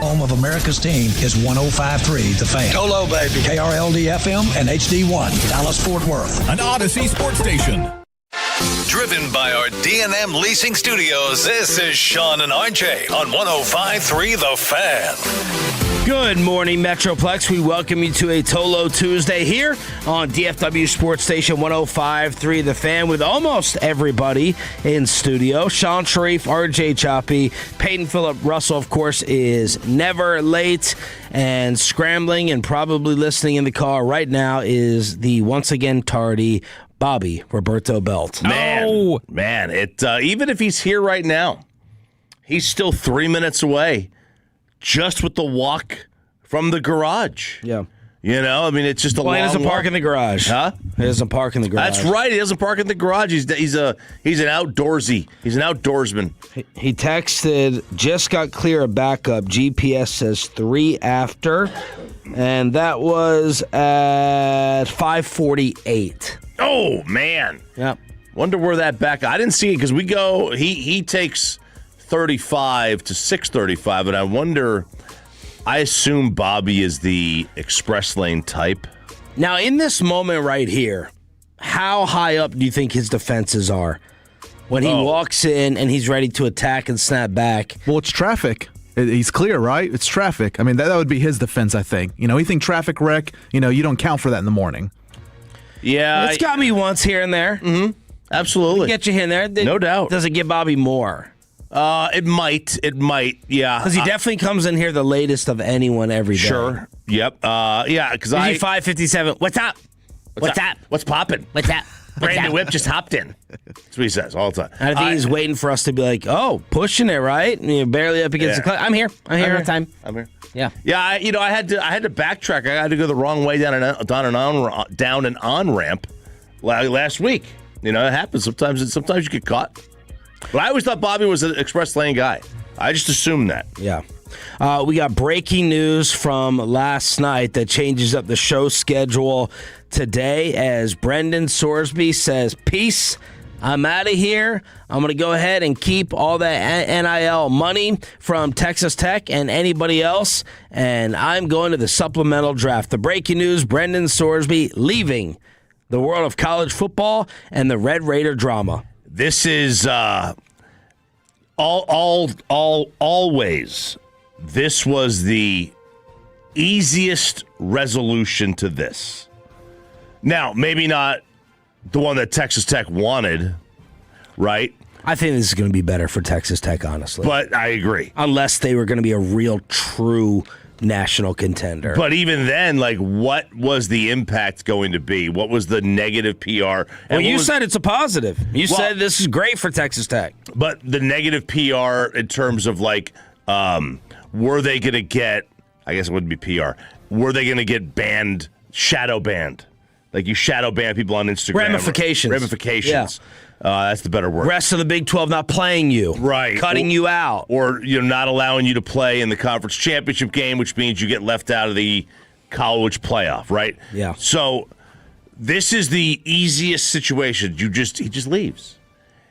Home of America's team is 105.3 The Fan. Tolo, baby. KRLD-FM and HD1, Dallas-Fort Worth. An Odyssey sports station. Driven by our D&M Leasing Studios, this is Sean and RJ on 105.3 The Fan. Good morning, Metroplex. We welcome you to a Tolo Tuesday here on DFW Sports Station 105.3 The Fan with almost everybody in studio. Sean Sharif, RJ Choppy, Peyton Phillip Russell, of course, is never late, and scrambling and probably listening in the car right now is the once again tardy Bobby Roberto Belt. Man, even if he's here right now, he's still 3 minutes away just with the walk from the garage. Yeah. You know, I mean, it's just a long He doesn't walk. park in the garage. Huh? He doesn't park in the garage. That's right. He doesn't park in the garage. He's an outdoorsy. He's an outdoorsman. He texted, just got clear of backup. GPS says 3 after, and that was at 5:48. Oh, man. Yep. Wonder where that back. I didn't see it because we go. He takes 35 to 6:35, and I wonder. I assume Bobby is the express lane type. Now, in this moment right here, how high up do you think his defenses are when he walks in and he's ready to attack and snap back? Well, it's traffic. He's clear, right? It's traffic. I mean, that would be his defense, I think. You know, you think traffic wreck, you don't count for that in the morning. Yeah. It's got me once here and there. Mm-hmm. Absolutely. Get you in there. No doubt. Does it give Bobby more? It might, yeah. Because he definitely comes in here the latest of anyone every day. Sure. Yep. Yeah, because I... 5:57. What's up? What's up? What's popping? What's up? Brand new whip just hopped in. That's what he says all the time. I think he's waiting for us to be like, oh, pushing it, right? And you're barely up against the clock. I'm here on time. I'm here. Yeah. Yeah, I had to backtrack. I had to go the wrong way down an on-ramp last week. You know, it happens. Sometimes you get caught. But I always thought Bobby was an express lane guy. I just assumed that. Yeah. We got breaking news from last night that changes up the show schedule today as Brendan Sorsby says, peace, I'm out of here. I'm going to go ahead and keep all that NIL money from Texas Tech and anybody else, and I'm going to the supplemental draft. The breaking news, Brendan Sorsby leaving the world of college football and the Red Raider drama. This is always. This was the easiest resolution to this. Now, maybe not the one that Texas Tech wanted, right? I think this is going to be better for Texas Tech, honestly. But I agree. Unless they were going to be a real, true national contender. But even then, like, what was the impact going to be? What was the negative PR? Well, you said it's a positive. You said this is great for Texas Tech. But the negative PR in terms of, like, were they going to get, I guess it wouldn't be PR, were they going to get banned, shadow banned? Like, you shadow ban people on Instagram. Ramifications. Yeah. That's the better word. Rest of the Big 12 not playing you. Right. Cutting you out. Or not allowing you to play in the conference championship game, which means you get left out of the college playoff, right? Yeah. So this is the easiest situation. He just leaves.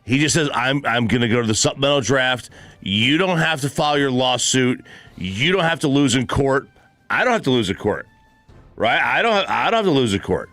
He just says, I'm going to go to the supplemental draft. You don't have to file your lawsuit. You don't have to lose in court. I don't have to lose in court. Right? I don't have to lose in court.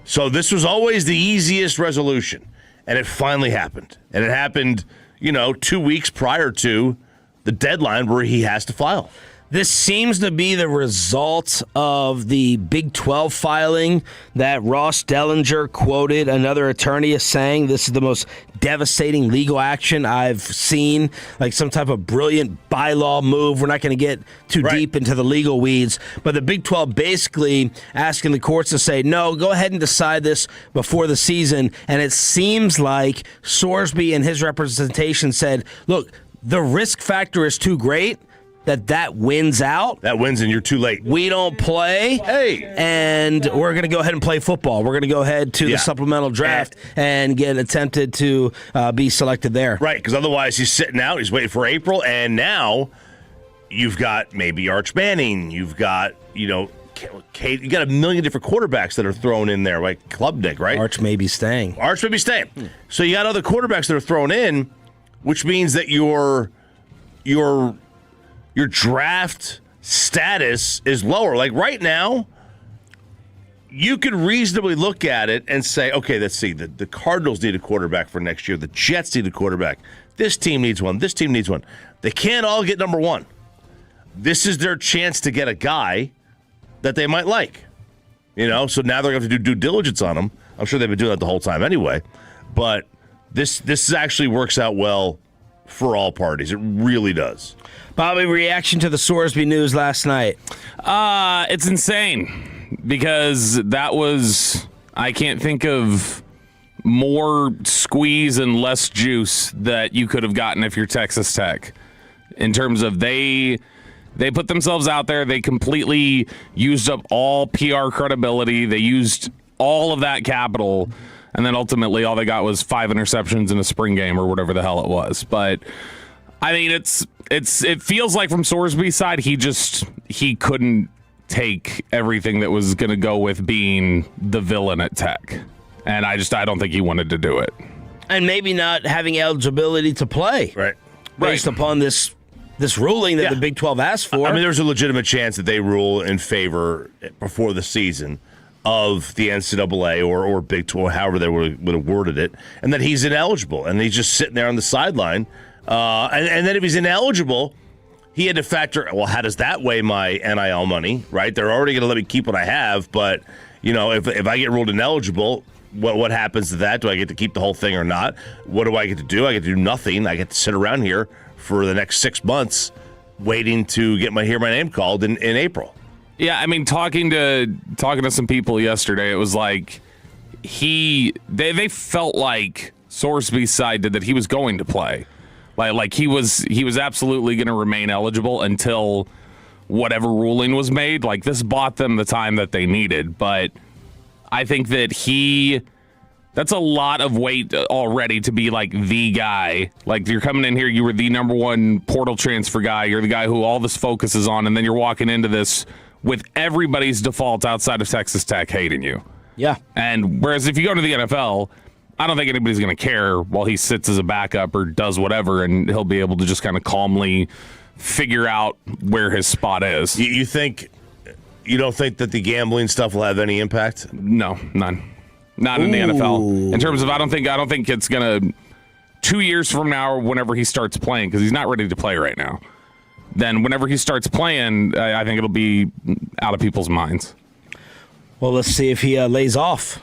So this was always the easiest resolution. And it finally happened. And it happened, 2 weeks prior to the deadline where he has to file. This seems to be the result of the Big 12 filing that Ross Dellinger quoted another attorney as saying this is the most devastating legal action I've seen, like some type of brilliant bylaw move. We're not going to get too deep into the legal weeds, but the Big 12 basically asking the courts to say, no, go ahead and decide this before the season. And it seems like Sorsby and his representation said, look, the risk factor is too great. That wins out. That wins and you're too late. We don't play. Hey. And we're going to go ahead and play football. We're going to go ahead to the supplemental draft and get attempted to be selected there. Right, because otherwise he's sitting out. He's waiting for April. And now you've got maybe Arch Manning. You've got, Kate. You got a million different quarterbacks that are thrown in there, like Klubnik, right? Arch may be staying. So you got other quarterbacks that are thrown in, which means that your draft status is lower. Like right now, you could reasonably look at it and say, okay, let's see. The Cardinals need a quarterback for next year. The Jets need a quarterback. This team needs one. This team needs one. They can't all get number one. This is their chance to get a guy that they might like. So now they're going to have to do due diligence on him. I'm sure they've been doing that the whole time anyway. But this actually works out well for all parties. It really does. Bobby, reaction to the Sorsby news last night? It's insane because I can't think of more squeeze and less juice that you could have gotten if you're Texas Tech. In terms of they put themselves out there. They completely used up all PR credibility. They used all of that capital. And then ultimately all they got was 5 interceptions in a spring game or whatever the hell it was. But I mean, it feels like from Sorsby's side, he couldn't take everything that was going to go with being the villain at Tech. And I don't think he wanted to do it. And maybe not having eligibility to play. Right. Based upon this ruling that the Big 12 asked for. I mean, there's a legitimate chance that they rule in favor before the season of the NCAA or Big 12, however they would have worded it, and that he's ineligible, and he's just sitting there on the sideline. And then if he's ineligible, he had to factor, well, how does that weigh my NIL money, right? They're already going to let me keep what I have, but, if I get ruled ineligible, what happens to that? Do I get to keep the whole thing or not? What do I get to do? I get to do nothing. I get to sit around here for the next 6 months waiting to hear my name called in April. Yeah, I mean, talking to some people yesterday, it was like they felt like Sorsby's side did that he was going to play. Like he was absolutely going to remain eligible until whatever ruling was made. Like this bought them the time that they needed, but I think that that's a lot of weight already to be like the guy. Like you're coming in here, you were the number one portal transfer guy. You're the guy who all this focus is on, and then you're walking into this with everybody's default outside of Texas Tech hating you. Yeah. And whereas if you go to the NFL, I don't think anybody's going to care while he sits as a backup or does whatever, and he'll be able to just kind of calmly figure out where his spot is. You don't think that the gambling stuff will have any impact? No, none. Not in the NFL. In terms of, I don't think it's going to 2 years from now or whenever he starts playing, because he's not ready to play right now. Then whenever he starts playing, I think it'll be out of people's minds. Well, let's see if he lays off.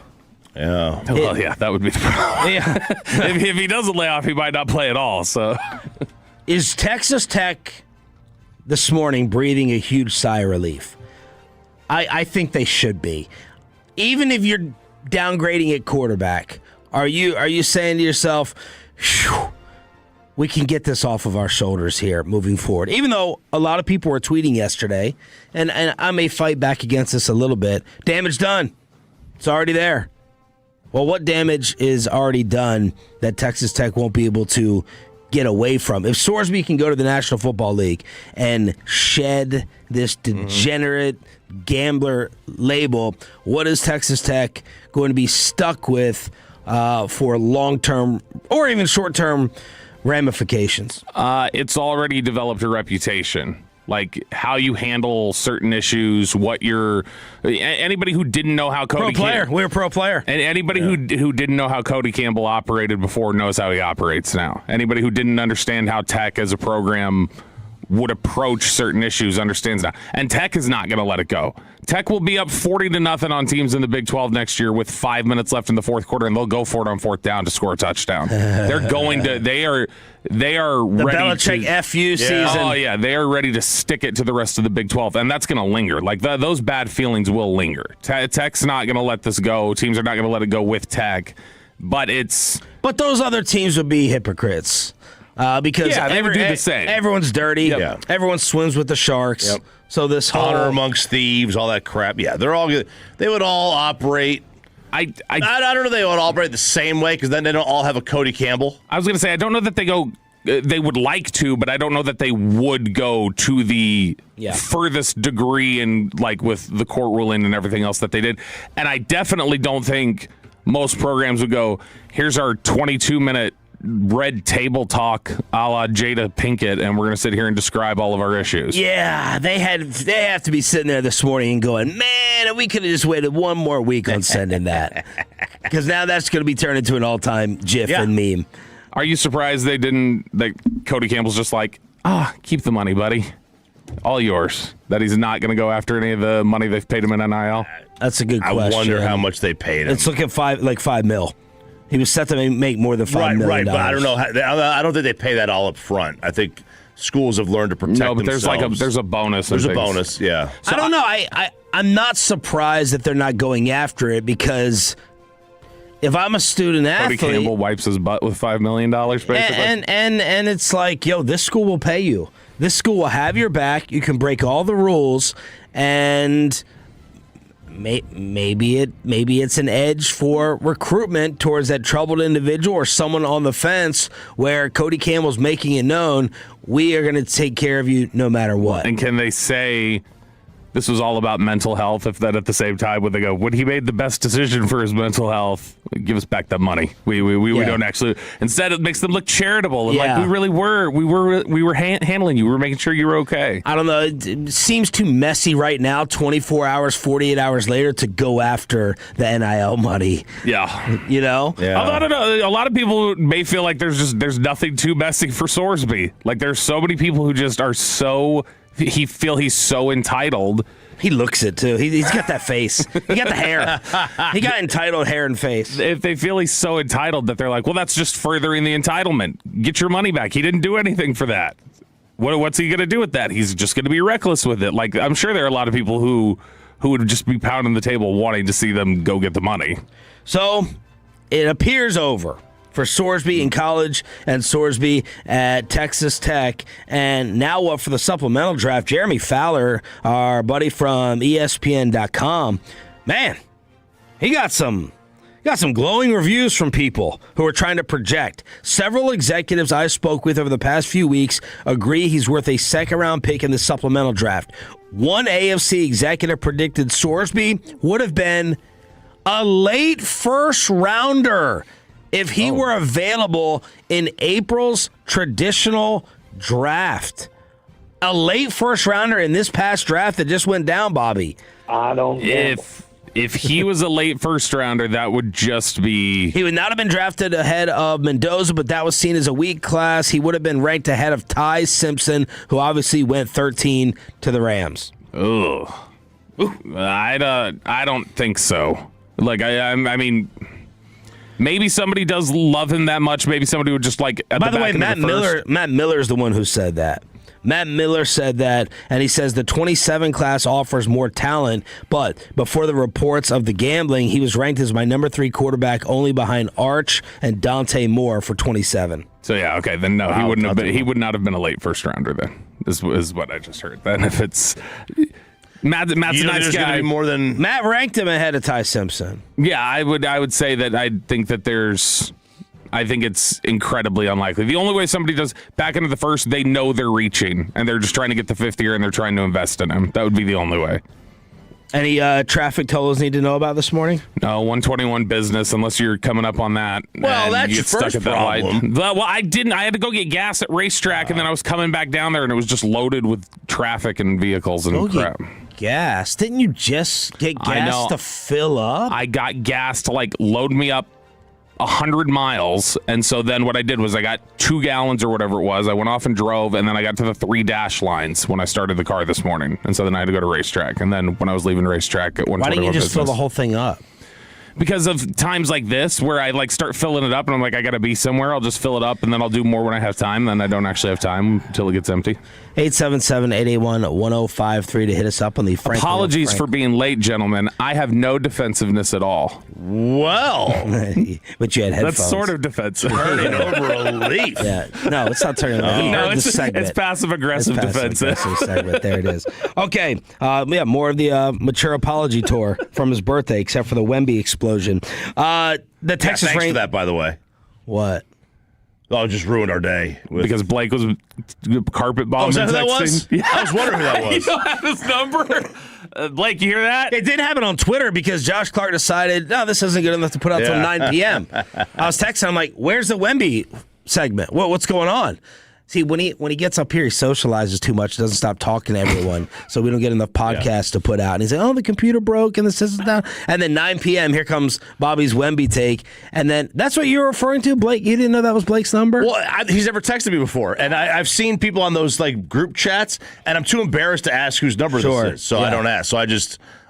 Yeah. Well, yeah, that would be the problem. Yeah. if he doesn't lay off, he might not play at all. So, is Texas Tech this morning breathing a huge sigh of relief? I think they should be. Even if you're downgrading at quarterback, are you saying to yourself, phew, we can get this off of our shoulders here moving forward? Even though a lot of people were tweeting yesterday, and I may fight back against this a little bit, damage done. It's already there. Well, what damage is already done that Texas Tech won't be able to get away from? If Sorsby can go to the National Football League and shed this degenerate gambler label, what is Texas Tech going to be stuck with for long-term or even short-term ramifications? It's already developed a reputation. Like how you handle certain issues, anybody who didn't know how Cody We're a pro player. And anybody who didn't know how Cody Campbell operated before knows how he operates now. Anybody who didn't understand how Tech as a program would approach certain issues understands now. And Tech is not going to let it go. Tech will be up 40-0 on teams in the Big 12 next year with 5 minutes left in the fourth quarter, and they'll go for it on fourth down to score a touchdown. They're going to. They are the ready. Belichick FU season. Oh yeah, they are ready to stick it to the rest of the Big 12, and that's going to linger. Like those bad feelings will linger. Tech's not going to let this go. Teams are not going to let it go with Tech, but those other teams would be hypocrites. Because they would do the same. Everyone's dirty. Yep. Yeah. Everyone swims with the sharks. Yep. So this honor amongst thieves, all that crap. Yeah, they're all good. They would all operate. I don't know. They would all operate the same way because then they don't all have a Cody Campbell. I was going to say I don't know that they go. They would like to, but I don't know that they would go to the furthest degree and like with the court ruling and everything else that they did. And I definitely don't think most programs would go, here's our 22-minute red table talk a la Jada Pinkett, and we're going to sit here and describe all of our issues. Yeah, they have to be sitting there this morning and going, man, we could have just waited one more week on sending that. Because now that's going to be turned into an all-time GIF and meme. Are you surprised they didn't, that Cody Campbell's just like, keep the money, buddy. All yours. That he's not going to go after any of the money they've paid him in NIL? That's a good question. I wonder how much they paid him. It's looking $5 mil. He was set to make more than $5 million. Right, but I don't know. I don't think they pay that all up front. I think schools have learned to protect themselves. No, but there's a bonus. There's a bonus, yeah. So I don't know. I'm not surprised that they're not going after it, because if I'm a student athlete, Cody Campbell wipes his butt with $5 million, basically. And it's like, yo, this school will pay you. This school will have your back. You can break all the rules, and maybe it's an edge for recruitment towards that troubled individual or someone on the fence, where Cody Campbell's making it known, we are going to take care of you no matter what. And can they say this was all about mental health, if that at the same time would they go, when he made the best decision for his mental health, give us back that money. We don't actually. Instead, it makes them look charitable and like we really were. We were handling you. We were making sure you were okay. I don't know. It seems too messy right now. 24 hours, 48 hours later, to go after the NIL money. Yeah, you know. Yeah. Although I don't know, a lot of people may feel like there's nothing too messy for Sorsby. Like there's so many people who just are so. He's so entitled. He looks it, too. He's got that face. He got the hair. He got entitled hair and face. If they feel he's so entitled that they're like, well, that's just furthering the entitlement. Get your money back. He didn't do anything for that. What's he going to do with that? He's just going to be reckless with it. Like, I'm sure there are a lot of people who would just be pounding the table wanting to see them go get the money. So, it appears over for Sorsby in college and Sorsby at Texas Tech. And now what for the supplemental draft? Jeremy Fowler, our buddy from ESPN.com, man, he got some glowing reviews from people who are trying to project. Several executives I spoke with over the past few weeks agree he's worth a second-round pick in the supplemental draft. One AFC executive predicted Sorsby would have been a late first-rounder if he were available in April's traditional draft. A late first rounder in this past draft that just went down, Bobby. I don't know. If he was a late first rounder, that would just be... He would not have been drafted ahead of Mendoza, but that was seen as a weak class. He would have been ranked ahead of Ty Simpson, who obviously went 13 to the Rams. Ugh. I don't think so. Like, I mean... Maybe somebody does love him that much. Maybe somebody would just like. By the way, Matt Miller is the one who said that. Matt Miller said that, and he says the 27 class offers more talent, but before the reports of the gambling, he was ranked as my number 3 quarterback, only behind Arch and Dante Moore for 27. So yeah, okay, then no, he wouldn't have been. He would not have been a late first rounder. Then is what I just heard. Then if it's. Matt's a nice guy. Matt ranked him ahead of Ty Simpson. Yeah, I would say that I think it's incredibly unlikely. The only way somebody does back into the first, they know they're reaching and they're just trying to get the 5th year and they're trying to invest in him. That would be the only way. Any traffic totals need to know about this morning? No, 121 business, unless you're coming up on that. Well, that's your first problem. Well, I didn't. I had to go get gas at racetrack, and then I was coming back down there, and it was just loaded with traffic and vehicles and crap. Gas? Didn't you just get gas to fill up? I got gas to load me up 100 miles, and so then what I did was I got 2 gallons or whatever it was. I went off and drove, and then I got to the 3 dash lines when I started the car this morning, and so then I had to go to racetrack. And then when I was leaving racetrack at 121 Why didn't you just fill the whole thing up? Because of times like this where I start filling it up and I'm like, I got to be somewhere. I'll just fill it up and then I'll do more when I have time. Then I don't actually have time until it gets empty. 877-881-1053 to hit us up on the Frank. Apologies for being late, gentlemen. I have no defensiveness at all. Well. But you had headphones. That's sort of defensive. Turning over a leaf. Yeah. No, it's not turning over. No, it's passive-aggressive defensive. Segment. There it is. Okay. More of the mature apology tour from his birthday, except for the Wemby explosion. The Texas thanks Rain. for that, by the way. What? Oh, just ruined our day. Because Blake was carpet bombing. Is that who that was? Yeah. I was wondering who that was. You don't have his number? Blake, you hear that? It did happen on Twitter because Josh Clark decided, no, this isn't good enough to put out till 9 p.m. I was texting, I'm like, where's the Wemby? segment. What's going on? See, when he gets up here, he socializes too much, doesn't stop talking to everyone, so we don't get enough podcasts to put out. And he's like, oh, the computer broke and the system's down. And then 9 p.m., here comes Bobby's Wemby take. And then that's what you were referring to, Blake? You didn't know that was Blake's number? Well, he's never texted me before, and I've seen people on those like group chats, and I'm too embarrassed to ask whose number this is, so I don't ask. So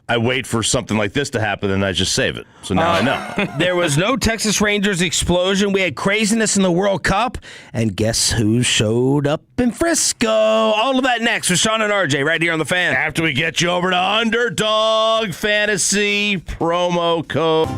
I wait for something like this to happen, and I just save it. So now I know. There was no Texas Rangers explosion. We had craziness in the World Cup. And guess who showed up in Frisco? All of that next with Sean and RJ right here on The Fan. After we get you over to Underdog Fantasy promo code.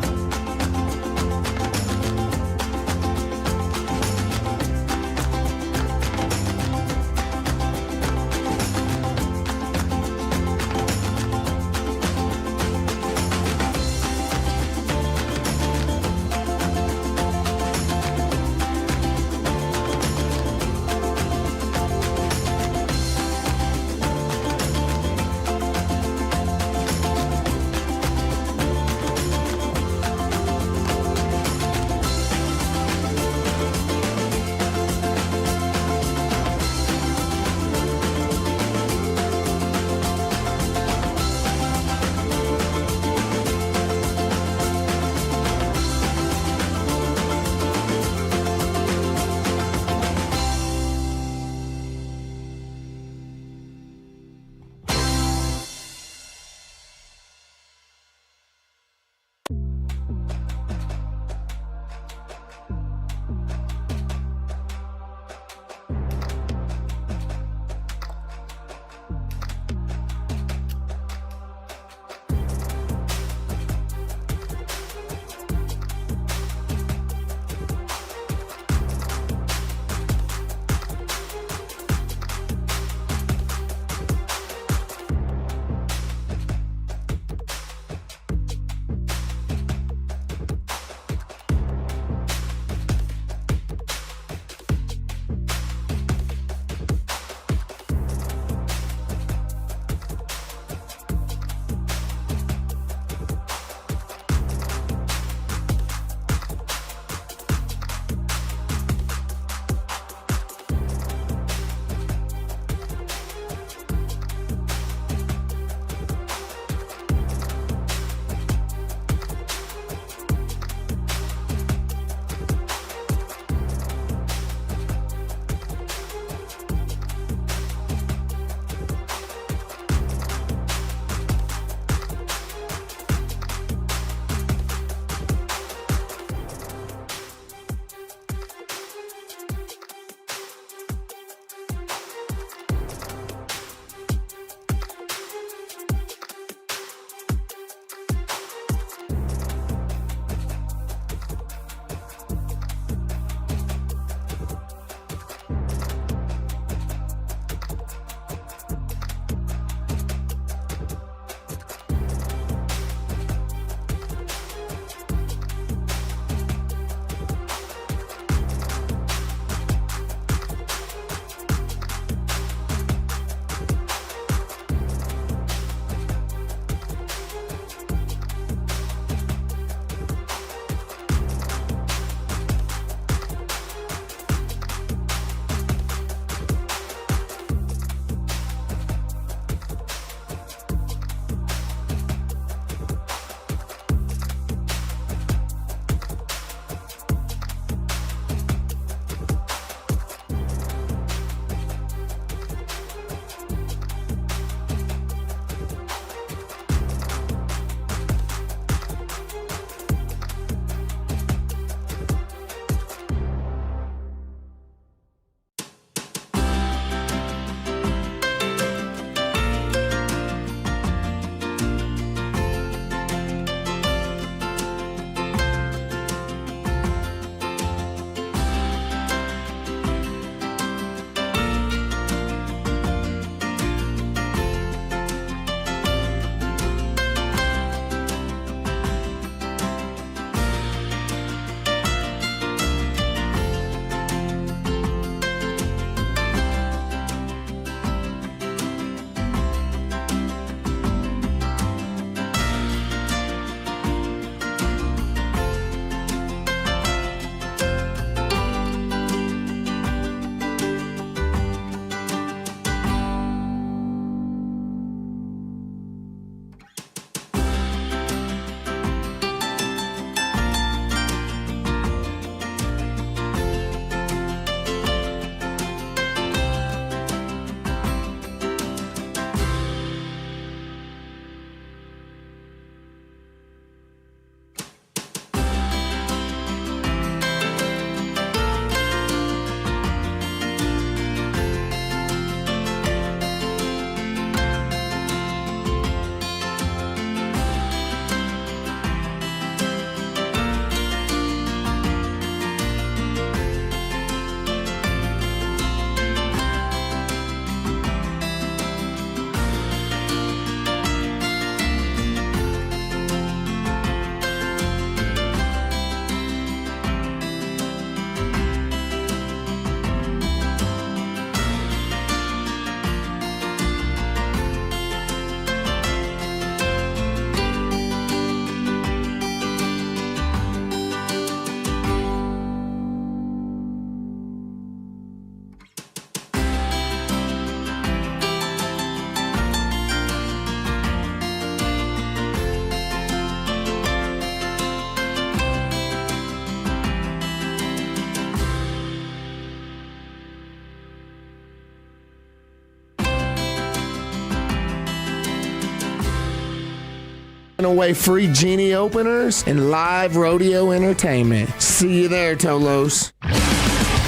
away free genie openers and live rodeo entertainment. See you there, Tolos.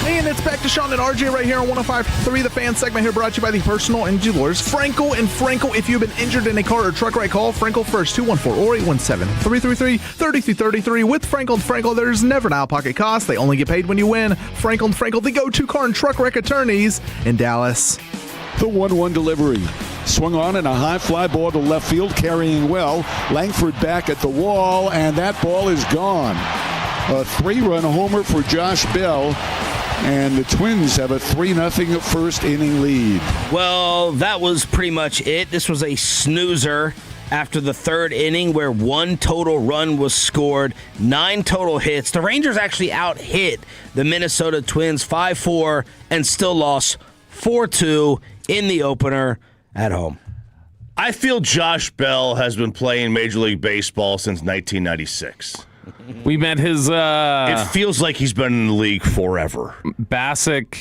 And it's back to Sean and RJ right here on 105.3 The Fan segment here, brought to you by the personal injury lawyers Frankel and Frankel. If you've been injured in a car or truck wreck, call Frankel first, 214 or 817-333-3333. With Frankel and Frankel, there's never an out-of-pocket cost. They only get paid when you win. Frankel and Frankel, the go-to car and truck wreck attorneys in Dallas. The 1-1 delivery. Swung on in a high fly ball to left field, carrying well. Langford back at the wall, and that ball is gone. A 3-run homer for Josh Bell. And the Twins have a 3-0 first inning lead. Well, that was pretty much it. This was a snoozer after the third inning where 1 total run was scored, 9 total hits. The Rangers actually out-hit the Minnesota Twins 5-4 and still lost 4-2 in the opener at home. I feel Josh Bell has been playing Major League Baseball since 1996. We met his. It feels like he's been in the league forever. Bassick,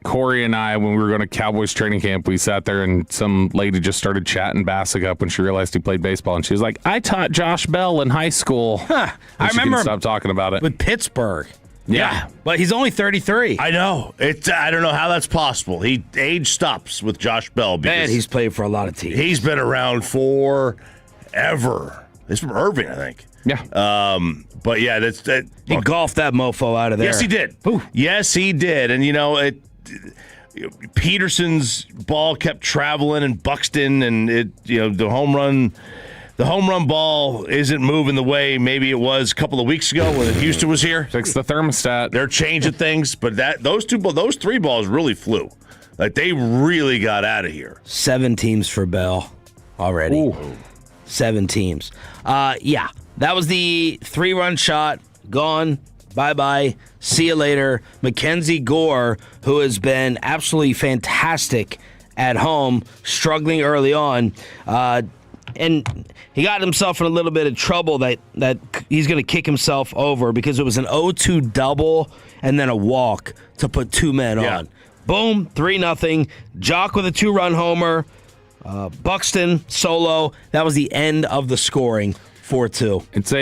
Corey, and I, when we were going to Cowboys training camp, we sat there and some lady just started chatting Bassick up when she realized he played baseball, and she was like, "I taught Josh Bell in high school." Huh. I remember him stop talking about it with Pittsburgh. Yeah, but he's only 33. I know. I don't know how that's possible. Age stops with Josh Bell because Man, he's played for a lot of teams. He's been around forever. He's from Irving, I think. Yeah. But yeah, he golfed that mofo out of there. Yes, he did. Ooh. Yes, he did. And Peterson's ball kept traveling, and Buxton, and the home run ball isn't moving the way maybe it was a couple of weeks ago when Houston was here. Fix the thermostat. They're changing things, but those 3 balls really flew. Like, they really got out of here. 7 teams for Bell already. Ooh. 7 teams. Yeah. That was the 3-run shot. Gone. Bye-bye. See you later. Mackenzie Gore, who has been absolutely fantastic at home, struggling early on. And he got himself in a little bit of trouble that he's going to kick himself over because it was an 0-2 double and then a walk to put 2 men on. Boom, 3-0. Jock with a 2-run homer. Buxton solo. That was the end of the scoring. 4-2. It's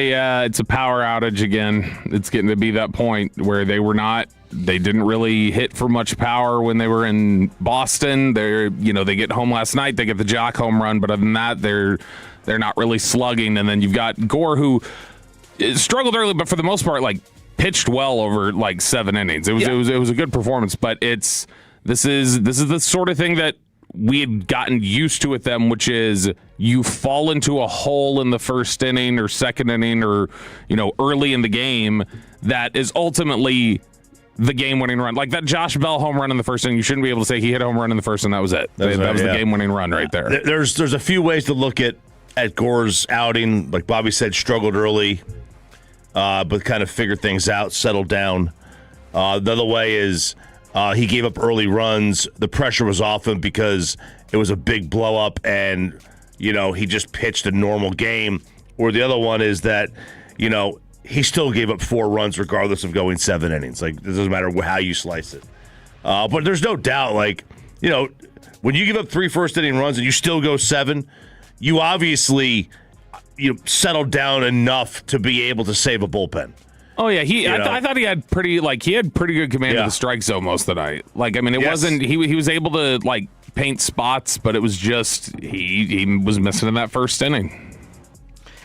a power outage again. It's getting to be that point where they didn't really hit for much power when they were in Boston. They get home last night, they get the Jock home run, but other than that, they're not really slugging. And then you've got Gore, who struggled early, but for the most part, pitched well over 7 innings. It was a good performance, but this is the sort of thing that we had gotten used to with them, which is you fall into a hole in the first inning or second inning or early in the game that is ultimately the game-winning run. Like that Josh Bell home run in the first inning, you shouldn't be able to say he hit a home run in the first and that was it. That was the game-winning run right there. There's a few ways to look at Gore's outing. Like Bobby said, struggled early, but kind of figured things out, settled down. The other way is he gave up early runs. The pressure was off him because it was a big blow-up and, he just pitched a normal game. Or the other one is that, he still gave up 4 runs regardless of going 7 innings. Like, it doesn't matter how you slice it. But there's no doubt, when you give up 3 first-inning runs and you still go 7, you obviously settled down enough to be able to save a bullpen. Oh yeah, I thought he had pretty good command of the strike zone most of the night. It wasn't he was able to paint spots, but it was just he was missing in that first inning.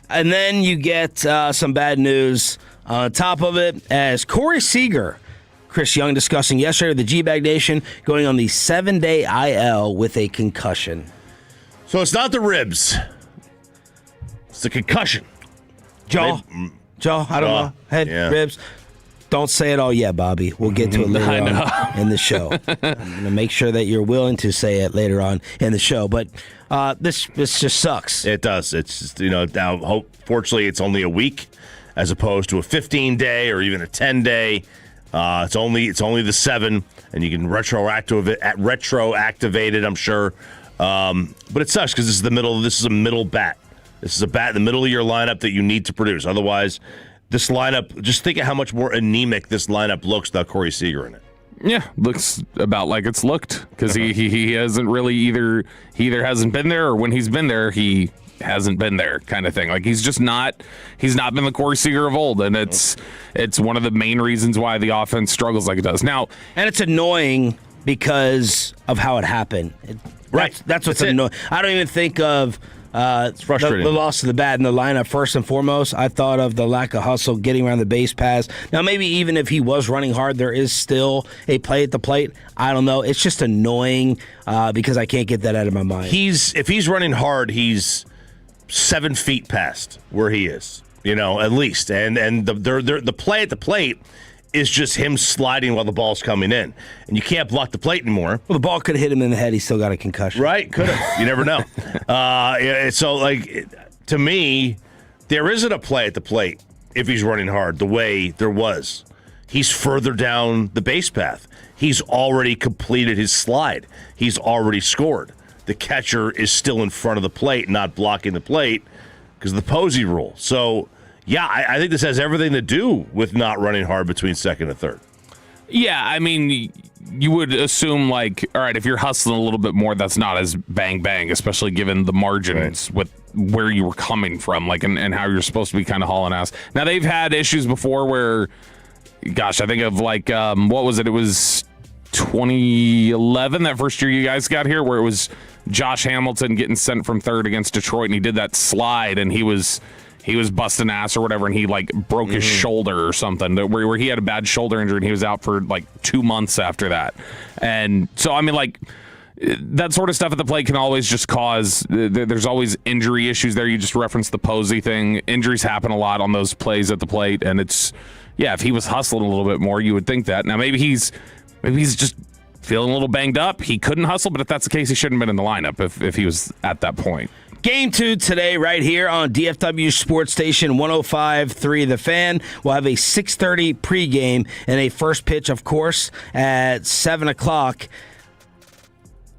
And then you get some bad news on top of it as Corey Seager, Chris Young discussing yesterday with the G-Bag Nation, going on the 7-day IL with a concussion. So it's not the ribs. It's the concussion. Joe, I don't know. Head, ribs. Don't say it all yet, Bobby. We'll get to it later on in the show. I'm going to make sure that you're willing to say it later on in the show. But this just sucks. It does. It's just, now, fortunately, it's only a week as opposed to a 15-day or even a 10-day. It's only the 7, and you can retroactivate it, I'm sure. But it sucks because this is a middle bat. This is a bat in the middle of your lineup that you need to produce. Otherwise, this lineup, just think of how much more anemic this lineup looks without Corey Seager in it. Yeah, looks about like it's looked because he hasn't really he either hasn't been there or when he's been there he hasn't been there kind of thing. Like he's not been the Corey Seager of old, and it's one of the main reasons why the offense struggles like it does now. And it's annoying because of how it happened. That's what's annoying. I don't even think of it's frustrating. The loss of the bat in the lineup. First and foremost, I thought of the lack of hustle, getting around the base paths. Now, maybe even if he was running hard, there is still a play at the plate. I don't know. It's just annoying because I can't get that out of my mind. If he's running hard, he's 7 feet past where he is, at least. And the play at the plate is just him sliding while the ball's coming in. And you can't block the plate anymore. Well, the ball could have hit him in the head. He still got a concussion. Right, could have. You never know. To me, there isn't a play at the plate if he's running hard the way there was. He's further down the base path. He's already completed his slide. He's already scored. The catcher is still in front of the plate, not blocking the plate because of the Posey rule. So, yeah, I think this has everything to do with not running hard between second and third. Yeah, I mean, you would assume, all right, if you're hustling a little bit more, that's not as bang, especially given the margins with where you were coming from, and how you're supposed to be kind of hauling ass. Now, they've had issues before where, gosh, I think of, what was it? It was 2011, that first year you guys got here, where it was Josh Hamilton getting sent from third against Detroit, and he did that slide, and he was busting ass or whatever, and he broke his shoulder or something where he had a bad shoulder injury, and he was out for 2 months after that. And so, I mean, that sort of stuff at the plate can always just cause, there's always injury issues there. You just referenced the Posey thing. Injuries happen a lot on those plays at the plate, and it's, if he was hustling a little bit more, you would think that. Now, maybe he's just feeling a little banged up. He couldn't hustle, but if that's the case, he shouldn't have been in the lineup if he was at that point. Game 2 today right here on DFW Sports Station 105.3 The Fan. We'll have a 6:30 pregame and a first pitch, of course, at 7 o'clock.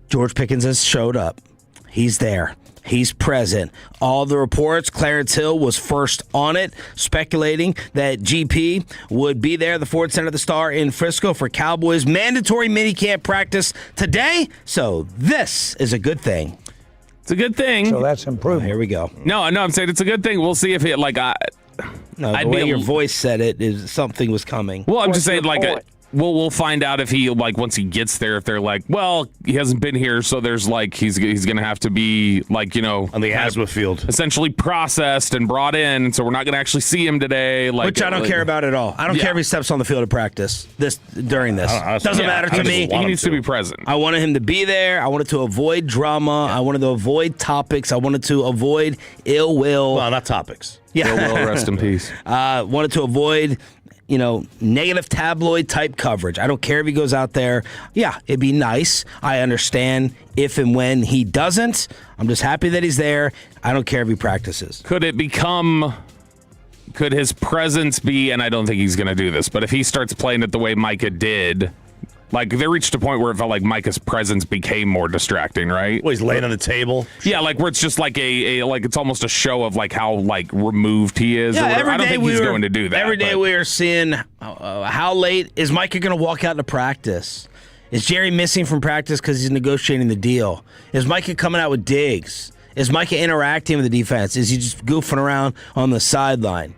George Pickens has showed up. He's there. He's present. All the reports, Clarence Hill was first on it, speculating that GP would be there, the Ford Center, the Star in Frisco for Cowboys mandatory minicamp practice today. So this is a good thing. It's a good thing. So that's improvement. Here we go. No, I'm saying it's a good thing. We'll see if it the way your voice said it is something was coming. Well, I'm just saying we'll find out if he once he gets there, if they're well, he hasn't been here, so there's he's going to have to be on the Asma field, essentially processed and brought in, so we're not going to actually see him today. Which I don't care about at all. I don't care if he steps on the field of practice during this. Doesn't matter to me. He needs to be present. I wanted him to be there. I wanted to avoid drama. I wanted to avoid topics. I wanted to avoid ill will. Well, not topics. Yeah. Ill will, rest in peace. Wanted to avoid negative tabloid type coverage. I don't care if he goes out there. Yeah, it'd be nice. I understand if and when he doesn't. I'm just happy that he's there. I don't care if he practices. Could his presence be, and I don't think he's going to do this, but if he starts playing it the way Micah did, they reached a point where it felt like Micah's presence became more distracting, right? Well, he's laying on the table. Yeah, where it's just it's almost a show of how removed he is. Yeah, I don't think he's going to do that. Every day we are seeing how late is Micah going to walk out to practice? Is Jerry missing from practice because he's negotiating the deal? Is Micah coming out with digs? Is Micah interacting with the defense? Is he just goofing around on the sideline?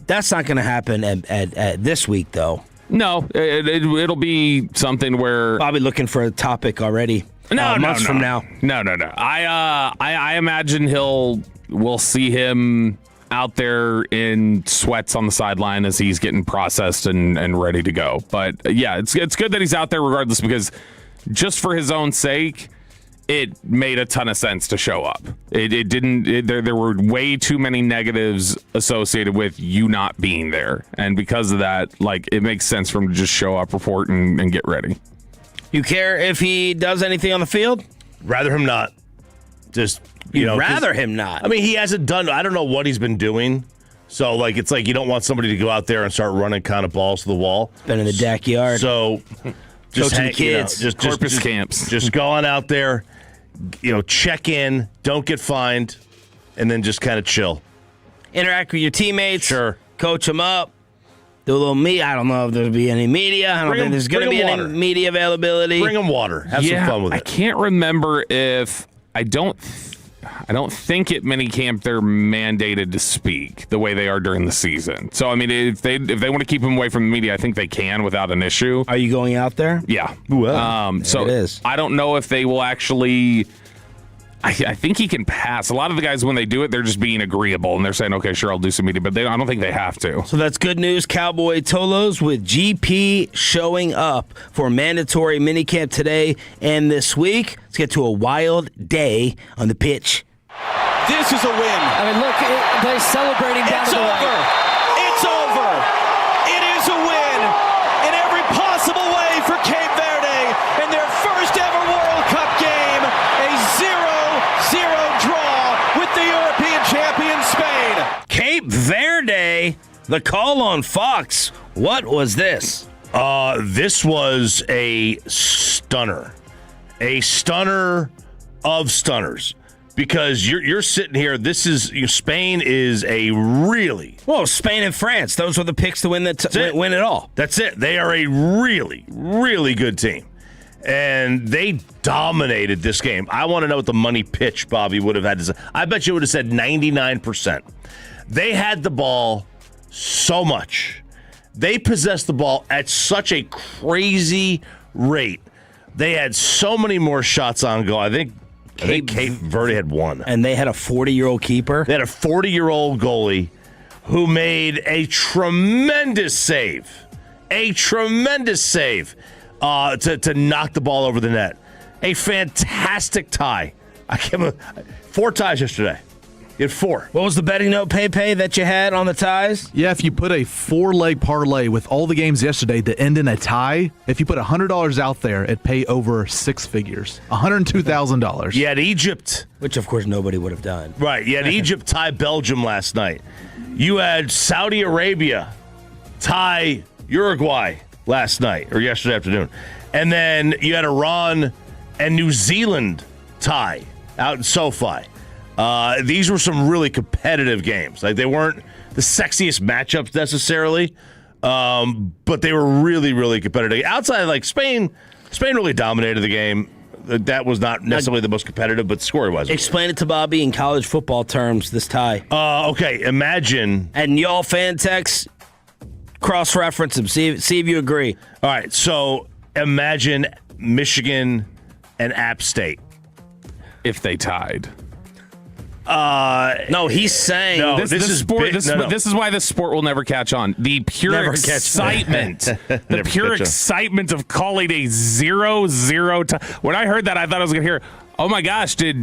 That's not going to happen at this week, though. No, it'll be something where Bobby looking for a topic already. Months from now. No. I imagine we'll see him out there in sweats on the sideline as he's getting processed and ready to go. But yeah, it's good that he's out there regardless, because just for his own sake, it made a ton of sense to show up. It didn't. There were way too many negatives associated with you not being there, and because of that, it makes sense for him to just show up, report, and get ready. You care if he does anything on the field? Rather him not. Just rather him not. I mean, he hasn't done. I don't know what he's been doing. So it's you don't want somebody to go out there and start running kind of balls to the wall. Been in the backyard. So just coaching kids, Corpus camps. Just go on out there. Check in, don't get fined, and then just kind of chill. Interact with your teammates. Sure. Coach them up. Do a little media. I don't know if there'll be any media. I don't think there's going to be any media availability. Bring them water. Have some fun with it. I can't remember if I don't think at minicamp they're mandated to speak the way they are during the season. So I mean, if they want to keep him away from the media, I think they can without an issue. Are you going out there? Yeah. So it is. I don't know if they will actually. I think he can pass. A lot of the guys, when they do it, they're just being agreeable and they're saying, "Okay, sure, I'll do some media," but I don't think they have to. So that's good news, Cowboy Tolos, with GP showing up for mandatory minicamp today and this week. Let's get to a wild day on the pitch. This is a win. I mean, look, they're celebrating down It's to the over. right. It's over. It is a win in every possible way for Cape Verde in their first ever World Cup game. A 0-0 draw with the European champion Spain. Cape Verde, the call on Fox. What was this? This was a stunner. A stunner of stunners. Because you're sitting here, Spain is a really... Well, Spain and France, those were the picks to win win it all. That's it. They are a really, really good team. And they dominated this game. I want to know what the money pitch Bobby would have had to say. I bet you would have said 99%. They had the ball so much. They possessed the ball at such a crazy rate. They had so many more shots on goal. I think Cape Verde had one. And they had a 40-year-old keeper? They had a 40-year-old goalie who made a tremendous save. A tremendous save to knock the ball over the net. A fantastic tie. 4 ties yesterday. You had 4. What was the betting note, Pepe, that you had on the ties? Yeah, if you put a 4-leg parlay with all the games yesterday that end in a tie, if you put $100 out there, it'd pay over 6 figures, $102,000. You had Egypt. Which, of course, nobody would have done. Right. You had Egypt tie Belgium last night. You had Saudi Arabia tie Uruguay last night or yesterday afternoon. And then you had Iran and New Zealand tie out in SoFi. These were some really competitive games. Like, they weren't the sexiest matchups necessarily, but they were really, really competitive. Outside, like Spain really dominated the game. That was not necessarily the most competitive, but score-wise. Explain it to Bobby in college football terms, this tie. Okay, imagine. And y'all fan text, cross-reference them. See if you agree. All right, so imagine Michigan and App State. If they tied. No, he's saying this is why this sport will never catch on. The pure excitement, the pure excitement of calling a 0-0 tie. When I heard that, I thought I was going to hear, oh my gosh, did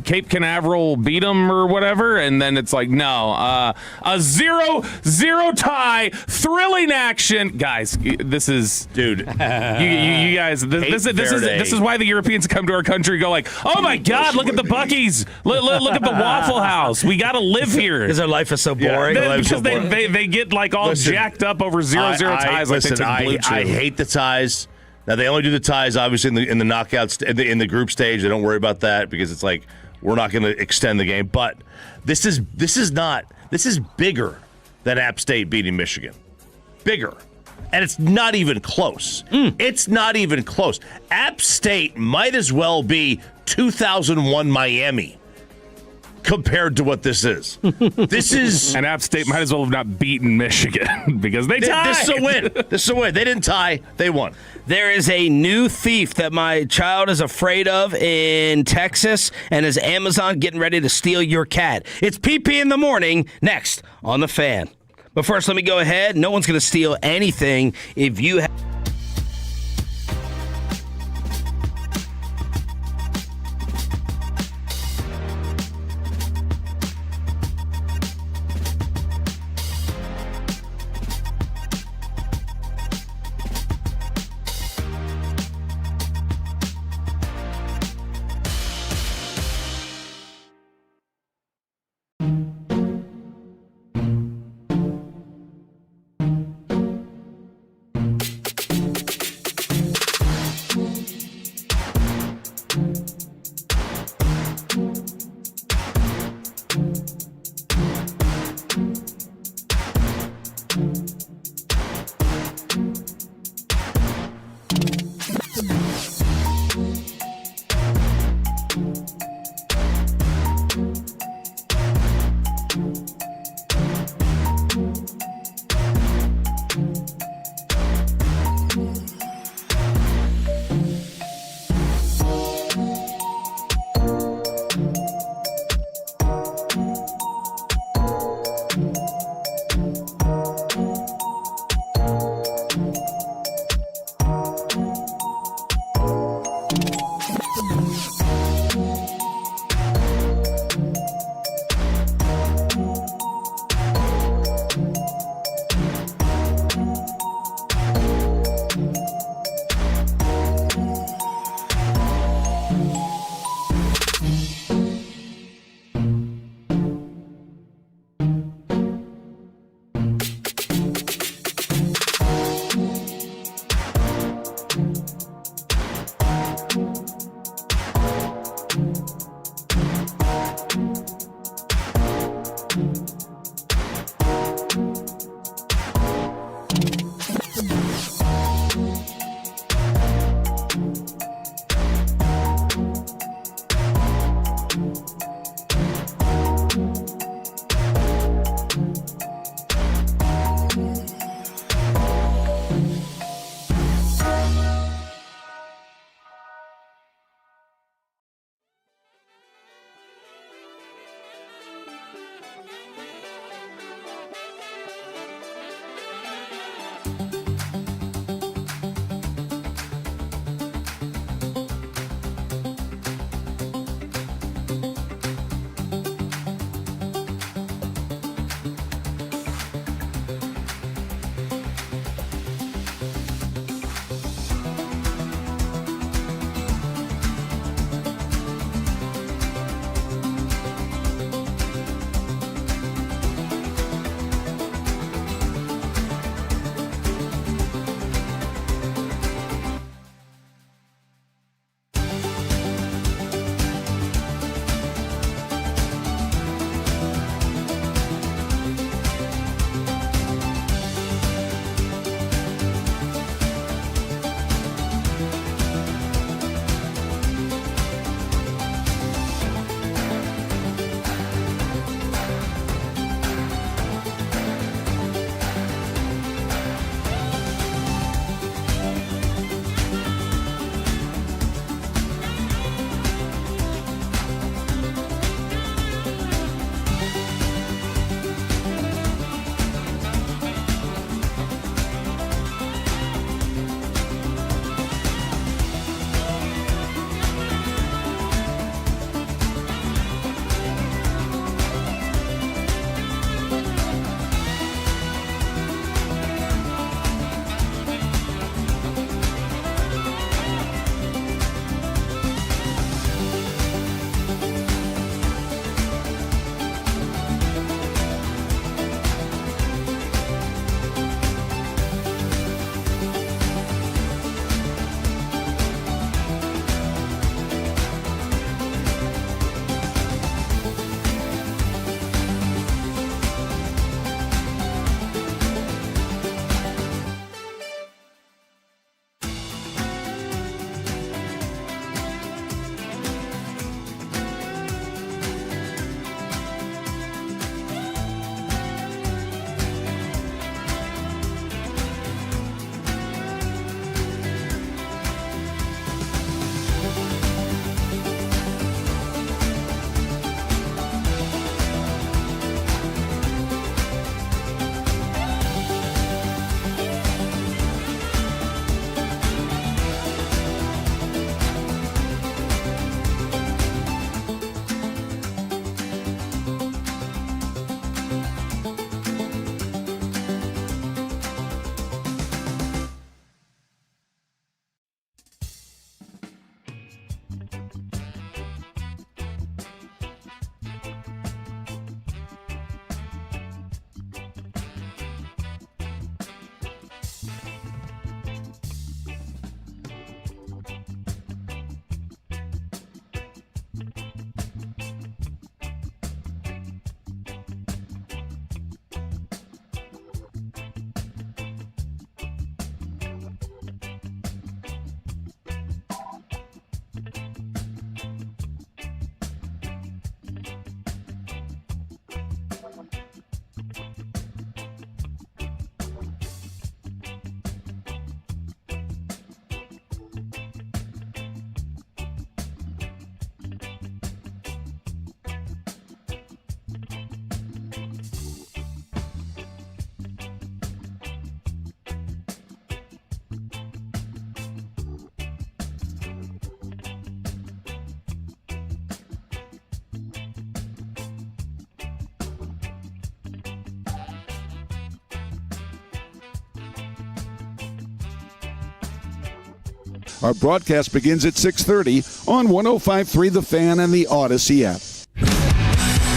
Cape Canaveral beat them or whatever? And then it's like, no, a 0-0 tie, thrilling action, guys. This is, dude. You guys, this is why the Europeans come to our country and go like, oh my God, look at the Buc-ee's, look at the Waffle House. We got to live here. Because their life is so boring. Because they get like all jacked up over 0-0 ties. I hate the ties. Now, they only do the ties, obviously, in the knockouts, in the group stage. They don't worry about that because it's like, we're not going to extend the game. But this is bigger than App State beating Michigan. Bigger. And it's not even close. It's not even close. App State might as well be 2001 Miami compared to what this is. And App State might as well have not beaten Michigan because they tied. This is a win. They didn't tie. They won. There is a new thief that my child is afraid of in Texas, and is Amazon getting ready to steal your cat. It's PP in the morning, next on The Fan. But first, let me go ahead. No one's going to steal anything if you have... Our broadcast begins at 6:30 on 105.3 The Fan and the Odyssey app.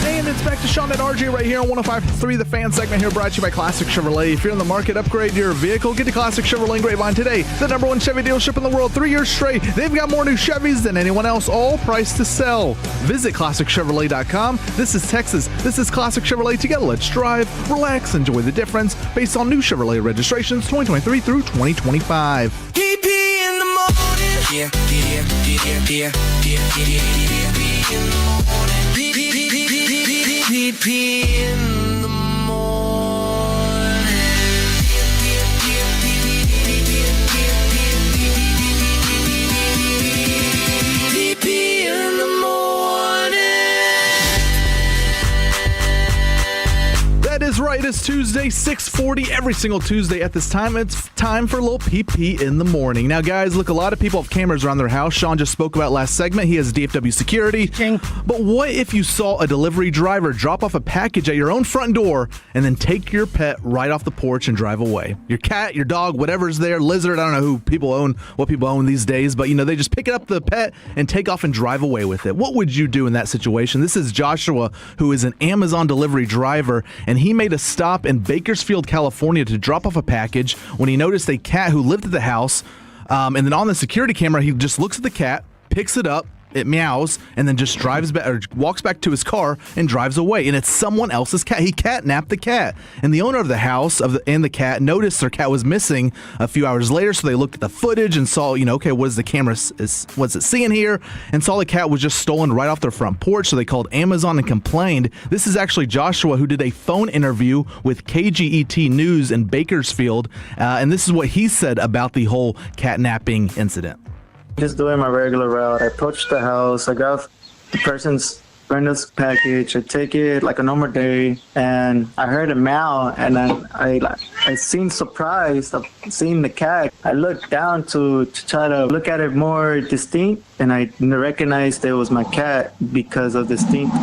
And it's back to Sean and RJ right here on 105.3 The Fan segment here, brought to you by Classic Chevrolet. If you're in the market, upgrade your vehicle, get to Classic Chevrolet in Grapevine today. The #1 Chevy dealership in the world, 3 years straight. They've got more new Chevys than anyone else, all priced to sell. Visit ClassicChevrolet.com. This is Texas. This is Classic Chevrolet. Together, let's drive, relax, enjoy the difference based on new Chevrolet registrations 2023 through 2025. PP in the morning. Yeah, yeah, yeah, yeah, yeah, yeah, in the morning. PP in the morning. PP in the morning. That is right. It's Tuesday, 6:40. Every single Tuesday at this time, it's time for a little PP in the morning. Now, guys, look, a lot of people have cameras around their house. Sean just spoke about last segment. He has DFW security. Ching. But what if you saw a delivery driver drop off a package at your own front door and then take your pet right off the porch and drive away? Your cat, your dog, whatever's there, lizard, I don't know what people own these days, but, they just pick up the pet and take off and drive away with it. What would you do in that situation? This is Joshua, who is an Amazon delivery driver, and he made a stop in Bakersfield, California to drop off a package when he noticed a cat who lived at the house. And then on the security camera, he just looks at the cat, picks it up, it meows, and then just drives back or walks back to his car and drives away. And it's someone else's cat. He catnapped the cat. And the owner of the house and the cat noticed their cat was missing a few hours later. So they looked at the footage and saw, okay, what is the camera? What's it seeing here? And saw the cat was just stolen right off their front porch. So they called Amazon and complained. This is actually Joshua, who did a phone interview with KGET News in Bakersfield. And this is what he said about the whole catnapping incident. Just doing my regular route. I approached the house. I got the person's Brenda's package. I take it like a normal day, and I heard a meow, and then I seemed surprised of seeing the cat. I looked down to try to look at it more distinct, and I recognized it was my cat because of the distinct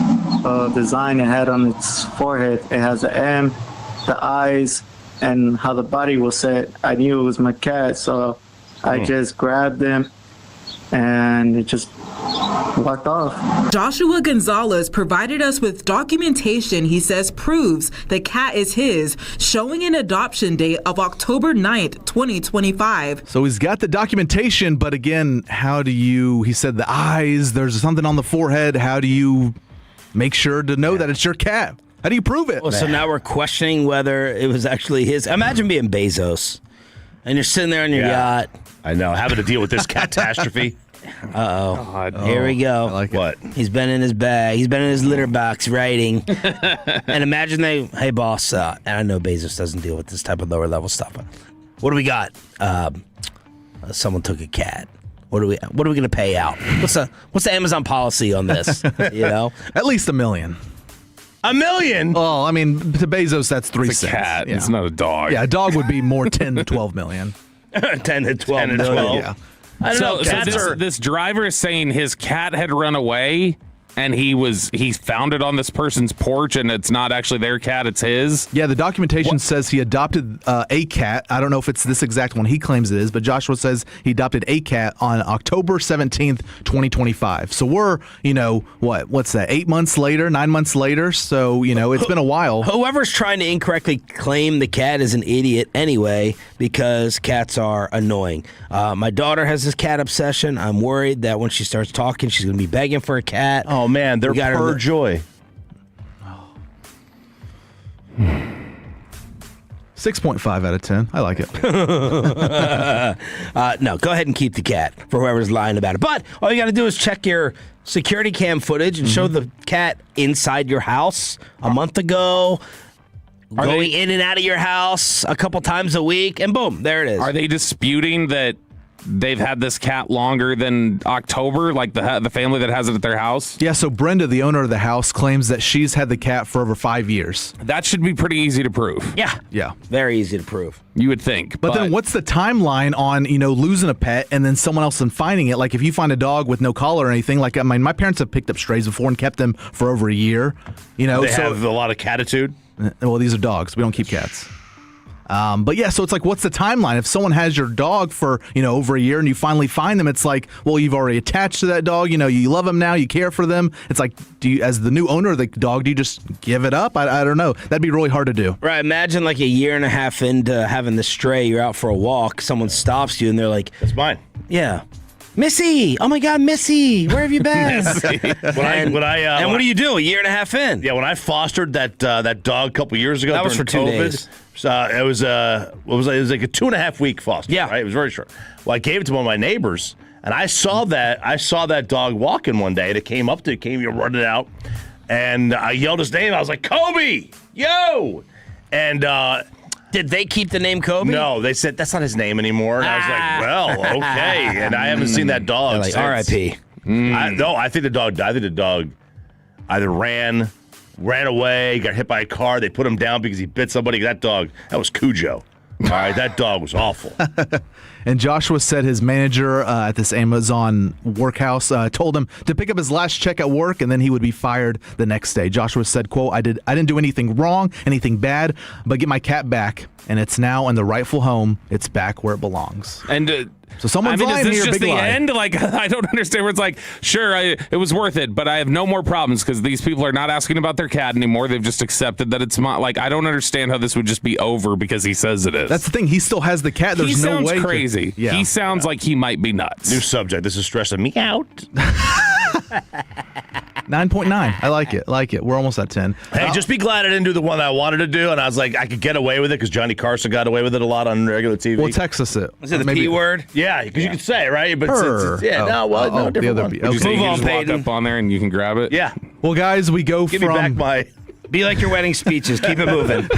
design it had on its forehead. It has an M, the eyes, and how the body was set. I knew it was my cat, so I just grabbed him and it just walked off. Joshua Gonzalez provided us with documentation he says proves the cat is his, showing an adoption date of October 9th, 2025. So he's got the documentation, but again, he said the eyes, there's something on the forehead. How do you make sure to know that it's your cat? How do you prove it? Well, so now we're questioning whether it was actually his. Imagine being Bezos, and you're sitting there on your yacht. I know, having to deal with this catastrophe. Uh-oh. Here we go. I like it. What? He's been in his bag. He's been in his litter box writing. And imagine hey, boss, and I know Bezos doesn't deal with this type of lower level stuff, but what do we got? Someone took a cat. What are we going to pay out? What's the Amazon policy on this? At least $1 million. $1 million? Well, I mean, to Bezos, that's 3 It's a cents. cat. Yeah. It's not a dog. Yeah, a dog would be more 10 to 12 million. 10 to 12 million. Yeah. I don't know. This driver is saying his cat had run away, and he found it on this person's porch, and it's not actually their cat, it's his. Yeah, the documentation says he adopted a cat. I don't know if it's this exact one he claims it is, but Joshua says he adopted a cat on October 17th, 2025. So we're, what's that, 9 months later? So, it's been a while. Whoever's trying to incorrectly claim the cat is an idiot anyway, because cats are annoying. My daughter has this cat obsession. I'm worried that when she starts talking, she's going to be begging for a cat. Oh, man, they're pure joy. 6.5 out of 10. I like it. No, go ahead and keep the cat for whoever's lying about it. But all you got to do is check your security cam footage and show the cat inside your house a month ago, going in and out of your house a couple times a week, and boom, there it is. Are they disputing that they've had this cat longer than October, like the family that has it at their house? Yeah, so Brenda, the owner of the house, claims that she's had the cat for over 5 years. That should be pretty easy to prove. Yeah. Very easy to prove. You would think. But then what's the timeline on, losing a pet and then someone else finding it? Like if you find a dog with no collar or anything, like my parents have picked up strays before and kept them for over a year. They have a lot of catitude. Well, these are dogs. We don't keep cats. But yeah, so it's like, what's the timeline? If someone has your dog for, over a year and you finally find them, it's like, well, you've already attached to that dog. You love them now, you care for them. It's like, do you, as the new owner of the dog, do you just give it up? I don't know. That'd be really hard to do. Right. Imagine like a year and a half into having the stray, you're out for a walk, someone stops you and they're like, "That's mine." Yeah. Missy! Oh my God, Missy! Where have you been? And what do you do a year and a half in? Yeah, when I fostered that dog a couple years ago, that was for 2 COVID, days. It was like a 2.5 week foster. Yeah, right? It was very short. Well, I gave it to one of my neighbors, and I saw that dog walking one day. And it came running out, and I yelled his name. I was like, "Kobe, yo!" And did they keep the name Kobe? No, they said that's not his name anymore. And I was like, well, okay. And I haven't seen that dog like, since. R.I.P. I think the dog either ran away, got hit by a car. They put him down because he bit somebody. That was Cujo. All right, that dog was awful. And Joshua said his manager at this Amazon workhouse told him to pick up his last check at work, and then he would be fired the next day. Joshua said, quote, I didn't do anything wrong, anything bad, but get my cat back, and it's now in the rightful home. It's back where it belongs. And so someone's lying is this here, just big the lie. end? Like, I don't understand where it's like, sure, it was worth it, but I have no more problems because these people are not asking about their cat anymore. They've just accepted that it's my, like, I don't understand how this would just be over because he says it is. That's the thing. He still has the cat. There's no way. He sounds crazy. Yeah. He sounds like he might be nuts. New subject. This is stressing me out. 9.9. I like it. We're almost at 10. Hey, just be glad I didn't do the one I wanted to do, and I was like, I could get away with it because Johnny Carson got away with it a lot on regular TV. Well, text us it. Is it the P word? Yeah, because you can say it, right? But Her. no, different the other one. B. Would you say Okay. you can just walk up on there and you can grab it? Yeah. Well, guys, we go Give from me back my... Be like your wedding speeches. Keep it moving.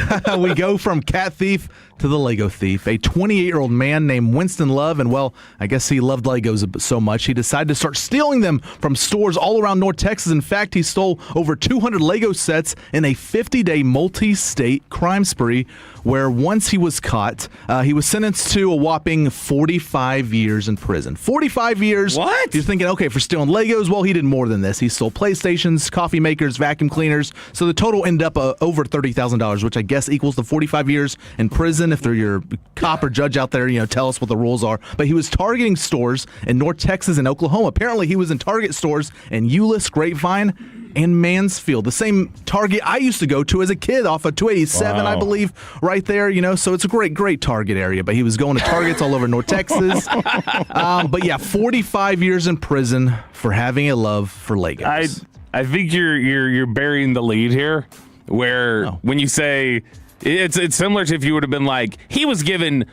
we go from cat thief to the Lego thief. A 28-year-old man named Winston Love, and well, I guess he loved Legos so much, he decided to start stealing them from stores all around North Texas. In fact, he stole over 200 Lego sets in a 50-day multi-state crime spree, where once he was caught, he was sentenced to a whopping 45 years in prison. 45 years. What? You're thinking, okay, for stealing Legos, well, he did more than this. He stole PlayStations, coffee makers, vacuum cleaners. So the total ended up over $30,000, which I guess equals the 45 years in prison. If they're your cop or judge out there, tell us what the rules are. But he was targeting stores in North Texas and Oklahoma. Apparently, he was in Target stores in Euless, Grapevine, and Mansfield. The same Target I used to go to as a kid off of 287, I believe, right there. So it's a great Target area. But he was going to Targets all over North Texas. But yeah, 45 years in prison for having a love for Legos. I think you're burying the lead here, where when you say it's similar to if you would have been like, he was given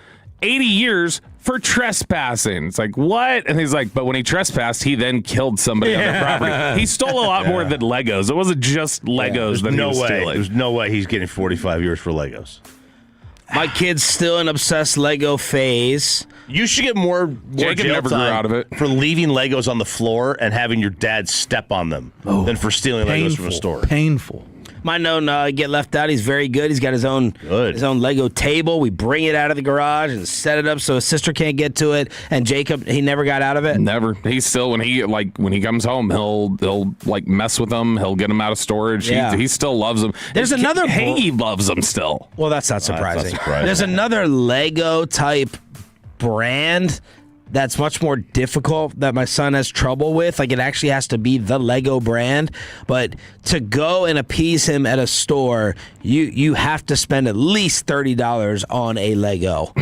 80 years for trespassing. It's like, what? And he's like, but when he trespassed, he then killed somebody on their property. He stole a lot more than Legos. It wasn't just Legos that he was stealing. There's no way he's getting 45 years for Legos. My kid's still in obsessed Lego phase. You should get more Jacob jail never grew time out of it. for leaving Legos on the floor and having your dad step on them than for stealing Legos from a store. Painful. Mine don't get left out. He's very good. He's got his own Lego table. We bring it out of the garage and set it up so his sister can't get to it. And Jacob, he never got out of it. Never. He's still when he comes home, he'll like mess with them. He'll get them out of storage. Yeah. He still loves them. There's another He loves them still. Well, that's not surprising. That's not surprising. There's another Lego type brand that's much more difficult that my son has trouble with. Like, it actually has to be the Lego brand. But to go and appease him at a store, you have to spend at least $30 on a Lego.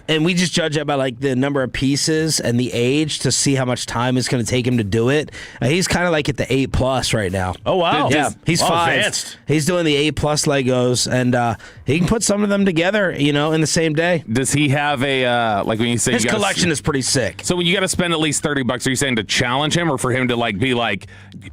And we just judge it by like the number of pieces and the age to see how much time it's going to take him to do it. He's kind of like at the 8+ right now. Oh, wow. Yeah, he's 5. Advanced. He's doing the 8+ Legos, and he can put some of them together, in the same day. Does he have a like when you say His you collection is pretty sick. So when you got to spend at least $30, are you saying to challenge him or for him to like be like,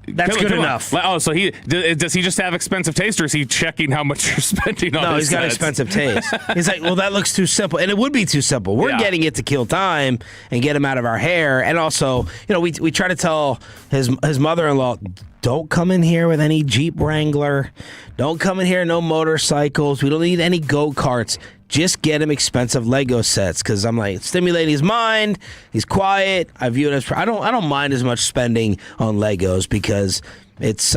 that's good enough? Oh, so does he just have expensive taste, or is he checking how much you're spending on? No, his he's got sets? expensive taste. He's like, well, that looks too simple, and it would be too simple. We're getting it to kill time and get him out of our hair, and also, we try to tell his mother-in-law, don't come in here with any Jeep Wrangler. Don't come in here, no motorcycles. We don't need any go-karts. Just get him expensive Lego sets, because I'm like, stimulating his mind. He's quiet. I view it as I don't mind as much spending on Legos because It's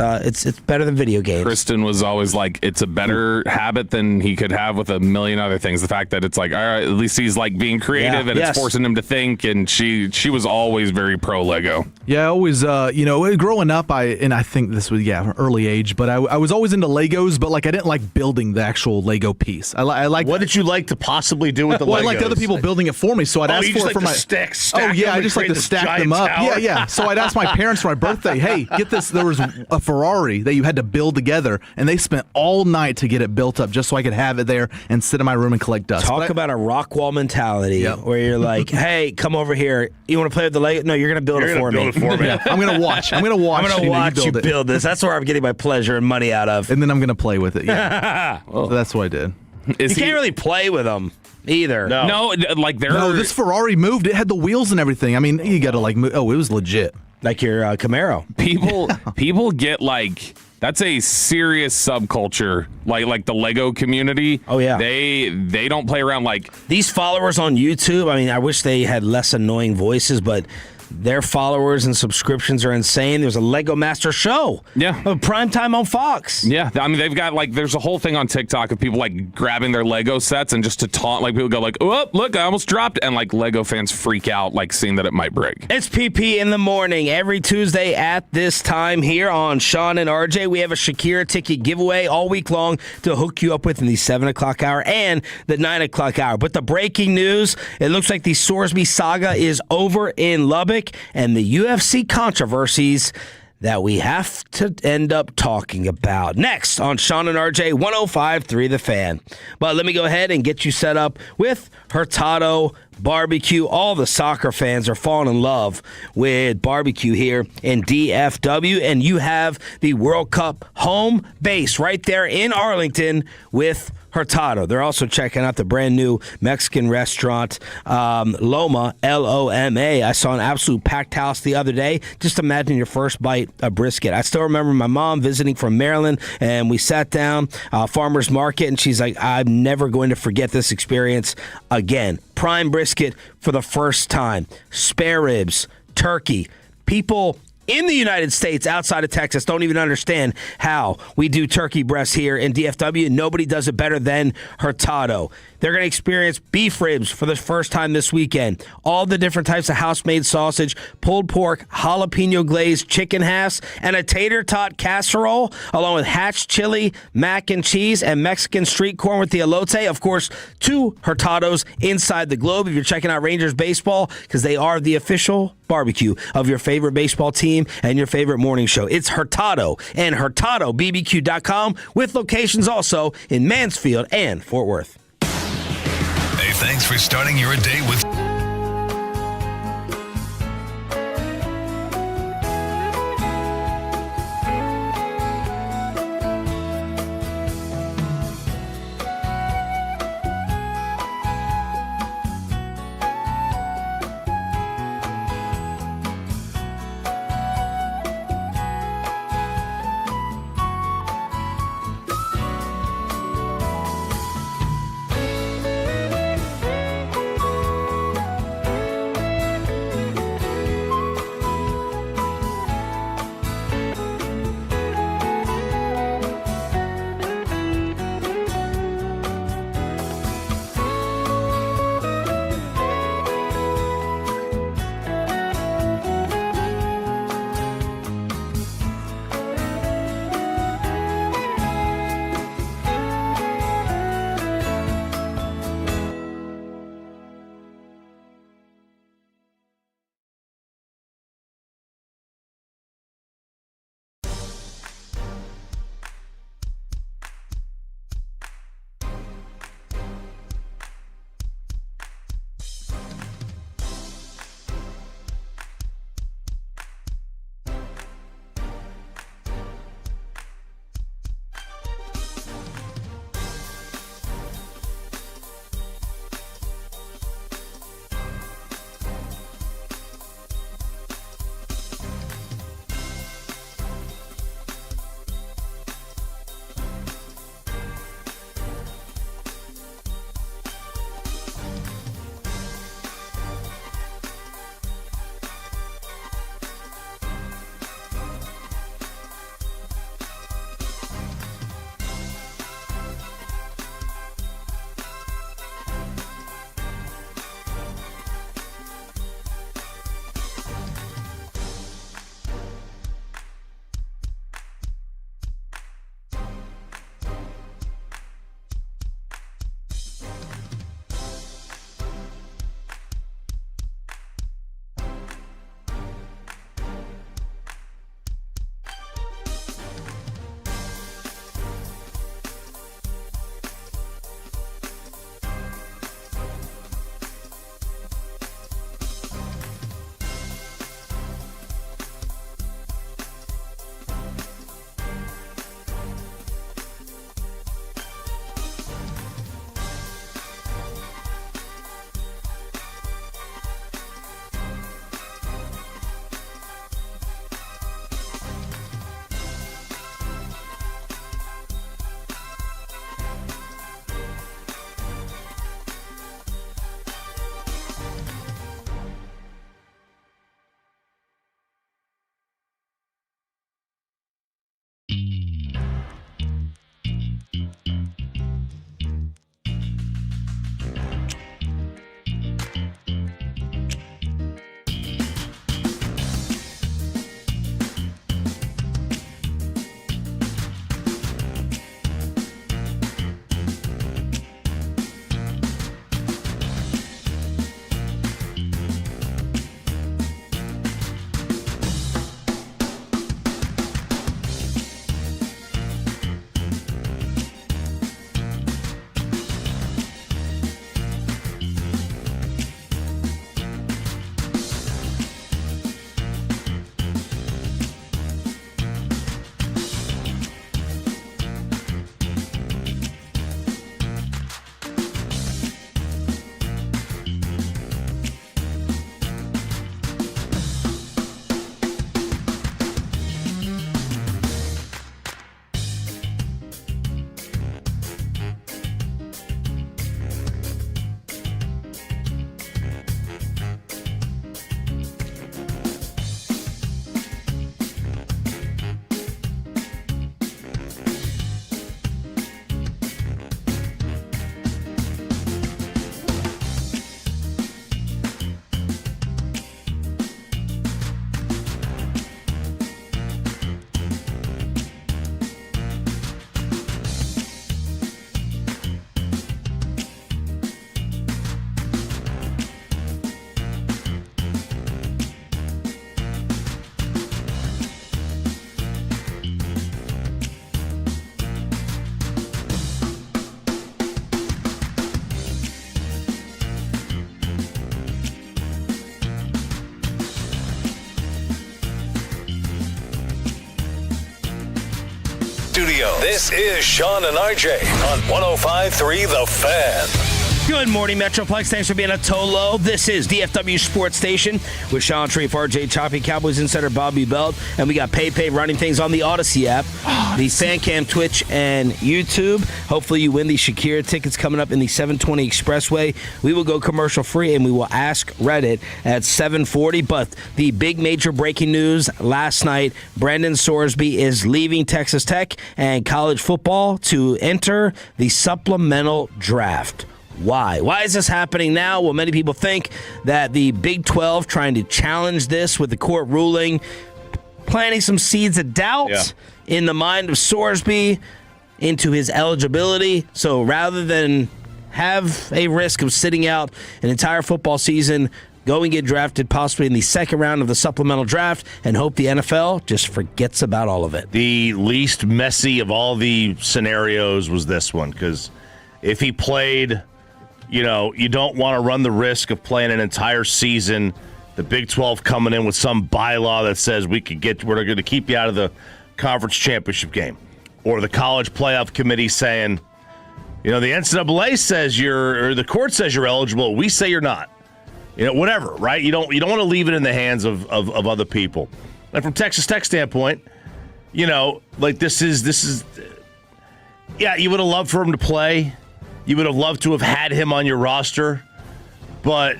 better than video games. Kristen was always like, it's a better habit than he could have with a million other things. The fact that it's like, all right, at least he's like being creative and it's forcing him to think. And she was always very pro Lego. Yeah, I always, growing up, I think this was, early age, but I was always into Legos, but like I didn't like building the actual Lego piece. I like. What did you like to possibly do with the Legos? Well, I liked other people building it for me, so I'd ask for it for my. I just like to stack them up. Tower. Yeah. So I'd ask my parents for my birthday, hey, get this. There was a Ferrari that you had to build together, and they spent all night to get it built up just so I could have it there and sit in my room and collect dust. Talk about a rock wall mentality where you're like, hey, come over here. You want to play with the Lego? No, you're going to build it for me. I'm going to watch. I'm going to watch you build this. That's where I'm getting my pleasure and money out of. And then I'm going to play with it. Yeah. So that's what I did. You can't really play with them either. No, like this Ferrari moved. It had the wheels and everything. I mean, you got to like move. Oh, it was legit. Like your Camaro. People get like, that's a serious subculture, like the Lego community. Oh yeah, they don't play around. Like these followers on YouTube. I mean, I wish they had less annoying voices, but their followers and subscriptions are insane. There's a Lego Master show. Yeah. Primetime on Fox. Yeah. I mean, they've got like, there's a whole thing on TikTok of people like grabbing their Lego sets and just to taunt, like people go like, oh, look, I almost dropped it. And like Lego fans freak out, like seeing that it might break. It's PP in the morning every Tuesday at this time here on Sean and RJ. We have a Shakira ticket giveaway all week long to hook you up with in the 7 o'clock hour and the 9 o'clock hour. But the breaking news, it looks like the Sorsby saga is over in Lubbock. And the UFC controversies that we have to end up talking about. Next on Sean and RJ 105.3 The Fan. But let me go ahead and get you set up with Hurtado Barbecue. All the soccer fans are falling in love with barbecue here in DFW. And you have the World Cup home base right there in Arlington with Hurtado. They're also checking out the brand new Mexican restaurant, Loma, L-O-M-A. I saw an absolute packed house the other day. Just imagine your first bite of brisket. I still remember my mom visiting from Maryland, and we sat down, farmer's market, and she's like, I'm never going to forget this experience again. Prime brisket for the first time. Spare ribs, turkey. People in the United States, outside of Texas, don't even understand how we do turkey breasts here in DFW. Nobody does it better than Hurtado. They're going to experience beef ribs for the first time this weekend. All the different types of house-made sausage, pulled pork, jalapeno glazed chicken halves, and a tater tot casserole, along with hatch chili, mac and cheese, and Mexican street corn with the elote. Of course, 2 Hurtados inside the globe if you're checking out Rangers baseball, because they are the official barbecue of your favorite baseball team and your favorite morning show. It's Hurtado and HurtadoBBQ.com, with locations also in Mansfield and Fort Worth. Hey, thanks for starting your day with studio. This is Sean and RJ on 105.3 The Fan. Good morning, Metroplex. Thanks for being a Tolo. This is DFW Sports Station with Sean Treef, RJ Choppy, Cowboys Insider Bobby Belt, and we got PayPay running things on the Odyssey app, the FanCam, Twitch, and YouTube. Hopefully you win the Shakira tickets coming up in the 720 Expressway. We will go commercial free, and we will ask Reddit at 740. But the big major breaking news last night, Brandon Sorsby is leaving Texas Tech and college football to enter the supplemental draft. Why? Why is this happening now? Well, many people think that the Big 12 trying to challenge this with the court ruling, planting some seeds of doubt in the mind of Sorsby into his eligibility. So rather than have a risk of sitting out an entire football season, go and get drafted possibly in the second round of the supplemental draft and hope the NFL just forgets about all of it. The least messy of all the scenarios was this one, because if he played... You know, you don't want to run the risk of playing an entire season, the Big 12 coming in with some bylaw that says we're going to keep you out of the conference championship game, or the college playoff committee saying, you know, the NCAA says or the court says you're eligible, we say you're not. You know, whatever, right? You don't want to leave it in the hands of other people. And from Texas Tech standpoint, you know, like this is yeah, you would have loved for him to play. You would have loved to have had him on your roster, but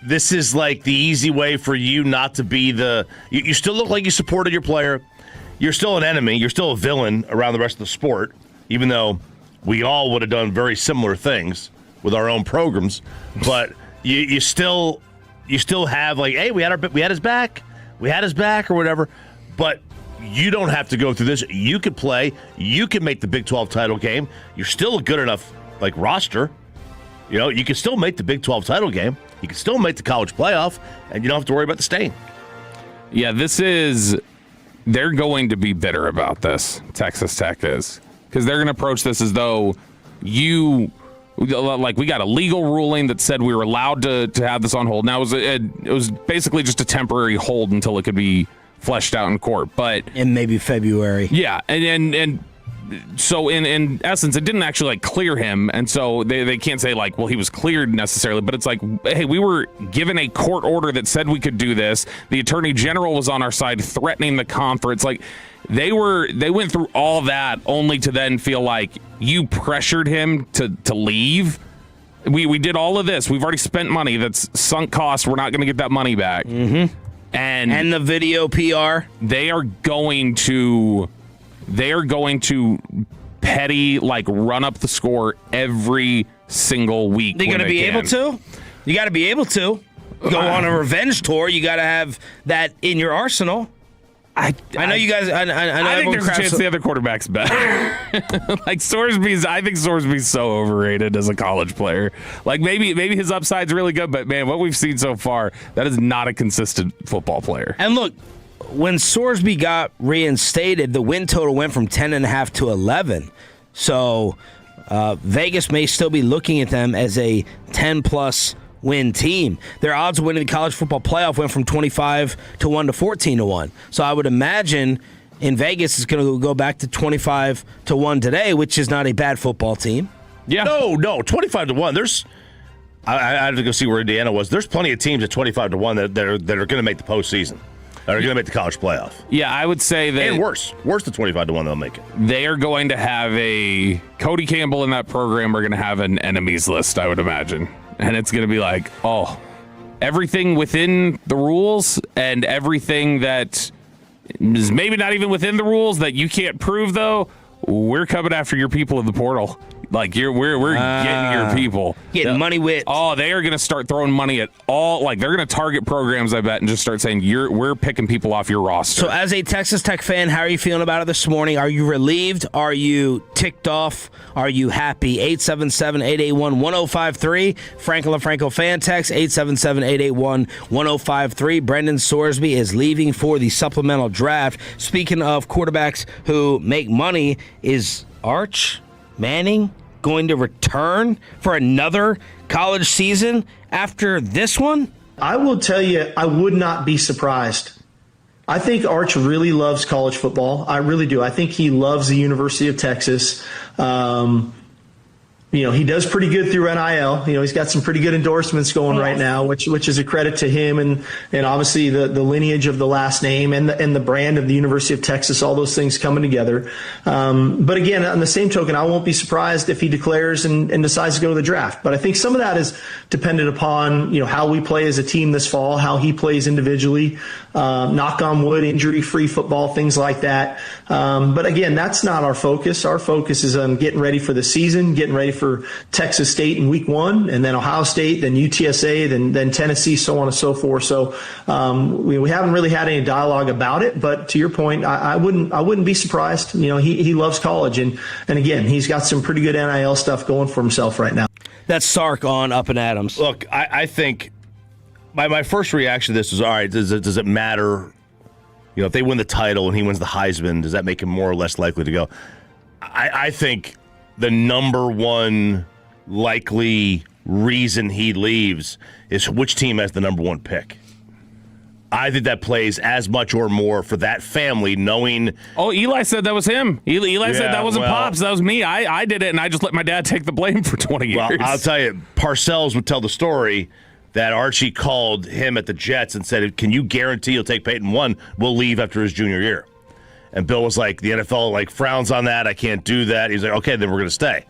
this is like the easy way for you not to be you still look like you supported your player. You're still an enemy. You're still a villain around the rest of the sport, even though we all would have done very similar things with our own programs. But you still have like, hey, we had his back. We had his back or whatever. But you don't have to go through this. You could play. You can make the Big 12 title game. You're still a good enough roster. You know, you can still make the Big 12 title game. You can still make the college playoff, and you don't have to worry about the stain. Yeah, they're going to be bitter about this, Texas Tech is. Because they're going to approach this as though we got a legal ruling that said we were allowed to have this on hold. Now, it was basically just a temporary hold until it could be fleshed out in court. But in maybe February. Yeah, and so in essence, it didn't actually clear him, and so they can't say well, he was cleared necessarily, but it's like, hey, we were given a court order that said we could do this. The attorney general was on our side threatening the conference. Like they went through all that only to then feel like you pressured him to leave. We did all of this. We've already spent money. That's sunk cost. We're not going to get that money back. Mm-hmm. And the video PR. They are going to petty run up the score every single week. They're going to be able to? You got to be able to. Go on a revenge tour. You got to have that in your arsenal. I know you guys. I think there's a chance the other quarterback's better. I think Sorsby's so overrated as a college player. Maybe his upside's really good, but man, what we've seen so far, that is not a consistent football player. And look, when Sorsby got reinstated, the win total went from 10.5 to 11. So Vegas may still be looking at them as a 10-plus win team. Their odds of winning the college football playoff went from 25 to 1 to 14 to 1. So I would imagine in Vegas it's going to go back to 25 to 1 today, which is not a bad football team. Yeah. No, 25 to 1. I have to go see where Indiana was. There's plenty of teams at 25 to 1 that are going to make the postseason. That are going to make the college playoff. Yeah, I would say that. And worse than 25 to 1, they'll make it. They are going to have Cody Campbell in that program are going to have an enemies list, I would imagine. And it's going to be like, everything within the rules and everything that is maybe not even within the rules that you can't prove, though, we're coming after your people in the portal. We're getting your people. Getting money with. Oh, they are going to start throwing money at all. They're going to target programs, I bet, and just start saying, we're picking people off your roster. So as a Texas Tech fan, how are you feeling about it this morning? Are you relieved? Are you ticked off? Are you happy? 877-881-1053. Franklin Franco fan text, 877-881-1053. Brendan Sorsby is leaving for the supplemental draft. Speaking of quarterbacks who make money, is Arch Manning going to return for another college season after this one? I will tell you, I would not be surprised I think Arch really loves college football. I really do. I think he loves the University of Texas. He does pretty good through NIL. He's got some pretty good endorsements going right now, which is a credit to him and obviously the lineage of the last name and the brand of the University of Texas, all those things coming together. But again, on the same token, I won't be surprised if he declares and decides to go to the draft. But I think some of that is dependent upon, how we play as a team this fall, how he plays individually, knock on wood, injury-free football, things like that. But again, that's not our focus. Our focus is on getting ready for the season, getting ready for Texas State in week 1, and then Ohio State, then UTSA, then Tennessee, so on and so forth. So we haven't really had any dialogue about it. But to your point, I wouldn't be surprised. He loves college, and again, he's got some pretty good NIL stuff going for himself right now. That's Sark on Up and Adams. Look, I think my first reaction to this was, all right, does it matter? If they win the title and he wins the Heisman, does that make him more or less likely to go? I think the number one likely reason he leaves is which team has the number one pick. I think that plays as much or more for that family, knowing. Oh, Eli said that was him. Eli said that wasn't Pops. That was me. I did it, and I just let my dad take the blame for 20 years. Well, I'll tell you, Parcells would tell the story that Archie called him at the Jets and said, "Can you guarantee you'll take Peyton 1? We'll leave after his junior year." And Bill was like, the NFL frowns on that. I can't do that. He's like, okay, then we're going to stay,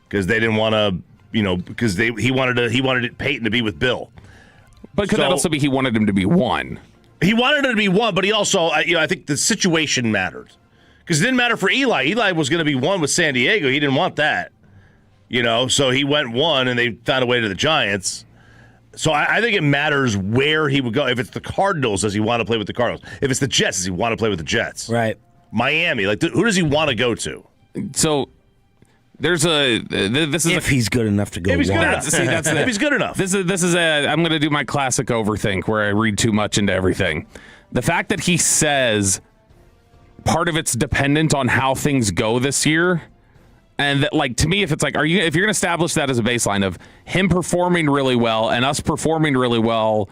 because they didn't want to, because he wanted Peyton to be with Bill. But could that also be he wanted him to be 1? He wanted him to be 1, but he also, I think the situation mattered, because it didn't matter for Eli. Eli was going to be 1 with San Diego. He didn't want that, so he went 1, and they found a way to the Giants. So I think it matters where he would go. If it's the Cardinals, does he want to play with the Cardinals? If it's the Jets, does he want to play with the Jets? Right. Miami, who does he want to go to? So there's if he's good enough to go. If he's good enough. That's if he's good enough. This is I'm going to do my classic overthink where I read too much into everything. The fact that he says part of it's dependent on how things go this year. And that, to me, if it's if you're going to establish that as a baseline of him performing really well and us performing really well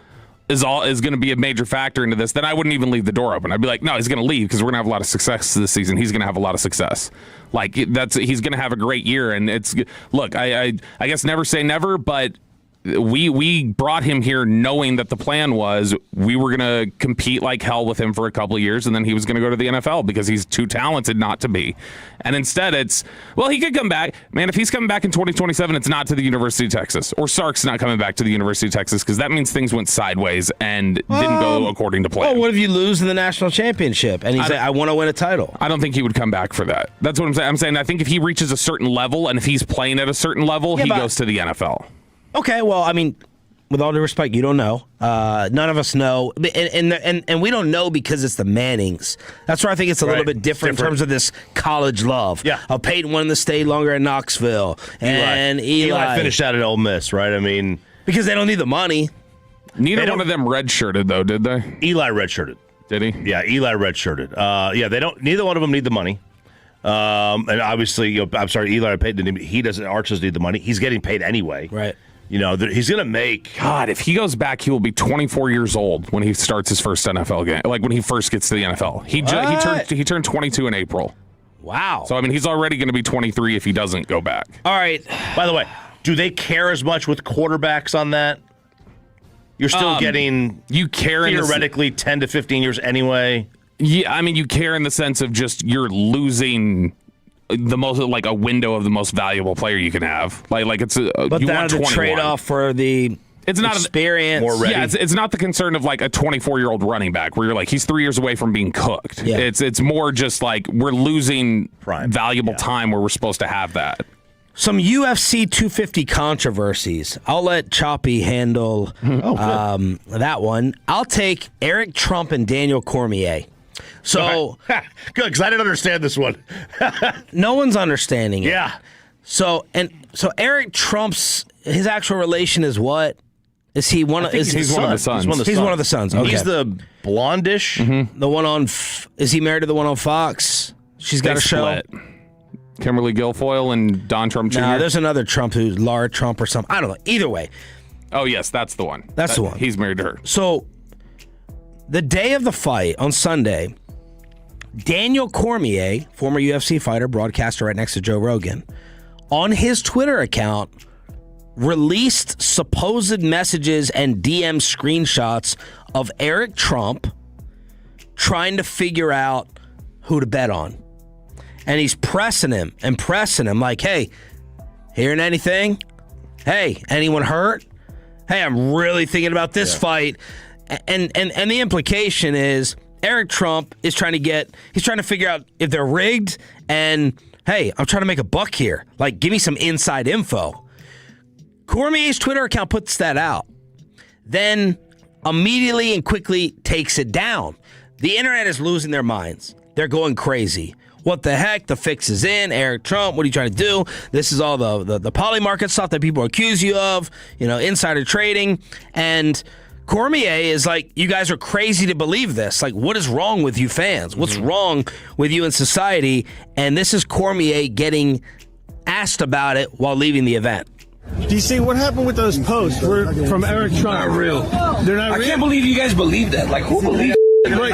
is going to be a major factor into this, then I wouldn't even leave the door open. I'd be like, no, he's going to leave because we're going to have a lot of success this season. He's going to have a lot of success. He's going to have a great year. And I guess never say never, but we brought him here knowing that the plan was we were going to compete like hell with him for a couple of years, and then he was going to go to the NFL because he's too talented not to be. And instead he could come back. Man, if he's coming back in 2027, it's not to the University of Texas. Or Sark's not coming back to the University of Texas, because that means things went sideways and didn't go according to plan. Well, what if you lose in the national championship and he's like, I want to win a title? I don't think he would come back for that. That's what I'm saying. I'm saying I think if he reaches a certain level and if he's playing at a certain level, he goes to the NFL. Okay, well, with all due respect, you don't know. None of us know, and we don't know because it's the Mannings. That's where I think it's a little bit different in terms of this college love. Yeah, Peyton wanted to stay longer in Knoxville, and Eli finished out at Ole Miss, right? Because they don't need the money. Neither one of them redshirted, though, did they? Eli redshirted. Did he? Yeah, Eli redshirted. They don't. Neither one of them need the money. And obviously, I'm sorry, Eli Peyton. He doesn't. Arch doesn't need the money. He's getting paid anyway. Right. He's going to make... God, if he goes back, he will be 24 years old when he starts his first NFL game. When he first gets to the NFL. He turned 22 in April. Wow. So, he's already going to be 23 if he doesn't go back. All right. By the way, do they care as much with quarterbacks on that? You're still getting... You care theoretically 10 to 15 years anyway? Yeah, you care in the sense of just you're losing... the most a window of the most valuable player you can have. It's but that's a trade-off for the experience. More ready. Yeah, it's not the concern of a 24-year-old running back where you're he's 3 years away from being cooked. Yeah. It's more just we're losing valuable time where we're supposed to have that. Some UFC 250 controversies. I'll let Choppy handle that one. I'll take Eric Trump and Daniel Cormier. So good, because I didn't understand this one. No one's understanding it. Yeah. So Eric Trump's his actual relation is what? Is he one of? He's one of the sons. He's one of the sons. Okay. He's the blondish. Mm-hmm. The one on. Is he married to the one on Fox? She's got a show. Kimberly Guilfoyle and Don Trump Jr. No, there's another Trump who's Laura Trump or something. I don't know. Either way. Oh yes, that's the one. That's the one. He's married to her. So the day of the fight on Sunday, Daniel Cormier, former UFC fighter, broadcaster right next to Joe Rogan, on his Twitter account released supposed messages and DM screenshots of Eric Trump trying to figure out who to bet on. And he's pressing him like, hey, hearing anything? Hey, anyone hurt? Hey, I'm really thinking about this fight. And the implication is Eric Trump is trying to figure out if they're rigged, and hey, I'm trying to make a buck here. Like, give me some inside info. Cormier's Twitter account puts that out, then immediately and quickly takes it down. The internet is losing their minds. They're going crazy. What the heck? The fix is in. Eric Trump, what are you trying to do? This is all the poly market stuff that people accuse you of, insider trading. And Cormier is like, you guys are crazy to believe this. Like, what is wrong with you fans? What's wrong with you in society? And this is Cormier getting asked about it while leaving the event. DC, what happened with those posts from Eric Trump? Not real. They're not real? I can't believe you guys believe that. Like, who believes Right.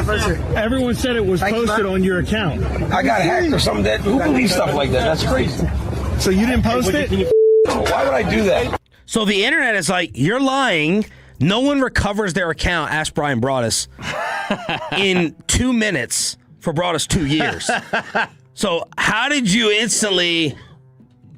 Everyone said it was posted on your account. I got hacked or something. Who believes stuff like that? That's crazy. So you didn't post it? Why would I do that? So the internet is like, you're lying. No one recovers their account. Ask Brian Broaddus in 2 minutes for Broaddus 2 years. So how did you instantly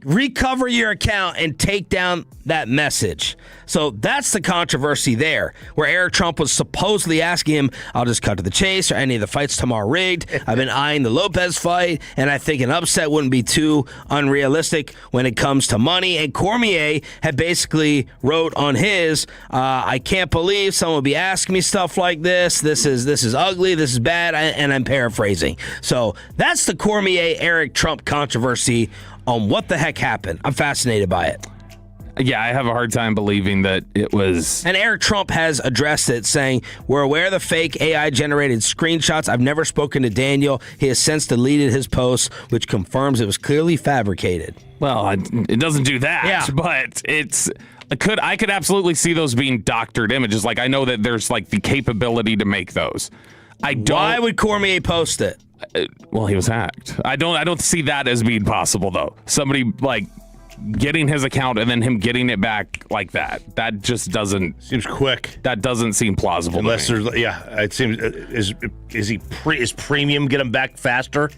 recover your account and take down that message? So that's the controversy there, where Eric Trump was supposedly asking him, I'll just cut to the chase, are any of the fights tomorrow rigged? I've been eyeing the Lopez fight, and I think an upset wouldn't be too unrealistic when it comes to money. And Cormier had basically wrote on his, I can't believe someone would be asking me stuff like this. This is ugly. This is bad. And I'm paraphrasing. So that's the Cormier-Eric Trump controversy on what the heck happened. I'm fascinated by it. Yeah, I have a hard time believing that it was. And Eric Trump has addressed it, saying, we're aware of the fake AI-generated screenshots. I've never spoken to Daniel. He has since deleted his post, which confirms it was clearly fabricated. Well, it doesn't do that, but I could absolutely see those being doctored images. Like, I know that there's like the capability to make those. Why would Cormier post it? Well, he was hacked. I don't see that as being possible, though. Somebody like getting his account and then him getting it back like that. That just doesn't seems quick. That doesn't seem plausible. Unless there's it seems is premium get him back faster?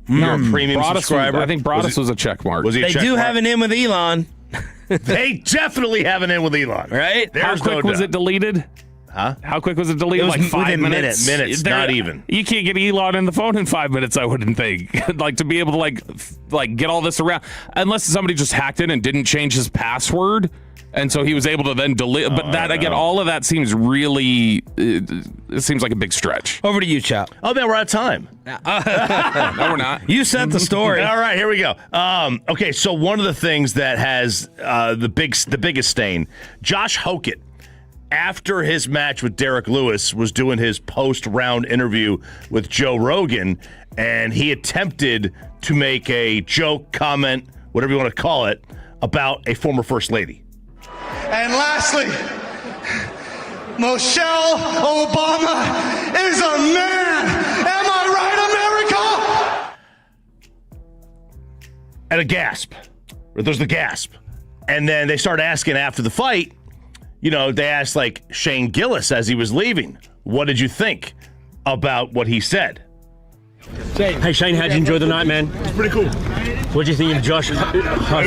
No, You're a premium Broaddus subscriber. I think Broaddus was a check mark. Was he? They do have an in with Elon. They definitely have an in with Elon, right? How quick was it deleted? Huh? How quick was it deleted? It was like 5 minutes. Minutes, not even. You can't get Elon in the phone in 5 minutes, I wouldn't think. Like, to be able to like get all this around, unless somebody just hacked in and didn't change his password, and so he was able to then delete. But that again, all of that seems really. It seems like a big stretch. Over to you, Chop. Oh man, we're out of time. No, we're not. You sent the story. All right, here we go. Okay, so one of the things that has the biggest stain, Josh Hokett, after his match with Derek Lewis, was doing his post-round interview with Joe Rogan, and he attempted to make a joke, comment, whatever you want to call it, about a former First Lady. And lastly, Michelle Obama is a man. Am I right, America? And a gasp. There's the gasp. And then they start asking after the fight, they asked like Shane Gillis as he was leaving, what did you think about what he said? Hey Shane, how'd you enjoy the night, man? It's pretty cool. What do you think of Josh? It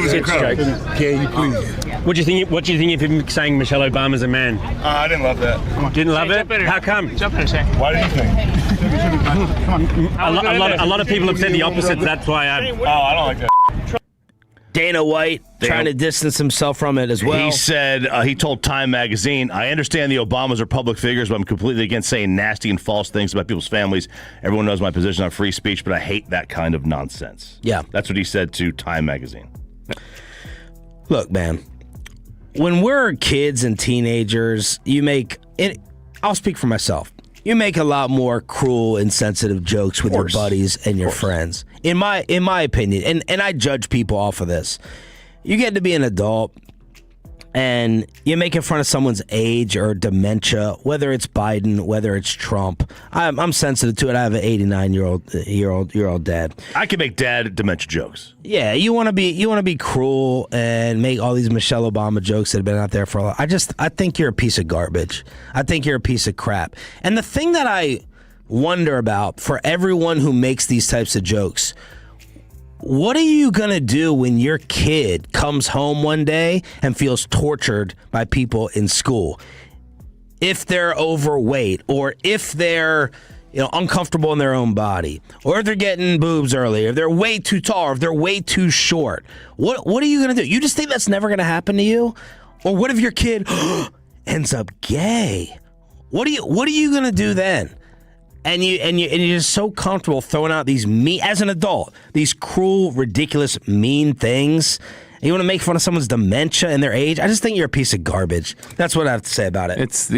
was incredible. Can you please? What do you think of him saying Michelle Obama's a man? I didn't love that. Didn't love it? How come? Jump in and say. Why did you think? A lot of people have said the opposite. That's why I don't like that. Dana White trying to distance himself from it as well. He said, he told Time Magazine, I understand the Obamas are public figures, but I'm completely against saying nasty and false things about people's families. Everyone knows my position on free speech, but I hate that kind of nonsense. Yeah. That's what he said to Time Magazine. Look, man, when we're kids and teenagers, I'll speak for myself. You make a lot more cruel, insensitive jokes with your buddies and your friends. In my opinion, and I judge people off of this. You get to be an adult, and you're making fun of someone's age or dementia, whether it's Biden, whether it's Trump. I'm sensitive to it. I have an 89-year-old dad. I can make dad dementia jokes. Yeah, you want to be cruel and make all these Michelle Obama jokes that have been out there for a while. I think you're a piece of garbage. I think you're a piece of crap. And the thing that I wonder about for everyone who makes these types of jokes, what are you going to do when your kid comes home one day and feels tortured by people in school? If they're overweight, or if they're uncomfortable in their own body, or if they're getting boobs early, or if they're way too tall, or if they're way too short, what are you going to do? You just think that's never going to happen to you? Or what if your kid ends up gay? What are you going to do then? And you're just so comfortable throwing out these as an adult, these cruel, ridiculous, mean things. And you want to make fun of someone's dementia and their age? I just think you're a piece of garbage. That's what I have to say about it. It's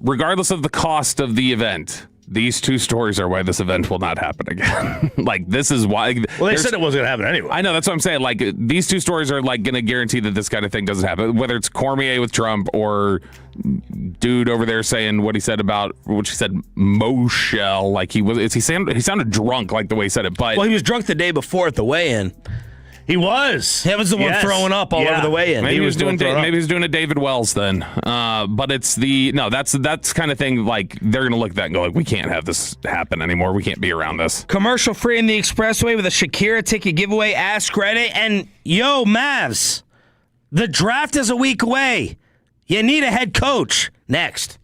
regardless of the cost of the event, these two stories are why this event will not happen again. This is why. Well, they said it wasn't going to happen anyway. I know, that's what I'm saying. These two stories are going to guarantee that this kind of thing doesn't happen. Whether it's Cormier with Trump or dude over there saying what he said about Moshel, he sounded drunk the way he said it. But he was drunk the day before at the weigh-in. He was. He was the one throwing up all over the weigh-in. Maybe he was doing a David Wells then. But it's that's kind of thing. They're gonna look at that and go we can't have this happen anymore. We can't be around this. Commercial free in the Expressway with a Shakira ticket giveaway. Ask Reddit and Mavs. The draft is a week away. You need a head coach. Next,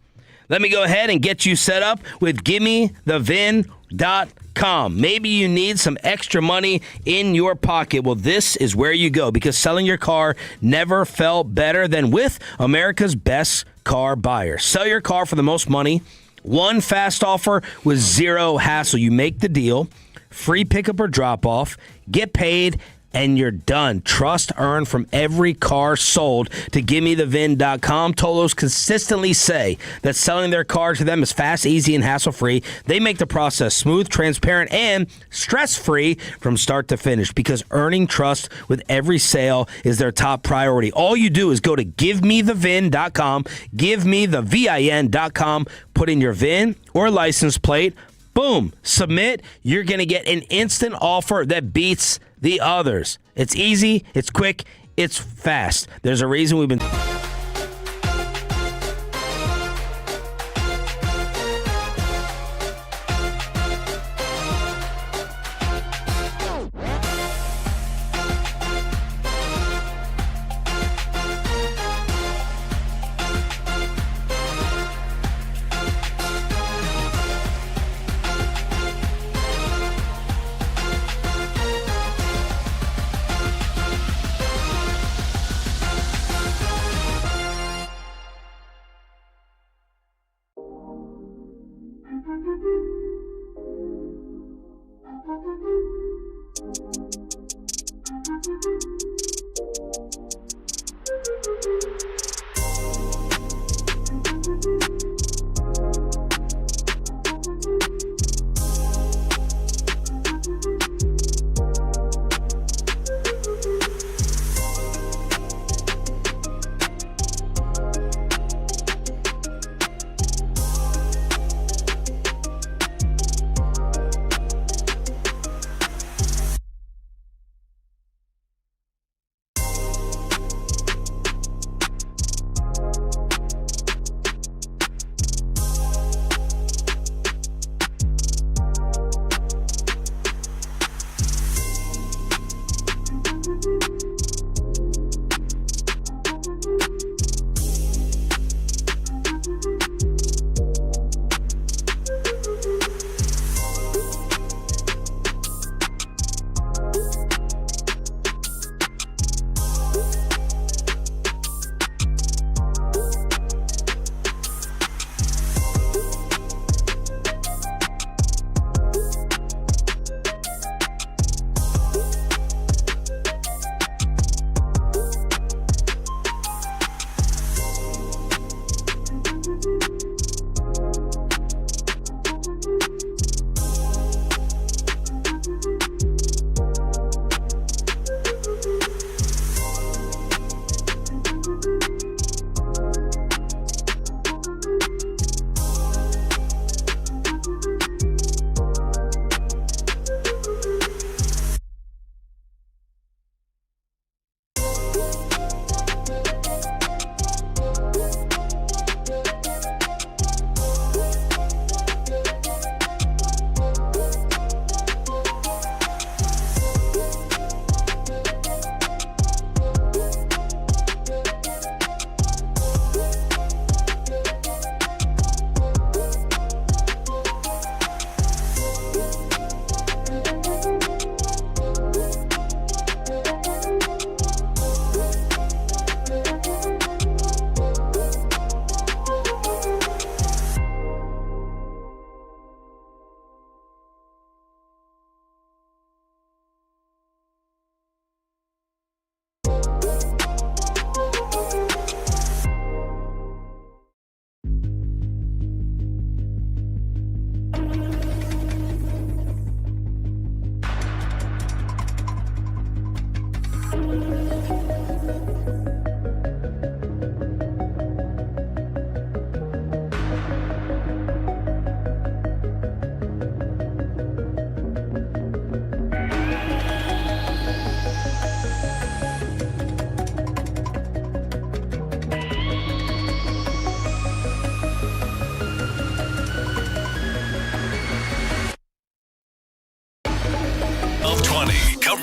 let me go ahead and get you set up with GimmeTheVin.com. Maybe you need some extra money in your pocket. Well, this is where you go, because selling your car never felt better than with America's best car buyer. Sell your car for the most money. One fast offer with zero hassle. You make the deal, free pickup or drop off, get paid, and you're done. Trust earned from every car sold to GimmeTheVin.com. Tolos consistently say that selling their car to them is fast, easy, and hassle-free. They make the process smooth, transparent, and stress-free from start to finish, because earning trust with every sale is their top priority. All you do is go to GiveMeTheVin.com, GiveMeTheVin.com, put in your VIN or license plate, boom, submit. You're going to get an instant offer that beats the others. It's easy, it's quick, it's fast. There's a reason we've been...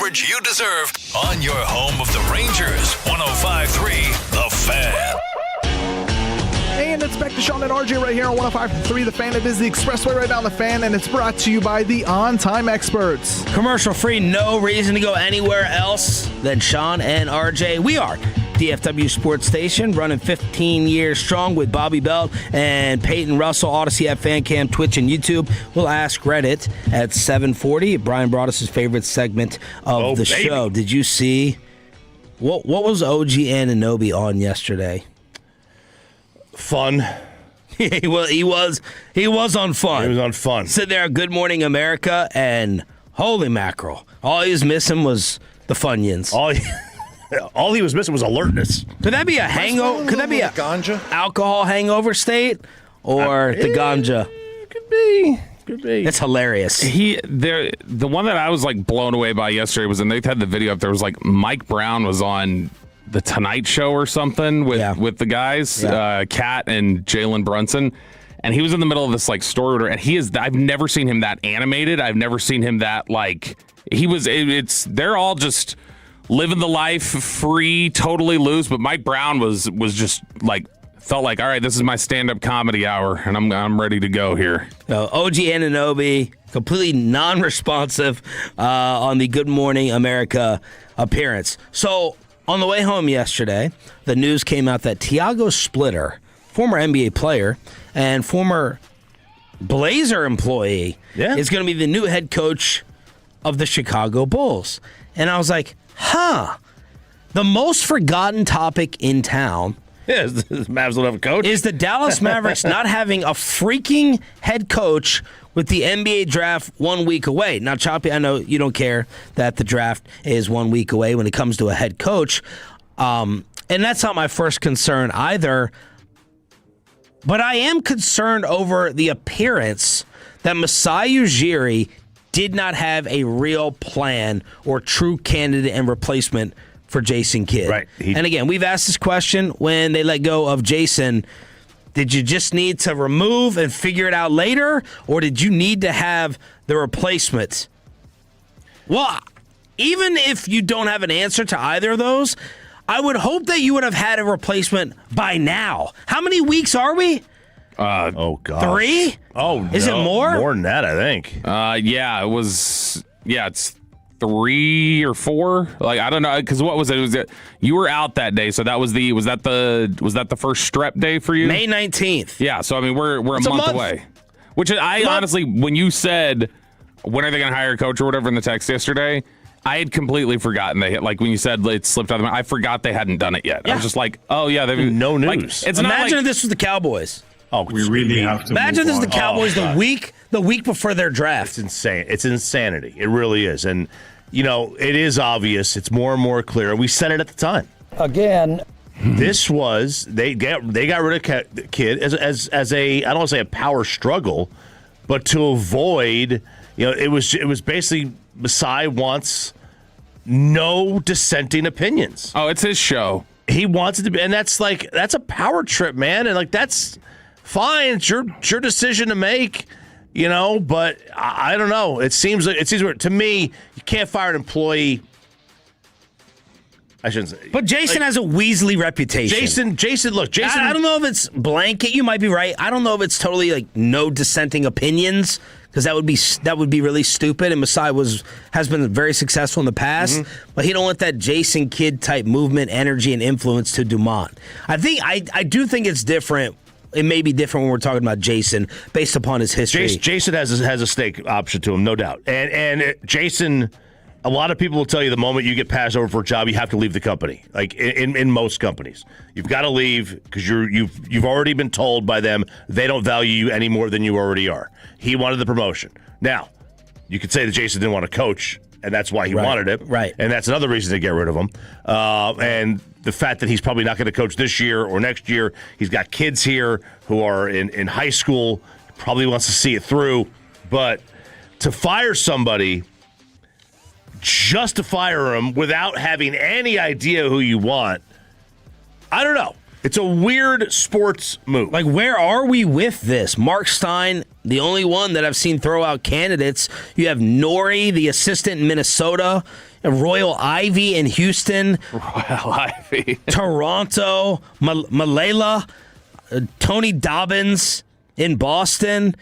coverage you deserve on your home of the Rangers. 105.3 The Fan. And it's back to Sean and RJ right here on 105.3 The Fan. It is the Expressway right now, The Fan, and it's brought to you by the On Time Experts. Commercial free, no reason to go anywhere else than Sean and RJ. We are DFW Sports Station, running 15 years strong with Bobby Belt and Peyton Russell, Odyssey at FanCam, Twitch, and YouTube. We'll ask Reddit at 7:40. Brian brought us his favorite segment of the show. Did you see what was OG Anunoby on yesterday? Fun. he was on fun. He was on fun. Sit there, Good Morning America, and holy mackerel. All he was missing was the Funyuns. All he was missing was alertness. Could that be a hangover? Could that be a ganja alcohol hangover state, or the ganja? Could be. It's hilarious. The one that I was like blown away by yesterday was, and they've had the video up there, was like Mike Brown was on the Tonight Show or something with the guys, Kat and Jalen Brunson, and he was in the middle of this like story, and I've never seen him that animated. I've never seen him that like they're all just living the life free, totally loose. But Mike Brown was just like, felt like, all right, this is my stand-up comedy hour, and I'm ready to go here. OG Anunoby, completely non-responsive on the Good Morning America appearance. So on the way home yesterday, the news came out that Tiago Splitter, former NBA player and former Blazer employee, is going to be the new head coach of the Chicago Bulls. And I was like, the most forgotten topic in town the Mavs don't have a coach. Is the Dallas Mavericks not having a freaking head coach with the NBA draft 1 week away. Now, Choppy, I know you don't care that the draft is 1 week away when it comes to a head coach. And that's not my first concern either. But I am concerned over the appearance that Masai Ujiri did not have a real plan or true candidate and replacement for Jason Kidd. Right. And again, we've asked this question when they let go of Jason. Did you just need to remove and figure it out later, or did you need to have the replacement? Well, even if you don't have an answer to either of those, I would hope that you would have had a replacement by now. How many weeks are we? Oh, God. 3? Oh, Is it more? More than that, I think. Yeah, it was. Yeah, it's 3 or 4. Like, I don't know, because what was it? You were out that day, so that was was that the first strep day for you? May 19th. Yeah, so I mean we're a month away. Which I honestly, when you said when are they going to hire a coach or whatever in the text yesterday, I had completely forgotten when you said it slipped out of my mind, I forgot they hadn't done it yet. Yeah. I was just like, oh yeah, they've no news. It's Imagine if this was the Cowboys. Oh, we really have to. Imagine this is the Cowboys the week before their draft. It's insane. It's insanity. It really is. And it is obvious. It's more and more clear. We said it at the time. Again, this was they got rid of Kidd as a, I don't want to say a power struggle, but to avoid, it was basically Masai wants no dissenting opinions. Oh, it's his show. He wants it to be, and that's a power trip, man, and that's fine. It's your decision to make. But I don't know. It seems to me, you can't fire an employee. I shouldn't say. But Jason has a Weasley reputation. Jason, look, Jason. I don't know if it's blanket. You might be right. I don't know if it's totally no dissenting opinions, because that would be really stupid. And Masai has been very successful in the past, but he don't want that Jason Kidd type movement, energy, and influence to Dumont. I do think it's different. It may be different when we're talking about Jason based upon his history. Jason has a stake option to him, no doubt. And Jason, a lot of people will tell you the moment you get passed over for a job, you have to leave the company. Like in most companies, you've got to leave because you've already been told by them they don't value you any more than you already are. He wanted the promotion. Now, you could say that Jason didn't want to coach, and that's why he wanted it. Right. And that's another reason to get rid of him. And the fact that he's probably not going to coach this year or next year, he's got kids here who are in high school, probably wants to see it through. But to fire somebody, just to fire him without having any idea who you want, I don't know. It's a weird sports move. Like, where are we with this? Mark Stein the only one that I've seen throw out candidates. You have Nori, the assistant in Minnesota, Royal Ivy in Houston, Royal Ivy, Toronto, Malela, Tony Dobbins in Boston,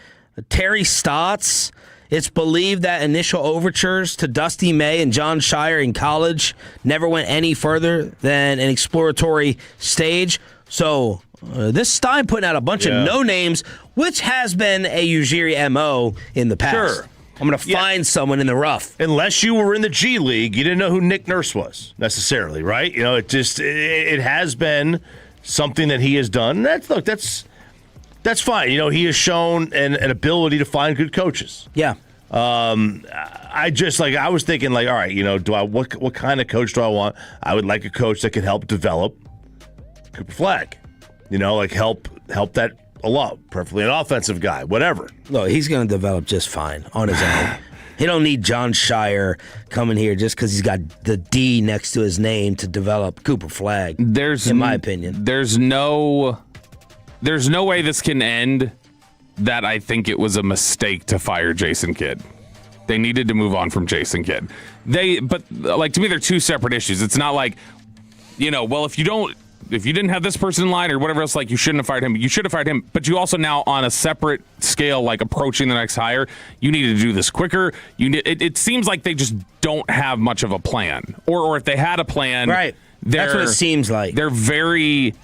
Terry Stotts. It's believed that initial overtures to Dusty May and John Shire in college never went any further than an exploratory stage. So this Stein putting out a bunch of no names, which has been a Ujiri MO in the past. Sure. I'm going to find someone in the rough. Unless you were in the G League, you didn't know who Nick Nurse was necessarily, right? You know, it has been something that he has done. That's fine. You know, he has shown an ability to find good coaches. Yeah. I was thinking, all right, you know, what kind of coach do I want? I would like a coach that could help develop Cooper Flagg. You know, help that a lot. Preferably an offensive guy, whatever. No, he's going to develop just fine on his own. He don't need John Shire coming here just because he's got the D next to his name to develop Cooper Flagg. In my opinion, there's no way this can end that I think it was a mistake to fire Jason Kidd. They needed to move on from Jason Kidd. But to me, they're two separate issues. It's not like, you know, well, if you didn't have this person in line or whatever else, you shouldn't have fired him. You should have fired him, but you also now on a separate scale, approaching the next hire, you needed to do this quicker. It seems like they just don't have much of a plan, or if they had a plan, right? That's what it seems like. They're very.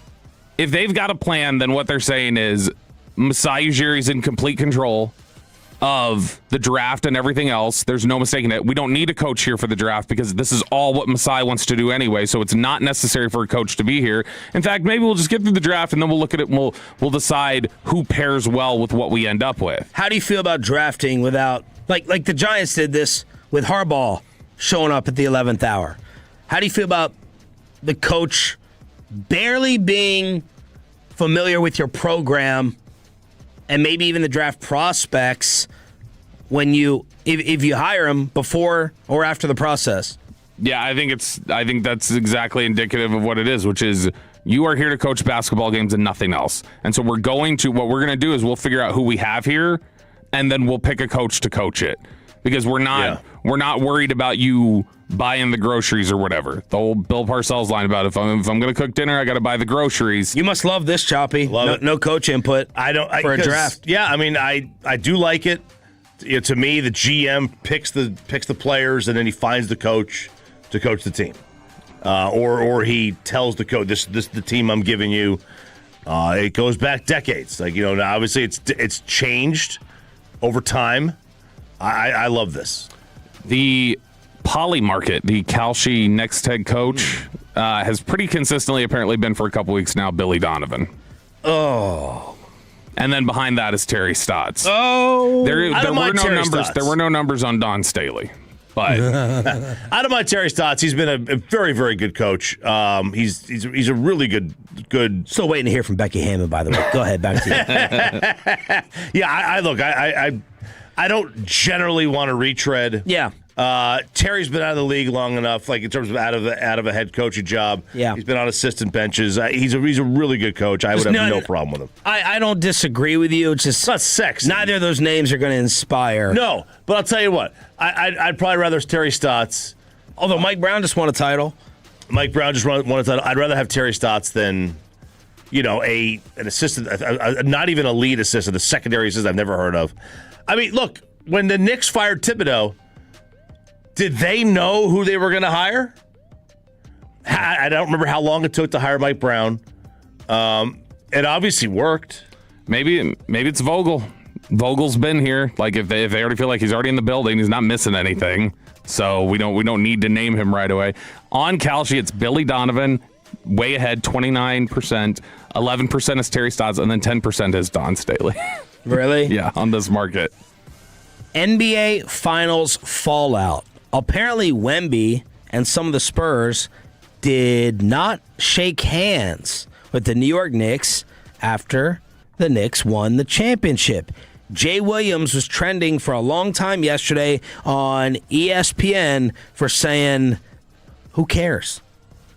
If they've got a plan, then what they're saying is Masai Ujiri's in complete control of the draft and everything else. There's no mistaking it. We don't need a coach here for the draft because this is all what Masai wants to do anyway, so it's not necessary for a coach to be here. In fact, maybe we'll just get through the draft and then we'll look at it and we'll decide who pairs well with what we end up with. How do you feel about drafting without, like the Giants did this with Harbaugh showing up at the 11th hour? How do you feel about the coach barely being familiar with your program and maybe even the draft prospects when if you hire him before or after the process? Yeah, I think that's exactly indicative of what it is, which is you are here to coach basketball games and nothing else. And so what we're going to do is we'll figure out who we have here and then we'll pick a coach to coach it. Because we're not worried about you buying the groceries or whatever. The old Bill Parcells line about if I'm going to cook dinner, I got to buy the groceries. You must love this, Choppy. No coach input for a draft. Yeah, I mean, I do like it. You know, to me, the GM picks the players and then he finds the coach to coach the team, or he tells the coach, "This is the team I'm giving you." It goes back decades. Now obviously it's changed over time. I love this. The Poly Market, the Kalshi next head coach, has pretty consistently apparently been for a couple weeks now Billy Donovan. Oh. And then behind that is Terry Stotts. Oh. There were no numbers on Don Staley. But I don't mind Terry Stotts. He's been a very, very good coach. He's a really good. Still waiting to hear from Becky Hammond, by the way. Go ahead, back to you. Yeah, I don't generally want to retread. Yeah. Terry's been out of the league long enough, in terms of out of a head coaching job. Yeah. He's been on assistant benches. He's a really good coach. I would have no problem with him. I don't disagree with you. It's just not sexy. Neither of those names are going to inspire. No, but I'll tell you what. I'd probably rather Terry Stotts. Although Mike Brown just won a title. Mike Brown just won a title. I'd rather have Terry Stotts than, an assistant, not even a lead assistant, a secondary assistant I've never heard of. I mean, look, when the Knicks fired Thibodeau, did they know who they were going to hire? I don't remember how long it took to hire Mike Brown. It obviously worked. Maybe it's Vogel. Vogel's been here. If they already feel like he's already in the building, he's not missing anything. So we don't need to name him right away. On Kalshi, it's Billy Donovan, way ahead, 29%. 11% is Terry Stotts, and then 10% is Don Staley. Really? Yeah, on this market. NBA Finals fallout. Apparently, Wemby and some of the Spurs did not shake hands with the New York Knicks after the Knicks won the championship. Jay Williams was trending for a long time yesterday on ESPN for saying, who cares?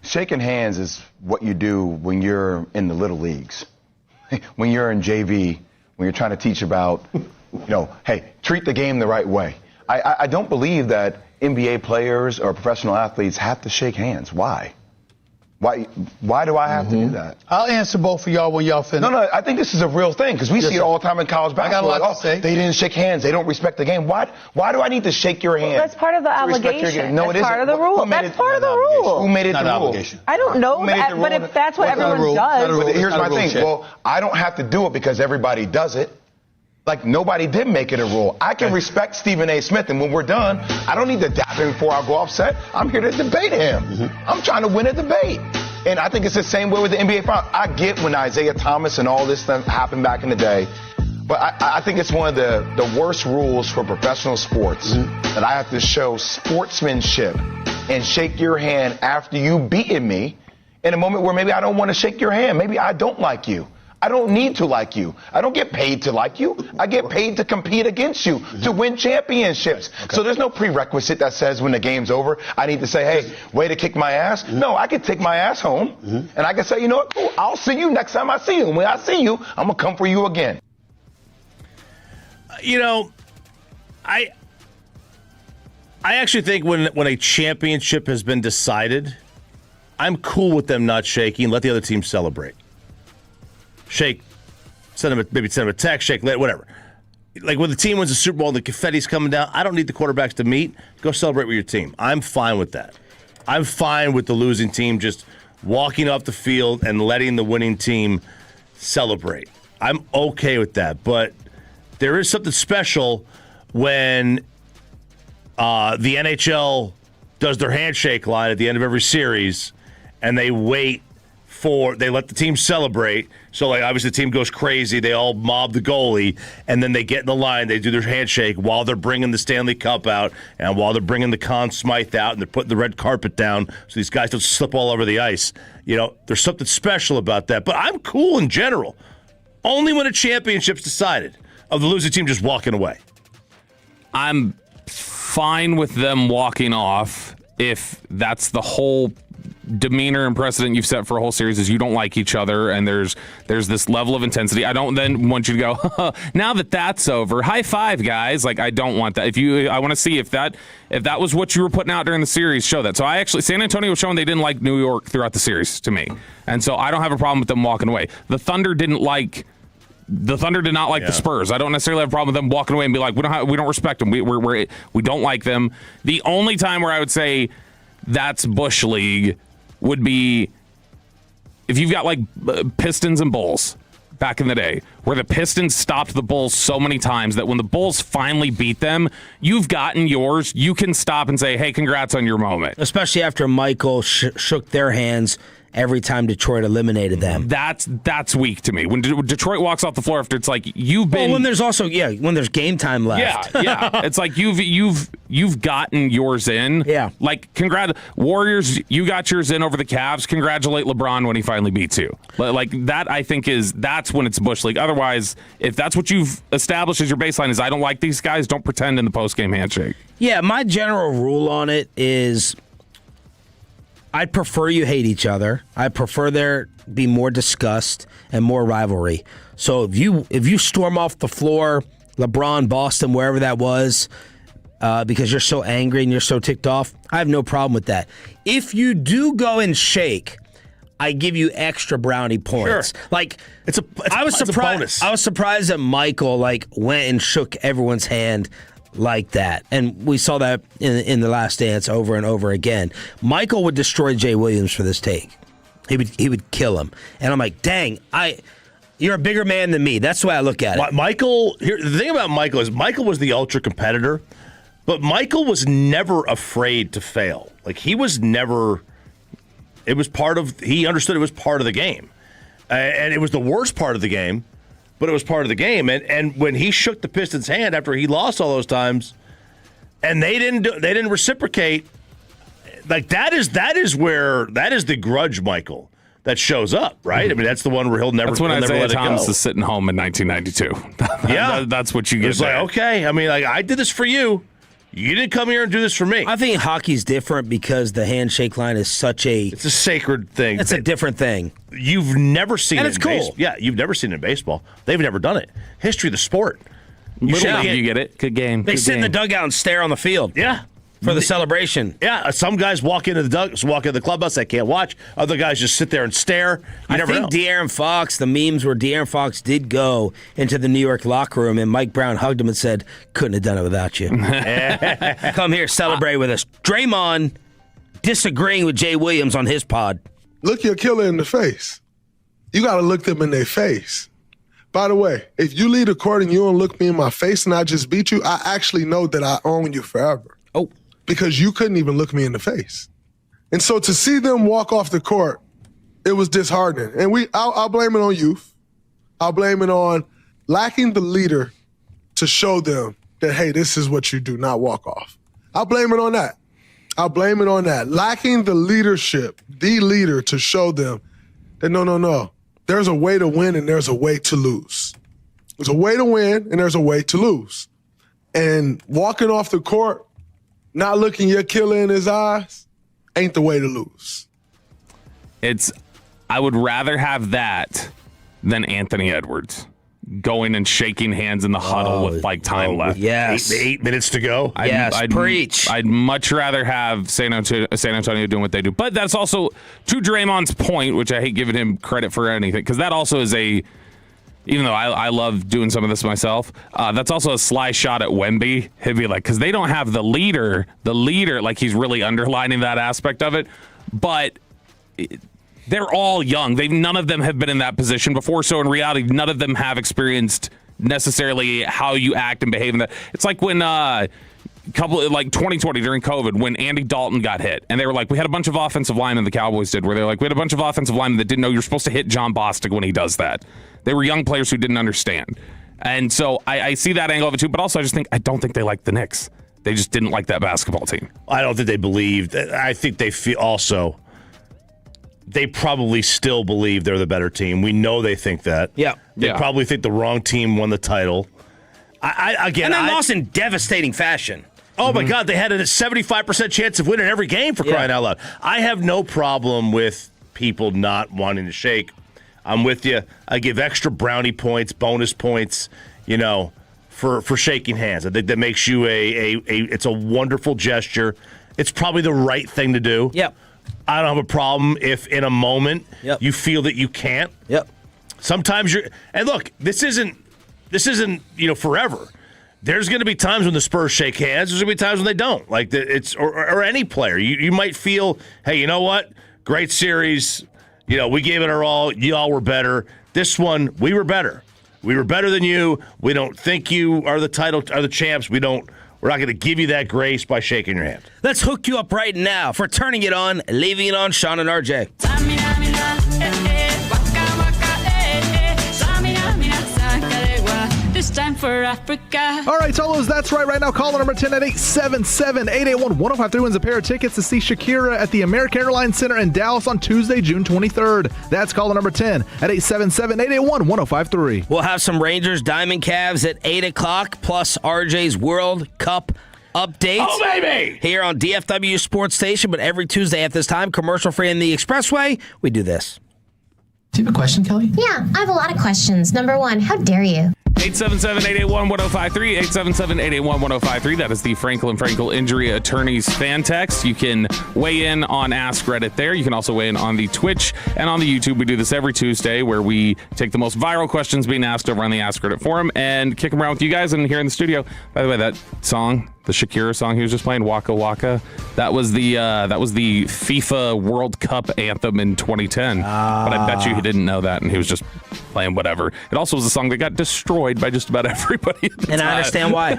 Shaking hands is what you do when you're in the little leagues. When you're in JV, when you're trying to teach about hey, treat the game the right way. I don't believe that NBA players or professional athletes have to shake hands. Why? Why do I have to do that? I'll answer both of y'all when y'all finish. No, I think this is a real thing because we see it all the time in college basketball. I got a lot to say. They didn't shake hands. They don't respect the game. Why do I need to shake your hand? That's part of the obligation. No, it isn't. Part of the rule. That's part of the rule. Who made it the rule? Obligation. I don't know, but if that's what everyone does. But here's my thing. Well, I don't have to do it because everybody does it. Like, nobody did make it a rule. I can respect Stephen A. Smith, and when we're done, I don't need to dap him before I go off set. I'm here to debate him. I'm trying to win a debate. And I think it's the same way with the NBA Finals. I get when Isaiah Thomas and all this stuff happened back in the day, but I think it's one of the worst rules for professional sports that I have to show sportsmanship and shake your hand after you've beaten me in a moment where maybe I don't want to shake your hand. Maybe I don't like you. I don't need to like you. I don't get paid to like you. I get paid to compete against you, to win championships. Okay. So there's no prerequisite that says when the game's over, I need to say, hey, way to kick my ass. No, I can take my ass home, and I can say, you know what, cool, I'll see you next time I see you. And when I see you, I'm going to come for you again. I actually think when a championship has been decided, I'm cool with them not shaking. Let the other team celebrate. Shake, send them a text, shake, whatever. Like when the team wins the Super Bowl and the confetti's coming down, I don't need the quarterbacks to meet. Go celebrate with your team. I'm fine with that. I'm fine with the losing team just walking off the field and letting the winning team celebrate. I'm okay with that. But there is something special when the NHL does their handshake line at the end of every series and they let the team celebrate. So, like, obviously the team goes crazy. They all mob the goalie, and then they get in the line. They do their handshake while they're bringing the Stanley Cup out and while they're bringing the Conn Smythe out, and they're putting the red carpet down so these guys don't slip all over the ice. There's something special about that. But I'm cool in general. Only when a championship's decided of the losing team just walking away. I'm fine with them walking off if that's the whole demeanor and precedent you've set for a whole series is you don't like each other and there's this level of intensity. I don't then want you to go, now that that's over, high five, guys. Like, I don't want that. I want to see if that was what you were putting out during the series, show that. So San Antonio was showing they didn't like New York throughout the series to me. And so I don't have a problem with them walking away. The Thunder did not like the Spurs. I don't necessarily have a problem with them walking away and be like, we don't respect them. We don't like them. The only time where I would say that's Bush League would be if you've got like Pistons and Bulls back in the day, where the Pistons stopped the Bulls so many times that when the Bulls finally beat them, you've gotten yours. You can stop and say, hey, congrats on your moment. Especially after Michael shook their hands every time Detroit eliminated them. That's weak to me. When Detroit walks off the floor after, it's like you've been. Well, when there's game time left. Yeah. It's like you've gotten yours in. Yeah. Like, Warriors, you got yours in over the Cavs. Congratulate LeBron when he finally beats you. Like that, I think that's when it's Bush League. Otherwise, if that's what you've established as your baseline is I don't like these guys, don't pretend in the post-game handshake. Yeah, my general rule on it is I'd prefer you hate each other. I prefer there be more disgust and more rivalry. So if you storm off the floor, LeBron, Boston, wherever that was, because you're so angry and you're so ticked off, I have no problem with that. If you do go and shake, I give you extra brownie points. Sure. Like I was surprised. A bonus. I was surprised that Michael went and shook everyone's hand like that. And we saw that in The Last Dance over and over again. Michael would destroy Jay Williams for this take. He would kill him. And I'm like, dang, you're a bigger man than me. That's the way I look at it. The thing about Michael is Michael was the ultra competitor, but Michael was never afraid to fail. Like, he understood it was part of the game. And it was the worst part of the game. But it was part of the game, and when he shook the Pistons' hand after he lost all those times, and they didn't reciprocate, like that is the grudge, Michael, that shows up, right? I mean, that's the one where he'll never. That's when Isaiah Thomas is sitting home in 1992. Yeah, that's what you get. It's like, okay, I mean, like, I did this for you. You didn't come here and do this for me. I think hockey's different because the handshake line is it's a sacred thing. It's a different thing. You've never seen and it it's in cool. Yeah, you've never seen it in baseball. They've never done it. History of the sport. You get it. Good game. They Good sit in game. the dugout and stare on the field. Yeah. For the celebration. Yeah, some guys walk into the clubhouse, they can't watch. Other guys just sit there and stare. I never think know. De'Aaron Fox, the memes where De'Aaron Fox did go into the New York locker room and Mike Brown hugged him and said, couldn't have done it without you. Come here, celebrate with us. Draymond disagreeing with Jay Williams on his pod. Look your killer in the face. You got to look them in their face. By the way, if you leave the court and you don't look me in my face and I just beat you, I actually know that I own you forever. Oh. Because you couldn't even look me in the face. And so to see them walk off the court, it was disheartening. And I'll blame it on youth. I'll blame it on lacking the leader to show them that, hey, this is what you do, not walk off. I'll blame it on that. Lacking the leadership, the leader to show them that no. There's a way to win and there's a way to lose. There's a way to win and there's a way to lose. And walking off the court, not looking your killer in his eyes, ain't the way to lose. I would rather have that than Anthony Edwards going and shaking hands in the huddle with time left. Yes. 8 minutes to go. Preach. I'd much rather have San Antonio doing what they do. But that's also, to Draymond's point, which I hate giving him credit for anything, because that also is even though I love doing some of this myself, that's also a sly shot at Wemby. He'd be like, because they don't have the leader, like he's really underlining that aspect of it. But they're all young. None of them have been in that position before. So in reality, none of them have experienced necessarily how you act and behave in that. It's like when 2020 during COVID, when Andy Dalton got hit, and they were like, we had a bunch of offensive linemen, the Cowboys did, where they're like, we had a bunch of offensive linemen that didn't know you're supposed to hit John Bostic when he does that. They were young players who didn't understand. And so I see that angle of it too, but also I don't think they like the Knicks. They just didn't like that basketball team. I don't think they believed. I think they feel also, they probably still believe they're the better team. We know they think that. Yeah. They probably think the wrong team won the title. And they lost in devastating fashion. Oh, my God. They had a 75% chance of winning every game, for crying out loud. I have no problem with people not wanting to shake. I'm with you. I give extra brownie points, bonus points, for shaking hands. I think that makes you it's a wonderful gesture. It's probably the right thing to do. Yep. I don't have a problem if in a moment you feel that you can't. Yep. Sometimes and look, this isn't forever. There's going to be times when the Spurs shake hands. There's going to be times when they don't. Like or any player, you might feel, hey, you know what? Great series. We gave it our all. Y'all were better. This one, we were better. We were better than you. We don't think you are the champs. We're not going to give you that grace by shaking your hand. Let's hook you up right now for turning it on, leaving it on, Sean and RJ. This time for Africa. All right, Solos, that's right. Right now, caller number 10 at 877-881-1053 wins a pair of tickets to see Shakira at the American Airlines Center in Dallas on Tuesday, June 23rd. That's caller number 10 at 877-881-1053. We'll have some Rangers Diamond Cavs at 8 o'clock, plus RJ's World Cup updates. Oh, baby! Here on DFW Sports Station, but every Tuesday at this time, commercial-free in the Expressway, we do this. Do you have a question, Kelly? Yeah, I have a lot of questions. Number one, how dare you? 877-881-1053, 877-881-1053. That is the Franklin Frankel Injury Attorneys fan text. You can weigh in on Ask Reddit there. You can also weigh in on the Twitch and on the YouTube. We do this every Tuesday where we take the most viral questions being asked over on the Ask Reddit forum and kick them around with you guys and here in the studio. By the way, that song, the Shakira song he was just playing, Waka Waka, that was the FIFA World Cup anthem in 2010. But I bet you he didn't know that and he was just playing whatever. It also was a song that got destroyed by just about everybody at the and time. I understand why.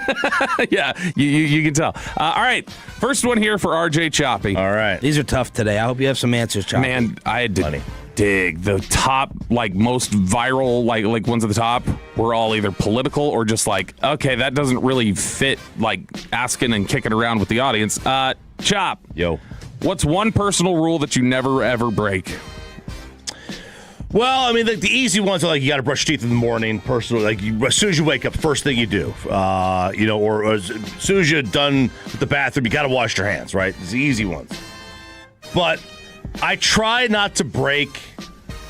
Yeah, you can tell. All right, first one here for RJ Choppy. All right. These are tough today. I hope you have some answers, Choppy. Man, I had to dig. The top, most viral, like ones at the top were all either political or just okay, that doesn't really fit, asking and kicking around with the audience. Chop. Yo. What's one personal rule that you never, ever break? Well, I mean, the easy ones are you got to brush your teeth in the morning. Personally, as soon as you wake up, first thing you do, or as soon as you're done with the bathroom, you got to wash your hands, right? It's the easy ones. But I try not to break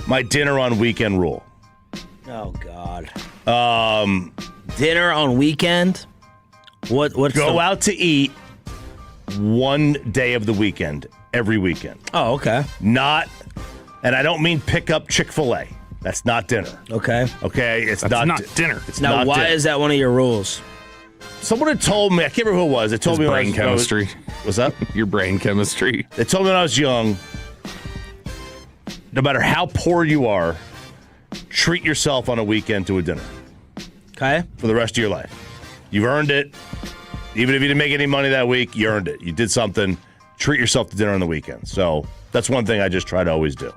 my dinner on weekend rule. Oh God. Dinner on weekend? What's Go out to eat one day of the weekend, every weekend. Oh, okay. And I don't mean pick up Chick-fil-A. That's not dinner. Okay. Okay, That's not dinner. It's Now, not why dinner. is that one of your rules? Someone had told me, I can't remember who it was. They told me when brain chemistry. What's that? Your brain chemistry. They told me when I was young, no matter how poor you are, treat yourself on a weekend to a dinner. Okay. For the rest of your life. You've earned it. Even if you didn't make any money that week, you earned it. You did something. Treat yourself to dinner on the weekend. So that's one thing I just try to always do.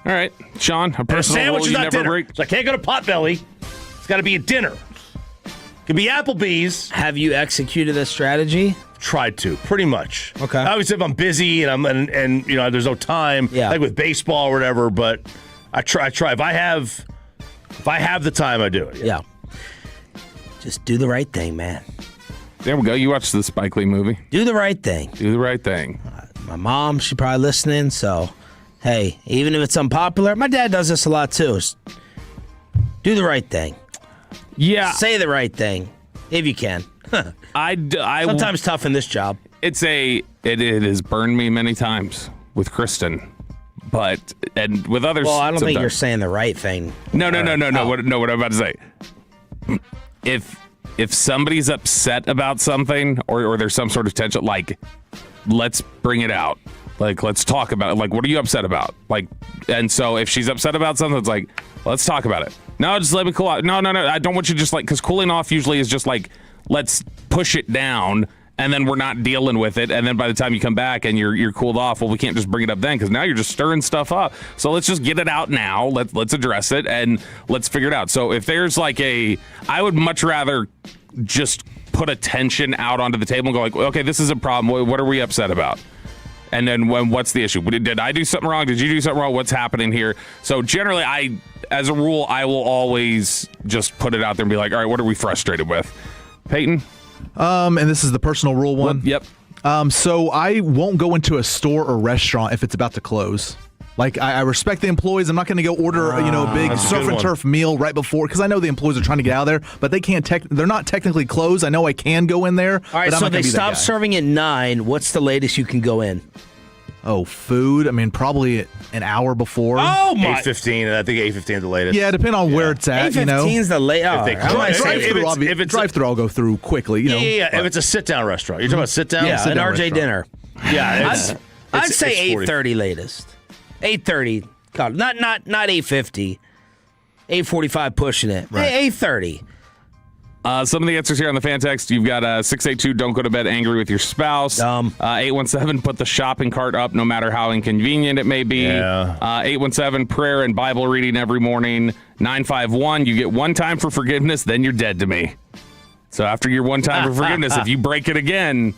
All right, Sean, a personal sandwich rule is you not never dinner. break. So I can't go to Potbelly. It's got to be a dinner. Could be Applebee's. Have you executed this strategy? Tried to, pretty much. Okay. Obviously, if I'm busy and you know there's no time, like with baseball or whatever, but I try. If I have the time, I do it. Yeah. Just do the right thing, man. There we go. You watched the Spike Lee movie. Do the right thing. Do the right thing. My mom, she probably listening, so hey, even if it's unpopular, my dad does this a lot too. Just do the right thing. Yeah. Say the right thing, if you can. I Sometimes tough in this job. It has burned me many times with Kristen, and with others. Well, I don't think sometimes. you're saying the right thing. No. What I'm about to say. If somebody's upset about something or there's some sort of tension, like, let's bring it out. Like, let's talk about it. Like, what are you upset about? Like, and so if she's upset about something, it's like, let's talk about it. No, just let me cool out. No. I don't want you to just because cooling off usually is just like, let's push it down and then we're not dealing with it. And then by the time you come back and you're cooled off, well, we can't just bring it up then because now you're just stirring stuff up. So let's just get it out now. Let's address it and let's figure it out. So if there's like I would much rather just put a tension out onto the table and go like, okay, this is a problem. What are we upset about? And then what's the issue? Did I do something wrong? Did you do something wrong? What's happening here? So generally, as a rule, I will always just put it out there and be like, all right, what are we frustrated with? Peyton? And this is the personal rule one? Yep. So I won't go into a store or restaurant if it's about to close. Like, I respect the employees. I'm not going to go order, a big surf and turf meal right before because I know the employees are trying to get out of there, but they can't. They're not technically closed. I know I can go in there. All right, but I'm so not gonna they be that stop guy. serving at 9. What's the latest you can go in? Oh, food. I mean, probably an hour before. Oh my! 8:15, and I think 8:15 is the latest. Yeah, depending on where it's at. 8:15 is the late. Oh, If it's drive-through, I'll go through quickly. Yeah. If it's a sit-down restaurant, you're talking about sit-down. Yeah, an RJ restaurant. dinner. Yeah, I'd say it's 40. 8:30 latest. 8:30. God, not 8:50. 8:45 pushing it. Right. 8:30. Some of the answers here on the fan text. You've got 682, don't go to bed angry with your spouse. 817, put the shopping cart up no matter how inconvenient it may be. Yeah. 817, prayer and Bible reading every morning. 951, you get one time for forgiveness, then you're dead to me. So after your one time for forgiveness, if you break it again,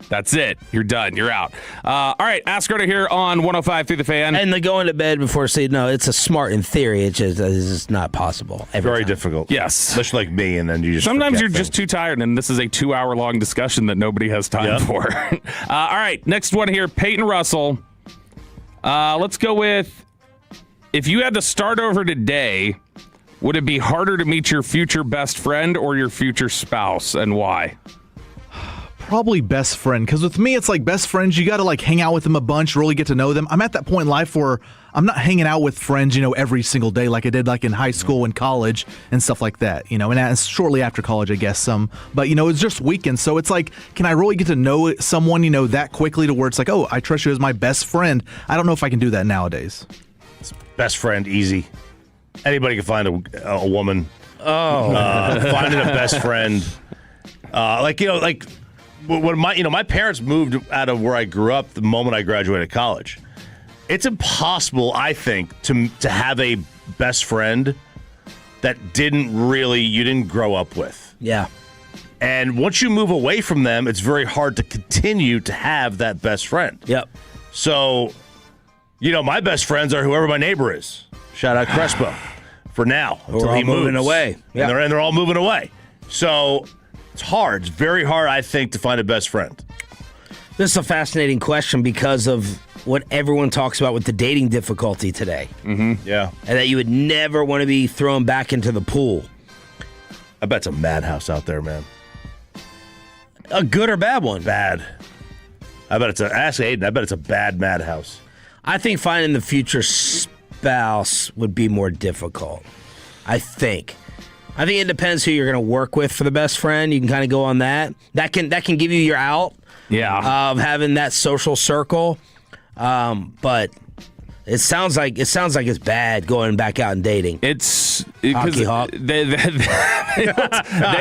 that's it. You're done. You're out. All right, Ask Rhoda here on 105 through the Fan. And the going to bed before sleep, no, it's a smart in theory. It's just not possible. Very difficult. Yes. Especially like me, and then you just Sometimes forget you're things. just too tired, and this is a 2-hour-long discussion that nobody has time for. All right, next one here, Peyton Russell. Let's go with, if you had to start over today, would it be harder to meet your future best friend or your future spouse, and why? Probably best friend, because with me, it's like best friends, you got to like hang out with them a bunch, really get to know them. I'm at that point in life where I'm not hanging out with friends, every single day like I did like in high school and college and stuff like that, and that's shortly after college, I guess some. But, it's just weekends. So it's like, can I really get to know someone, that quickly to where it's like, oh, I trust you as my best friend? I don't know if I can do that nowadays. Best friend, easy. Anybody can find a woman. Oh. Finding a best friend. When my parents moved out of where I grew up the moment I graduated college, it's impossible, I think, to have a best friend that you didn't grow up with. Yeah. And once you move away from them, it's very hard to continue to have that best friend. Yep. So, my best friends are whoever my neighbor is. Shout out Crespo for now until he moves. Moving away. And they're all moving away. So it's hard. It's very hard, I think, to find a best friend. This is a fascinating question because of what everyone talks about with the dating difficulty today. Mm-hmm. Yeah. And that you would never want to be thrown back into the pool. I bet it's a madhouse out there, man. A good or bad one? Bad. I bet ask Aiden, I bet it's a bad madhouse. I think finding the future spouse would be more difficult. I think it depends who you're going to work with for the best friend. You can kind of go on that. That can give you your out. Yeah. Of having that social circle. But it sounds like it's bad going back out and dating. It's Hockey hawk. They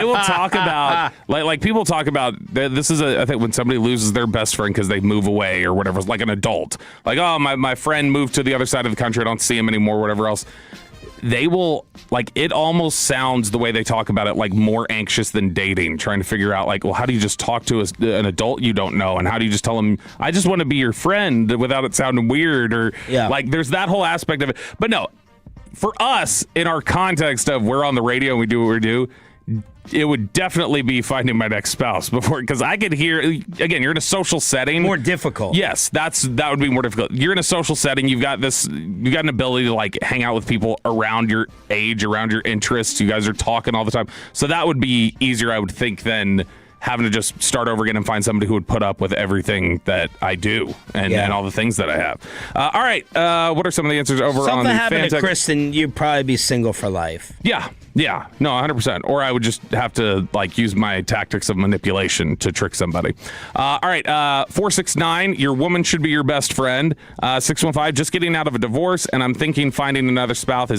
will talk about like people talk about this is I think when somebody loses their best friend because they move away or whatever, like an adult, like, oh, my friend moved to the other side of the country, I don't see him anymore, whatever else. They will, like, it almost sounds the way they talk about it like more anxious than dating, trying to figure out, like, well, how do you just talk to an adult you don't know, and how do you just tell them, I just want to be your friend without it sounding weird, or like there's that whole aspect of it. But no, for us, in our context of we're on the radio and we do what we do, it would definitely be finding my next spouse before, because I could hear, again, you're in a social setting. More difficult. Yes, that would be more difficult. You're in a social setting. You've got an ability to like hang out with people around your age, around your interests. You guys are talking all the time. So that would be easier, I would think, than having to just start over again and find somebody who would put up with everything that I do and all the things that I have. All right. What are some of the answers over on the Something happened fan to text? Kristen, you'd probably be single for life. Yeah, no, 100%. Or I would just have to like use my tactics of manipulation to trick somebody. All right, 469, your woman should be your best friend. 615, just getting out of a divorce, and I'm thinking finding another spouse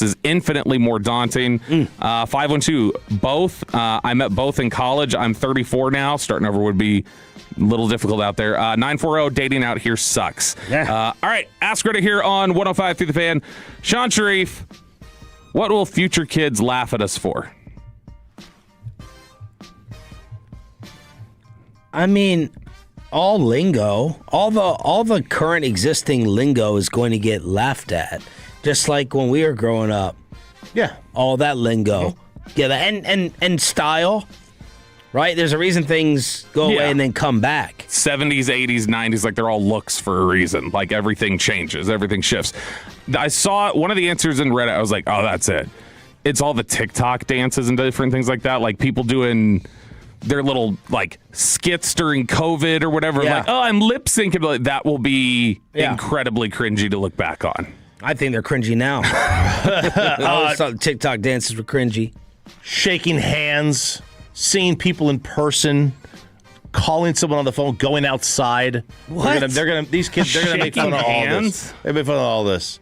is infinitely more daunting. 512, both. I met both in college. I'm 34 now. Starting over would be a little difficult out there. 940, dating out here sucks. Yeah. All right, Ask Reddit here on 105 through the fan. Sean Sharif, what will future kids laugh at us for? I mean, all lingo, all the current existing lingo is going to get laughed at, just like when we were growing up. Yeah, all that lingo, and style. Right? There's a reason things go away and then come back. 70s, 80s, 90s, like they're all looks for a reason. Like everything changes, everything shifts. I saw one of the answers in Reddit. I was like, oh, that's it. It's all the TikTok dances and different things like that. Like people doing their little like skits during COVID or whatever. Yeah. Like, oh, I'm lip syncing. Like, that will be incredibly cringy to look back on. I think they're cringy now. I always thought TikTok dances were cringy. Shaking hands. Seeing people in person, calling someone on the phone, going outside. What? These kids, they're gonna make fun of all this. They make fun of all this.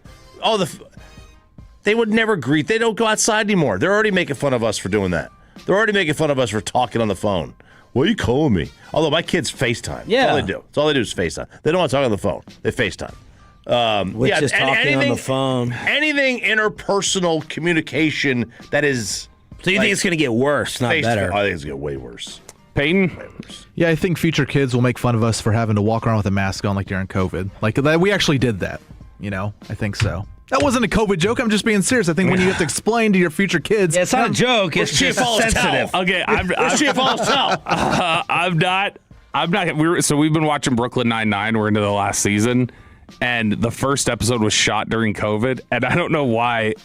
They would never greet. They don't go outside anymore. They're already making fun of us for doing that. They're already making fun of us for talking on the phone. What are you calling me? Although my kids FaceTime. Yeah. That's all they do. That's all they do is FaceTime. They don't want to talk on the phone. They FaceTime. Which is talking on the phone. Anything interpersonal communication that is. So you think it's going to get worse, not better? I think it's going to get way worse. Peyton? Yeah, I think future kids will make fun of us for having to walk around with a mask on like during COVID. Like that, we actually did that. I think so. That wasn't a COVID joke. I'm just being serious. I think when you have to explain to your future kids, it's not a joke. It's just sensitive. Okay, I'm not. We've been watching Brooklyn Nine-Nine. We're into the last season, and the first episode was shot during COVID, and I don't know why.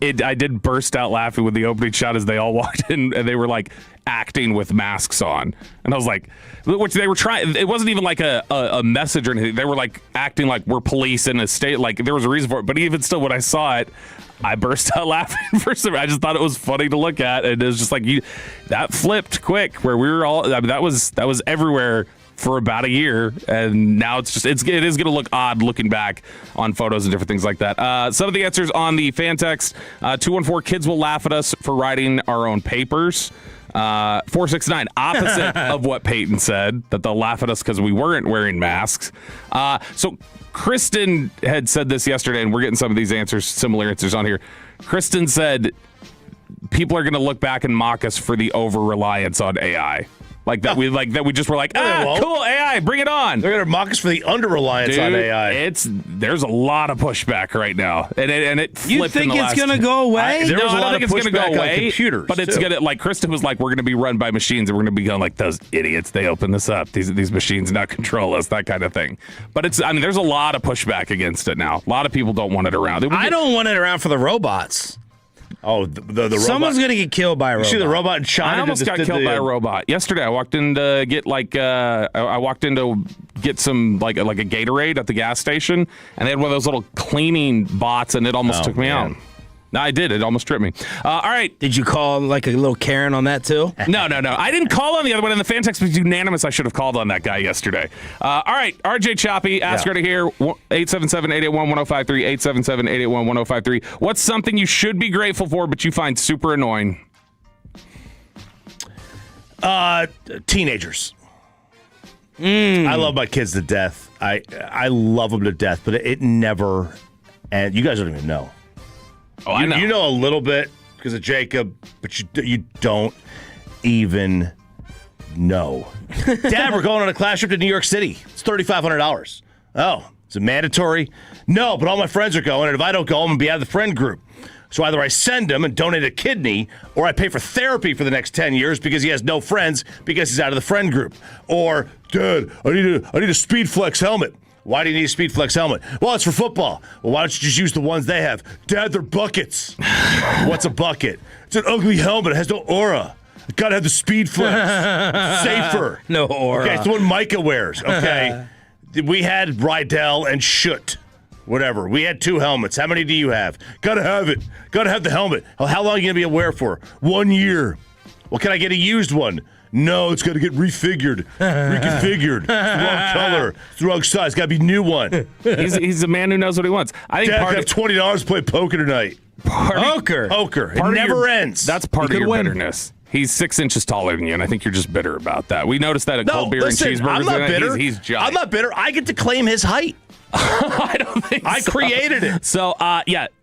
I did burst out laughing with the opening shot as they all walked in and they were like acting with masks on. And I was like, which they were trying, it wasn't even like a message or anything. They were like acting like we're police in a state, like there was a reason for it. But even still, when I saw it, I burst out laughing for some. I just thought it was funny to look at. And it was just like, that flipped quick where we were all, I mean, that was everywhere for about a year, and now it is going to look odd looking back on photos and different things like that. Some of the answers on the fan text: 214, kids will laugh at us for writing our own papers. 469, opposite of what Peyton said, that they'll laugh at us because we weren't wearing masks. So Kristen had said this yesterday, and we're getting some of these answers, similar answers on here. Kristen said people are going to look back and mock us for the over-reliance on AI. We just were like, cool, AI, bring it on. They're gonna mock us for the under-reliance on AI. There's a lot of pushback right now, and it flipped. You think it's gonna go away? I don't think it's gonna go away. Computers, but it's gonna, like Kristen was like, we're gonna be run by machines, and we're gonna be going like those idiots. They open this up. These machines now control us, that kind of thing. But there's a lot of pushback against it now. A lot of people don't want it around. I don't want it around for the robots. Oh, the robot. Someone's going to get killed by a robot. You see the robot in China? I almost got killed by a robot yesterday. I walked in to get some like a Gatorade at the gas station, and they had one of those little cleaning bots, and it almost took me out. No, I did. It almost tripped me. All right. Did you call like a little Karen on that too? No. I didn't call on the other one, and the fan text was unanimous. I should have called on that guy yesterday. All right. RJ Choppy, ask her to hear 877-881-1053, 877-881-1053. What's something you should be grateful for, but you find super annoying? Teenagers. I love my kids to death. I love them to death, but it never. And you guys don't even know. Oh, I know. You know a little bit because of Jacob, but you don't even know. Dad, we're going on a class trip to New York City. It's $3,500. Oh, is it mandatory? No, but all my friends are going, and if I don't go, I'm going to be out of the friend group. So either I send him and donate a kidney, or I pay for therapy for the next 10 years because he has no friends because he's out of the friend group. Or, Dad, I need a Speed Flex helmet. Why do you need a Speed Flex helmet? Well, it's for football. Well, why don't you just use the ones they have? Dad, they're buckets. What's a bucket? It's an ugly helmet. It has no aura. I gotta have the Speed Flex. Safer. No aura. Okay, it's the one Micah wears. Okay. We had Rydell and Schutt. Whatever. We had 2 helmets. How many do you have? Gotta have it. Gotta have the helmet. How long are you gonna be aware for? 1 year. Well, can I get a used one? No, it's got to get reconfigured. It's the wrong color. It's the wrong size. It's got to be a new one. He's a man who knows what he wants. I think Dad, have $20 to play poker tonight. Poker. It never ends. That's part of your bitterness. He's 6 inches taller than you, and I think you're just bitter about that. We noticed that at Cold Beer and Cheeseburgers. I'm not bitter. He's giant. I'm not bitter. I get to claim his height. I don't think I created it. So,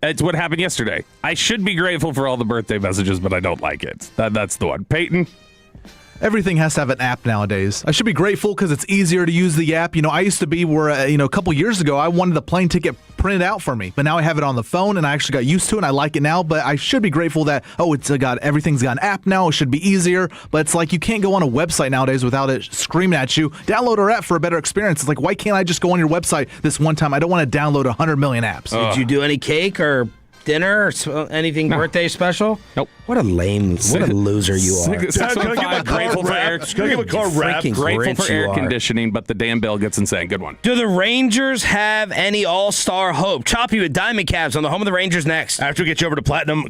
it's what happened yesterday. I should be grateful for all the birthday messages, but I don't like it. That's the one. Peyton? Everything has to have an app nowadays. I should be grateful because it's easier to use the app. I used to be where, a couple years ago, I wanted the plane ticket printed out for me, but now I have it on the phone and I actually got used to it and I like it now. But I should be grateful that, everything's got an app now. It should be easier. But it's like you can't go on a website nowadays without it screaming at you. Download our app for a better experience. It's like, why can't I just go on your website this one time? I don't want to download 100 million apps. Did you do any cake or dinner or anything birthday special? Nope. What a loser you are. Dad, can I get my car wrapped? Can I get my car wrapped? Grateful for air conditioning, but the damn bill gets insane. Good one. Do the Rangers have any all-star hope? Choppy with Diamond Cabs on the home of the Rangers next. After we get you over to Platinum.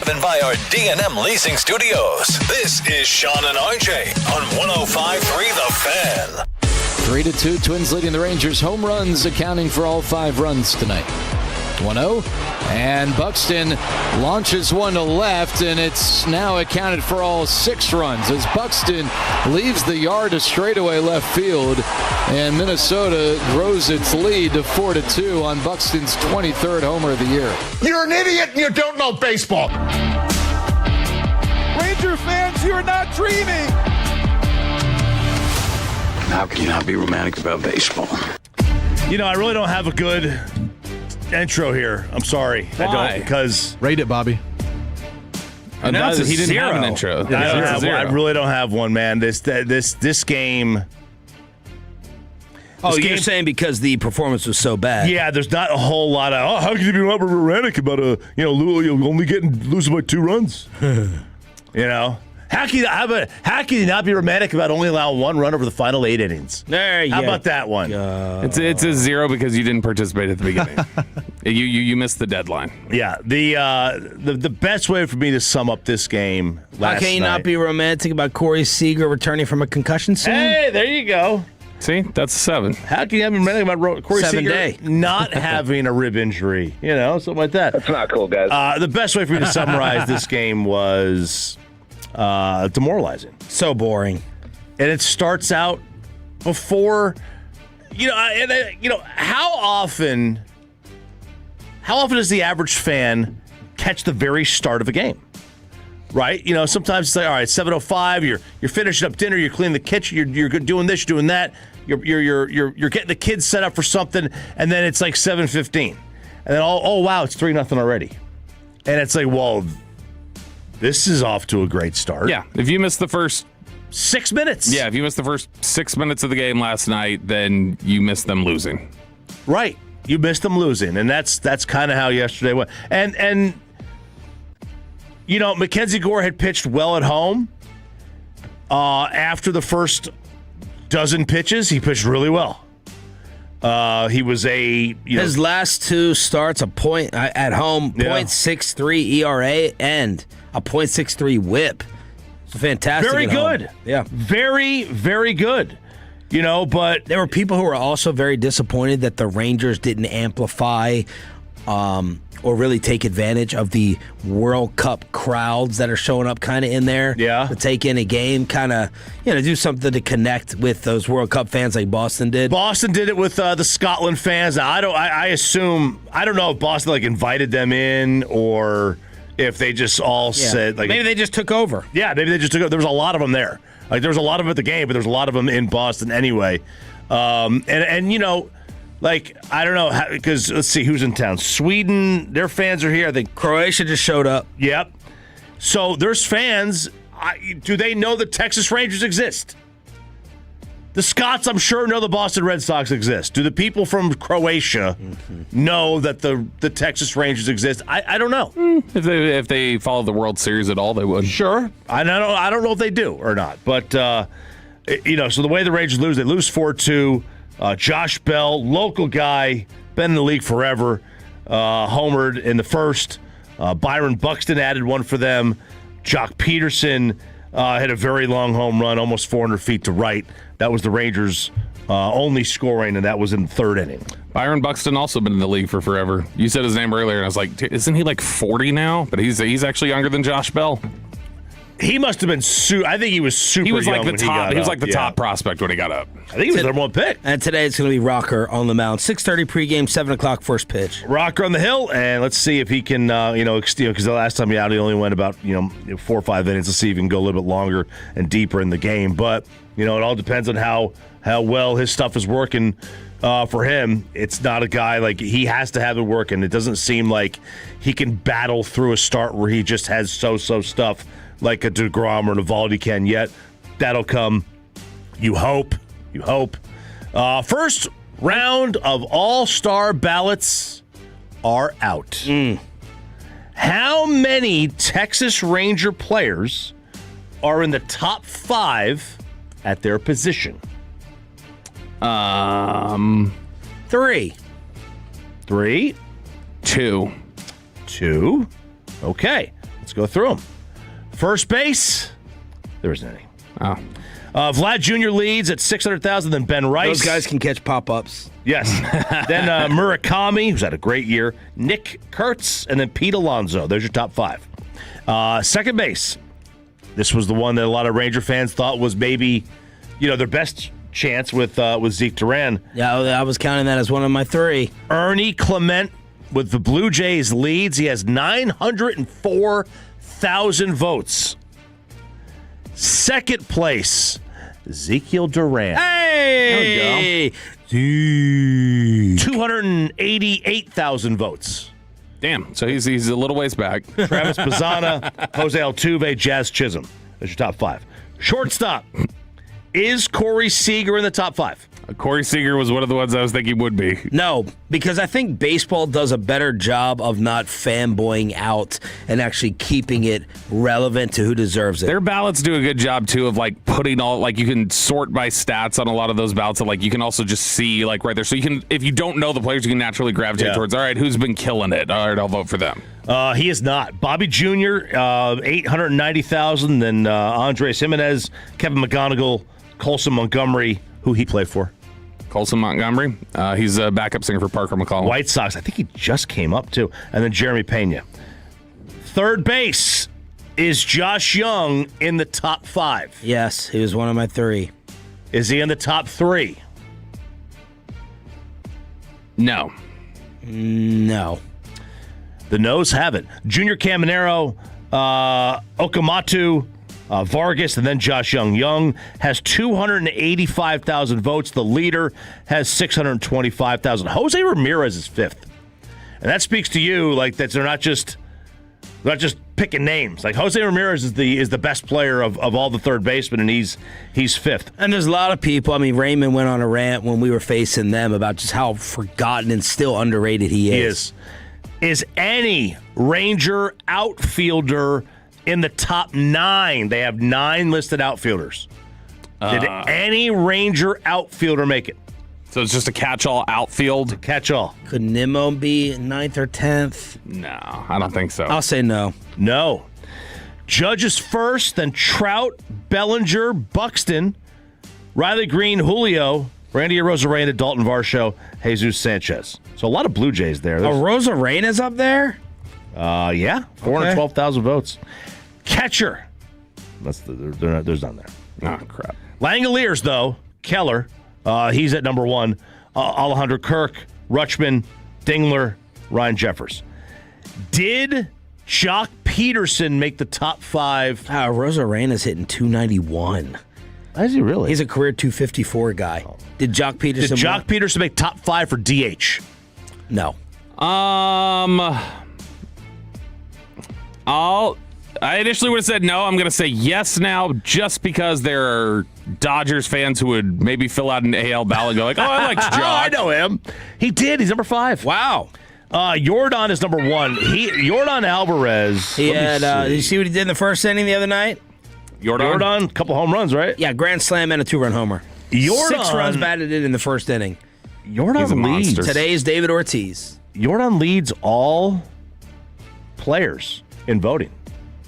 driven by our D&M Leasing Studios. This is Sean and RJ on 105.3 The Fan. 3-2, Twins leading the Rangers. Home runs accounting for all 5 runs tonight. 1-0, and Buxton launches one to left, and it's now accounted for all 6 runs as Buxton leaves the yard to straightaway left field, and Minnesota grows its lead to 4-2 on Buxton's 23rd homer of the year. You're an idiot and you don't know baseball. Ranger fans, you're not dreaming. How can you not be romantic about baseball? You know, I really don't have a good intro here. I'm sorry. Why? I don't, because rate it, Bobby. He didn't have an intro. I really don't have one, man. This game. Oh, you're saying because the performance was so bad? Yeah, there's not a whole lot of. How can you be romantic about only losing by 2 runs? How can you not be romantic about only allowing 1 run over the final 8 innings? How about that one? It's a 0 because you didn't participate at the beginning. you missed the deadline. Yeah, the best way for me to sum up this game last night. How can you not be romantic about Corey Seager returning from a concussion soon? Hey, there you go. See, that's a 7. How can you have been romantic about Corey 7 Seager day. not having a rib injury? Something like that. That's not cool, guys. The best way for me to summarize this game was demoralizing. So boring. And it starts out before, how often does the average fan catch the very start of a game? Right? Sometimes it's like, all right, 7:05, you're finishing up dinner, you're cleaning the kitchen, you're doing this, you're doing that, you're getting the kids set up for something, and then it's like 7:15. And then oh wow, it's 3-0 already. And it's like, well, this is off to a great start. Yeah, if you missed the first 6 minutes. Yeah, if you missed the first 6 minutes of the game last night, then you missed them losing. Right. You missed them losing, and that's kind of how yesterday went. And Mackenzie Gore had pitched well at home. After the first dozen pitches, he pitched really well. He was his last 2 starts a point at home, .63 ERA and a .63 WHIP. It's fantastic. Very good. Home. Yeah, very, very good. But there were people who were also very disappointed that the Rangers didn't amplify or really take advantage of the World Cup crowds that are showing up kind of in there. Yeah. To take in a game, kind of, do something to connect with those World Cup fans like Boston did. Boston did it with the Scotland fans. Now, I assume, I don't know if Boston invited them in or if they just all said maybe they just took over. Yeah, maybe they just took over. There was a lot of them there. There was a lot of them at the game, but there was a lot of them in Boston anyway. I don't know, because let's see who's in town. Sweden, their fans are here. I think Croatia just showed up. Yep. So there's fans. Do they know the Texas Rangers exist? The Scots, I'm sure, know the Boston Red Sox exist. Do the people from Croatia know that the Texas Rangers exist? I don't know. If they follow the World Series at all, they would. Sure. I don't know if they do or not. But, so the way the Rangers lose, they lose 4-2. Josh Bell, local guy, been in the league forever, homered in the first. Byron Buxton added one for them. Jock Peterson hit a very long home run, almost 400 feet to right. That was the Rangers' only scoring, and that was in the 3rd inning. Byron Buxton also been in the league for forever. You said his name earlier, and I was like, isn't he like 40 now? But he's actually younger than Josh Bell. He must have been I think he was super young when he got up. He was like the top prospect when he got up. I think he was the #1 pick. And today it's going to be Rocker on the mound. 6:30 pregame, 7 o'clock first pitch. Rocker on the hill, and let's see if he can, because the last time he only went about 4 or 5 innings. Let's see if he can go a little bit longer and deeper in the game. But it all depends on how well his stuff is working for him. It's not a guy he has to have it working. It doesn't seem like he can battle through a start where he just has so stuff like a DeGrom or an Eovaldi can yet. That'll come. You hope. First round of all-star ballots are out. How many Texas Ranger players are in the top 5 at their position? 3. 3. 2. 2. Okay. Let's go through them. First base, there isn't any. Vlad Jr. leads at 600,000. Then Ben Rice. Those guys can catch pop-ups. Yes. Then Murakami, who's had a great year. Nick Kurtz, and then Pete Alonso. There's your top 5. Second base. This was the one that a lot of Ranger fans thought was maybe, their best chance with Zeke Duran. Yeah, I was counting that as one of my 3. Ernie Clement with the Blue Jays leads. He has 904,000 votes. Second place, Ezekiel Duran. Hey! There we go. 288,000 votes. Damn. So he's a little ways back. Travis Bazzana, Jose Altuve, Jazz Chisholm. That's your top 5. Shortstop. Is Corey Seager in the top 5? Corey Seager was one of the ones I was thinking would be. No, because I think baseball does a better job of not fanboying out and actually keeping it relevant to who deserves it. Their ballots do a good job, too, of putting all, you can sort by stats on a lot of those ballots. And, you can also just see, right there. So you can, if you don't know the players, you can naturally gravitate towards, all right, who's been killing it? All right, I'll vote for them. He is not. Bobby Jr., 890,000. Then Andres Jimenez, Kevin McGonigal, Colson Montgomery, who he played for. Colson Montgomery. He's a backup singer for Parker McCollum. White Sox. I think he just came up, too. And then Jeremy Pena. Third base is Josh Young in the top 5. Yes, he was one of my 3. Is he in the top 3? No. No. The no's have it. Junior Caminero, Okamoto, Vargas, and then Josh Young. Young has 285,000 votes. The leader has 625,000. Jose Ramirez is 5th. And that speaks to you, that they're not just picking names. Jose Ramirez is the best player of all the third basemen, and he's 5th. And there's a lot of people. Raymond went on a rant when we were facing them about just how forgotten and still underrated he is. Is any Ranger outfielder in the top 9? They have 9 listed outfielders. Did any Ranger outfielder make it? So it's just a catch-all outfield? Catch-all. Could Nimmo be 9th or 10th? No, I don't think so. I'll say no. No. Judge is first, then Trout, Bellinger, Buxton, Riley Green, Julio, Randy Arozarena, Dalton Varsho, Jesus Sanchez. So a lot of Blue Jays there. Arozarena's up there? Yeah. 412,000 votes. Catcher. There's none there. Oh, crap. Langoliers, though. Keller. He's at number 1. Alejandro Kirk, Rutschman, Dingler, Ryan Jeffers. Did Jock Peterson make the top 5? Arozarena's hitting 291. Is he really? He's a career 254 guy. Did Jock Peterson Peterson make top 5 for DH? No. I initially would have said no. I'm going to say yes now, just because there are Dodgers fans who would maybe fill out an AL ballot and go like, oh, I liked Jock. I know him. He did. He's number 5. Wow. Jordan is number 1. Jordan Alvarez. He had. Did you see what he did in the first inning the other night? Jordan, a couple home runs, right? Yeah, grand slam and a 2-run homer. 6 runs batted in the first inning. Jordan leads. Today's David Ortiz. Jordan leads all players in voting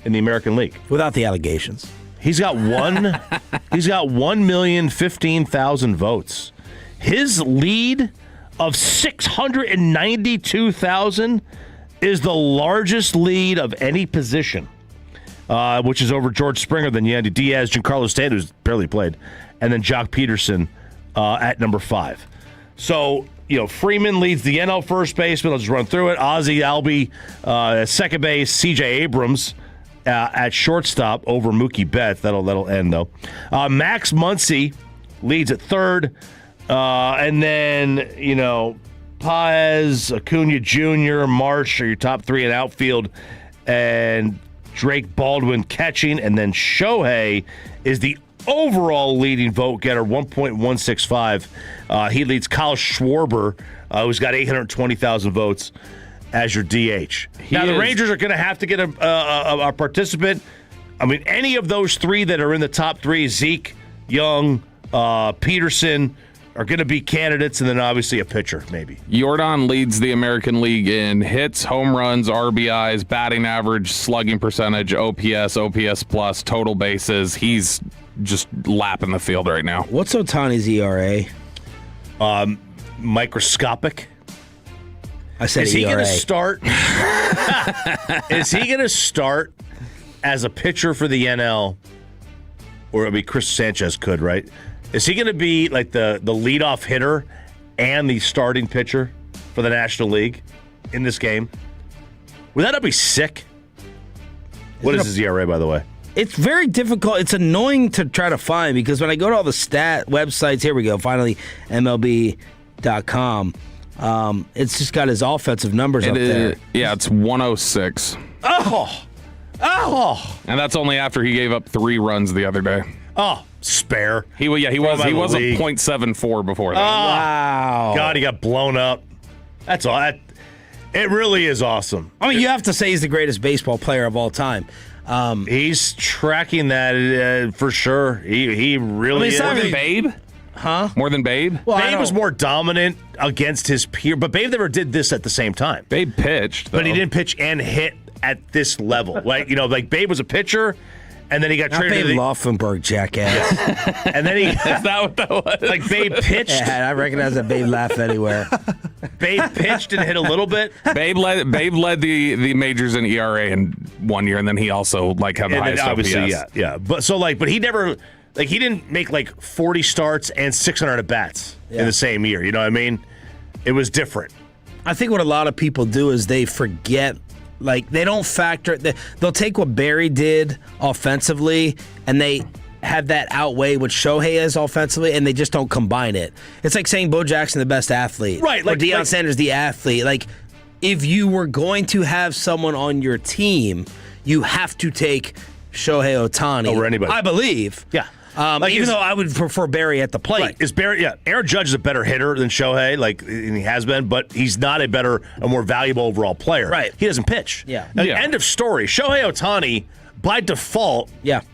in the American League without the allegations. He's got 1,015,000 votes. His lead of 692,000 is the largest lead of any position, which is over George Springer, then Yandy Diaz, Giancarlo Stanton, who's barely played, and then Jock Peterson at number 5. So, Freeman leads the NL first baseman. Let's just run through it. Ozzie Albies at second base. C.J. Abrams at shortstop over Mookie Betts. That'll end, though. Max Muncy leads at third. And then, Paez, Acuna Jr., Marsh are your top 3 in outfield. And Drake Baldwin catching. And then Shohei is the overall leading vote getter, 1.165. He leads Kyle Schwarber, who's got 820,000 votes, as your DH. The Rangers are going to have to get a participant. Any of those 3 that are in the top 3, Zeke, Young, Peterson, are going to be candidates, and then obviously a pitcher, maybe. Jordan leads the American League in hits, home runs, RBIs, batting average, slugging percentage, OPS, OPS plus, total bases. He's just lapping the field right now. What's Ohtani's ERA? Microscopic. I said Is he ERA. going to start? Is he going to start as a pitcher for the NL? Or I mean, Chris Sanchez could, right? Is he going to be like the leadoff hitter and the starting pitcher for the National League in this game? Would that not be sick? What is his ERA, by the way? It's very difficult. It's annoying to try to find because when I go to all the stat websites, here we go, finally, MLB.com, it's just got his offensive numbers up there. Yeah, it's 106. Oh! And that's only after he gave up 3 runs the other day. Oh, spare. He was a .74 before that. Wow. God, he got blown up. That's all. It really is awesome. I mean, you have to say he's the greatest baseball player of all time. He's tracking that for sure. He really is. More than Babe? Huh? More than Babe? Well, Babe was more dominant against his peer, but Babe never did this at the same time. Babe pitched, though. But he didn't pitch and hit at this level. Like Babe was a pitcher, and then he got traded Babe to Laufenberg, jackass. Yeah. And then he... Is that what that was? Like, Babe pitched. Yeah, I recognize that Babe laugh anywhere. Babe pitched and hit a little bit. Babe led the majors in ERA in 1 year, and then he also had the highest obviously, OPS. Yeah. But he never... Like, he didn't make, 40 starts and 600 at-bats in the same year. You know what I mean? It was different. I think what a lot of people do is they forget... they don't factor... They'll take what Barry did offensively, and they have that outweigh what Shohei is offensively, and they just don't combine it. It's like saying Bo Jackson the best athlete. Right. Or Deion Sanders the athlete. If you were going to have someone on your team, you have to take Shohei Ohtani. Over anybody. I believe. Yeah. Even though I would prefer Barry at the plate. Right. Is Barry? Yeah, Aaron Judge is a better hitter than Shohei, and he has been, but he's not a more valuable overall player. Right. He doesn't pitch. Yeah. End of story. Shohei Ohtani, by default,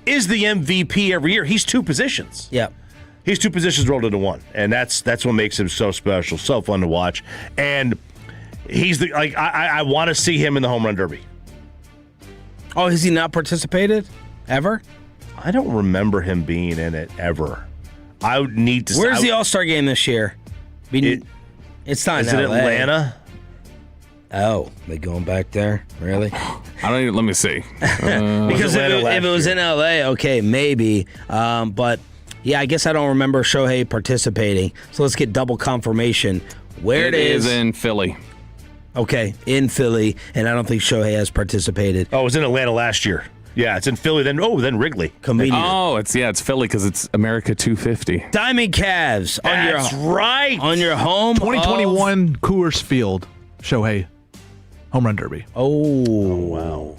is the MVP every year. He's 2 positions. Yeah. He's 2 positions rolled into 1, and that's what makes him so special, so fun to watch. And he's I want to see him in the home run derby. Oh, has he not participated ever? I don't remember him being in it ever. I would need to. Where's the All-Star game this year? It's not in LA. Is it Atlanta? Oh, they going back there? Really? I don't even. Let me see. Because if it was in LA, okay, maybe. But yeah, I guess I don't remember Shohei participating. So let's get double confirmation. Where it is in Philly. Okay, in Philly, and I don't think Shohei has participated. Oh, it was in Atlanta last year. Yeah, it's in Philly. Then Wrigley. Comedian. Oh, it's Philly because it's America 250. Diamond Cavs That's right. On your home 2021 Coors Field Shohei home run derby. Oh wow.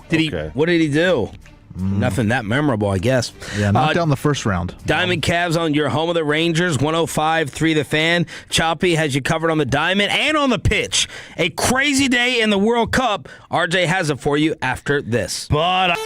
What did he do? Nothing that memorable, I guess. Yeah, knocked down the first round. Diamond Cavs on your home of the Rangers, 105.3 The Fan. Choppy has you covered on the diamond and on the pitch. A crazy day in the World Cup. RJ has it for you after this. But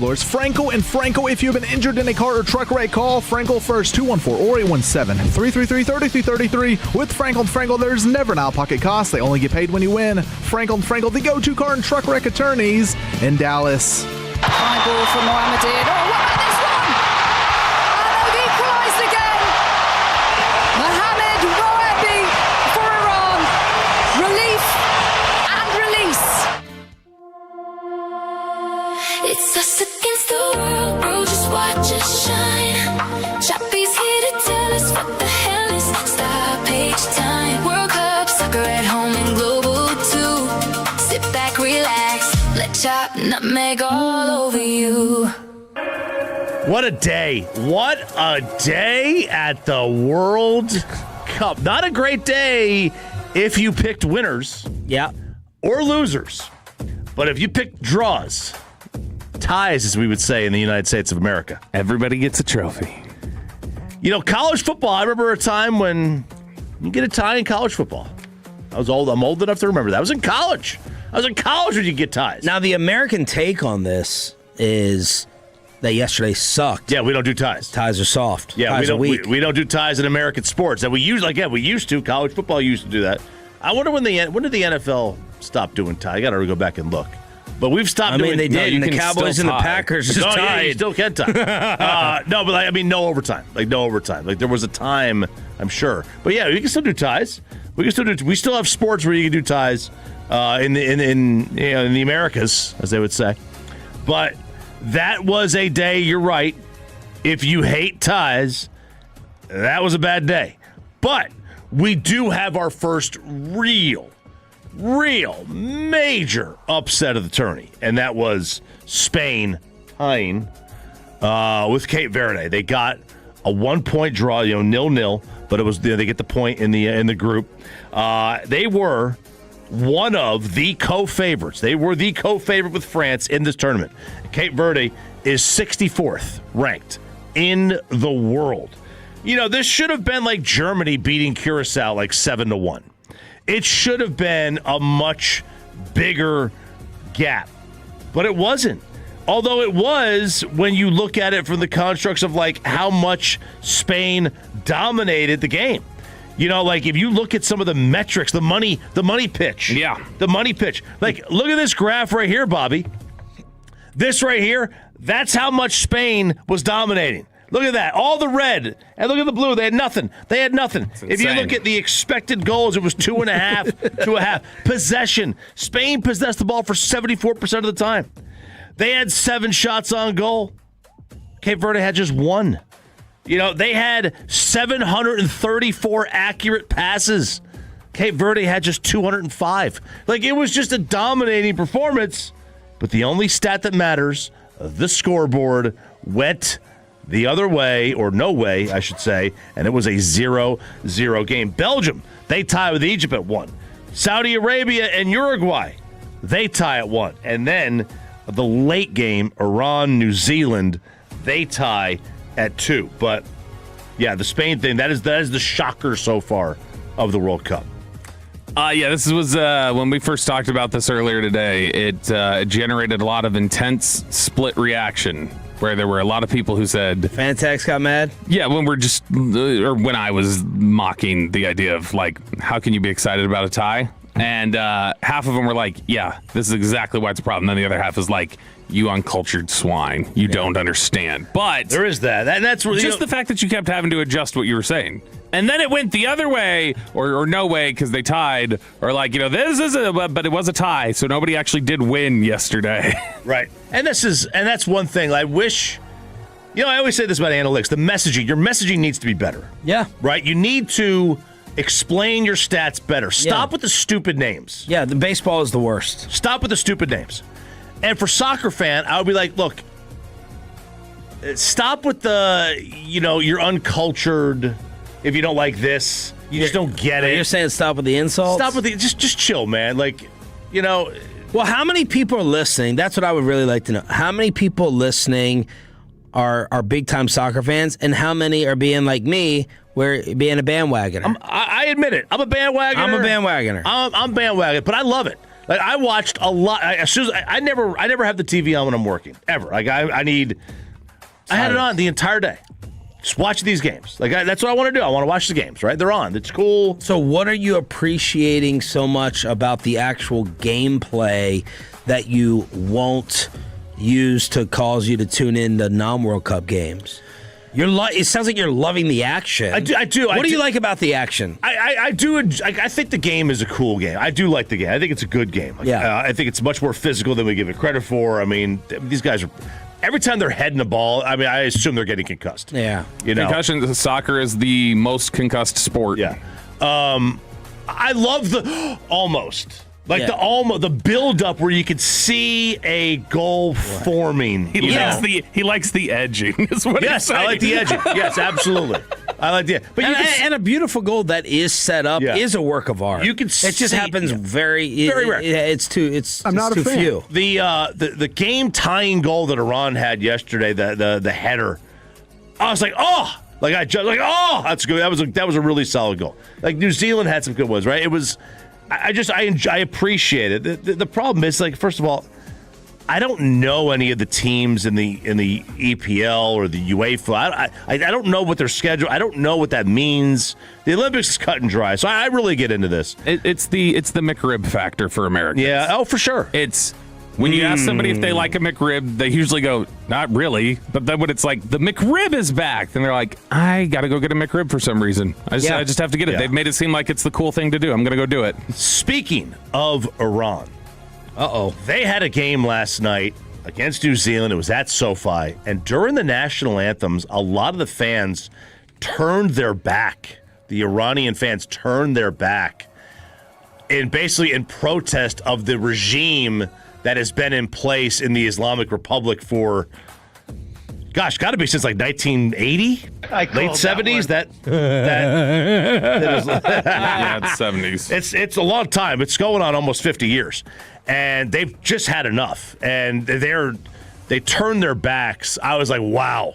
Frankel and Frankel. If you've been injured in a car or truck wreck, call Frankel first, 214 or 817-333-3333. With Frankel and Frankel, there's never an out-of-pocket cost. They only get paid when you win. Frankel and Frankel, the go-to car and truck wreck attorneys in Dallas. High ball from Mohamedin. Oh, what about this one? And they've equalised again. Mohamed Moebi for Iran. Relief and release. It's us against the world, bro, just watch us shine. Chappie's here to tell us what the hell is stop page time. World Cup, soccer at home and global too. Sit back, relax, let Chop nutmeg all over you. What a day. What a day at the World Cup. Not a great day if you picked winners. Yeah. Or losers. But if you picked draws, ties, as we would say in the United States of America. Everybody gets a trophy. You know, college football, I remember a time when you get a tie in college football. I'm old enough to remember that. I was in college. When you get ties. Now, the American take on this is that yesterday sucked. Yeah, we don't do ties. Ties are soft. Yeah, ties are weak. We don't do ties in American sports. And we used to. College football used to do that. I wonder when did the NFL stop doing ties? I got to go back and look. But we've stopped doing. They did. No, and the Cowboys and the Packers just tied. Yeah, you still can tie. No, but no overtime. No overtime. There was a time, I'm sure. But yeah, you can still do ties. We still have sports where you can do ties in the Americas, as they would say. But that was a day. You're right. If you hate ties, that was a bad day. But we do have our first real major upset of the tourney, and that was Spain tying with Cape Verde. They got a 1-point draw, 0-0, but it was they get the point in the group. They were one of the co-favorites. They were the co-favorite with France in this tournament. Cape Verde is 64th ranked in the world. You know, this should have been like Germany beating Curacao 7-1. It should have been a much bigger gap, but it wasn't. Although it was, when you look at it from the constructs of how much Spain dominated the game. You know, if you look at some of the metrics, the money pitch. Yeah. The money pitch. Look at this graph right here, Bobby. This right here, that's how much Spain was dominating. Look at that. All the red. And look at the blue. They had nothing. If you look at the expected goals, it was 2.5 to a half. Possession. Spain possessed the ball for 74% of the time. They had 7 shots on goal. Cape Verde had just 1. You know, they had 734 accurate passes. Cape Verde had just 205. It was just a dominating performance. But the only stat that matters, the scoreboard, went the other way, or no way, I should say, and it was a 0-0 game. Belgium, they tie with Egypt at 1. Saudi Arabia and Uruguay, they tie at 1. And then the late game, Iran, New Zealand, they tie at 2. But, yeah, the Spain thing, that is the shocker so far of the World Cup. This was when we first talked about this earlier today. It generated a lot of intense split reaction, where there were a lot of people who said Fantax got mad. Yeah, when I was mocking the idea of how can you be excited about a tie? And half of them were like, yeah, this is exactly why it's a problem. Then the other half is like, you uncultured swine, you don't understand. But there is that, and that's really, just the fact that you kept having to adjust what you were saying. And then it went the other way, or no way, because they tied, or this is but it was a tie, so nobody actually did win yesterday. Right. And that's one thing. I wish, I always say this about analytics, your messaging needs to be better. Yeah. Right? You need to explain your stats better. Stop with the stupid names. Yeah, the baseball is the worst. Stop with the stupid names. And for soccer fan, I would be like, look, stop with the, you're uncultured. If you don't like this, you just don't get it. You're saying stop with the insults? Stop with the, just chill, man. Well, how many people are listening? That's what I would really like to know. How many people listening are big-time soccer fans, and how many are being like me, being a bandwagoner? I admit it. I'm a bandwagoner. I'm a bandwagoner. I'm bandwagon, but I love it. Like I watched a lot. I never have the TV on when I'm working ever. Like I had it on the entire day. Just watch these games. Like that's what I want to do. I want to watch the games. Right? They're on. It's cool. So what are you appreciating so much about the actual gameplay that you won't use to cause you to tune in to non-World Cup games? It sounds like you're loving the action. I do. What do you like about the action? I do. I think the game is a cool game. I do like the game. I think it's a good game. I think it's much more physical than we give it credit for. I mean, these guys are. Every time they're heading the ball, I mean, I assume they're getting concussed. Yeah. Concussion. Soccer is the most concussed sport. Yeah. I love the almost. Like the build up where you could see a goal forming. He likes the edging. Is what yes, I like the edging. Yes, absolutely. I like the but and a beautiful goal that is set up is a work of art. You can it just happens very rare. It's too few. The game tying goal that Iran had yesterday, the header. I was like, oh, that's good. That was a really solid goal. Like New Zealand had some good ones, right? It was. I appreciate it. The problem is, like, first of all, I don't know any of the teams in the EPL or the UEFA. I don't know what their schedule. I don't know what that means. The Olympics is cut and dry, so I really get into this. It's the McRib factor for Americans. Yeah. Oh, for sure. It's. When you ask somebody if they like a McRib, they usually go, not really. But then when it's like, the McRib is back, then they're like, I got to go get a McRib for some reason. I just have to get it. Yeah. They've made it seem like it's the cool thing to do. I'm going to go do it. Speaking of Iran. They had a game last night against New Zealand. It was at SoFi. And during the national anthems, a lot of the fans turned their back. The Iranian fans turned their back in protest of the regime that has been in place in the Islamic Republic for, got to be since like 1980, late 70s. That is, yeah, it's 70s. It's a long time. It's going on almost 50 years, and they've just had enough, and they turned their backs. I was like, wow,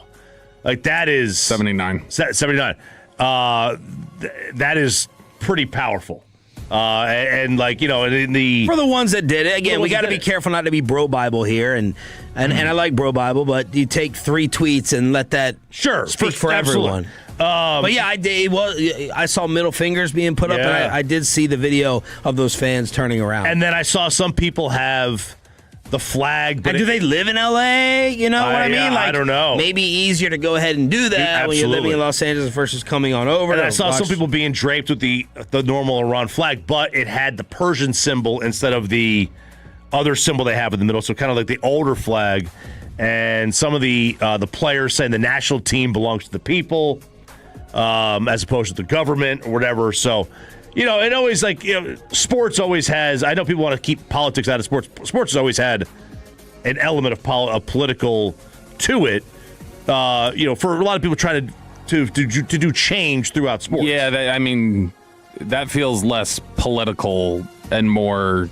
like that is 79. 79. That is pretty powerful. And like, in the for the ones that did it, again, we got to be careful not to be bro Bible here, and I like bro Bible, but you take 3 tweets and let that speak for everyone. But yeah, I saw middle fingers being put up, and I did see the video of those fans turning around. And then I saw some people have the flag. But do they live in L.A.? You know what I mean? Like, I don't know. Maybe easier to go ahead and do that when you're living in Los Angeles versus coming on over. And I saw some people being draped with the normal Iran flag, but it had the Persian symbol instead of the other symbol they have in the middle, so kind of like the older flag. And some of the players saying the national team belongs to the people as opposed to the government or whatever. So, it always sports always has. I know people want to keep politics out of sports. Sports has always had an element of political to it. For a lot of people trying to do change throughout sports. Yeah, that feels less political and more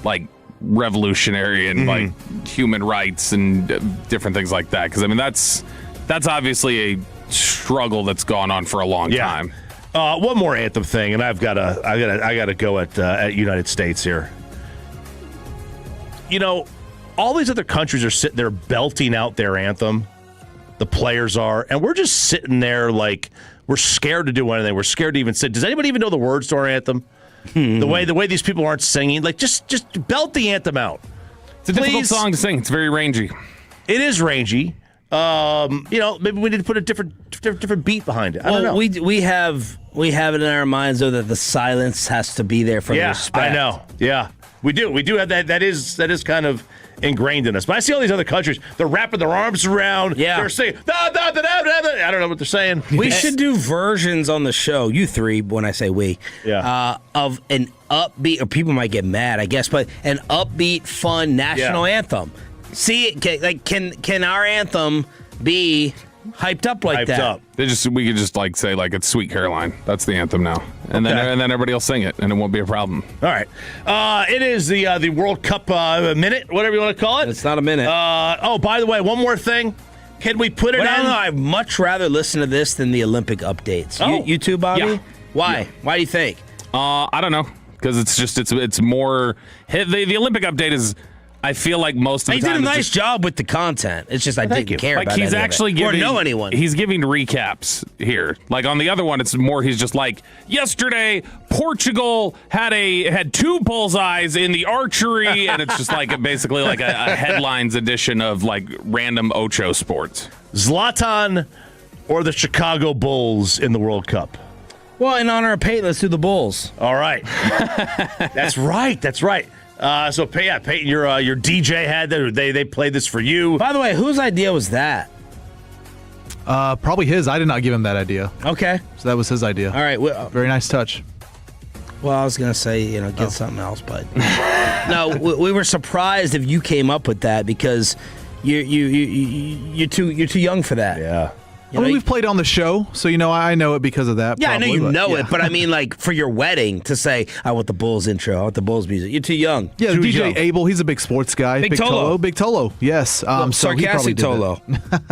like revolutionary and like human rights and different things like that. Because that's obviously a struggle that's gone on for a long time. One more anthem thing, and I gotta go at United States here. All these other countries are sitting there belting out their anthem. The players are, and we're just sitting there like we're scared to do anything. We're scared to even sit. Does anybody even know the words to our anthem? The way these people aren't singing, like just belt the anthem out. It's a difficult song to sing. It's very rangy. It is rangy. Maybe we need to put a different beat behind it. I don't know. We have it in our minds though that the silence has to be there for the respect. I know. Yeah, we do. We do have that. That is kind of ingrained in us. But I see all these other countries. They're wrapping their arms around. Yeah. They're saying da, da, da, da, da, da. I don't know what they're saying. We should do versions on the show. You three, when I say we, of an upbeat. Or people might get mad, I guess, but an upbeat, fun national anthem. See, can our anthem be hyped up like that? Up. We could just say it's Sweet Caroline. That's the anthem now, and then everybody will sing it, and it won't be a problem. All right, it is the World Cup minute, whatever you want to call it. It's not a minute. By the way, one more thing. Can we put it? I don't know. I'd much rather listen to this than the Olympic updates. You too, Bobby? Yeah. Why? Yeah. Why do you think? I don't know. because it's more. The Olympic update is. I feel like most of the time he did a nice job with the content. It's just I didn't care like about he's any actually of it. giving, or know anyone. He's giving recaps here. Like on the other one, it's more he's just like, yesterday Portugal had 2 bullseyes in the archery, and it's just like basically like a headlines edition of like random Ocho sports. Zlatan or the Chicago Bulls in the World Cup? Well, in honor of Peyton, let's do the Bulls. All right. That's right. So Peyton, your DJ had that. They played this for you. By the way, whose idea was that? Probably his. I did not give him that idea. Okay. So that was his idea. All right. Very nice touch. Well, I was gonna say get something else, but no, we were surprised if you came up with that because you're too young for that. Yeah. We've played on the show, so I know it because of that. Yeah, probably, I know you know yeah. it, but I mean, like for your wedding to say, "I want the Bulls intro, I want the Bulls music." You're too young. Yeah, too DJ young. Abel, he's a big sports guy. Big Tolo. Big Tolo. Yes, so he probably sarcastic did Tolo.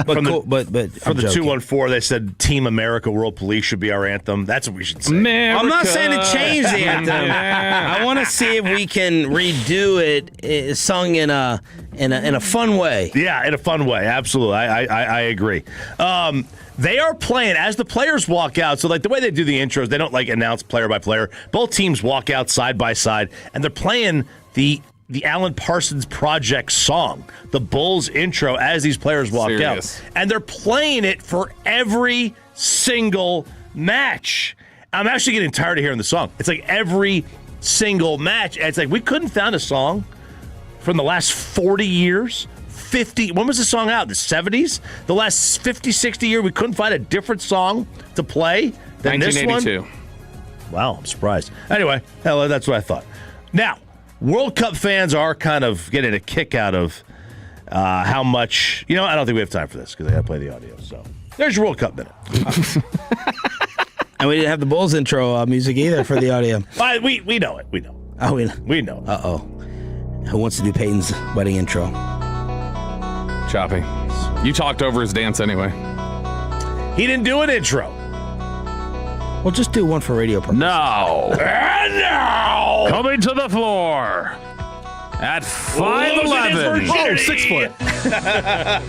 but cool, but for the 214, they said "Team America, World Police" should be our anthem. That's what we should say. America. I'm not saying to change the anthem. I want to see if we can redo it, sung in a fun way. Yeah, in a fun way. Absolutely, I agree. They are playing as the players walk out. So, like the way they do the intros, they don't like announce player by player. Both teams walk out side by side, and they're playing the Alan Parsons Project song, the Bulls intro, as these players walk out, and they're playing it for every single match. I'm actually getting tired of hearing the song. It's like every single match. And it's like we couldn't find a song from the last 40 years. 50. When was the song out? The 70s? The last 50, 60 years, we couldn't find a different song to play than this one? 1982. Wow, I'm surprised. Anyway, that's what I thought. Now, World Cup fans are kind of getting a kick out of how much... I don't think we have time for this because I got to play the audio. So there's your World Cup minute. And we didn't have the Bulls intro music either for the audio. We know it. We know. Oh, we know. Uh-oh. Who wants to do Peyton's wedding intro? Choppy. You talked over his dance anyway. He didn't do an intro. Well, just do one for radio purposes. No. And now, coming to the floor at 5'11". Oh, 6 foot.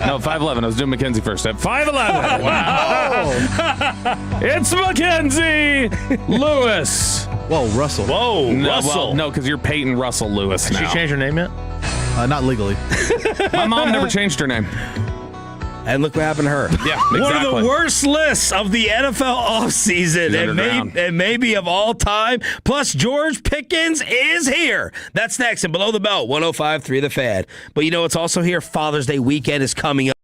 No, 5'11". I was doing Mackenzie first. At 5'11". Wow. It's Mackenzie Lewis. Whoa, Russell. Whoa, Russell. Well, no, because you're Peyton Russell Lewis now. Did she change her name yet? Not legally. My mom never changed her name. And look what happened to her. Yeah, exactly. One of the worst lists of the NFL offseason, and maybe of all time. Plus, George Pickens is here. That's next and Below the Belt, 105.3 The Fan. But it's also here. Father's Day weekend is coming up.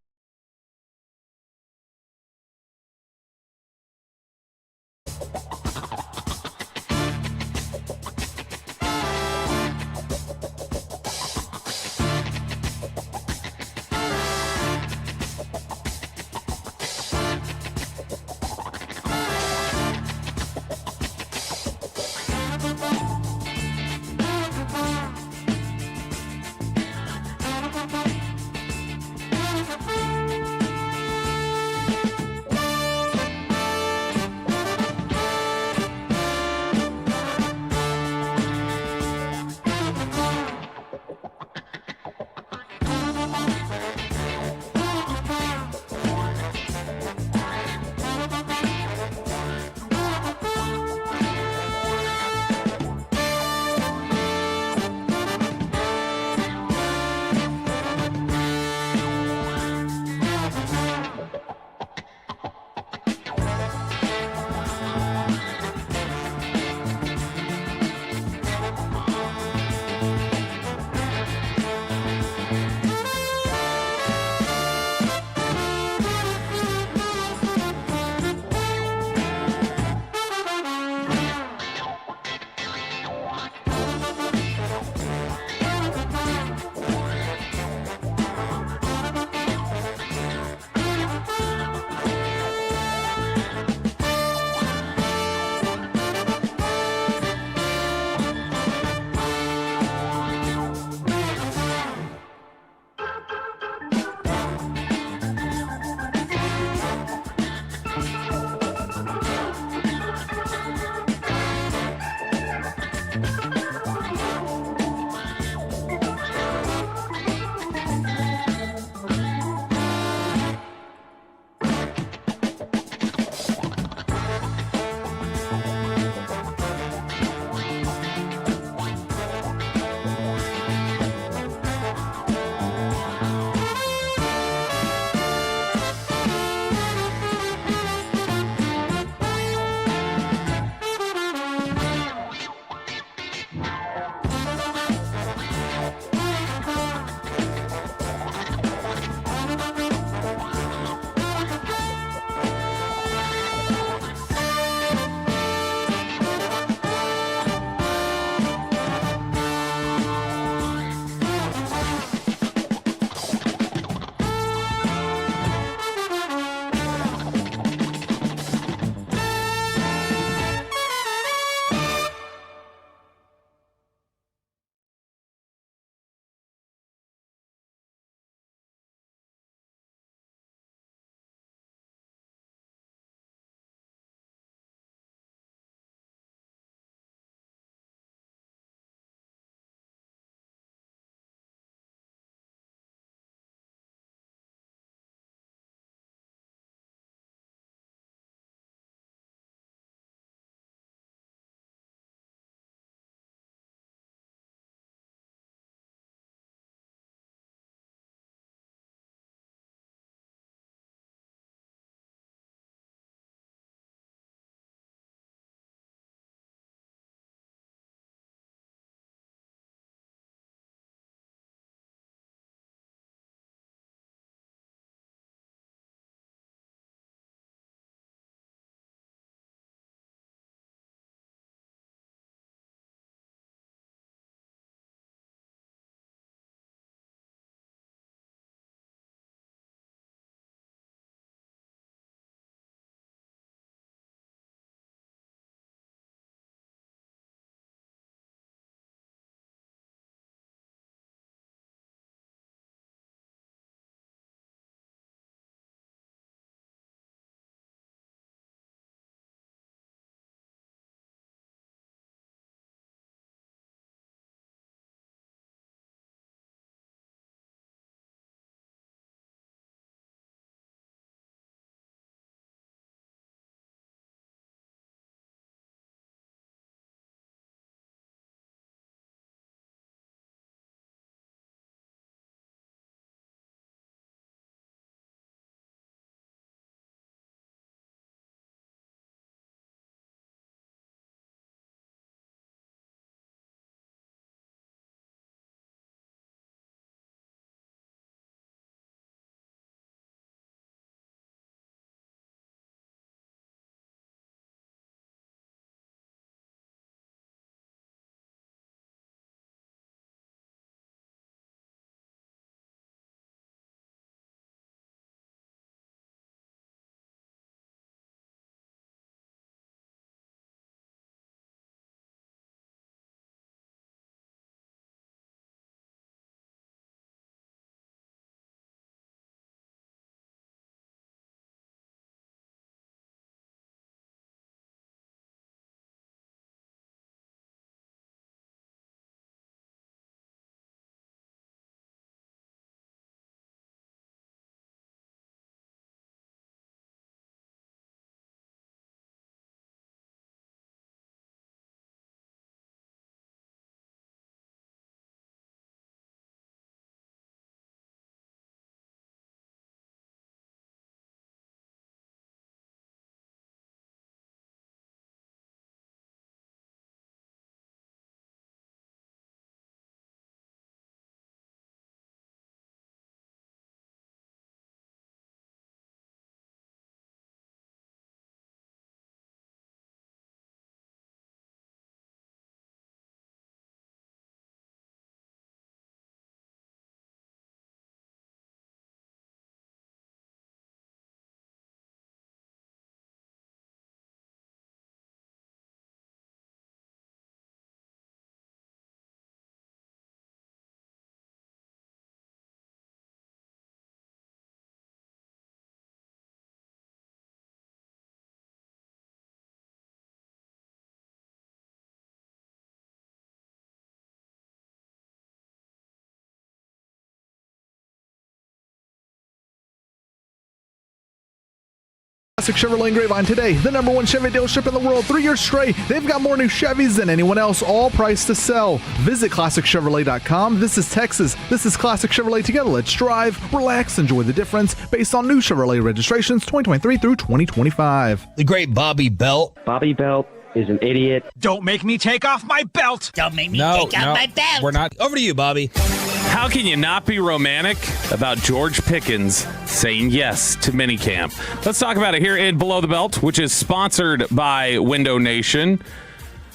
Classic Chevrolet and Grapevine today. The #1 Chevy dealership in the world, 3 years straight. They've got more new Chevys than anyone else, all priced to sell. Visit ClassicChevrolet.com. This is Texas. This is Classic Chevrolet. Together, let's drive, relax, enjoy the difference based on new Chevrolet registrations 2023 through 2025. The great Bobby Belt. Bobby Belt is an idiot. Don't make me take off my belt. Don't make me take off my belt. We're not. Over to you, Bobby. How can you not be romantic about George Pickens saying yes to minicamp? Let's talk about it here in Below the Belt, which is sponsored by Window Nation.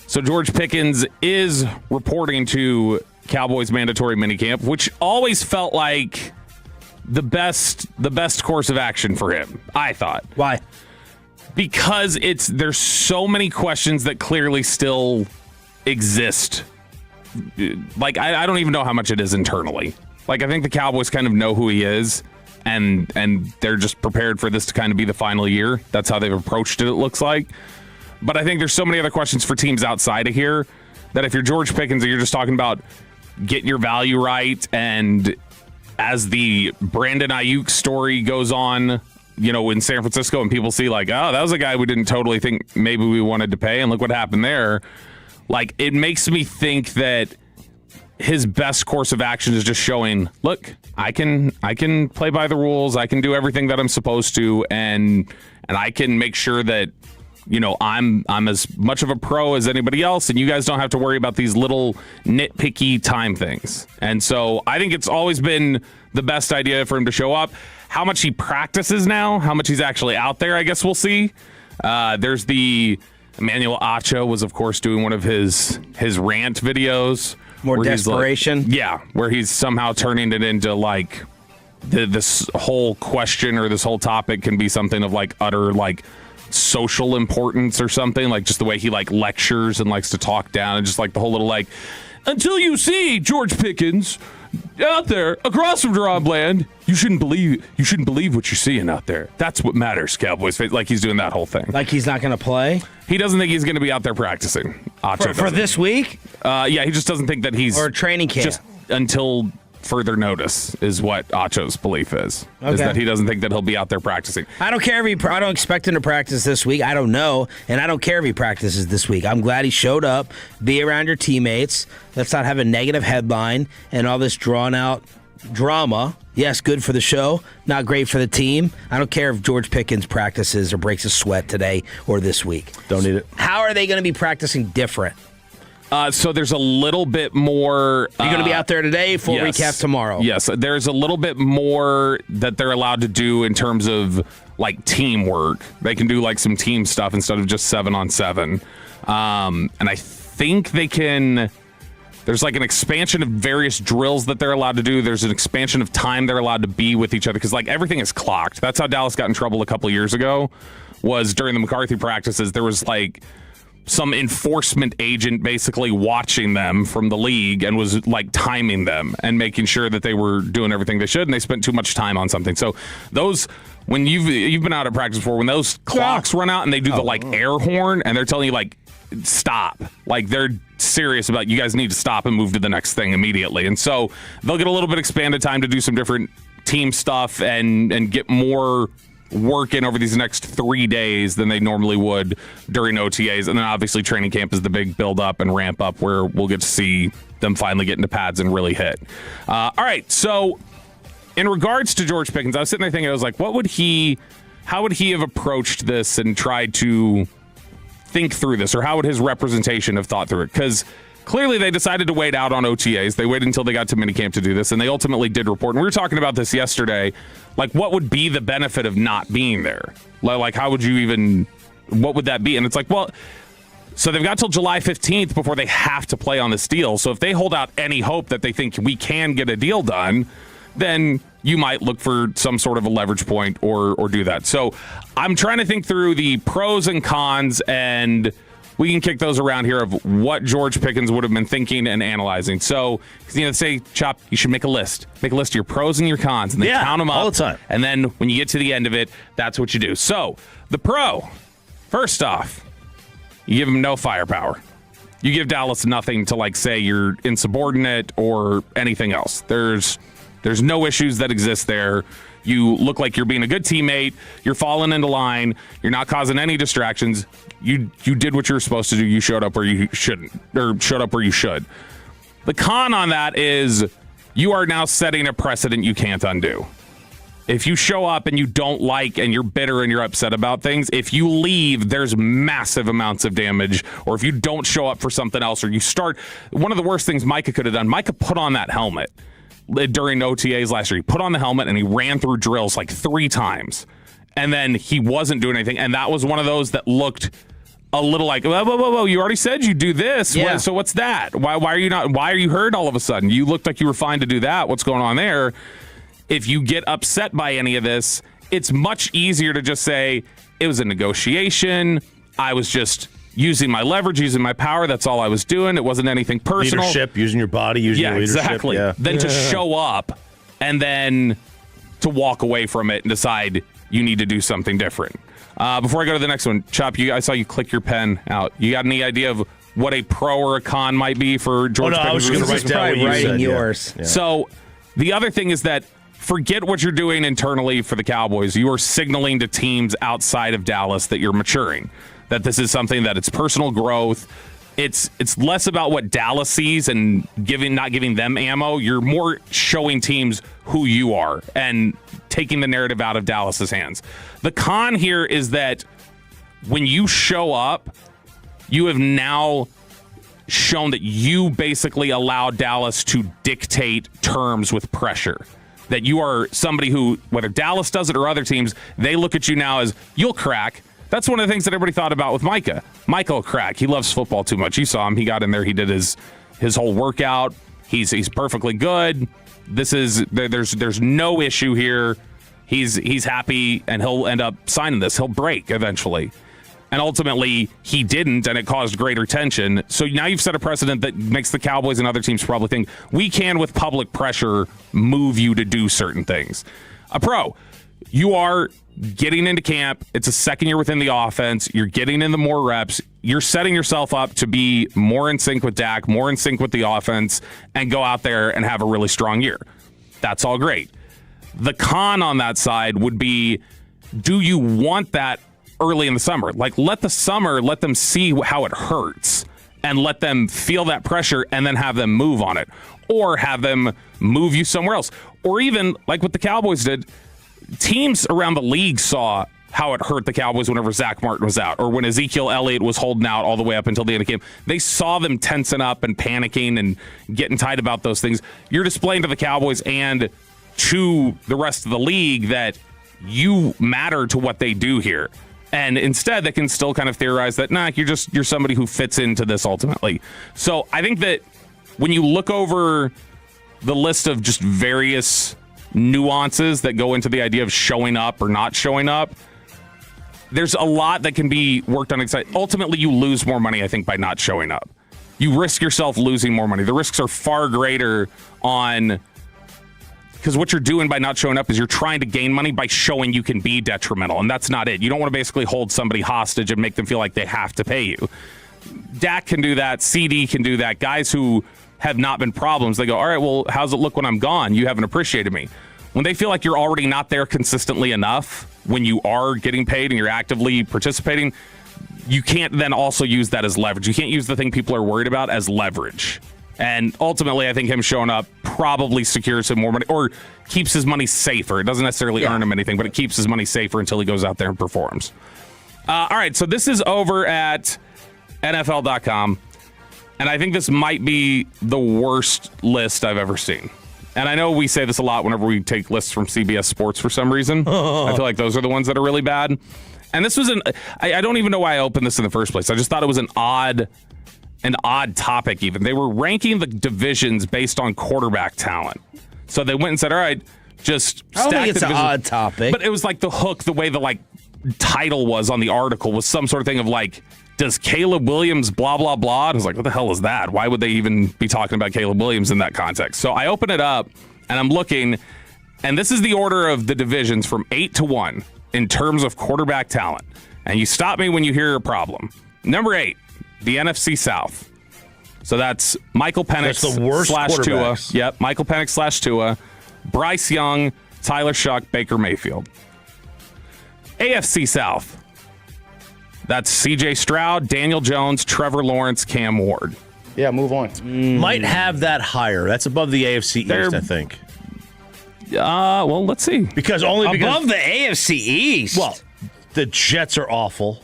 So George Pickens is reporting to Cowboys mandatory minicamp, which always felt like the best course of action for him, I thought. Why? Because there's so many questions that clearly still exist. Like, I don't even know how much it is internally. Like, I think the Cowboys kind of know who he is, and they're just prepared for this to kind of be the final year. That's how they've approached it looks like. But I think there's so many other questions for teams outside of here that if you're George Pickens and you're just talking about getting your value right, and as the Brandon Ayuk story goes on, in San Francisco, and people see like, oh, that was a guy we didn't totally think maybe we wanted to pay, and look what happened there. Like, it makes me think that his best course of action is just showing, look, I can play by the rules. I can do everything that I'm supposed to, and I can make sure that, I'm as much of a pro as anybody else, and you guys don't have to worry about these little nitpicky time things. And so I think it's always been the best idea for him to show up. How much he practices now, how much he's actually out there, I guess we'll see. There's the Emmanuel Acho was, of course, doing one of his rant videos. More desperation? Where he's somehow turning it into, like, this whole question or this whole topic can be something of, like, utter, like, social importance or something. Like, just the way he, like, lectures and likes to talk down, and just, like, the whole little, like, until you see George Pickens out there across from Deron Bland, you shouldn't believe what you're seeing out there. That's what matters, Cowboys. Like, he's doing that whole thing. Like he's not going to play? He doesn't think he's going to be out there practicing. For this week? Yeah, he just doesn't think that he's... Or training camp? Just until further notice is what Acho's belief is. Okay. Is that he doesn't think that he'll be out there practicing. I don't care if I don't expect him to practice this week. I don't know. And I don't care if he practices this week. I'm glad he showed up. Be around your teammates. Let's not have a negative headline and all this drawn out drama. Yes, good for the show, not great for the team. I don't care if George Pickens practices or breaks a sweat today or this week. Don't need it. How are they going to be practicing different? So there's a little bit more... You're going to be out there today, full recap tomorrow. Yes, there's a little bit more that they're allowed to do in terms of, like, teamwork. They can do, like, some team stuff instead of just 7-on-7. And I think they can... There's, like, an expansion of various drills that they're allowed to do. There's an expansion of time they're allowed to be with each other because, like, everything is clocked. That's how Dallas got in trouble a couple of years ago, was during the McCarthy practices. There was, like... some enforcement agent basically watching them from the league and was like timing them and making sure that they were doing everything they should, and they spent too much time on something. So those, when you've been out at practice before, when those clocks run out and they do the like air horn and they're telling you like stop, like they're serious about you guys need to stop and move to the next thing immediately. And so they'll get a little bit expanded time to do some different team stuff and get more work in over these next 3 days than they normally would during OTAs. And then obviously training camp is the big build up and ramp up where we'll get to see them finally get into pads and really hit. All right. So in regards to George Pickens, I was sitting there thinking, I was like, how would he have approached this and tried to think through this, or how would his representation have thought through it? Because clearly they decided to wait out on OTAs. They waited until they got to minicamp to do this, and they ultimately did report. And we were talking about this yesterday. Like, what would be the benefit of not being there? Like, how would you even, what would that be? And it's like, well, so they've got till July 15th before they have to play on this deal. So if they hold out any hope that they think we can get a deal done, then you might look for some sort of a leverage point or do that. So I'm trying to think through the pros and cons, and we can kick those around here of what George Pickens would have been thinking and analyzing. So, say, Chop, you should make a list. Make a list of your pros and your cons, and then count them up. All the time. And then when you get to the end of it, that's what you do. So, the pro, first off, you give him no firepower. You give Dallas nothing to, like, say you're insubordinate or anything else. There's There's no issues that exist there. You look like you're being a good teammate. You're falling into line. You're not causing any distractions. You did what you were supposed to do. You showed up where you shouldn't, or showed up where you should. The con on that is you are now setting a precedent you can't undo. If you show up and you don't like and you're bitter and you're upset about things, if you leave, there's massive amounts of damage. Or if you don't show up for something else, or you start, one of the worst things Micah could have done, Micah put on that helmet during OTAs last year. He put on the helmet and he ran through drills like 3 times. And then he wasn't doing anything. And that was one of those that looked a little like, whoa, you already said you do this. Yeah. So what's that? Why are you hurt all of a sudden? You looked like you were fine to do that. What's going on there? If you get upset by any of this, it's much easier to just say, it was a negotiation. I was just using my leverage, using my power. That's all I was doing. It wasn't anything personal. Leadership, using your body, using your leadership. Exactly. Yeah. Then to show up and then to walk away from it and decide you need to do something different. Before I go to the next one, Chop, I saw you click your pen out. You got any idea of what a pro or a con might be for George Pickens? I was going to write down what you said. Yours. Yeah. So the other thing is that forget what you're doing internally for the Cowboys. You are signaling to teams outside of Dallas that you're maturing, that this is something that it's personal growth. It's less about what Dallas sees and not giving them ammo. You're more showing teams who you are and taking the narrative out of Dallas's hands. The con here is that when you show up, you have now shown that you basically allow Dallas to dictate terms with pressure. That you are somebody who, whether Dallas does it or other teams, they look at you now as, you'll crack. That's one of the things that everybody thought about with Micah. Micah will crack. He loves football too much. You saw him. He got in there. He did his whole workout. He's perfectly good. There's no issue here. He's happy, and he'll end up signing this. He'll break eventually. And ultimately, he didn't, and it caused greater tension. So now you've set a precedent that makes the Cowboys and other teams probably think, we can, with public pressure, move you to do certain things. A pro, you are getting into camp. It's a second year within the offense. You're getting in the more reps. You're setting yourself up to be more in sync with Dak, more in sync with the offense, and go out there and have a really strong year. That's all great. The con on that side would be, do you want that early in the summer? Like, let them see how it hurts and let them feel that pressure and then have them move on it, or have them move you somewhere else. Or even like what the Cowboys did, teams around the league saw how it hurt the Cowboys whenever Zach Martin was out, or when Ezekiel Elliott was holding out all the way up until the end of the game. They saw them tensing up and panicking and getting tight about those things. You're displaying to the Cowboys and to the rest of the league that you matter to what they do here. And instead, they can still kind of theorize that, you're somebody who fits into this ultimately. So I think that when you look over the list of just various nuances that go into the idea of showing up or not showing up, there's a lot that can be worked on. Ultimately, you lose more money, I think, by not showing up. You risk yourself losing more money. The risks are far greater because what you're doing by not showing up is you're trying to gain money by showing you can be detrimental, and that's not it. You don't want to basically hold somebody hostage and make them feel like they have to pay you. Dak can do that. CD can do that. Guys who have not been problems, they go, all right, well, how's it look when I'm gone? You haven't appreciated me. When they feel like you're already not there consistently enough, when you are getting paid and you're actively participating, you can't then also use that as leverage. You can't use the thing people are worried about as leverage. And ultimately, I think him showing up probably secures him more money or keeps his money safer. It doesn't necessarily earn him anything, but it keeps his money safer until he goes out there and performs. All right, so this is over at NFL.com. And I think this might be the worst list I've ever seen. And I know we say this a lot whenever we take lists from CBS Sports for some reason. I feel like those are the ones that are really bad. And this was I don't even know why I opened this in the first place. I just thought it was an odd topic even. They were ranking the divisions based on quarterback talent. So they went and said, all right, just stack the divisions. I don't think it's an odd topic. But it was like the hook, the way the title was on the article was some sort of thing of does Caleb Williams blah, blah, blah? And I was like, what the hell is that? Why would they even be talking about Caleb Williams in that context? So I open it up and I'm looking, and this is the order of the divisions from 8 to 1 in terms of quarterback talent. And you stop me when you hear a problem. Number 8, the NFC South. So that's Michael Penix the worst / Tua. quarterbacks. Yep, Michael Penix / Tua. Bryce Young, Tyler Shuck, Baker Mayfield. AFC South. That's C.J. Stroud, Daniel Jones, Trevor Lawrence, Cam Ward. Yeah, move on. Might have that higher. That's above the AFC East, I think. Well, let's see. Because above the AFC East. Well, the Jets are awful.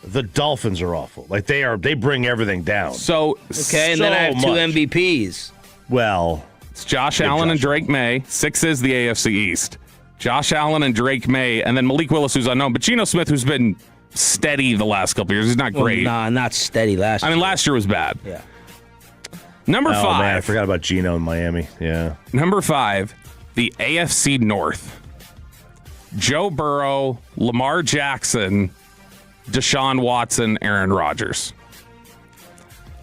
The Dolphins are awful. Like they bring everything down. So okay, and then I have 2 MVPs. Well, it's Josh Allen and Drake May. 6 is the AFC East. Josh Allen and Drake May, and then Malik Willis, who's unknown, but Geno Smith, who's been steady the last couple years. He's not great. Nah, not steady last year. I mean, last year was bad. Yeah. Number 5. Oh, man, I forgot about Geno in Miami. Yeah. Number 5, the AFC North. Joe Burrow, Lamar Jackson, Deshaun Watson, Aaron Rodgers.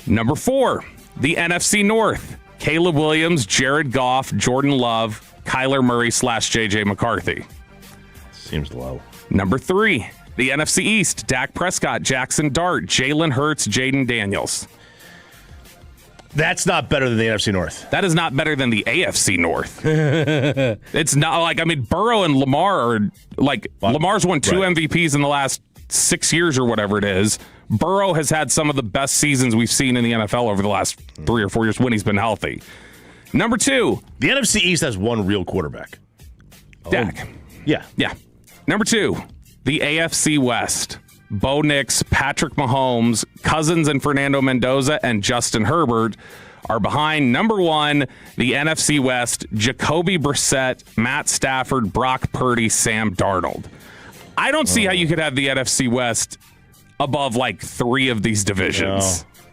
Number 4, the NFC North. Caleb Williams, Jared Goff, Jordan Love, Kyler Murray / JJ McCarthy. Seems low. Number 3, the NFC East. Dak Prescott, Jackson Dart, Jalen Hurts, Jaden Daniels. That's not better than the NFC North. That is not better than the AFC North. It's not like, I mean, Burrow and Lamar are like, Lamar's won 2 MVPs in the last 6 years or whatever it is. Burrow has had some of the best seasons we've seen in the NFL over the last 3 or 4 years when he's been healthy. Number 2. The NFC East has one real quarterback. Dak. Yeah. Yeah. Number 2. The AFC West. Bo Nix, Patrick Mahomes, Cousins and Fernando Mendoza, and Justin Herbert are behind. Number 1, the NFC West. Jacoby Brissett, Matt Stafford, Brock Purdy, Sam Darnold. I don't see how you could have the NFC West above like 3 of these divisions. No.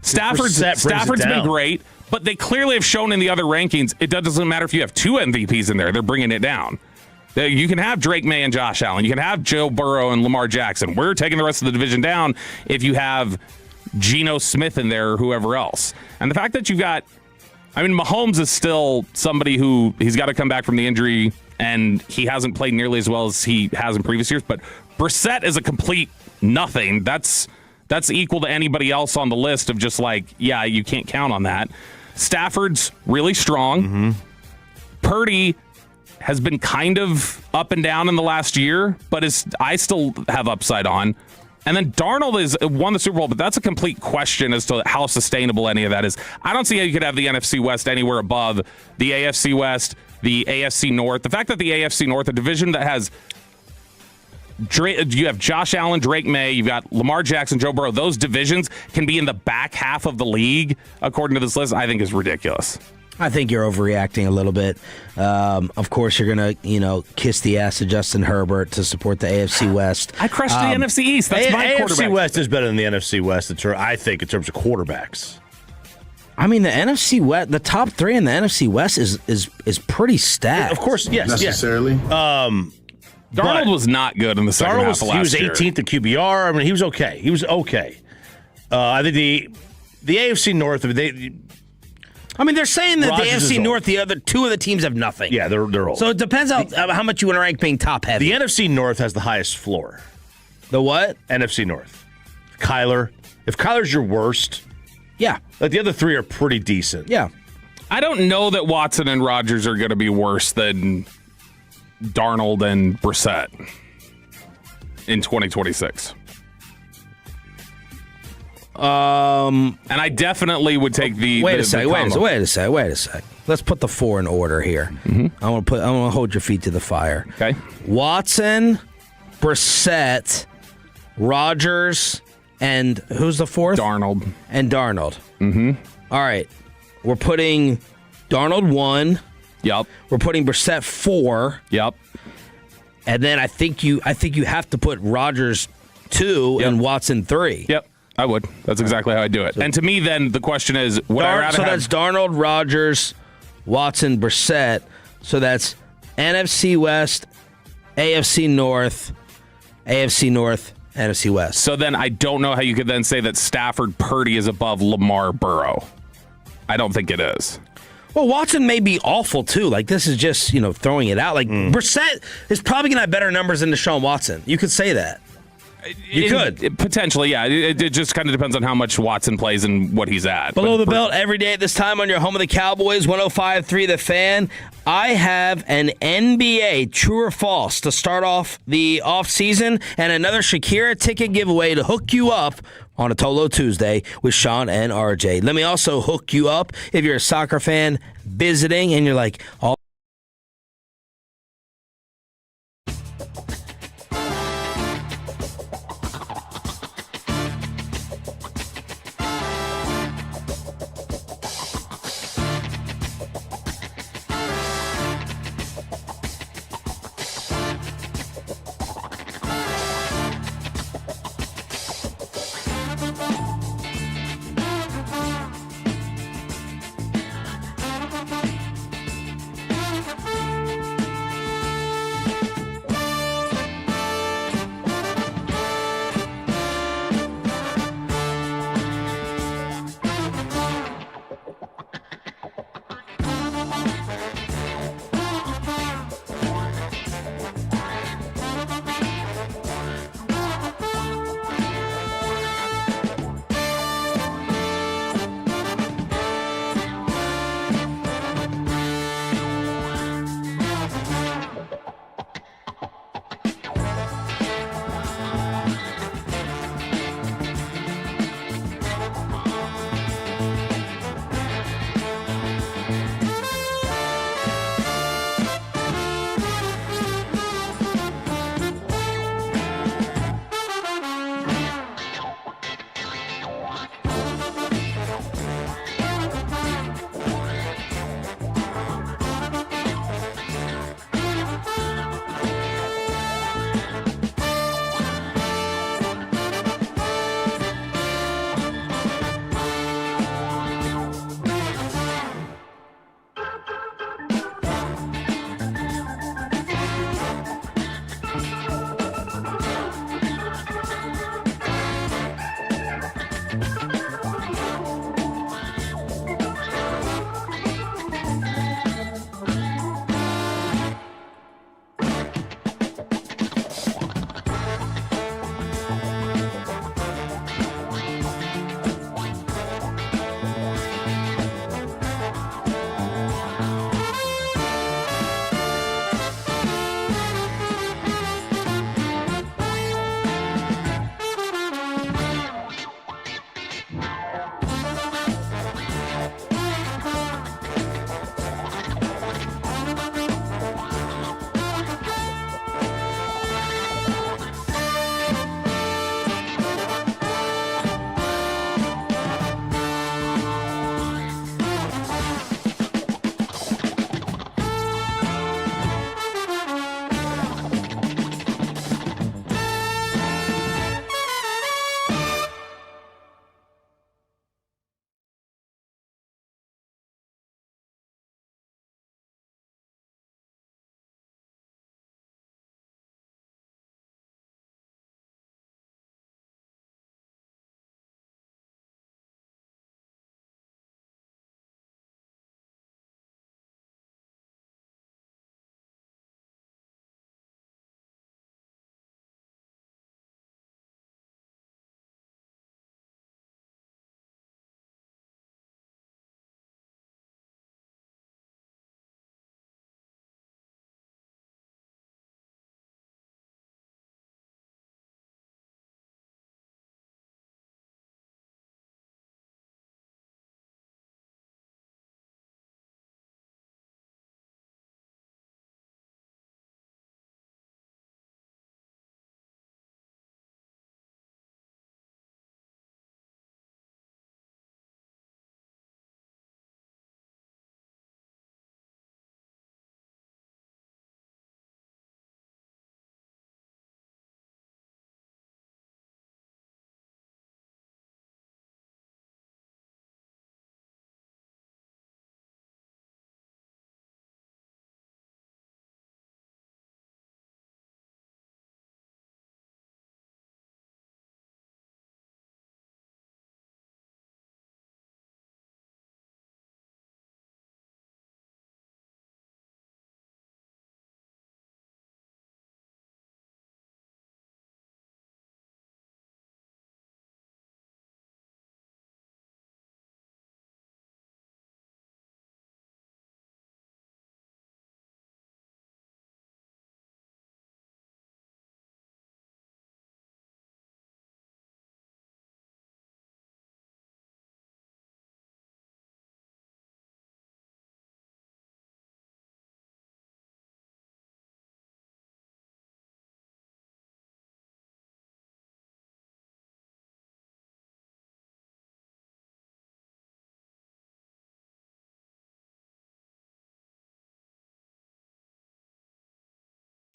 Stafford's been great, but they clearly have shown in the other rankings it doesn't matter if you have 2 MVPs in there. They're bringing it down. You can have Drake May and Josh Allen. You can have Joe Burrow and Lamar Jackson. We're taking the rest of the division down if you have Geno Smith in there or whoever else. And the fact that you've got, I mean, Mahomes is still somebody who he's got to come back from the injury, and he hasn't played nearly as well as he has in previous years. But Brissett is a complete nothing. That's equal to anybody else on the list of just like, yeah, you can't count on that. Stafford's really strong. Mm-hmm. Purdy has been kind of up and down in the last year, but I still have upside on. And then Darnold has won the Super Bowl, but that's a complete question as to how sustainable any of that is. I don't see how you could have the NFC West anywhere above the AFC West, the AFC North. The fact that the AFC North, a division that has you have Josh Allen, Drake May, you've got Lamar Jackson, Joe Burrow, those divisions can be in the back half of the league, according to this list, I think is ridiculous. I think you're overreacting a little bit. Of course, you're going to, kiss the ass of Justin Herbert to support the AFC West. I crushed the NFC East. That's my quarterback. AFC West is better than the NFC West, I think, in terms of quarterbacks. I mean, the NFC West, the top 3 in the NFC West is pretty stacked. Of course, yes. Necessarily. Darnold was not good in the second half of last year. He was 18th in QBR. I mean, he was okay. I think the AFC North, they're saying that the AFC North, the other 2 of the teams have nothing. Yeah, they're old. So it depends how much you want to rank being top heavy. The NFC North has the highest floor. The what? NFC North. Kyler. If Kyler's your worst, yeah. Like the other 3 are pretty decent. Yeah. I don't know that Watson and Rodgers are going to be worse than Darnold and Brissett in 2026. And I definitely would take the. Wait a sec. Let's put the 4 in order here. Mm-hmm. I want to hold your feet to the fire. Okay. Watson, Brissett, Rodgers, and who's the 4th? Darnold. And Darnold. Mm-hmm. All right. We're putting Darnold 1. Yep. We're putting Brissett 4. Yep. And then I think you have to put Rodgers 2 and Watson 3. Yep. I would. That's exactly how I do it. And to me, then, the question is, would I rather have... that's Darnold, Rodgers, Watson, Brissett. So that's NFC West, AFC North, NFC West. So then I don't know how you could then say that Stafford Purdy is above Lamar Burrow. I don't think it is. Well, Watson may be awful, too. Like, this is just, throwing it out. Like, Brissett is probably going to have better numbers than Deshaun Watson. You could say that. You could. Potentially, yeah. It just kind of depends on how much Watson plays and what he's at. Below the belt every day at this time on your home of the Cowboys, 105.3 The Fan. I have an NBA true or false to start off the offseason and another Shakira ticket giveaway to hook you up on a Tolo Tuesday with Sean and RJ. Let me also hook you up if you're a soccer fan visiting and you're like,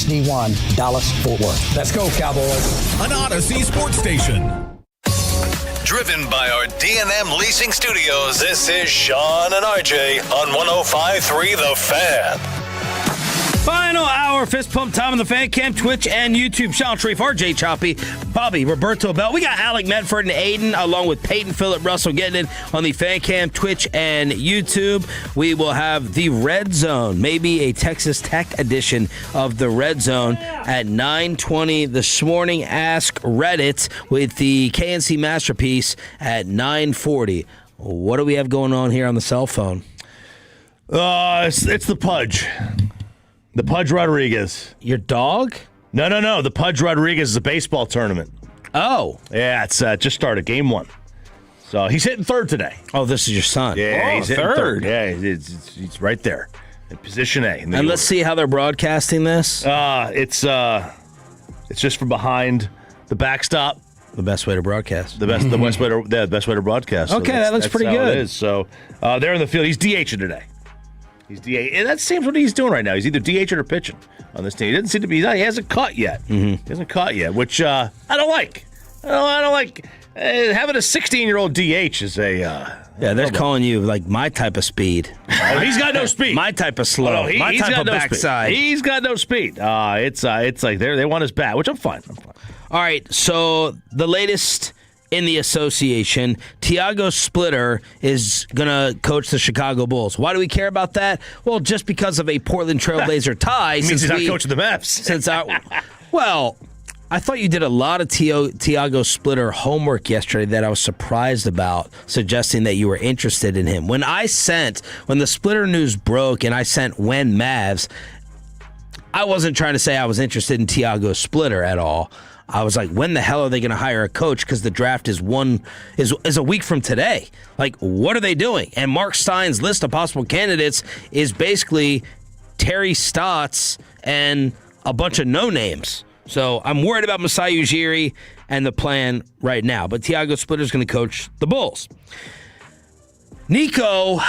HD1, Dallas-Fort Worth. Let's go, Cowboys. An Odyssey sports station. Driven by our D&M Leasing Studios, this is Sean and RJ on 105.3 The Fan. Final hour, fist pump time on the Fan Cam, Twitch, and YouTube. Sean Sharif, RJ Choppy, Bobby, Roberto Bell. We got Alec Medford and Aiden, along with Peyton Phillip Russell, getting it on the Fan Cam, Twitch, and YouTube. We will have the Red Zone, maybe a Texas Tech edition of the Red Zone at 9:20 this morning. Ask Reddit with the KNC Masterpiece at 9:40. What do we have going on here on the cell phone? It's the Pudge. The Pudge Rodriguez. Your dog? No. The Pudge Rodriguez is a baseball tournament. Oh. Yeah, it's just started, game 1. So he's hitting third today. Oh, this is your son. Yeah, he's hitting third. Yeah, he's right there in position A. And let's see how they're broadcasting this. It's just from behind the backstop. The best way to broadcast. The best way to broadcast. Okay, that looks pretty good. It is. So they're in the field. He's DHing today. He's DH, and that seems what he's doing right now. He's either DHing or pitching on this team. He doesn't seem to be. He hasn't caught yet. Mm-hmm. He hasn't caught yet, which I don't like. I don't like having a 16-year-old DH is a. Yeah, they're calling you like my type of speed. Oh, he's got no speed. My type of slow. My type of backside. He's got no speed. It's like they want his bat, which I'm fine. All right, so the latest in the association, Tiago Splitter is going to coach the Chicago Bulls. Why do we care about that? Well, just because of a Portland Trailblazer tie. Means he's not coaching the Mavs. I thought you did a lot of Tiago Splitter homework yesterday that I was surprised about, suggesting that you were interested in him. When the Splitter news broke and I sent when Mavs, I wasn't trying to say I was interested in Tiago Splitter at all. I was like, when the hell are they going to hire a coach? Because the draft is a week from today. Like, what are they doing? And Mark Stein's list of possible candidates is basically Terry Stotts and a bunch of no-names. So I'm worried about Masai Ujiri and the plan right now. But Tiago Splitter is going to coach the Bulls. Nico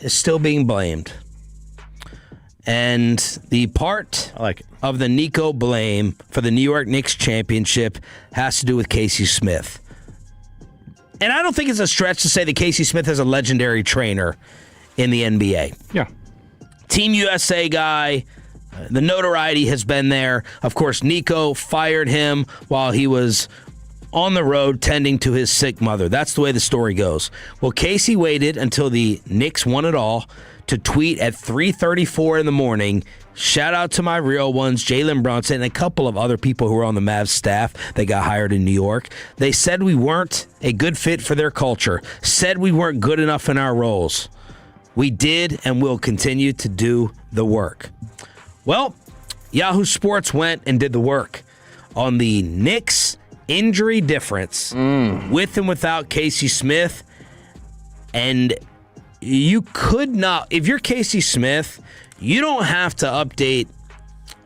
is still being blamed. And the part of the Nico blame for the New York Knicks championship has to do with Casey Smith. And I don't think it's a stretch to say that Casey Smith is a legendary trainer in the NBA. Yeah. Team USA guy. The notoriety has been there. Of course, Nico fired him while he was on the road tending to his sick mother. That's the way the story goes. Well, Casey waited until the Knicks won it all to tweet at 3:34 in the morning, shout out to my real ones, Jalen Brunson, and a couple of other people who were on the Mavs staff that got hired in New York. They said we weren't a good fit for their culture, said we weren't good enough in our roles. We did and will continue to do the work. Well, Yahoo Sports went and did the work on the Knicks injury difference with and without Casey Smith. And you could not, if you're Casey Smith, you don't have to update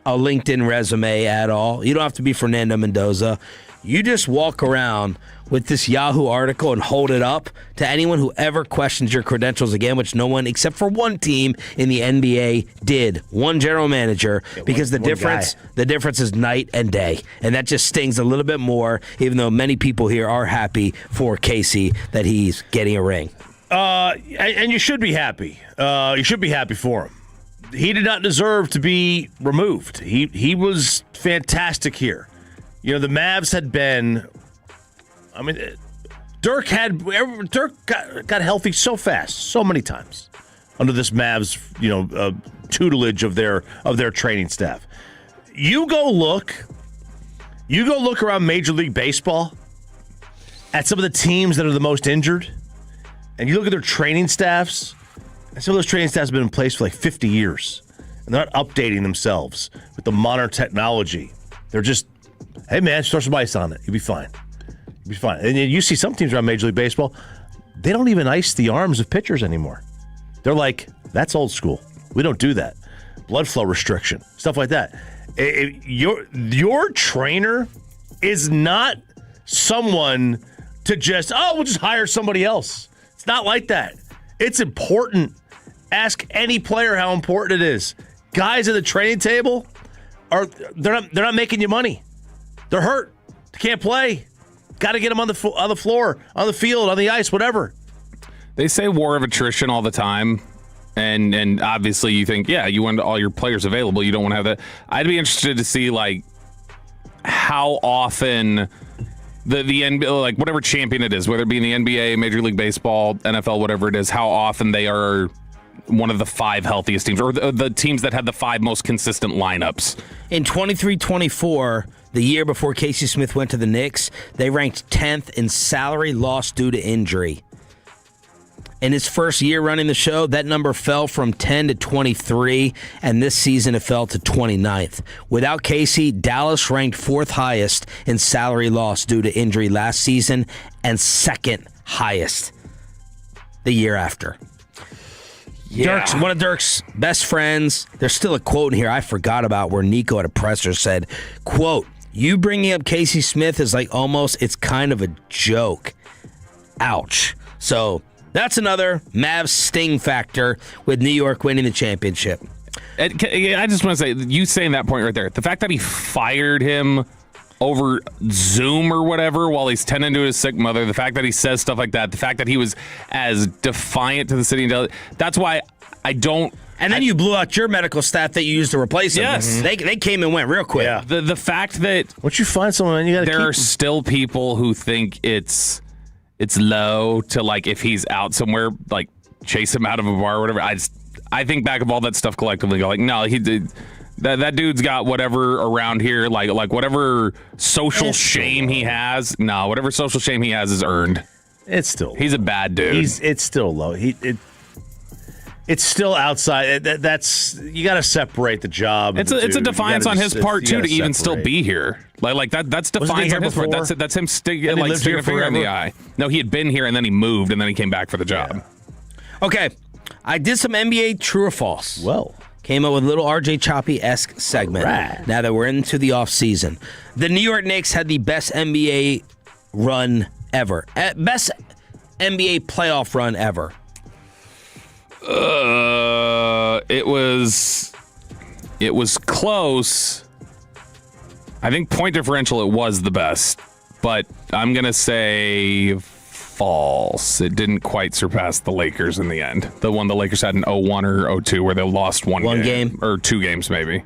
a LinkedIn resume at all. You don't have to be Fernando Mendoza. You just walk around with this Yahoo article and hold it up to anyone who ever questions your credentials again, which no one except for one team in the NBA did. One general manager, because the difference is night and day. And that just stings a little bit more, even though many people here are happy for Casey that he's getting a ring. And you should be happy. You should be happy for him. He did not deserve to be removed. He was fantastic here. You know, the Mavs had been. I mean, Dirk got healthy so fast, so many times under this Mavs, tutelage of their training staff. You go look around Major League Baseball at some of the teams that are the most injured. And you look at their training staffs, and some of those training staffs have been in place for like 50 years. And they're not updating themselves with the modern technology. They're just, hey, man, throw some ice on it. You'll be fine. You'll be fine. And you see some teams around Major League Baseball, they don't even ice the arms of pitchers anymore. They're like, that's old school. We don't do that. Blood flow restriction, stuff like that. Your trainer is not someone to just, we'll just hire somebody else. It's not like that. It's important. Ask any player how important it is. Guys at the training table, they're not making you money. They're hurt. They can't play. Got to get them on the floor, on the field, on the ice, whatever. They say war of attrition all the time. And obviously you think, yeah, you want all your players available. You don't want to have that. I'd be interested to see, like, how often the NBA, like, whatever champion it is, whether it be in the NBA, Major League Baseball, NFL, whatever it is, how often they are one of the 5 healthiest teams, or the teams that had the 5 most consistent lineups. In 23-24, the year before Casey Smith went to the Knicks, they ranked 10th in salary lost due to injury. In his first year running the show, that number fell from 10 to 23, and this season it fell to 29th. Without Casey, Dallas ranked 4th highest in salary loss due to injury last season and 2nd highest the year after. Yeah. One of Dirk's best friends, there's still a quote in here I forgot about where Nico at a presser said, quote, "You bringing up Casey Smith is like almost, it's kind of a joke. Ouch." So that's another Mavs sting factor with New York winning the championship. I just want to say, you saying that point right there, the fact that he fired him over Zoom or whatever while he's tending to his sick mother, the fact that he says stuff like that, the fact that he was as defiant to the city, that's why I don't. And then you blew out your medical staff that you used to replace him. Yes. They came and went real quick. Yeah. The fact that once you find someone, you got to there are still people who think it's low to, like, if he's out somewhere, like, chase him out of a bar or whatever. I think back of all that stuff collectively, go like, no, he did. That dude's got whatever around here, like whatever social shame he has. No, whatever social shame he has is earned. It's still he's a bad dude. It's still low. It's still outside. That's you got to separate the job. It's a defiance on his part too to even still be here. Like that's defiance on his part. That's him sticking a finger in the eye. No, he had been here and then he moved and then he came back for the job. Yeah. Okay, I did some NBA true or false. Well. Came up with a little RJ Choppy-esque segment. Right. Now that we're into the offseason. The New York Knicks had the best NBA run ever. Best NBA playoff run ever. It was close. I think point differential, it was the best. But I'm going to say false. It didn't quite surpass the Lakers in the end. The one the Lakers had in 01 or 02 where they lost one game. Or 2 games maybe.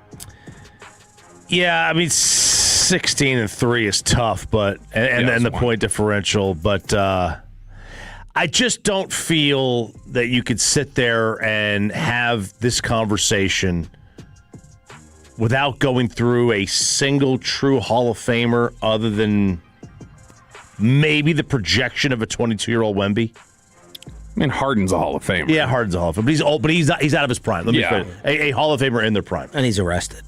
Yeah, I mean 16-3 is tough, but and then the point differential, but I just don't feel that you could sit there and have this conversation without going through a single true Hall of Famer other than maybe the projection of a 22-year-old Wemby. I mean, Harden's a Hall of Famer. Yeah, Harden's a Hall of Famer, but he's old. But he's out of his prime. Let me a Hall of Famer in their prime, and he's arrested.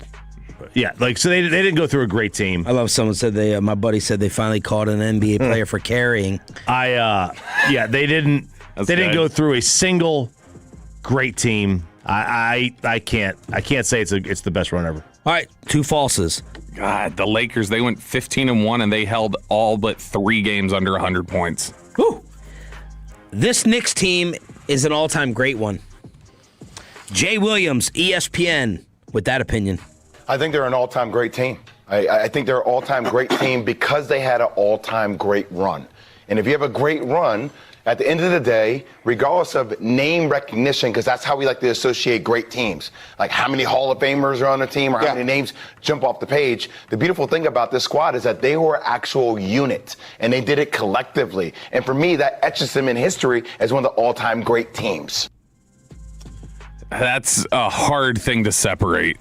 Yeah, like so they didn't go through a great team. I love someone said my buddy said they finally caught an NBA player for carrying. They didn't. They didn't go through a single great team. I can't say it's the best run ever. All right, 2 falses. God, the Lakers, they went 15-1 and they held all but 3 games under 100 points. Whew. This Knicks team is an all-time great one. Jay Williams, ESPN, with that opinion. I think they're an all-time great team. I think they're an all-time great team because they had an all-time great run. And if you have a great run, at the end of the day, regardless of name recognition, because that's how we like to associate great teams, like how many Hall of Famers are on the team or how many names jump off the page. The beautiful thing about this squad is that they were an actual unit, and they did it collectively. And for me, that etches them in history as one of the all-time great teams. That's a hard thing to separate.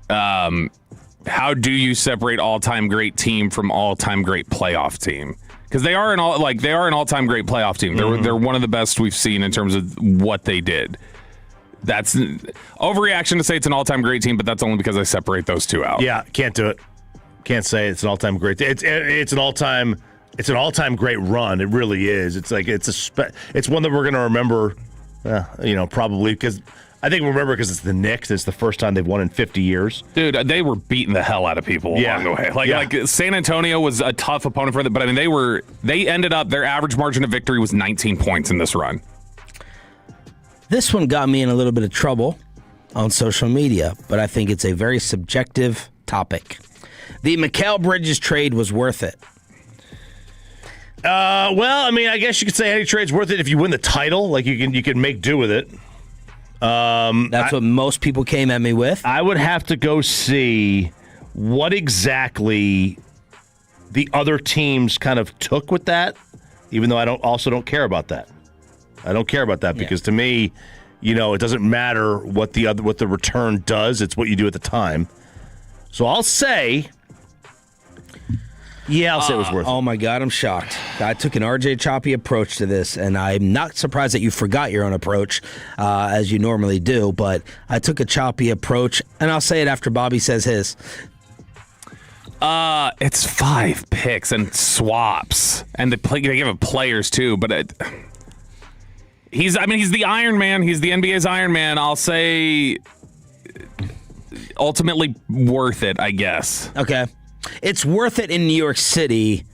How do you separate all-time great team from all-time great playoff team? Because they are an all-time great playoff team. They're one of the best we've seen in terms of what they did. That's overreaction to say it's an all-time great team, but that's only because I separate those two out. Yeah, can't do it. Can't say it's an all-time great. It's an all-time great run. It really is. It's like it's one that we're going to remember. Probably because. I think remember because it's the Knicks. It's the first time they've won in 50 years. Dude, they were beating the hell out of people along the way. Like San Antonio was a tough opponent for them, but I mean they ended up their average margin of victory was 19 points in this run. This one got me in a little bit of trouble on social media, but I think it's a very subjective topic. The Mikal Bridges trade was worth it. Well, I mean, I guess you could say any trade's worth it if you win the title. Like you can make do with it. That's what most people came at me with. I would have to go see what exactly the other teams kind of took with that, even though I don't care about that. I don't care about that because to me, it doesn't matter what the return does. It's what you do at the time. So I'll say, I'll say it was worth it. Oh my God, I'm shocked. I took an RJ choppy approach to this, and I'm not surprised that you forgot your own approach, as you normally do, but I took a choppy approach, and I'll say it after Bobby says his. It's 5 picks and swaps, and they give it players too. But he's the Iron Man. He's the NBA's Iron Man. I'll say ultimately worth it, I guess. Okay, it's worth it in New York City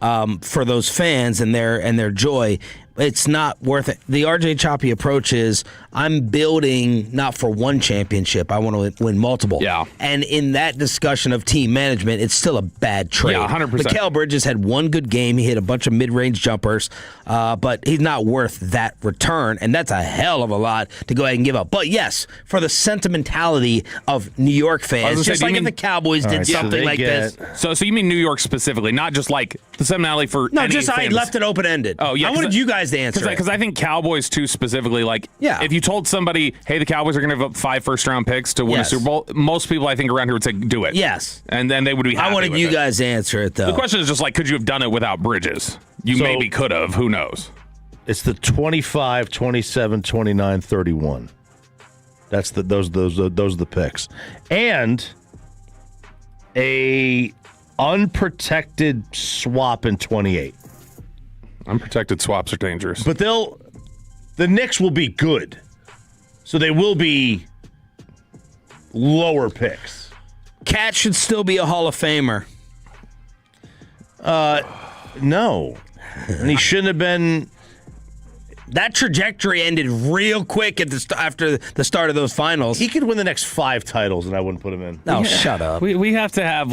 for those fans and their joy. It's not worth it. The RJ Choppy approach is I'm building not for one championship. I want to win multiple. Yeah. And in that discussion of team management, it's still a bad trade. Yeah, 100%. Mikal Bridges had one good game. He hit a bunch of mid-range jumpers, but he's not worth that return, and that's a hell of a lot to go ahead and give up. But yes, for the sentimentality of New York fans, just like if the Cowboys did something like this. So you mean New York specifically, not just like the sentimentality for No, any just I famous... left it open-ended. Oh, yeah. I wanted you guys to answer Because I think Cowboys, too, specifically, if you told somebody, hey, the Cowboys are going to give up 5 first-round picks to win a Super Bowl, most people, I think, around here would say, do it. Yes. And then they would be happy I wanted you guys to answer it, though. The question is just could you have done it without Bridges? You maybe could have. Who knows? It's the 25, 27, 29, 31. That's those are the picks. And a unprotected swap in 28. Unprotected swaps are dangerous. But the Knicks will be good. So they will be lower picks. Cat should still be a Hall of Famer. No. And he shouldn't have been. That trajectory ended real quick after the start of those finals. He could win the next 5 titles, and I wouldn't put him in. No, shut up. We have to have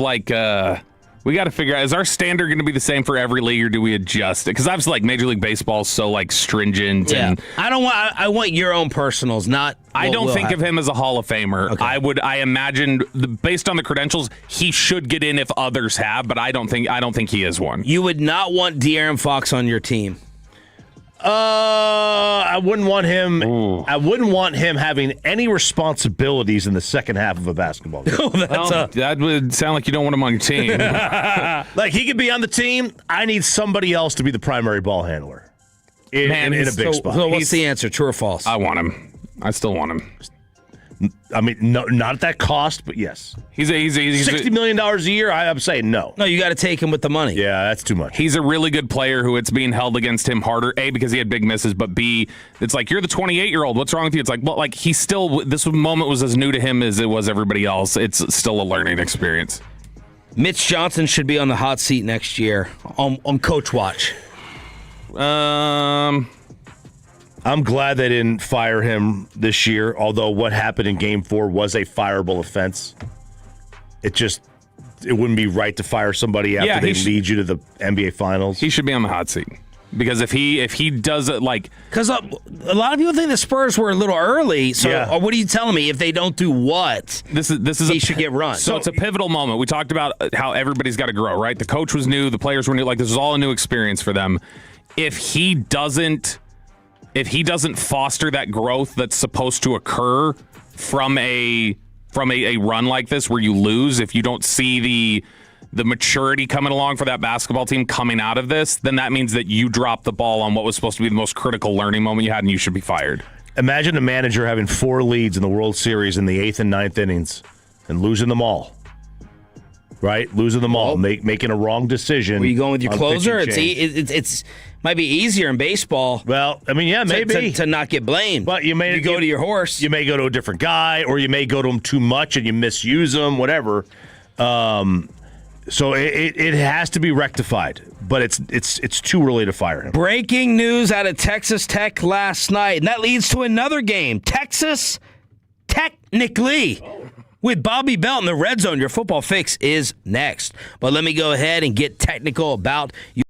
we got to figure out, is our standard going to be the same for every league, or do we adjust it? Because obviously, Major League Baseball is so stringent. Yeah. And I want your own personals, not. I don't think of him as a Hall of Famer. Okay. I imagine based on the credentials, he should get in if others have, but I don't think he is one. You would not want De'Aaron Fox on your team. I wouldn't want him. Ooh. I wouldn't want him having any responsibilities in the second half of a basketball game. That would sound like you don't want him on your team. Like he could be on the team. I need somebody else to be the primary ball handler in a big spot. So what's the answer? True or false? I want him. I still want him. I mean, no, not at that cost, but yes. He's $60 million a year. I'm saying no. No, you got to take him with the money. Yeah, that's too much. He's a really good player who it's being held against him harder. A, because he had big misses, but B, it's like, you're the 28-year-old. What's wrong with you? It's like, well, he's still, this moment was as new to him as it was everybody else. It's still a learning experience. Mitch Johnson should be on the hot seat next year on Coach Watch. I'm glad they didn't fire him this year, although what happened in Game 4 was a fireable offense. It wouldn't be right to fire somebody after they lead you to the NBA Finals. He should be on the hot seat. Because if he does it Because a lot of people think the Spurs were a little early, so what are you telling me? If they don't do what, this is he should get run. So it's a pivotal moment. We talked about how everybody's got to grow, right? The coach was new, the players were new. This is all a new experience for them. If he doesn't foster that growth that's supposed to occur from a run like this where you lose, if you don't see the maturity coming along for that basketball team coming out of this, then that means that you dropped the ball on what was supposed to be the most critical learning moment you had, and you should be fired. Imagine a manager having 4 leads in the World Series in the 8th and 9th innings and losing them all. Right? Losing them all, making a wrong decision. Were you going with your closer? It's might be easier in baseball. Well, I mean, yeah, maybe to not get blamed. But you go to your horse. You may go to a different guy, or you may go to him too much and you misuse him, whatever. So it has to be rectified, but it's too early to fire him. Breaking news out of Texas Tech last night, and that leads to another game. Texas technically With Bobby Belt in the Red Zone, your football fix is next. But let me go ahead and get technical about you.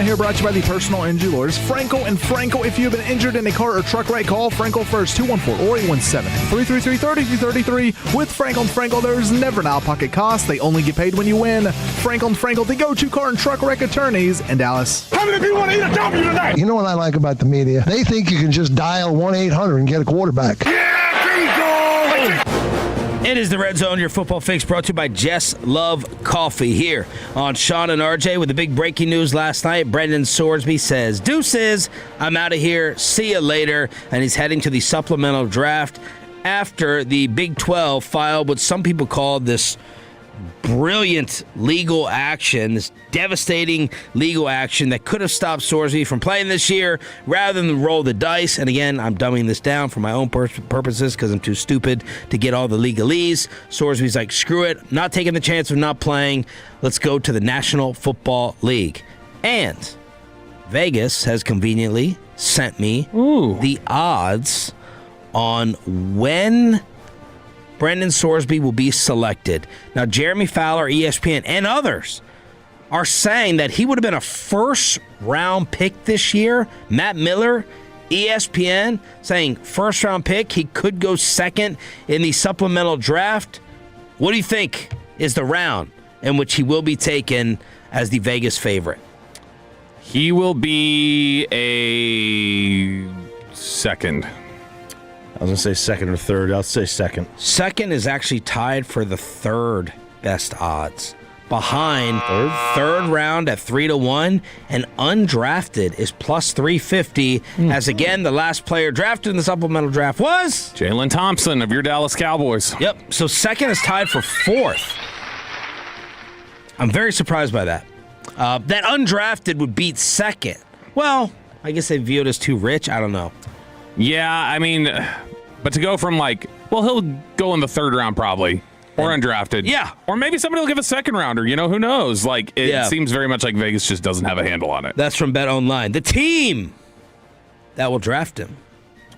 here brought to you by the personal injury lawyers, Frankel and Frankel. If you've been injured in a car or truck wreck, call Frankel first, 214-817-333-3333. With Frankel and Frankel, there's never an out-of-pocket cost. They only get paid when you win. Frankel and Frankel, the go-to car and truck wreck attorneys in Dallas. How many people want to eat a W tonight? You know what I like about the media? They think you can just dial 1-800 and get a quarterback. It is the Red Zone, your football fix, brought to you by Jess Love Coffee here on Sean and RJ with the big breaking news last night. Brendan Sorsby says, deuces, I'm out of here, see you later. And he's heading to the supplemental draft after the Big 12 filed what some people call this brilliant legal action, this devastating legal action that could have stopped Sorsby from playing this year rather than roll the dice. And again, I'm dumbing this down for my own purposes because I'm too stupid to get all the legalese. Sorsby's like, screw it, not taking the chance of not playing. Let's go to the National Football League. And Vegas has conveniently sent me the odds on when Brendan Sorsby will be selected. Now, Jeremy Fowler, ESPN, and others are saying that he would have been a first-round pick this year. Matt Miller, ESPN, saying first-round pick. He could go second in the supplemental draft. What do you think is the round in which he will be taken as the Vegas favorite? He will be a second. I was going to say second or third. I'll say second. Second is actually tied for the third best odds. Behind third round at 3-1, and undrafted is plus 350. As again, the last player drafted in the supplemental draft was Jalen Thompson of your Dallas Cowboys. Yep. So second is tied for fourth. I'm very surprised by that. That undrafted would beat second. Well, I guess they view it as too rich. I don't know. Yeah, I mean, but to go from he'll go in the third round probably, or undrafted. Yeah. Or maybe somebody will give a second rounder, who knows? It seems very much like Vegas just doesn't have a handle on it. That's from Bet Online. The team that will draft him.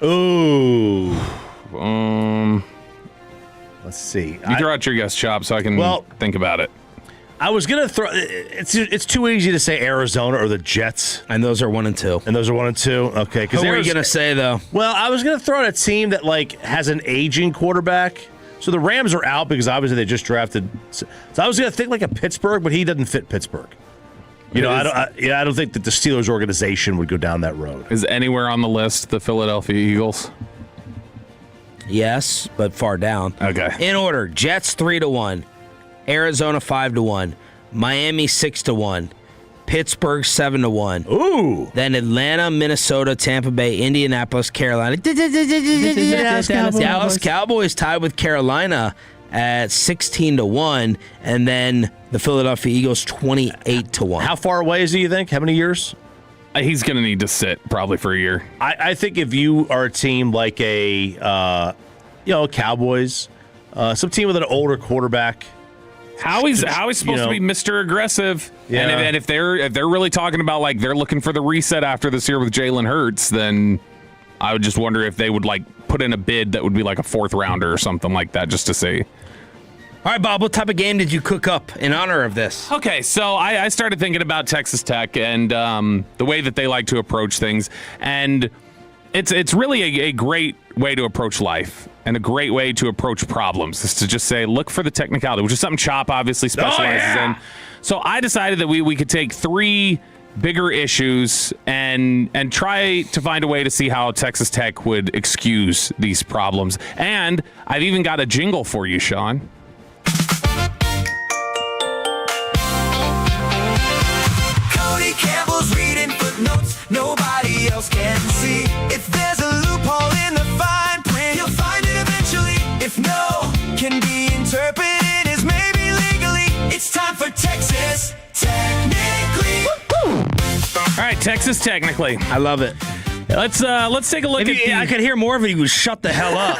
Ooh. Let's see. You throw out your guess, Chop, so I can think about it. I was going to throw... It's too easy to say Arizona or the Jets. And those are 1 and 2. And those are 1 and 2? Okay. Who are you going to say, though? Well, I was going to throw out a team that, has an aging quarterback. So the Rams are out because obviously they just drafted... So I was going to think a Pittsburgh, but he doesn't fit Pittsburgh. I don't think that the Steelers organization would go down that road. Is anywhere on the list the Philadelphia Eagles? Yes, but far down. Okay. In order, Jets 3-1. Arizona 5-1, Miami 6-1, Pittsburgh 7-1. Ooh. Then Atlanta, Minnesota, Tampa Bay, Indianapolis, Carolina. Dallas Cowboys tied with Carolina at 16-1, and then the Philadelphia Eagles 28-1. How far away is he, you think? How many years? He's going to need to sit probably for a year. I think if you are a team like Cowboys, some team with an older quarterback. Howie's supposed to be Mr. Aggressive, yeah. And if they're really talking about they're looking for the reset after this year with Jalen Hurts, then I would just wonder if they would put in a bid that would be a fourth rounder or something like that just to see. All right, Bob, what type of game did you cook up in honor of this? Okay, so I started thinking about Texas Tech and the way that they like to approach things, and it's really a great way to approach life and a great way to approach problems is to just say, look for the technicality, which is something Chop obviously specializes in. So I decided that we could take 3 bigger issues and try to find a way to see how Texas Tech would excuse these problems. And I've even got a jingle for you, Sean. Cody Campbell's reading footnotes nobody else can see. If there's a loophole in the fine print, you'll find it eventually. If no can be interpreted as maybe legally, it's time for Texas Technically. All right, Texas Technically. I love it. Let's take a look at. I could hear more of it. He was shut the hell up.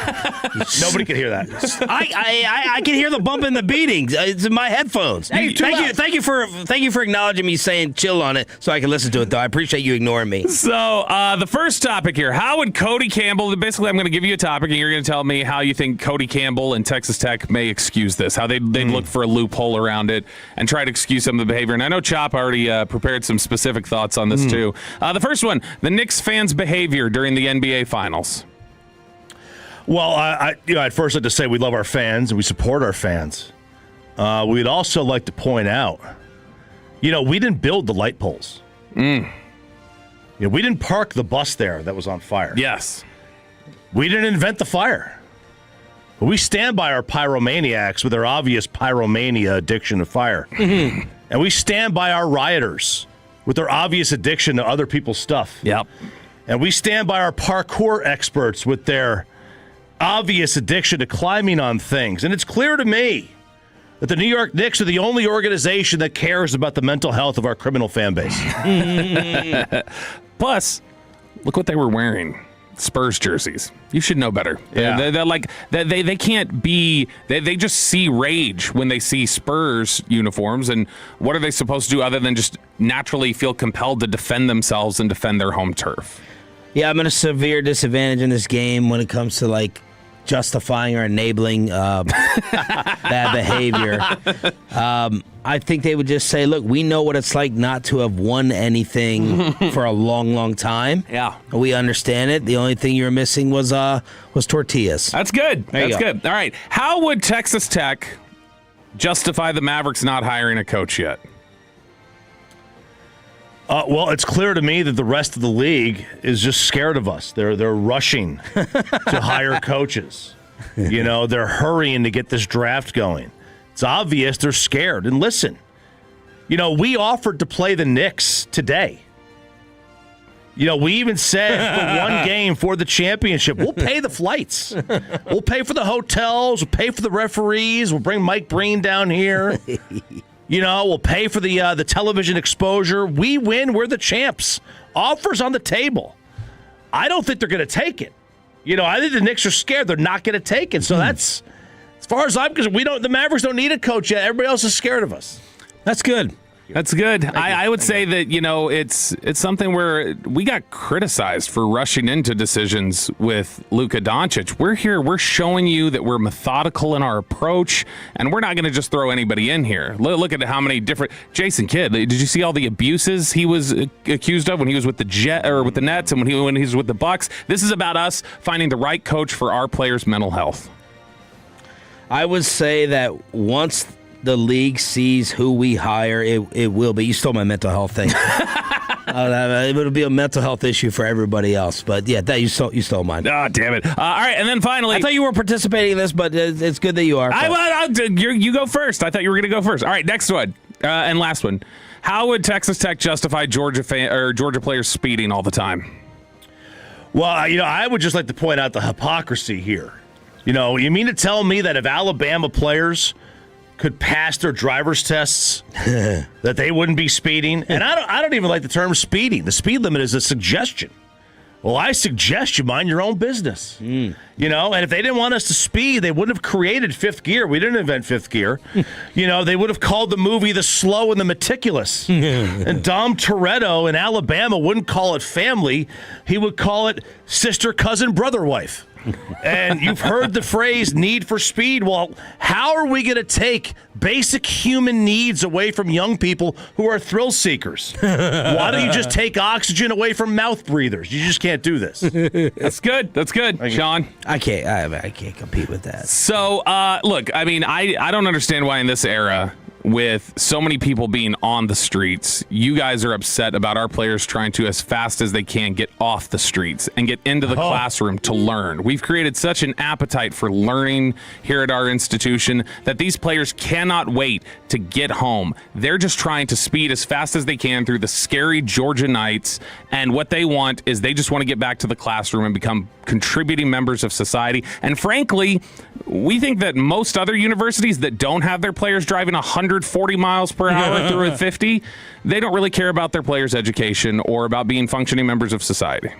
Nobody could hear that. I can hear the bump and the beating. It's in my headphones. Hey, thank you for acknowledging me saying chill on it, so I can listen to it. Though I appreciate you ignoring me. So the first topic here: how would Cody Campbell? Basically, I'm going to give you a topic, and you're going to tell me how you think Cody Campbell and Texas Tech may excuse this. How they'd look for a loophole around it and try to excuse some of the behavior. And I know Chop already prepared some specific thoughts on this too. The first one: the Knicks fans' behavior during the NBA Finals. Well, I'd first like to say we love our fans and we support our fans. We'd also like to point out, we didn't build the light poles. We didn't park the bus there that was on fire. Yes. We didn't invent the fire. But we stand by our pyromaniacs with their obvious pyromania addiction to fire. And we stand by our rioters with their obvious addiction to other people's stuff. Yep. And we stand by our parkour experts with their obvious addiction to climbing on things. And it's clear to me that the New York Knicks are the only organization that cares about the mental health of our criminal fan base. Plus, look what they were wearing. Spurs jerseys. You should know better. Yeah. They're like they can't be. They just see rage when they see Spurs uniforms. And what are they supposed to do other than just naturally feel compelled to defend themselves and defend their home turf? Yeah, I'm at a severe disadvantage in this game when it comes to justifying or enabling bad behavior. I think they would just say, look, we know what it's like not to have won anything for a long, long time. Yeah. We understand it. The only thing you were missing was tortillas. That's good. That's good. All right. How would Texas Tech justify the Mavericks not hiring a coach yet? Well, it's clear to me that the rest of the league is just scared of us. They're rushing to hire coaches. They're hurrying to get this draft going. It's obvious they're scared. And listen, we offered to play the Knicks today. We even said for one game for the championship, we'll pay the flights. We'll pay for the hotels. We'll pay for the referees. We'll bring Mike Breen down here. We'll pay for the television exposure. We win. We're the champs. Offers on the table. I don't think they're going to take it. I think the Knicks are scared. They're not going to take it. So that's, as far as I'm concerned, the Mavericks don't need a coach yet. Everybody else is scared of us. That's good. That's good. I would say that, it's something where we got criticized for rushing into decisions with Luka Doncic. We're here. We're showing you that we're methodical in our approach, and we're not going to just throw anybody in here. Look at how many different Jason Kidd. Did you see all the abuses he was accused of when he was with the Nets and when he was with the Bucks? This is about us finding the right coach for our players' mental health. I would say that once the league sees who we hire, it will be. You stole my mental health thing. It'll be a mental health issue for everybody else. But yeah, you stole mine. Oh, damn it. All right, and then finally, I thought you were participating in this, but it's good that you are. You go first. I thought you were going to go first. All right, next one and last one. How would Texas Tech justify Georgia players speeding all the time? Well, I would just like to point out the hypocrisy here. You mean to tell me that if Alabama players could pass their driver's tests, that they wouldn't be speeding? And I don't even like the term speeding. The speed limit is a suggestion. Well, I suggest you mind your own business. And if they didn't want us to speed, they wouldn't have created fifth gear. We didn't invent fifth gear. They would have called the movie The Slow and the Meticulous. And Dom Toretto in Alabama wouldn't call it family. He would call it sister, cousin, brother, wife. And you've heard the phrase need for speed. Well, how are we going to take basic human needs away from young people who are thrill seekers? Why don't you just take oxygen away from mouth breathers? You just can't do this. That's good. That's good, Sean. I can't compete with that. So, look, I don't understand why in this era, with so many people being on the streets, you guys are upset about our players trying to, as fast as they can, get off the streets and get into the classroom to learn. We've created such an appetite for learning here at our institution that these players cannot wait to get home. They're just trying to speed as fast as they can through the scary Georgia nights, and what they want is they just want to get back to the classroom and become contributing members of society. And frankly, we think that most other universities that don't have their players driving 140 miles per hour through a 50, they don't really care about their players' education or about being functioning members of society.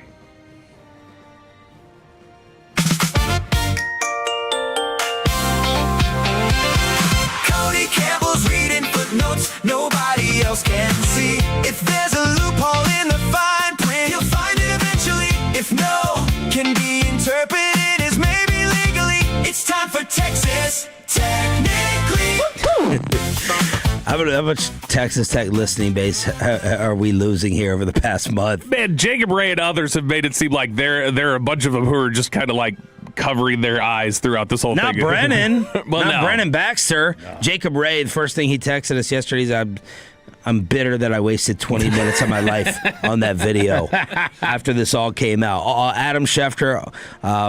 How much Texas Tech listening base are we losing here over the past month? Man, Jacob Ray and others have made it seem like there are a bunch of them who are just kind of like covering their eyes throughout this whole Not thing. Brennan. Well, Not no. Brennan Baxter. No. Jacob Ray, the first thing he texted us yesterday is, I'm bitter that I wasted 20 minutes of my life on that video after this all came out. Adam Schefter,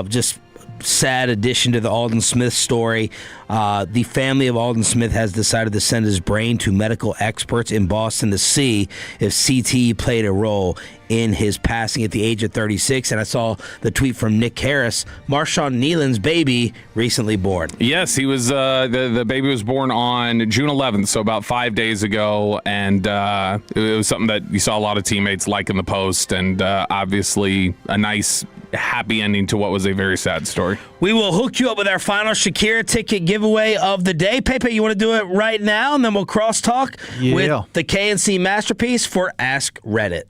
just sad addition to the Alden Smith story. The family of Alden Smith has decided to send his brain to medical experts in Boston to see if CTE played a role in his passing at the age of 36. And I saw the tweet from Nick Harris, Marshawn Nealon's baby recently born. Yes, he was. The baby was born on June 11th, so about 5 days ago, and it was something that you saw a lot of teammates like in the post, and obviously a nice, happy ending to what was a very sad story. We will hook you up with our final Shakira ticket giveaway of the day. Pepe, you want to do it right now, and then we'll crosstalk with the KNC Masterpiece for Ask Reddit.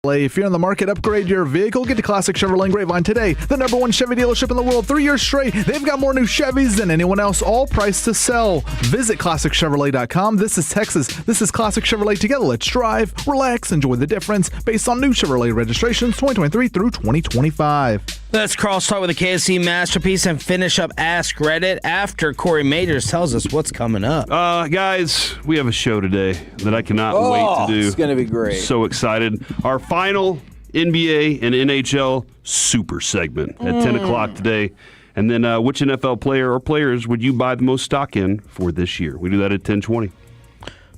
If you're in the market, upgrade your vehicle. Get to Classic Chevrolet Grapevine today. The #1 Chevy dealership in the world 3 years straight. They've got more new Chevys than anyone else, all priced to sell. Visit ClassicChevrolet.com. This is Texas. This is Classic Chevrolet. Together, let's drive, relax, enjoy the difference based on new Chevrolet registrations 2023 through 2025. Let's crosstalk with the KSC Masterpiece and finish up Ask Reddit after Corey Majors tells us what's coming up. Guys, we have a show today that I cannot wait to do. It's going to be great. So excited. Our final NBA and NHL super segment at 10 o'clock today. And then which NFL player or players would you buy the most stock in for this year? We do that at 10:20.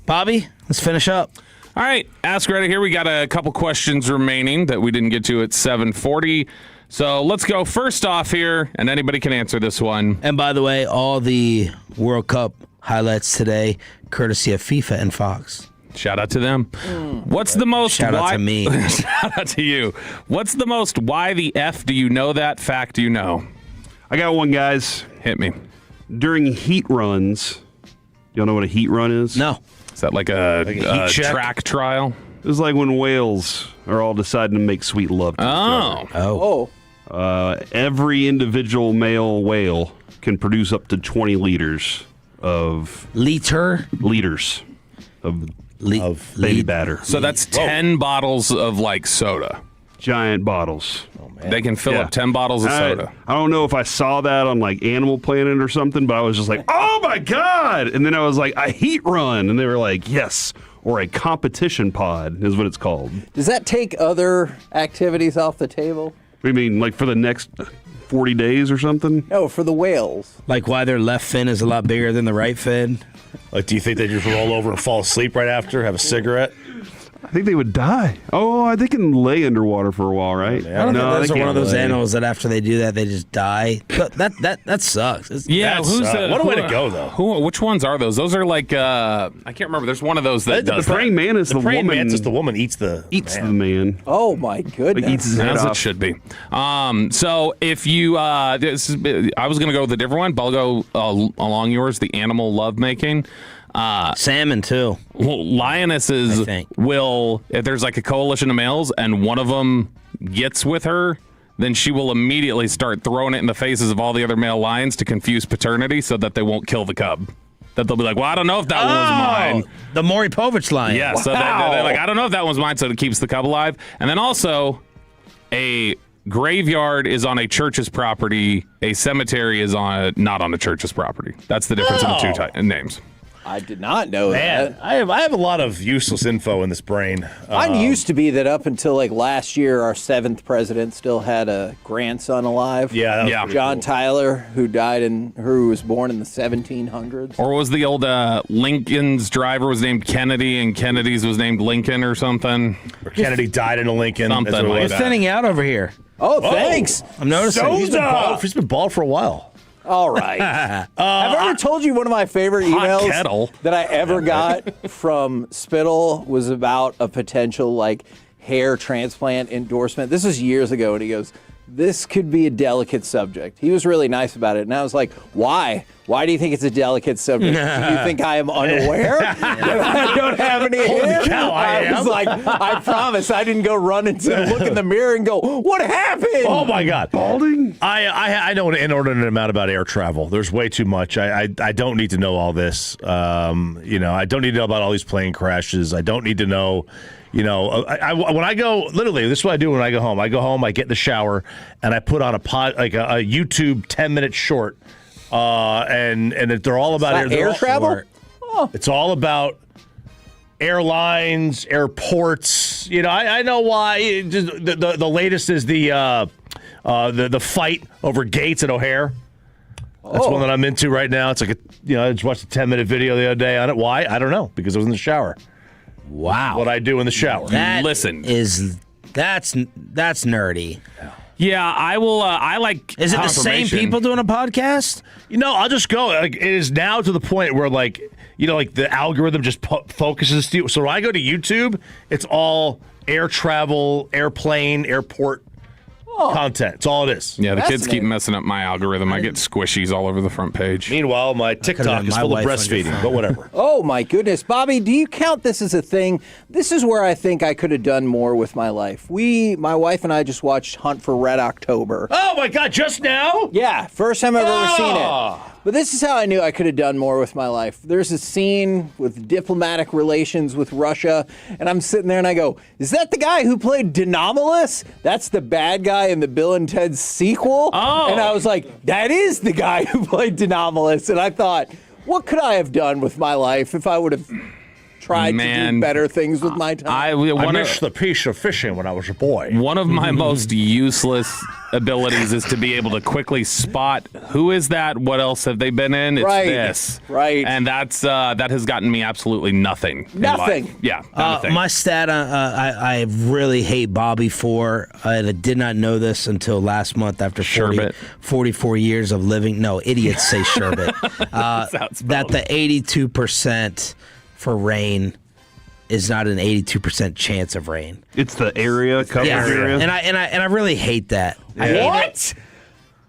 Bobby, let's finish up. All right, Ask Reddit here. We got a couple questions remaining that we didn't get to at 7:40. So let's go first off here, and anybody can answer this one. And by the way, all the World Cup highlights today, courtesy of FIFA and Fox. Shout out to them. What's the most... Shout out to me. Shout out to you. What's the most why the F do you know that fact do you know? I got one, guys. Hit me. During heat runs, y'all know what a heat run is? No. Is that like a heat check? track trial? It's like when whales are all deciding to make sweet love to each other. Every individual male whale can produce up to 20 liters of... Liters of baby batter. So that's 10 bottles of, like, soda. Giant bottles. Oh, man. They can fill up 10 bottles of soda. I don't know if I saw that on, like, Animal Planet or something, but I was just like, oh, my God! And then I was like, a heat run. And they were like, yes. Or a competition pod is what it's called. Does that take other activities off the table? What do you mean, like for the next 40 days or something? No, for the whales. Like why their left fin is a lot bigger than the right fin? Like, do you think they just roll over and fall asleep right after, have a cigarette? I think they would die. Oh, they can lay underwater for a while, right? I don't think those are one of those animals that after they do that, they just die. But that sucks. Who's what a way to go, though. Which ones are those? Those are like I can't remember. There's one of those that does the praying mantis. The praying woman mantis, the woman eats the man. Oh my goodness! Like eats his head As off. it should be. So if you, I was gonna go with a different one, but I'll go along yours. The animal lovemaking. Salmon too. Well, lionesses will, if there's like a coalition of males and one of them gets with her, then she will immediately start throwing it in the faces of all the other male lions to confuse paternity so that they won't kill the cub. That they'll be like, well, I don't know if that one was mine. The Maury Povich lion. Yeah, so they're like, I don't know if that one's mine, so it keeps the cub alive. And then also, a graveyard is on a church's property. A cemetery is not on a church's property. That's the difference in the two names. I did not know that. I have a lot of useless info in this brain. Mine used to be that up until like last year, our 7th president still had a grandson alive. Yeah, that was John cool. Tyler, who was born in the 1700s. Or was the old Lincoln's driver was named Kennedy and Kennedy's was named Lincoln or something? Or Kennedy died in a Lincoln. Something That's what it like was. You're thinning out over here. Oh, thanks. I'm noticing. He's been bald for a while. All right. Have I ever told you one of my favorite emails that I ever got from Spittle was about a potential like hair transplant endorsement? This was years ago, and he goes, "This could be a delicate subject." He was really nice about it, and I was like, "Why? Why do you think it's a delicate subject? Do you think I am unaware that I don't have any hair?" Holy cow, I was like, "I promise, I didn't go run into look in the mirror and go, what happened?" Oh my God, balding! I know an inordinate amount about air travel. There's way too much. I don't need to know all this. I don't need to know about all these plane crashes. I don't need to know. When I go, literally, this is what I do when I go home. I go home, I get in the shower, and I put on a YouTube 10-minute short. And they're all about air travel. Oh. It's all about airlines, airports. I know why. The latest is the fight over gates at O'Hare. That's one that I'm into right now. It's like I just watched a 10-minute video the other day on it. Why? I don't know, because I was in the shower. Wow. What I do in the shower. That's nerdy. Yeah, I will. I like. Is it the same people doing a podcast? I'll just go. Like, it is now to the point where, like the algorithm just focuses. So when I go to YouTube, it's all air travel, airplane, airport content. It's all it is. Yeah, the kids keep messing up my algorithm. I get squishies all over the front page. Meanwhile, my TikTok is full of breastfeeding, but whatever. Oh, my goodness. Bobby, do you count this as a thing? This is where I think I could have done more with my life. My wife and I just watched Hunt for Red October. Oh, my God, just now? Yeah, first time I've ever seen it. But this is how I knew I could have done more with my life. There's a scene with diplomatic relations with Russia, and I'm sitting there and I go, is that the guy who played Denomalus? That's the bad guy in the Bill and Ted sequel? Oh. And I was like, that is the guy who played Denomalus. And I thought, what could I have done with my life if I would have tried to do better things with my time? I missed the piece of fishing when I was a boy. One of my most useless abilities is to be able to quickly spot who is that, what else have they been in, it's this. Right. And that has gotten me absolutely nothing. Nothing. Yeah. Not a thing. My stat I really hate Bobby for, and I did not know this until last month after 44 years of living. No, idiots say sherbet. That the 82% for rain is not an 82% chance of rain. It's the area coverage area. And I really hate that. I hate it.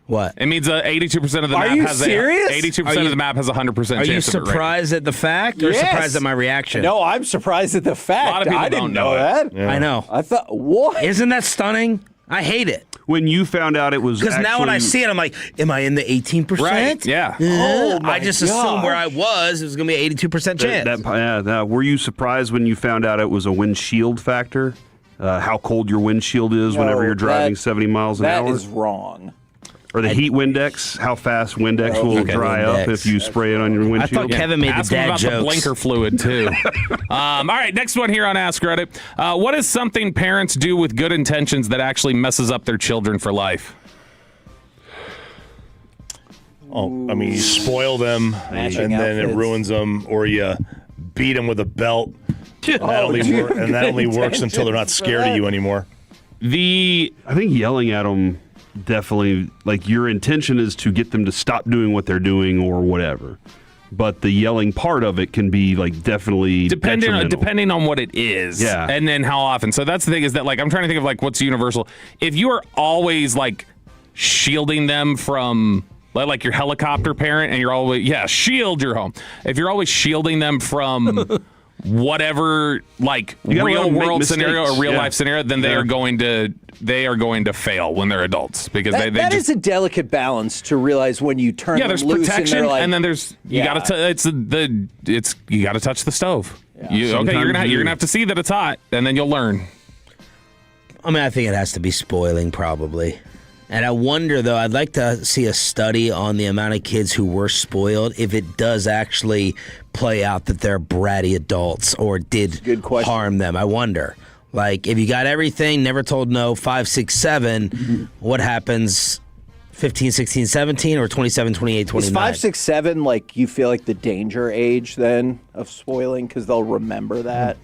What? It means 82% of the map has serious? 82% of the map has 100% chance of it. Are you surprised at the fact or surprised at my reaction? No, I'm surprised at the fact. A lot of people I didn't don't know that. Yeah. I know. I thought, what? Isn't that stunning? I hate it. When you found out it was because now when I see it, I'm like, am I in the 18%? Right, yeah. Oh, I just assumed where I was, it was going to be an 82% chance. Were you surprised when you found out it was a windshield factor? How cold your windshield is whenever you're driving 70 miles an hour? That is wrong. Or the heat Windex, how fast Windex will dry up if you spray it on your windshield. I thought Kevin made Ask the him dad about jokes. the blinker fluid, too. All right, next one here on Ask Reddit. What is something parents do with good intentions that actually messes up their children for life? Oh, I mean, you spoil them, and then it ruins them, or you beat them with a belt. And that only works until they're not scared of you anymore. I think yelling at them definitely, like, your intention is to get them to stop doing what they're doing or whatever. But the yelling part of it can be, like, definitely depending on what it is. Yeah. And then how often. So that's the thing is that, like, I'm trying to think of, like, what's universal. If you are always, like, shielding them from, like your helicopter parent, and you're always, shield your home. If you're always shielding them from whatever, like, real world scenario or real life scenario, then they are going to fail when they're adults because that is a delicate balance to realize when you turn them there's loose protection and, and then there's you got to you got to touch the stove. You're gonna have to see that it's hot, and then you'll learn. I mean, I think it has to be spoiling probably. And I wonder, though, I'd like to see a study on the amount of kids who were spoiled, if it does actually play out that they're bratty adults or did harm them. I wonder. Like, if you got everything, never told no, 5, 6, 7, what happens 15, 16, 17, or 27, 28, 29? Is 5, 6, 7, like, you feel like the danger age, then, of spoiling, because they'll remember that?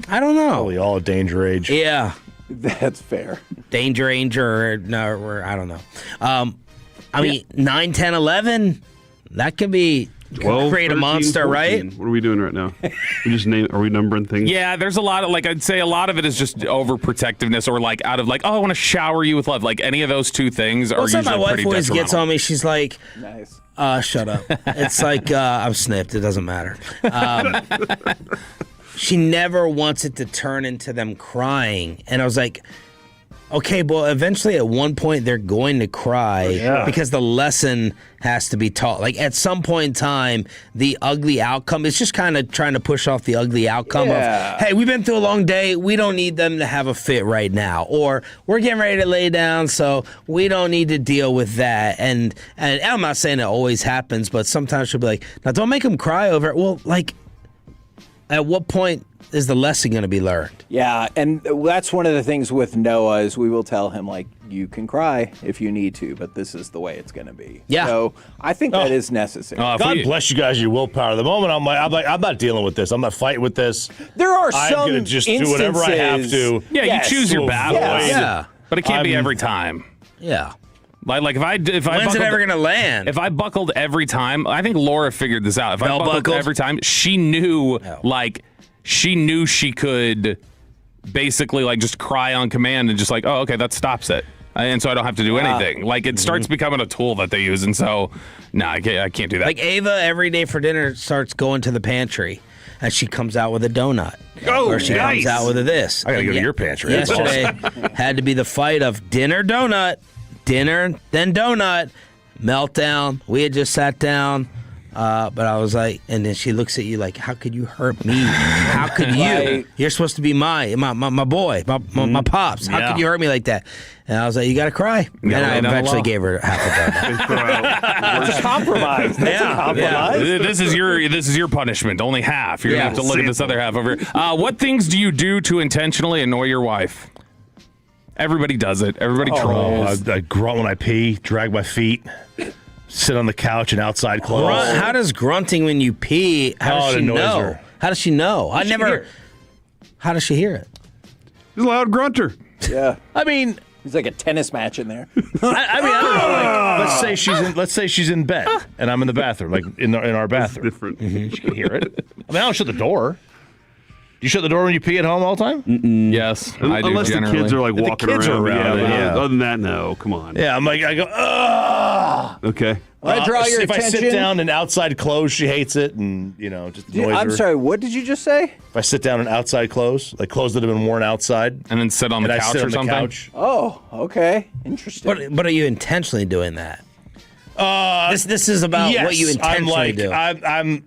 I don't know. Probably all a danger age. Yeah. That's fair. Danger, or I don't know. I mean, 9, 10, 11, that could be 12, create 13, a monster, 14. right? What are we doing right now? Are we numbering things? Yeah, there's a lot of, like, I'd say a lot of it is just overprotectiveness or, like, out of, like, oh, I want to shower you with love. Like, any of those two things are usually my wife pretty always detrimental. gets on me. She's like, nice. Shut up. It's like, I'm snipped. It doesn't matter. She never wants it to turn into them crying. And I was like, okay, well, eventually at one point they're going to cry because the lesson has to be taught. Like, at some point in time, the ugly outcome is just kind of trying to push off the ugly outcome of, hey, we've been through a long day. We don't need them to have a fit right now. Or we're getting ready to lay down, so we don't need to deal with that. And I'm not saying it always happens, but sometimes she'll be like, now don't make them cry over it. Well, like, at what point is the lesson going to be learned? Yeah, and that's one of the things with Noah is we will tell him, like, you can cry if you need to, but this is the way it's going to be. Yeah. So I think that is necessary. God bless you guys, your willpower. The moment I'm like, I'm not dealing with this. I'm not fighting with this. There are I'm some going to just do whatever I have to. Yeah, you choose your battles. Yeah. But it can't be every time. Yeah. Like if I when's it ever gonna land? If I buckled every time, I think Laura figured this out. If I buckled every time, she knew she knew she could basically like just cry on command and just like, oh, okay, that stops it. And so I don't have to do anything. Like it starts becoming a tool that they use. And so, no, I can't do that. Like Ava, every day for dinner, starts going to the pantry. And she comes out with a donut. Oh, or she comes out with a this. I gotta go to your pantry. Yesterday had to be the fight of dinner, donut, dinner, then donut, meltdown. We had just sat down. But I was like, and then she looks at you like, how could you hurt me? How could you? Right. You're supposed to be my boy, my pops. How could you hurt me like that? And I was like, you got to cry. And I eventually gave her half a donut. That's a compromise. That's a compromise. Yeah. This is your punishment. Only half. You're gonna have to look at this other half over here. What things do you do to intentionally annoy your wife? Everybody does it. Everybody trolls. I grunt when I pee. Drag my feet. Sit on the couch in outside clothes. How does grunting when you pee? How does she know? Her. How does she know? How does she hear it? He's a loud grunter. Yeah. I mean, it's like a tennis match in there. I don't know. Like, let's say she's in bed and I'm in the bathroom, like in our bathroom. It's different. She can hear it. I mean, I don't shut the door. You shut the door when you pee at home all the time? Yes, I do. Unless generally. the kids are like walking kids around. are around, yeah. Other than that, no. Come on. Yeah, I go, ugh. Okay. I draw your if attention. I sit down in outside clothes, she hates it, and just annoys her. I'm sorry. What did you just say? If I sit down in outside clothes, like clothes that have been worn outside, and then sit on the couch or something. Couch. Oh, okay, interesting. But are you intentionally doing that? This is about what you intentionally do. I'm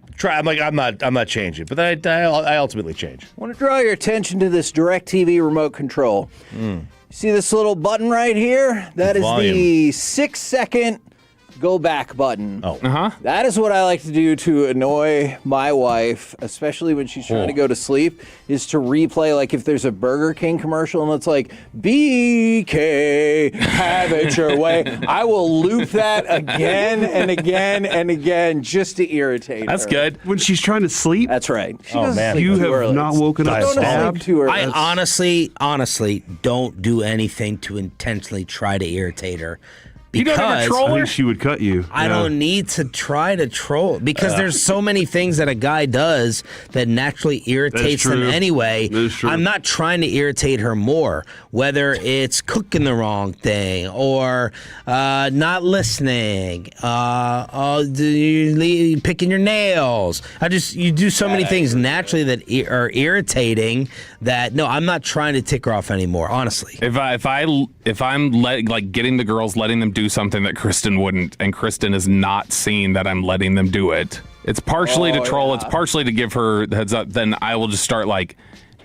not changing, but I ultimately change. I want to draw your attention to this DirecTV remote control. See this little button right here? That is the 6-second go back button. Oh. That is what I like to do to annoy my wife, especially when she's trying to go to sleep, is to replay, like if there's a Burger King commercial and it's like, BK, have it your way. I will loop that again and again and again just to irritate her. That's good. When she's trying to sleep? That's right. She Oh, doesn't man. sleep You too have early. not woken up Don't sleep stabbed? too early. I honestly don't do anything to intentionally try to irritate her. You don't have a I troller? think she would cut you. I don't need to try to troll because there's so many things that a guy does that naturally irritates them true. anyway. That is true. I'm not trying to irritate her more, whether it's cooking the wrong thing or not listening, picking your nails. You do so many things naturally that are irritating that no, I'm not trying to tick her off anymore. Honestly, If I'm getting the girls, letting them do something that Kristen wouldn't, and Kristen is not seeing that I'm letting them do it, it's partially to troll, it's partially to give her the heads up, then I will just start like,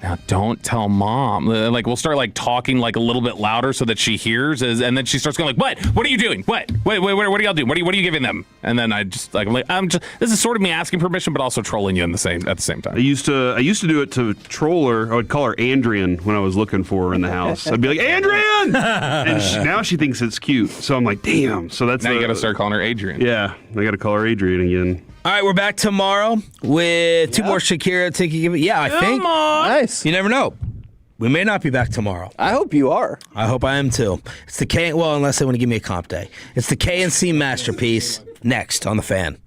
now don't tell mom. Like we'll start like talking like a little bit louder so that she hears, and then she starts going like, what are you doing? What are y'all doing? What are you giving them? And then I just like, this is sort of me asking permission, but also trolling you at the same time. I used to do it to troll her. I would call her Andrian when I was looking for her in the house. I'd be like, Andrian! And now she thinks it's cute. So I'm like, damn. So that's now you got to start calling her Adrian. Yeah, I got to call her Adrian again. all right, we're back tomorrow with two more Shakira. I think. Nice. You never know. We may not be back tomorrow. I hope you are. I hope I am too. It's the K. Well, unless they want to give me a comp day. It's the KNC masterpiece next on the Fan.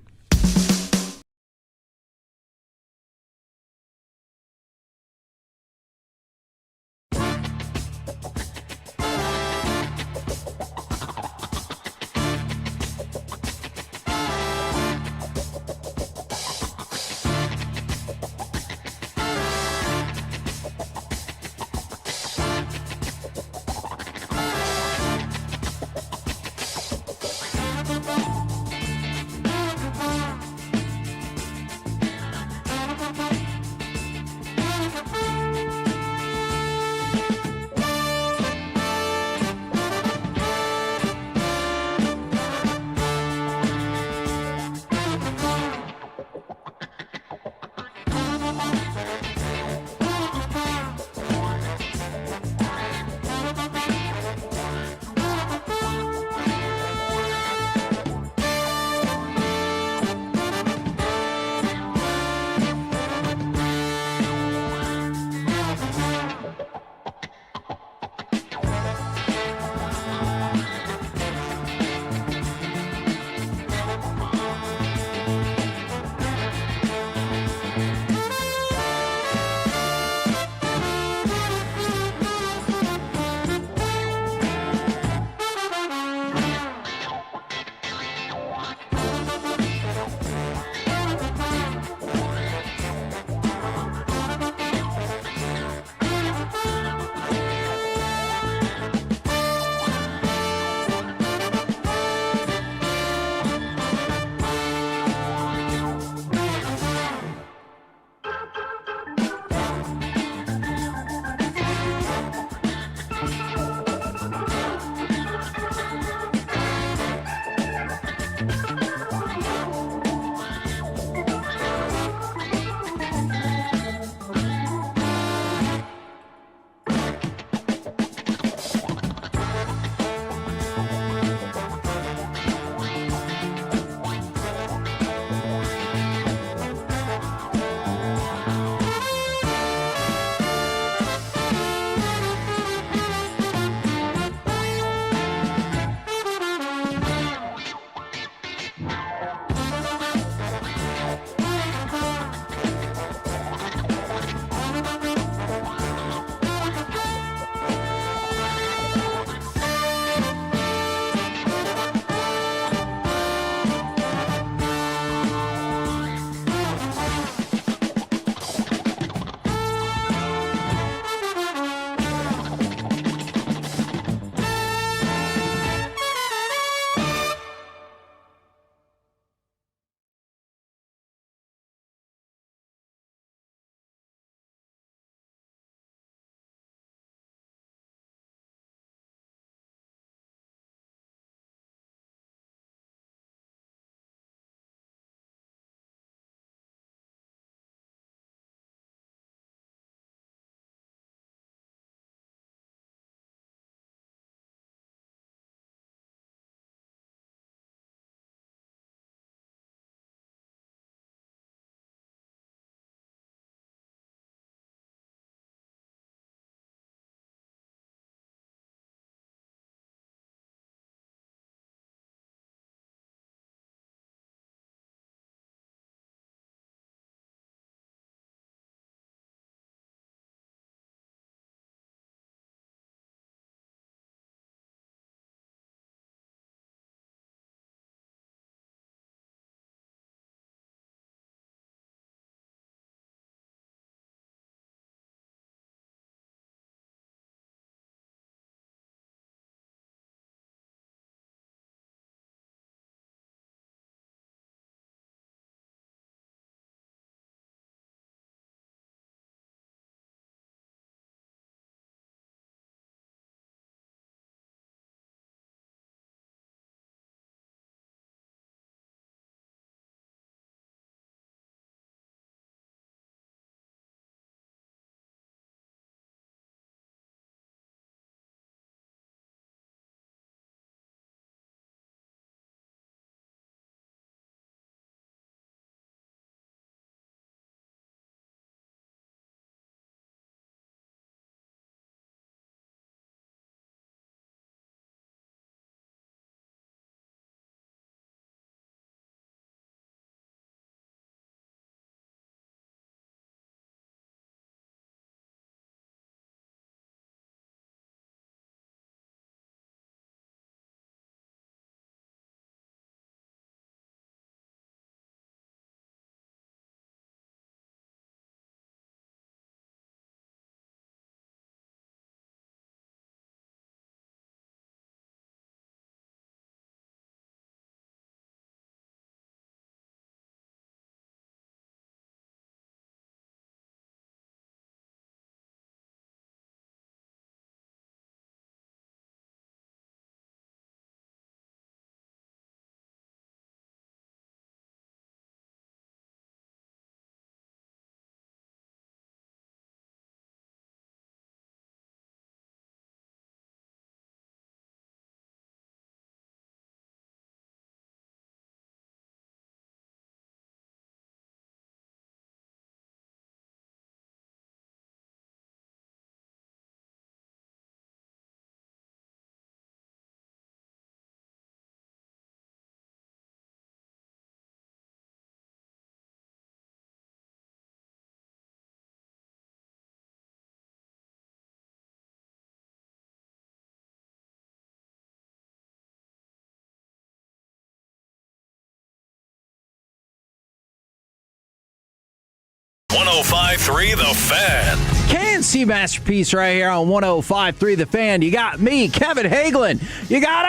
105.3 The Fan. KNC Masterpiece right here on 105.3 The Fan. You got me, Kevin Hagelin. You got,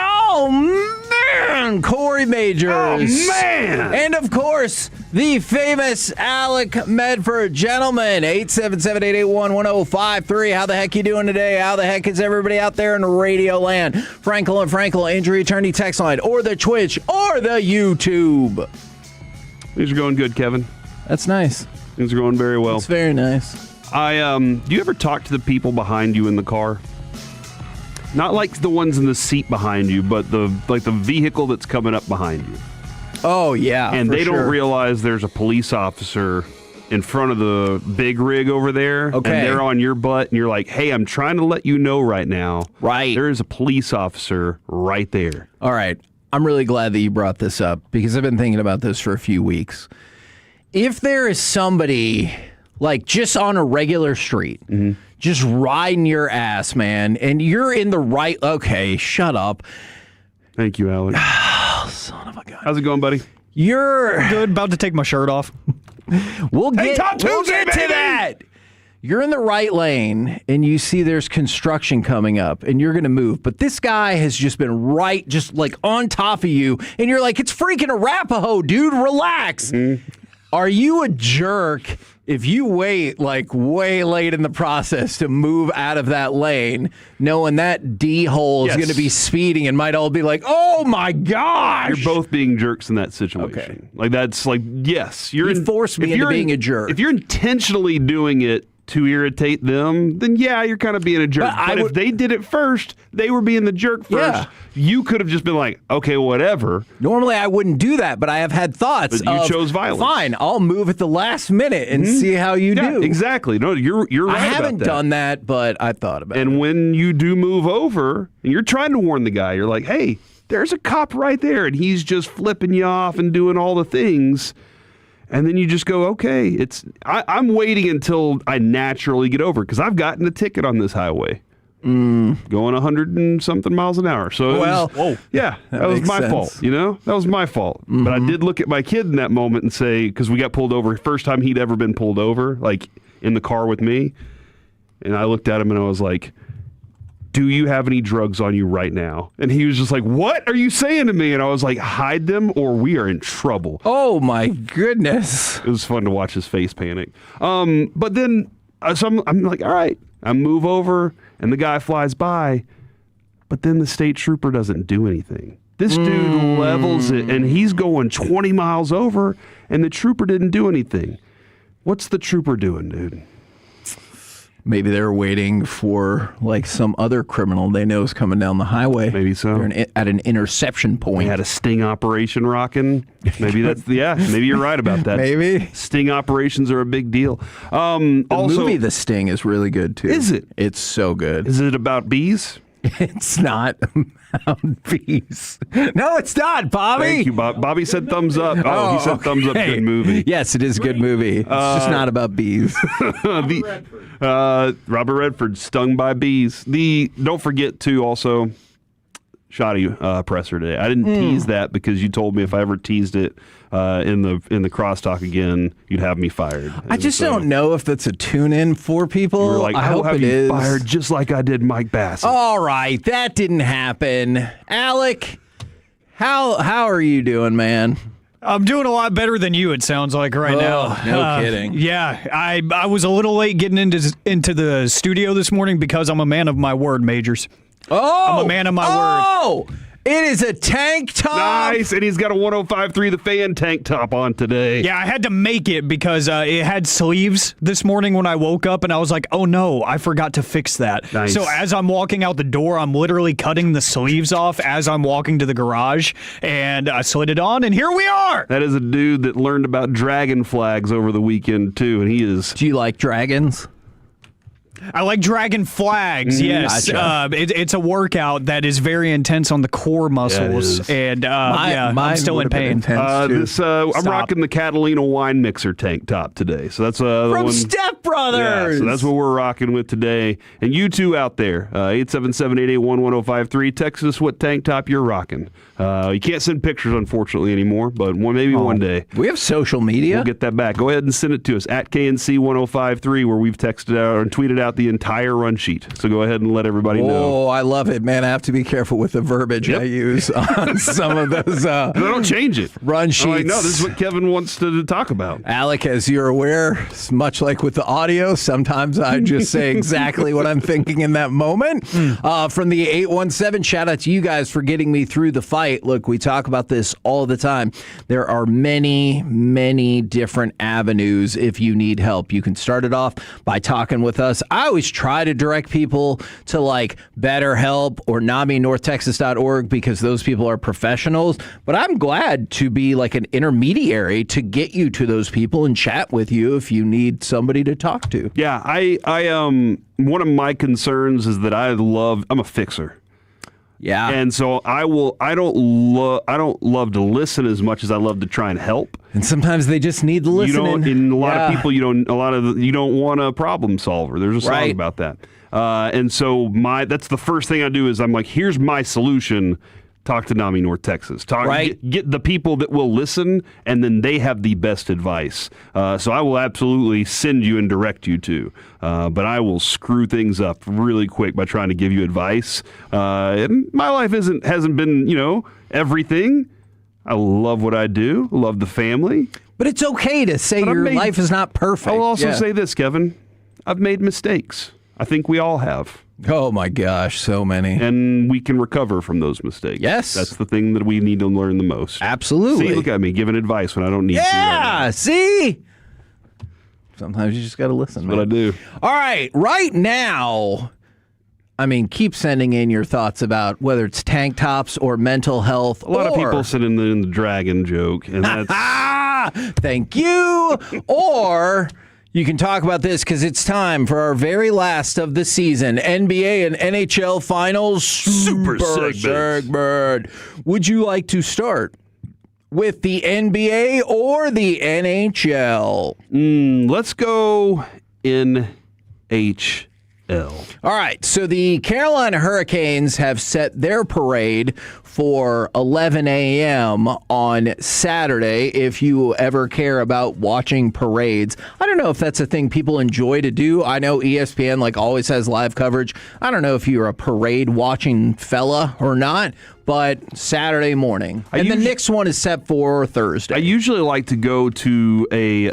Corey Majors. Oh, man. And, of course, the famous Alec Medford. Gentlemen, 877-881-1053. How the heck you doing today? How the heck is everybody out there in Radio Land? Frankel and Frankel Injury Attorney text line, or the Twitch, or the YouTube. Things are going good, Kevin. That's nice. Things are going very well. It's very nice. Do you ever talk to the people behind you in the car? Not like the ones in the seat behind you, but the vehicle that's coming up behind you. Oh, yeah. And they don't realize there's a police officer in front of the big rig over there. Okay. And they're on your butt, and you're like, hey, I'm trying to let you know right now. Right. There is a police officer right there. All right. I'm really glad that you brought this up because I've been thinking about this for a few weeks. If there is somebody like just on a regular street, just riding your ass, man, and you're in the right, okay, shut up. Thank you, Alex. Oh, son of a gun. How's it going, buddy? You're good. About to take my shirt off. We'll get Tuesday, to baby! that. You're in the right lane, and you see there's construction coming up, and you're going to move. But this guy has just been right, just like on top of you, and you're like, it's freaking Arapahoe, dude. Relax. Are you a jerk if you wait like way late in the process to move out of that lane, knowing that D-hole is going to be speeding and might all be like, oh my gosh. You're both being jerks in that situation. Okay. Like, that's like, yes. You forced me into being a jerk. If you're intentionally doing it to irritate them, then yeah, you're kind of being a jerk. But if they did it first, they were being the jerk first. Yeah. You could have just been like, okay, whatever. Normally I wouldn't do that, but I have had thoughts. But you chose violence. Fine, I'll move at the last minute and see how you do. Exactly. No, you're right. I haven't about that. done that, but I thought about it. And when you do move over, and you're trying to warn the guy, you're like, hey, there's a cop right there, and he's just flipping you off and doing all the things. And then you just go, okay, I'm waiting until I naturally get over, because I've gotten a ticket on this highway. Going 100 and something miles an hour. So that was my fault. You know, that was my fault. But I did look at my kid in that moment and say, because we got pulled over, first time he'd ever been pulled over, like in the car with me. And I looked at him and I was like, do you have any drugs on you right now? And he was just like, what are you saying to me? And I was like, hide them or we are in trouble. Oh my goodness. It was fun to watch his face panic. But then so I'm like, all right, I move over and the guy flies by, but then the state trooper doesn't do anything. This dude levels it and he's going 20 miles over and the trooper didn't do anything. What's the trooper doing, dude? Maybe they're waiting for like some other criminal they know is coming down the highway. Maybe so. They're at an interception point. They had a sting operation rocking. Maybe maybe you're right about that. Maybe. Sting operations are a big deal. The movie The Sting is really good too. Is it? It's so good. Is it about bees? It's not about bees. No, it's not, Bobby. Thank you, Bob. Bobby said thumbs up. He said thumbs up. Good movie. Yes, it is a good movie. It's just not about bees. Robert Redford stung by bees. Don't forget to also shoddy presser today. I didn't tease that because you told me if I ever teased it in the crosstalk again, you'd have me fired. I just don't know if that's a tune-in for people. You were like, I hope have it you is. fired just like I did Mike Bassett. All right, that didn't happen. Alec, how are you doing, man? I'm doing a lot better than you, it sounds like, right now. No kidding. Yeah, I was a little late getting into the studio this morning because I'm a man of my word, Majors. I'm a man of my word. Oh! It is a tank top. Nice, and he's got a 105.3 The Fan tank top on today. Yeah, I had to make it because it had sleeves this morning when I woke up, and I was like, oh no, I forgot to fix that. Nice. So as I'm walking out the door, I'm literally cutting the sleeves off as I'm walking to the garage, and I slid it on, and here we are. That is a dude that learned about dragon flags over the weekend, too, and he is... Do you like dragons? I like dragon flags. Yes, Gotcha. it's a workout that is very intense on the core muscles, and I'm still in pain. I'm rocking the Catalina wine mixer tank top today, so that's the From one. Step Brothers. Yeah, so that's what we're rocking with today. And you two out there, 877-881-1053, text us what tank top you're rocking. You can't send pictures, unfortunately, anymore, but maybe one day. We have social media. We'll get that back. Go ahead and send it to us at KNC1053, where we've texted out and tweeted out the entire run sheet. So go ahead and let everybody know. Oh, I love it, man. I have to be careful with the verbiage I use on some of those I don't change it. run sheets. I'm like, no, this is what Kevin wants to talk about. Alec, as you're aware, it's much like with the audio, sometimes I just say exactly what I'm thinking in that moment. From the 817, shout out to you guys for getting me through the fight. Look, we talk about this all the time. There are many, many different avenues if you need help. You can start it off by talking with us. I always try to direct people to like BetterHelp or NamiNorthTexas.org because those people are professionals. But I'm glad to be like an intermediary to get you to those people and chat with you if you need somebody to talk to. Yeah, I one of my concerns is that I'm a fixer. Yeah. And so I don't love to listen as much as I love to try and help. And sometimes they just need the listening. And a lot of people, you don't want a problem solver. There's a song about that. And so that's the first thing I do is I'm like, here's my solution. Talk to NAMI North Texas. Get the people that will listen, and then they have the best advice. So I will absolutely send you and direct you to. But I will screw things up really quick by trying to give you advice. And my life hasn't been, everything. I love what I do. I love the family. But it's okay to say your life is not perfect. I'll also say this, Kevin. I've made mistakes. I think we all have. Oh, my gosh, so many. And we can recover from those mistakes. Yes. That's the thing that we need to learn the most. Absolutely. See, look at me, giving advice when I don't need to. Yeah, see? Sometimes you just got to listen, man. That's what I do. All right, right now, keep sending in your thoughts about whether it's tank tops or mental health. A lot of people send in the dragon joke, and that's... Thank you. Or... you can talk about this because it's time for our very last of the season. NBA and NHL Finals Super segment. Would you like to start with the NBA or the NHL? Let's go NHL. All right, so the Carolina Hurricanes have set their parade for 11 a.m. on Saturday. If you ever care about watching parades, I don't know if that's a thing people enjoy to do. I know ESPN always has live coverage. I don't know if you're a parade watching fella or not, but Saturday morning. The next one is set for Thursday. I usually like to go to I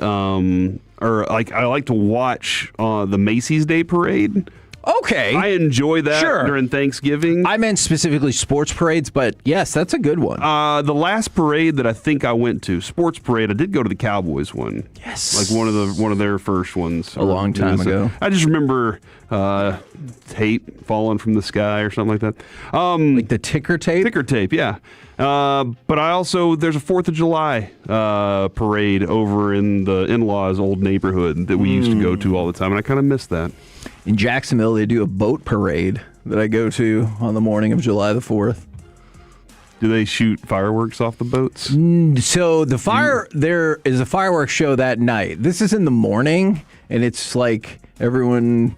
like to watch the Macy's Day Parade. Okay. I enjoy that during Thanksgiving. I meant specifically sports parades, but yes, that's a good one. The last parade that I think I went to, sports parade, I did go to the Cowboys one. Yes. One of their first ones. A long time ago. I just remember tape falling from the sky or something like that. Like the ticker tape? Ticker tape, yeah. But there's a 4th of July parade over in the in-laws' old neighborhood that we used to go to all the time, and I kind of miss that. In Jacksonville, they do a boat parade that I go to on the morning of July the 4th. Do they shoot fireworks off the boats? So there is a fireworks show that night. This is in the morning, and it's like everyone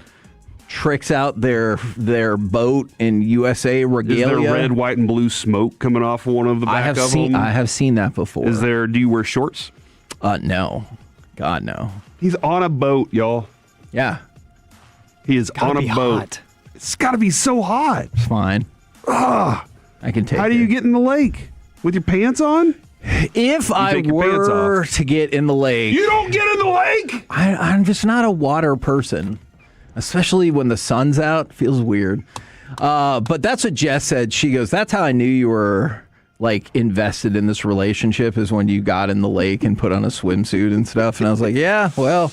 tricks out their boat in USA regalia. Is there red, white, and blue smoke coming off one of the back of them? I have seen that before. Do you wear shorts? No. God, no. He's on a boat, y'all. Yeah. He is on a boat. Hot. It's got to be so hot. It's fine. I can take it. How do you get in the lake? With your pants on? If I were to get in the lake... You don't get in the lake? I'm just not a water person. Especially when the sun's out. Feels weird. But that's what Jess said. She goes, that's how I knew you were invested in this relationship, is when you got in the lake and put on a swimsuit and stuff. And I was like, yeah, well...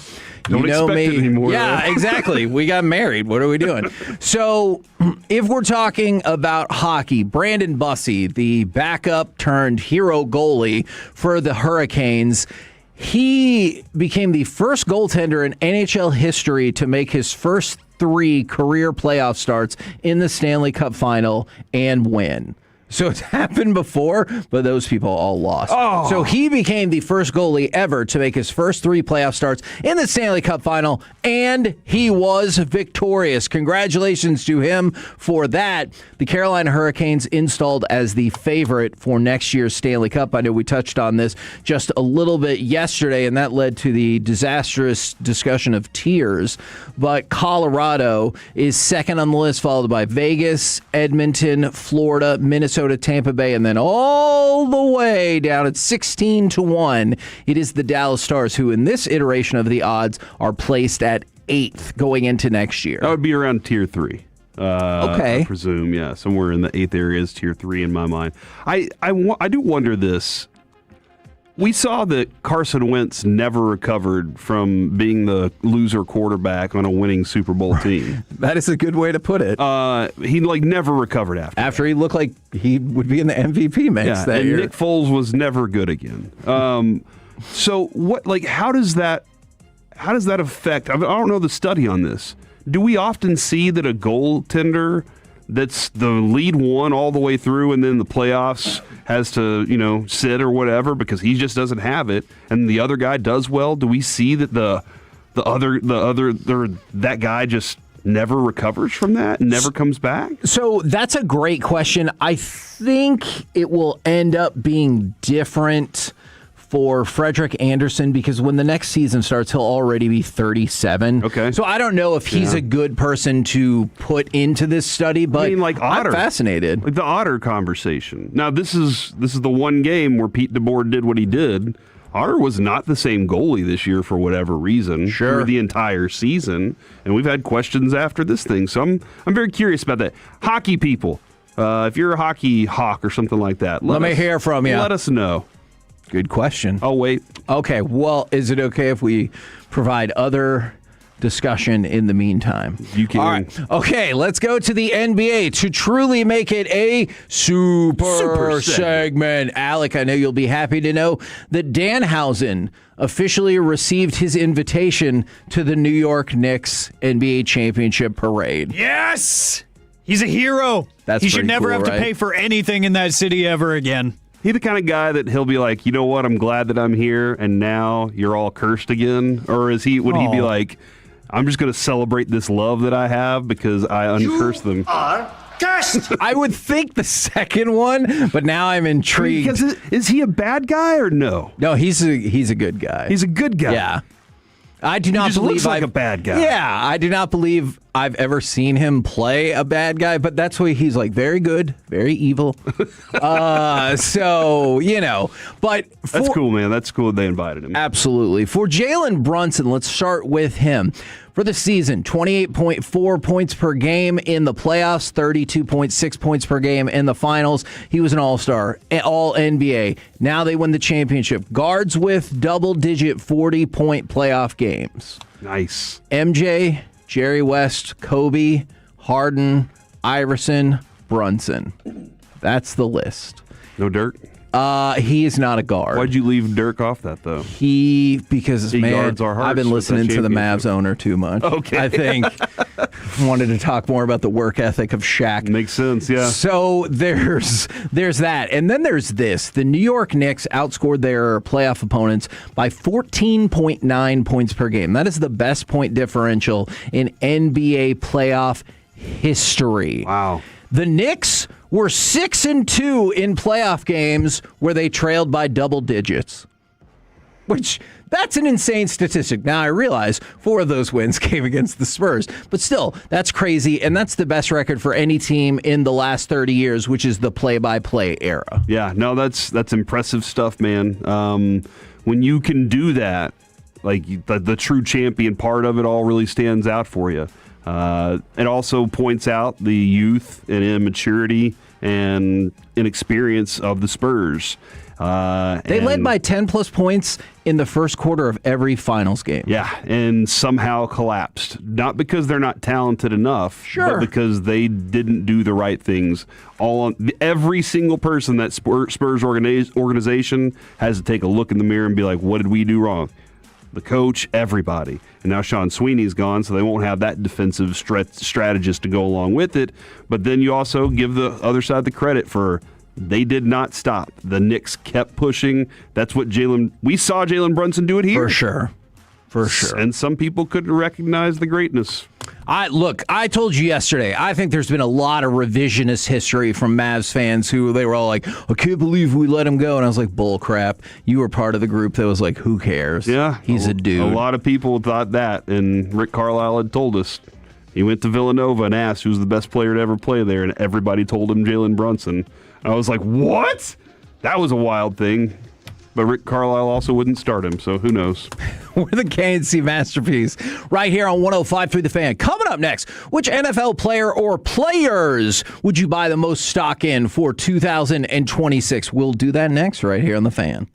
Don't expect me it anymore. Yeah, exactly. We got married. What are we doing? So, if we're talking about hockey, Brandon Bussey, the backup turned hero goalie for the Hurricanes, he became the first goaltender in NHL history to make his first 3 career playoff starts in the Stanley Cup final and win. So it's happened before, but those people all lost. Oh. So he became the first goalie ever to make his first 3 playoff starts in the Stanley Cup final, and he was victorious. Congratulations to him for that. The Carolina Hurricanes installed as the favorite for next year's Stanley Cup. I know we touched on this just a little bit yesterday, and that led to the disastrous discussion of tiers. But Colorado is second on the list, followed by Vegas, Edmonton, Florida, Minnesota, Tampa Bay, and then all the way down at 16-1, it is the Dallas Stars, who in this iteration of the odds are placed at 8th going into next year. That would be around tier 3. Okay. I presume, yeah, somewhere in the 8th area is tier 3 in my mind. I do wonder this. We saw that Carson Wentz never recovered from being the loser quarterback on a winning Super Bowl team. That is a good way to put it. He never recovered after he looked like he would be in the MVP mix that year. Nick Foles was never good again. So what? How does that affect? I don't know the study on this. Do we often see that a goaltender that's the lead one all the way through, and then the playoffs has to, sit or whatever because he just doesn't have it, and the other guy does well? Do we see that that guy just never recovers from that and never comes back? So that's a great question. I think it will end up being different for Frederick Anderson because when the next season starts, he'll already be 37. Okay. So I don't know if he's a good person to put into this study, but Otter. I'm fascinated. Like the Otter conversation. Now, this is the one game where Pete DeBoer did what he did. Otter was not the same goalie this year for whatever reason through the entire season, and we've had questions after this thing. So I'm very curious about that. Hockey people, if you're a hockey hawk or something like that, let me hear from you. Let us know. Good question. Oh, wait. Okay, well, is it okay if we provide other discussion in the meantime? You can. All right. Okay, let's go to the NBA to truly make it a super segment. Alec, I know you'll be happy to know that Danhausen officially received his invitation to the New York Knicks NBA Championship Parade. Yes! He's a hero. He should never have to pay for anything in that city ever again. He the kind of guy that he'll be like, you know what, I'm glad that I'm here, and now you're all cursed again? Or would he be like, I'm just going to celebrate this love that I have because I uncursed them? Are cursed! I would think the second one, but now I'm intrigued. Because is he a bad guy or no? No, he's a good guy. He's a good guy. Yeah. I do not believe looks like a bad guy. Yeah, I do not believe I've ever seen him play a bad guy, but that's why he's like very good, very evil. So, but that's cool, man. That's cool they invited him. Absolutely. For Jalen Brunson, let's start with him. For the season, 28.4 points per game in the playoffs, 32.6 points per game in the finals. He was an all-star, all-NBA. Now they win the championship. Guards with double-digit 40-point playoff games. Nice. MJ, Jerry West, Kobe, Harden, Iverson, Brunson. That's the list. No Dirk? He is not a guard. Why'd you leave Dirk off that, though? Because guards our hearts I've been with listening that to the Mavs owner too much. Okay. I think wanted to talk more about the work ethic of Shaq. Makes sense, yeah. So there's that. And then there's this. The New York Knicks outscored their playoff opponents by 14.9 points per game. That is the best point differential in NBA playoff history. Wow. The Knicks were 6-2 in playoff games where they trailed by double digits, which that's an insane statistic. Now, I realize 4 of those wins came against the Spurs, but still, that's crazy, and that's the best record for any team in the last 30 years, which is the play-by-play era. Yeah, no, that's impressive stuff, man. When you can do that, like the true champion part of it all really stands out for you. It also points out the youth and immaturity and inexperience of the Spurs. They led by 10-plus points in the first quarter of every finals game. Yeah, and somehow collapsed. Not because they're not talented enough, but because they didn't do the right things. Every single person that Spurs organization has to take a look in the mirror and be like, what did we do wrong? the coach, everybody. And now Sean Sweeney's gone, so they won't have that defensive strategist to go along with it. But then you also give the other side the credit for they did not stop. The Knicks kept pushing. That's what we saw Jalen Brunson do it here. For sure. And some people couldn't recognize the greatness. I told you yesterday, I think there's been a lot of revisionist history from Mavs fans who they were all like, I can't believe we let him go. And I was like, bull crap. You were part of the group that was like, who cares? Yeah. He's a dude. A lot of people thought that. And Rick Carlisle had told us. He went to Villanova and asked who's the best player to ever play there. And everybody told him Jalen Brunson. I was like, what? That was a wild thing. But Rick Carlisle also wouldn't start him, so who knows? We're the KNC Masterpiece right here on 105.3 The Fan. Coming up next, which NFL player or players would you buy the most stock in for 2026? We'll do that next right here on The Fan.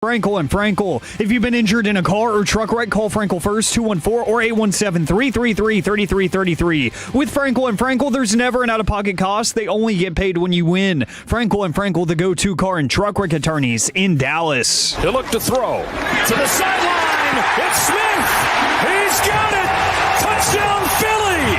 Frankel and Frankel. If you've been injured in a car or truck wreck, call Frankel first, 214 or 817-333-3333. With Frankel and Frankel, there's never an out-of-pocket cost. They only get paid when you win. Frankel and Frankel, the go-to car and truck wreck attorneys in Dallas. He'll look to throw. To the sideline. It's Smith. He's got it. Touchdown, Philly.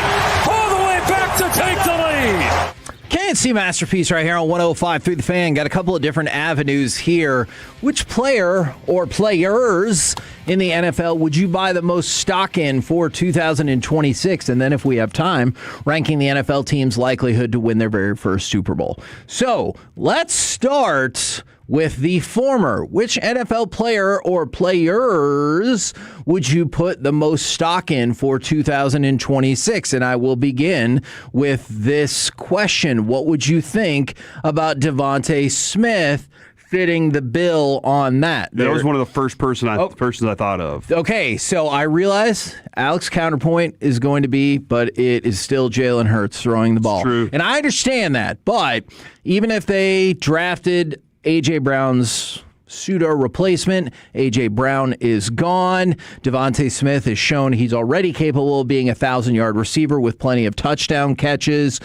All the way back to take the lead. KNC Masterpiece right here on 105.3 The Fan. Got a couple of different avenues here. Which player or players in the NFL would you buy the most stock in for 2026? And then if we have time, ranking the NFL team's likelihood to win their very first Super Bowl. So let's start with the former. Which NFL player or players would you put the most stock in for 2026? And I will begin with this question. What would you think about Devontae Smith fitting the bill on that? That was one of the first persons I thought of. Okay, so I realize Alex's counterpoint is going to be, but it is still Jalen Hurts throwing the ball. It's true. And I understand that, but even if they drafted A.J. Brown's pseudo replacement, A.J. Brown is gone. Devontae Smith has shown he's already capable of being a 1,000-yard receiver with plenty of touchdown catches.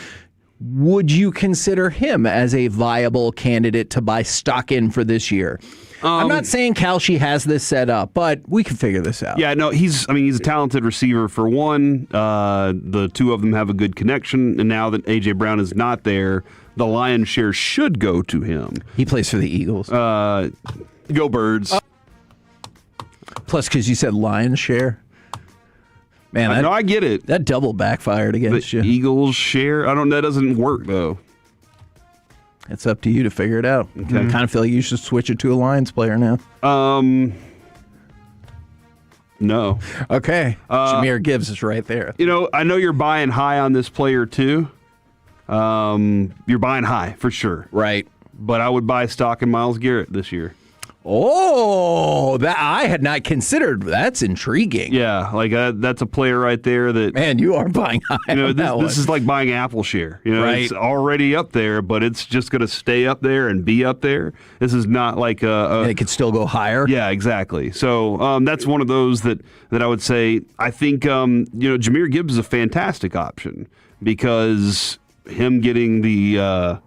Would you consider him as a viable candidate to buy stock in for this year? I'm not saying Kalshi has this set up, but we can figure this out. Yeah, no, he's a talented receiver for one. The two of them have a good connection, and now that A.J. Brown is not there, the lion's share should go to him. He plays for the Eagles. Go Birds. Plus, because you said lion's share. Man, I get it. That double backfired against you. Eagles share? That doesn't work, though. It's up to you to figure it out. Okay. I kind of feel like you should switch it to a Lions player now. No. Okay. Jahmyr Gibbs is right there. I know you're buying high on this player, too. You're buying high, for sure. Right. But I would buy stock in Myles Garrett this year. Oh, that I had not considered. That's intriguing. Yeah, that's a player right there that... Man, you are buying high on that one. This is like buying Apple share. Right. It's already up there, but it's just going to stay up there and be up there. This is not like a... And it could still go higher? Yeah, exactly. So that's one of those that I would say, I think, Jahmyr Gibbs is a fantastic option because him getting the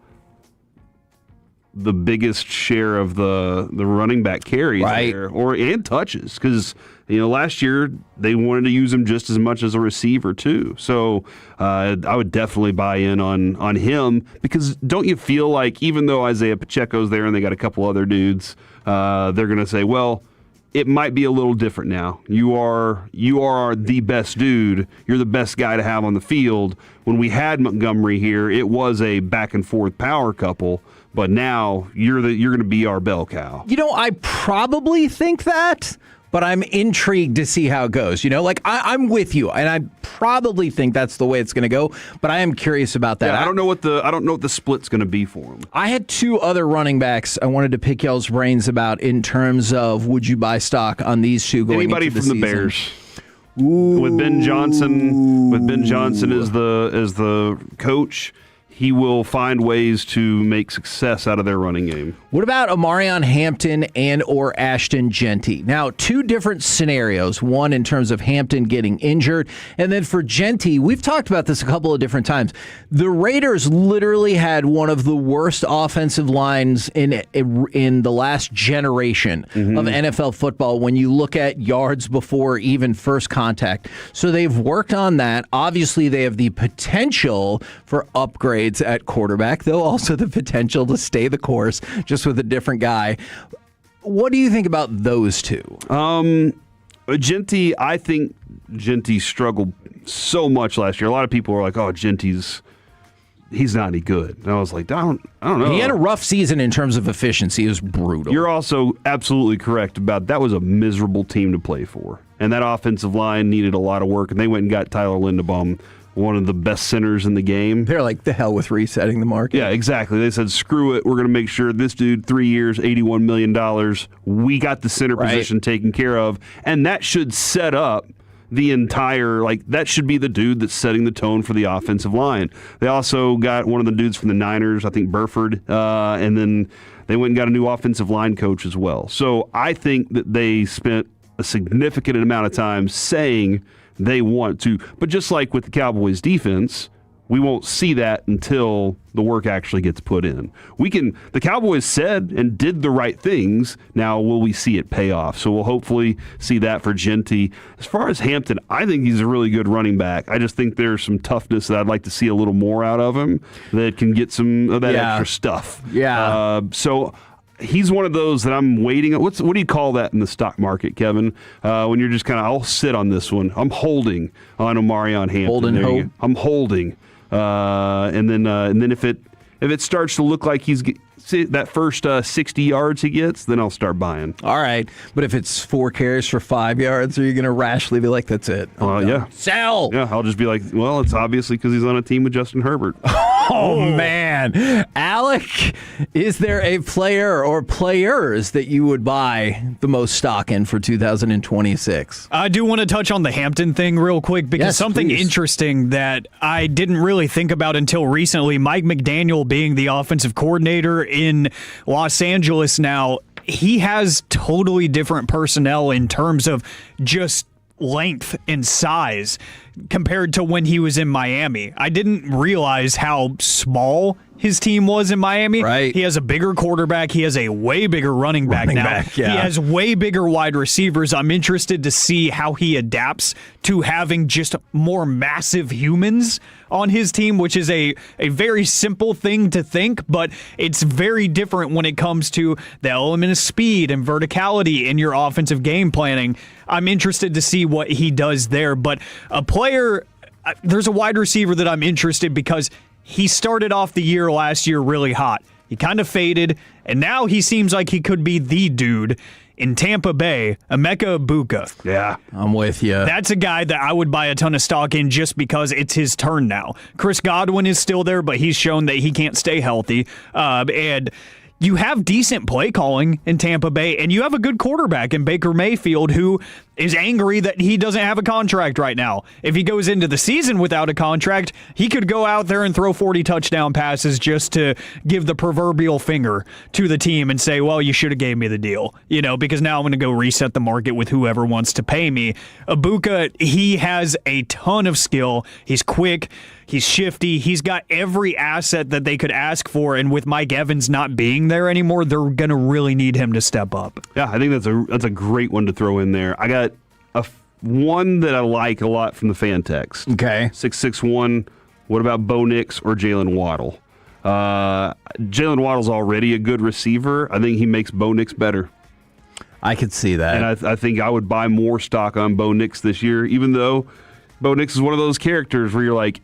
biggest share of the running back carries there, and touches, because last year they wanted to use him just as much as a receiver too. So I would definitely buy in on him, because don't you feel like even though Isaiah Pacheco's there and they got a couple other dudes, they're going to say, well, it might be a little different now. You are the best dude. You're the best guy to have on the field. When we had Montgomery here, it was a back and forth power couple. But now you're going to be our bell cow. I probably think that, but I'm intrigued to see how it goes. I'm with you, and I probably think that's the way it's going to go. But I am curious about that. Yeah, I don't know what the split's going to be for him. I had two other running backs I wanted to pick y'all's brains about in terms of would you buy stock on these two going Anybody into the from season. the Bears. Ooh. With Ben Johnson as the coach, he will find ways to make success out of their running game. What about Amarion Hampton and or Ashton Genty? Now, two different scenarios. One in terms of Hampton getting injured, and then for Genty, we've talked about this a couple of different times. The Raiders literally had one of the worst offensive lines in the last generation of NFL football when you look at yards before even first contact. So they've worked on that. Obviously, they have the potential for upgrades at quarterback, though also the potential to stay the course just with a different guy. What do you think about those two? Genty, I think Genty struggled so much last year. A lot of people were like, "Oh, he's not any good." And I was like, I don't know. He had a rough season in terms of efficiency. It was brutal. You're also absolutely correct about that was a miserable team to play for. And that offensive line needed a lot of work, and they went and got Tyler Linderbaum, one of the best centers in the game. They're like, the hell with resetting the market. Yeah, exactly. They said, screw it. We're going to make sure this dude, 3 years, $81 million, we got the center position taken care of. And that should set up the entire, like, that should be the dude that's setting the tone for the offensive line. They also got one of the dudes from the Niners, I think Burford, and then they went and got a new offensive line coach as well. So I think that they spent a significant amount of time saying they want to. But just like with the Cowboys defense, we won't see that until the work actually gets put in. The Cowboys said and did the right things. Now, will we see it pay off? So we'll hopefully see that for Genty. As far as Hampton, I think he's a really good running back. I just think there's some toughness that I'd like to see a little more out of him that can get some of that extra stuff. Yeah. So he's one of those that I'm waiting. What do you call that in the stock market, Kevin? When you're just kind of, I'll sit on this one. I'm holding on Omarion Hampton. Holding hope. I'm holding. And then if it starts to look like he's that first 60 yards he gets, then I'll start buying. All right. But if it's 4 carries for 5 yards, are you going to rashly be like, that's it? Yeah. Sell! Yeah, I'll just be like, well, it's obviously because he's on a team with Justin Herbert. Oh, man. Alec, is there a player or players that you would buy the most stock in for 2026? I do want to touch on the Hampton thing real quick because Yes, something please. interesting that I didn't really think about until recently, Mike McDaniel being the offensive coordinator in Los Angeles now, he has totally different personnel in terms of just length and size compared to when he was in Miami. I didn't realize how small his team was in Miami. Right. He has a bigger quarterback. He has a way bigger running back now. yeah. He has way bigger wide receivers. I'm interested to see how he adapts to having just more massive humans on his team, which is a very simple thing to think, but it's very different when it comes to the element of speed and verticality in your offensive game planning. I'm interested to see what he does there, but there's a wide receiver that I'm interested because he started off the year last year really hot. He kind of faded, and now he seems like he could be the dude in Tampa Bay, Emeka Egbuka. Yeah, I'm with you. That's a guy that I would buy a ton of stock in just because it's his turn now. Chris Godwin is still there, but he's shown that he can't stay healthy. And you have decent play calling in Tampa Bay, and you have a good quarterback in Baker Mayfield who is angry that he doesn't have a contract right now. If he goes into the season without a contract, he could go out there and throw 40 touchdown passes just to give the proverbial finger to the team and say, well, you should have gave me the deal, because now I'm going to go reset the market with whoever wants to pay me. Egbuka, he has a ton of skill. He's quick. He's shifty. He's got every asset that they could ask for, and with Mike Evans not being there anymore, they're going to really need him to step up. Yeah, I think that's a great one to throw in there. I got one that I like a lot from the fan text. Okay. 661, what about Bo Nix or Jalen Waddle? Jalen Waddle's already a good receiver. I think he makes Bo Nix better. I could see that. And I think I would buy more stock on Bo Nix this year, even though Bo Nix is one of those characters where you're like,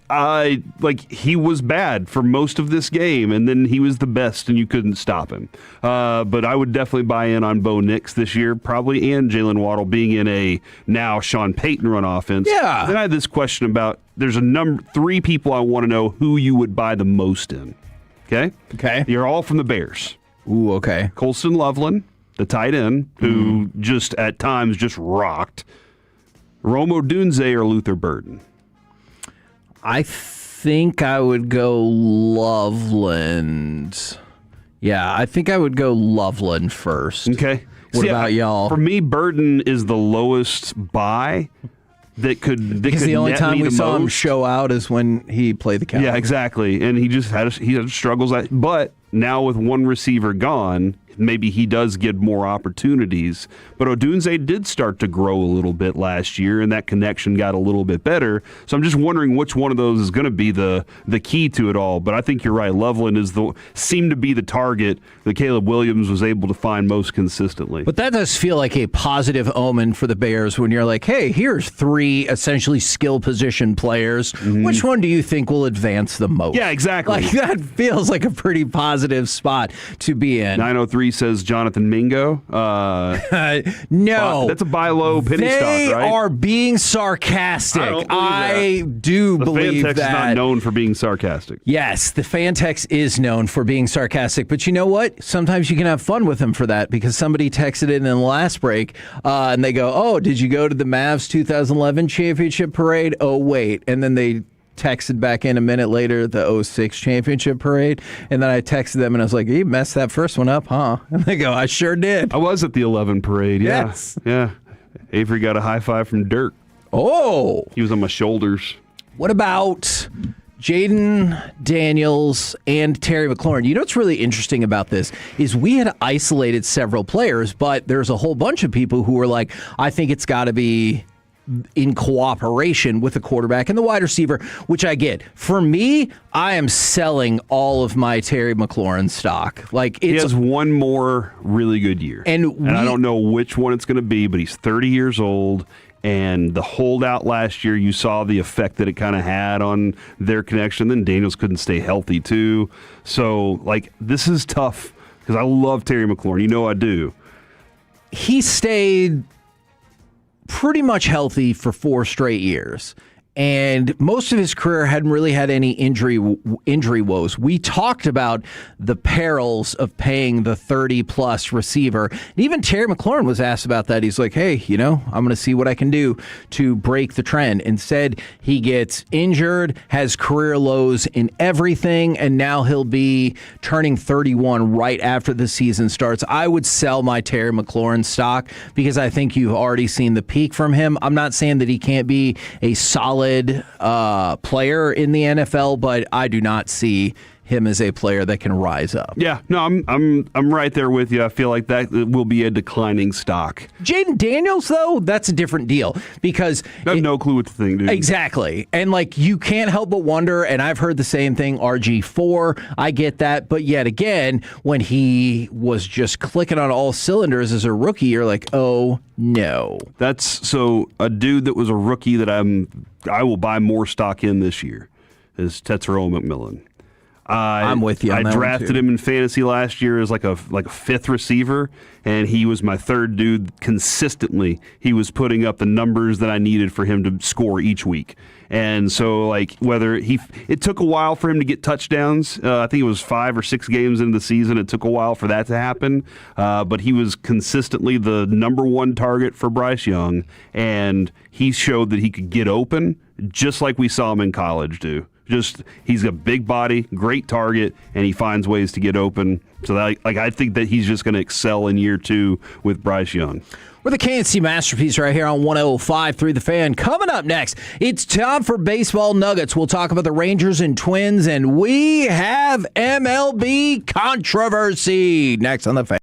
he was bad for most of this game, and then he was the best, and you couldn't stop him. But I would definitely buy in on Bo Nix this year, probably, and Jalen Waddle being in a now Sean Payton run offense. Yeah. Then I had this question about there's 3 people I want to know who you would buy the most in. Okay? Okay. You're all from the Bears. Ooh, okay. Colston Loveland, the tight end, who just at times just rocked. Rome Odunze or Luther Burden? I think I would go Loveland. Yeah, I think I would go Loveland first. Okay. What about y'all? For me, Burden is the lowest buy that could Because the only time we saw him show out is when he played the Cowboys. Yeah, exactly. And he just had struggles. But now with one receiver gone, maybe he does get more opportunities. But Odunze did start to grow a little bit last year, and that connection got a little bit better. So I'm just wondering which one of those is going to be the key to it all. But I think you're right. Loveland seemed to be the target that Caleb Williams was able to find most consistently. But that does feel like a positive omen for the Bears when you're like, hey, here's 3 essentially skill position players. Mm-hmm. Which one do you think will advance the most? Yeah, exactly. Like, that feels like a pretty positive spot to be in. 903 Corey says Jonathan Mingo. No. That's a buy low penny stock, right? They are being sarcastic. I do believe that. The Fantex is not known for being sarcastic. Yes, the Fantex is known for being sarcastic. But you know what? Sometimes you can have fun with him for that, because somebody texted in the last break and they go, oh, did you go to the Mavs 2011 championship parade? Oh, wait. And then they texted back in a minute later the 06 championship parade, and then I texted them and I was like, you messed that first one up, huh? And they go, I sure did. I was at the 11 parade. Yeah. Yes. Yeah. Avery got a high five from Dirk. Oh. He was on my shoulders. What about Jaden Daniels and Terry McLaurin? You know what's really interesting about this is we had isolated several players, but there's a whole bunch of people who were like, I think it's got to be in cooperation with the quarterback and the wide receiver, which I get. For me, I am selling all of my Terry McLaurin stock. He has one more really good year. And I don't know which one it's going to be, but he's 30 years old. And the holdout last year, you saw the effect that it kind of had on their connection. Then Daniels couldn't stay healthy, too. So, this is tough because I love Terry McLaurin. You know I do. He stayed pretty much healthy for 4 straight years. And most of his career hadn't really had any injury woes. We talked about the perils of paying the 30-plus receiver. And even Terry McLaurin was asked about that. He's like, hey, I'm going to see what I can do to break the trend. Instead, he gets injured, has career lows in everything, and now he'll be turning 31 right after the season starts. I would sell my Terry McLaurin stock because I think you've already seen the peak from him. I'm not saying that he can't be a solid player in the NFL, but I do not see him as a player that can rise up. Yeah, no, I'm right there with you. I feel like that will be a declining stock. Jaden Daniels, though, that's a different deal because I have no clue what to think, dude. Exactly, and you can't help but wonder. And I've heard the same thing. RG4, I get that, but yet again, when he was just clicking on all cylinders as a rookie, you're like, oh no. That's so a dude that was a rookie that I will buy more stock in this year is Tetsuo McMillan. I'm with you. I drafted him in fantasy last year as like a fifth receiver, and he was my third dude consistently. He was putting up the numbers that I needed for him to score each week. And so, it took a while for him to get touchdowns. I think it was 5 or 6 games into the season. It took a while for that to happen. But he was consistently the number one target for Bryce Young, and he showed that he could get open, just like we saw him in college do. He's a big body, great target, and he finds ways to get open. So I think that he's just going to excel in year 2 with Bryce Young. We're the KNC Masterpiece right here on 105.3 The Fan. Coming up next, it's time for Baseball Nuggets. We'll talk about the Rangers and Twins, and we have MLB controversy next on The Fan.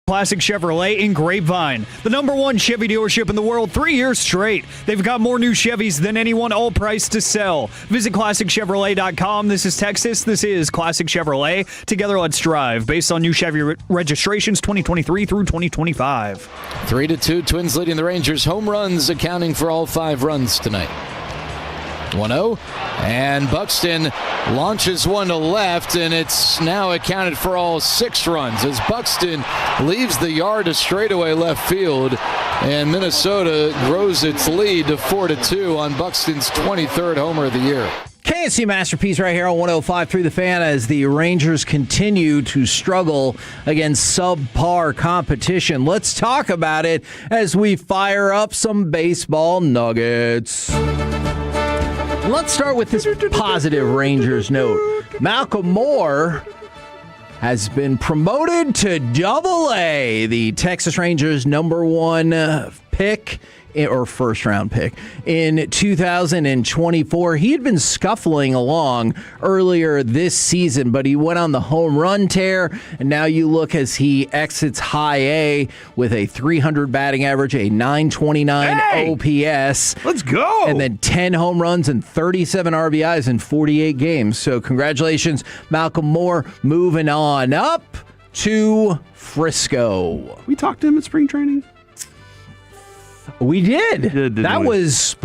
Classic Chevrolet in Grapevine, the #1 Chevy dealership in the world 3 years straight. They've got more new Chevys than anyone, all priced to sell. Visit ClassicChevrolet.com. This is Texas. This is Classic Chevrolet. Together, let's drive. Based on new Chevy registrations 2023 through 2025. 3-2, Twins leading the Rangers. Home runs accounting for all 5 runs tonight. 1-0, and Buxton launches one to left, and it's now accounted for all 6 runs as Buxton leaves the yard to straightaway left field, and Minnesota grows its lead to 4-2 on Buxton's 23rd homer of the year. KNC Masterpiece right here on 105.3 The Fan as the Rangers continue to struggle against subpar competition. Let's talk about it as we fire up some baseball nuggets. Let's start with this positive Rangers note. Malcolm Moore has been promoted to Double-A, the Texas Rangers' #1 pick, or first-round pick, in 2024. He had been scuffling along earlier this season, but he went on the home run tear, and now you look as he exits High A with a 300 batting average, a 929 OPS. Let's go! And then 10 home runs and 37 RBIs in 48 games. So congratulations, Malcolm Moore, moving on up to Frisco. We talked to him at spring training. We did. That we? was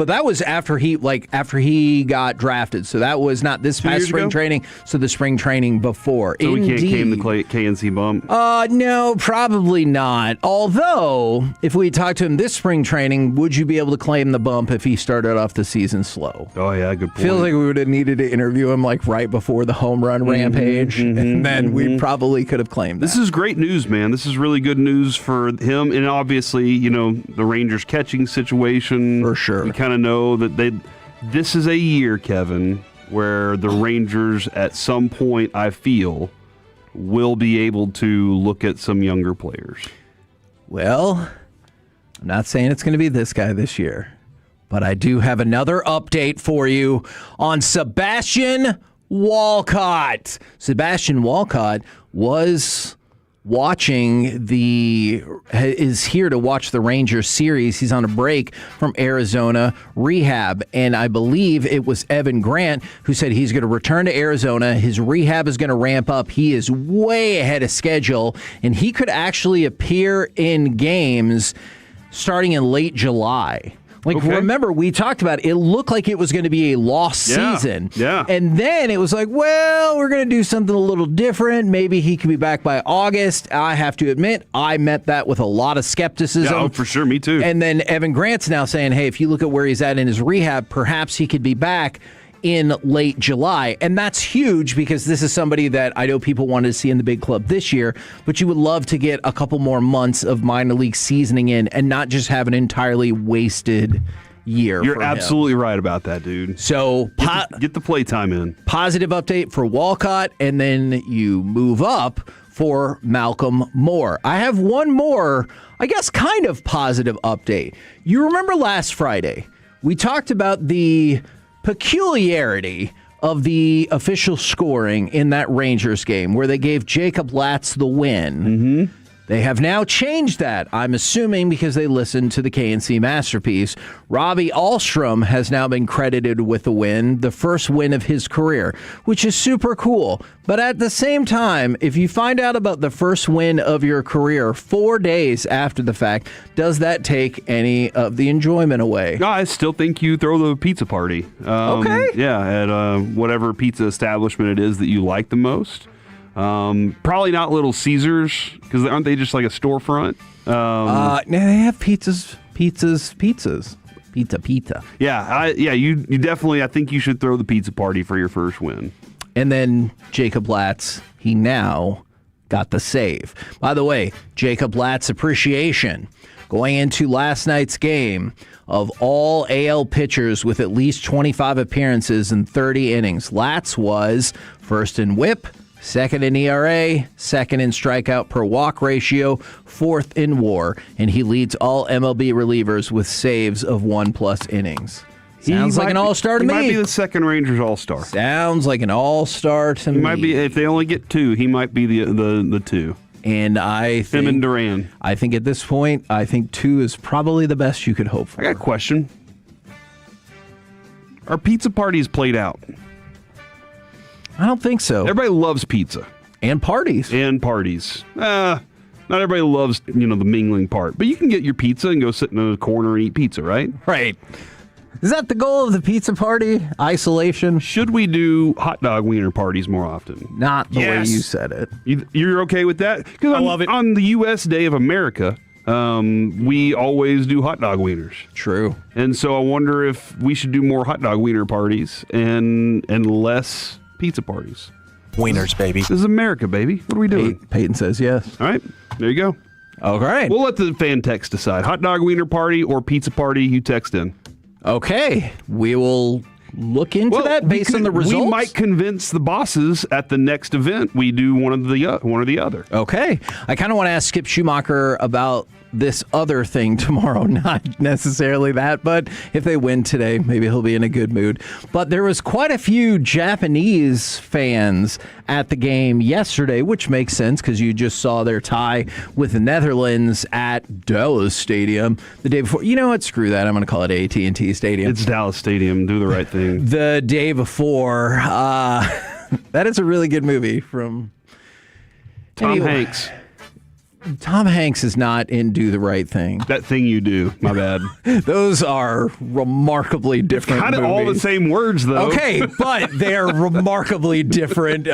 after he got drafted. So that was not this past spring training. So the spring training before. So we can't claim the KNC bump. No, probably not. Although, if we talked to him this spring training, would you be able to claim the bump if he started off the season slow? Oh yeah, good point. Feels like we would have needed to interview him like right before the home run rampage, and then we probably could have claimed that. This is great news, man. This is really good news for him, and obviously, the Rangers catching situation. For sure. We kind of know that this is a year, Kevin, where the Rangers at some point, I feel, will be able to look at some younger players. Well, I'm not saying it's going to be this guy this year, but I do have another update for you on Sebastian Walcott. Sebastian Walcott is here to watch the Rangers series. He's on a break from Arizona rehab, and I believe it was Evan Grant who said he's going to return to Arizona. His rehab is going to ramp up. He is way ahead of schedule, and he could actually appear in games starting in late July. Remember, we talked about it looked like it was going to be a lost season. Yeah. And then it was like, well, we're going to do something a little different. Maybe he can be back by August. I have to admit, I met that with a lot of skepticism. Yeah, for sure. Me too. And then Evan Grant's now saying, hey, if you look at where he's at in his rehab, perhaps he could be back in late July. And that's huge because this is somebody that I know people wanted to see in the big club this year, but you would love to get a couple more months of minor league seasoning in and not just have an entirely wasted year. You're absolutely right about that, dude. So get the play time in. Positive update for Walcott, and then you move up for Malcolm Moore. I have one more, I guess, kind of positive update. You remember last Friday, we talked about the peculiarity of the official scoring in that Rangers game where they gave Jacob Latz the win. Mm-hmm. They have now changed that, I'm assuming because they listened to the KNC Masterpiece. Robbie Ahlstrom has now been credited with the win, the first win of his career, which is super cool. But at the same time, if you find out about the first win of your career 4 days after the fact, does that take any of the enjoyment away? No, I still think you throw the pizza party. Okay. Yeah, at whatever pizza establishment it is that you like the most. Probably not Little Caesars, because aren't they just like a storefront? No, they have pizzas. Pizza. Yeah, you definitely, I think you should throw the pizza party for your first win. And then Jacob Latz, he now got the save. By the way, Jacob Latz appreciation going into last night's game. Of all AL pitchers with at least 25 appearances in 30 innings, Latz was first in WHIP, second in ERA, second in strikeout per walk ratio, fourth in WAR, and he leads all MLB relievers with saves of 1+ innings. Sounds like an all-star to me. He might be the second Rangers all-star. Sounds like an all-star to me. He might be, if they only get 2, he might be the 2. And I think, him and Duran. I think at this point, I think 2 is probably the best you could hope for. I got a question. Are pizza parties played out? I don't think so. Everybody loves pizza. And parties. Not everybody loves, the mingling part. But you can get your pizza and go sit in a corner and eat pizza, right? Right. Is that the goal of the pizza party? Isolation? Should we do hot dog wiener parties more often? Not the way you said it. You're okay with that? Because I love it. On the U.S. Day of America, we always do hot dog wieners. True. And so I wonder if we should do more hot dog wiener parties and less pizza parties. Wieners, baby. This is America, baby. What are we doing? Peyton says yes. All right. There you go. All right. We'll let the fan text decide. Hot dog wiener party or pizza party, you text in. Okay. We will look into that based on the results. We might convince the bosses at the next event we do one or the other. Okay. I kind of want to ask Skip Schumacher about this other thing tomorrow. Not necessarily that, but if they win today, maybe he'll be in a good mood. But there was quite a few Japanese fans at the game yesterday, which makes sense because you just saw their tie with the Netherlands at Dallas Stadium the day before. You know what? Screw that. I'm going to call it AT&T Stadium. It's Dallas Stadium. Do the right thing. The day before. That is a really good movie from Tom Hanks. Tom Hanks is not in Do the Right Thing. That thing you do. My bad. Those are remarkably different Kind of all the same words, though. Okay, but they're remarkably different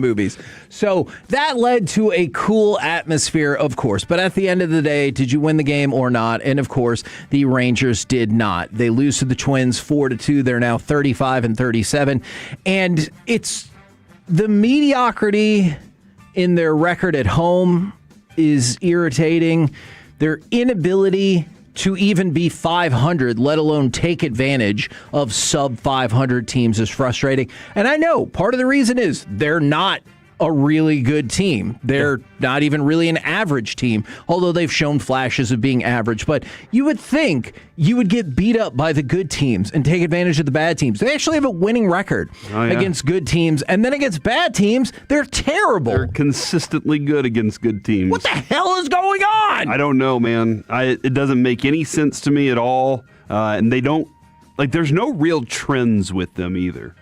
movies. So that led to a cool atmosphere, of course. But at the end of the day, did you win the game or not? And, of course, the Rangers did not. They lose to the Twins 4-2. They're now 35-37. And it's the mediocrity in their record at home is irritating. Their inability to even be 500, let alone take advantage of sub 500 teams, is frustrating. And I know part of the reason is they're not a really good team. They're not even really an average team, although they've shown flashes of being average. But you would think you would get beat up by the good teams and take advantage of the bad teams. They actually have a winning record against good teams, and then against bad teams, they're terrible. They're consistently good against good teams. What the hell is going on? I don't know, man. It doesn't make any sense to me at all. And they don't, there's no real trends with them either.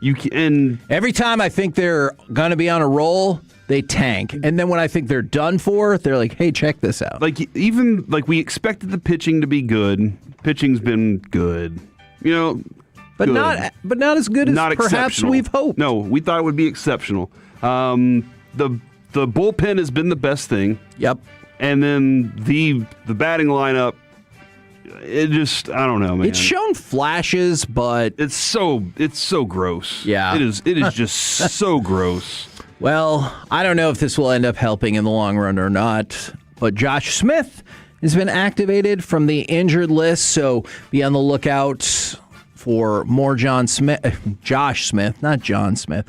Every time I think they're going to be on a roll, they tank. And then when I think they're done for, they're like, hey, check this out. We expected the pitching to be good. Pitching's been good. But good. not as good as perhaps we've hoped. No, we thought it would be exceptional. The bullpen has been the best thing. Yep. And then the batting lineup, it just, I don't know, man. It's shown flashes, but it's so gross. Yeah. It is just so gross. Well, I don't know if this will end up helping in the long run or not, but Josh Smith has been activated from the injured list, so be on the lookout for more Josh Smith, not John Smith.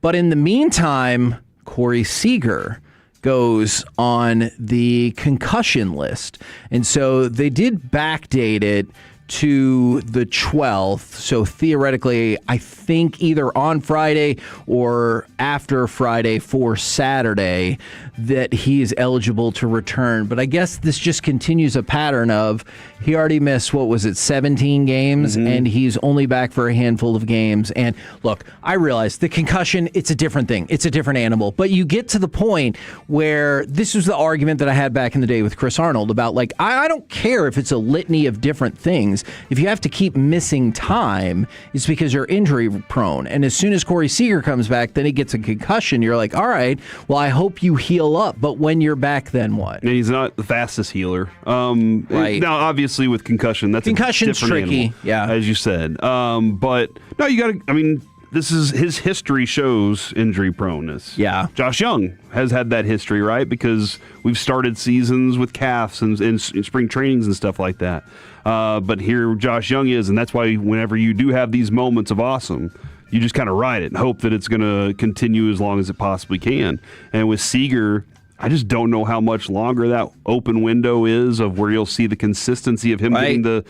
But in the meantime, Corey Seager goes on the concussion list. And so they did backdate it to the 12th. So theoretically, I think either on Friday or after Friday for Saturday that he is eligible to return. But I guess this just continues a pattern of he already missed, 17 games, and he's only back for a handful of games. And look, I realize the concussion, it's a different thing. It's a different animal. But you get to the point where this was the argument that I had back in the day with Chris Arnold about, I don't care if it's a litany of different things. If you have to keep missing time, it's because you're injury prone. And as soon as Corey Seager comes back, then he gets a concussion. You're like, all right, well, I hope you heal up. But when you're back, then what? And he's not the fastest healer. Right. Now, obviously, with concussion, that's concussion's a different tricky, animal, yeah, as you said. But no, you got to. This is his history shows injury proneness. Yeah. Josh Young has had that history, right? Because we've started seasons with calves and spring trainings and stuff like that. But here Josh Young is, and that's why whenever you do have these moments of awesome, you just kind of ride it and hope that it's going to continue as long as it possibly can. And with Seager, I just don't know how much longer that open window is of where you'll see the consistency of him getting the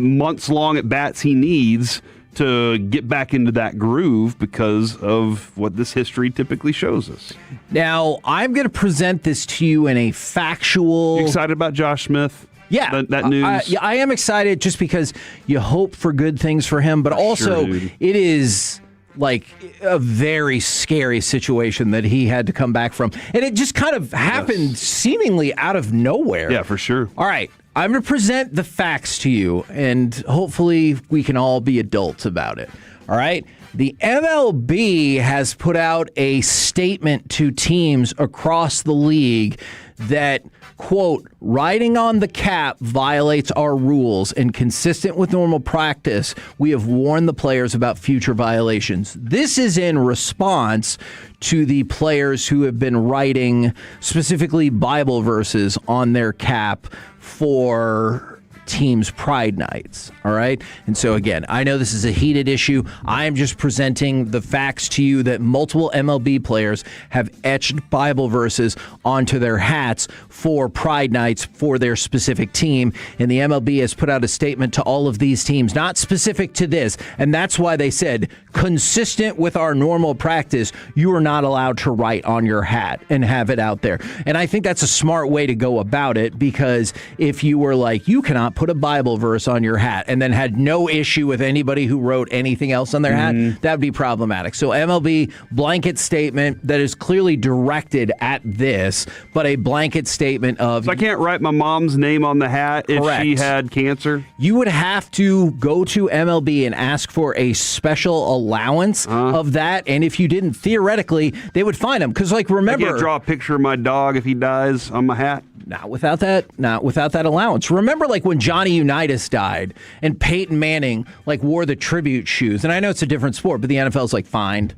months-long at-bats he needs to get back into that groove because of what this history typically shows us. Now, I'm going to present this to you in a factual... You excited about Josh Smith? Yeah. That news? I am excited just because you hope for good things for him, but also it is like a very scary situation that he had to come back from. And it just kind of happened seemingly out of nowhere. Yeah, for sure. All right. I'm going to present the facts to you, and hopefully we can all be adults about it. All right? The MLB has put out a statement to teams across the league that, quote, riding on the cap violates our rules, and consistent with normal practice, we have warned the players about future violations. This is in response to the players who have been writing specifically Bible verses on their cap for teams' pride nights, all right? And so, again, I know this is a heated issue. I am just presenting the facts to you that multiple MLB players have etched Bible verses onto their hats for pride nights for their specific team. And the MLB has put out a statement to all of these teams, not specific to this. And that's why they said, consistent with our normal practice, you are not allowed to write on your hat and have it out there. And I think that's a smart way to go about it, because if you were like, you cannot put a Bible verse on your hat, and then had no issue with anybody who wrote anything else on their hat, that would be problematic. So MLB blanket statement that is clearly directed at this, but a blanket statement of... So I can't write my mom's name on the hat if Correct. she had cancer? You would have to go to MLB and ask for a special allowance of that, and if you didn't, theoretically, they would fine them. Because, like, remember... I can't draw a picture of my dog if he dies on my hat? Not without that allowance. Remember, like, when Johnny Unitas died and Peyton Manning, like, wore the tribute shoes. And I know it's a different sport, but the NFL's like, fined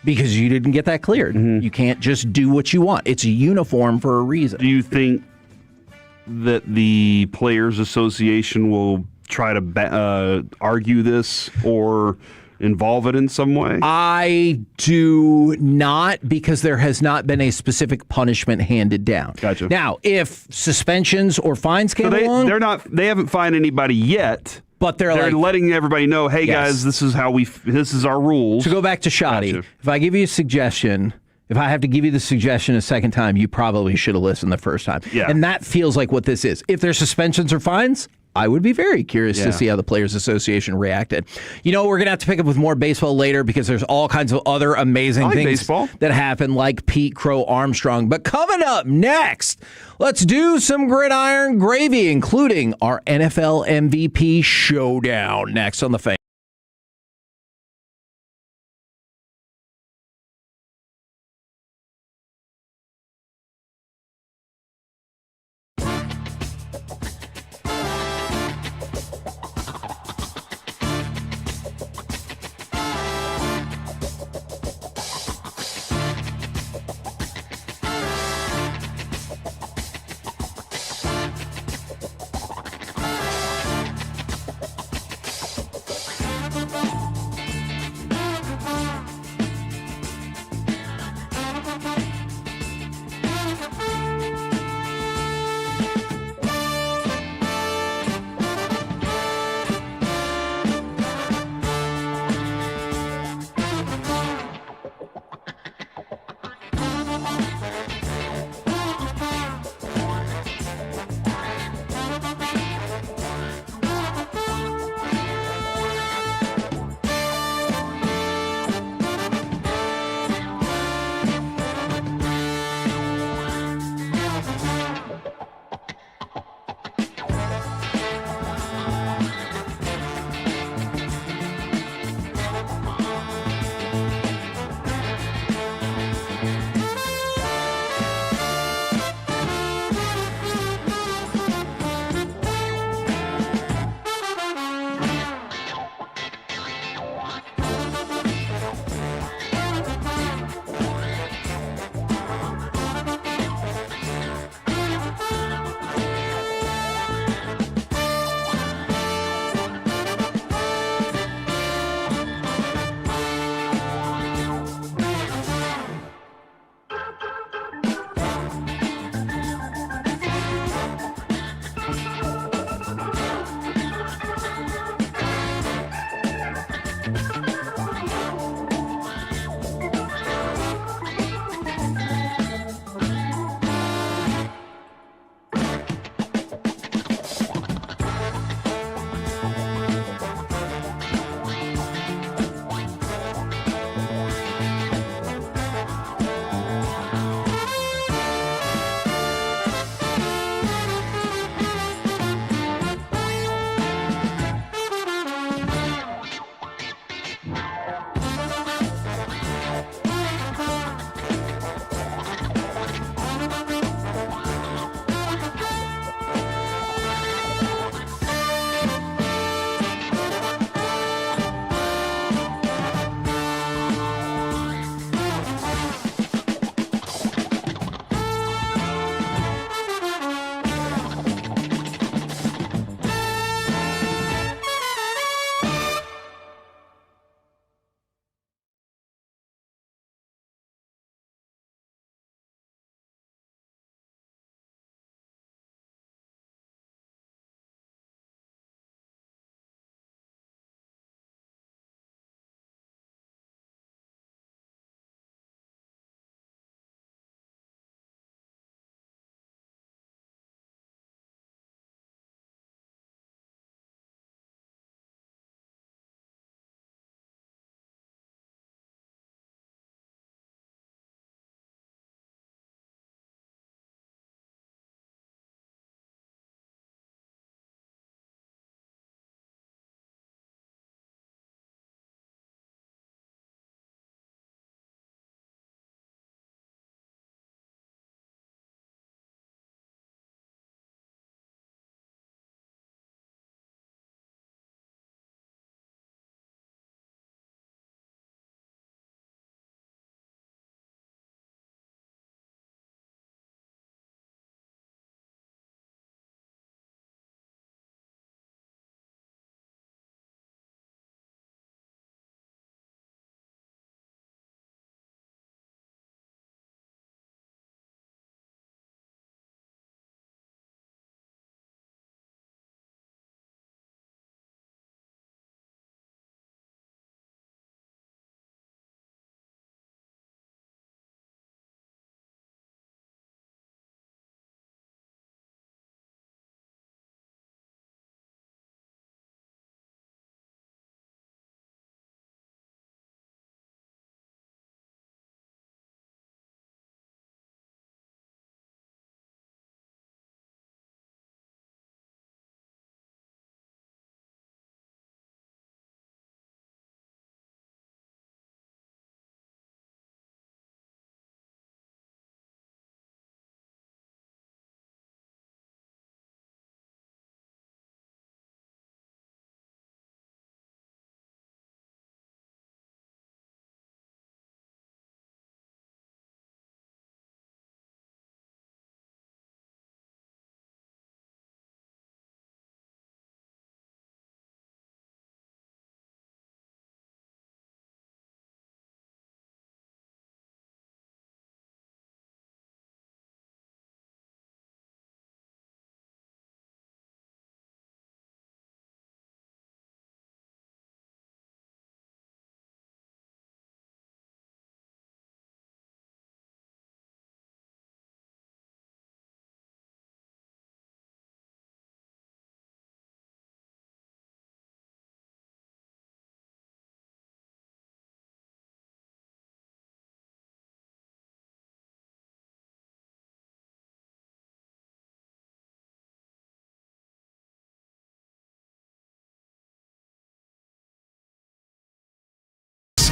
because you didn't get that cleared. You can't just do what you want. It's a uniform for a reason. Do you think that the Players Association will try to argue this or involve it in some way? I do not, because there has not been a specific punishment handed down. Gotcha. Now, if suspensions or fines came along, they haven't fined anybody yet. But they're like, letting everybody know, hey, guys, this is our rules. To go back to Shoddy, if I give you a suggestion, if I have to give you the suggestion a second time, you probably should have listened the first time. Yeah. And that feels like what this is. If there's suspensions or fines, I would be very curious to see how the Players Association reacted. You know, we're going to have to pick up with more baseball later, because there's all kinds of other amazing things that happen, like Pete Crow Armstrong. But coming up next, let's do some gridiron gravy, including our NFL MVP showdown. Next on The Fan.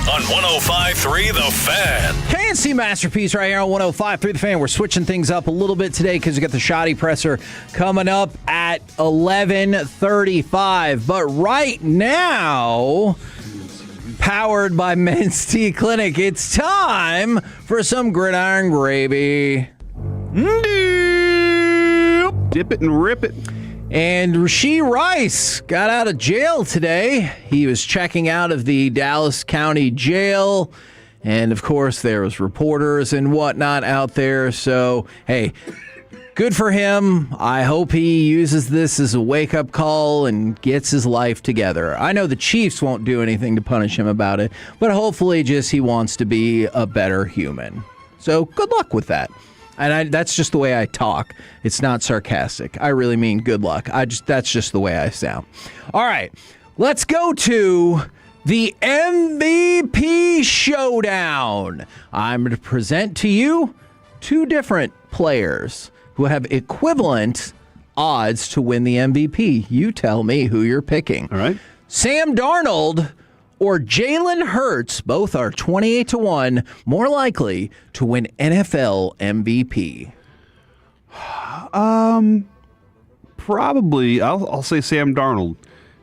on 105.3 The Fan. KNC Masterpiece right here on 105.3 The Fan. We're switching things up a little bit today because we got the Shoddy Presser coming up at 11:35. But right now, powered by Men's Tea Clinic, it's time for some gridiron gravy. Dip it and rip it. And Rashee Rice got out of jail today. He was checking out of the Dallas County Jail. And, of course, there was reporters and whatnot out there. So, hey, good for him. I hope he uses this as a wake-up call and gets his life together. I know the Chiefs won't do anything to punish him about it, but hopefully just he wants to be a better human. So good luck with that. And that's just the way I talk. It's not sarcastic. I really mean good luck. That's just the way I sound. All right, let's go to the MVP showdown. I'm going to present to you two different players who have equivalent odds to win the MVP. You tell me who you're picking. All right. Sam Darnold or Jalen Hurts, both are 28-1, more likely to win NFL MVP. Probably, I'll say Sam Darnold.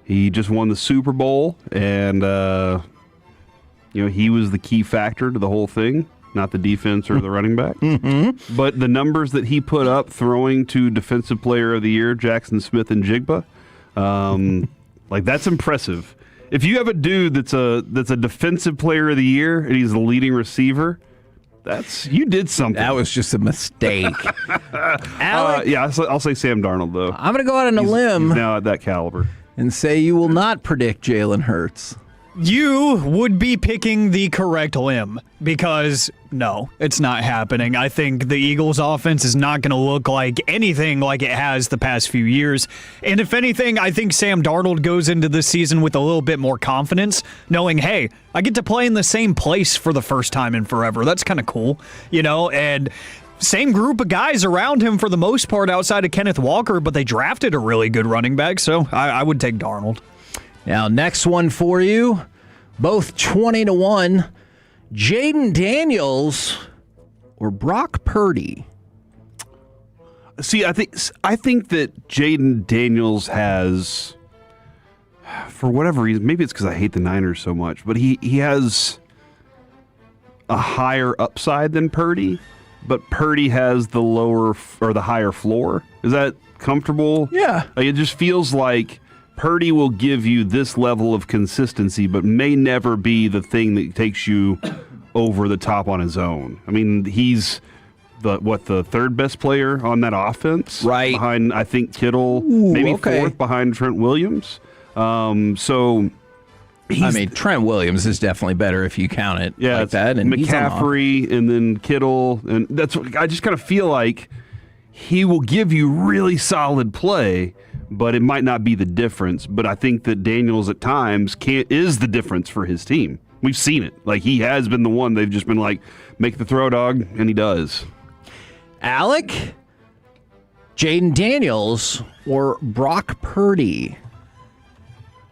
He just won the Super Bowl, and he was the key factor to the whole thing, not the defense or the running back. Mm-hmm. But the numbers that he put up throwing to Defensive Player of the Year, Jackson Smith and Jigba, that's impressive. If you have a dude that's a Defensive Player of the Year and he's the leading receiver, you did something. That was just a mistake. Alex, I'll say Sam Darnold, though. I'm going to go out on a limb. He's now at that caliber. And say you will not predict Jalen Hurts. You would be picking the correct limb because, no, it's not happening. I think the Eagles' offense is not going to look like anything like it has the past few years. And if anything, I think Sam Darnold goes into this season with a little bit more confidence, knowing, hey, I get to play in the same place for the first time in forever. That's kind of cool, and same group of guys around him for the most part outside of Kenneth Walker, but they drafted a really good running back, so I would take Darnold. Now, next one for you, both 20-1, Jaden Daniels or Brock Purdy. See, I think that Jaden Daniels has, for whatever reason, maybe it's because I hate the Niners so much, but he has a higher upside than Purdy, but Purdy has the lower or the higher floor. Is that comfortable? Yeah. It just feels like Purdy will give you this level of consistency, but may never be the thing that takes you over the top on his own. I mean, he's the third best player on that offense, right? Behind, I think, Kittle, fourth behind Trent Williams. Trent Williams is definitely better if you count it like that. And McCaffrey and then Kittle, and that's what I just kind of feel like he will give you really solid play, but it might not be the difference. But I think that Daniels at times is the difference for his team. We've seen it. Like, he has been the one they've just been like, make the throw, dog, and he does. Alec, Jaden Daniels, or Brock Purdy?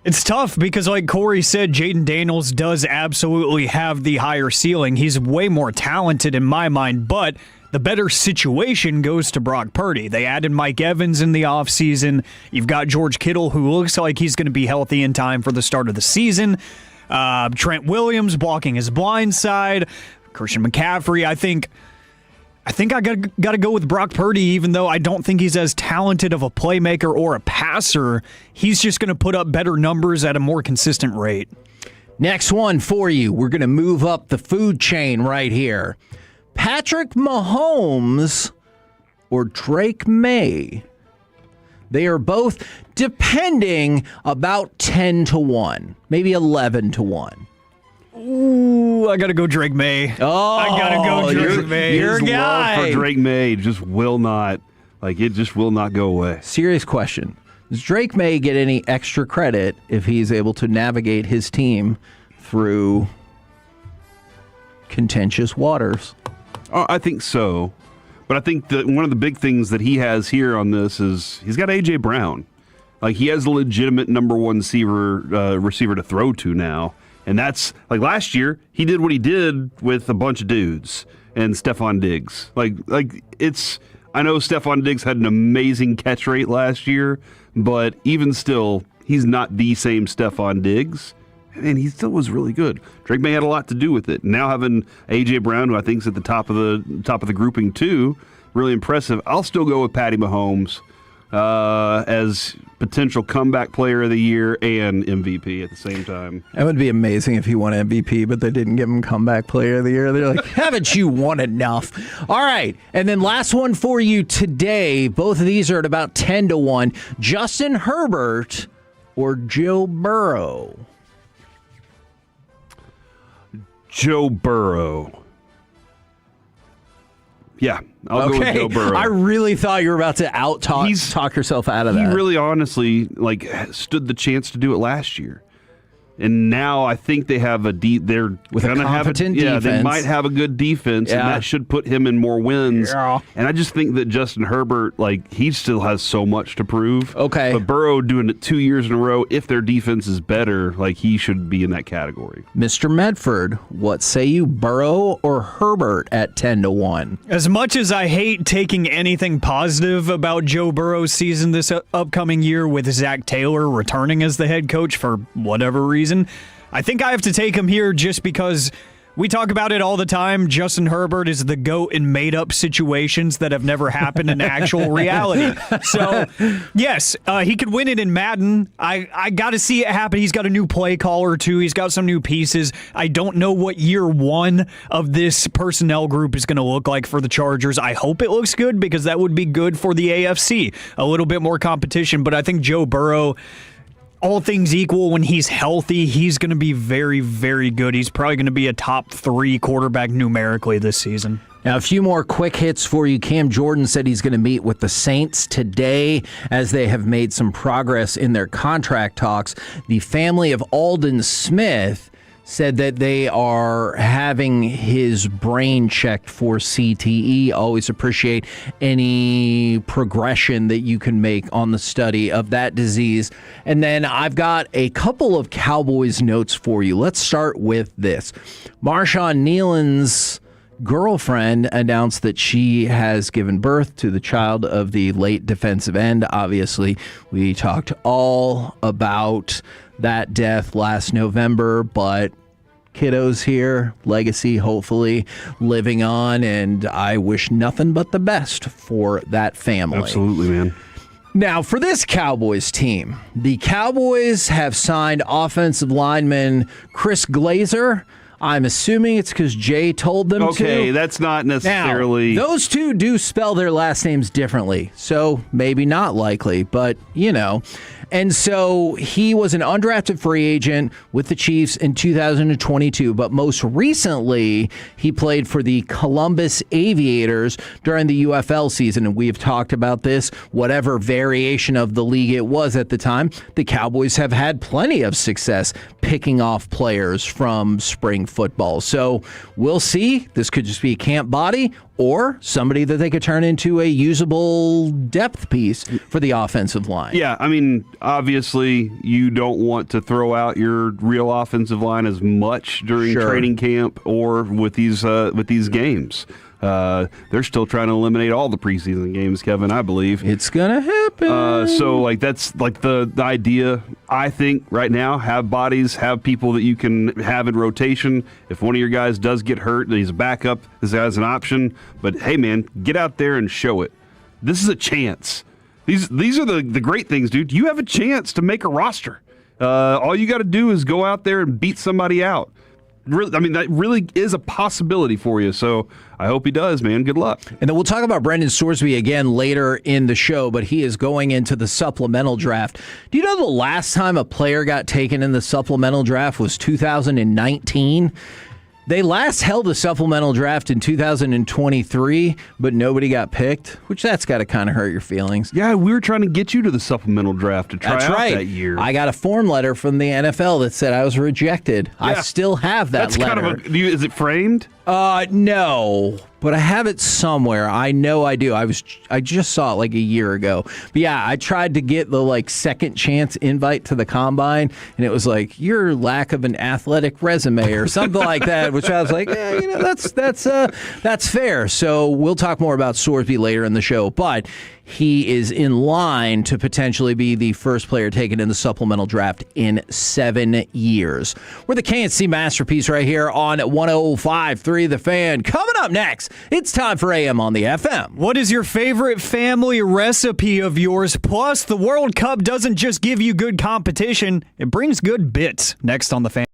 It's tough because, like Corey said, Jaden Daniels does absolutely have the higher ceiling. He's way more talented in my mind, but the better situation goes to Brock Purdy. They added Mike Evans in the offseason. You've got George Kittle, who looks like he's going to be healthy in time for the start of the season. Trent Williams blocking his blind side. Christian McCaffrey, I think I got to go with Brock Purdy, even though I don't think he's as talented of a playmaker or a passer. He's just going to put up better numbers at a more consistent rate. Next one for you. We're going to move up the food chain right here. Patrick Mahomes or Drake May? They are both depending about 10-1, maybe 11-1. Ooh, I got to go Drake May. Oh, I got to go Drake May. Your guy. Love for Drake May just will not go away. Serious question. Does Drake May get any extra credit if he's able to navigate his team through contentious waters? I think so. But I think that one of the big things that he has here on this is he's got A.J. Brown. Like, he has a legitimate number one receiver to throw to now. And that's like last year, he did what he did with a bunch of dudes and Stephon Diggs. Like I know Stephon Diggs had an amazing catch rate last year, but even still, he's not the same Stephon Diggs. And he still was really good. Drake May had a lot to do with it. Now having A.J. Brown, who I think is at the top of the grouping too, really impressive. I'll still go with Patty Mahomes as potential comeback player of the year and MVP at the same time. It would be amazing if he won MVP, but they didn't give him comeback player of the year. They're like, haven't you won enough? All right. And then last one for you today. Both of these are at about 10-1. Justin Herbert or Joe Burrow? Joe Burrow. Yeah, I'll go with Joe Burrow. I really thought you were about to talk yourself out of that. He really honestly stood the chance to do it last year. And now I think they have they're going to have defense. They might have a good defense, and that should put him in more wins. Yeah. And I just think that Justin Herbert, he still has so much to prove. Okay. But Burrow doing it 2 years in a row, if their defense is better, he should be in that category. Mr. Medford, what say you, Burrow or Herbert at 10-1? As much as I hate taking anything positive about Joe Burrow's season this upcoming year with Zach Taylor returning as the head coach for whatever reason, I think I have to take him here just because we talk about it all the time. Justin Herbert is the GOAT in made-up situations that have never happened in actual reality. So, yes, he could win it in Madden. I got to see it happen. He's got a new play caller, too. He's got some new pieces. I don't know what year one of this personnel group is going to look like for the Chargers. I hope it looks good because that would be good for the AFC. A little bit more competition, but I think Joe Burrow, all things equal, when he's healthy, he's going to be very, very good. He's probably going to be a top 3 quarterback numerically this season. Now, a few more quick hits for you. Cam Jordan said he's going to meet with the Saints today as they have made some progress in their contract talks. The family of Aldon Smith said that they are having his brain checked for CTE. Always appreciate any progression that you can make on the study of that disease. And then I've got a couple of Cowboys notes for you. Let's start with this. Marshawn Nealon's girlfriend announced that she has given birth to the child of the late defensive end. Obviously, we talked all about that death last November, but kiddos here, legacy hopefully living on, and I wish nothing but the best for that family. Absolutely, man. Now, for this Cowboys team, the Cowboys have signed offensive lineman Chris Glazer. I'm assuming it's because Jay told them to. Okay, that's not necessarily. Now, those two do spell their last names differently, so maybe not likely, but And so he was an undrafted free agent with the Chiefs in 2022, but most recently he played for the Columbus Aviators during the UFL season, and we've talked about this, whatever variation of the league it was at the time. The Cowboys have had plenty of success picking off players from spring football. So we'll see. This could just be a camp body or somebody that they could turn into a usable depth piece for the offensive line. Yeah, I mean, obviously you don't want to throw out your real offensive line as much during training camp or with these games. They're still trying to eliminate all the preseason games, Kevin, I believe. It's going to happen. So that's the idea. I think right now, have bodies, have people that you can have in rotation. If one of your guys does get hurt, he's a backup, this guy's an option. But hey, man, get out there and show it. This is a chance. These are the great things, dude. You have a chance to make a roster. All you got to do is go out there and beat somebody out. Really, I mean, that really is a possibility for you. So I hope he does, man. Good luck. And then we'll talk about Brendan Sorsby again later in the show, but he is going into the supplemental draft. Do you know the last time a player got taken in the supplemental draft was 2019? They last held a supplemental draft in 2023, but nobody got picked, which that's got to kind of hurt your feelings. Yeah, we were trying to get you to the supplemental draft to try out that year. I got a form letter from the NFL that said I was rejected. Yeah. I still have that letter. Kind of is it framed? No, but I have it somewhere. I know I do. I just saw it like a year ago. But yeah, I tried to get the second chance invite to the combine, and it was like your lack of an athletic resume or something like that. Which I was like, that's fair. So we'll talk more about Sorsby later in the show, but he is in line to potentially be the first player taken in the supplemental draft in 7 years. We're the KNC Masterpiece right here on 105.3 The Fan. Coming up next, it's time for AM on the FM. What is your favorite family recipe of yours? Plus, the World Cup doesn't just give you good competition, it brings good bits. Next on The Fan.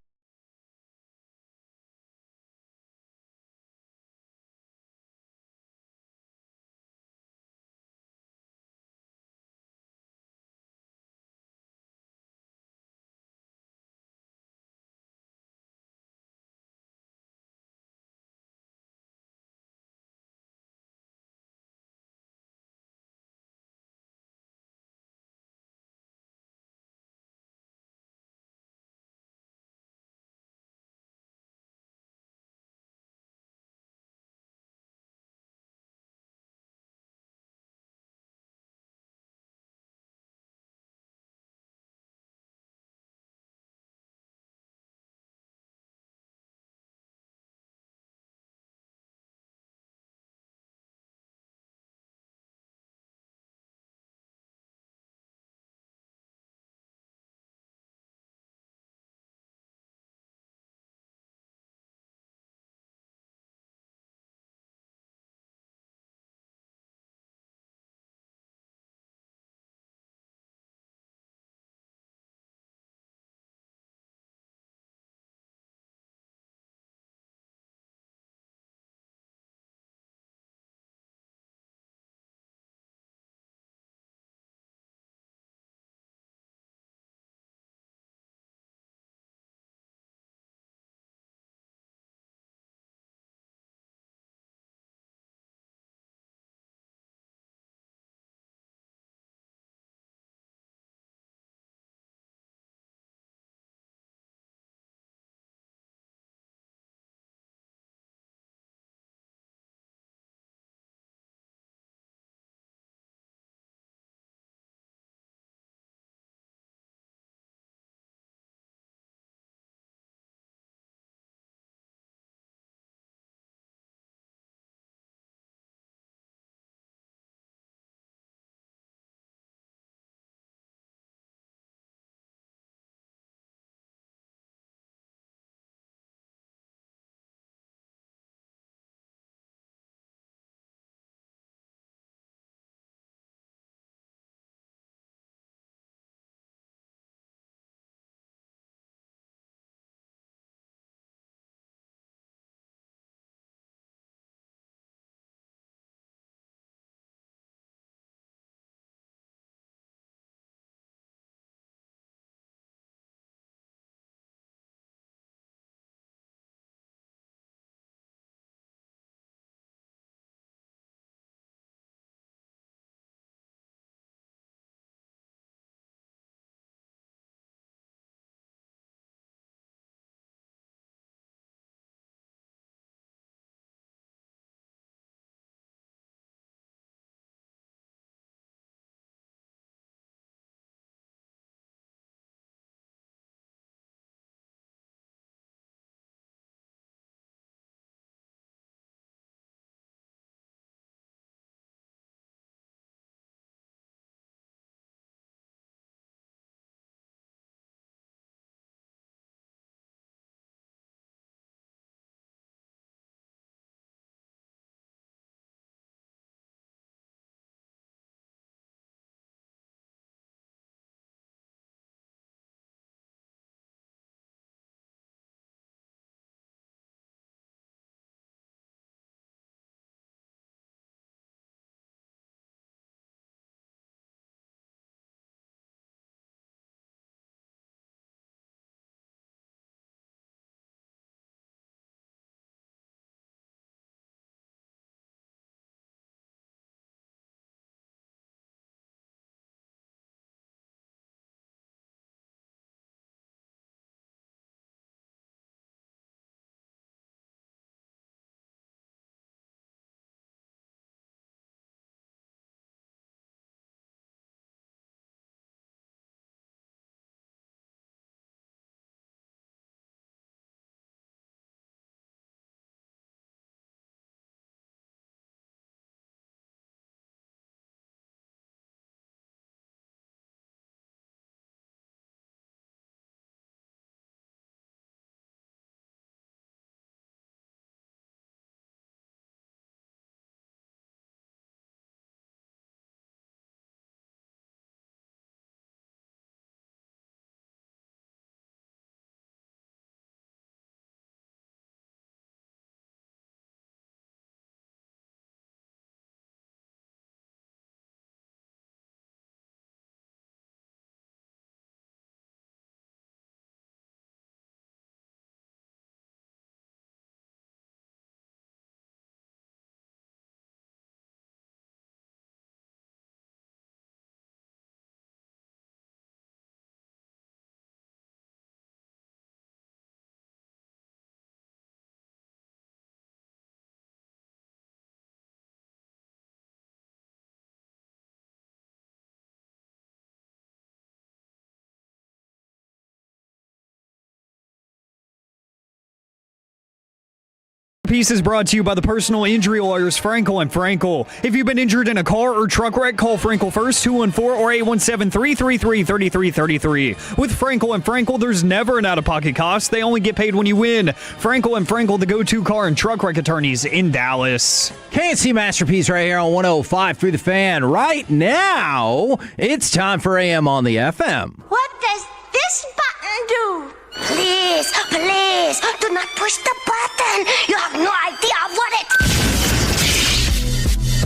Piece is brought to you by the personal injury lawyers Frankel and Frankel. If you've been injured in a car or truck wreck, call Frankel first, 214 or 817-333-3333. With Frankel and Frankel, there's never an out-of-pocket cost. They only get paid when you win. Frankel and Frankel, the go-to car and truck wreck attorneys in Dallas. K&C Masterpiece right here on 105 through the Fan. Right now, it's time for AM on the FM. What does this button do? Please, please, do not push the button. You have no idea what it...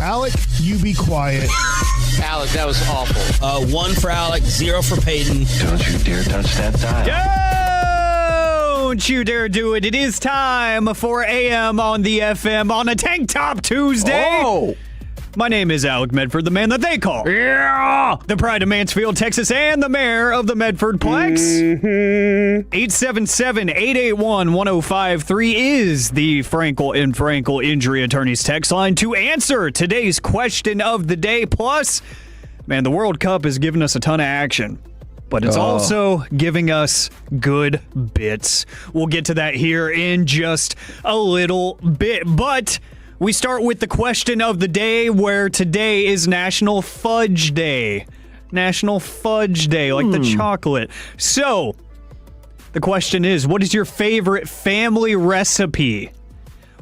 Alec, you be quiet. Alec, that was awful. 1 for Alec, 0 for Peyton. Don't you dare touch that dial. Don't you dare do it. It is time for AM on the FM on a Tank Top Tuesday. Oh! My name is Alec Medford, the man that they call the pride of Mansfield, Texas, and the mayor of the Medfordplex. 877-881-1053 is the Frankel and Frankel Injury Attorneys text line to answer today's question of the day. Plus, man, the World Cup has given us a ton of action, but it's also giving us good bits. We'll get to that here in just a little bit, but we start with the question of the day, where today is National Fudge Day. National Fudge Day, like the chocolate. So, the question is, what is your favorite family recipe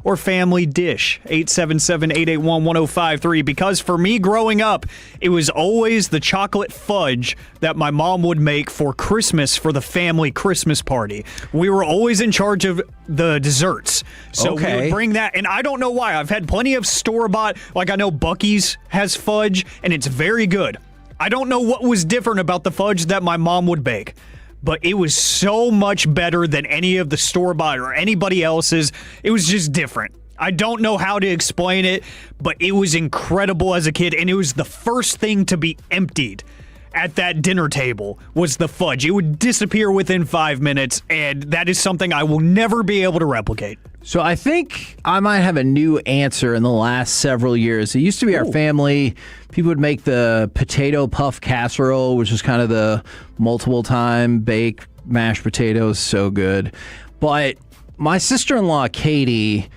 or family dish? 877-881-1053. Because for me growing up, it was always the chocolate fudge that my mom would make for Christmas for the family Christmas party. We were always in charge of the desserts. So we would bring that, and I don't know why. I've had plenty of store-bought, like I know Buc-ee's has fudge, and it's very good. I don't know what was different about the fudge that my mom would bake, but it was so much better than any of the store-bought or anybody else's. It was just different. I don't know how to explain it, but it was incredible as a kid, and it was the first thing to be emptied at that dinner table was the fudge. It would disappear within 5 minutes, and that is something I will never be able to replicate. So I think I might have a new answer in the last several years. It used to be our family. People would make the potato puff casserole, which is kind of the multiple time baked mashed potatoes. So good. But my sister-in-law, Katie,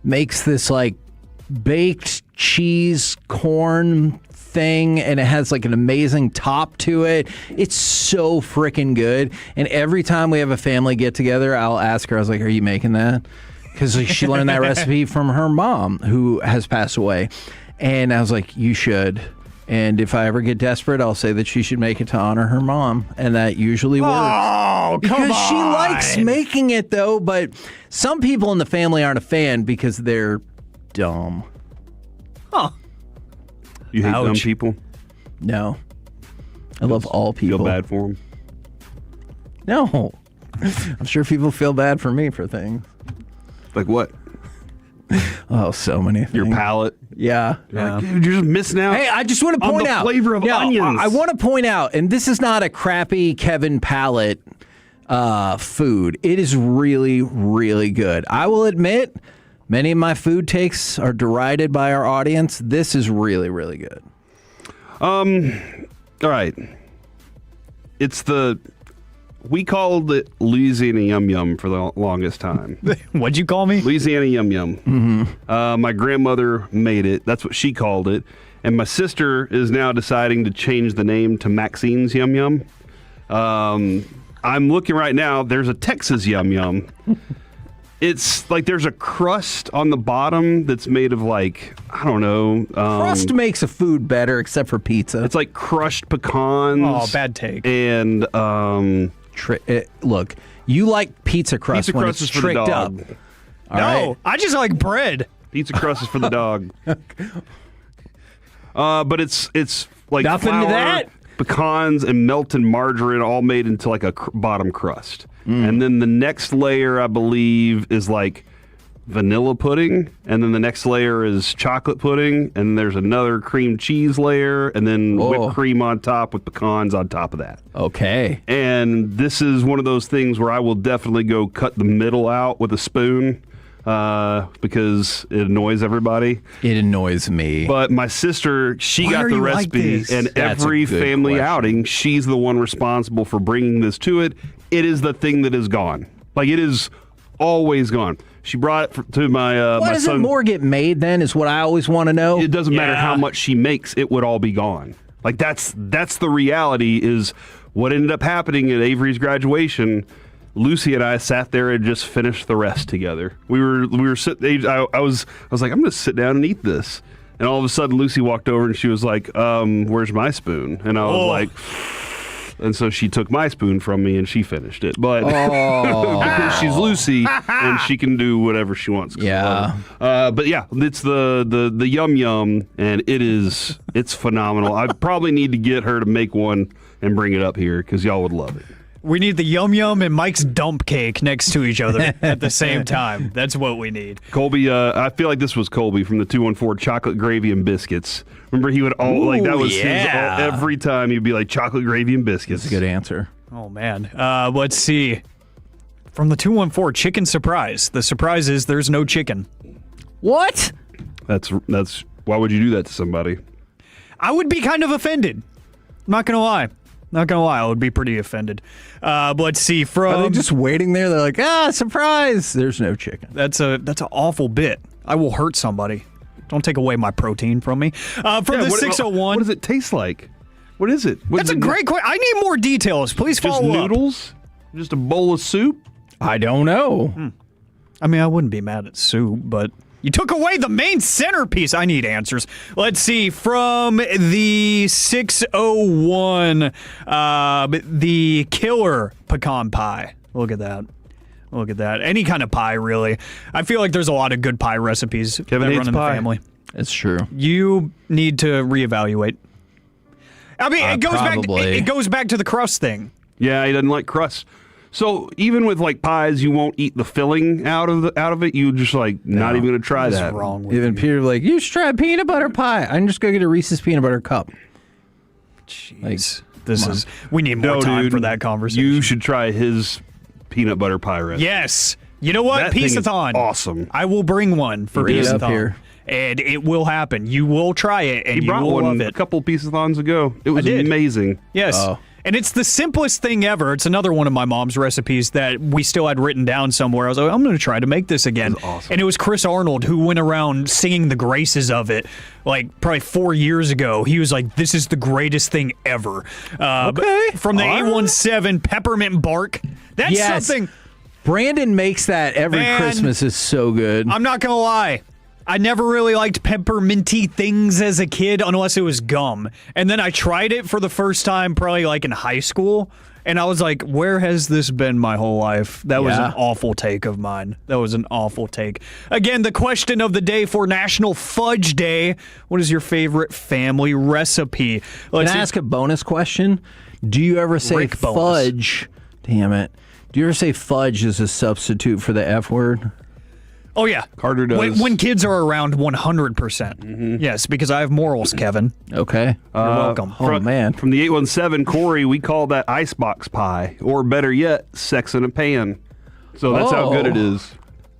makes this like baked cheese corn thing, and it has like an amazing top to it. It's so freaking good. And every time we have a family get together, I'll ask her, I was like, are you making that? Because she learned that recipe from her mom, who has passed away. And I was like, you should. And if I ever get desperate, I'll say that she should make it to honor her mom. And that usually works. Oh, come on. Because she likes making it, though. But some people in the family aren't a fan because they're dumb. Huh. You hate dumb people? No. I love all people. Feel bad for them? No. I'm sure people feel bad for me for things. Like what? Oh, so many things. Your palate? Yeah. Like, dude, you're just missing out. Hey, I just want to point out. On the flavor of onions. I want to point out, and this is not a crappy Kevin palate food. It is really, really good. I will admit, many of my food takes are derided by our audience. This is really, really good. All right. We called it Louisiana Yum Yum for the longest time. What'd you call me? Louisiana Yum Yum. Mm-hmm. My grandmother made it. That's what she called it. And my sister is now deciding to change the name to Maxine's Yum Yum. I'm looking right now. There's a Texas Yum Yum. It's like there's a crust on the bottom that's made of like, I don't know. Crust makes a food better except for pizza. It's like crushed pecans. Oh, bad take. And look, you like pizza crust pizza when crust it's is for the tricked up. dog. No, I just like bread. Pizza crust is for the dog. But it's like nothing flour, to that. Pecans and melted margarine all made into like a bottom crust. And then the next layer, I believe, is like vanilla pudding. And then the next layer is chocolate pudding. And there's another cream cheese layer. And then whipped cream on top with pecans on top of that. Okay. And this is one of those things where I will definitely go cut the middle out with a spoon. Because it annoys everybody. It annoys me. But my sister, she got the recipe, and every family outing, she's the one responsible for bringing this to it. It is the thing that is gone. Like, it is always gone. She brought it to my Why my doesn't son. more get made then is what I always want to know. It doesn't matter how much she makes, it would all be gone. Like that's the reality is what ended up happening at Avery's graduation. Lucy and I sat there and just finished the rest together. We were sitting. I was like, I'm going to sit down and eat this. And all of a sudden, Lucy walked over and she was like, "Where's my spoon?" And I was like, and so she took my spoon from me and she finished it. But because she's Lucy and she can do whatever she wants. Yeah. But yeah, it's the yum yum and it's phenomenal. I probably need to get her to make one and bring it up here because y'all would love it. We need the Yum Yum and Mike's Dump Cake next to each other at the same time. That's what we need. Colby, I feel like this was Colby from the 214 Chocolate Gravy and Biscuits. Remember, he would that was his every time. He'd be like chocolate gravy and biscuits. That's a good answer. Oh man, let's see. From the 214 Chicken Surprise. The surprise is there's no chicken. What? That's why would you do that to somebody? I would be kind of offended. Not gonna lie. I would be pretty offended. Let's see. Are they just waiting there? They're like, surprise! There's no chicken. That's an awful bit. I will hurt somebody. Don't take away my protein from me. From the 601. What does it taste like? What is it? That's a great question. I need more details. Please follow just up. Noodles? Just a bowl of soup? I don't know. I mean, I wouldn't be mad at soup, but you took away the main centerpiece. I need answers. Let's see. From the 601, the killer pecan pie. Look at that. Any kind of pie, really. I feel like there's a lot of good pie recipes Kevin that hates run in pie. the family. It's true. You need to reevaluate. I mean, it goes back to the crust thing. Yeah, he doesn't like crust. So even with like pies, you won't eat the filling out of it. You just like not even gonna try that. Wrong with Even Peter like, you should try peanut butter pie. I'm just gonna get a Reese's peanut butter cup. Jeez, we need more time for that conversation. You should try his peanut butter pie recipe. Yes. You know what? That thing is Peace-a-thon. awesome. I will bring one for Bring it up Peace-a-thon. here. And it will happen. You will try it, and He you brought will one love a it. couple Peace-a-thons ago. It was did. amazing. Yes. Oh. And it's the simplest thing ever. It's another one of my mom's recipes that we still had written down somewhere. I was like, I'm going to try to make this again. Awesome. And it was Chris Arnold who went around singing the graces of it like probably 4 years ago. He was like, this is the greatest thing ever. Okay. From the A17 peppermint bark. That's Yes. something. Brandon makes that every Man. Christmas. Is so good. I'm not going to lie. I never really liked pepperminty things as a kid unless it was gum. And then I tried it for the first time probably like in high school. And I was like, where has this been my whole life? That was an awful take of mine. That was an awful take. Again, the question of the day for National Fudge Day. What is your favorite family recipe? Can I ask a bonus question? Do you ever say Rick bonus. fudge? Damn it. Do you ever say fudge as a substitute for the F word? Oh, yeah. Carter does. When kids are around, 100%. Mm-hmm. Yes, because I have morals, Kevin. Okay. You're welcome. Oh, man. From the 817, Corey, we call that icebox pie, or better yet, sex in a pan. So that's how good it is.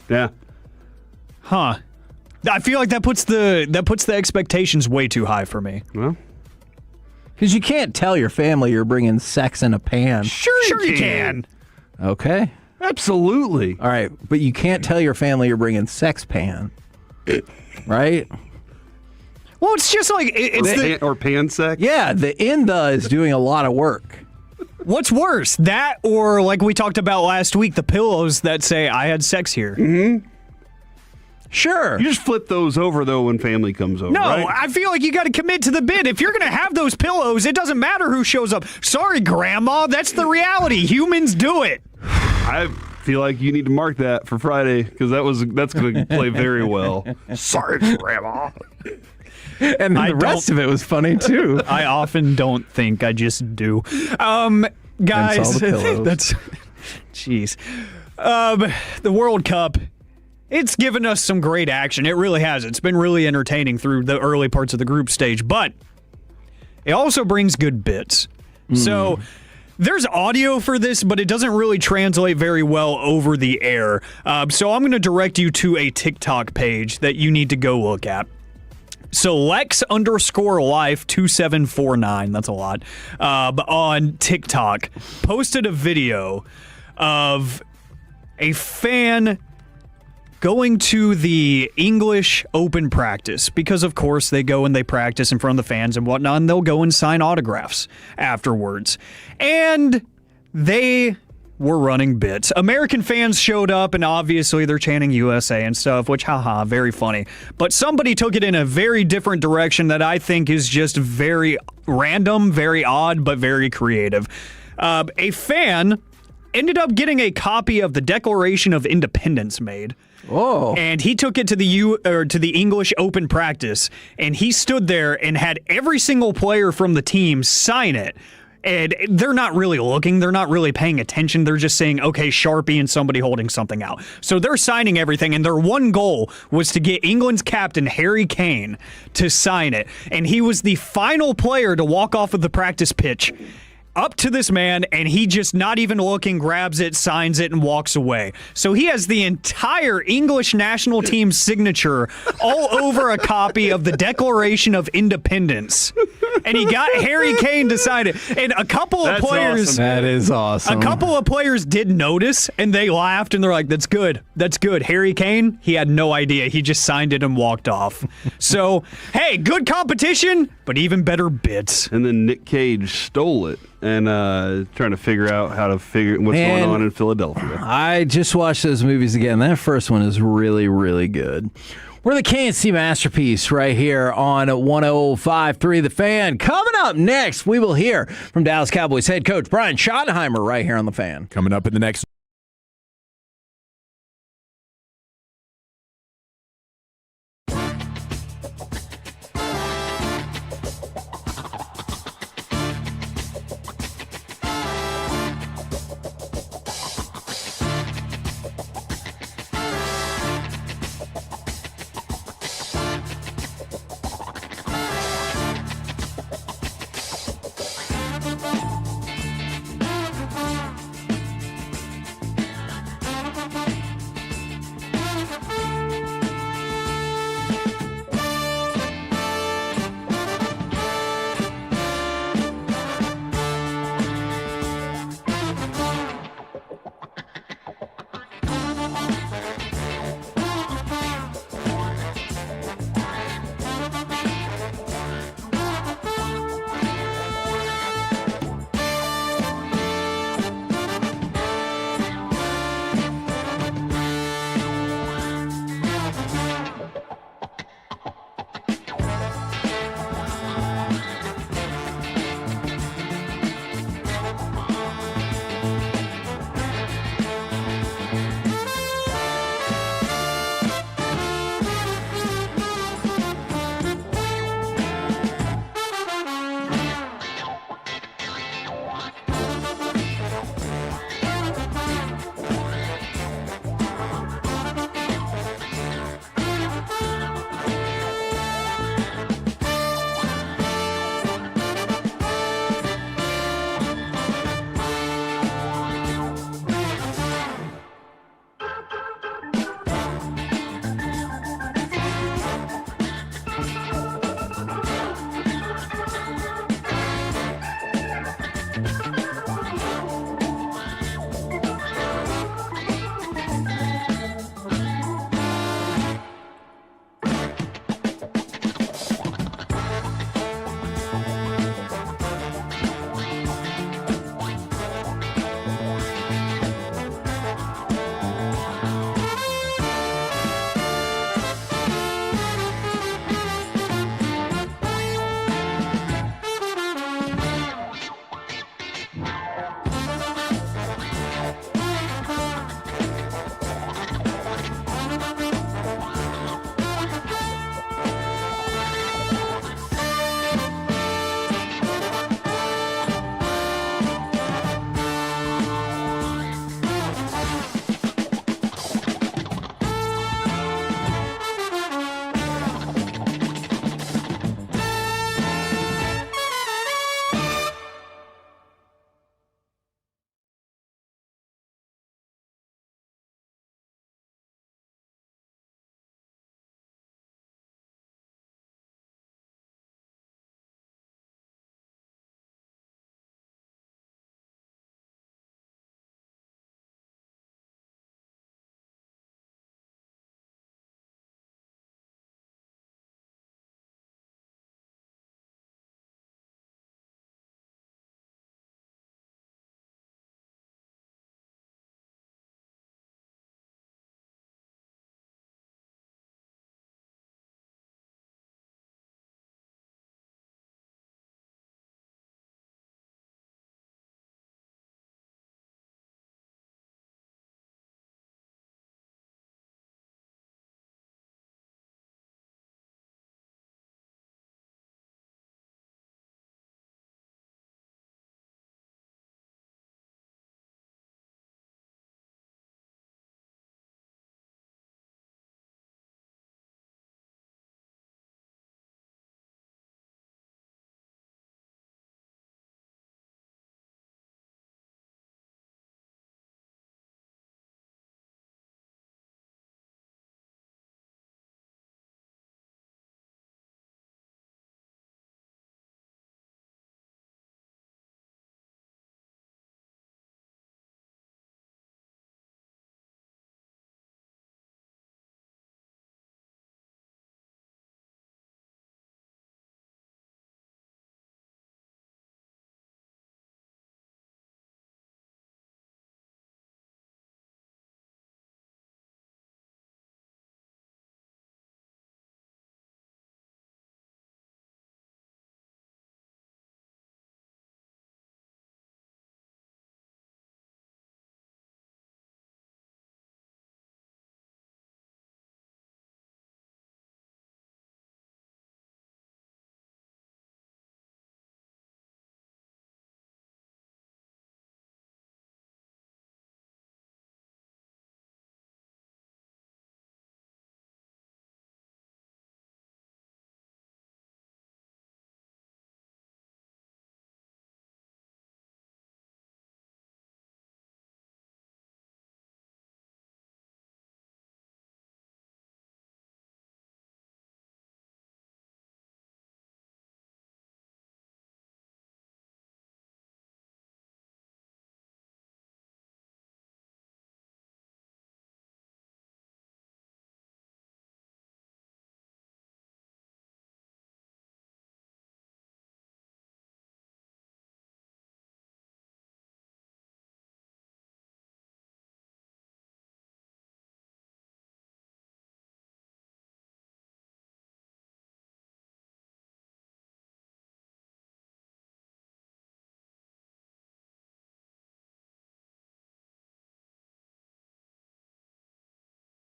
Yeah. Huh. I feel like that puts the expectations way too high for me. Well, Because you can't tell your family you're bringing sex in a pan. Sure you can. Okay. absolutely. All right, but you can't tell your family you're bringing sex pan, right? Well, it's just like it's or pan sex. Yeah, the INDA is doing a lot of work. What's worse, that or like we talked about last week, the pillows that say I had sex here? Mm-hmm. Sure. You just flip those over though when family comes over. No, right? I feel like you got to commit to the bit. If you're going to have those pillows, it doesn't matter who shows up. Sorry, Grandma, that's the reality. Humans do it. I feel like you need to mark that for Friday because that's going to play very well. Sorry, Grandma. And then the rest of it was funny too. I often don't think, I just do. Guys, that's jeez. The World Cup, it's given us some great action. It really has. It's been really entertaining through the early parts of the group stage, but it also brings good bits. So there's audio for this, but it doesn't really translate very well over the air. So I'm going to direct you to a TikTok page that you need to go look at. So Lex_life2749, that's a lot, on TikTok, posted a video of a fan going to the English Open practice because, of course, they go and they practice in front of the fans and whatnot, and they'll go and sign autographs afterwards. And they were running bits. American fans showed up, and obviously they're chanting USA and stuff, which, haha, very funny. But somebody took it in a very different direction that I think is just very random, very odd, but very creative. A fan ended up getting a copy of the Declaration of Independence made. Oh. And he took it to the English Open practice, and he stood there and had every single player from the team sign it. And they're not really looking. They're not really paying attention. They're just saying, okay, Sharpie and somebody holding something out. So they're signing everything, and their one goal was to get England's captain, Harry Kane, to sign it. And he was the final player to walk off of the practice pitch up to this man, and he just not even looking, grabs it, signs it, and walks away. So he has the entire English national team signature all over a copy of the Declaration of Independence. And he got Harry Kane to sign it. And a couple of players... Awesome. That is awesome. A couple of players did notice, and they laughed, and they're like, that's good. That's good. Harry Kane, he had no idea. He just signed it and walked off. So, hey, good competition, but even better bits. And then Nick Cage stole it and trying to figure out how to figure what's going on in Philadelphia. I just watched those movies again. That first one is really, really good. We're the K&C Masterpiece right here on 105.3 The Fan. Coming up next, we will hear from Dallas Cowboys head coach Brian Schottenheimer right here on The Fan. Coming up in the next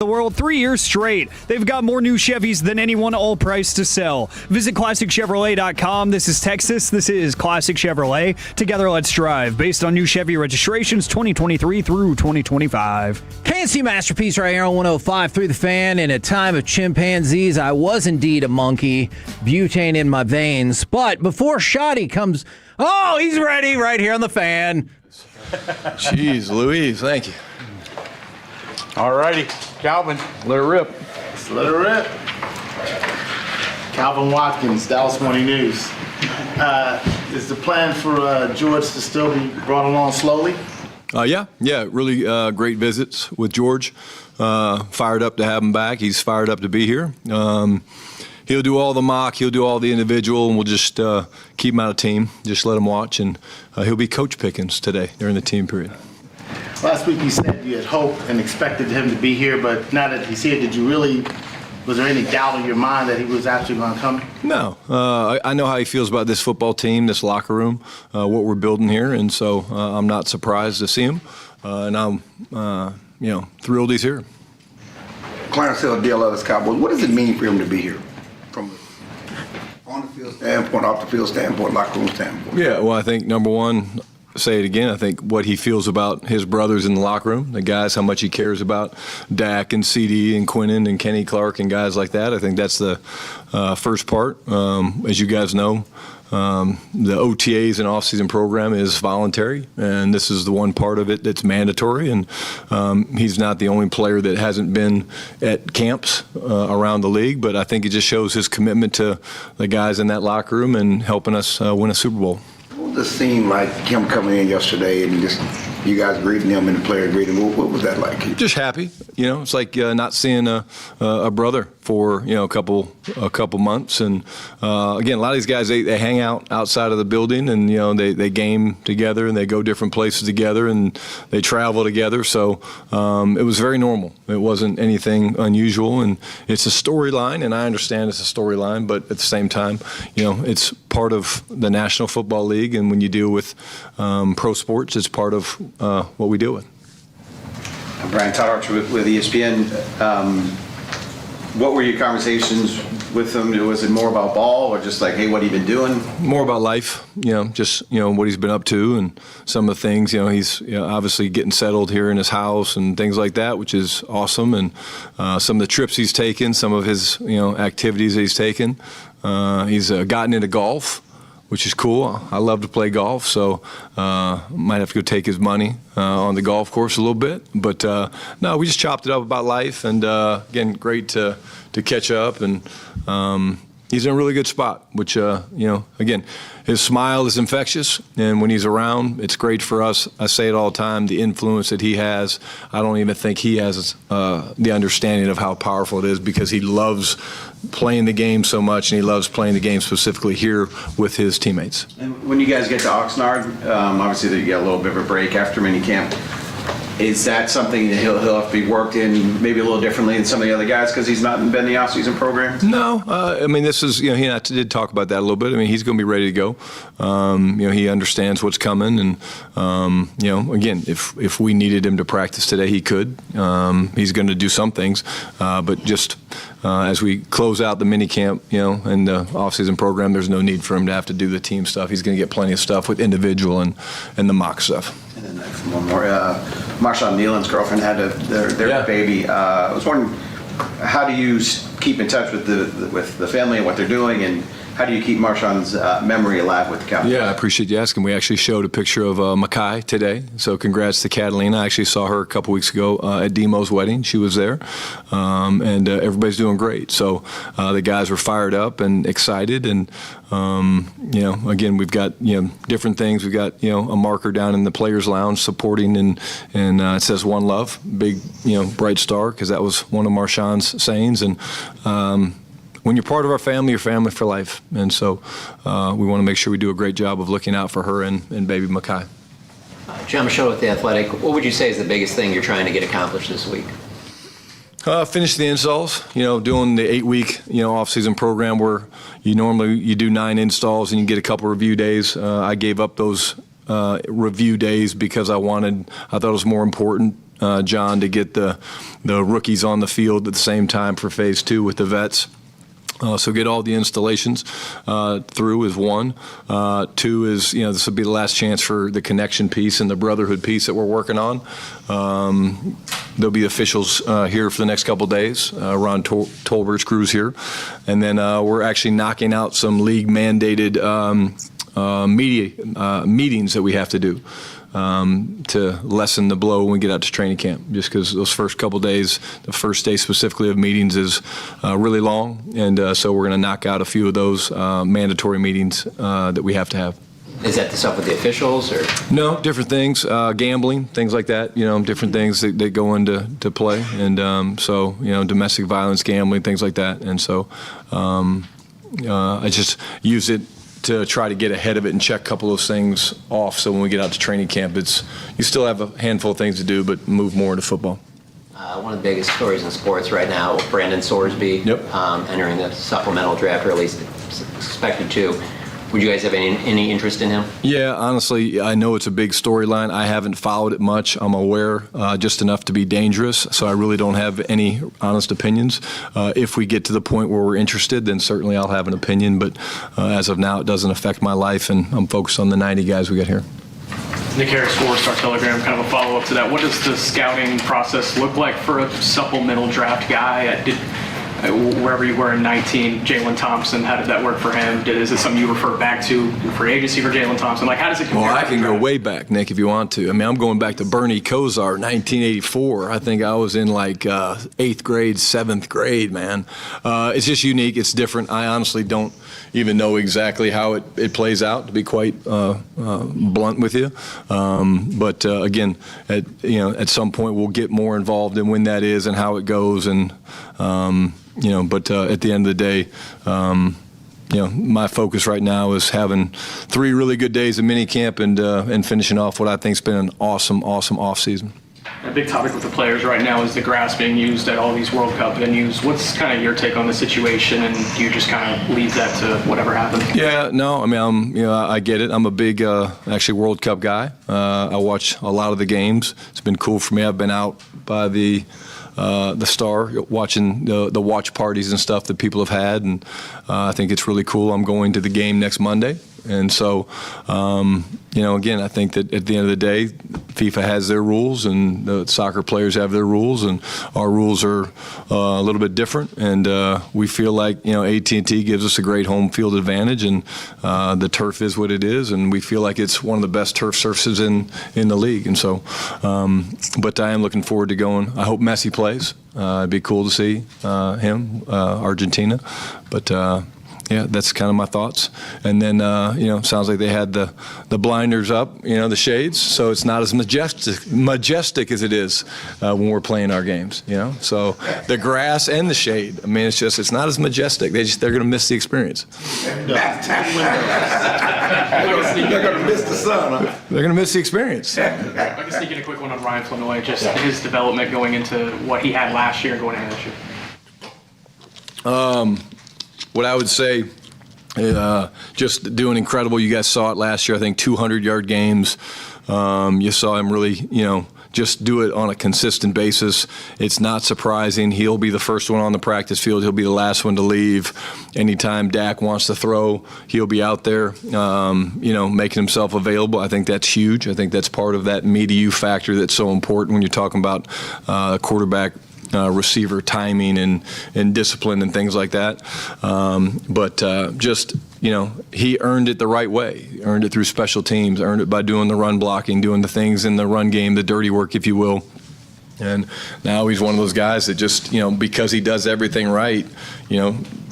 world 3 years straight. They've got more new Chevys than anyone, all priced to sell. Visit ClassicChevrolet.com. This is Texas. This is Classic Chevrolet. Together, let's drive. Based on new Chevy registrations 2023 through 2025. Fancy masterpiece right here on 105.3 The Fan. In a time of chimpanzees, I was indeed a monkey. Butane in my veins. But before Shoddy comes... Oh, he's ready right here on The Fan. Jeez, Louise, thank you. All righty, Calvin, let her rip. Let's let her rip. Calvin Watkins, Dallas Morning News. Is the plan for George to still be brought along slowly? Yeah, really great visits with George. Fired up to have him back. He's fired up to be here. He'll do all the mock, he'll do all the individual, and we'll just keep him out of team. Just let him watch, and he'll be Coach Pickens today during the team period. Last week you said you had hoped and expected him to be here, but now that he's here, was there any doubt in your mind that he was actually going to come? No. I know how he feels about this football team, this locker room, what we're building here, and so I'm not surprised to see him. And I'm, thrilled he's here. Clarence Hill, DLS Cowboys, what does it mean for him to be here? From on the field standpoint, off the field standpoint, locker room standpoint? Yeah, well, I think number one, say it again, I think what he feels about his brothers in the locker room, the guys, how much he cares about Dak and CD and Quinnen and Kenny Clark and guys like that. I think that's the first part. As you guys know, the OTAs and off-season program is voluntary, and this is the one part of it that's mandatory. And he's not the only player that hasn't been at camps around the league, but I think it just shows his commitment to the guys in that locker room and helping us win a Super Bowl. What does it seem like him coming in yesterday and just you guys greeting him and the player greeting him? What was that like? Just happy. It's like not seeing a brother for a couple months. And again, a lot of these guys they hang out outside of the building, and they game together and they go different places together and they travel together. So it was very normal. It wasn't anything unusual, and it's a storyline, and I understand it's a storyline, but at the same time, it's part of the National Football League, and when you deal with pro sports, it's part of what we deal with. Brian Todd Archer with ESPN. What were your conversations with him? Was it more about ball or just like, hey, what have you been doing? More about life, just what he's been up to and some of the things. He's obviously getting settled here in his house and things like that, which is awesome. And some of the trips he's taken, some of his activities that he's taken. He's gotten into golf, which is cool. I love to play golf, so might have to go take his money on the golf course a little bit. But no, we just chopped it up about life, and again, great to catch up. And he's in a really good spot, which again, his smile is infectious, and when he's around, it's great for us. I say it all the time, the influence that he has. I don't even think he has the understanding of how powerful it is, because he loves playing the game so much, and he loves playing the game specifically here with his teammates. And when you guys get to Oxnard, obviously you get a little bit of a break after minicamp. Is that something that he'll have to be worked in maybe a little differently than some of the other guys because he's not been in the off-season program? No. This is, he and I did talk about that a little bit. He's going to be ready to go. He understands what's coming. And, again, if we needed him to practice today, he could. He's going to do some things. But just as we close out the mini camp, and the off-season program, there's no need for him to have to do the team stuff. He's going to get plenty of stuff with individual and the mock stuff. And then one more. Marshawn Nealon's girlfriend had their baby. I was wondering, how do you keep in touch with the family and what they're doing, and how do you keep Marshawn's memory alive with the Cowboys? Yeah, I appreciate you asking. We actually showed a picture of Makai today, so congrats to Catalina. I actually saw her a couple weeks ago at Demo's wedding. She was there, and everybody's doing great. So the guys were fired up and excited, and again, we've got different things. We've got a marker down in the players' lounge supporting, and it says "One Love," big bright star, because that was one of Marshawn's sayings, and. When you're part of our family, you're family for life. And so we want to make sure we do a great job of looking out for her and baby Makai. John Michaud with The Athletic. What would you say is the biggest thing you're trying to get accomplished this week? Finish the installs, doing the 8-week, off-season program where you do 9 installs and you get a couple review days. I gave up those review days because I thought it was more important John, to get the rookies on the field at the same time for phase 2 with the vets. So get all the installations through is 1. 2 is, this will be the last chance for the connection piece and the brotherhood piece that we're working on. There'll be officials here for the next couple days. Ron Tolbert's crew's here. And then we're actually knocking out some league-mandated media meetings that we have to do. To lessen the blow when we get out to training camp, just because those first couple days, the first day specifically of meetings is really long, and so we're going to knock out a few of those mandatory meetings that we have to have. Is that the stuff with the officials, or? No, different things, gambling, things like that, different things that go into play, and so, domestic violence, gambling, things like that, and so I just use it to try to get ahead of it and check a couple of those things off, so when we get out to training camp, you still have a handful of things to do, but move more into football. One of the biggest stories in sports right now, Brandon Sorsby entering the supplemental draft, or at least expected to. Would you guys have any interest in him? Yeah, honestly, I know it's a big storyline. I haven't followed it much. I'm aware just enough to be dangerous, so I really don't have any honest opinions. If we get to the point where we're interested, then certainly I'll have an opinion, but as of now, it doesn't affect my life, and I'm focused on the 90 guys we got here. Nick Harris, 4-Star Telegram, kind of a follow-up to that. What does the scouting process look like for a supplemental draft guy? Wherever you were in 19, Jalen Thompson, how did that work for him? Is it something you refer back to in free agency for Jalen Thompson? How does it compare? Well, I can go way back, Nick, if you want to. I mean, I'm going back to Bernie Kosar, 1984. I think I was in 8th grade, 7th grade, man. It's just unique. It's different. I honestly don't even know exactly how it plays out, to be quite blunt with you. But again, at some point we'll get more involved in when that is and how it goes, and but at the end of the day, my focus right now is having 3 really good days of minicamp and finishing off what I think's been an awesome off season. A big topic with the players right now is the grass being used at all these World Cup venues. What's kind of your take on the situation, and do you just kind of leave that to whatever happens? Yeah, no, I mean, I get it. I'm a big, actually, World Cup guy. I watch a lot of the games. It's been cool for me. I've been out by the Star watching the watch parties and stuff that people have had, and I think it's really cool. I'm going to the game next Monday. And so, again, I think that at the end of the day, FIFA has their rules and the soccer players have their rules, and our rules are a little bit different. And we feel like, AT&T gives us a great home field advantage, and the turf is what it is, and we feel like it's one of the best turf surfaces in the league. And so, but I am looking forward to going. I hope Messi plays. It'd be cool to see him, Argentina. But yeah, that's kind of my thoughts. And then, sounds like they had the blinders up, the shades, so it's not as majestic as it is when we're playing our games, So the grass and the shade, I mean, it's not as majestic. They're going to miss the experience. They're going to miss the sun, huh? They're going to miss the experience. I can sneak in a quick one on Ryan Flanoy, just his development going into what he had last year and going into this year. What I would say, just doing incredible. You guys saw it last year, I think 200-yard games. You saw him really, just do it on a consistent basis. It's not surprising. He'll be the first one on the practice field. He'll be the last one to leave. Anytime Dak wants to throw, he'll be out there, making himself available. I think that's huge. I think that's part of that me to you factor that's so important when you're talking about quarterback receiver timing and discipline and things like that. But he earned it the right way. He earned it through special teams, earned it by doing the run blocking, doing the things in the run game, the dirty work, if you will. And now he's one of those guys that just, because he does everything right,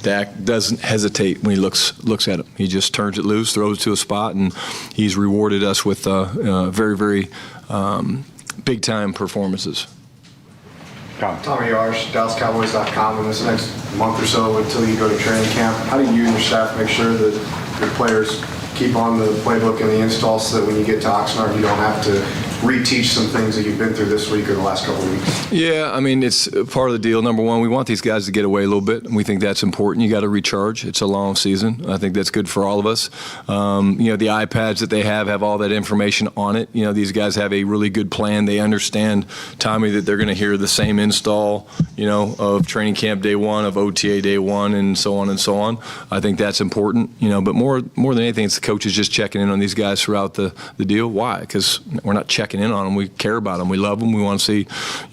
Dak doesn't hesitate when he looks at him. He just turns it loose, throws it to a spot, and he's rewarded us with very, very big-time performances. Tommy Arsh, DallasCowboys.com. In this next month or so until you go to training camp, how do you and your staff make sure that your players keep on the playbook and the installs so that when you get to Oxnard, you don't have to reteach some things that you've been through this week or the last couple of weeks? Yeah, I mean, it's part of the deal. Number one, we want these guys to get away a little bit, and we think that's important. You got to recharge. It's a long season. I think that's good for all of us. The iPads that they have all that information on it. These guys have a really good plan. They understand, Tommy, that they're going to hear the same install, of training camp day one, of OTA day one, and so on and so on. I think that's important. But more than anything, it's the coaches just checking in on these guys throughout the deal. Why? Because we're not checking in on them. We care about them. We love them. We want to see,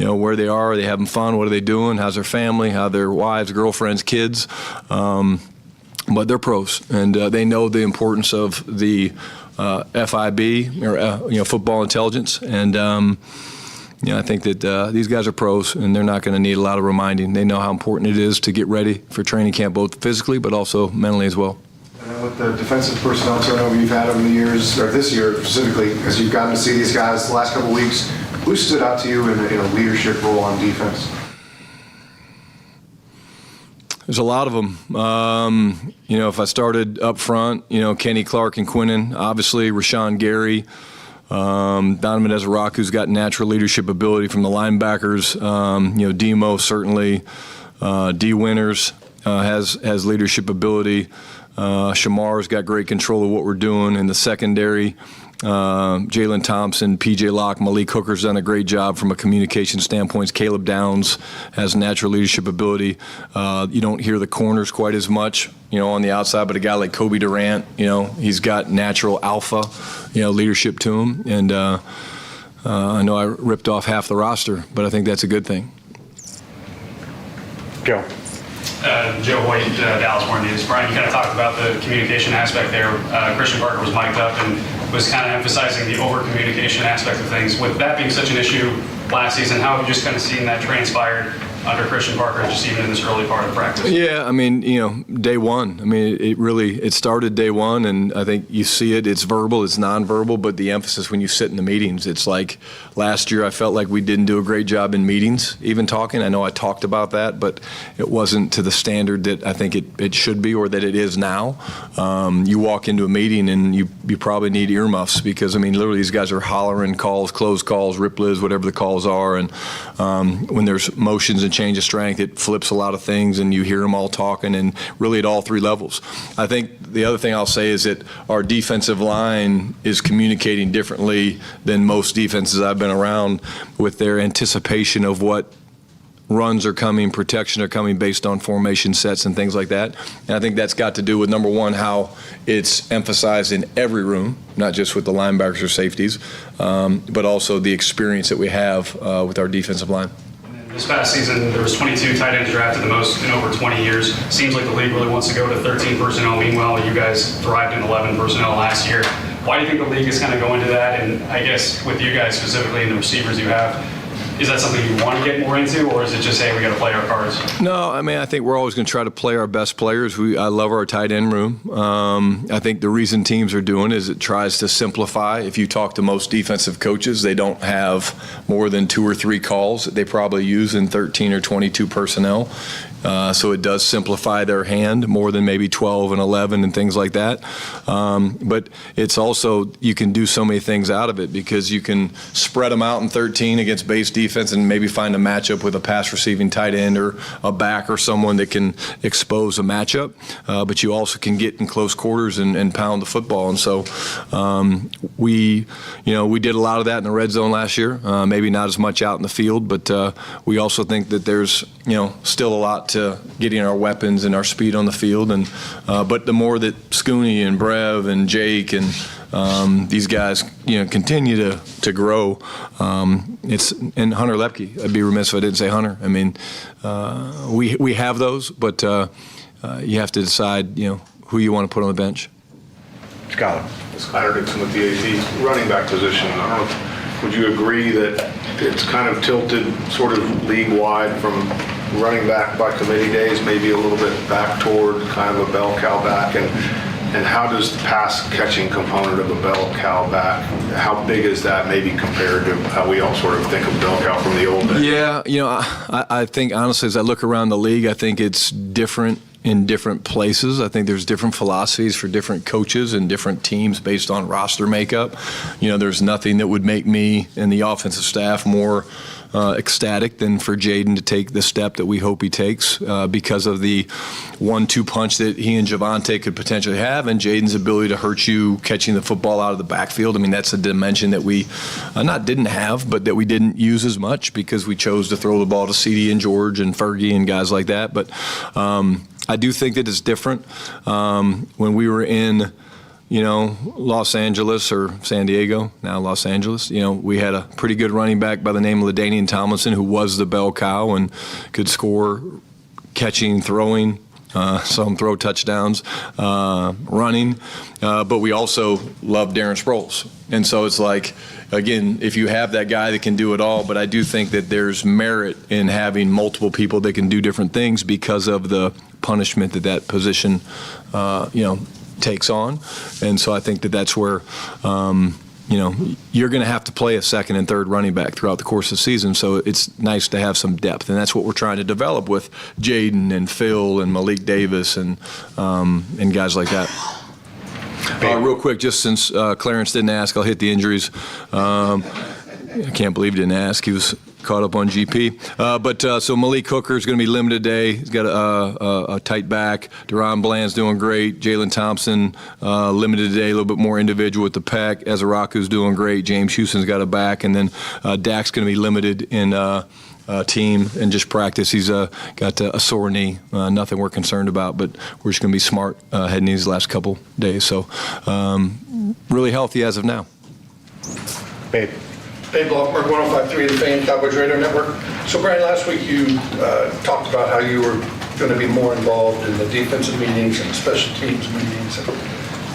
where they are. Are they having fun? What are they doing? How's their family? How their wives, girlfriends, kids? But they're pros, and they know the importance of the FIB, or football intelligence. And I think that these guys are pros, and they're not going to need a lot of reminding. They know how important it is to get ready for training camp, both physically but also mentally as well. And with the defensive personnel turnover you've had over the years, or this year specifically, as you've gotten to see these guys the last couple of weeks, who stood out to you in a leadership role on defense? There's a lot of them. If I started up front, Kenny Clark and Quinnen, obviously Rashawn Gary, Donovan Ezra, who's got natural leadership ability from the linebackers. Demo certainly. D. Winters has leadership ability. Shamar's got great control of what we're doing in the secondary. Jalen Thompson, P.J. Locke, Malik Hooker's done a great job from a communication standpoint. Caleb Downs has natural leadership ability. You don't hear the corners quite as much, on the outside, but a guy like Kobe Durant, he's got natural alpha, leadership to him. And I know I ripped off half the roster, but I think that's a good thing. Joe. Joe Hoyt, Dallas Morning News. Brian, you kind of talked about the communication aspect there. Christian Parker was mic'd up and was kind of emphasizing the over-communication aspect of things. With that being such an issue last season, how have you just kind of seen that transpired under Christian Parker, just even in this early part of practice? Yeah, day one. It started day one, and I think you see it. It's verbal, it's nonverbal, but the emphasis when you sit in the meetings, it's like last year I felt like we didn't do a great job in meetings, even talking. I know I talked about that, but it wasn't to the standard that I think it should be or that it is now. You walk into a meeting and you probably need earmuffs because, literally these guys are hollering calls, closed calls, rip lives, whatever the calls are, and when there's motions and change of strength, it flips a lot of things, and you hear them all talking, and really at all three levels. I think the other thing I'll say is that our defensive line is communicating differently than most defenses I've been around with their anticipation of what runs are coming, protection are coming based on formation sets and things like that. And I think that's got to do with, number one, how it's emphasized in every room, not just with the linebackers or safeties, but also the experience that we have with our defensive line. This past season, there was 22 tight ends drafted, the most in over 20 years. Seems like the league really wants to go to 13 personnel. Meanwhile, you guys thrived in 11 personnel last year. Why do you think the league is kind of going to that? And I guess with you guys specifically and the receivers you have, is that something you want to get more into, or is it just, hey, we got to play our cards? No, I think we're always going to try to play our best players. I love our tight end room. I think the reason teams are doing it is it tries to simplify. If you talk to most defensive coaches, they don't have more than 2 or 3 calls that they probably use in 13 or 22 personnel. So it does simplify their hand more than maybe 12 and 11 and things like that. But it's also, you can do so many things out of it because you can spread them out in 13 against base defense and maybe find a matchup with a pass receiving tight end or a back or someone that can expose a matchup. But you also can get in close quarters and pound the football. And so we did a lot of that in the red zone last year. Maybe not as much out in the field, but we also think that there's still a lot to getting our weapons and our speed on the field, and but the more that Scooney and Brev and Jake and these guys continue to grow, and Hunter Lepke. I'd be remiss if I didn't say Hunter. We have those, but you have to decide who you want to put on the bench. Scott. Skyler Dixon with the AZ running back position. I don't know. Would you agree that it's kind of tilted sort of league-wide from running back by committee days, maybe a little bit back toward kind of a bell cow back? And how does the pass catching component of a bell cow back, how big is that maybe compared to how we all sort of think of bell cow from the old days? Yeah, I think honestly as I look around the league, I think it's different in different places. I think there's different philosophies for different coaches and different teams based on roster makeup. There's nothing that would make me and the offensive staff more ecstatic than for Jaden to take the step that we hope he takes because of the 1-2 punch that he and Javonte could potentially have, and Jaden's ability to hurt you catching the football out of the backfield. I mean, that's a dimension that we not didn't have, but that we didn't use as much because we chose to throw the ball to CD and George and Fergie and guys like that. But I do think that it's different. When we were in Los Angeles or San Diego, now Los Angeles, we had a pretty good running back by the name of LaDainian Tomlinson, who was the bell cow and could score catching, throwing, some throw touchdowns, running. But we also love Darren Sproles. And so it's like, again, if you have that guy that can do it all, but I do think that there's merit in having multiple people that can do different things because of the punishment that position, takes on. And so I think that's where, you're going to have to play a second and third running back throughout the course of the season. So it's nice to have some depth. And that's what we're trying to develop with Jaden and Phil and Malik Davis and guys like that. Real quick, just since Clarence didn't ask, I'll hit the injuries. I can't believe he didn't ask. He was caught up on GP. So Malik Hooker is going to be limited today. He's got a tight back. Deron Bland's doing great. Jalen Thompson limited today, a little bit more individual with the pec. Ezeraku's doing great. James Houston's got a back. And then Dak's going to be limited in team and just practice. He's got a sore knee. Nothing we're concerned about, but we're just going to be smart heading these last couple days. So really healthy as of now. Babe. Dave Blockberg, 105.3 The Fan, Cowboys Radio Network. So, Brian, last week you talked about how you were going to be more involved in the defensive meetings and special teams meetings. And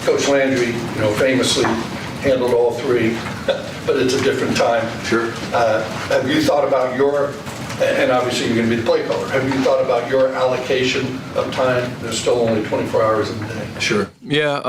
Coach Landry, famously handled all three, but it's a different time. Sure. Have you thought about and obviously you're going to be the play caller, have you thought about your allocation of time? There's still only 24 hours in the day. Sure. Yeah,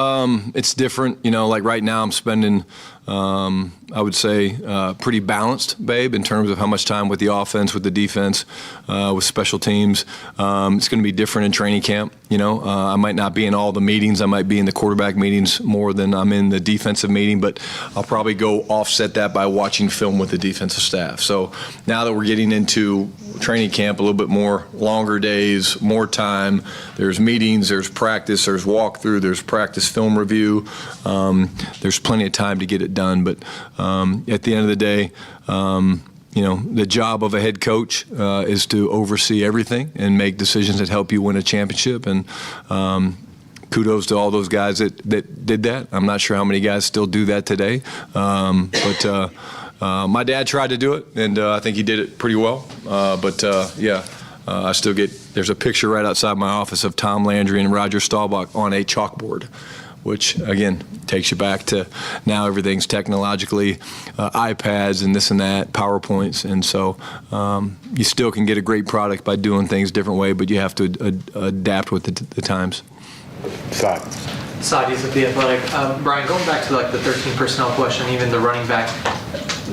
it's different. Like right now I'm spending, I would say, pretty balanced, Babe, in terms of how much time with the offense, with the defense, with special teams. It's going to be different in training camp. I might not be in all the meetings. I might be in the quarterback meetings more than I'm in the defensive meeting, but I'll probably go offset that by watching film with the defensive staff. So now that we're getting into training camp, a little bit more longer days, more time, there's meetings, there's practice, there's walkthrough, there's practice film review. There's plenty of time to get it done, but at the end of the day, the job of a head coach is to oversee everything and make decisions that help you win a championship. And kudos to all those guys that did that. I'm not sure how many guys still do that today, but my dad tried to do it, and I think he did it pretty well. I still there's a picture right outside my office of Tom Landry and Roger Staubach on a chalkboard, which, again, takes you back to now everything's technologically iPads and this and that, PowerPoints. And so you still can get a great product by doing things a different way, but you have to adapt with the times. Sadi's with The Athletic. Brian, going back to the 13 personnel question, even the running back,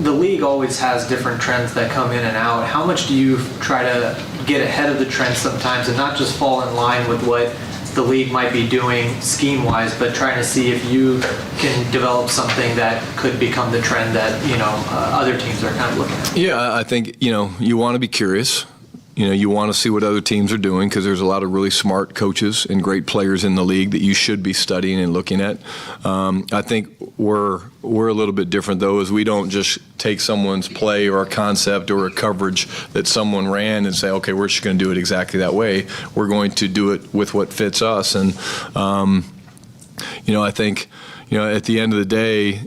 the league always has different trends that come in and out. How much do you try to get ahead of the trends sometimes and not just fall in line with what the league might be doing scheme-wise, but trying to see if you can develop something that could become the trend that other teams are kind of looking at? Yeah, I think you want to be curious. You want to see what other teams are doing because there's a lot of really smart coaches and great players in the league that you should be studying and looking at. I think we're a little bit different, though, as we don't just take someone's play or a concept or a coverage that someone ran and say, okay, we're just going to do it exactly that way. We're going to do it with what fits us. And, I think, at the end of the day,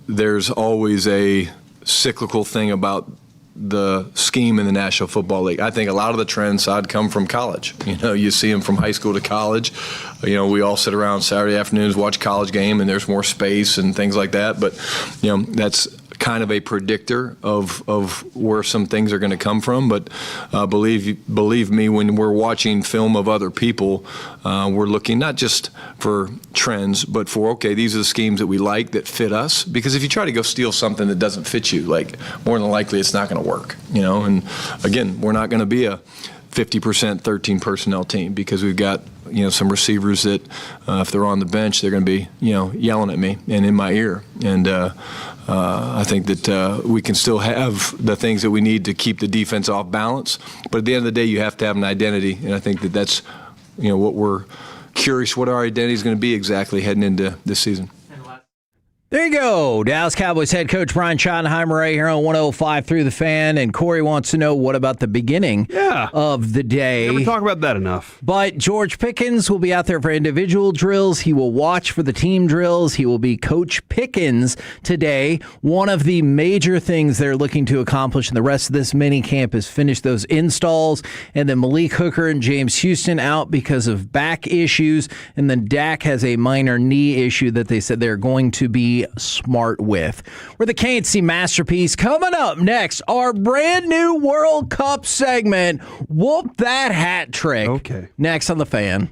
there's always a cyclical thing about the scheme in the National Football League. I think a lot of the trends come from college. You see them from high school to college. We all sit around Saturday afternoons, watch college game, and there's more space and things like that. But, that's kind of a predictor of where some things are going to come from. But believe me, when we're watching film of other people, we're looking not just for trends, but for, okay, these are the schemes that we like that fit us. Because if you try to go steal something that doesn't fit you, more than likely it's not going to work. And again, we're not going to be a 50% 13 personnel team because we've got some receivers that if they're on the bench they're going to be yelling at me and in my ear, and I think that we can still have the things that we need to keep the defense off balance, but at the end of the day you have to have an identity, and I think that that's what we're curious what our identity is going to be exactly heading into this season. There you go. Dallas Cowboys head coach Brian Schottenheimer right here on 105.3 The Fan. And Corey wants to know what about the beginning of the day. Never talk about that enough. But George Pickens will be out there for individual drills. He will watch for the team drills. He will be Coach Pickens today. One of the major things they're looking to accomplish in the rest of this mini camp is finish those installs. And then Malik Hooker and James Houston out because of back issues. And then Dak has a minor knee issue that they said they're going to be smart with. We're the K&C Masterpiece. Coming up next, our brand new World Cup segment. Whoop that hat trick. Okay. Next on The Fan.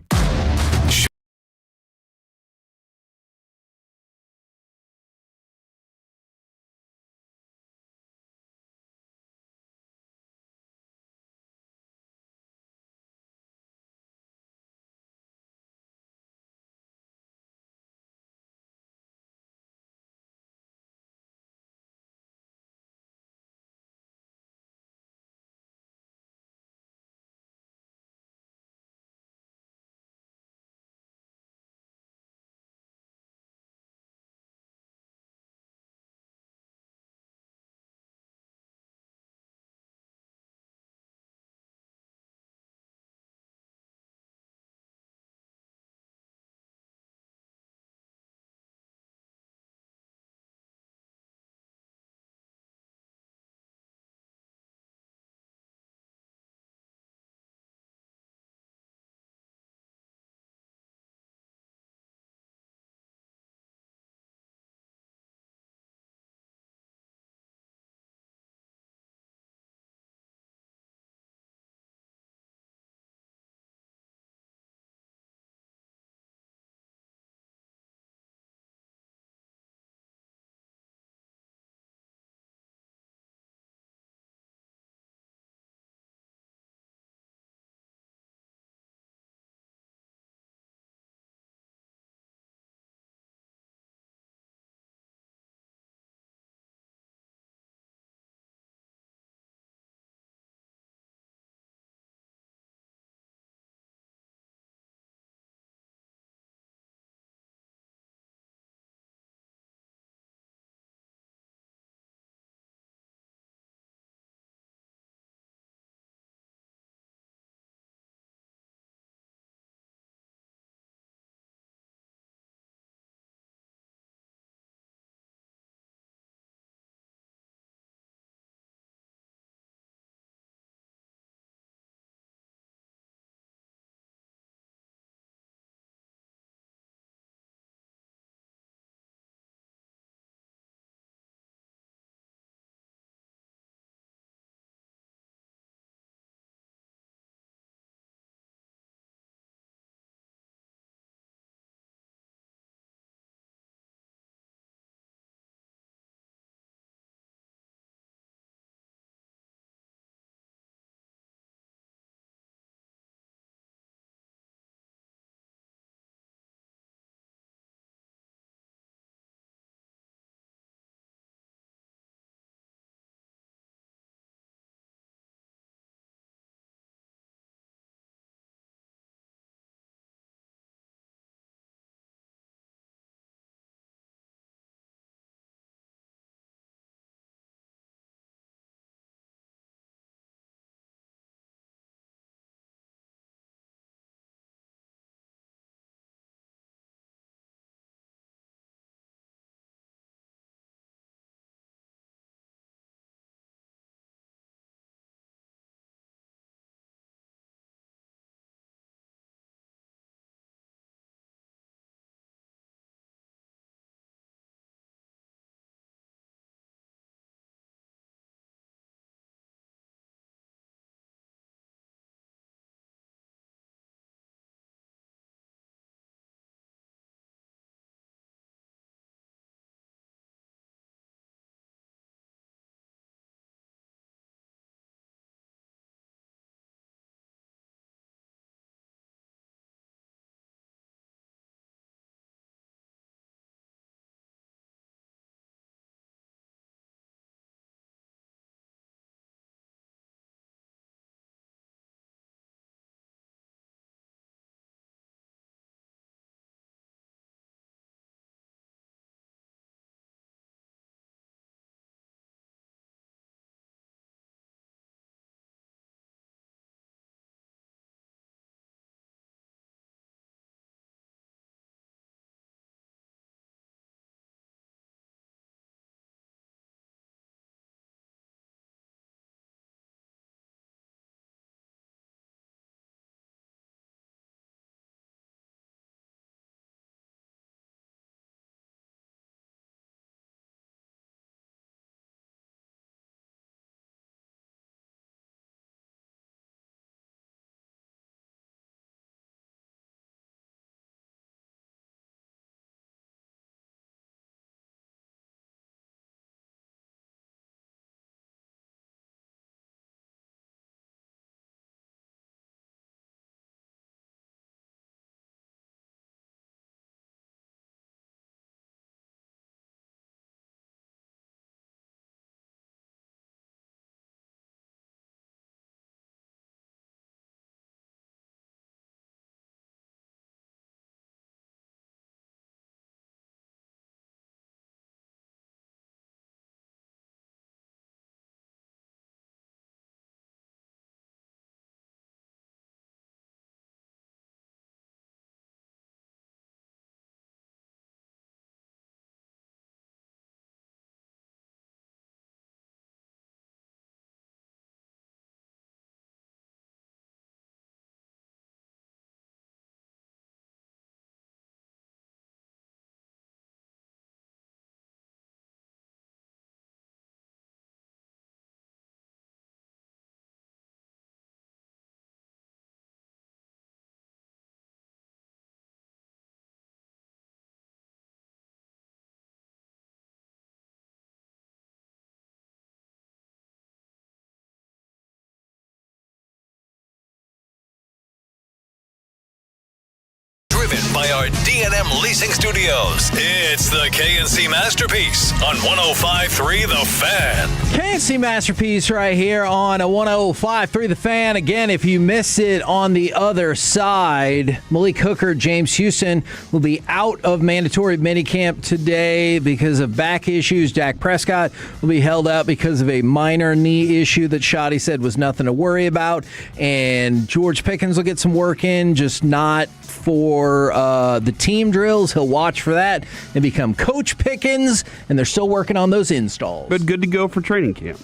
driven by our D&M Leasing Studios. It's the KNC Masterpiece on 105.3 The Fan. KNC Masterpiece right here on a 105.3 The Fan. Again, if you missed it on the other side, Malik Hooker, James Houston will be out of mandatory minicamp today because of back issues. Dak Prescott will be held out because of a minor knee issue that Shoddy said was nothing to worry about. And George Pickens will get some work in, just not for the team drills. He'll watch for that and become Coach Pickens, and they're still working on those installs. But good to go for training camp.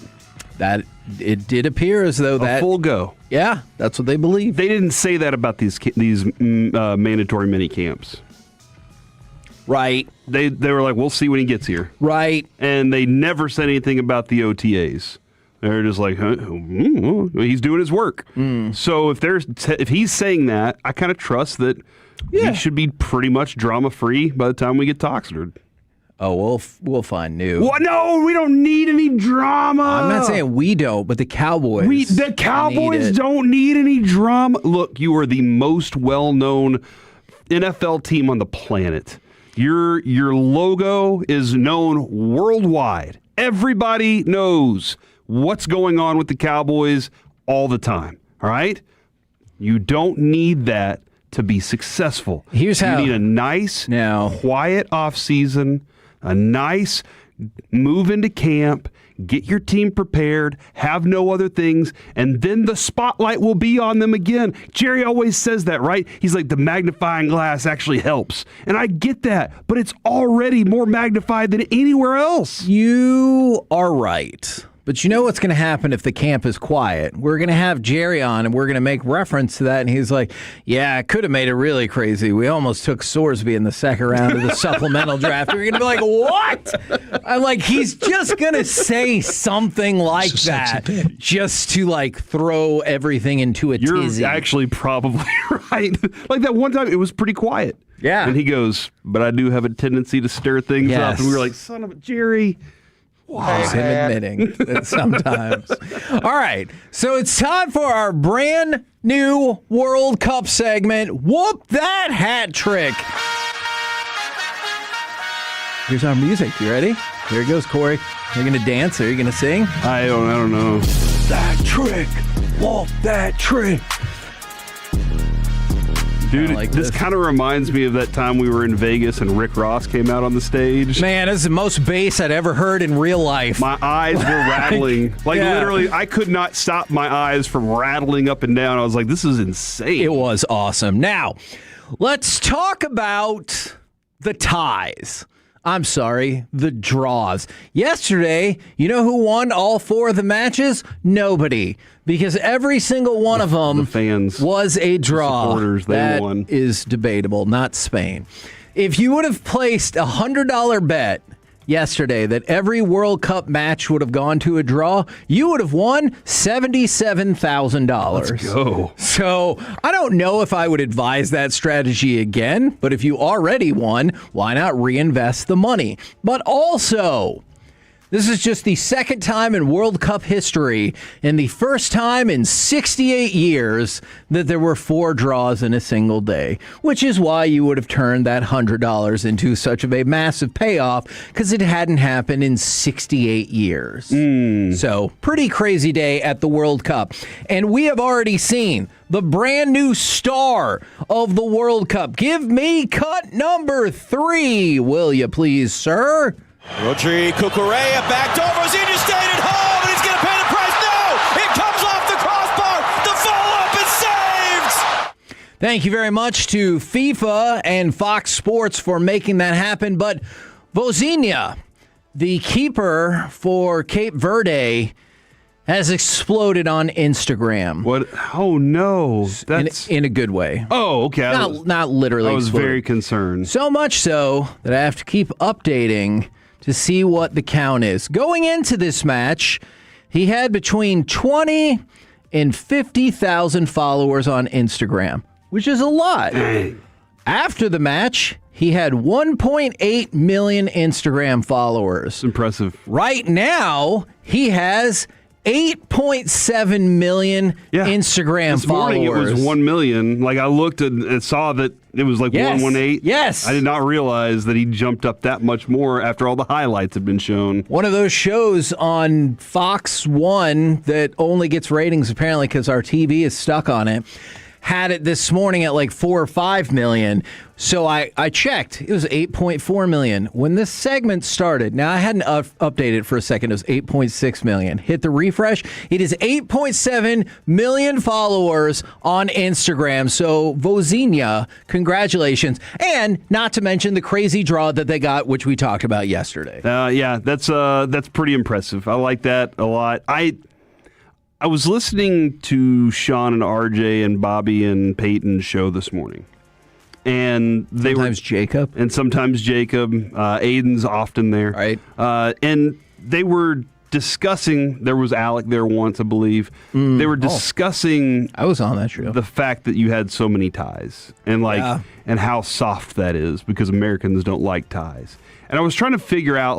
That it did appear as though that full go. Yeah, that's what they believe. They didn't say that about these mandatory mini camps. Right. They were like, we'll see when he gets here. Right. And they never said anything about the OTAs. They're just like, he's doing his work. So if he's saying that, I kind of trust that he should be pretty much drama free by the time we get to Oxford. Oh, we'll find new. What? No, we don't need any drama. I'm not saying we don't, but the Cowboys. The Cowboys don't need any drama. Look, you are the most well-known NFL team on the planet. Your logo is known worldwide. Everybody knows what's going on with the Cowboys all the time. All right? You don't need that to be successful. Here's how. You need a nice, quiet offseason, a nice move into camp, get your team prepared, have no other things, and then the spotlight will be on them again. Jerry always says that, right? He's like, the magnifying glass actually helps. And I get that, but it's already more magnified than anywhere else. You are right. But you know what's going to happen if the camp is quiet? We're going to have Jerry on, and we're going to make reference to that. And he's like, yeah, I could have made it really crazy. We almost took Sorsby in the second round of the supplemental draft. We're going to be like, what? I'm like, he's just going to say something like that just to, like, throw everything into a tizzy. You're actually probably right. Like that one time, it was pretty quiet. Yeah. And he goes, but I do have a tendency to stir things up. And we were like, son of a Jerry. Wow. Him admitting that sometimes. All right, so it's time for our brand new World Cup segment. Whoop that hat trick. Here's our music. You ready? Here it goes, Corey. You're gonna dance or are you gonna sing? I don't know. That trick. Whoop that trick. Dude, like this kind of reminds me of that time we were in Vegas and Rick Ross came out on the stage. Man, this is the most bass I'd ever heard in real life. My eyes were rattling. Literally, I could not stop my eyes from rattling up and down. I was like, this is insane. It was awesome. Now, let's talk about the ties. I'm sorry, the draws. Yesterday, you know who won all four of the matches? Nobody. Because every single one of them was a draw. Supporters, they won. That is debatable, not Spain. If you would have placed a $100 bet yesterday that every World Cup match would have gone to a draw, you would have won $77,000. Let's go. So I don't know if I would advise that strategy again, but if you already won, why not reinvest the money? But also, this is just the second time in World Cup history and the first time in 68 years that there were 4 draws in a single day, which is why you would have turned that $100 into such of a massive payoff because it hadn't happened in 68 years. So pretty crazy day at the World Cup. And we have already seen the brand new star of the World Cup. Give me cut number 3, will you please, sir? Rodri Cucurella backed over. Zinho stayed at home, and he's going to pay the price. No! It comes off the crossbar. The follow-up is saved! Thank you very much to FIFA and Fox Sports for making that happen. But Vozinha, the keeper for Cape Verde, has exploded on Instagram. What? Oh, no. That's in a good way. Oh, okay. Not literally I was exploded. very concerned. So much so that I have to keep updating to see what the count is. Going into this match, he had between 20 and 50,000 followers on Instagram, which is a lot. Dang. After the match, he had 1.8 million Instagram followers. Impressive. Right now, he has 8.7 million Instagram this followers. morning it was 1 million. Like, I looked and saw that it was like 118. Yes. I did not realize that he jumped up that much more after all the highlights had been shown. One of those shows on Fox 1 that only gets ratings apparently because our TV is stuck on it had it this morning at like 4 or 5 million. So I checked. It was 8.4 million. When this segment started, now I hadn't updated for a second. It was 8.6 million. Hit the refresh. It is 8.7 million followers on Instagram. So Vozinha, congratulations. And not to mention the crazy draw that they got, which we talked about yesterday. Yeah, that's pretty impressive. I like that a lot. I was listening to Sean and RJ and Bobby and Peyton's show this morning. And sometimes Jacob. Aiden's often there. Right. And they were discussing, there was Alec there once, I believe. They were discussing I was on that show. The fact that you had so many ties and and how soft that is because Americans don't like ties. And I was trying to figure out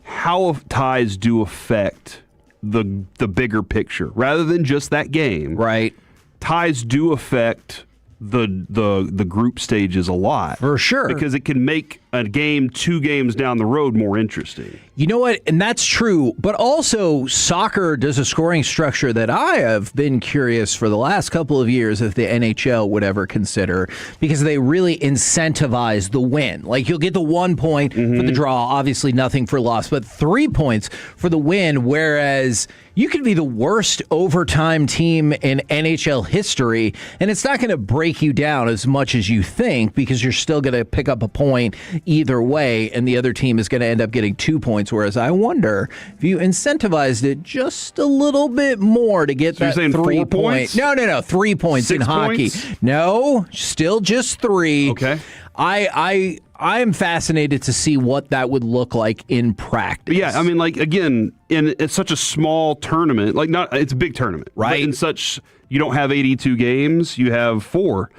how ties do affect the bigger picture rather than just that game. Right. Ties do affect the group stages a lot. For sure. Because it can make a game 2 games down the road more interesting. You know what? And that's true. But also, soccer does a scoring structure that I have been curious for the last couple of years if the NHL would ever consider, because they really incentivize the win. Like, you'll get the 1 point for the draw, obviously nothing for loss, but 3 points for the win, whereas you could be the worst overtime team in NHL history, and it's not going to break you down as much as you think because you're still going to pick up a point either way, and the other team is going to end up getting 2 points. Whereas I wonder if you incentivized it just a little bit more to get that 3 points. No, 3 points 6 in hockey. points? No, still just 3. Okay. I am fascinated to see what that would look like in practice. Yeah, I mean, again, it's such a small tournament. It's a big tournament, right? But you don't have 82 games. You have 4,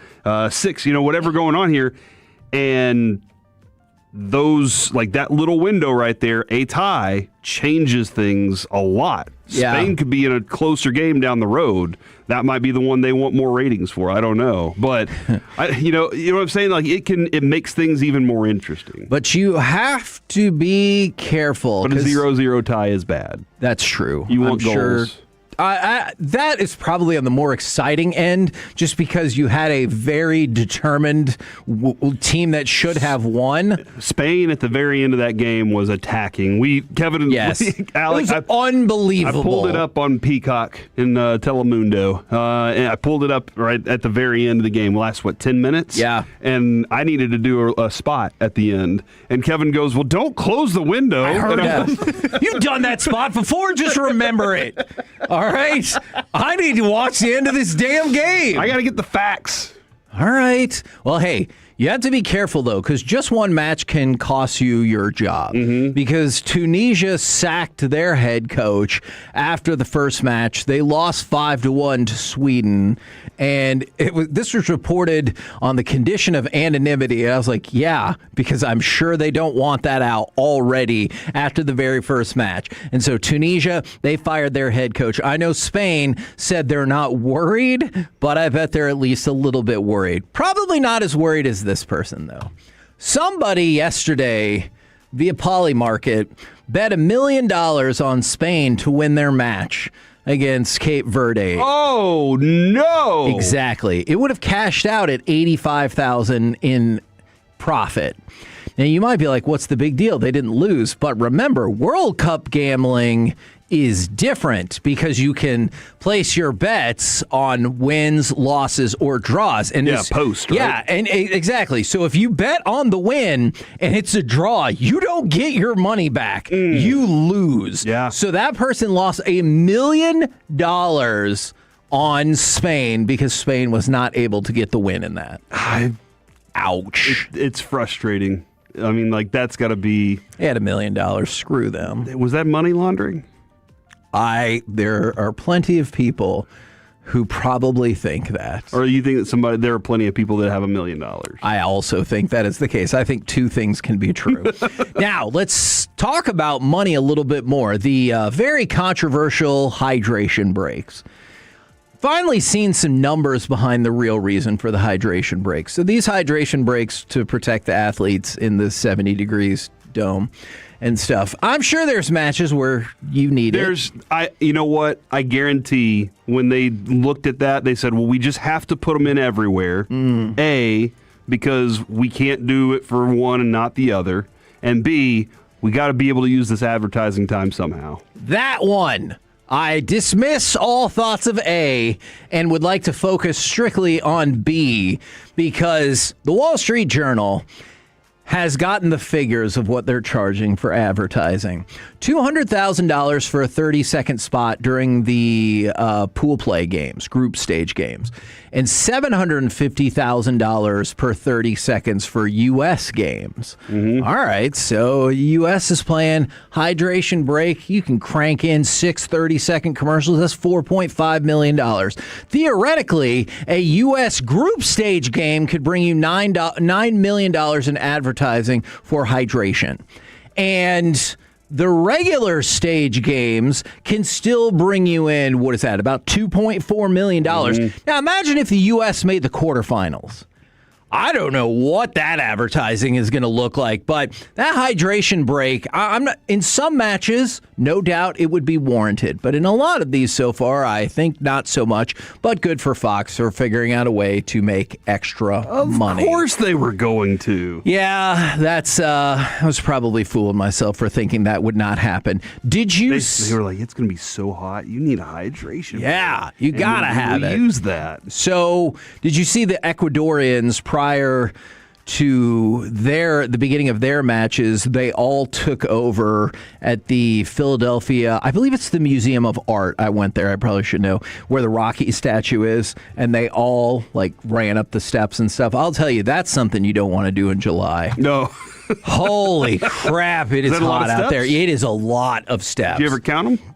6, whatever going on here, and those that little window right there, a tie changes things a lot. Yeah. Spain could be in a closer game down the road. That might be the one they want more ratings for. I don't know, but you know what I'm saying. It makes things even more interesting. But you have to be careful. But a 0-0 tie is bad. That's true. You want goals. Sure. That is probably on the more exciting end, just because you had a very determined team that should have won. Spain at the very end of that game was attacking. Kevin and Yes. Alex, it was unbelievable. I pulled it up on Peacock in Telemundo, and I pulled it up right at the very end of the game. Last 10 minutes? Yeah. And I needed to do a spot at the end, and Kevin goes, "Well, don't close the window." I heard that. You've done that spot before. Just remember it. All right. I need to watch the end of this damn game. I got to get the facts. All right. Well, hey, you have to be careful, though, because just one match can cost you your job. Because Tunisia sacked their head coach after the first match. They lost 5-1 to Sweden. And this was reported on the condition of anonymity. And I was like, yeah, because I'm sure they don't want that out already after the very first match. And so Tunisia, they fired their head coach. I know Spain said they're not worried, but I bet they're at least a little bit worried. Probably not as worried as this person, though. Somebody yesterday, via Polymarket, bet $1 million on Spain to win their match against Cape Verde. Oh, no. Exactly. It would have cashed out at $85,000 in profit. Now, you might be like, what's the big deal? They didn't lose. But remember, World Cup gambling is different because you can place your bets on wins, losses, or draws. And post, right? Yeah, and exactly. So if you bet on the win and it's a draw, you don't get your money back. You lose. Yeah. So that person lost $1 million on Spain because Spain was not able to get the win in that. Ouch. It's frustrating. I mean, that's got to be... They had $1 million. Screw them. Was that money laundering? There are plenty of people who probably think that. Or you think that there are plenty of people that have $1 million? I also think that is the case. I think two things can be true. Now, let's talk about money a little bit more. The very controversial hydration breaks. Finally seen some numbers behind the real reason for the hydration breaks. So these hydration breaks to protect the athletes in the 70 degrees dome and stuff. I'm sure there's matches where you need it. You know what? I guarantee when they looked at that, they said, well, we just have to put them in everywhere. A, because we can't do it for one and not the other. And B, we got to be able to use this advertising time somehow. That one. I dismiss all thoughts of A and would like to focus strictly on B because the Wall Street Journal has gotten the figures of what they're charging for advertising. $200,000 for a 30-second spot during the pool play games, group stage games, and $750,000 per 30 seconds for U.S. games. All right, so U.S. is playing hydration break. You can crank in 6 30-second commercials. That's $4.5 million. Theoretically, a U.S. group stage game could bring you $9 million in advertising for hydration. And the regular stage games can still bring you in, what is that, about $2.4 million. Now imagine if the U.S. made the quarterfinals. I don't know what that advertising is going to look like, but that hydration break, I'm not, in some matches, no doubt it would be warranted. But in a lot of these so far, I think not so much. But good for Fox for figuring out a way to make extra money. Of course they were going to. Yeah, that's, I was probably fooling myself for thinking that would not happen. Did you? They were like, it's going to be so hot. You need a hydration. Yeah, you got to have it. Use that. So did you see the Ecuadorians prior to the beginning of their matches, they all took over at the Philadelphia, I believe it's the Museum of Art. I went there, I probably should know, where the Rocky statue is, and they all ran up the steps and stuff. I'll tell you, that's something you don't want to do in July. No. Holy crap, it is hot out there. It is a lot of steps. Did you ever count them?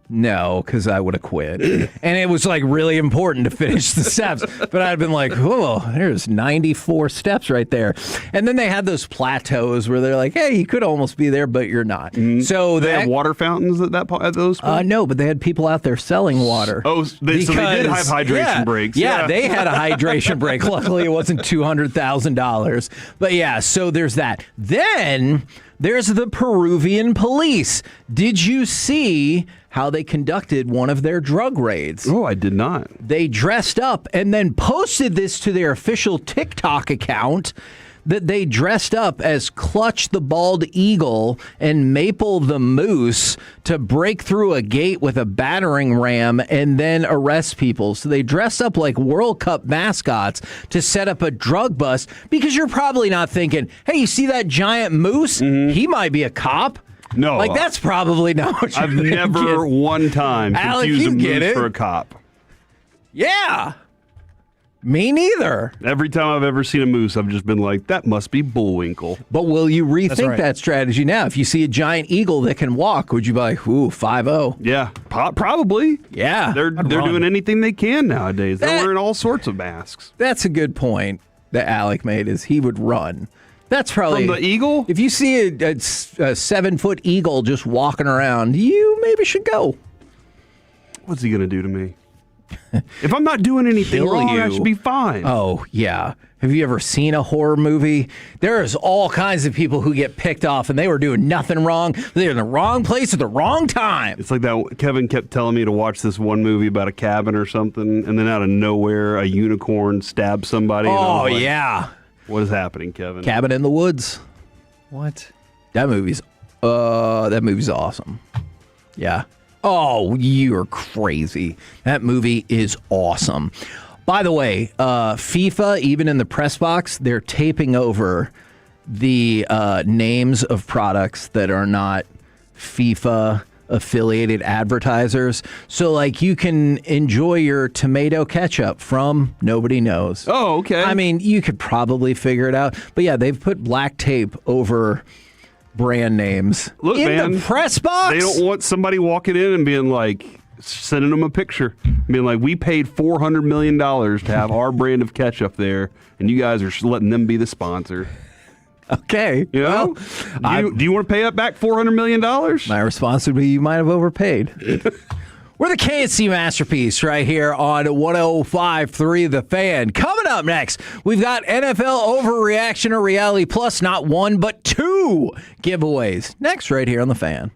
No, because I would have quit. And it was really important to finish the steps. But I'd been like, whoa, there's 94 steps right there. And then they had those plateaus where they're like, hey, you could almost be there, but you're not. So they have water fountains at those points? No, but they had people out there selling water. Oh, so they did have hydration breaks. Yeah, they had a hydration break. Luckily, it wasn't $200,000. But yeah, so there's that. Then there's the Peruvian police. Did you see how they conducted one of their drug raids? Oh, I did not. They dressed up and then posted this to their official TikTok account that they dressed up as Clutch the Bald Eagle and Maple the Moose to break through a gate with a battering ram and then arrest people. So they dressed up like World Cup mascots to set up a drug bust because you're probably not thinking, hey, you see that giant moose? He might be a cop. No. That's probably not what you're I've never one time confused a moose for a cop. Yeah. Me neither. Every time I've ever seen a moose, I've just been like, that must be Bullwinkle. But will you rethink that strategy now? If you see a giant eagle that can walk, would you be like, ooh, 5-0? Yeah, probably. Yeah. They're doing anything they can nowadays. They're wearing all sorts of masks. That's a good point that Alec made, is he would run. That's probably... From the eagle? If you see a 7-foot eagle just walking around, you maybe should go. What's he going to do to me? If I'm not doing anything wrong, I should be fine. Oh, yeah. Have you ever seen a horror movie? There's all kinds of people who get picked off and they were doing nothing wrong. They're in the wrong place at the wrong time. It's like that. Kevin kept telling me to watch this one movie about a cabin or something, and then out of nowhere, a unicorn stabs somebody. Oh, yeah. What is happening, Kevin? Cabin in the Woods. What? That movie's awesome. Yeah. Oh, you're crazy. That movie is awesome. By the way, FIFA, even in the press box, they're taping over the names of products that are not FIFA affiliated advertisers. So you can enjoy your tomato ketchup from nobody knows. Oh, okay. I mean, you could probably figure it out. But yeah, they've put black tape over brand names. Look, in man, the press box. They don't want somebody walking in and being like, sending them a picture, being like, we paid $400 million to have our brand of ketchup there, and you guys are letting them be the sponsor. Okay. You know? Do you want to pay up back $400 million? My response would be, you might have overpaid. We're the KNC Masterpiece right here on 105.3 The Fan. Coming up next, we've got NFL Overreaction or Reality Plus, not one, but two giveaways. Next, right here on The Fan.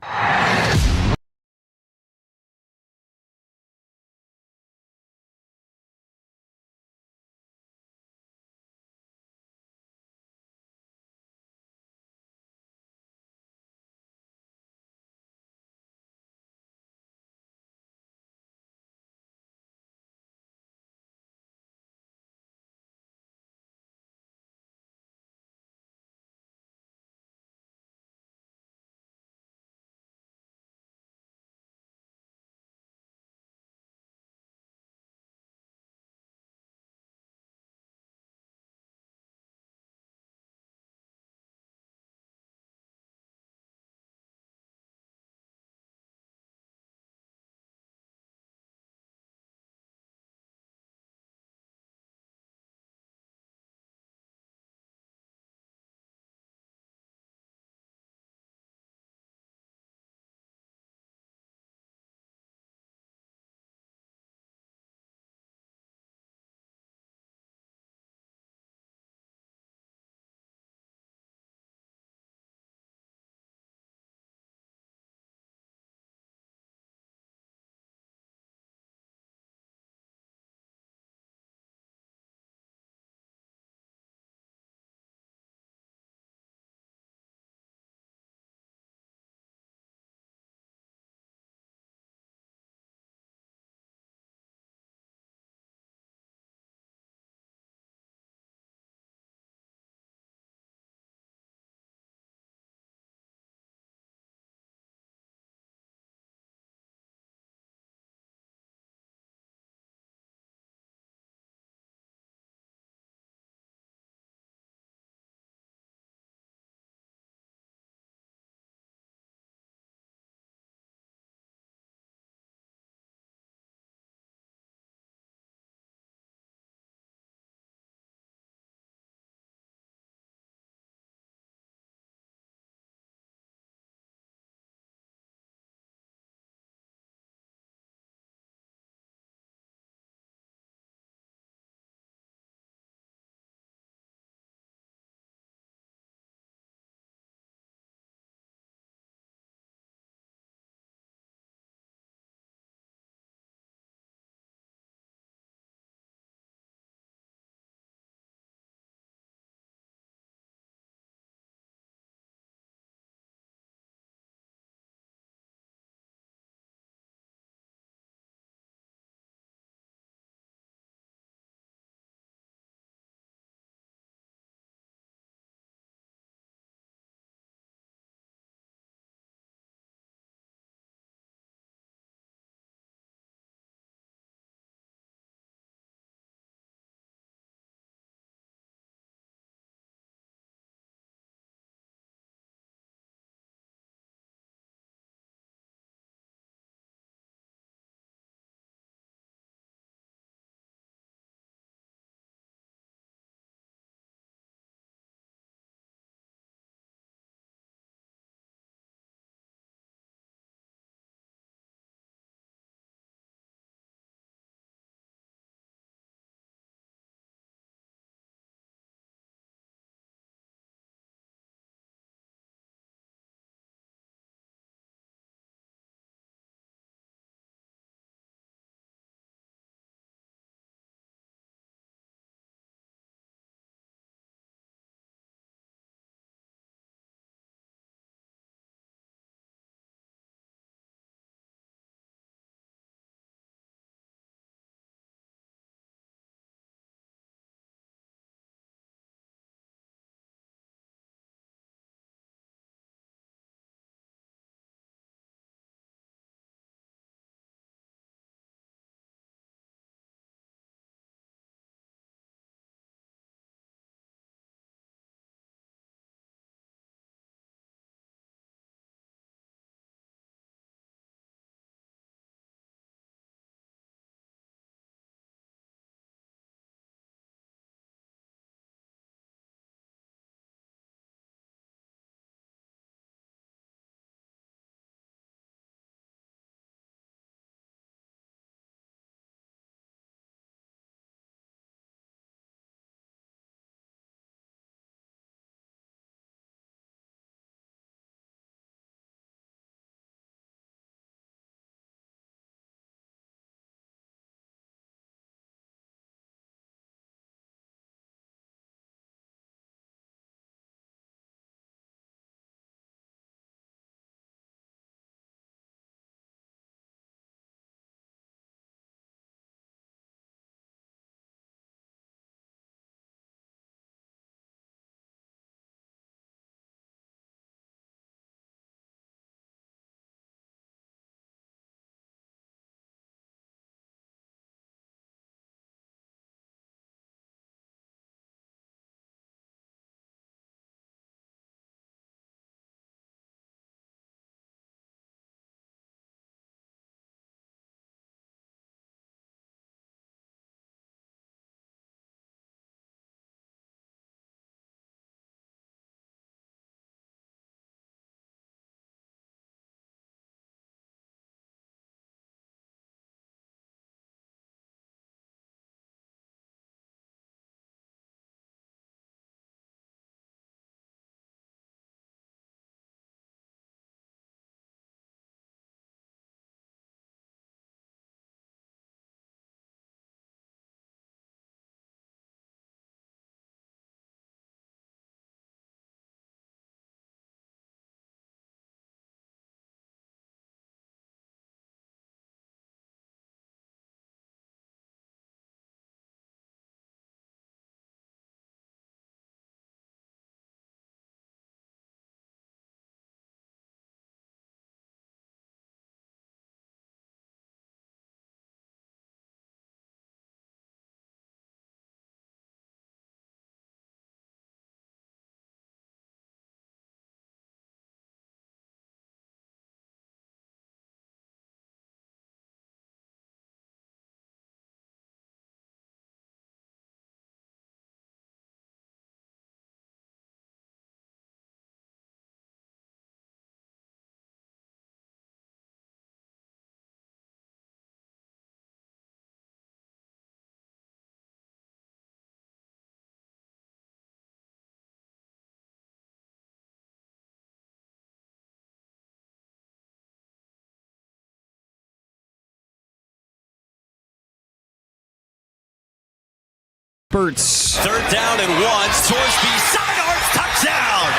Birds. Third down and 1. Sorsby sidearms touchdown.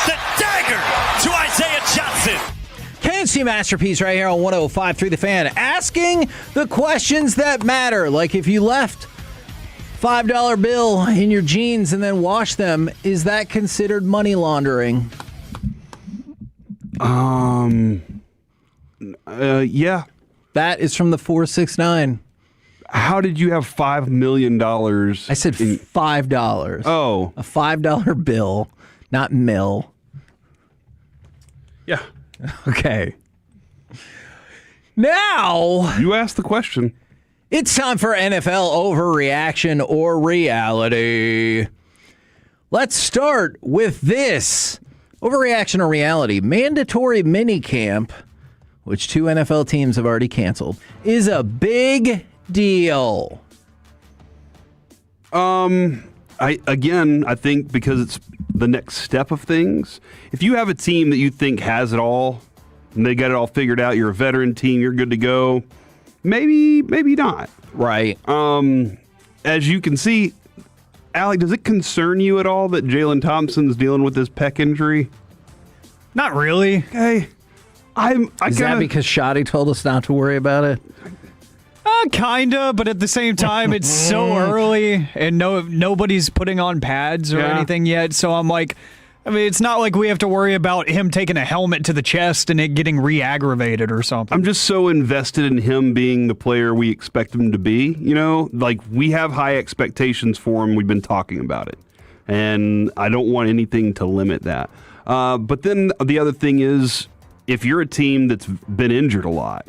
The dagger to Isaiah Johnson. KNC Masterpiece right here on 105.3 The Fan, asking the questions that matter. Like if you left $5 bill in your jeans and then washed them, is that considered money laundering? Yeah. That is from the 469. How did you have $5 million? I said $5. Oh. A $5 bill, not mil. Yeah. Okay. Now. You asked the question. It's time for NFL overreaction or reality. Let's start with this. Overreaction or reality. Mandatory minicamp, which 2 NFL teams have already canceled, is a big deal. I think because it's the next step of things. If you have a team that you think has it all and they got it all figured out, you're a veteran team, you're good to go, maybe not. Right. As you can see, Alec, does it concern you at all that Jalen Thompson's dealing with this pec injury? Not really. Okay. Is that because Shoddy told us not to worry about it? Kinda, but at the same time, it's so early and nobody's putting on pads or anything yet. So I'm like, it's not like we have to worry about him taking a helmet to the chest and it getting re-aggravated or something. I'm just so invested in him being the player we expect him to be. Like we have high expectations for him. We've been talking about it. And I don't want anything to limit that. But then the other thing is, if you're a team that's been injured a lot,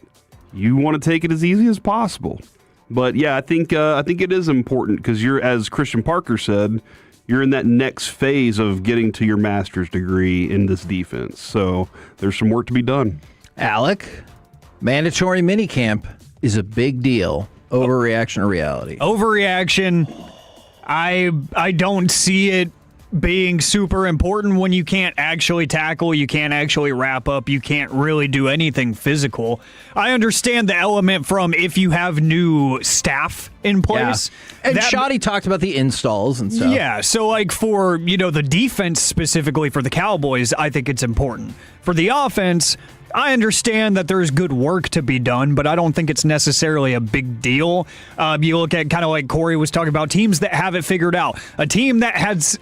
you want to take it as easy as possible. But yeah, I think it is important because you're, as Christian Parker said, you're in that next phase of getting to your master's degree in this defense. So there's some work to be done. Alec, mandatory minicamp is a big deal. Overreaction or reality? Overreaction. I don't see it being super important when you can't actually tackle, you can't actually wrap up, you can't really do anything physical. I understand the element from if you have new staff in place. Yeah. And Shoddy talked about the installs and stuff. Yeah, so like for, the defense specifically for the Cowboys, I think it's important. For the offense, I understand that there's good work to be done, but I don't think it's necessarily a big deal. You look at kind of like Corey was talking about, teams that have it figured out. A team that has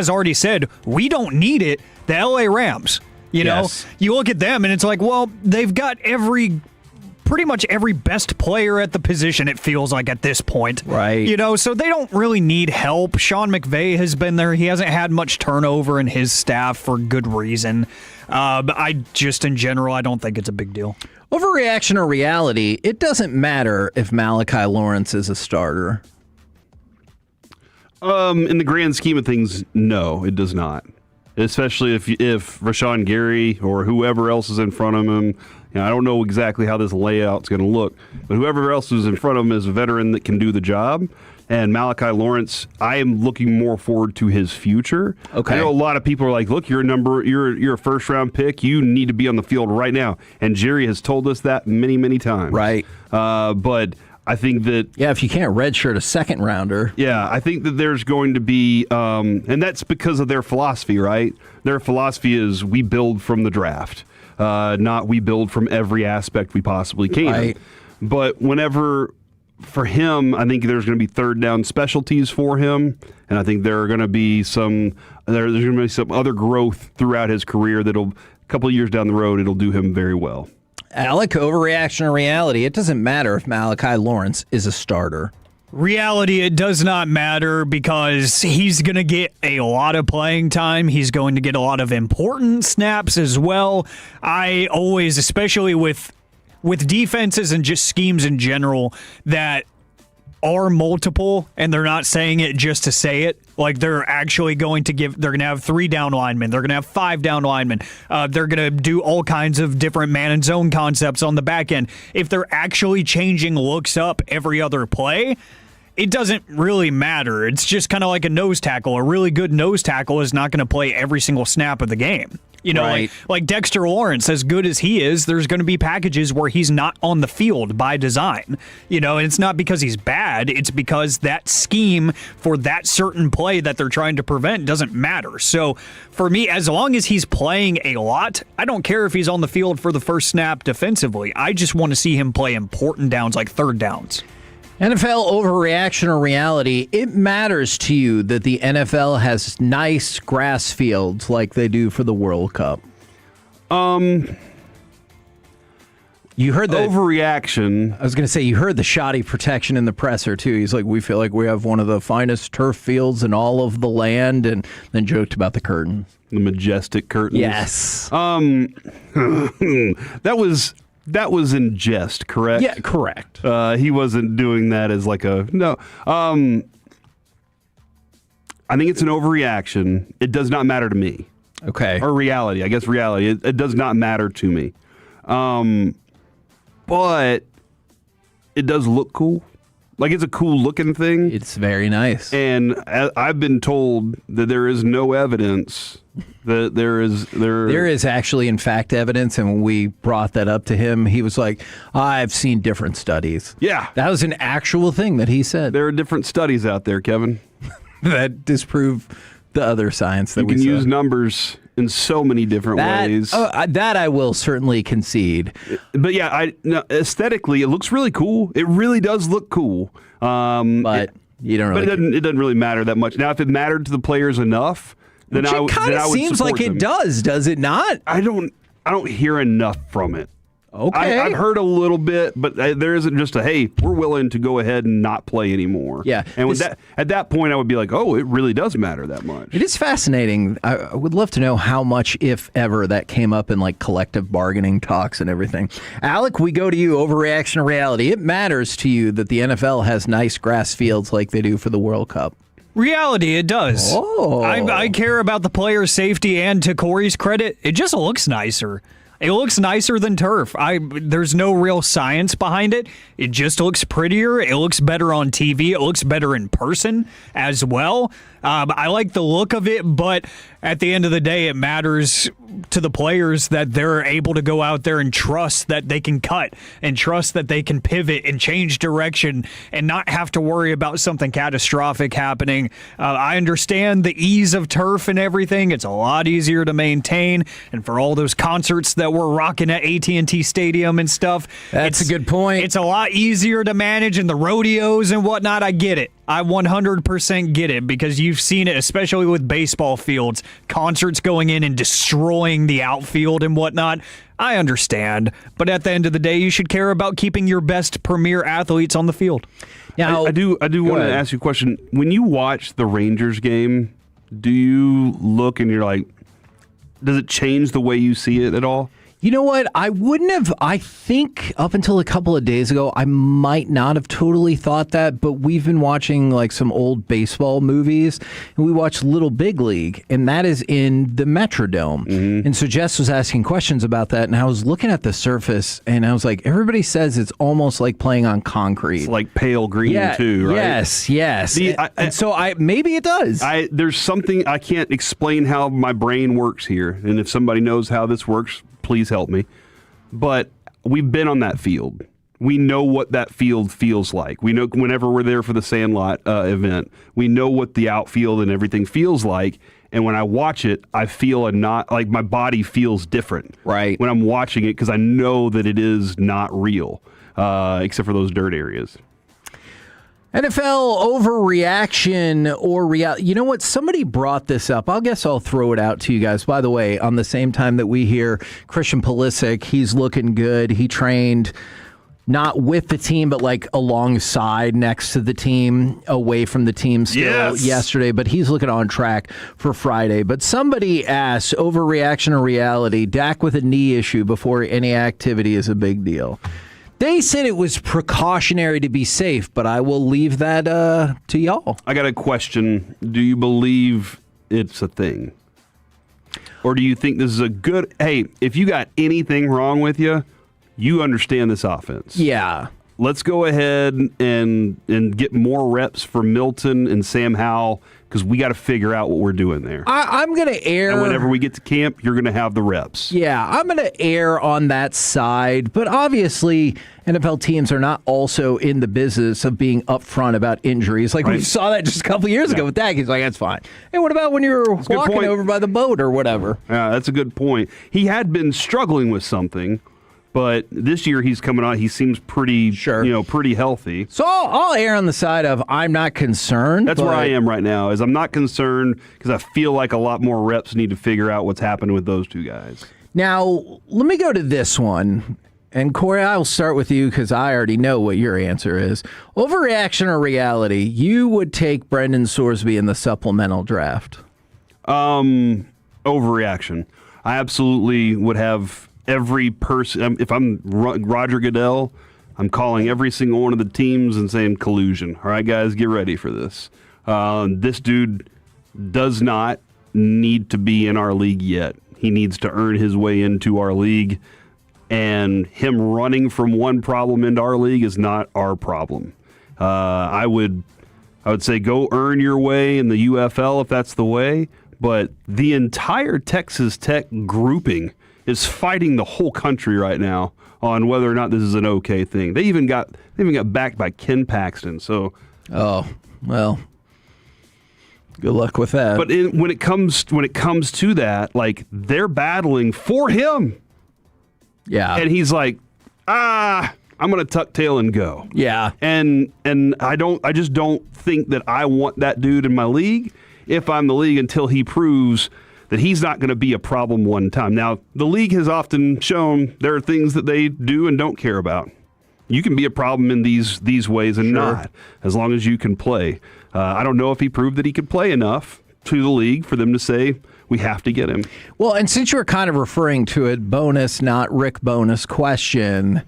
already said, we don't need it, the LA Rams. You look at them and it's like, well, they've got pretty much every best player at the position, it feels like at this point. Right. So they don't really need help. Sean McVay has been there. He hasn't had much turnover in his staff for good reason. But in general, I don't think it's a big deal. Overreaction or reality, it doesn't matter if Malachi Lawrence is a starter. In the grand scheme of things, no, it does not. Especially if Rashawn Gary or whoever else is in front of him. I don't know exactly how this layout's going to look, but whoever else is in front of him is a veteran that can do the job. And Malachi Lawrence, I am looking more forward to his future. Okay. I know a lot of people are like, look, you're a first round pick. You need to be on the field right now. And Jerry has told us that many, many times. Right. But I think that... Yeah, if you can't redshirt a second rounder. Yeah, I think that there's going to be... and that's because of their philosophy, right? Their philosophy is we build from the draft, not we build from every aspect we possibly can. Right. But whenever... For him, I think there's going to be third down specialties for him, and I think there are going to be some other growth throughout his career that'll, a couple of years down the road, it'll do him very well. Alec, overreaction or reality, it doesn't matter if Malachi Lawrence is a starter. Reality, it does not matter because he's going to get a lot of playing time. He's going to get a lot of important snaps as well. I always, especially with defenses and just schemes in general that are multiple and they're not saying it just to say it, like they're actually they're going to have 3 down linemen, they're going to have 5 down linemen, they're going to do all kinds of different man and zone concepts on the back end. If they're actually changing looks up every other play, it doesn't really matter. It's just kind of like a nose tackle. A really good nose tackle is not going to play every single snap of the game. You know, like Dexter Lawrence, as good as he is, there's going to be packages where he's not on the field by design. You know, and it's not because he's bad. It's because that scheme for that certain play that they're trying to prevent doesn't matter. So for me, as long as he's playing a lot, I don't care if he's on the field for the first snap defensively. I just want to see him play important downs like third downs. NFL overreaction or reality, it matters to you that the NFL has nice grass fields like they do for the World Cup. You heard the overreaction. I was going to say, you heard the shoddy protection in the presser, too. He's like, we feel like we have one of the finest turf fields in all of the land, and then joked about the curtains. The majestic curtains. Yes. That was in jest, correct? Yeah, correct. He wasn't doing that as like a no. I think it's an overreaction. It does not matter to me. Okay. Or reality. I guess reality. It does not matter to me. But it does look cool. Like, it's a cool looking thing. It's very nice. And I've been told that there is no evidence that there is actually, in fact, evidence. And when we brought that up to him, he was like, I've seen different studies. Yeah. That was an actual thing that he said. There are different studies out there, Kevin. that disprove the other science that you can use numbers in so many different ways. That I will certainly concede. But yeah, aesthetically, it looks really cool. It really does look cool. But you don't really. But it doesn't really matter that much. Now, if it mattered to the players enough, then I would seems support like it them. does it not? I don't hear enough from it. Okay. I've heard a little bit, but there isn't just hey, we're willing to go ahead and not play anymore. Yeah. And at that point, I would be like, oh, it really does matter that much. It is fascinating. I would love to know how much, if ever, that came up in like collective bargaining talks and everything. Alec, we go to you. Overreaction or reality? It matters to you that the NFL has nice grass fields like they do for the World Cup. Reality, it does. Oh. I care about the player's safety, and to Corey's credit, it just looks nicer. It looks nicer than turf. There's no real science behind it. It just looks prettier. It looks better on TV. It looks better in person as well. I like the look of it, but at the end of the day, it matters to the players that they're able to go out there and trust that they can cut and trust that they can pivot and change direction and not have to worry about something catastrophic happening. I understand the ease of turf and everything. It's a lot easier to maintain, and for all those concerts that we're rocking at AT&T Stadium and stuff, that's a good point. It's a lot easier to manage, and the rodeos and whatnot, I get it. I 100% get it, because you've seen it, especially with baseball fields, concerts going in and destroying the outfield and whatnot. I understand, but at the end of the day, you should care about keeping your best premier athletes on the field. Now, I do want to ask you a question. When you watch the Rangers game, do you look and you're like, does it change the way you see it at all? You know what? I wouldn't have. I think up until a couple of days ago, I might not have totally thought that, but we've been watching like some old baseball movies, and we watched Little Big League, and that is in the Metrodome. Mm-hmm. And so Jess was asking questions about that, and I was looking at the surface, and I was like, everybody says it's almost like playing on concrete. It's like pale green too, right? Yes. So maybe it does. There's something I can't explain how my brain works here, and if somebody knows how this works, please help me. But we've been on that field. We know what that field feels like. We know whenever we're there for the Sandlot event, we know what the outfield and everything feels like. And when I watch it, I feel like my body feels different. Right. When I'm watching it, because I know that it is not real, except for those dirt areas. NFL overreaction or reality. You know what? Somebody brought this up. I guess I'll throw it out to you guys. By the way, on the same time that we hear Christian Pulisic, he's looking good. He trained not with the team, but like alongside next to the team, away from the team still yesterday. But he's looking on track for Friday. But somebody asked, overreaction or reality, Dak with a knee issue before any activity is a big deal. They said it was precautionary to be safe, but I will leave that to y'all. I got a question. Do you believe it's a thing? Or do you think this is a good... Hey, if you got anything wrong with you, you understand this offense. Yeah. Let's go ahead and get more reps for Milton and Sam Howell, because we got to figure out what we're doing there. I'm going to err. And whenever we get to camp, you're going to have the reps. Yeah, I'm going to err on that side. But obviously, NFL teams are not also in the business of being upfront about injuries. Like we saw that just a couple years ago with Dak. He's like, that's fine. Hey, what about when you were walking over by the boat or whatever? Yeah, that's a good point. He had been struggling with something. But this year he's coming on. He seems pretty, pretty healthy. So I'll err on the side of I'm not concerned. That's where I am right now. Is I'm not concerned because I feel like a lot more reps need to figure out what's happened with those two guys. Now let me go to this one, and Corey, I will start with you because I already know what your answer is. Overreaction or reality? You would take Brendan Sorsby in the supplemental draft. Overreaction. I absolutely would have. Every person, if I'm Roger Goodell, I'm calling every single one of the teams and saying collusion. All right, guys, get ready for this. This dude does not need to be in our league yet. He needs to earn his way into our league, and him running from one problem into our league is not our problem. I would say go earn your way in the UFL if that's the way, but the entire Texas Tech grouping is fighting the whole country right now on whether or not this is an okay thing. They even got backed by Ken Paxton. So, oh well, good luck with that. But when it comes to that, like they're battling for him. Yeah, and he's like, I'm gonna tuck tail and go. Yeah, and I just don't think that I want that dude in my league if I'm the league until he proves that he's not going to be a problem one time. Now, the league has often shown there are things that they do and don't care about. You can be a problem in these ways and not, as long as you can play. I don't know if he proved that he could play enough to the league for them to say, we have to get him. Well, and since you were kind of referring to it, bonus, not Rick bonus question.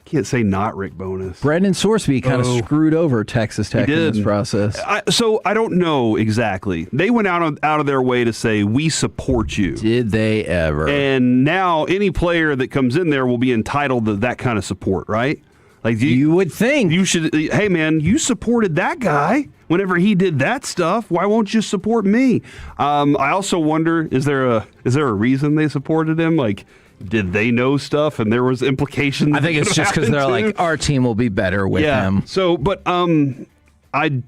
Can't say not Rick bonus. Brendan Sorsby kind of screwed over Texas Tech in this process. So I don't know exactly. They went out of their way to say, we support you. Did they ever? And now any player that comes in there will be entitled to that kind of support, right? Like you would think. You should, hey man, you supported that guy whenever he did that stuff. Why won't you support me? I also wonder, is there a reason they supported him? Like, did they know stuff and there was implications? I think it's just because they're like, our team will be better with him. So, but I don't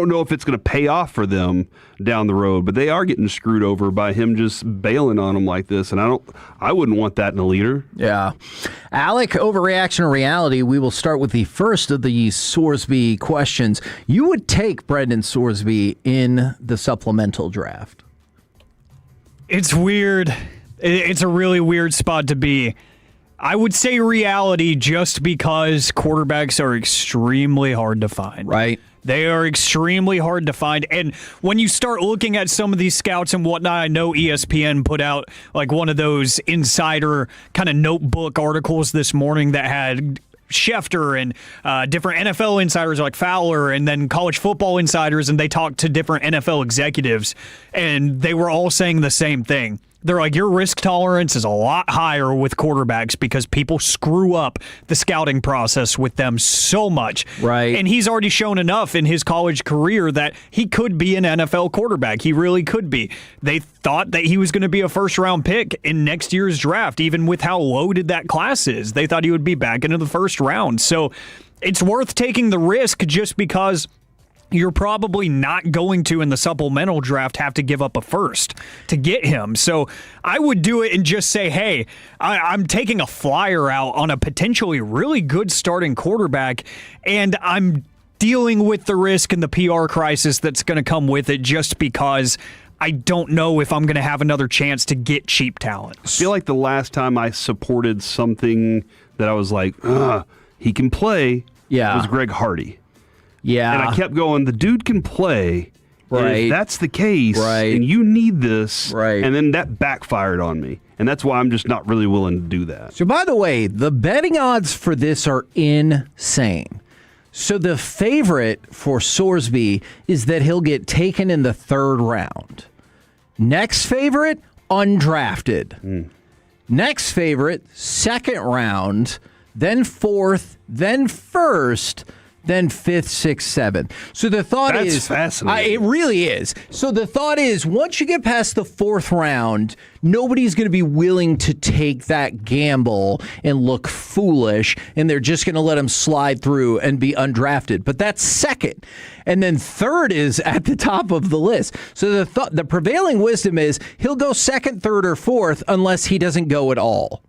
know if it's going to pay off for them down the road, but they are getting screwed over by him just bailing on them like this, and I wouldn't want that in a leader. Yeah. Alec, overreaction or reality? We will start with the first of the Sorsby questions. You would take Brendan Sorsby in the supplemental draft? It's weird. It's a really weird spot to be. I would say reality just because quarterbacks are extremely hard to find. Right. They are extremely hard to find. And when you start looking at some of these scouts and whatnot, I know ESPN put out like one of those insider kind of notebook articles this morning that had Schefter and different NFL insiders like Fowler and then college football insiders, and they talked to different NFL executives, and they were all saying the same thing. They're like, your risk tolerance is a lot higher with quarterbacks because people screw up the scouting process with them so much. Right. And he's already shown enough in his college career that he could be an NFL quarterback. He really could be. They thought that he was going to be a first-round pick in next year's draft, even with how loaded that class is. They thought he would be back into the first round. So it's worth taking the risk just because you're probably not going to, in the supplemental draft, have to give up a first to get him. So I would do it and just say, hey, I'm taking a flyer out on a potentially really good starting quarterback, and I'm dealing with the risk and the PR crisis that's going to come with it just because I don't know if I'm going to have another chance to get cheap talent. I feel like the last time I supported something that I was like, he can play, was Greg Hardy. Yeah. And I kept going, the dude can play. Right. If that's the case, and you need this, and then that backfired on me. And that's why I'm just not really willing to do that. So, by the way, the betting odds for this are insane. So the favorite for Sorsby is that he'll get taken in the third round. Next favorite, undrafted. Next favorite, second round, then fourth, then first, then 5th, 6th, 7th. So the thought That's is fascinating. it really is. So the thought is once you get past the 4th round, nobody's going to be willing to take that gamble and look foolish, and they're just going to let him slide through and be undrafted. But that's 2nd. And then 3rd is at the top of the list. So the prevailing wisdom is he'll go 2nd, 3rd, or 4th unless he doesn't go at all,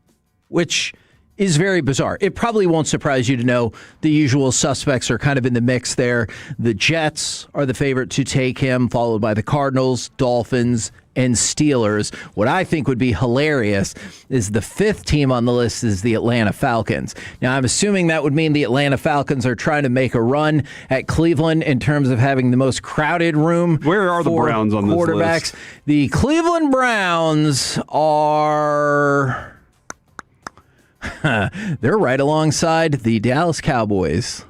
which is very bizarre. It probably won't surprise you to know the usual suspects are kind of in the mix there. The Jets are the favorite to take him, followed by the Cardinals, Dolphins, and Steelers. What I think would be hilarious is the 5th team on the list is the Atlanta Falcons. Now, I'm assuming that would mean the Atlanta Falcons are trying to make a run at Cleveland in terms of having the most crowded room. Where are the Browns on this list? The Cleveland Browns are... they're right alongside the Dallas Cowboys.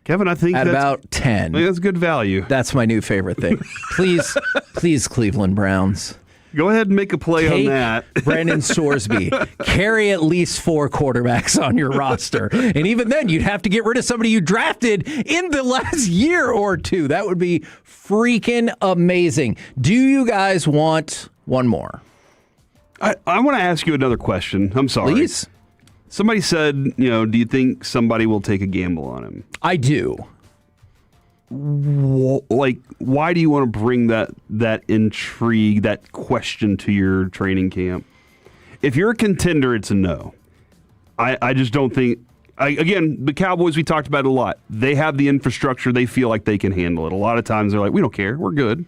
Kevin, I think at about 10. I think that's good value. That's my new favorite thing. Please, Cleveland Browns. Go ahead and make a play on that. Brandon Sorsby. Carry at least 4 quarterbacks on your roster. And even then, you'd have to get rid of somebody you drafted in the last year or two. That would be freaking amazing. Do you guys want one more? I want to ask you another question. I'm sorry. Please. Somebody said, do you think somebody will take a gamble on him? I do. Like, why do you want to bring that intrigue, that question to your training camp? If you're a contender, it's a no. I just don't think... Again, the Cowboys, we talked about it a lot. They have the infrastructure. They feel like they can handle it. A lot of times they're like, we don't care. We're good.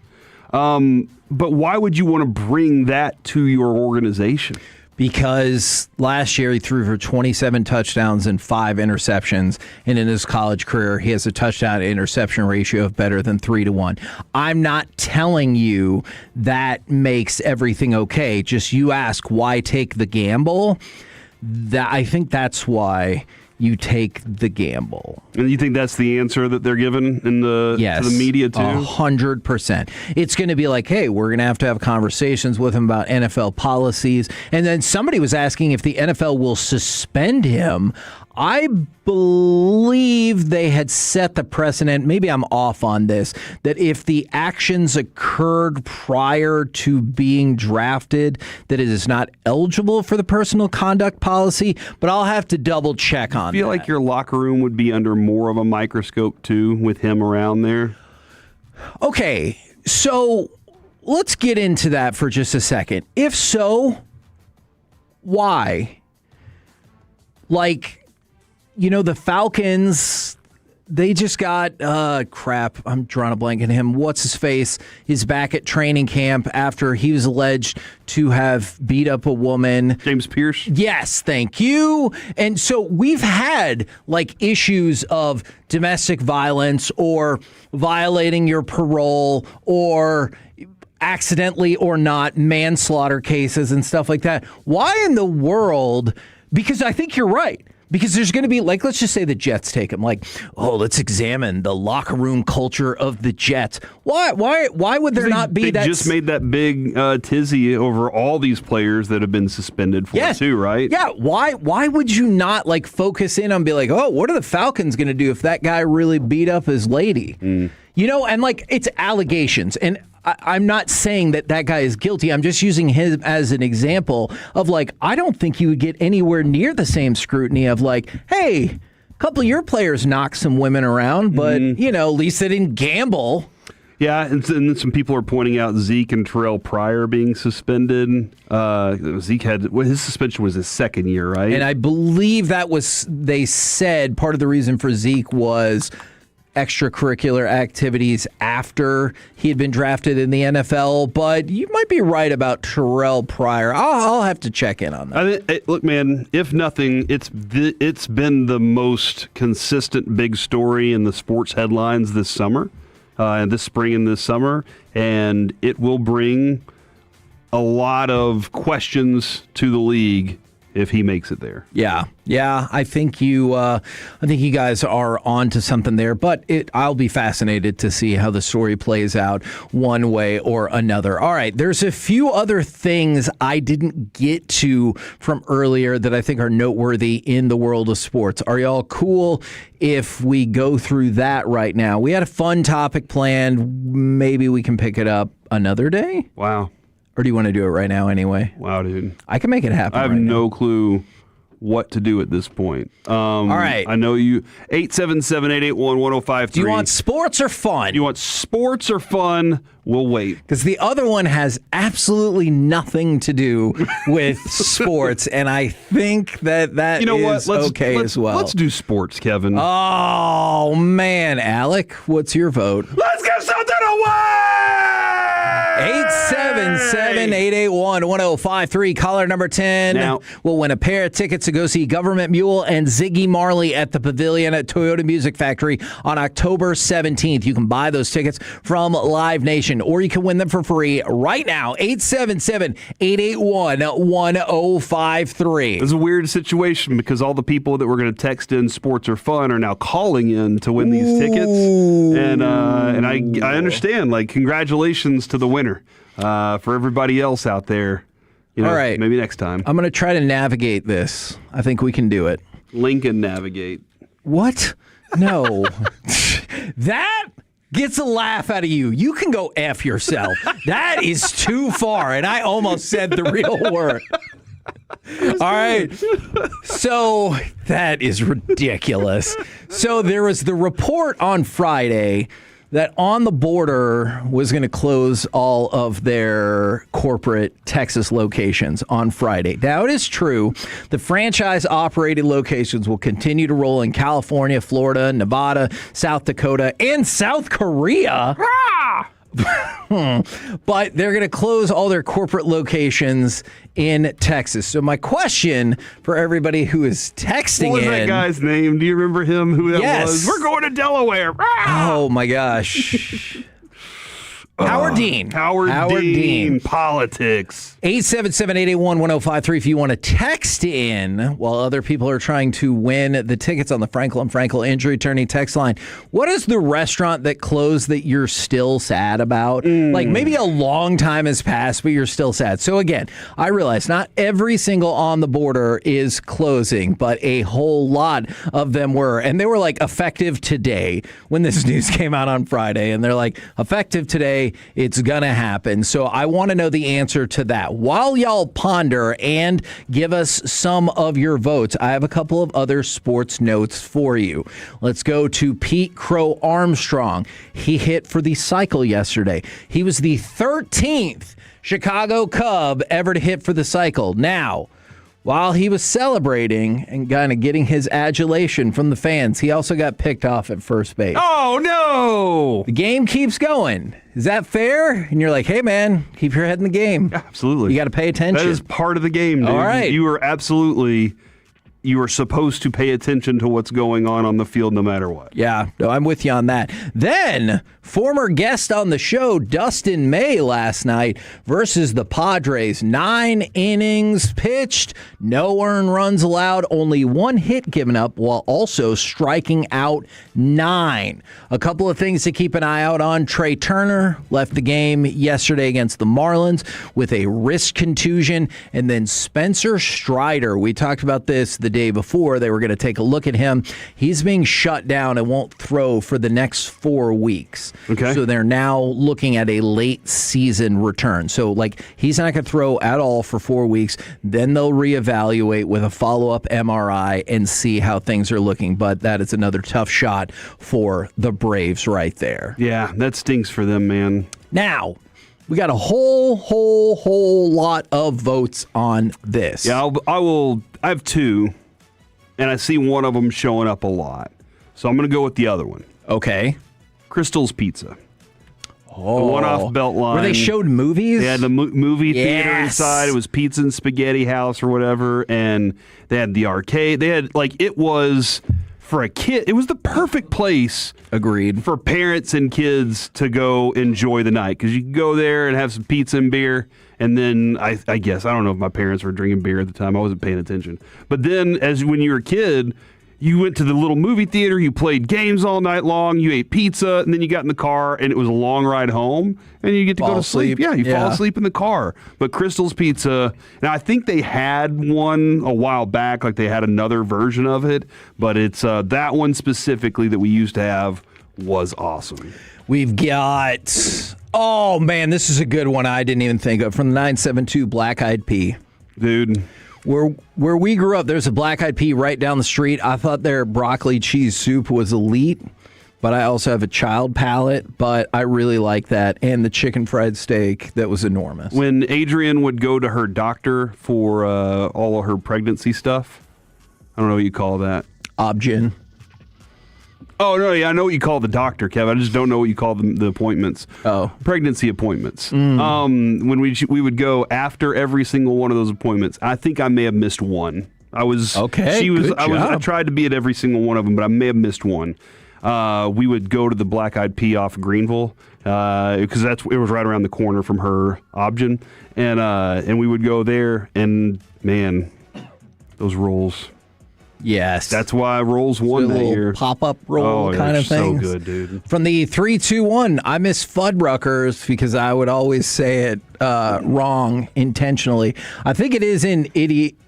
But why would you want to bring that to your organization? Because last year he threw for 27 touchdowns and 5 interceptions. And in his college career, he has a touchdown to interception ratio of better than 3-1. I'm not telling you that makes everything okay. Just you ask why take the gamble. I think that's why you take the gamble. And you think that's the answer that they're given to the media too? 100%. It's going to be like, hey, we're going to have conversations with him about NFL policies. And then somebody was asking if the NFL will suspend him. I believe they had set the precedent, maybe I'm off on this, that if the actions occurred prior to being drafted, that it is not eligible for the personal conduct policy, but I'll have to double check on that. I feel like your locker room would be under more of a microscope too with him around there. Okay, so let's get into that for just a second. If so, why? Like, the Falcons, they just got, crap, I'm drawing a blank on him. What's his face? He's back at training camp after he was alleged to have beat up a woman. James Pierce? Yes, thank you. And so we've had issues of domestic violence or violating your parole or accidentally or not manslaughter cases and stuff like that. Why in the world? Because I think you're right. Because there's going to be, let's just say the Jets take him. Let's examine the locker room culture of the Jets. Why would there not be that? They just made that big tizzy over all these players that have been suspended for it too, right? Yeah. Why would you not focus in on be like, oh, what are the Falcons going to do if that guy really beat up his lady? And it's allegations. And I'm not saying that guy is guilty. I'm just using him as an example of I don't think you would get anywhere near the same scrutiny of hey, a couple of your players knocked some women around, but at least they didn't gamble. Yeah, and some people are pointing out Zeke and Terrell Pryor being suspended. Zeke his suspension was his 2nd year, right? And I believe they said part of the reason for Zeke was extracurricular activities after he had been drafted in the NFL, but you might be right about Terrell Pryor. I'll have to check in on that. Look, man, if nothing, it's been the most consistent big story in the sports headlines this summer, this spring and this summer, and it will bring a lot of questions to the league if he makes it there. Yeah. I think you guys are on to something there, but I'll be fascinated to see how the story plays out one way or another. All right, there's a few other things I didn't get to from earlier that I think are noteworthy in the world of sports. Are y'all cool if we go through that right now? We had a fun topic planned. Maybe we can pick it up another day? Wow. Or do you want to do it right now anyway? Wow, dude. I can make it happen. I have no clue what to do at this point. All right. I know you. 877-881-1053. Do you want sports or fun? You want sports or fun? We'll wait. Because the other one has absolutely nothing to do with sports, and I think that you know is what? okay as well. Let's do sports, Kevin. Oh, man. Alec, what's your vote? Let's give something away! 877-881-1053. Caller number 10 Now, will win a pair of tickets to go see Government Mule and Ziggy Marley at the Pavilion at Toyota Music Factory on October 17th. You can buy those tickets from Live Nation, or you can win them for free right now. 877-881-1053. It's a weird situation because all the people that were going to text in sports or fun are now calling in to win these tickets. And I understand, like, congratulations to the winner. For everybody else out there, all right, maybe next time. I'm going to try to navigate this. I think we can do it. Lincoln navigate. What? No. That gets a laugh out of you. You can go F yourself. That is too far, and I almost said the real word. All right. So that is ridiculous. So there was the report on Friday that On the Border was going to close all of their corporate Texas locations on Friday. Now, it is true. The franchise-operated locations will continue to roll in California, Florida, Nevada, South Dakota, and South Korea. But they're going to close all their corporate locations in Texas. So my question for everybody who is texting what was in... that guy's name? Do you remember him? Who that was? We're going to Delaware. Oh, my gosh. Howard Dean. Howard Dean. Politics. 877-881-1053 if you want to text in while other people are trying to win the tickets on the Franklin Frankel Injury Attorney text line. What is the restaurant that closed that you're still sad about? Like maybe a long time has passed, but you're still sad. So again, I realize not every single On the Border is closing, but a whole lot of them were. And they were like effective today when this news came out on Friday. And they're like, effective today, it's going to happen. So I want to know the answer to that. While y'all ponder and give us some of your votes, I have a couple of other sports notes for you. Let's go to Pete Crow Armstrong. He hit for the cycle yesterday. He was the 13th Chicago Cub ever to hit for the cycle. Now, while he was celebrating and kind of getting his adulation from the fans, he also got picked off at first base. Oh, no! The game keeps going. Is that fair? And you're like, hey, man, keep your head in the game. Absolutely. You got to pay attention. That is part of the game, dude. All right. You are supposed to pay attention to what's going on the field no matter what. Yeah, no, I'm with you on that. Then, former guest on the show, Dustin May, last night versus the Padres. 9 innings pitched, no earned runs allowed, only 1 hit given up while also striking out 9. A couple of things to keep an eye out on. Trey Turner left the game yesterday against the Marlins with a wrist contusion. And then Spencer Strider, we talked about this the day before. They were going to take a look at him. He's being shut down and won't throw for the next 4 weeks. Okay. So they're now looking at a late season return. So like he's not going to throw at all for 4 weeks. Then they'll reevaluate with a follow-up MRI and see how things are looking. But that is another tough shot for the Braves right there. Yeah, that stinks for them, man. Now, we got a whole lot of votes on this. Yeah, I have 2, and I see one of them showing up a lot. So I'm going to go with the other one. Okay. Crystal's Pizza. Oh. The one off Beltline. Where they showed movies? They had the movie theater Yes. inside. It was Pizza and Spaghetti House or whatever. And they had the arcade. They had, it was, for a kid, it was the perfect place. Agreed. For parents and kids to go enjoy the night. Because you can go there and have some pizza and beer And then I guess, I don't know if my parents were drinking beer at the time. I wasn't paying attention. But then when you were a kid, you went to the little movie theater, you played games all night long, you ate pizza, and then you got in the car, and it was a long ride home, and you get to go to sleep. Yeah, you fall asleep in the car. But Crystal's Pizza, now I think they had one a while back, like they had another version of it, but it's that one specifically that we used to have was awesome. We've got, oh man, this is a good one I didn't even think of, from the 972 Black Eyed Pea. Dude. Where we grew up, there's a Black Eyed Pea right down the street. I thought their broccoli cheese soup was elite, but I also have a child palate, but I really like that. And the chicken fried steak, that was enormous. When Adrian would go to her doctor for all of her pregnancy stuff, I don't know what you call that. Obgyn. Oh, no, yeah, I know what you call the doctor, Kev. I just don't know what you call the appointments. Oh. Pregnancy appointments. When we would go after every single one of those appointments, I think I may have missed one. I tried to be at every single one of them, but I may have missed one. We would go to the Black Eyed Pea off of Greenville, because it was right around the corner from her Obgyn, and we would go there, and man, those rolls. Yes. That's why Rolls won that year. Pop-up roll kind of thing. So good, dude. From the 3-2-1, I miss Fuddruckers because I would always say it wrong intentionally. I think it is in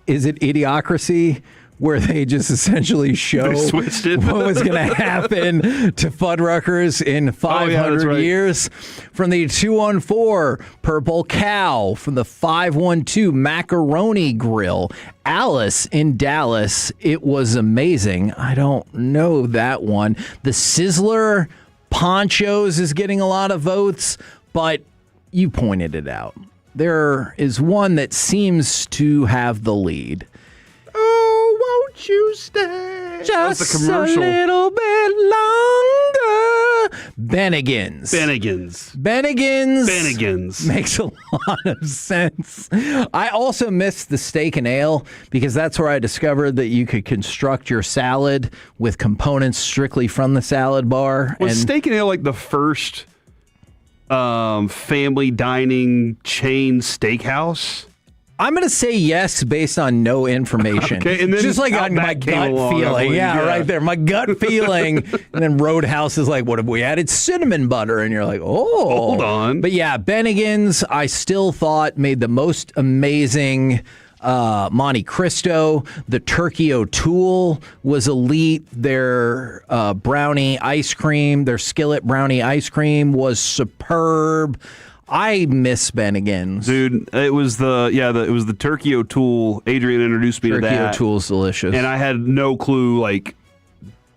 Idiocracy, where they just essentially show what was going to happen to Fuddruckers in 500 years. From the 214, Purple Cow. From the 512, Macaroni Grill. Alice in Dallas, it was amazing. I don't know that one. The Sizzler Ponchos is getting a lot of votes, but you pointed it out. There is one that seems to have the lead. Oh, won't you stay? Just a commercial. little bit longer. Bennigan's. Makes a lot of sense. I also missed the steak and ale because that's where I discovered that you could construct your salad with components strictly from the salad bar. Was steak and ale like the first family dining chain steakhouse? I'm going to say yes based on no information. Okay, and then just like on my gut feeling. Yeah, right there. My gut feeling. And then Roadhouse is like, what if we added cinnamon butter? And you're like, oh. Hold on. But yeah, Bennigan's, I still thought made the most amazing Monte Cristo. The Turkey O'Toole was elite. Their brownie ice cream, their skillet brownie ice cream was superb. I miss Bennigan's. Dude, it was the Turkey O'Toole. Adrian introduced me to that. Turkey O'Toole's delicious. And I had no clue, like,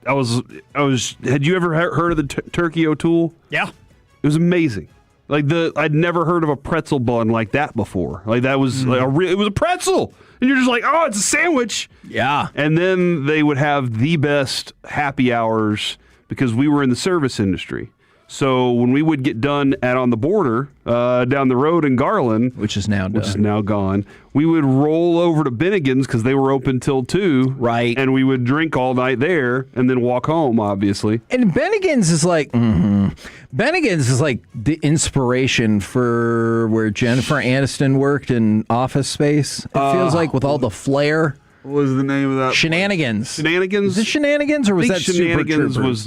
had you ever heard of the Turkey O'Toole? Yeah. It was amazing. Like, I'd never heard of a pretzel bun like that before. Like, that was, it was a pretzel. And you're just like, oh, it's a sandwich. Yeah. And then they would have the best happy hours because we were in the service industry. So when we would get done at On the Border down the road in Garland, which is now gone, we would roll over to Bennigan's because they were open till 2. Right. And we would drink all night there and then walk home, obviously. And Bennigan's is like, Bennigan's is like the inspiration for where Jennifer Aniston worked in Office Space. It feels like with all the flair. What was the name of that? Shenanigans. Shenanigans? Is it Shenanigans or was that Shenanigans Super was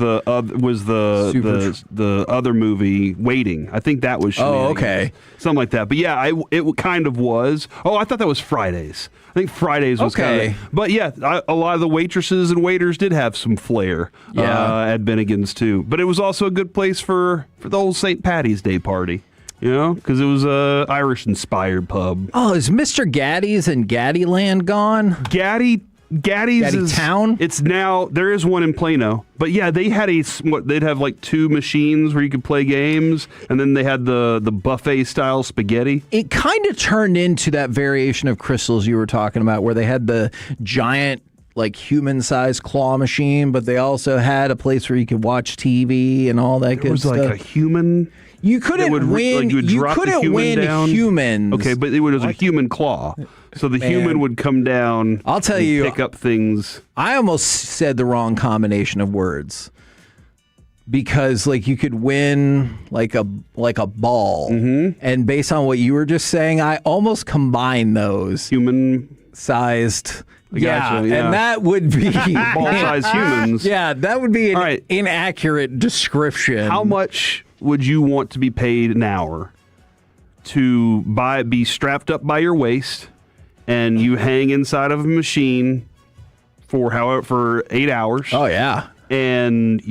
the other movie, Waiting. I think that was Shenanigans. Oh, okay. Something like that. But yeah, it kind of was. Oh, I thought that was Fridays. I think Fridays was okay. Kind of. But yeah, a lot of the waitresses and waiters did have some flair at Bennigan's too. But it was also a good place for the old St. Patty's Day party. You know, because it was a Irish-inspired pub. Oh, is Mr. Gaddy's and Gaddyland gone? Gaddy's is town. It's now there is one in Plano, but yeah, they had they'd have like 2 machines where you could play games, and then they had the buffet style spaghetti. It kind of turned into that variation of Crystals you were talking about, where they had the giant, like, human-sized claw machine, but they also had a place where you could watch TV and all that good stuff. It was like a human. You couldn't win. You couldn't win humans. Okay, but it was a human claw, so the human would come down. I'll tell you, pick up things. I almost said the wrong combination of words. because like you could win like a ball. Mm-hmm. And based on what you were just saying, I almost combine those human sized. Gotcha, yeah. And that would be ball-sized humans. Yeah, that would be an inaccurate description. How much would you want to be paid an hour to be strapped up by your waist and you hang inside of a machine for 8 hours? Oh yeah. And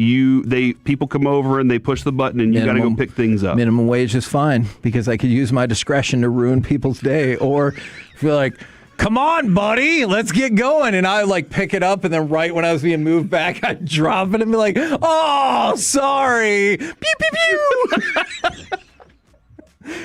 people come over and they push the button and you got to go pick things up. Minimum wage is fine because I could use my discretion to ruin people's day, or feel like, come on, buddy, let's get going. And I like pick it up, and then right when I was being moved back, I drop it and be like, oh, sorry. Pew, pew, pew.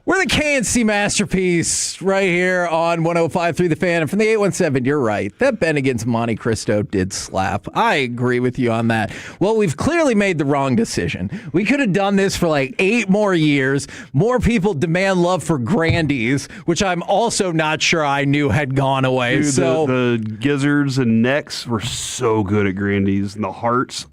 We're the KNC Masterpiece right here on 105.3 The Fan. And from the 817, you're right. That Bennigan's Monte Cristo did slap. I agree with you on that. Well, we've clearly made the wrong decision. We could have done this for like 8 more years. More people demand love for Grandies, which I'm also not sure I knew had gone away. Dude, so the gizzards and necks were so good at Grandies, and the hearts,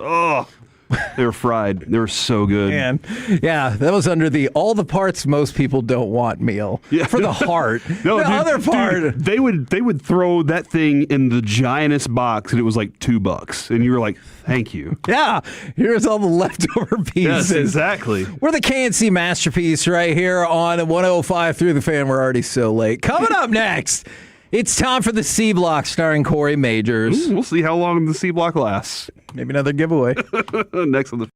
they were fried. They were so good. Man, yeah, that was under the all the parts most people don't want meal. Yeah. For the heart. No, the dude, other part. They would throw that thing in the giantest box, and it was like $2, and you were like, thank you. Yeah, here's all the leftover pieces. Yes, exactly. We're the KNC Masterpiece right here on 105 through the Fan. We're already so late. Coming up next, it's time for the C Block starring Corey Majors. We'll see how long the C Block lasts. Maybe another giveaway. Next on the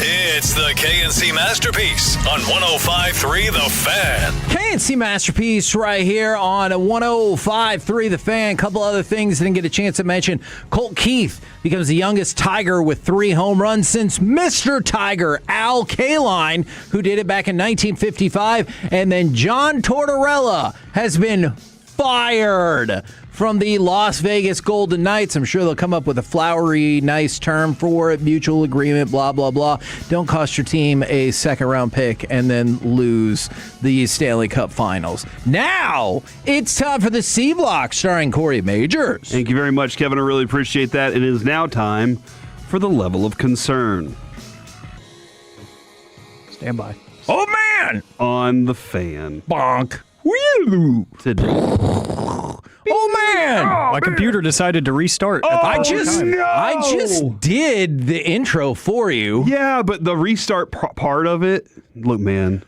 It's the KNC Masterpiece on 105.3 The Fan. KNC Masterpiece right here on 105.3 The Fan. Couple other things I didn't get a chance to mention. Colt Keith becomes the youngest Tiger with 3 home runs since Mr. Tiger, Al Kaline, who did it back in 1955. And then John Tortorella has been fired from the Las Vegas Golden Knights. I'm sure they'll come up with a flowery, nice term for it, mutual agreement, blah, blah, blah. Don't cost your team a second-round pick and then lose the Stanley Cup Finals. Now, it's time for the C Block starring Corey Majors. Thank you very much, Kevin. I really appreciate that. It is now time for the level of concern. Stand by. Oh, man! On the Fan. Bonk. Wheel. Today. Oh, man! My computer decided to restart. I just did the intro for you. Yeah, but the restart part of it, look, man,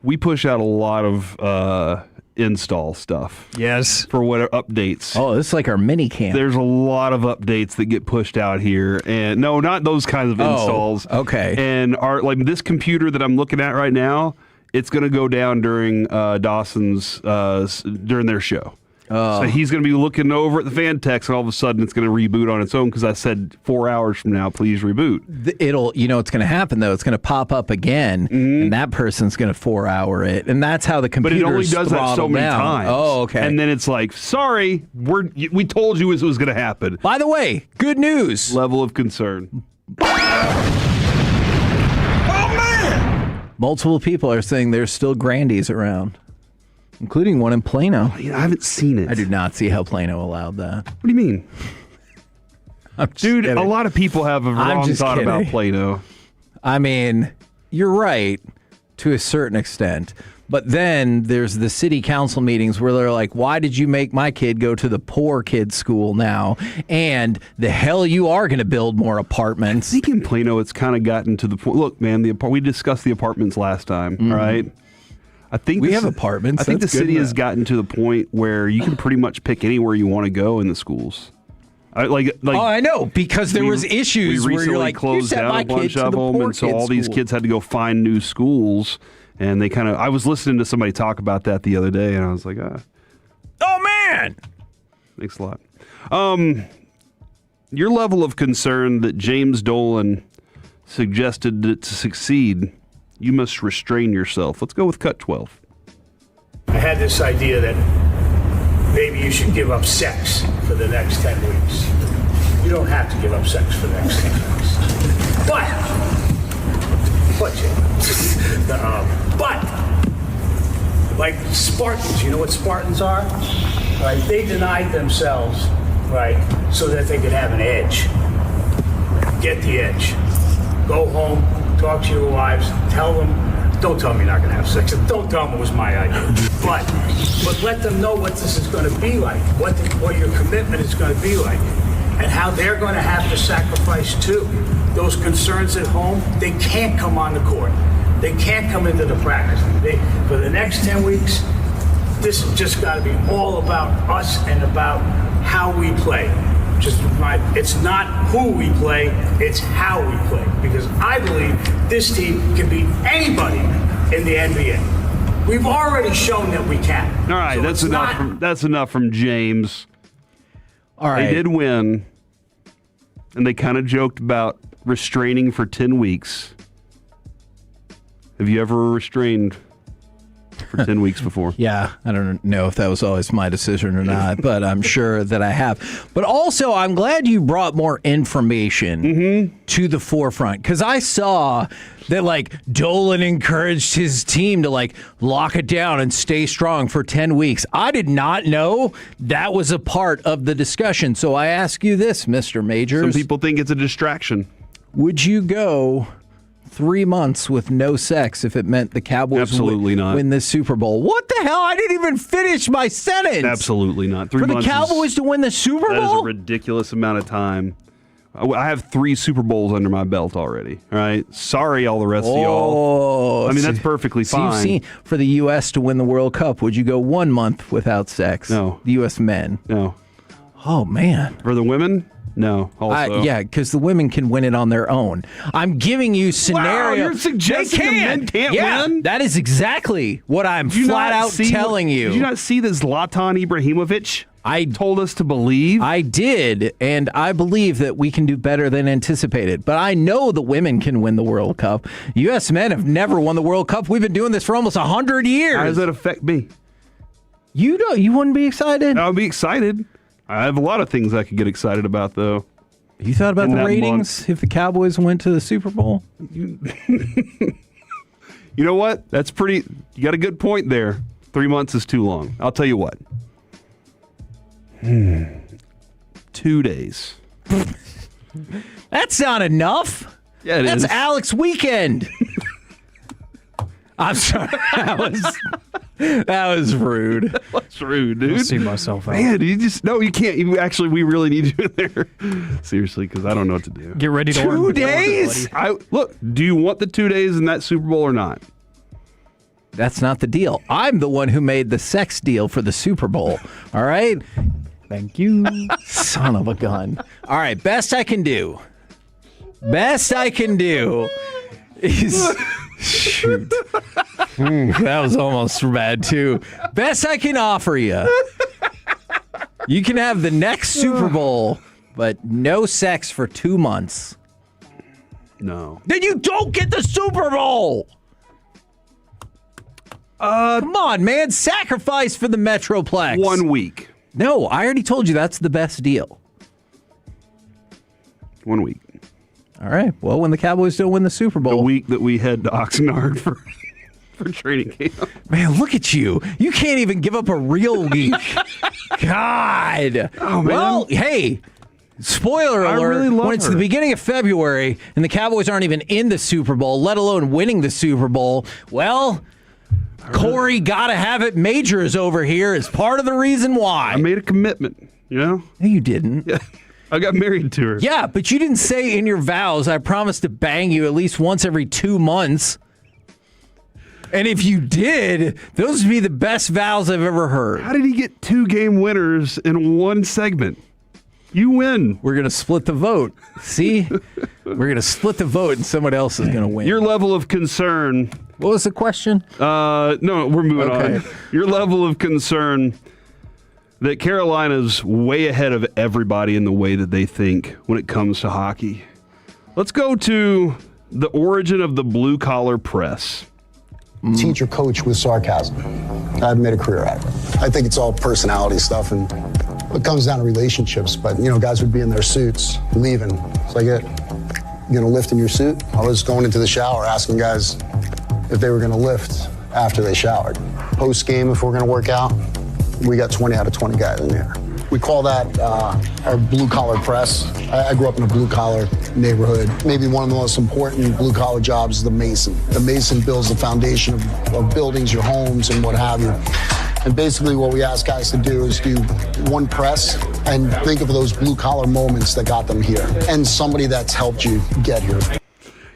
we push out a lot of install stuff. Yes. For what updates. Oh, this is like our mini camp. There's a lot of updates that get pushed out here. And no, not those kinds of installs. Okay. And like this computer that I'm looking at right now, it's going to go down during Dawson's, during their show. So he's going to be looking over at the fan text, and all of a sudden it's going to reboot on its own because I said 4 hours from now, please reboot. What's going to happen, though? It's going to pop up again, and that person's going to 4-hour it. And that's how the computer's But it only does that so many times. Oh, okay. And then it's like, sorry, we told you it was going to happen. By the way, good news. Level of concern. Multiple people are saying there's still Grandies around, including one in Plano. I haven't seen it. I do not see how Plano allowed that. What do you mean? Dude, kidding. a lot of people have a wrong thought about Plano. I mean, you're right to a certain extent. But then there's the city council meetings where they're like, why did you make my kid go to the poor kid school now? And the hell you are going to build more apartments. I think in Plano it's kind of gotten to the point. Look, man, we discussed the apartments last time, right? I think we have apartments. I think That's the city good has gotten to the point where you can pretty much pick anywhere you want to go in the schools. I know, because there was issues we where you're recently like, closed down a bunch of them, and so all these kids had to go find new schools, and they kind of. I was listening to somebody talk about that the other day, and I was like, oh man, thanks a lot. Your level of concern that James Dolan suggested that to succeed, you must restrain yourself. Let's go with cut 12. I had this idea that maybe you should give up sex for the next 10 weeks. You don't have to give up sex for the next 10 weeks. But, like Spartans, you know what Spartans are? Right? They denied themselves, right, so that they could have an edge. Get the edge. Go home, talk to your wives, tell them, don't tell them you're not going to have sex. Don't tell them it was my idea. But let them know what this is going to be like, what your commitment is going to be like, and how they're going to have to sacrifice too. Those concerns at home, they can't come on the court. They can't come into the practice. For the next 10 weeks, this has just got to be all about us and about how we play. It's not who we play, it's how we play. Because I believe this team can beat anybody in the NBA. We've already shown that we can. All right, So that's enough from James. All right. They did win, and they kind of joked about restraining for 10 weeks. Have you ever restrained for 10 weeks before? Yeah, I don't know if that was always my decision or not, but I'm sure that I have. But also, I'm glad you brought more information to the forefront, because I saw that, like, Dolan encouraged his team to, like, lock it down and stay strong for 10 weeks. I did not know that was a part of the discussion. So I ask you this, Mr. Majors. Some people think it's a distraction. Would you go 3 months with no sex if it meant the Cowboys Absolutely not. win the Super Bowl? What the hell? I didn't even finish my sentence. Absolutely not. 3 For the months Cowboys to win the Super That is Bowl? a ridiculous amount of time. I have 3 Super Bowls under my belt already. All right. Sorry, all the rest of y'all. I mean, that's perfectly fine. You've seen, for the U.S. to win the World Cup, would you go 1 month without sex? No. The U.S. men? No. Oh, man. For the women? No, also. Yeah, because the women can win it on their own. I'm giving you scenario. Wow, you're suggesting the men can't win? That is exactly what I'm flat out telling you. Did you not see that Zlatan Ibrahimovic told us to believe? I did, and I believe that we can do better than anticipated. But I know the women can win the World Cup. U.S. men have never won the World Cup. We've been doing this for almost 100 years. How does that affect me? You wouldn't be excited? I would be excited. I have a lot of things I could get excited about, though. You thought about the ratings if the Cowboys went to the Super Bowl? You know what? That's pretty. You got a good point there. 3 months is too long. I'll tell you what. 2 days. That's not enough. Yeah, That's is. Alex weekend. I'm sorry. That was rude. That's rude, dude. I'll see myself out. Man, you can't. We really need you in there. Seriously, because I don't know what to do. Get ready to learn. 2 days? Look, do you want the 2 days in that Super Bowl or not? That's not the deal. I'm the one who made the sex deal for the Super Bowl. All right? Thank you. Son of a gun. All right, best I can do. Best I can do is... Shoot. That was almost bad, too. Best I can offer you. You can have the next Super Bowl, but no sex for 2 months. No. Then you don't get the Super Bowl! Come on, man. Sacrifice for the Metroplex. 1 week. No, I already told you that's the best deal. 1 week. All right. Well, when the Cowboys don't win the Super Bowl. The week that we head to Oxnard for training camp. Man, look at you. You can't even give up a real week. God. Oh, man. Well, hey, spoiler alert. I really love when it's her. the beginning of February and the Cowboys aren't even in the Super Bowl, let alone winning the Super Bowl, well, Corey Gotta Have It Majors over here is part of the reason why. I made a commitment, you know? No, you didn't. Yeah. I got married to her. Yeah, but you didn't say in your vows, I promised to bang you at least once every 2 months. And if you did, those would be the best vows I've ever heard. How did he get 2 game winners in one segment? You win. We're going to split the vote. See? We're going to split the vote and someone else is going to win. Your level of concern. What was the question? No, we're moving on. Your level of concern that Carolina's way ahead of everybody in the way that they think when it comes to hockey. Let's go to the origin of the blue-collar press. Teach or coach with sarcasm. I've made a career out of it. I think it's all personality stuff, and it comes down to relationships. But, guys would be in their suits, leaving. It's like, you going to lift in your suit? I was going into the shower asking guys if they were going to lift after they showered. Post-game, if we're going to work out, we got 20 out of 20 guys in here. We call that our blue-collar press. I grew up in a blue-collar neighborhood. Maybe one of the most important blue-collar jobs is the mason. The mason builds the foundation of buildings, your homes, and what have you. And basically what we ask guys to do is do one press and think of those blue-collar moments that got them here and somebody that's helped you get here.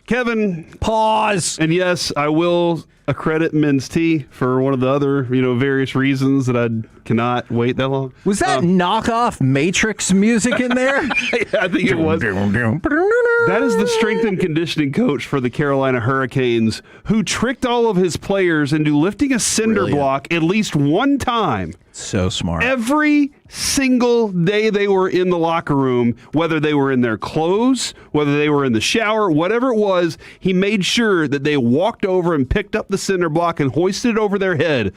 Kevin. Pause. And yes, I will accredit Men's Tea for one of the other, various reasons that I cannot wait that long. Was that knockoff Matrix music in there? I think it was. That is the strength and conditioning coach for the Carolina Hurricanes, who tricked all of his players into lifting a cinder block at least one time. So smart. Every single day they were in the locker room, whether they were in their clothes, whether they were in the shower, whatever it was, he made sure that they walked over and picked up the cinder block and hoisted it over their head.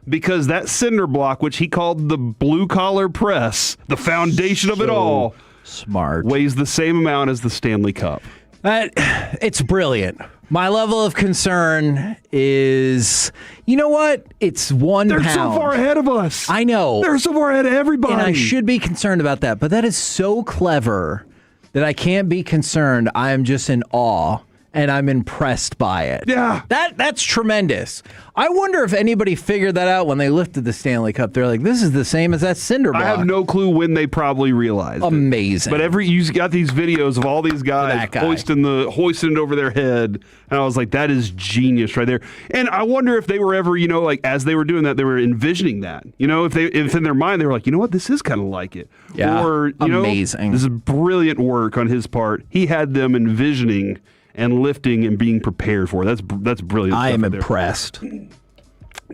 Because that cinder block, which he called the blue-collar press, the foundation of it all, smart, weighs the same amount as the Stanley Cup. It's brilliant. My level of concern is, you know what? It's 1 pound. They're so far ahead of us. I know. They're so far ahead of everybody. And I should be concerned about that. But that is so clever that I can't be concerned. I am just in awe and I'm impressed by it. Yeah. That's tremendous. I wonder if anybody figured that out when they lifted the Stanley Cup. They're like, this is the same as that cinder block. I have no clue when they probably realized Amazing. it. But you got these videos of all these guys hoisting it over their head, and I was like, that is genius right there. And I wonder if they were ever, like as they were doing that, they were envisioning that. If in their mind they were like, you know what, this is kind of like it. Yeah, or amazing. This is brilliant work on his part. He had them envisioning and lifting and being prepared for it. That's brilliant. I am right impressed. There.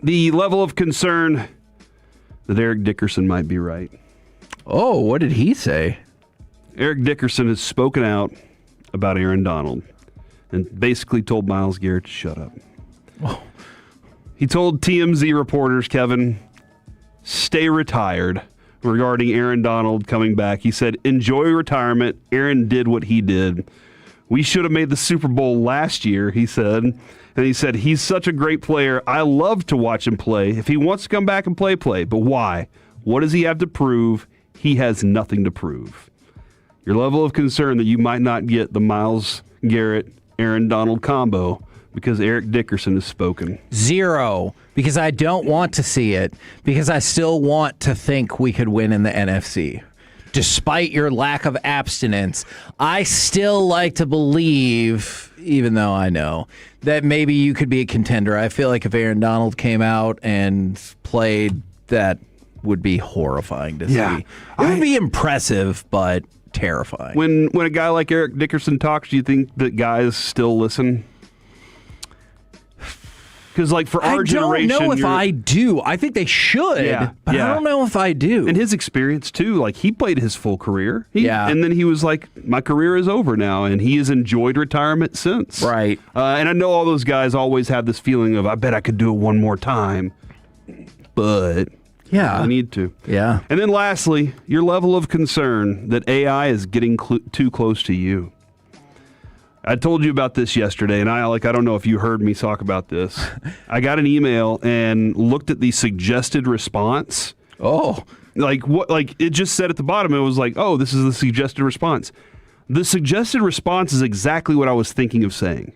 The level of concern that Eric Dickerson might be right. Oh, what did he say? Eric Dickerson has spoken out about Aaron Donald and basically told Myles Garrett to shut up. Oh. He told TMZ reporters, Kevin, stay retired regarding Aaron Donald coming back. He said, enjoy retirement. Aaron did what he did. We should have made the Super Bowl last year, he said. And he said, he's such a great player. I love to watch him play. If he wants to come back and play. But why? What does he have to prove? He has nothing to prove. Your level of concern that you might not get the Myles Garrett, Aaron Donald combo because Eric Dickerson has spoken. 0, because I don't want to see it, because I still want to think we could win in the NFC. Despite your lack of abstinence, I still like to believe, even though I know, that maybe you could be a contender. I feel like if Aaron Donald came out and played, that would be horrifying to see. It would be impressive, but terrifying. When a guy like Eric Dickerson talks, do you think that guys still listen? Because, like, for our generation, I don't know if I do. I think they should, but I don't know if I do. And his experience, too, like, he played his full career. And then he was like, my career is over now, and he has enjoyed retirement since. Right. And I know all those guys always have this feeling of, I bet I could do it one more time. But I need to. Yeah. And then lastly, your level of concern that AI is getting too close to you. I told you about this yesterday, and I don't know if you heard me talk about this. I got an email and looked at the suggested response. Oh. Like it just said at the bottom, it was like, oh, this is the suggested response. The suggested response is exactly what I was thinking of saying.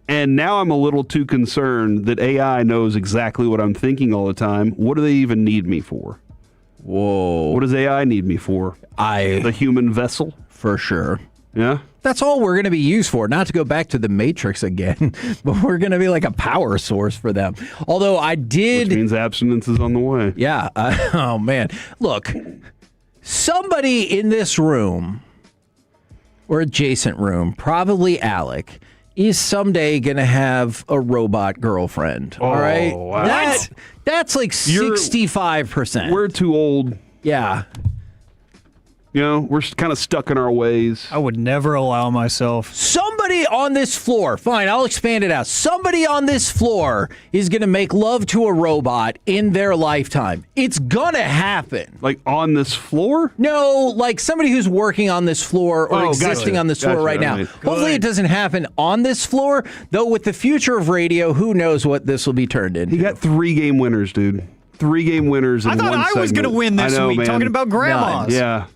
And now I'm a little too concerned that AI knows exactly what I'm thinking all the time. What do they even need me for? Whoa. What does AI need me for? The human vessel? For sure. Yeah? That's all we're going to be used for. Not to go back to the Matrix again, but we're going to be like a power source for them. Although I did... Which means abstinence is on the way. Yeah. Oh, man. Look, somebody in this room or adjacent room, probably Alec, is someday going to have a robot girlfriend. All right? Wow. That's like 65%. We're too old. Yeah. We're kind of stuck in our ways. I would never allow myself. Somebody on this floor, fine, I'll expand it out. Somebody on this floor is going to make love to a robot in their lifetime. It's going to happen. Like on this floor? No, like somebody who's working on this floor or existing on this floor right now. Hopefully it doesn't happen on this floor, though with the future of radio, who knows what this will be turned into. You got 3-game winners, dude. 3-game winners in one segment. I thought I was going to win this week, talking about grandmas. Yeah.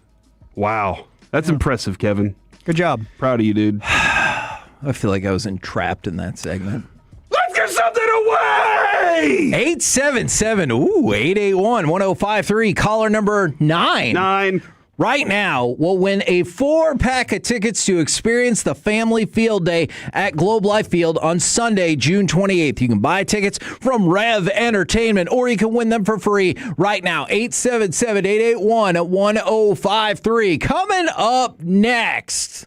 Wow. That's impressive, Kevin. Good job. Proud of you, dude. I feel like I was entrapped in that segment. Let's get something away! 877-881-1053. Caller number 9. Right now will win a 4-pack of tickets to experience the Family Field Day at Globe Life Field on Sunday, June 28th. You can buy tickets from Rev Entertainment, or you can win them for free right now. 877-881-1053. Coming up next,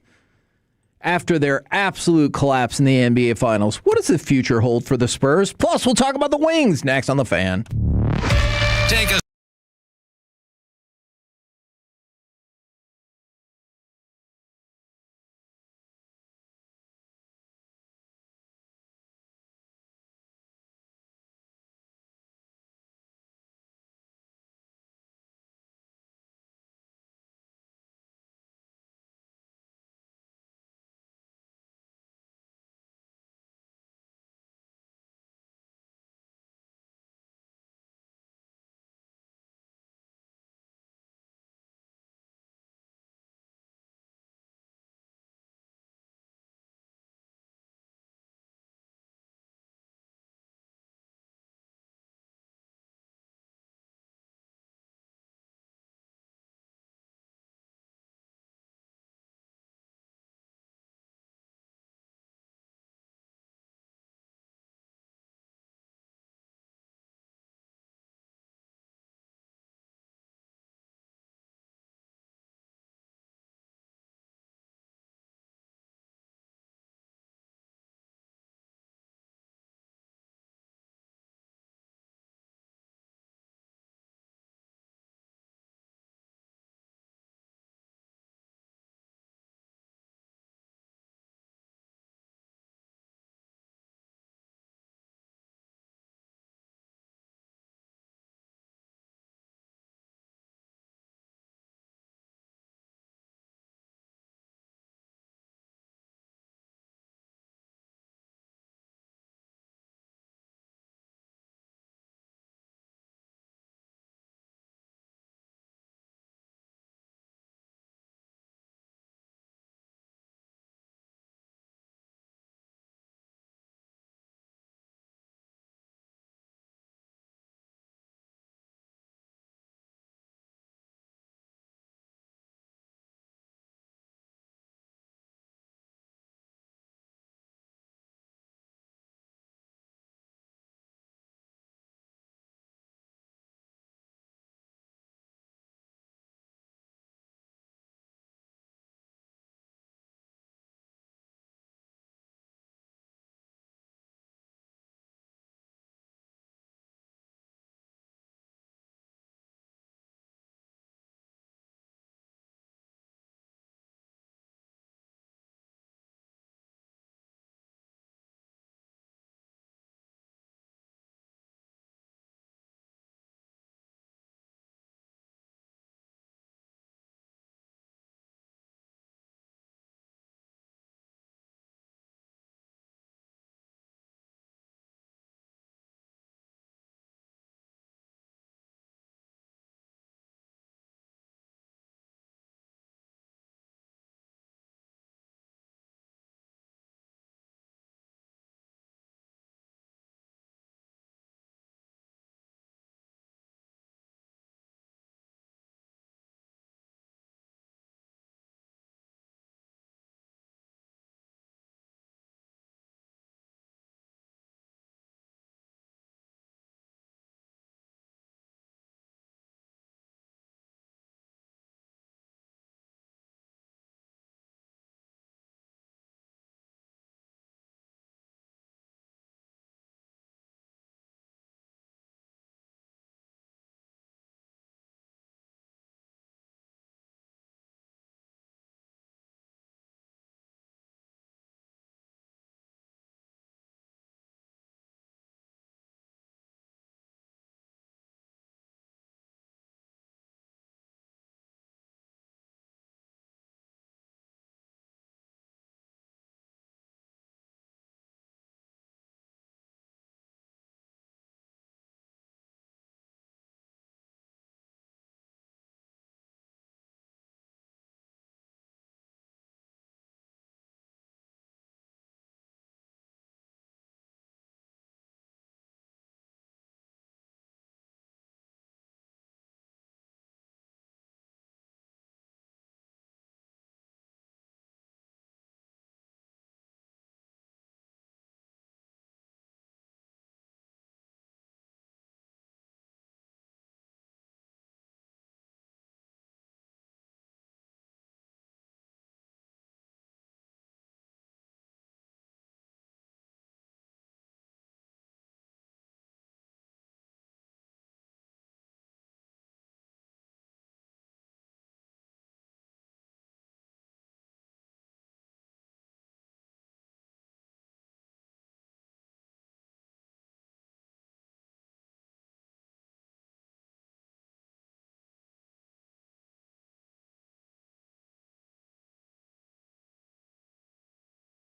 after their absolute collapse in the NBA Finals, what does the future hold for the Spurs? Plus, we'll talk about the Wings next on The Fan. Take a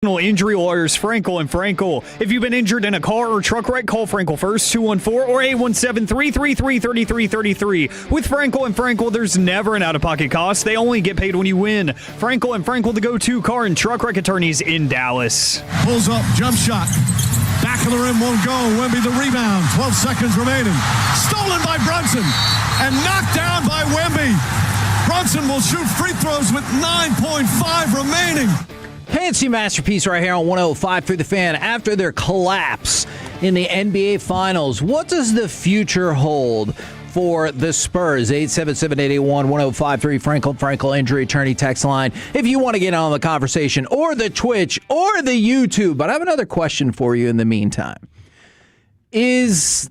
Injury lawyers, Frankel and Frankel. If you've been injured in a car or truck wreck, call Frankel first, 214 or 817-333-3333. With Frankel and Frankel, there's never an out-of-pocket cost. They only get paid when you win. Frankel and Frankel, the go-to car and truck wreck attorneys in Dallas. Pulls up, jump shot. Back of the rim won't go. Wemby the rebound. 12 seconds remaining. Stolen by Brunson and knocked down by Wemby. Brunson will shoot free throws with 9.5 remaining. Fancy masterpiece right here on 105 through the Fan. After their collapse in the NBA Finals, what does the future hold for the Spurs? 877-881-1053, Frankel injury attorney text line. If you want to get on the conversation, or the Twitch, or the YouTube. But I have another question for you in the meantime. Is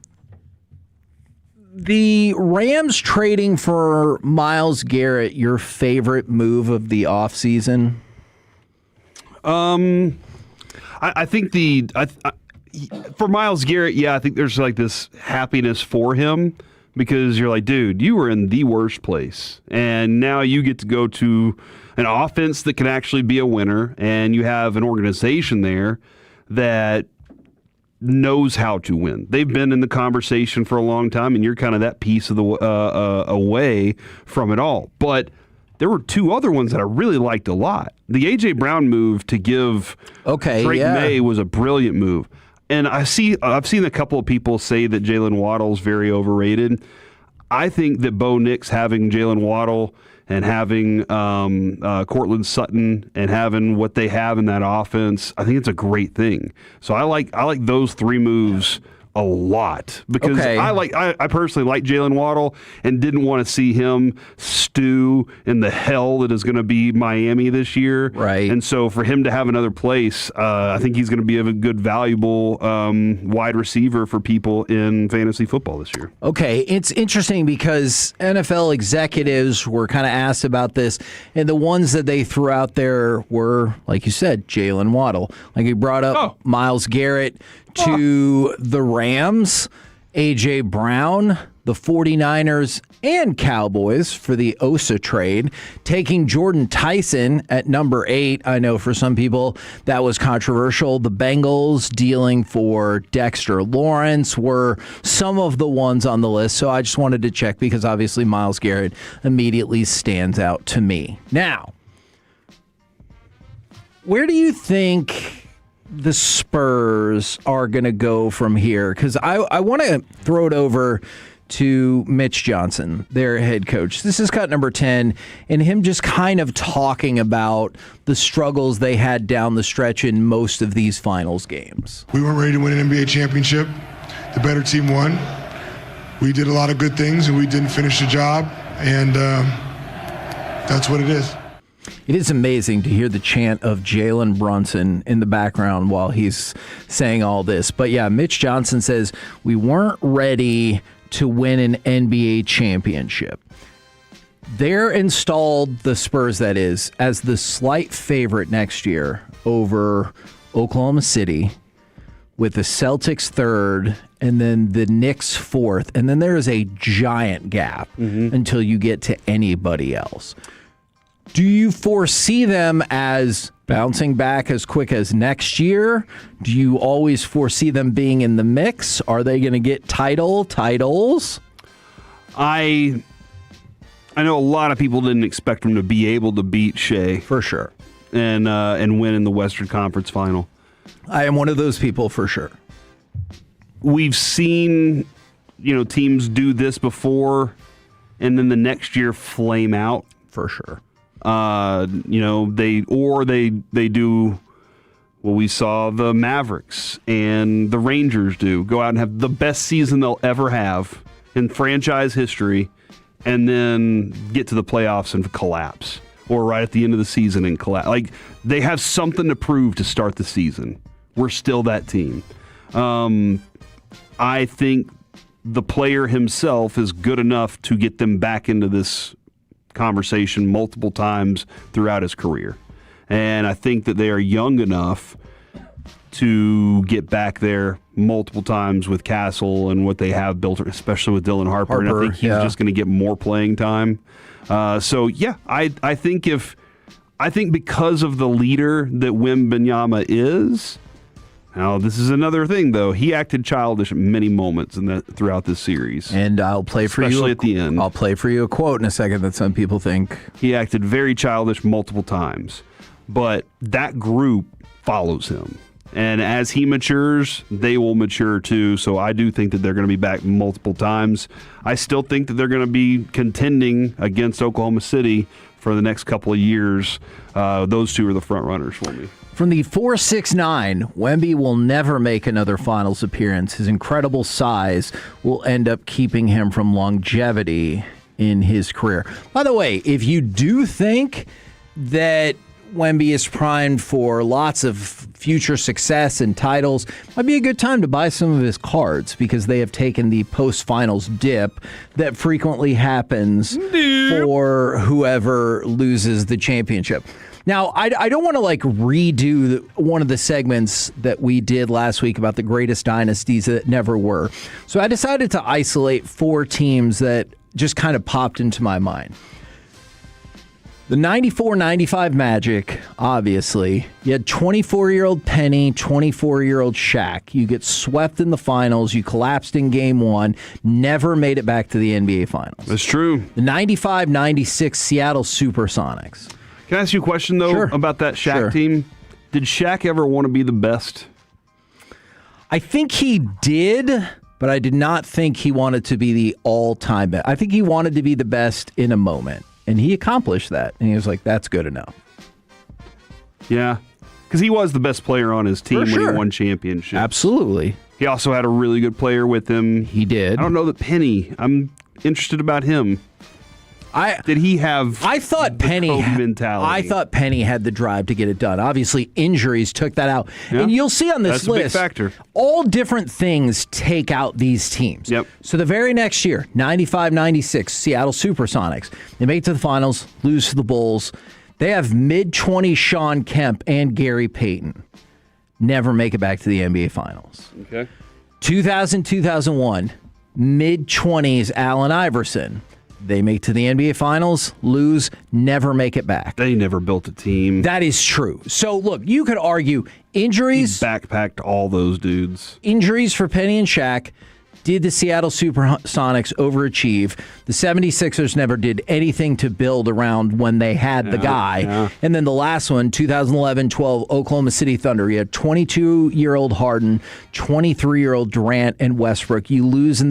the Rams trading for Myles Garrett your favorite move of the offseason? I think for Myles Garrett, I think there's like this happiness for him because you're like, dude, you were in the worst place, and now you get to go to an offense that can actually be a winner, and you have an organization there that knows how to win. They've been in the conversation for a long time, and you're kind of that piece of the away from it all. But there were two other ones that I really liked a lot. The A.J. Brown move to give Drake May was a brilliant move. And I've seen a couple of people say that Jalen Waddle's very overrated. I think that Bo Nix having Jalen Waddle and having Cortland Sutton and having what they have in that offense, I think it's a great thing. So I like those three moves a lot because I personally like Jalen Waddle and didn't want to see him stew in the hell that is going to be Miami this year. Right. And so for him to have another place, I think he's going to be a good, valuable wide receiver for people in fantasy football this year. Okay, it's interesting because NFL executives were kind of asked about this, and the ones that they threw out there were, like you said, Jalen Waddle. Like he brought up Myles Garrett to the Rams, A.J. Brown, the 49ers, and Cowboys for the Osa trade, taking Jordan Tyson at number 8. I know for some people that was controversial. The Bengals dealing for Dexter Lawrence were some of the ones on the list, so I just wanted to check because obviously Myles Garrett immediately stands out to me. Now, where do you think the Spurs are going to go from here? Because I want to throw it over to Mitch Johnson, their head coach. This is cut number 10, and him just kind of talking about the struggles they had down the stretch in most of these finals games. We weren't ready to win an NBA championship. The better team won. We did a lot of good things, and we didn't finish the job, and that's what it is. It is amazing to hear the chant of Jalen Brunson in the background while he's saying all this. But yeah, Mitch Johnson says we weren't ready to win an NBA championship. They're installed, the Spurs that is, as the slight favorite next year over Oklahoma City, with the Celtics third and then the Knicks fourth. And then there is a giant gap until you get to anybody else. Do you foresee them as bouncing back as quick as next year? Do you always foresee them being in the mix? Are they going to get titles? I know a lot of people didn't expect them to be able to beat Shea for sure and win in the Western Conference Final. I am one of those people for sure. We've seen, teams do this before, and then the next year flame out for sure. They do what we saw the Mavericks and the Rangers do, go out and have the best season they'll ever have in franchise history, and then get to the playoffs and collapse, or right at the end of the season and collapse. Like, they have something to prove to start the season. We're still that team. I think the player himself is good enough to get them back into this conversation multiple times throughout his career. And I think that they are young enough to get back there multiple times with Castle and what they have built, especially with Dylan Harper. And I think he's just going to get more playing time. I think I think because of the leader that Wembanyama is. Now, this is another thing, though. He acted childish at many moments throughout this series. And I'll play for you. Especially at the end. I'll play for you a quote in a second that some people think. He acted very childish multiple times. But that group follows him. And as he matures, they will mature too. So I do think that they're going to be back multiple times. I still think that they're going to be contending against Oklahoma City for the next couple of years. Those two are the front runners for me. From the 4'6'9", Wemby will never make another finals appearance. His incredible size will end up keeping him from longevity in his career. By the way, if you do think that Wemby is primed for lots of future success and titles, might be a good time to buy some of his cards because they have taken the post-finals dip that frequently happens for whoever loses the championship. Now, I don't want to redo one of the segments that we did last week about the greatest dynasties that never were. So I decided to isolate 4 teams that just kind of popped into my mind. The 94-95 Magic, obviously. You had 24-year-old Penny, 24-year-old Shaq. You get swept in the finals. You collapsed in Game 1. Never made it back to the NBA Finals. That's true. The 95-96 Seattle Supersonics. Can I ask you a question, though, about that Shaq team? Did Shaq ever want to be the best? I think he did, but I did not think he wanted to be the all-time best. I think he wanted to be the best in a moment. And he accomplished that. And he was like, that's good enough. Yeah. Because he was the best player on his team when he won championships. Absolutely. He also had a really good player with him. He did. I don't know that Penny. I'm interested about him. Did he have I thought Penny mentality? I thought Penny had the drive to get it done. Obviously, injuries took that out. Yeah. And you'll see on this list, a big factor. All different things take out these teams. Yep. So the very next year, 95-96, Seattle Supersonics. They make it to the finals, lose to the Bulls. They have mid-20s Sean Kemp and Gary Payton. Never make it back to the NBA Finals. Okay. 2000-2001, mid-20s Allen Iverson. They make to the NBA Finals, lose, never make it back. They never built a team. That is true. So, look, you could argue injuries. He backpacked all those dudes. Injuries for Penny and Shaq. Did the Seattle Supersonics overachieve? The 76ers never did anything to build around when they had the guy. Yeah. And then the last one, 2011-12, Oklahoma City Thunder. You had 22-year-old Harden, 23-year-old Durant, and Westbrook. You lose in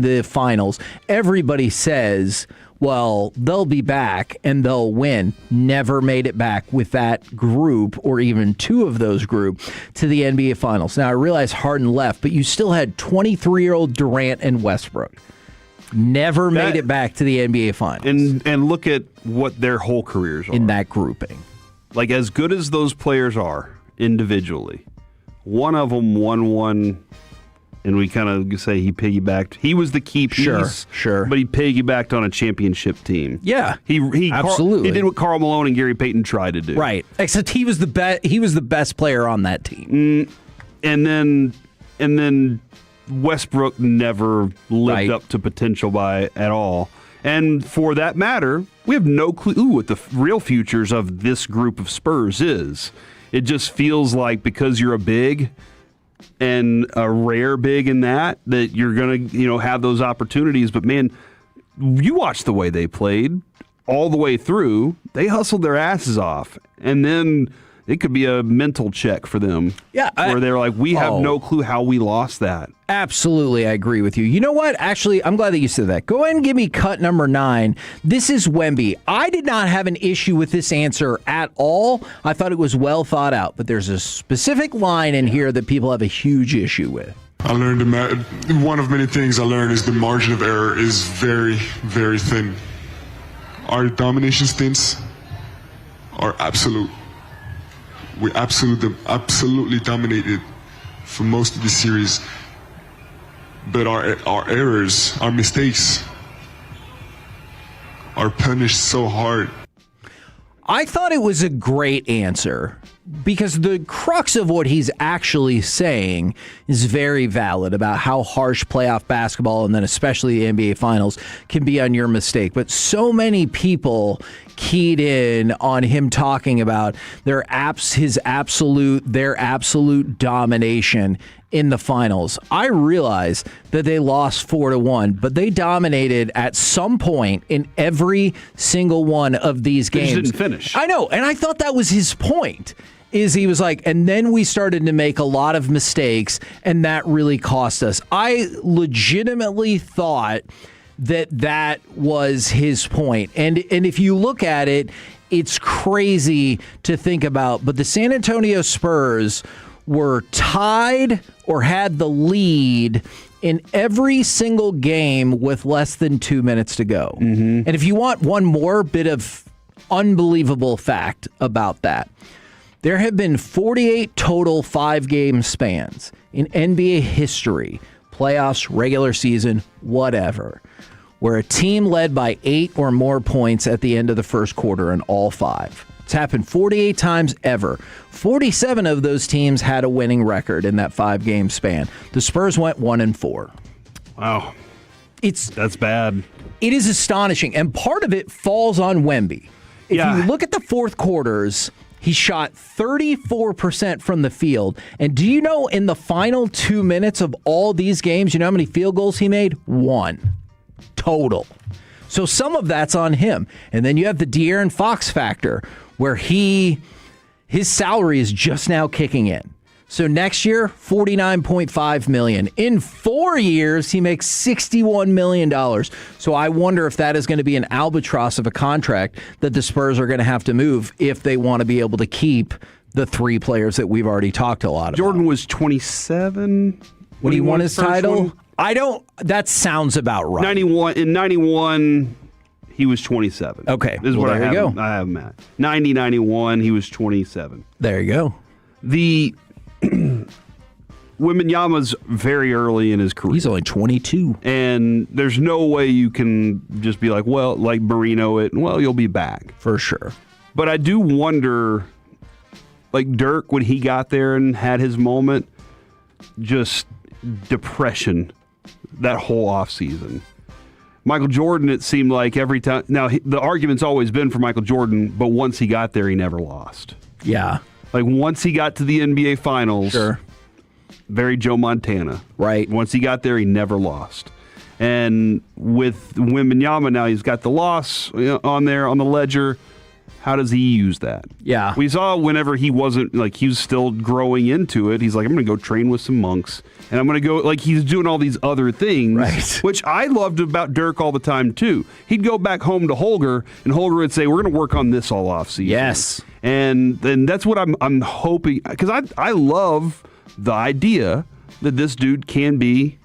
the finals. Everybody says, well, they'll be back and they'll win. Never made it back with that group or even two of those group to the NBA Finals. Now, I realize Harden left, but you still had 23-year-old Durant and Westbrook. Never made it back to the NBA Finals. And look at what their whole careers are. In that grouping. Like, as good as those players are individually, one of them won one. And we kind of say he piggybacked. He was the key piece. Sure. But he piggybacked on a championship team. Yeah. He absolutely. He did what Karl Malone and Gary Payton tried to do. Right. Except he was the best player on that team. And then Westbrook never lived up to potential at all. And for that matter, we have no clue what the real futures of this group of Spurs is. It just feels like because you're a big and a rare big in that you're going to, have those opportunities. But, man, you watch the way they played all the way through. They hustled their asses off. And then it could be a mental check for them. Yeah. Where they're like, we have no clue how we lost that. Absolutely, I agree with you. You know what? Actually, I'm glad that you said that. Go ahead and give me cut number 9. This is Wemby. I did not have an issue with this answer at all. I thought it was well thought out, but there's a specific line in here that people have a huge issue with. I learned one of many things I learned is the margin of error is very, very thin. Our domination stints are absolute. We absolutely dominated for most of the series. But our errors, our mistakes are punished so hard. I thought it was a great answer because the crux of what he's actually saying is very valid about how harsh playoff basketball, and then especially the NBA Finals, can be on your mistake. But so many people keyed in on him talking about their absolute domination in the finals. I realize that they lost 4-1, but they dominated at some point in every single one of these games. They just didn't finish. I know, and I thought that was his point. Is he was like, and then we started to make a lot of mistakes, and that really cost us. I legitimately thought that was his point. And if you look at it, it's crazy to think about. But the San Antonio Spurs were tied or had the lead in every single game with less than 2 minutes to go. And if you want one more bit of unbelievable fact about that, there have been 48 total 5-game spans in NBA history, playoffs, regular season, whatever, where a team led by 8 or more points at the end of the first quarter in all 5. It's happened 48 times ever. 47 of those teams had a winning record in that 5-game span. The Spurs went 1-4. Wow. That's bad. It is astonishing, and part of it falls on Wemby. If you look at the fourth quarters, he shot 34% from the field. And do you know in the final 2 minutes of all these games, you know how many field goals he made? 1 total. So some of that's on him. And then you have the De'Aaron Fox factor, where his salary is just now kicking in. So next year, $49.5 million. In 4 years, he makes $61 million. So I wonder if that is going to be an albatross of a contract that the Spurs are going to have to move if they want to be able to keep the 3 players that we've already talked a lot about. Jordan was 27 when he won his title. That sounds about right. 91, he was 27. Okay. This is what there you go. I have him at. 90, 91, he was 27. There you go. The Wembanyama's very early in his career. He's only 22. And there's no way you can just be like, well, like Marino it, well, you'll be back. For sure. But I do wonder, like Dirk, when he got there and had his moment, just depression that whole offseason. Michael Jordan, it seemed like every time. Now, the argument's always been for Michael Jordan, but once he got there, he never lost. Yeah. Like, once he got to the NBA Finals, sure, very Joe Montana. Right. Once he got there, he never lost. And with Wembanyama now, he's got the loss on there on the ledger. How does he use that? Yeah. We saw whenever he wasn't, like, he was still growing into it. He's like, I'm going to go train with some monks. And I'm going to go, like, he's doing all these other things. Right. Which I loved about Dirk all the time, too. He'd go back home to Holger, and Holger would say, we're going to work on this all offseason. Yes. And then that's what I'm hoping, because I love the idea that this dude can be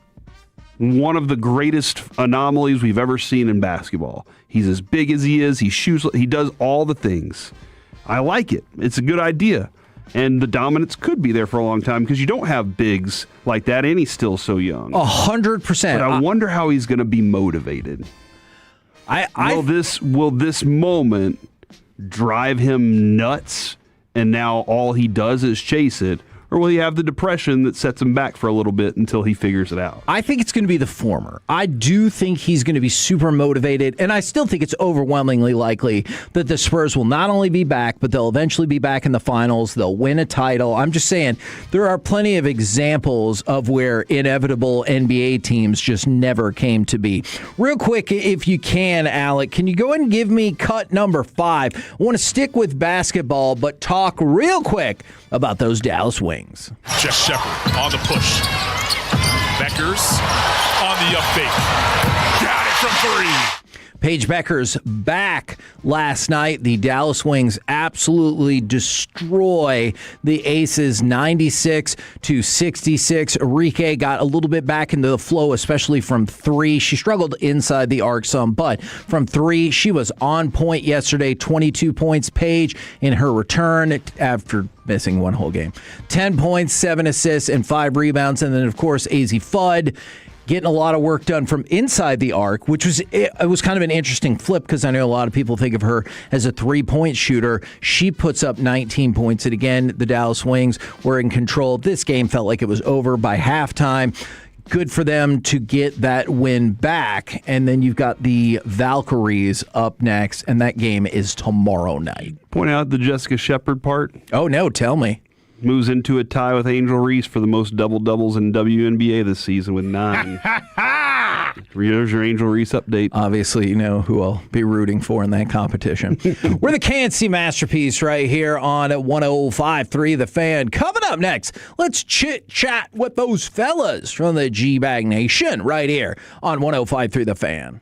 one of the greatest anomalies we've ever seen in basketball. He's as big as he is. He shoots. He does all the things. I like it. It's a good idea. And the dominance could be there for a long time because you don't have bigs like that, and he's still so young. 100%. But I wonder how he's going to be motivated. Will this moment drive him nuts, and now all he does is chase it? Or will he have the depression that sets him back for a little bit until he figures it out? I think it's going to be the former. I do think he's going to be super motivated, and I still think it's overwhelmingly likely that the Spurs will not only be back, but they'll eventually be back in the finals. They'll win a title. I'm just saying there are plenty of examples of where inevitable NBA teams just never came to be. Real quick, if you can, Alec, can you go ahead and give me cut number 5? I want to stick with basketball, but talk real quick about those Dallas Wings. Jeff Shepard on the push. Beckers on the up fake. Got it from 3. Paige Beckers back last night. The Dallas Wings absolutely destroy the Aces 96-66. Enrique got a little bit back into the flow, especially from 3. She struggled inside the arc some, but from 3, she was on point yesterday. 22 points. Paige in her return after missing one whole game. 10 points, 7 assists, and 5 rebounds. And then, of course, AZ Fudd getting a lot of work done from inside the arc, which was kind of an interesting flip because I know a lot of people think of her as a three-point shooter. She puts up 19 points, and again, the Dallas Wings were in control. This game felt like it was over by halftime. Good for them to get that win back. And then you've got the Valkyries up next, and that game is tomorrow night. Point out the Jessica Shepard part. Oh, no, tell me. Moves into a tie with Angel Reese for the most double-doubles in WNBA this season with 9. There's your Angel Reese update. Obviously, you know who I'll be rooting for in that competition. We're the Kansas Masterpiece right here on 105.3 The Fan. Coming up next, let's chit-chat with those fellas from the G-Bag Nation right here on 105.3 The Fan.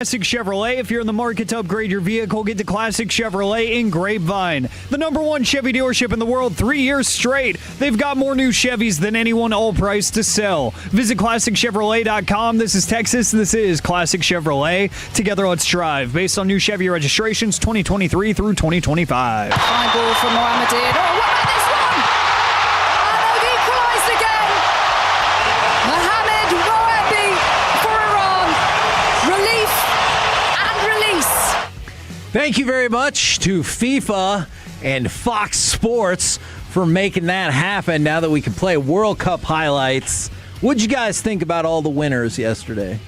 Classic Chevrolet. If you're in the market to upgrade your vehicle, get to Classic Chevrolet in Grapevine. The #1 Chevy dealership in the world 3 years straight. They've got more new Chevys than anyone, all priced to sell. Visit ClassicChevrolet.com. This is Texas. This is Classic Chevrolet. Together, let's drive. Based on new Chevy registrations 2023 through 2025. Fine ball from Mohamedin. Oh, what about this one? And they've equalised again. Mohamed Moebi for Iran. Relief and release. Thank you very much to FIFA and Fox Sports for making that happen now that we can play World Cup highlights. What'd you guys think about all the winners yesterday?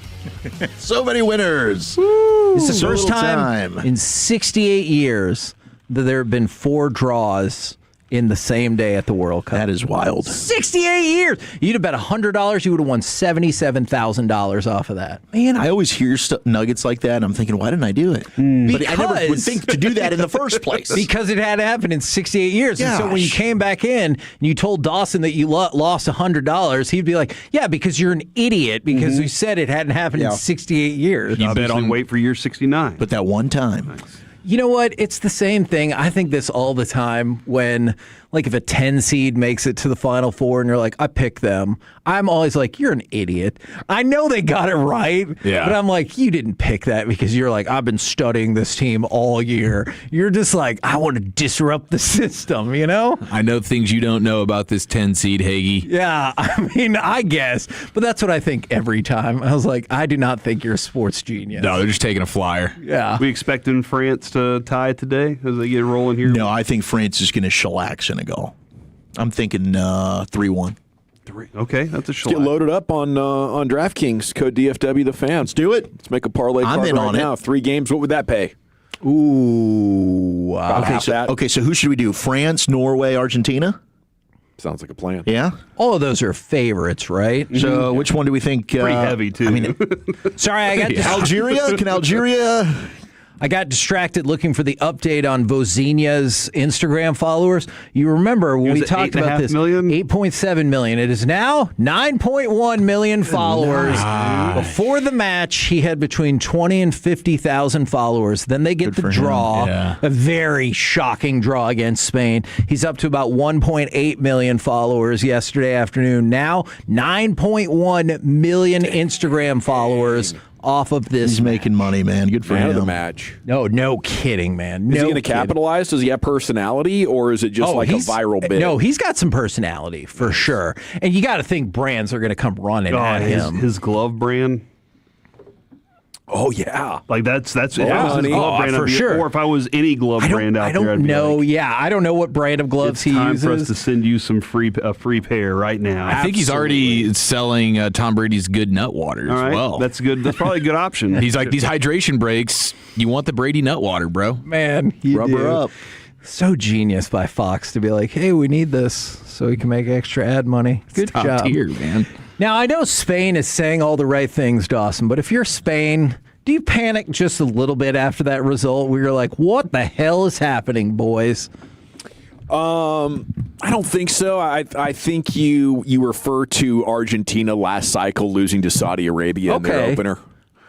So many winners. It's the first time in 68 years that there have been 4 draws in the same day at the World Cup. That is wild. 68 years! You'd have bet $100, you would have won $77,000 off of that. Man, I always hear nuggets like that, and I'm thinking, why didn't I do it? But I never would think to do that in the first place. Because it had happened in 68 years. Gosh. And so when you came back in and you told Dawson that you lost $100, he'd be like, yeah, because you're an idiot, because we said it hadn't happened in 68 years. You bet on wait for year 69. But that one time. Nice. You know what? It's the same thing. I think this all the time when, like, if a 10 seed makes it to the Final Four and you're like, I picked them, I'm always like, you're an idiot. I know they got it right, but I'm like, you didn't pick that because you're like, I've been studying this team all year. You're just like, I want to disrupt the system, you know? I know things you don't know about this 10 seed, Hagee. Yeah, I mean, I guess. But that's what I think every time. I was like, I do not think you're a sports genius. No, they're just taking a flyer. Yeah. We expecting France to tie it today as they get rolling here? No, I think France is going to shellac Senegal. I'm thinking 3-1. Okay, that's a Let's get loaded up on DraftKings. Code DFW the fan. Let's do it. Let's make a parlay I'm card in right on now. it. 3 games. What would that pay? Ooh. Okay, so who should we do? France, Norway, Argentina? Sounds like a plan. Yeah? All of those are favorites, right? So which one do we think? Pretty heavy, too. I mean, sorry, I got Algeria? Can Algeria... I got distracted looking for the update on Vozinha's Instagram followers. You remember when we talked about this? 8.7 million. It is now 9.1 million followers. Nice. Before the match, he had between 20 and 50,000 followers. Then they get the draw, a very shocking draw against Spain. He's up to about 1.8 million followers yesterday afternoon. Now 9.1 million Instagram followers. Off of this. He's making money, man. Good for him. Man of the match. No kidding, man. Is he going to capitalize? Does he have personality, or is it just like a viral bit? No, he's got some personality for sure. And you got to think brands are going to come running at him. His glove brand. Oh yeah, like that's if I was his glove brand, for sure. Or if I was any glove brand out there, I'd be know. like, I don't know what brand of gloves he time uses. for us to send you some free pair right now. I think he's already selling Tom Brady's Good Nut Water as All right, well. that's good. That's probably a good option. He's like, these hydration breaks. You want the Brady Nut Water, bro? Man, rubber up. So genius by Fox to be like, hey, we need this so we can make extra ad money. Good top job, tier, man. Now I know Spain is saying all the right things, Dawson, but if you're Spain, do you panic just a little bit after that result where you're like, what the hell is happening, boys? I don't think so. I think you refer to Argentina last cycle losing to Saudi Arabia in their opener.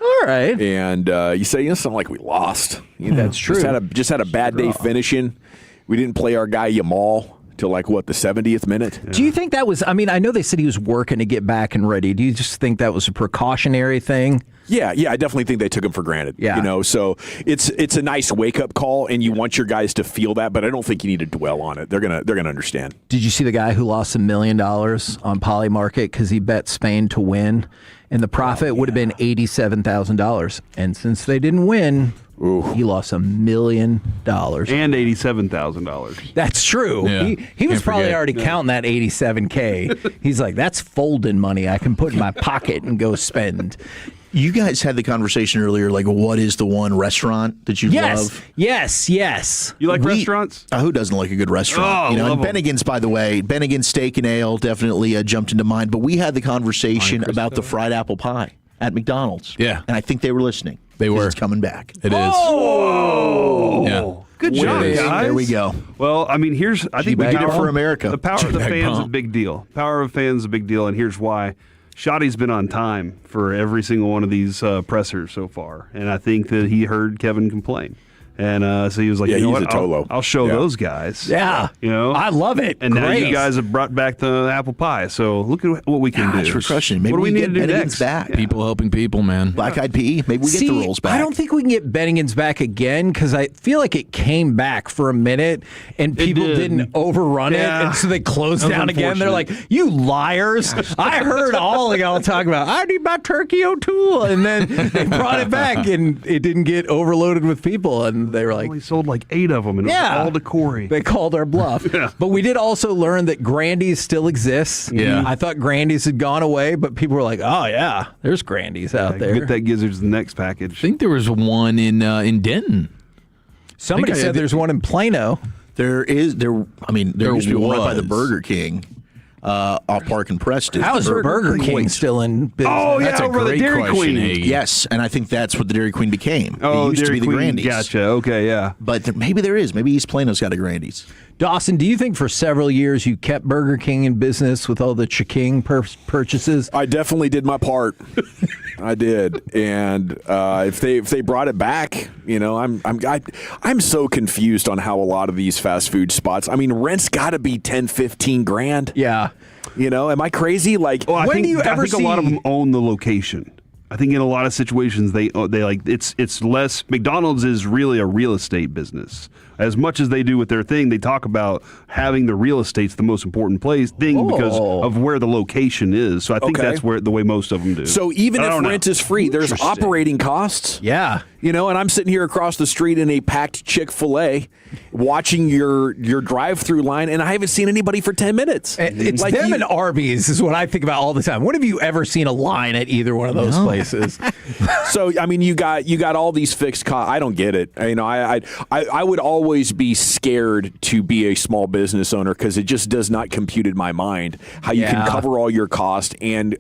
All right. And you say, it's not like we lost. That's true. Just had a bad day finishing. We didn't play our guy Yamal till the 70th minute. Do you think that was, I know they said he was working to get back and ready. Do you just think that was a precautionary thing? Yeah, I definitely think they took him for granted. Yeah. So it's a nice wake-up call, and you want your guys to feel that, but I don't think you need to dwell on it. They're gonna understand. Did you see the guy who lost $1 million on Polymarket because he bet Spain to win, and the profit would have been $87,000, and since they didn't win, he lost $1 million and $87,000. That's true. Yeah. He was probably already counting that $87K. He's like, that's folding money I can put in my pocket and go spend. You guys had the conversation earlier, like, what is the one restaurant that you love? Yes. You like restaurants? Who doesn't like a good restaurant? Oh, and Bennigan's, by the way, Bennigan's Steak and Ale definitely jumped into mind. But we had the conversation about the fried apple pie at McDonald's. Yeah. And I think they were listening. They were. It's coming back. It is. Oh! Yeah. Good job, guys. There we go. Well, I think we did it for America. The power of the G-Bag fans is a pump. big deal. Power of fans is a big deal, and here's why. Shoddy's been on time for every single one of these pressers so far, and I think that he heard Kevin complain. And so he was like, Yeah, you know he's what? a Tolo. I'll show Yeah. those guys. Yeah. You know? I love it. And now Great. you guys have brought back the apple pie. So look at what we can do. Gosh, we're crushing. Maybe what do we we need get to do Bennigan's next? back. People helping people, man. Black-eyed pea. Maybe we get the rolls back. I don't think we can get Bennigan's back again because I feel like it came back for a minute and people didn't overrun it, and so they closed That was down again. They're like, unfortunate. "You liars!" I heard all of y'all talking about, "I need my turkey O'Toole," and then they brought it back, and it didn't get overloaded with people, and they were like, We sold like 8 of them, and it was all to Corey. They called our bluff. But we did also learn that Grandy's still exists. Yeah. I thought Grandy's had gone away, but people were like, "Oh yeah, there's Grandy's out there." Get that Gizzards the next package. I think there was one in Denton. Somebody said there's one in Plano. There used to be one right by the was. Burger King off Park and Preston. How is Burger King still in business? Oh, That's yeah, a over the great Dairy question, Queen. Hagee. Yes, and I think that's what the Dairy Queen became. Oh, it used Dairy to be the Queen. Grandy's. Gotcha. Okay, yeah. But maybe there is. Maybe East Plano's got a Grandy's. Dawson, do you think for several years you kept Burger King in business with all the Chiking purchases? I definitely did my part. I did, and if they brought it back, you know, I'm so confused on how a lot of these fast food spots. I mean, rent's got to be 10, 15 grand. Yeah. You know, am I crazy? Like, Well, I When think, do you ever I think a lot of see- them own the location. I think in a lot of situations they like it's less. McDonald's is really a real estate business. As much as they do with their thing, they talk about having the real estate's the most important thing because of where the location is. So I think Okay. that's where the way most of them do. So even I if don't know. rent is free, there's Interesting. operating costs. Yeah. You know, and I'm sitting here across the street in a packed Chick-fil-A watching your drive-through line, and I haven't seen anybody for 10 minutes. It's Like them you- and Arby's is what I think about all the time. When have you ever seen a line at either one of those places? So I mean, you got all these fixed costs. I don't get it. You know, I would always be scared to be a small business owner because it just does not compute in my mind how you can cover all your costs and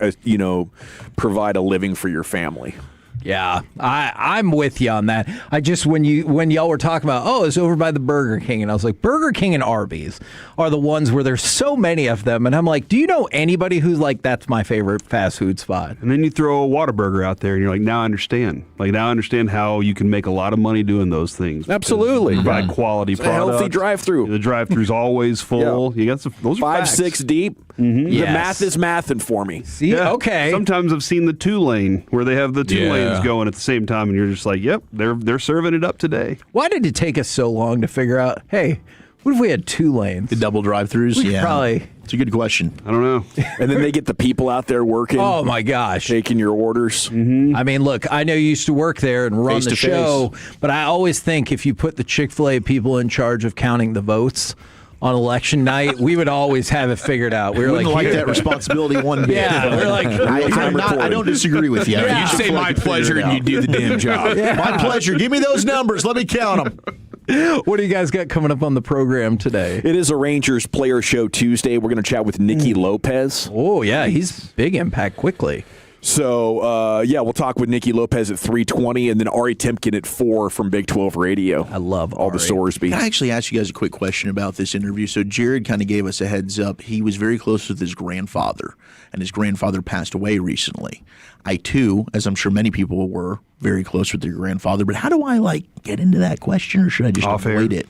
provide a living for your family. Yeah, I'm with you on that. I just when y'all were talking about, it's over by the Burger King, and I was like, Burger King and Arby's are the ones where there's so many of them, and I'm like, do you know anybody who's like, that's my favorite fast food spot? And then you throw a Whataburger out there, and you're like, now I understand. Like now I understand how you can make a lot of money doing those things. Absolutely. Provide quality It's a products. healthy drive-through. The drive-through's always full. You got some. Those are 5, facts. 6 deep. Mm-hmm. The Yes. math is mathing for me. See, okay. Sometimes I've seen the 2-lane where they have the 2 lanes going at the same time, and you're just like, yep, they're serving it up today. Why did it take us so long to figure out, hey, what if we had 2 lanes? The double drive-throughs? We could Yeah. probably. It's a good question. I don't know. And then they get the people out there working. Oh my gosh. Taking your orders. I mean, look, I know you used to work there and run Face the to show, but I always think if you put the Chick-fil-A people in charge of counting the votes on election night, we would always have it figured out. We were Wouldn't like here- that responsibility one bit. Yeah, we're like, I don't disagree with you. Yeah. You say my pleasure and you do the damn job. My pleasure. Give me those numbers. Let me count them. What do you guys got coming up on the program today? It is a Rangers Player Show Tuesday. We're going to chat with Nicky Lopez. Oh, yeah, he's big impact quickly. So, we'll talk with Nicky Lopez at 3:20, and then Ari Timken at 4 from Big 12 Radio. I love all the Sorsby. Can I actually ask you guys a quick question about this interview? So Jared kind of gave us a heads up. He was very close with his grandfather, and his grandfather passed away recently. I, too, as I'm sure many people were, very close with their grandfather. But how do I, get into that question, or should I just avoid it?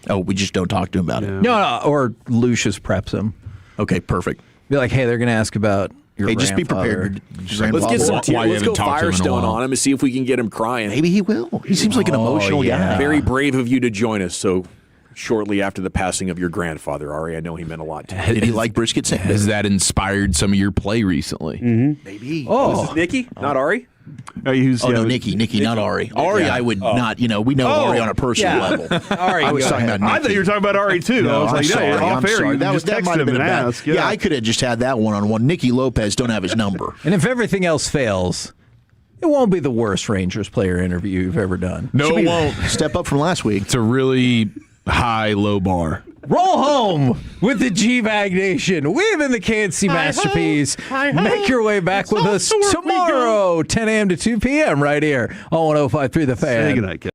Oh, we just don't talk to him about it? No, or Lucius preps him. Okay, perfect. Be like, hey, they're going to ask about your Hey, just be grandfather. prepared. Let's get some Why you let's go haven't talked to him in a Firestone while. on him and see if we can get him crying. Maybe he will. He seems like an emotional guy. Very brave of you to join us so shortly after the passing of your grandfather, Ari. I know he meant a lot to you. Did he like brisket sandwich? Has that inspired some of your play recently? Maybe. Oh, is it Nicky? Not Ari? No, Nicky, not Ari. Ari, I would not. We know Ari on a personal level. Ari, I was talking about Nicky. I thought you were talking about Ari too. I was I'm like, sorry. no, off I'm air. sorry. You That just might text have him been and a bad. ask. Yeah, I could have just had that one-on-one. Nicky Lopez, don't have his number. And if everything else fails, it won't be the worst Rangers player interview you've ever done. No, it won't. Step up from last week. It's a really high, low bar. Roll home with the G-Bag Nation. We've been the KNC Masterpiece. Make your way back with us tomorrow, 10 a.m. to 2 p.m. right here on 105.3 The Fan. Say goodnight, Kevin.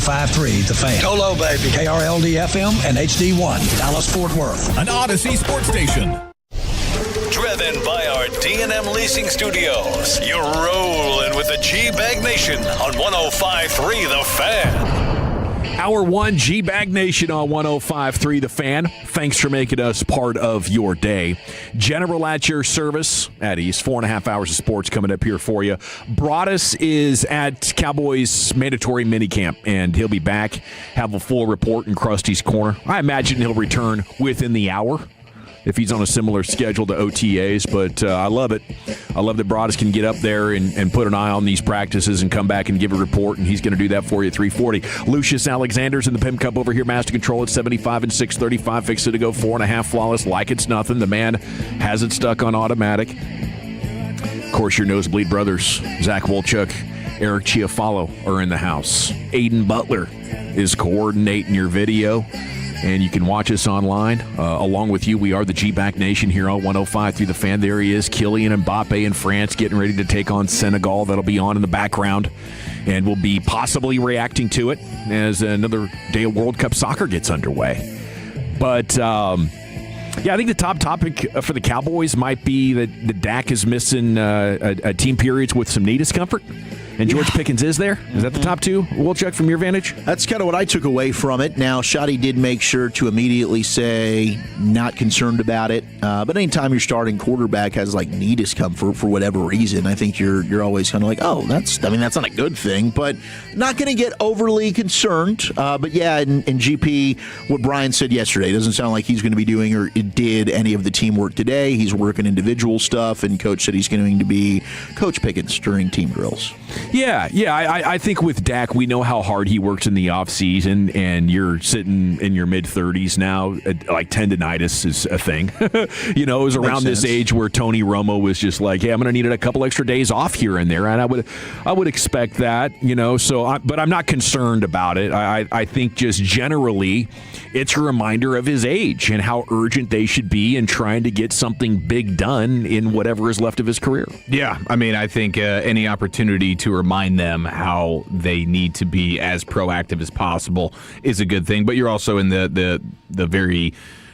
105.3 The Fan. Dolo, baby. KRLD-FM and HD1, Dallas-Fort Worth. An Odyssey sports station. Driven by our D&M Leasing Studios. You're rolling with the G-Bag Nation on 105.3 The Fan. Hour 1, G-Bag Nation on 105.3 The Fan. Thanks for making us part of your day. General at your service at East. 4.5 hours of sports coming up here for you. Broadus is at Cowboys mandatory minicamp, and he'll be back, have a full report in Krusty's Corner. I imagine he'll return within the hour if he's on a similar schedule to OTAs, but I love it. I love that Broadus can get up there and put an eye on these practices and come back and give a report, and he's going to do that for you at 3:40. Lucius Alexander's in the PIM Cup over here, Master Control at 75 and 635, fixed it to go 4.5 flawless like it's nothing. The man has it stuck on automatic. Of course, your Nosebleed brothers, Zach Wolchuk, Eric Chiafalo are in the house. Aiden Butler is coordinating your video. And you can watch us online. Along with you, we are the G-Back Nation here on 105.3 The Fan. There he is, Kylian Mbappe in France, getting ready to take on Senegal. That'll be on in the background. And we'll be possibly reacting to it as another day of World Cup soccer gets underway. But, yeah, I think the top topic for the Cowboys might be that the Dak is missing a team periods with some knee discomfort. And George Pickens is there? Is that the top two? Wolchuk, from your vantage? That's kind of what I took away from it. Now, Shotty did make sure to immediately say not concerned about it. But anytime your starting quarterback has like knee discomfort for whatever reason, I think you're always kind of like, oh, that's not a good thing. But not going to get overly concerned. But yeah, in GP, what Brian said yesterday, doesn't sound like he's going to be doing or did any of the teamwork today. He's working individual stuff, and Coach said he's going to be Coach Pickens during team drills. Yeah. I think with Dak, we know how hard he works in the offseason, and you're sitting in your mid-30s now. Like tendinitis is a thing. It was around this age where Tony Romo was just like, hey, I'm going to need a couple extra days off here and there, and I would expect that, but I'm not concerned about it. I think just generally it's a reminder of his age and how urgent they should be in trying to get something big done in whatever is left of his career. Yeah, I mean, I think any opportunity to remind them how they need to be as proactive as possible is a good thing. But you're also in the very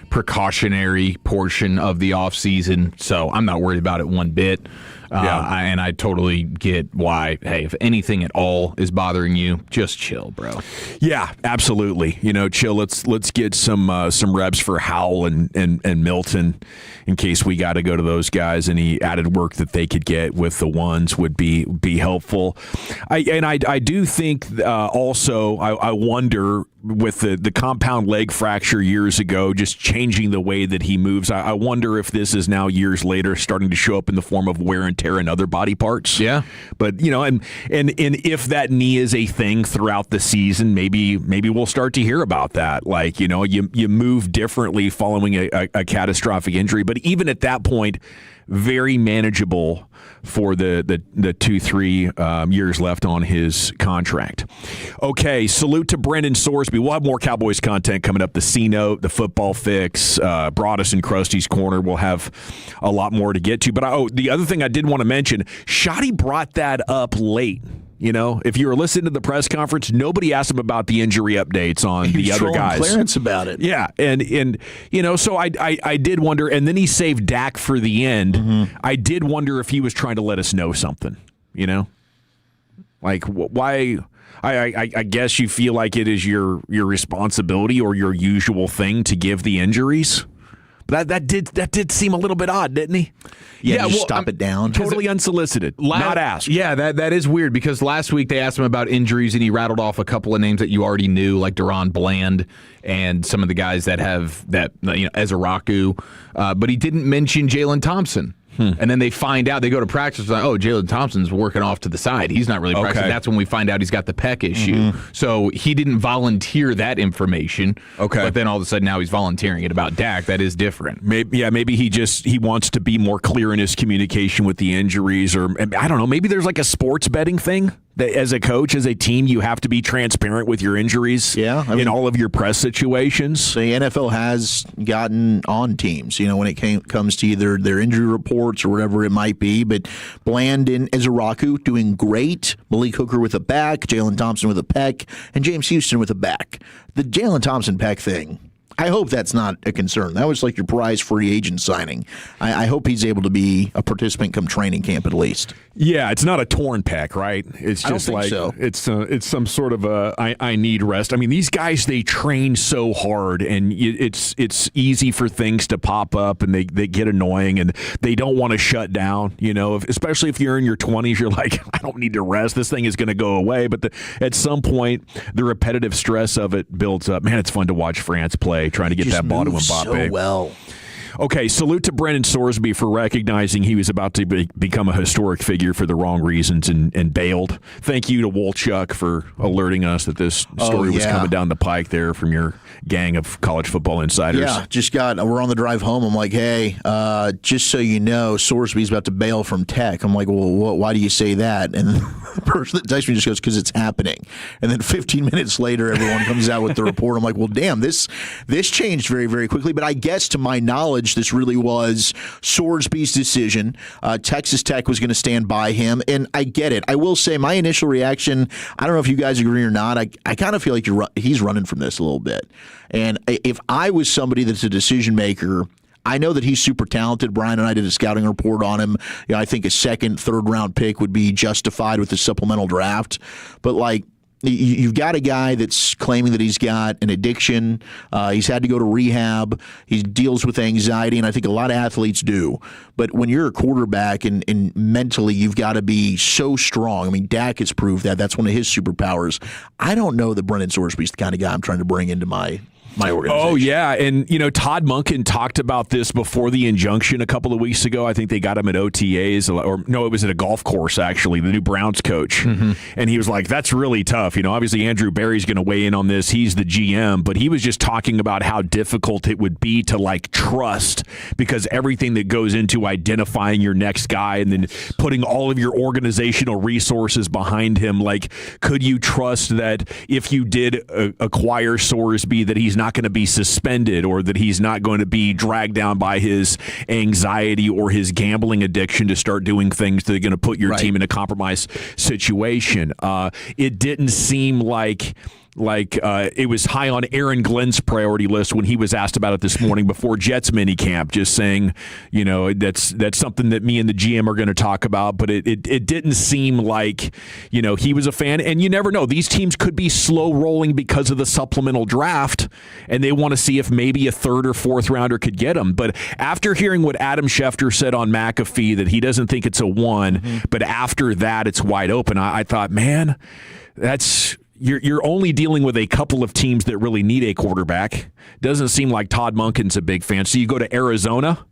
precautionary portion of the offseason, so I'm not worried about it one bit. And I totally get why, hey, if anything at all is bothering you, just chill, bro. Yeah, absolutely. Chill. Let's get some reps for Howell and Milton in case we got to go to those guys. Any added work that they could get with the ones would be helpful. I do think also I wonder with the compound leg fracture years ago, just changing the way that he moves. I wonder if this is now years later starting to show up in the form of wear and tear in other body parts. Yeah. But, and if that knee is a thing throughout the season, maybe we'll start to hear about that. Like, you move differently following a catastrophic injury. But even at that point, very manageable for the 2-3 years left on his contract. Okay, salute to Brendan Sorsby. We'll have more Cowboys content coming up. The C-Note, the Football Fix, Broadus and Krusty's Corner. We'll have a lot more to get to. But the other thing I did want to mention, Shotty brought that up late. If you were listening to the press conference, nobody asked him about the injury updates on the other guys. Clarence about it. Yeah, and so I did wonder, and then he saved Dak for the end. Mm-hmm. I did wonder if he was trying to let us know something. Like why? I guess you feel like it is your responsibility or your usual thing to give the injuries. But that did seem a little bit odd, didn't he? Yeah, stop it down. Totally unsolicited, not asked. Yeah, that is weird because last week they asked him about injuries and he rattled off a couple of names that you already knew, like Deron Bland and some of the guys that have that, Ezeraku, but he didn't mention Jalen Thompson. And then they find out, they go to practice, like, oh, Jalen Thompson's working off to the side. He's not really practicing. That's when we find out he's got the pec issue. Mm-hmm. So he didn't volunteer that information. Okay. But then all of a sudden now he's volunteering it about Dak. That is different. Maybe he wants to be more clear in his communication with the injuries, or I don't know, maybe there's like a sports betting thing As a coach, as a team, you have to be transparent with your injuries in all of your press situations. The NFL has gotten on teams, when it comes to either their injury reports or whatever it might be. But Bland and Ezeraku doing great. Malik Hooker with a back, Jalen Thompson with a pec, and James Houston with a back. The Jalen Thompson pec thing, I hope that's not a concern. That was like your prize free agent signing. I hope he's able to be a participant come training camp at least. Yeah, it's not a torn pec, right? It's just like so. It's some sort of I need rest. I mean, these guys, they train so hard, and it's easy for things to pop up, and they get annoying, and they don't want to shut down. Especially if you're in your 20s, you're like, I don't need to rest. This thing is going to go away. But at some point, the repetitive stress of it builds up. Man, it's fun to watch France play, trying to get that ball to Mbappe. So well. Okay, salute to Brendan Sorsby for recognizing he was about to become a historic figure for the wrong reasons and bailed. Thank you to Wolchuk for alerting us that this story was coming down the pike there from your gang of college football insiders. Yeah, we're on the drive home. I'm like, hey, just so you know, Sorsby's about to bail from Tech. I'm like, well, why do you say that? And the person that texts me just goes, because it's happening. And then 15 minutes later, everyone comes out with the report. I'm like, well, damn, this changed very, very quickly. But I guess to my knowledge, this really was Sorsby's decision. Texas Tech was going to stand by him, and I get it. I will say my initial reaction, I don't know if you guys agree or not, I kind of feel like he's running from this a little bit. And if I was somebody that's a decision maker, I know that he's super talented. Brian and I did a scouting report on him. I think a second, third round pick would be justified with the supplemental draft. But you've got a guy that's claiming that he's got an addiction. He's had to go to rehab. He deals with anxiety, and I think a lot of athletes do. But when you're a quarterback and mentally you've got to be so strong. I mean, Dak has proved that. That's one of his superpowers. I don't know that Brendan Sorsby's the kind of guy I'm trying to bring into my organization. Oh, yeah. And, Todd Monken talked about this before the injunction a couple of weeks ago. I think they got him at OTAs, or no, it was at a golf course, actually, the new Browns coach. Mm-hmm. And he was like, that's really tough. Obviously Andrew Barry's going to weigh in on this. He's the GM, but he was just talking about how difficult it would be to trust, because everything that goes into identifying your next guy and then putting all of your organizational resources behind him. Could you trust that if you did acquire Sorsby, that he's not going to be suspended, or that he's not going to be dragged down by his anxiety or his gambling addiction to start doing things that are going to put your team in a compromised situation? It didn't seem like it was high on Aaron Glenn's priority list when he was asked about it this morning before Jets minicamp, just saying, that's something that me and the GM are going to talk about. But it didn't seem like, he was a fan. And you never know. These teams could be slow rolling because of the supplemental draft, and they want to see if maybe a third or fourth rounder could get them. But after hearing what Adam Schefter said on McAfee, that he doesn't think it's a one, but after that it's wide open, I thought, man, that's... You're only dealing with a couple of teams that really need a quarterback. Doesn't seem like Todd Monken's a big fan. So you go to Arizona.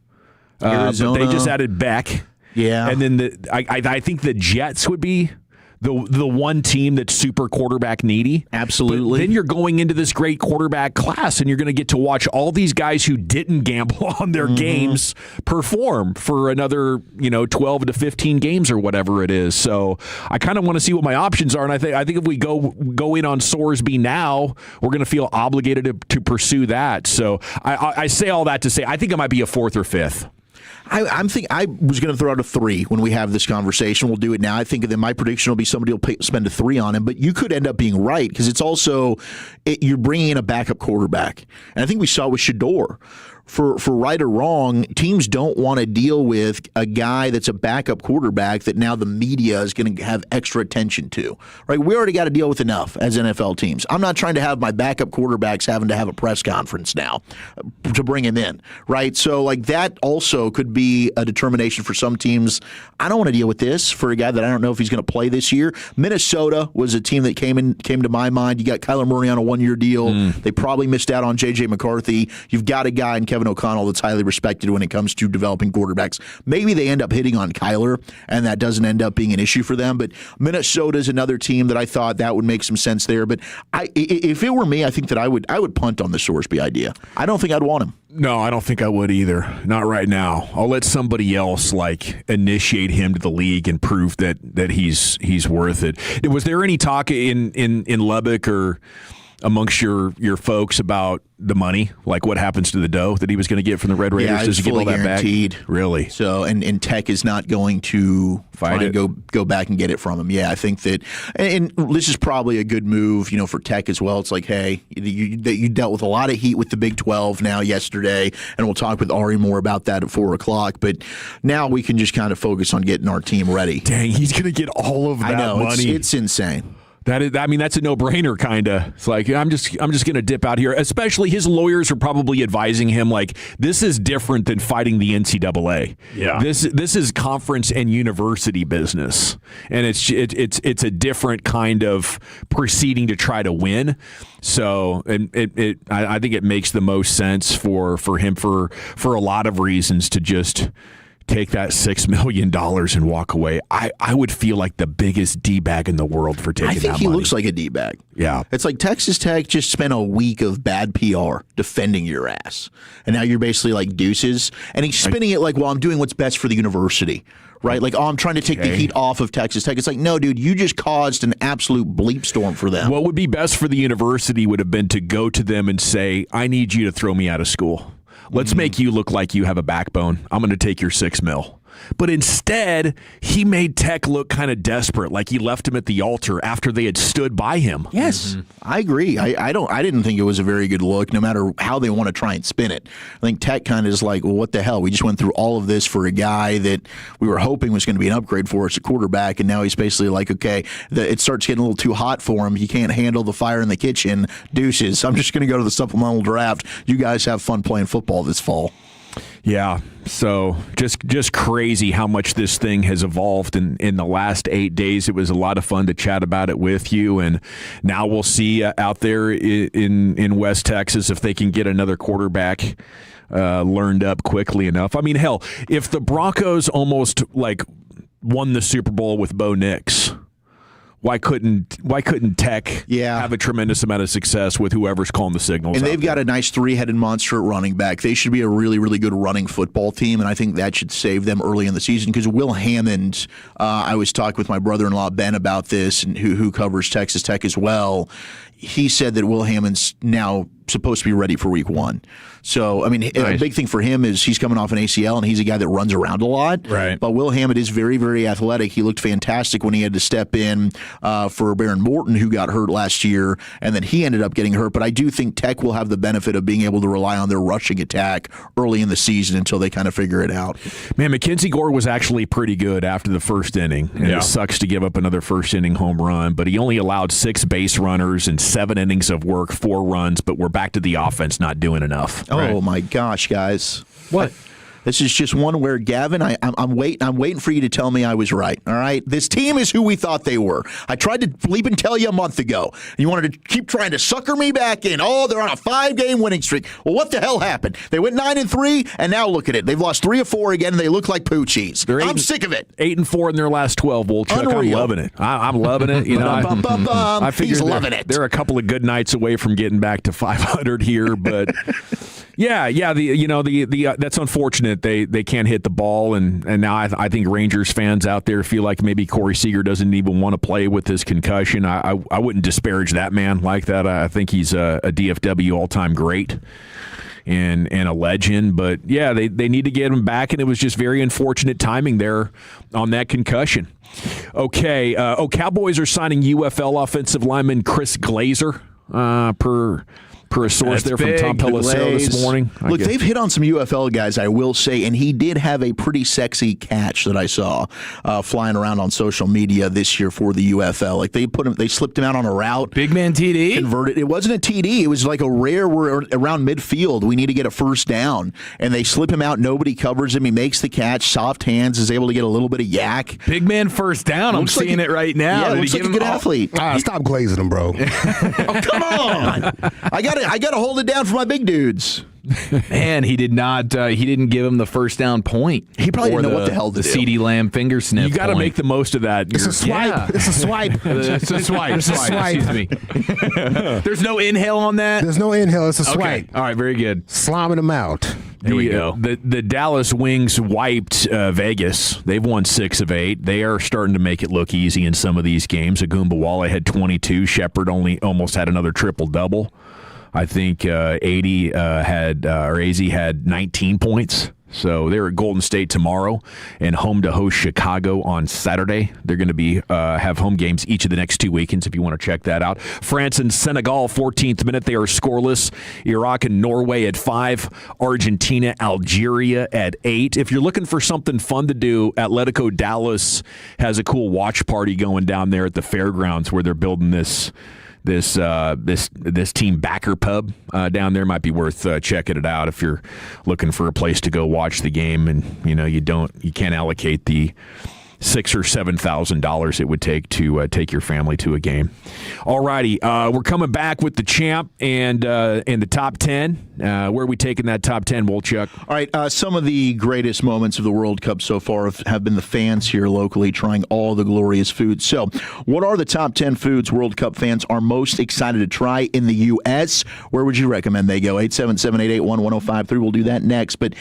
But they just added Beck. Yeah. And then I think the Jets would be the one team that's super quarterback needy. Absolutely. But then you're going into this great quarterback class, and you're going to get to watch all these guys who didn't gamble on their games perform for another 12 to 15 games or whatever it is. So I kind of want to see what my options are, and I think if we go in on Sorsby now, we're going to feel obligated to pursue that. So I say all that to say I think it might be a fourth or fifth. I was going to throw out a 3 when we have this conversation. We'll do it now. I think that my prediction will be somebody will spend a 3 on him, but you could end up being right, because it's also you're bringing in a backup quarterback, and I think we saw it with Shador. For right or wrong, teams don't want to deal with a guy that's a backup quarterback that now the media is going to have extra attention to. Right? We already got to deal with enough as NFL teams. I'm not trying to have my backup quarterbacks having to have a press conference now to bring him in. Right? So that also could be a determination for some teams. I don't want to deal with this for a guy that I don't know if he's going to play this year. Minnesota was a team that came to my mind. You got Kyler Murray on a 1-year deal. They probably missed out on J.J. McCarthy. You've got a guy in Kevin O'Connell that's highly respected when it comes to developing quarterbacks. Maybe they end up hitting on Kyler, and that doesn't end up being an issue for them. But Minnesota's another team that I thought that would make some sense there. But if it were me, I think that I would punt on the Sorsby idea. I don't think I'd want him. No, I don't think I would either. Not right now. I'll let somebody else initiate him to the league and prove that he's worth it. Was there any talk in Lubbock or amongst your folks about the money, like what happens to the dough that he was going to get from the Red Raiders? Yeah, Does he get all that guaranteed. back? Really? So, and Tech is not going to try and go back and get it from him. Yeah, I think that, and this is probably a good move, for Tech as well. It's like, hey, you dealt with a lot of heat with the Big 12 now yesterday, and we'll talk with Ari more about that at 4:00. But now we can just kind of focus on getting our team ready. Dang, he's going to get all of that money. It's insane. That's a no-brainer, kind of. It's like, I'm just going to dip out here. Especially his lawyers are probably advising him, like, this is different than fighting the NCAA. Yeah. This is conference and university business, and it's a different kind of proceeding to try to win. So, I think it makes the most sense for him for a lot of reasons to just take that $6 million and walk away. I would feel like the biggest D-bag in the world for taking that money. I think he looks like a D-bag. Yeah. It's like Texas Tech just spent a week of bad PR defending your ass. And now you're basically like deuces. And he's spinning it like, well, I'm doing what's best for the university. Right? Like, I'm trying to take the heat off of Texas Tech. It's like, no, dude, you just caused an absolute bleep storm for them. What would be best for the university would have been to go to them and say, I need you to throw me out of school. Let's make you look like you have a backbone. I'm going to take your $6 million. But instead, he made Tech look kind of desperate, like he left him at the altar after they had stood by him. Yes, I agree. I didn't think it was a very good look, no matter how they want to try and spin it. I think Tech kind of is like, well, what the hell? We just went through all of this for a guy that we were hoping was going to be an upgrade for us at quarterback, and now he's basically like, okay, it starts getting a little too hot for him. He can't handle the fire in the kitchen. Deuces. I'm just going to go to the supplemental draft. You guys have fun playing football this fall. Yeah, so just crazy how much this thing has evolved in the last 8 days. It was a lot of fun to chat about it with you, and now we'll see out there in West Texas if they can get another quarterback learned up quickly enough. I mean, hell, if the Broncos almost won the Super Bowl with Bo Nix, why couldn't Tech have a tremendous amount of success with whoever's calling the signals? And they've got a nice three-headed monster at running back. They should be a really, really good running football team, and I think that should save them early in the season because Will Hammond, I was talking with my brother-in-law Ben about this, and who covers Texas Tech as well. He said that Will Hammond's now supposed to be ready for week 1. So, I mean, a big thing for him is he's coming off an ACL, and he's a guy that runs around a lot. Right. But Will Hammond is very, very athletic. He looked fantastic when he had to step in for Baron Morton, who got hurt last year, and then he ended up getting hurt. But I do think Tech will have the benefit of being able to rely on their rushing attack early in the season until they kind of figure it out. Man, Mackenzie Gore was actually pretty good after the first inning. And it sucks to give up another first-inning home run, but he only allowed 6 base runners and 7 innings of work, 4 runs, but we're back to the offense not doing enough. Oh, my gosh, guys. What? This is just one where, Gavin, I'm waiting for you to tell me I was right, all right? This team is who we thought they were. I tried to bleep and tell you a month ago. And you wanted to keep trying to sucker me back in. Oh, they're on a 5-game winning streak. Well, what the hell happened? They went 9-3, and now look at it. They've lost 3 of 4 again, and they look like poo cheese. I'm sick of it. 8-4 in their last 12, Wolchuk. I'm loving it. I'm loving it. You know, I figure he's loving it. They're a couple of good nights away from getting back to 500 here, but... Yeah. That's unfortunate. They can't hit the ball, and now I think Rangers fans out there feel like maybe Corey Seager doesn't even want to play with his concussion. I wouldn't disparage that man like that. I think he's a DFW all-time great and a legend. But yeah, they need to get him back, and it was just very unfortunate timing there on that concussion. Okay, Cowboys are signing UFL offensive lineman Chris Glazer per a source there from Tom Pelissero this morning. Look, they've hit on some UFL guys, I will say, and he did have a pretty sexy catch that I saw flying around on social media this year for the UFL. Like they slipped him out on a route. Big man TD? Converted. It wasn't a TD. It was like a rare, we're around midfield. We need to get a first down. And they slip him out. Nobody covers him. He makes the catch. Soft hands, is able to get a little bit of yak. Big man first down. I'm seeing it right now. Yeah, looks like a good athlete. Stop glazing him, bro. Oh, come on. I got to hold it down for my big dudes. Man, he did not. He didn't give him the first down point. He probably didn't know what the hell to the do. CeeDee Lamb finger sniff. You got to make the most of that. It's a swipe. Yeah. It's a swipe. It's a swipe. It's a swipe. Excuse me. There's no inhale on that. There's no inhale. It's a Okay. swipe. All right. Very good. Slamming them out. Here we go. The Dallas Wings wiped Vegas. They've won 6 of 8. They are starting to make it look easy in some of these games. Agumbawale had 22. Shepard almost had another triple-double. I think AZ had 19 points. So they're at Golden State tomorrow and home to host Chicago on Saturday. They're going to be have home games each of the next 2 weekends if you want to check that out. France and Senegal, 14th minute. They are scoreless. Iraq and Norway at 5. Argentina, Algeria at 8. If you're looking for something fun to do, Atletico Dallas has a cool watch party going down there at the fairgrounds where they're building this team backer pub down there. Might be worth checking it out if you're looking for a place to go watch the game and you can't allocate the $6,000 or $7,000 it would take to take your family to a game. Alrighty, we're coming back with the champ and the top 10. Where are we taking that top 10, Wolchuk? All right, some of the greatest moments of the World Cup so far have been the fans here locally trying all the glorious foods. So, what are the top 10 foods World Cup fans are most excited to try in the U.S.? Where would you recommend they go? 877-881-1053. We'll do that next, but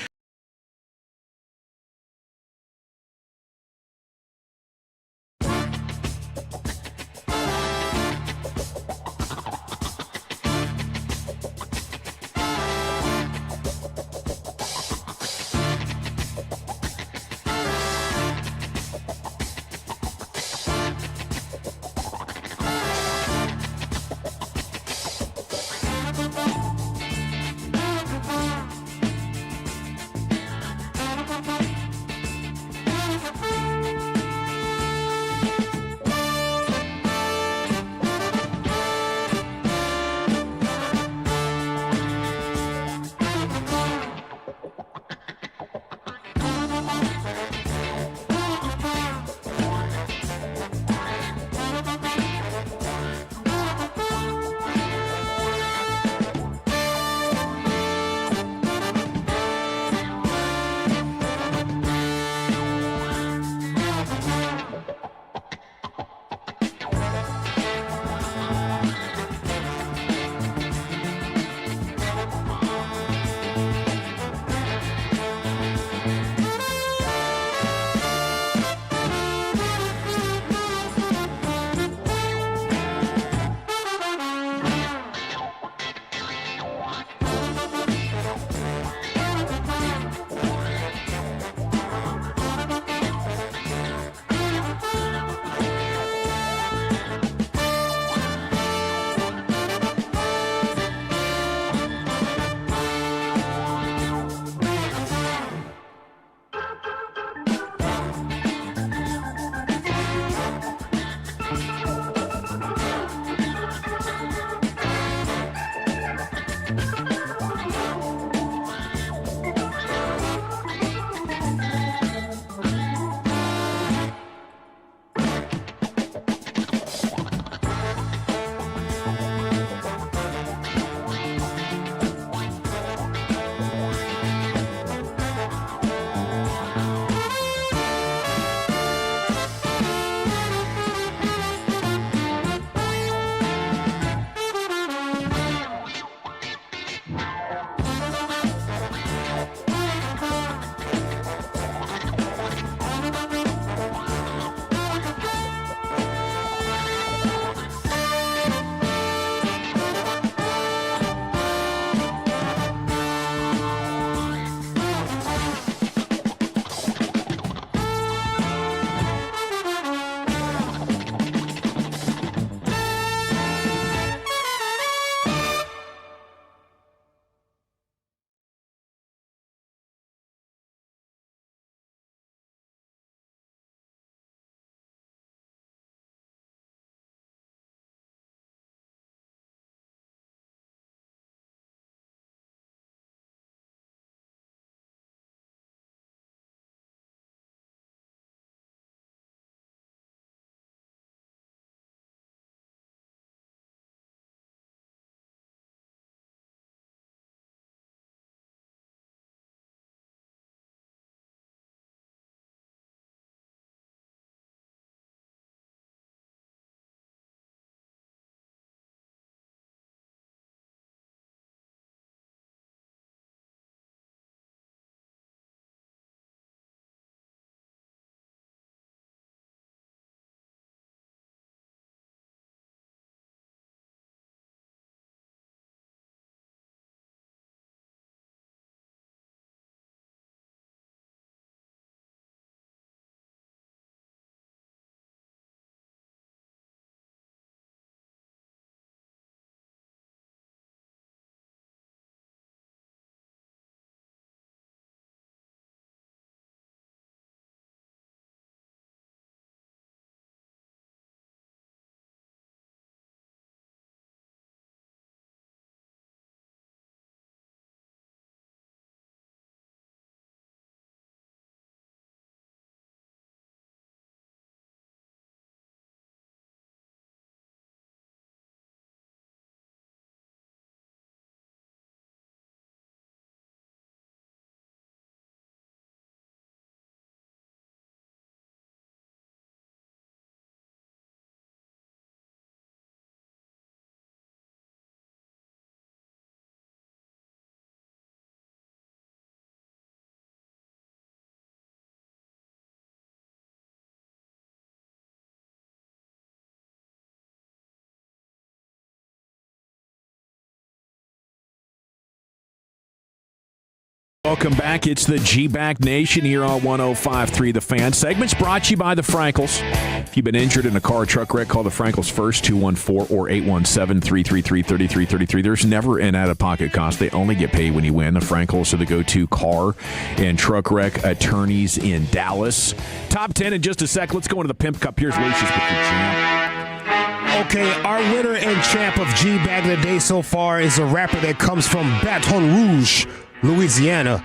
Welcome back. It's the G-Back Nation here on 105.3 The Fan. Segment's brought to you by the Frankels. If you've been injured in a car or truck wreck, call the Frankels first, 214 or 817-333-3333. There's never an out-of-pocket cost. They only get paid when you win. The Frankels are the go-to car and truck wreck attorneys in Dallas. Top 10 in just a sec. Let's go into the Pimp Cup. Here's Lucius with your champ. Okay, our winner and champ of G-Bag of the day so far is a rapper that comes from Baton Rouge, Louisiana.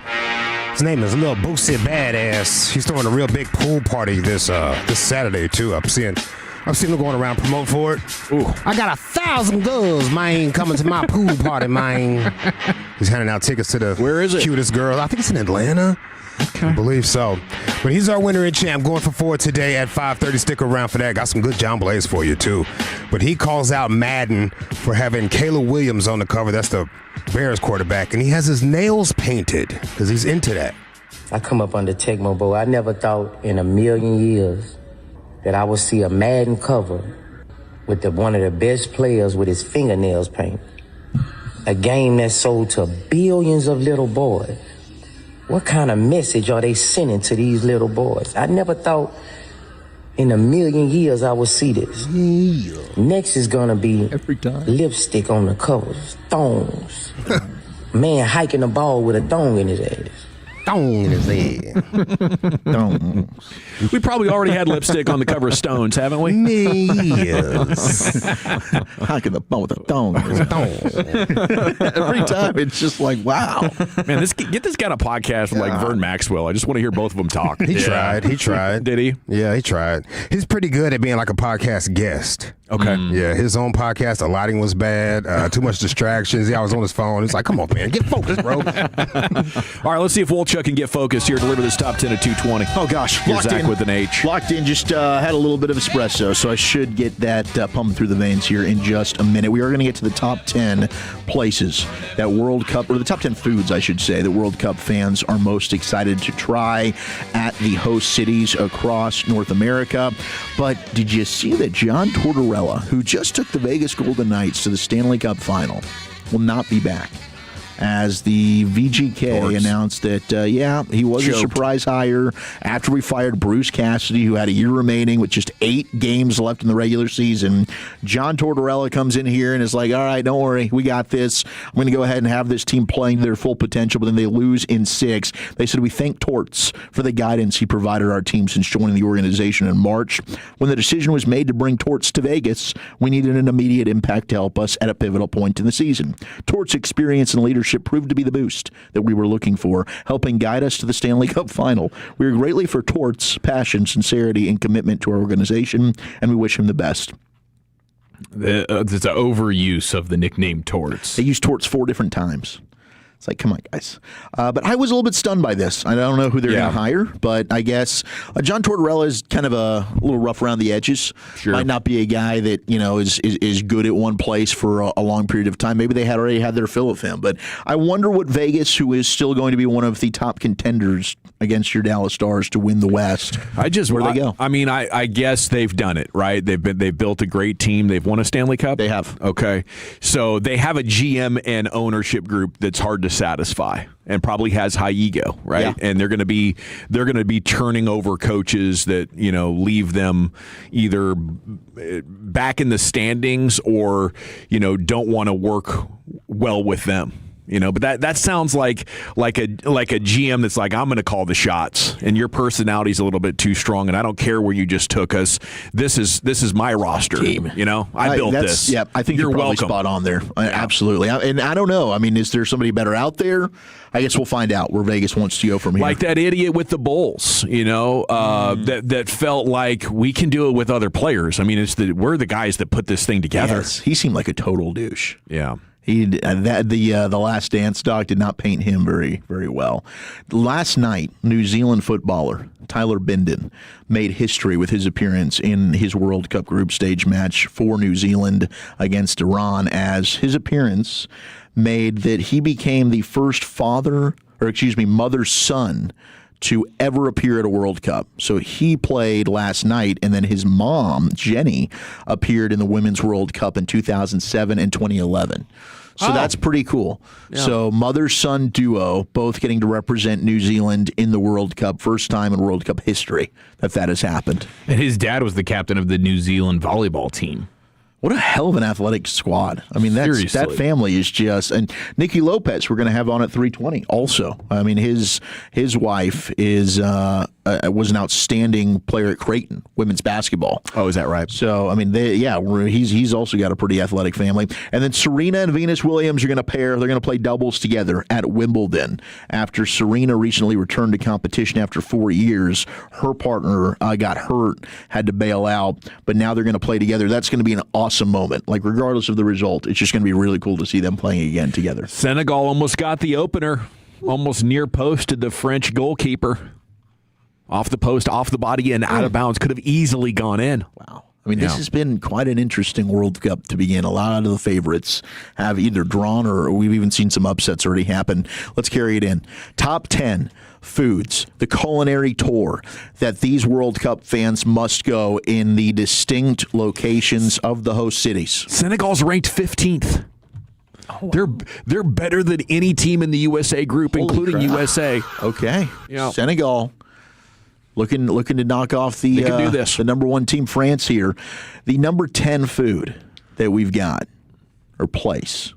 His name is Lil Boosie Badass. He's throwing a real big pool party this Saturday too. I'm seeing him going around promote for it. Ooh. I got 1,000 girls, man, coming to my pool party, man. He's handing out tickets to the cutest girl. I think it's in Atlanta. Okay. I believe so. But he's our winner and champ, going for 4 today at 5:30. Stick around for that. Got some good John Blaze for you, too. But he calls out Madden for having Caleb Williams on the cover. That's the Bears quarterback. And he has his nails painted because he's into that. I come up under Tecmo Bowl. I never thought in a million years that I would see a Madden cover with one of the best players with his fingernails painted. A game that sold to billions of little boys. What kind of message are they sending to these little boys? I never thought in a million years I would see this. Yeah. Next is gonna be lipstick on the covers, thongs. Man hiking the ball with a thong in his ass. Thong in his head. Thong. We probably already had lipstick on the cover of Stones, haven't we? Yes. Hiking the ball with a thong. Every time it's just like, wow. Man, get this guy a podcast with like Vern Maxwell. I just want to hear both of them talk. He tried. Did he? Yeah, he tried. He's pretty good at being like a podcast guest. Okay. Yeah, his own podcast, the lighting was bad, too much distractions. He always on his phone. It's like, come on, man, get focused, bro. All right, let's see if Wolchuk can get focused here. Deliver this top 10 at 220. Oh, gosh. Here's Zach with an H. Locked in. Just had a little bit of espresso, so I should get that pumping through the veins here in just a minute. We are going to get to the top 10 places that World Cup, or the top 10 foods, I should say, that World Cup fans are most excited to try at the host cities across North America. But did you see that John Tortorella, who just took the Vegas Golden Knights to the Stanley Cup final, will not be back? As the VGK announced that, he was a surprise hire after we fired Bruce Cassidy, who had a year remaining with just 8 games left in the regular season. John Tortorella comes in here and is like, all right, don't worry, we got this. I'm going to go ahead and have this team playing to their full potential, but then they lose in 6. They said, we thank Torts for the guidance he provided our team since joining the organization in March. When the decision was made to bring Torts to Vegas, we needed an immediate impact to help us at a pivotal point in the season. Torts' experience and leadership proved to be the boost that we were looking for, helping guide us to the Stanley Cup final. We are grateful for Torts' passion, sincerity, and commitment to our organization, and we wish him the best. There's an overuse of the nickname Torts. They used Torts 4 different times. It's like, come on, guys. But I was a little bit stunned by this. I don't know who they're going to hire, but I guess John Tortorella is kind of a little rough around the edges. Sure. Might not be a guy that is good at one place for a long period of time. Maybe they had already had their fill of him. But I wonder what Vegas, who is still going to be one of the top contenders against your Dallas Stars to win the West, where do they go? I mean, I guess they've done it, right? They've built a great team. They've won a Stanley Cup. They have. Okay, so they have a GM and ownership group that's hard to satisfy and probably has high ego, right? Yeah. And they're going to be turning over coaches that leave them either back in the standings or don't want to work well with them. But that sounds like a GM that's like, I'm going to call the shots, and your personality's a little bit too strong, and I don't care where you just took us. This is my roster. Team. I built this. Yeah, I think you're probably welcome. spot on there. Absolutely. And I don't know. I mean, is there somebody better out there? I guess we'll find out where Vegas wants to go from here. Like that idiot with the Bulls, that felt like we can do it with other players. I mean, we're the guys that put this thing together. Yes, he seemed like a total douche. Yeah. The Last Dance doc did not paint him very, very well. Last night, New Zealand footballer Tyler Bindon made history with his appearance in his World Cup group stage match for New Zealand against Iran, as his appearance made that he became the first mother's son to ever appear at a World Cup. So he played last night, and then his mom, Jenny, appeared in the Women's World Cup in 2007 and 2011. So that's pretty cool. Yeah. So mother-son duo, both getting to represent New Zealand in the World Cup. First time in World Cup history that has happened. And his dad was the captain of the New Zealand volleyball team. What a hell of an athletic squad. I mean, that family is just... And Nicky Lopez, we're going to have on at 320 also. I mean, his wife is was an outstanding player at Creighton, women's basketball. Oh, is that right? So, I mean, he's also got a pretty athletic family. And then Serena and Venus Williams are going to pair. They're going to play doubles together at Wimbledon. After Serena recently returned to competition after 4 years, her partner got hurt, had to bail out, but now they're going to play together. That's going to be an awesome moment. Like, regardless of the result, it's just going to be really cool to see them playing again together. Senegal almost got the opener, almost near posted the French goalkeeper. Off the post, off the body, and out of bounds. Could have easily gone in. Wow. I mean, this has been quite an interesting World Cup to begin. A lot of the favorites have either drawn or we've even seen some upsets already happen. Let's carry it in. Top 10 foods, the culinary tour that these World Cup fans must go in the distinct locations of the host cities. Senegal's ranked 15th. Oh, wow. They're better than any team in the USA group, including USA. Okay. Senegal. Looking to knock off the can do this. The number one team, France, here. The number 10 food that we've got, or place.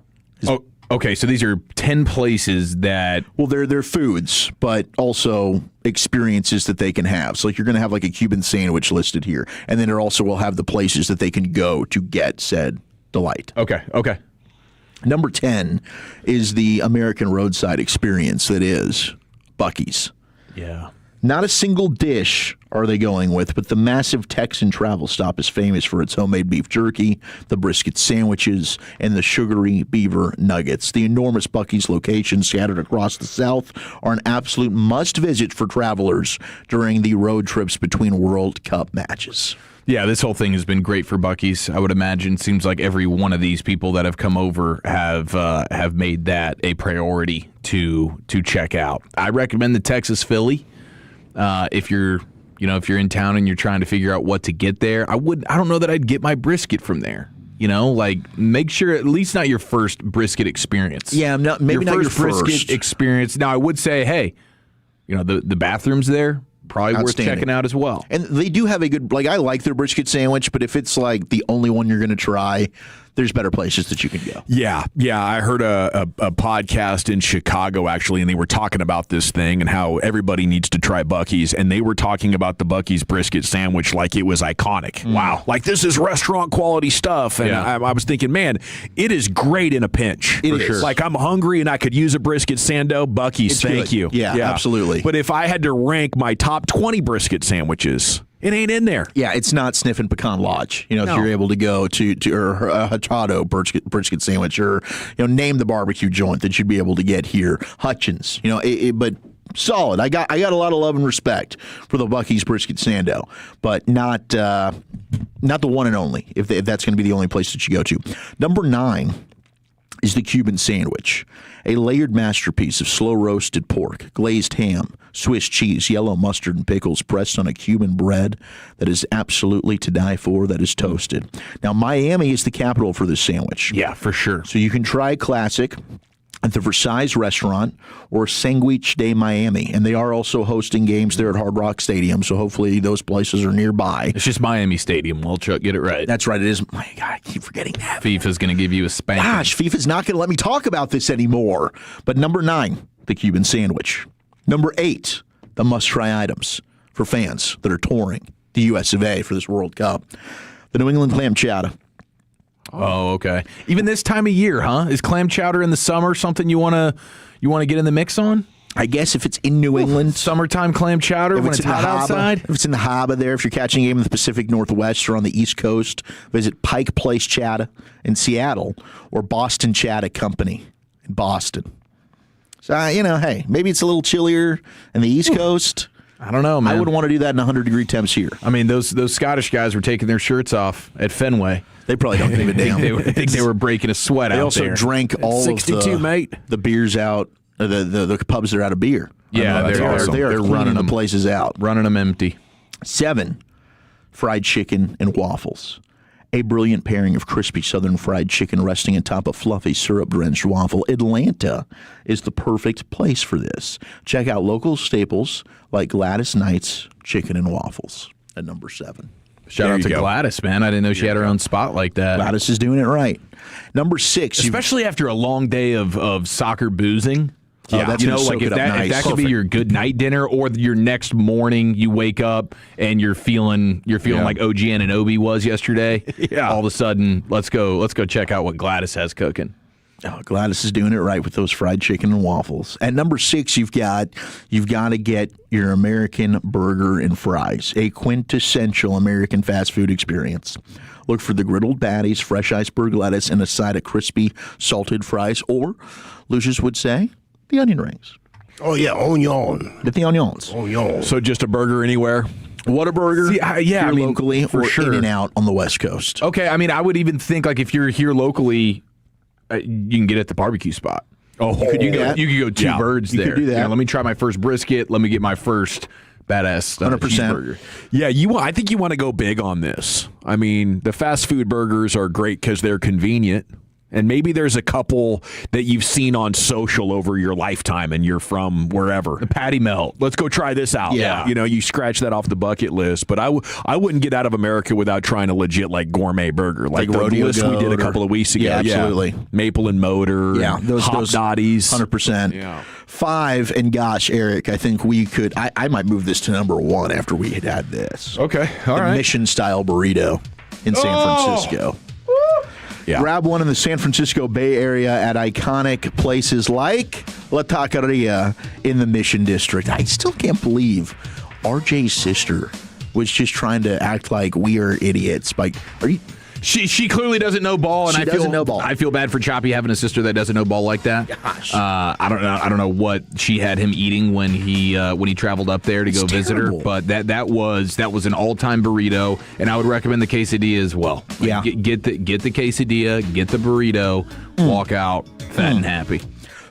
Okay, so these are 10 places that... Well, they're foods, but also experiences that they can have. So you're going to have like a Cuban sandwich listed here, and then it also will have the places that they can go to get said delight. Okay. Number 10 is the American roadside experience that is Buc-ee's. Yeah. Not a single dish are they going with, but the massive Texan travel stop is famous for its homemade beef jerky, the brisket sandwiches, and the sugary beaver nuggets. The enormous Buc-ee's locations scattered across the South are an absolute must-visit for travelers during the road trips between World Cup matches. Yeah, this whole thing has been great for Buc-ee's. I would imagine. Seems like every one of these people that have come over have made that a priority to check out. I recommend the Texas Philly. If you're in town and you're trying to figure out what to get there, I don't know that I'd get my brisket from there. Make sure at least not your first brisket experience. Yeah, maybe not your first brisket experience. Now, I would say, hey, the bathrooms there probably worth checking out as well. And they do have a good, I like their brisket sandwich, but if it's like the only one you're going to try, there's better places that you can go. Yeah. I heard a podcast in Chicago, actually, and they were talking about this thing and how everybody needs to try Buc-ee's, and they were talking about the Buc-ee's brisket sandwich like it was iconic. Wow. Like, this is restaurant quality stuff. And I was thinking, man, it is great in a pinch. It is. Sure. Like, I'm hungry and I could use a brisket sando. Buc-ee's, thank you. Yeah, absolutely. But if I had to rank my top 20 brisket sandwiches, it ain't in there. Yeah, it's not Sniffin' Pecan Lodge. If you're able to go to or Hurtado brisket sandwich, or name the barbecue joint that you'd be able to get here. Hutchins, but solid. I got a lot of love and respect for the Buc-ee's brisket sando, but not the one and only. If that's going to be the only place that you go to. Number 9 is the Cuban sandwich, a layered masterpiece of slow-roasted pork, glazed ham, Swiss cheese, yellow mustard, and pickles pressed on a Cuban bread that is absolutely to die for, that is toasted. Now, Miami is the capital for this sandwich. Yeah, for sure. So you can try classic at the Versailles restaurant or Sandwich de Miami, and they are also hosting games there at Hard Rock Stadium, so hopefully those places are nearby. It's just Miami Stadium, Chuck, get it right. That's right, it is. My God, I keep forgetting that. FIFA's going to give you a spanking. Gosh, FIFA's not going to let me talk about this anymore. But number 9, the Cuban sandwich. Number 8, the must-try items for fans that are touring the US of A for this World Cup. The New England clam chowder. Oh, okay. Even this time of year, huh? Is clam chowder in the summer something you want to get in the mix on? I guess if it's in New England. Summertime clam chowder when it's hot outside. If it's in the harbor there, if you're catching a game in the Pacific Northwest or on the East Coast, visit Pike Place Chowder in Seattle or Boston Chowder Company in Boston. So, hey, maybe it's a little chillier in the East Coast. I don't know, man. I wouldn't want to do that in 100-degree temps here. I mean, those Scottish guys were taking their shirts off at Fenway. They probably don't give a damn. I think they were breaking a sweat out there. They also drank all 62, of mate. the beers out, the pubs that are out of beer. Yeah, they're running the places out. Running them empty. 7, fried chicken and waffles. A brilliant pairing of crispy southern fried chicken resting atop a fluffy syrup-drenched waffle. Atlanta is the perfect place for this. Check out local staples like Gladys Knight's Chicken and Waffles at number 7. Shout out to Gladys, man. I didn't know she had her own spot like that. Gladys is doing it right. Number 6. Especially after a long day of soccer boozing. Yeah, that's you know, like if that could be your good night dinner, or your next morning you wake up and you're feeling like OG Anunoby was yesterday. Yeah. All of a sudden, let's go check out what Gladys has cooking. Oh, Gladys is doing it right with those fried chicken and waffles. At number 6, you've got to get your American burger and fries, a quintessential American fast food experience. Look for the griddled patties, fresh iceberg lettuce, and a side of crispy salted fries, or Lucius would say, the onion rings. Oh, yeah, onion. Get the onions. Onion. So just a burger anywhere? Whataburger, yeah, locally, for or sure. In-N-Out on the West Coast. Okay, I mean, I would even think like if you're here locally, you can get it at the barbecue spot. Oh, you could do that. You could go two birds you there. could do that. Yeah, let me try my first brisket. Let me get my first badass 100%. cheeseburger. Yeah, I think you want to go big on this. I mean, the fast food burgers are great because they're convenient. And maybe there's a couple that you've seen on social over your lifetime and you're from wherever. The patty melt. Let's go try this out. Yeah. You scratch that off the bucket list. But I wouldn't get out of America without trying a legit gourmet burger. Like the Rodeo list we did a Goat couple of weeks ago. Yeah, absolutely. Maple and Motor. Yeah, those Hot Dotties. 100%. Yeah. 5, and gosh, Eric, I think we could. I might move this to number 1 after we had this. Okay, all the right. Mission style burrito in San Francisco. Yeah. Grab one in the San Francisco Bay Area at iconic places like La Taqueria in the Mission District. I still can't believe RJ's sister was just trying to act like we are idiots. Like, are you? She clearly doesn't know ball, and She doesn't know ball. I feel bad for Choppy having a sister that doesn't know ball like that. Gosh. I don't know what she had him eating when he traveled up there to go visit her, but that was an all-time burrito, and I would recommend the quesadilla as well. Yeah. Get the quesadilla, get the burrito, walk out fat and happy.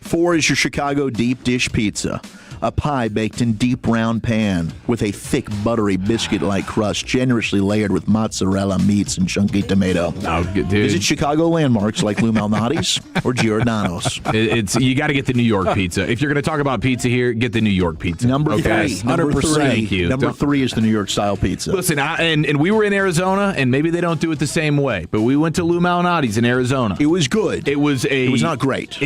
4 is your Chicago deep dish pizza. A pie baked in deep round pan with a thick, buttery biscuit-like crust generously layered with mozzarella, meats, and chunky tomato. Oh, dude. Visit Chicago landmarks like Lou Malnati's or Giordano's. You got to get the New York pizza. If you're going to talk about pizza here, get the New York pizza. Number 3. 100%. Thank you. Number 3 is the New York style pizza. Listen, and we were in Arizona, and maybe they don't do it the same way, but we went to Lou Malnati's in Arizona. It was good. It was not great.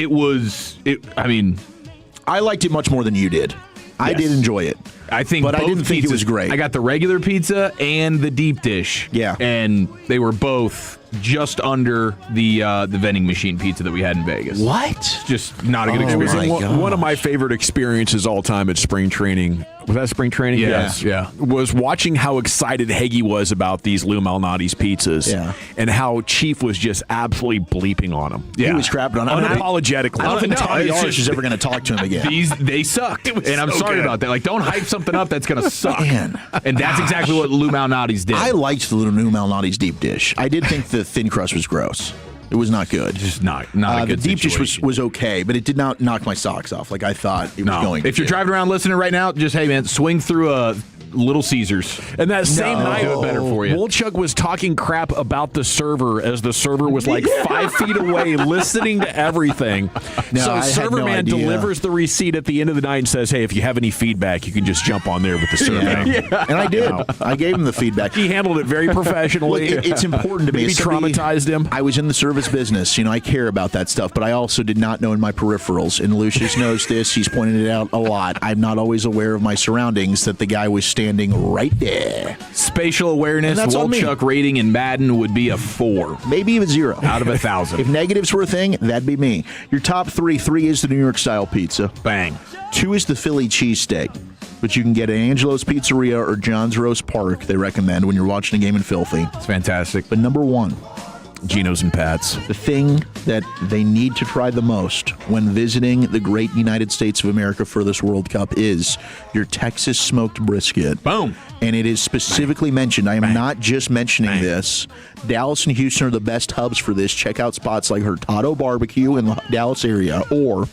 I liked it much more than you did. I did enjoy it. I think, but I didn't think it was pizzas- great. I got the regular pizza and the deep dish. Yeah, and they were both just under the vending machine pizza that we had in Vegas. What? Just not a good It was experience. one of my favorite experiences all time at spring training. Was that spring training? Yes. Yeah. Was watching how excited Heggie was about these Lou Malnati's pizzas. Yeah. And how Chief was just absolutely bleeping on them. He was crapping on them. Unapologetically. I don't think Tommy it's Arsh just- is ever going to talk to him again. They suck. And I'm so sorry good. about that. Like, don't hype something up that's going to suck. Man. And that's exactly what Lou Malnati's did. I liked the Lou Malnati's deep dish. I did think the thin crust was gross. It was not good. Just not a good The deep dish situation. was okay, but it did not knock my socks off like I thought it was going to. If you're driving around listening right now, just, hey, man, swing through a Little Caesars. And that same night, do it better for you. Wolchuk was talking crap about the server as the server was like 5 feet away listening to everything. No, so I had server no man idea. delivers the receipt at the end of the night and says, hey, if you have any feedback, you can just jump on there with the server. Yeah. And I did. I gave him the feedback. He handled it very professionally. Look, it's important to me. Maybe As somebody- traumatized him. I was in the service business. I care about that stuff, but I also did not know in my peripherals. And Lucius knows this. He's pointed it out a lot. I'm not always aware of my surroundings, that the guy was standing right there. Spatial awareness, And that's on me. Wolchuk rating in Madden would be a 4. Maybe even 0. Out of 1,000. If negatives were a thing, that'd be me. Your top 3 is the New York style pizza. Bang. 2 is the Philly cheesesteak, which you can get at Angelo's Pizzeria or John's Roast Park, they recommend when you're watching a game in Filthy. It's fantastic. But number 1, Geno's and Pat's. the thing that they need to try the most when visiting the great United States of America for this World Cup is your Texas smoked brisket. Boom. And it is specifically mentioned. I am not just mentioning this. Dallas and Houston are the best hubs for this. Check out spots like Hurtado Barbecue in the Dallas area or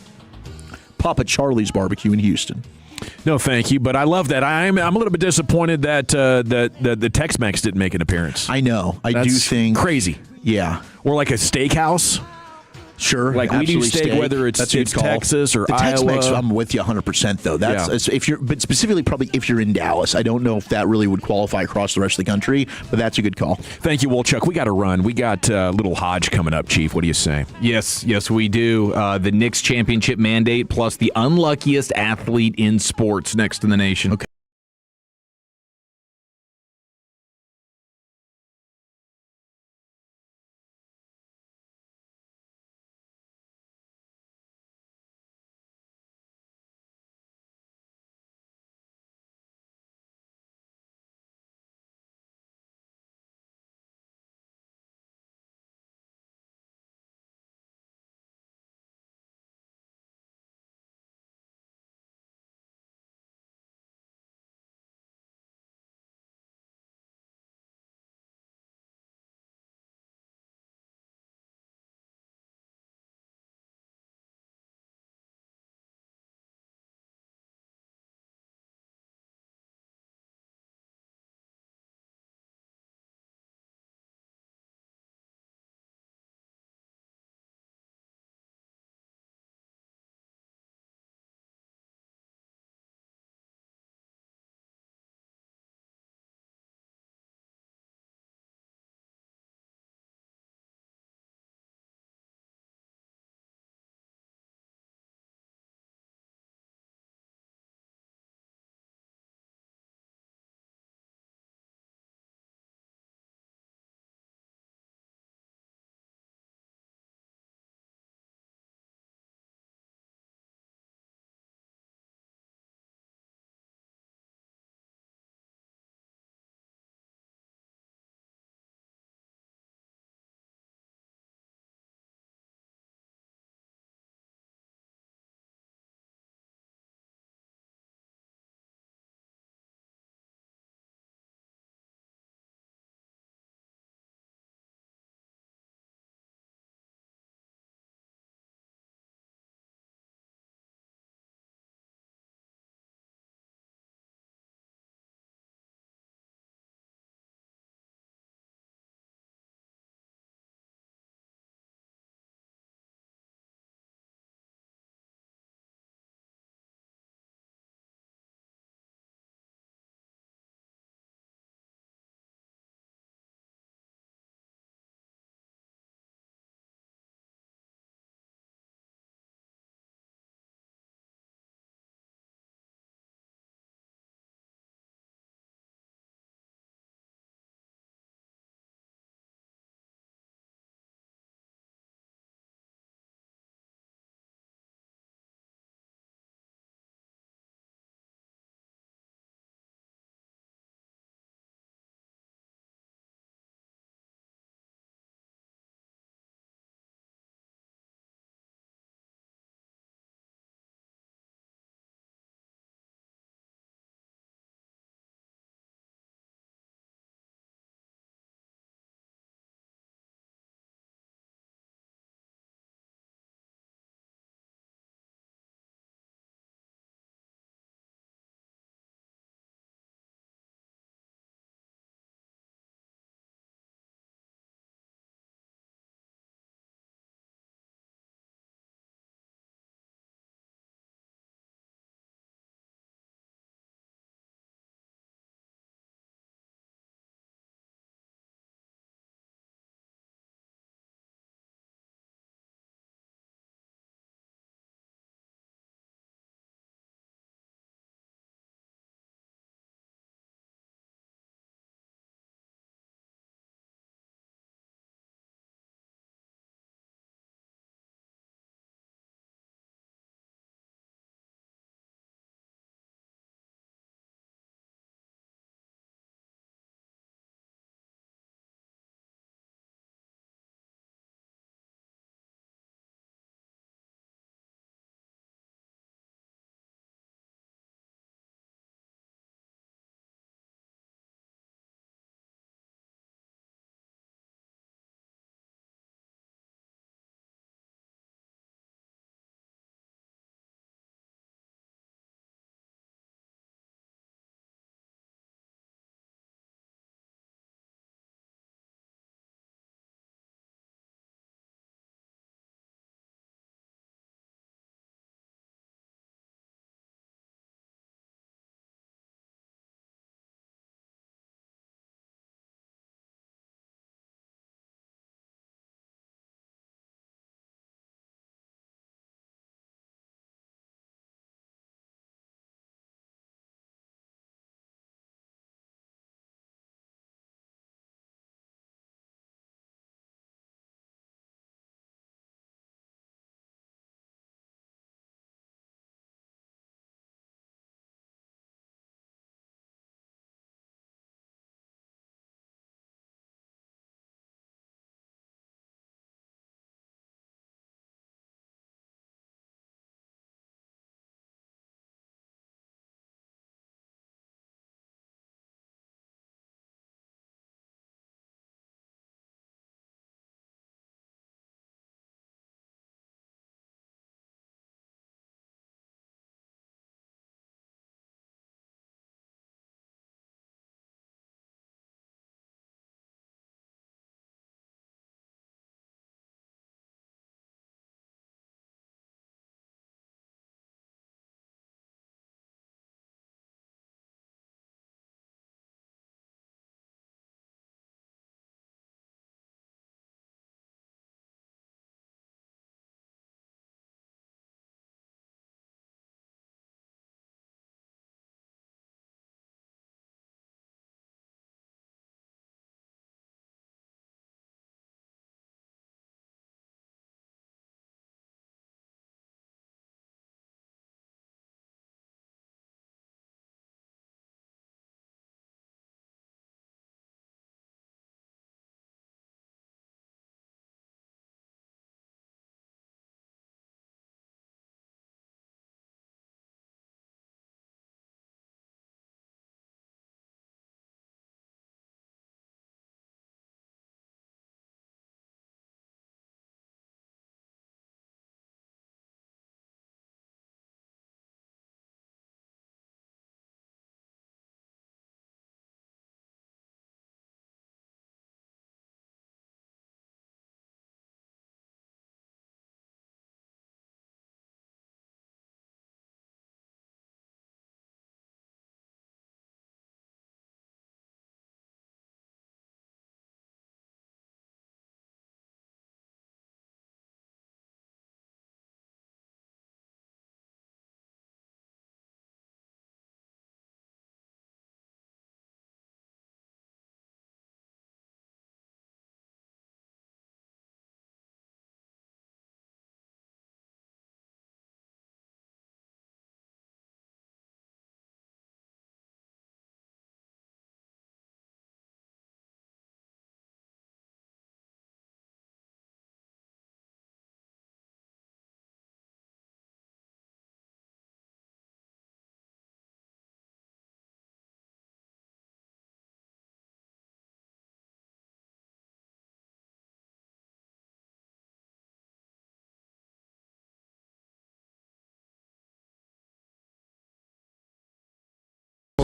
Papa Charlie's Barbecue in Houston. No, thank you. But I love that. I'm a little bit disappointed that the Tex-Mex didn't make an appearance. I know. I do think crazy. Yeah, or like a steakhouse. Sure, like we do steak, whether it's Texas or the Iowa. Tex-Mex, I'm with you 100%. Though but specifically probably if you're in Dallas, I don't know if that really would qualify across the rest of the country. But that's a good call. Thank you, Wolchuk. We got to run. We got Little Hodge coming up, Chief. What do you say? Yes, we do. The Knicks championship mandate plus the unluckiest athlete in sports next in the nation. Okay.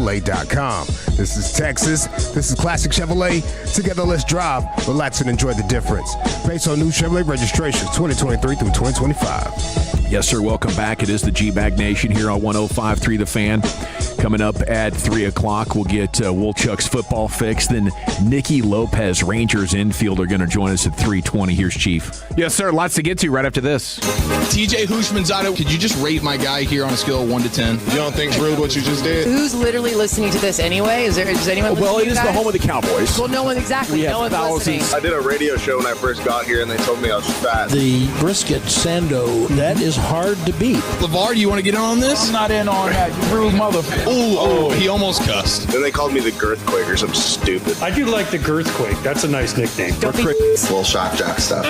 ClassicChevrolet.com. This is Texas. This is Classic Chevrolet. Together, let's drive, relax, and enjoy the difference. Based on new Chevrolet registrations 2023 through 2025. Yes, sir. Welcome back. It is the G-Bag Nation here on 105.3 The Fan. Coming up at 3 o'clock, we'll get Wolchuk's football fix. Then Nicky Lopez, Rangers infield, are going to join us at 3:20. Here's Chief. Yes, sir. Lots to get to right after this. TJ Hushmanzada, could you just rate my guy here on a scale of 1 to 10? You don't think rude what you just did? Who's literally listening to this anyway? Is anyone? Well, it is the home of the Cowboys. Well, no one exactly. No one's listening. I did a radio show when I first got here, and they told me I was fat. The brisket sando, that is hard to beat. LeVar, do you want to get in on this? I'm not in on that, you rude mother. Oh, he almost cussed. Then they called me the Girthquake or something stupid. I do like the Girthquake. That's a nice nickname. Little shock jock stuff.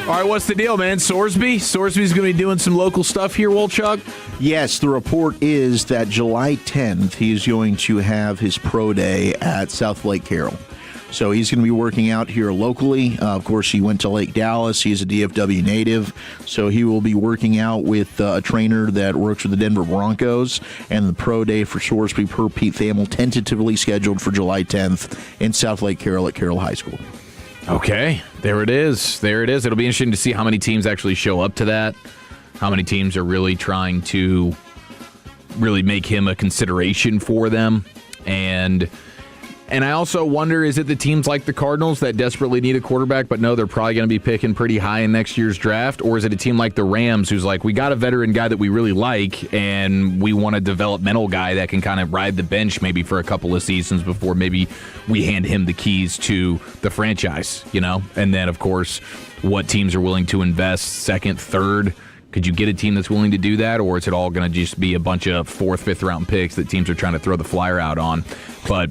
All right, what's the deal, man? Sorsby? Sorsby's going to be doing some local stuff here, Wolchuk? Yes, the report is that July 10th, he is going to have his pro day at South Lake Carroll. So he's going to be working out here locally. Of course, he went to Lake Dallas. He's a DFW native. So he will be working out with a trainer that works with the Denver Broncos. And the pro day for Sorsby per Pete Thamel tentatively scheduled for July 10th in South Lake Carroll at Carroll High School. Okay, there it is. There it is. It'll be interesting to see how many teams actually show up to that, how many teams are really trying to really make him a consideration for them. And I also wonder, is it the teams like the Cardinals that desperately need a quarterback, but no, they're probably going to be picking pretty high in next year's draft? Or is it a team like the Rams who's like, we got a veteran guy that we really like, and we want a developmental guy that can kind of ride the bench maybe for a couple of seasons before maybe we hand him the keys to the franchise, you know? And then, of course, what teams are willing to invest second, third? Could you get a team that's willing to do that, or is it all going to just be a bunch of fourth, fifth round picks that teams are trying to throw the flyer out on? But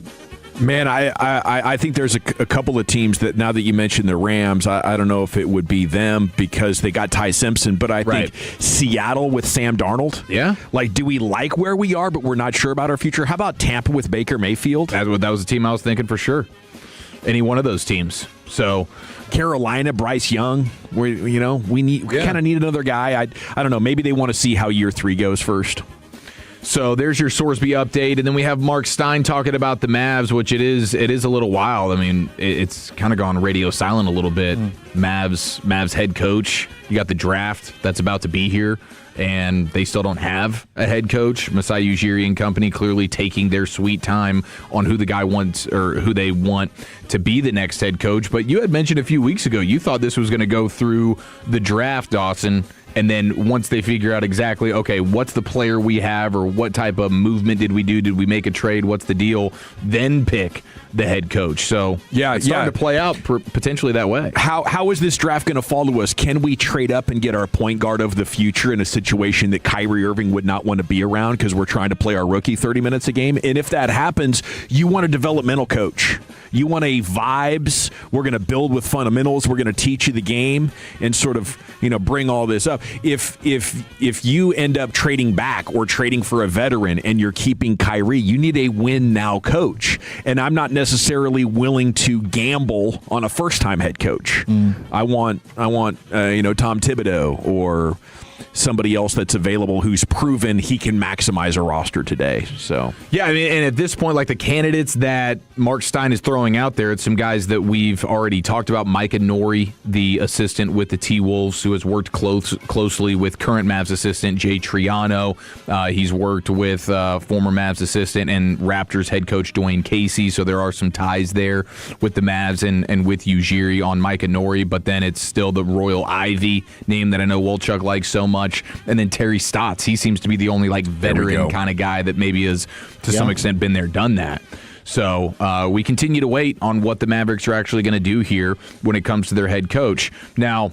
man, I think there's a couple of teams that, now that you mentioned the Rams, I don't know if it would be them because they got Ty Simpson, but I think Seattle with Sam Darnold. Yeah. Like, do we like where we are, but we're not sure about our future? How about Tampa with Baker Mayfield? That was a team I was thinking for sure. Any one of those teams. So Carolina, Bryce Young, we kind of need another guy. I don't know. Maybe they want to see how year 3 goes first. So there's your Sorsby update, and then we have Mark Stein talking about the Mavs, which it is a little wild. I mean, it's kind of gone radio silent a little bit. Mavs head coach. You got the draft that's about to be here, and they still don't have a head coach. Masai Ujiri and company clearly taking their sweet time on who the guy wants or who they want to be the next head coach. But you had mentioned a few weeks ago you thought this was going to go through the draft, Dawson. And then once they figure out exactly, okay, what's the player we have or what type of movement did we do? Did we make a trade? What's the deal? Then pick the head coach. So it's starting to play out potentially that way. How is this draft going to fall to us? Can we trade up and get our point guard of the future in a situation that Kyrie Irving would not want to be around because we're trying to play our rookie 30 minutes a game? And if that happens, you want a developmental coach. You want a vibes. We're going to build with fundamentals. We're going to teach you the game and sort of, bring all this up. If you end up trading back or trading for a veteran and you're keeping Kyrie, you need a win now coach. And I'm not necessarily willing to gamble on a first-time head coach. I want Tom Thibodeau or somebody else that's available who's proven he can maximize a roster today. So yeah, I mean, and at this point, like the candidates that Mark Stein is throwing out there, it's some guys that we've already talked about. Micah Nori, the assistant with the T-Wolves, who has worked closely with current Mavs assistant Jay Triano. He's worked with former Mavs assistant and Raptors head coach Dwayne Casey, so there are some ties there with the Mavs and with Ujiri on Micah Nori, but then it's still the Royal Ivy name that I know Wolchuk likes so much. And then Terry Stotts, he seems to be the only veteran kind of guy that maybe has to some extent been there, done that. So we continue to wait on what the Mavericks are actually going to do here when it comes to their head coach. Now,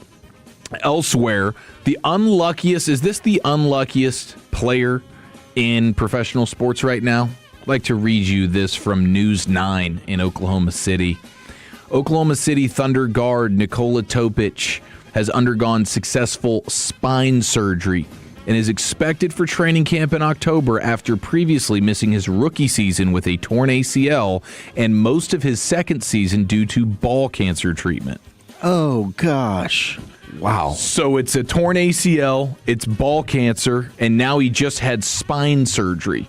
elsewhere, is this the unluckiest player in professional sports right now? I'd like to read you this from News 9 in Oklahoma City. Oklahoma City Thunder guard Nikola Topic has undergone successful spine surgery and is expected for training camp in October after previously missing his rookie season with a torn ACL and most of his second season due to ball cancer treatment. Oh, gosh. Wow. So it's a torn ACL, it's ball cancer, and now he just had spine surgery.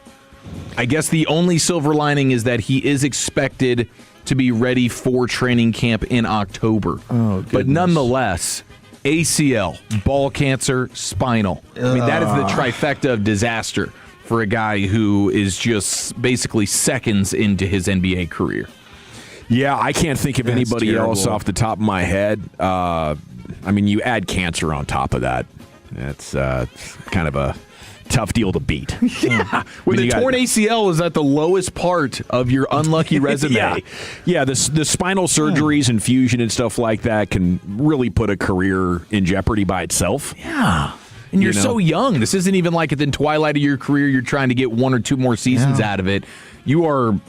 I guess the only silver lining is that he is expected to be ready for training camp in October. Oh, but nonetheless, ACL, ball cancer, spinal. I mean, that is the trifecta of disaster for a guy who is just basically seconds into his NBA career. Yeah, I can't think of That's anybody else terrible. off the top of my head. I mean, you add cancer on top of that. That's kind of a tough deal to beat. Yeah. When the torn ACL is at the lowest part of your unlucky resume. yeah. The spinal surgeries and fusion and stuff like that can really put a career in jeopardy by itself. Yeah. And you're so young. This isn't even like at the twilight of your career. You're trying to get 1 or 2 more seasons out of it. You're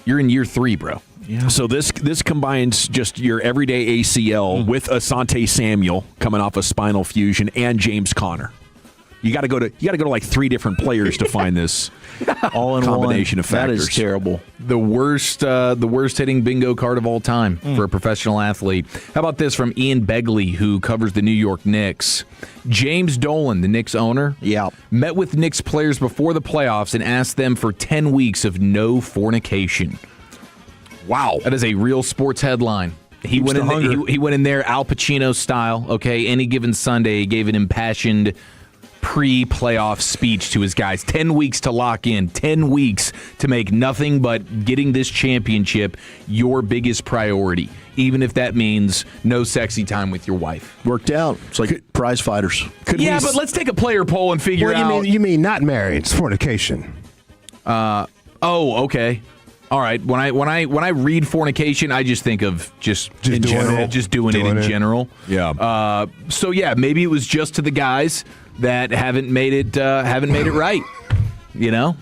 in year 3, bro. Yeah. So this combines just your everyday ACL with Asante Samuel coming off a spinal fusion and James Conner. You got to go to like 3 different players to find this all in combination one. of factors. That is terrible. The worst hitting bingo card of all time for a professional athlete. How about this from Ian Begley, who covers the New York Knicks? James Dolan, the Knicks owner, met with Knicks players before the playoffs and asked them for 10 weeks of no fornication. Wow. That is a real sports headline. He went in there Al Pacino style, okay? Any given Sunday, he gave an impassioned pre-playoff speech to his guys. 10 weeks to lock in. 10 weeks to make nothing but getting this championship your biggest priority, even if that means no sexy time with your wife. Worked out. It's like prize fighters. But let's take a player poll and figure out. You mean not married? It's fornication. Okay. All right. When I read fornication, I just think of just in general, just doing it in general. Yeah. So yeah, maybe it was just to the guys that haven't made it right. You know.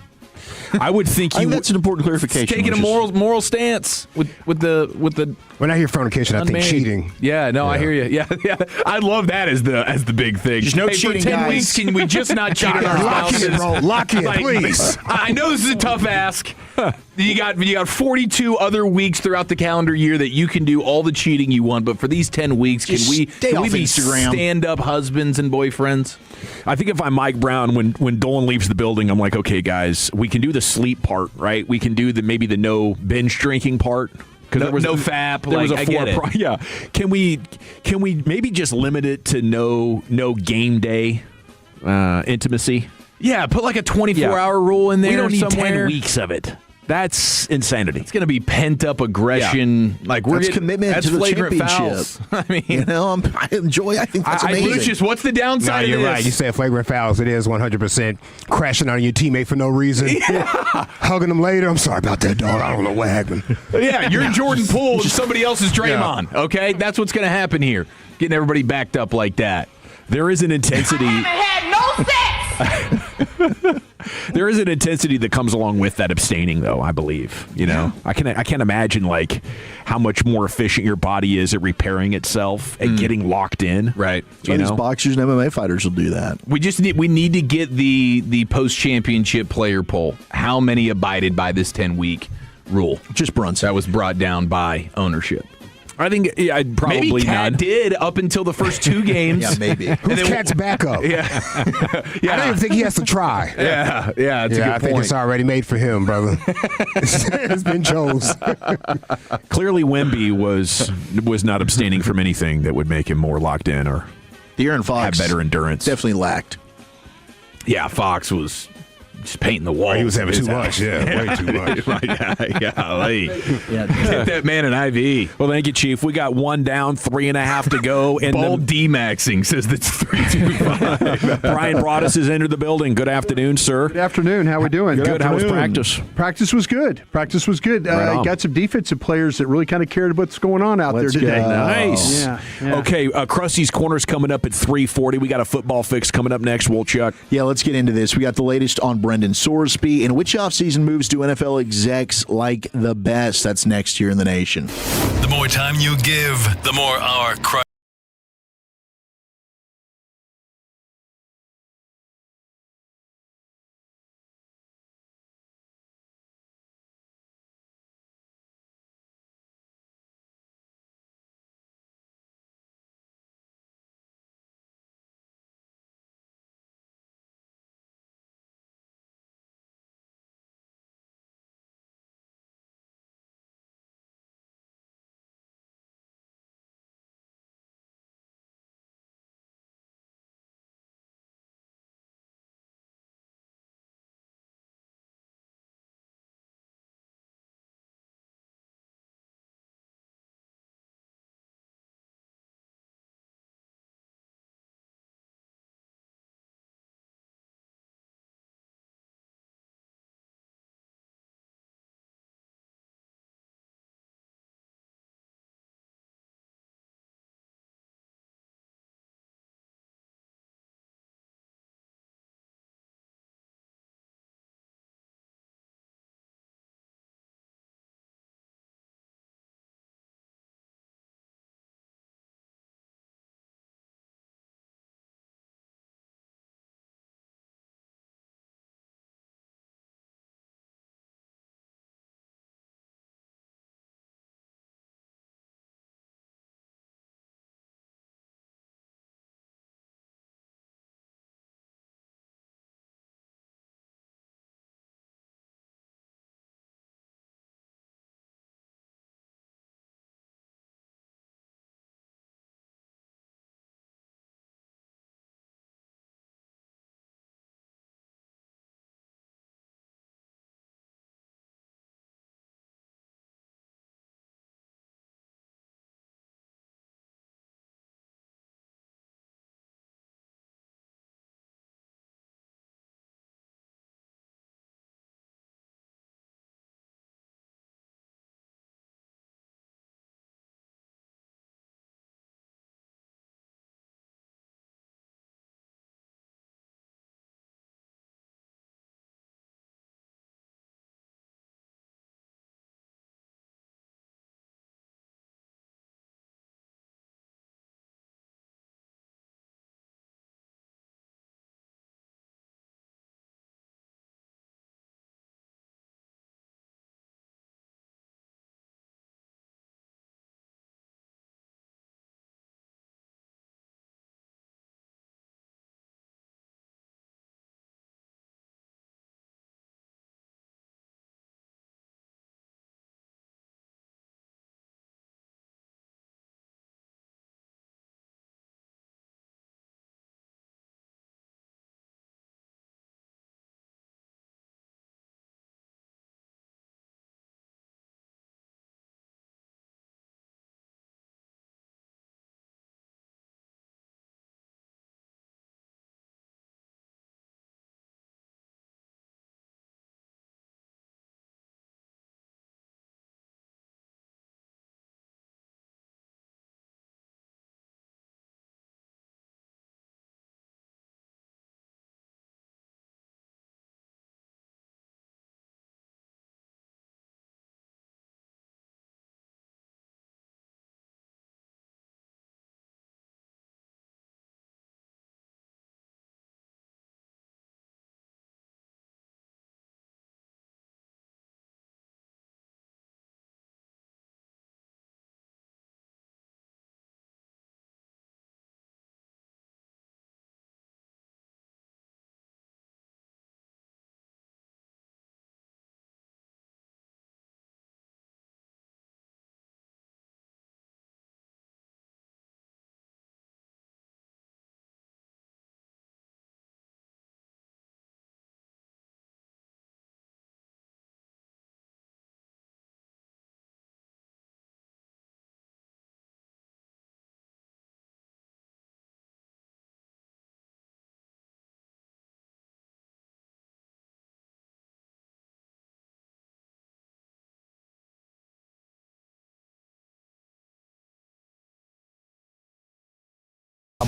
I would think that's an important clarification. Taking a moral stance with the. When I hear fornication, I think cheating. Yeah, no, I hear you. Yeah. I love that as the big thing. There's no cheating, for 10 guys. weeks, can we just not cheat on our spouses? Lock in, bro. Lock in, please. I know this is a tough ask. You got 42 other weeks throughout the calendar year that you can do all the cheating you want, but for these 10 weeks, can we be stand-up husbands and boyfriends? I think if I'm Mike Brown, when Dolan leaves the building, I'm like, okay, guys, we can do the sleep part, right? We can do maybe the no binge drinking part. No fap. There was a I get it. Yeah. Can we maybe just limit it to no game day intimacy? Yeah, put like a 24-hour rule in there. We don't need somewhere. 10 weeks of it. That's insanity. It's going to be pent-up aggression. Yeah. Like that's commitment to the championship. Fouls. I mean, I enjoy. I think that's amazing. Lucius, what's the downside of this? You're right. You said flagrant fouls. It is 100% crashing on your teammate for no reason. Yeah. Hugging them later. I'm sorry about that, dog. I don't know what happened. Yeah, you're Jordan Poole and somebody else is Draymond. Yeah. Okay, that's what's going to happen here. Getting everybody backed up like that. There is an intensity. I haven't had no sex. There is an intensity that comes along with that abstaining, though. I believe. You know, I can't imagine like how much more efficient your body is at repairing itself and getting locked in. Right. So these boxers and MMA fighters will do that. We need to get the post-championship player poll. How many abided by this 10-week rule? Just Brunson. That was brought down by ownership. I think I'd probably maybe Cat none. did up until the first 2 games. Yeah, maybe. Who's Cat's backup? Yeah. I don't even think he has to try. Yeah, that's a good I point. think it's already made for him, brother. It's been chose. Clearly, Wemby was not abstaining from anything that would make him more locked in or De'Aaron Fox have better endurance. Definitely lacked. Yeah, Fox was just painting the wall. He was having too much. Yeah, way too much. Get that man an IV. Well, thank you, Chief. We got 1 down, 3.5 to go. And Ball D-maxing says that's 3-2-5. Brian Broaddus has entered the building. Good afternoon, sir. Good afternoon. How we doing? Good. How was practice? Practice was good. Got some defensive players that really kind of cared what's going on out there today. Nice. Yeah. Okay, Krusty's Corner's coming up at 3:40. We got a football fix coming up next, Wolchuk. Yeah, let's get into this. We got the latest on Brendan Sorsby and which offseason moves do NFL execs like the best. That's next year in the nation. The more time you give, the more our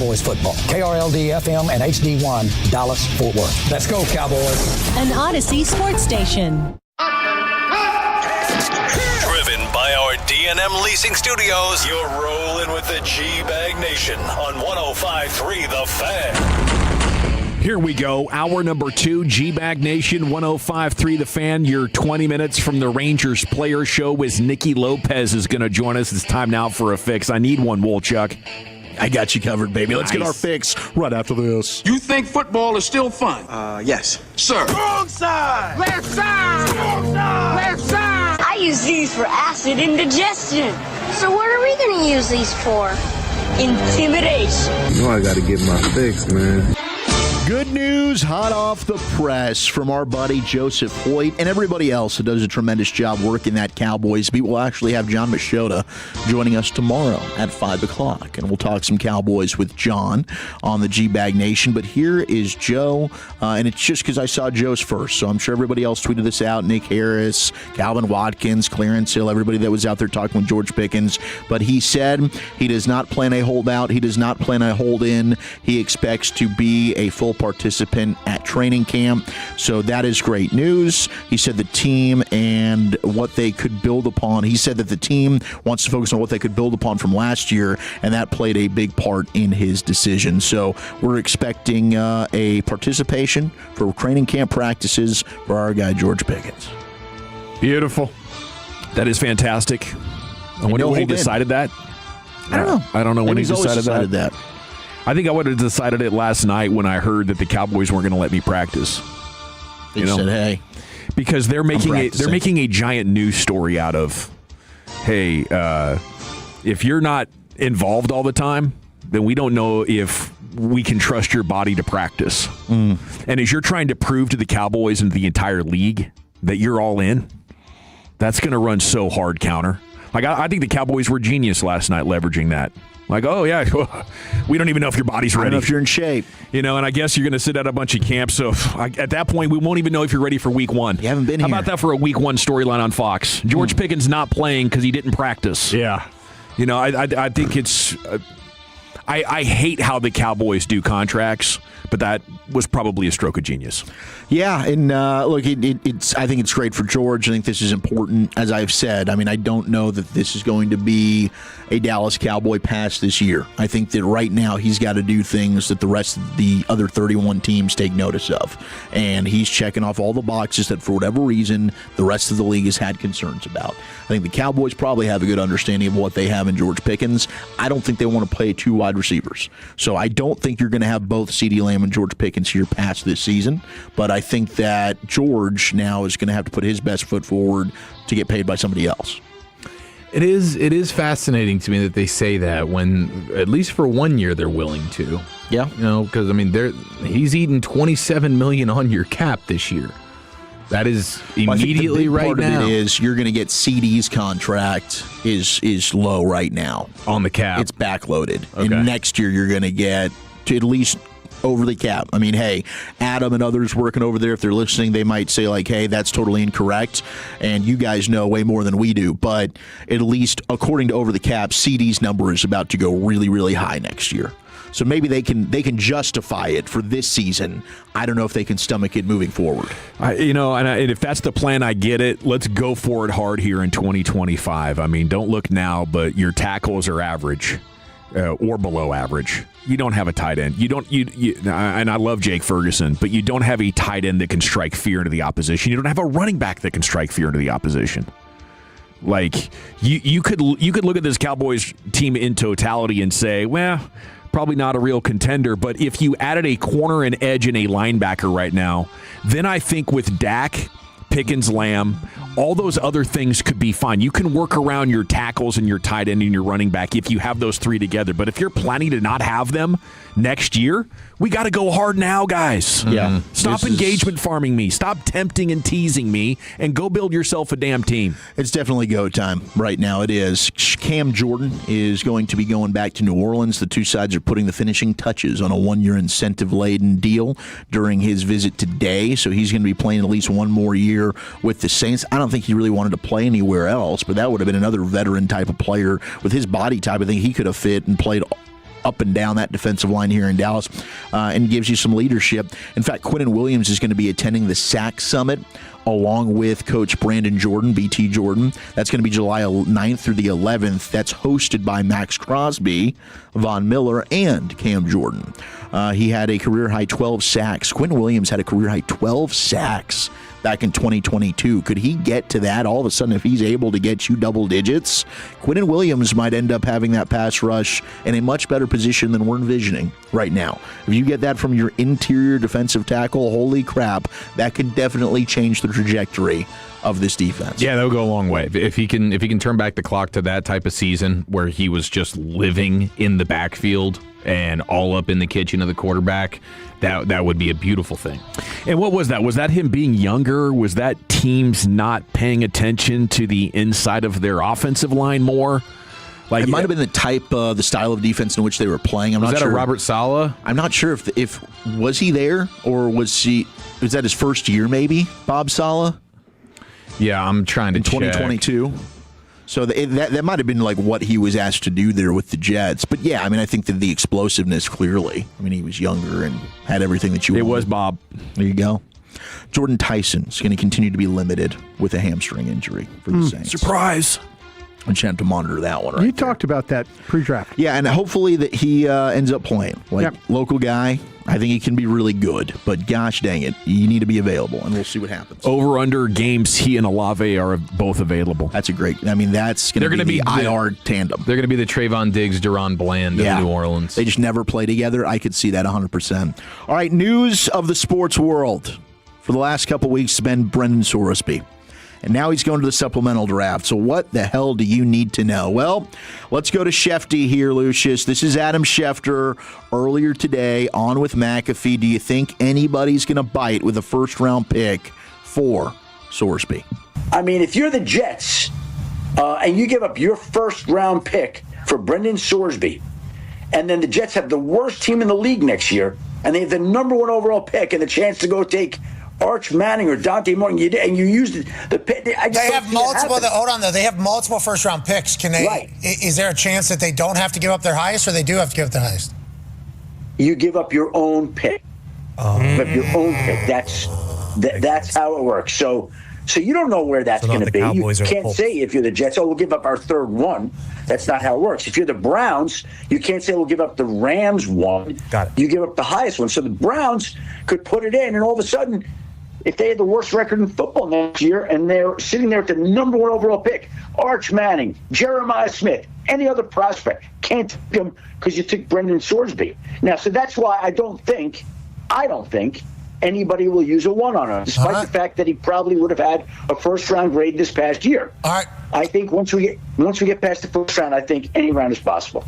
Cowboys football. KRLD-FM and HD1, Dallas, Fort Worth. Let's go, Cowboys. An Odyssey sports station. Driven by our D&M Leasing Studios, you're rolling with the G-Bag Nation on 105.3 The Fan. Here we go. Hour number 2, G-Bag Nation, 105.3 The Fan. Your 20 minutes from the Rangers Player Show with Nicky Lopez is going to join us. It's time now for a fix. I need one, Wolchuk. I got you covered, baby. Let's get our fix right after this. You think football is still fun? Yes. Sir. Wrong side! Left side! Wrong side! Left side! I use these for acid indigestion. So what are we going to use these for? Intimidation. You know I got to get my fix, man. Good news, hot off the press from our buddy Joseph Hoyt and everybody else that does a tremendous job working that Cowboys beat. We'll actually have John Machota joining us tomorrow at 5 o'clock, and we'll talk some Cowboys with John on the G-Bag Nation. But here is Joe, and it's just because I saw Joe's first, so I'm sure everybody else tweeted this out. Nick Harris, Calvin Watkins, Clarence Hill, everybody that was out there talking with George Pickens. But he said he does not plan a holdout. He does not plan a hold-in. He expects to be a full participant at training camp, so that is great news. He said the team and what they could build upon. He said that the team wants to focus on what they could build upon from last year, and that played a big part in his decision. So we're expecting a participation for training camp practices for our guy George Pickens. Beautiful. That is fantastic. I wonder when he decided that. I don't know. I don't know when he decided that. I think I would have decided it last night when I heard that the Cowboys weren't going to let me practice. They said, "Hey," because they're making a giant news story out of, "Hey, if you're not involved all the time, then we don't know if we can trust your body to practice." And as you're trying to prove to the Cowboys and the entire league that you're all in, that's going to run so hard counter. Like I think the Cowboys were genius last night leveraging that. Like, oh, yeah, we don't even know if your body's ready. I don't know if you're in shape. And I guess you're going to sit at a bunch of camps. So at that point, we won't even know if you're ready for week 1. You haven't been here. How about that for a week 1 storyline on Fox? George Pickens not playing because he didn't practice. Yeah. I think it's I hate how the Cowboys do contracts, but that was probably a stroke of genius. Yeah, and look, I think it's great for George. I think this is important, as I've said. I mean, I don't know that this is going to be a Dallas Cowboy pass this year. I think that right now he's got to do things that the rest of the other 31 teams take notice of. And he's checking off all the boxes that, for whatever reason, the rest of the league has had concerns about. I think the Cowboys probably have a good understanding of what they have in George Pickens. I don't think they want to play 2 wide receivers. So I don't think you're going to have both CeeDee Lamb and George Pickens here past this season. But I think that George now is going to have to put his best foot forward to get paid by somebody else. It is fascinating to me that they say that when, at least for 1 year, they're willing to. Yeah. Because, I mean, he's eaten $27 million on your cap this year. That is immediately right now. Part of it is you're going to get CeeDee's contract is low right now. On the cap. It's backloaded. Okay. And next year you're going to get to at least over the cap. I mean, hey, Adam and others working over there, if they're listening, they might say like, hey, that's totally incorrect. And you guys know way more than we do. But at least according to over the cap, CeeDee's number is about to go really, really high next year. So maybe they can justify it for this season. I don't know if they can stomach it moving forward. And if that's the plan, I get it. Let's go for it hard here in 2025. I mean, don't look now, but your tackles are average or below average. You don't have a tight end. And I love Jake Ferguson, but you don't have a tight end that can strike fear into the opposition. You don't have a running back that can strike fear into the opposition. Like you could look at this Cowboys team in totality and say, well, probably not a real contender, but if you added a corner, an edge, and a linebacker right now, then I think with Dak, Pickens, Lamb, all those other things could be fine. You can work around your tackles and your tight end and your running back if you have those 3 together. But if you're planning to not have them next year, we got to go hard now, guys. Yeah. Stop engagement farming me. Stop tempting and teasing me, and go build yourself a damn team. It's definitely go time right now. It is. Cam Jordan is going to be going back to New Orleans. The two sides are putting the finishing touches on a 1-year incentive-laden deal during his visit today. So he's going to be playing at least 1 more year with the Saints. I don't think he really wanted to play anywhere else, but that would have been another veteran type of player with his body type. I think he could have fit and played up and down that defensive line here in Dallas and gives you some leadership. In fact, Quinnen Williams is going to be attending the SAC Summit along with Coach Brandon Jordan, BT Jordan. That's going to be July 9th through the 11th. That's hosted by Max Crosby, Von Miller, and Cam Jordan. He had a career-high 12 sacks. Quinnen Williams had a career-high 12 sacks back in 2022. Could he get to that all of a sudden if he's able to get you double digits? Quinnen Williams might end up having that pass rush in a much better position than we're envisioning right now. If you get that from your interior defensive tackle, holy crap, that could definitely change the trajectory of this defense. Yeah, that would go a long way. If he can turn back the clock to that type of season where he was just living in the backfield and all up in the kitchen of the quarterback, that would be a beautiful thing. And what was that? Was that him being younger? Was that teams not paying attention to the inside of their offensive line more? Like, it might have been the style of defense in which they were playing. I'm not sure. Was that a Robert Saleh? I'm not sure if was he there or was that his first year maybe, Bob Saleh? Yeah, I'm trying to check. 2022. So that might have been like what he was asked to do there with the Jets. But yeah, I mean, I think that the explosiveness clearly. I mean, he was younger and had everything that you wanted. It was Bob. There you go. Jordan Tyson is going to continue to be limited with a hamstring injury for the Saints. Surprise. And you have to monitor that one. Right, you talked about that pre-draft. Yeah, and hopefully that he ends up playing. Local guy, I think he can be really good. But gosh dang it, you need to be available, and we'll see what happens. Over/under games he and Olave are both available. That's a great. I mean, that's going to be the IR tandem. They're going to be the Trayvon Diggs, Deron Bland of New Orleans. They just never play together. I could see that 100%. All right, news of the sports world for the last couple weeks has been Brendan Sorsby. And now he's going to the supplemental draft. So what the hell do you need to know? Well, let's go to Shefty here, Lucius. This is Adam Schefter earlier today on with McAfee. Do you think anybody's going to bite with a first-round pick for Sorsby? I mean, if you're the Jets and you give up your first-round pick for Brendan Sorsby, and then the Jets have the worst team in the league next year, and they have the number 1 overall pick and the chance to go take Arch Manning or Dante Morton, and you used the pick. They have multiple. Hold on, though. They have multiple first-round picks. Can they? Right. Is there a chance that they don't have to give up their highest, or they do have to give up their highest? You give up your own pick. You give up your own pick. That's how it works. So you don't know where that's going to be. You can't say if you're the Jets, we'll give up our third one. That's not how it works. If you're the Browns, you can't say we'll give up the Rams one. Got it. You give up the highest one. So the Browns could put it in, and all of a sudden, if they had the worst record in football next year and they're sitting there at the number 1 overall pick, Arch Manning, Jeremiah Smith, any other prospect, can't take them because you took Brendan Sorsby. Now, so that's why I don't think anybody will use a 1 on him, despite the fact that he probably would have had a first-round grade this past year. All right. I think once we get past the first round, I think any round is possible.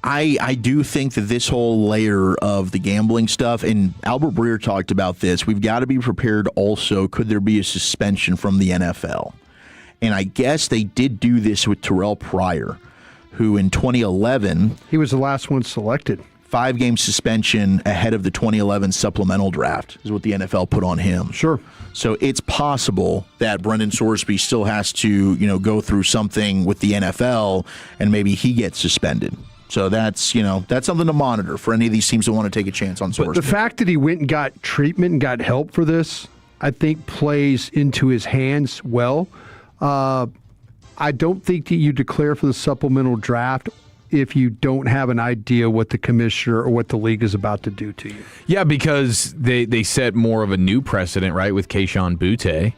I do think that this whole layer of the gambling stuff, and Albert Breer talked about this, we've got to be prepared also, could there be a suspension from the NFL? And I guess they did do this with Terrell Pryor, who in 2011... He was the last one selected. 5-game suspension ahead of the 2011 supplemental draft is what the NFL put on him. Sure. So it's possible that Brendan Sorsby still has to, go through something with the NFL, and maybe he gets suspended. So that's something to monitor for any of these teams that want to take a chance on Sorsby. But the fact that he went and got treatment and got help for this, I think plays into his hands well. I don't think that you declare for the supplemental draft if you don't have an idea what the commissioner or what the league is about to do to you. Yeah, because they set more of a new precedent, right, with Kayshon Boutte.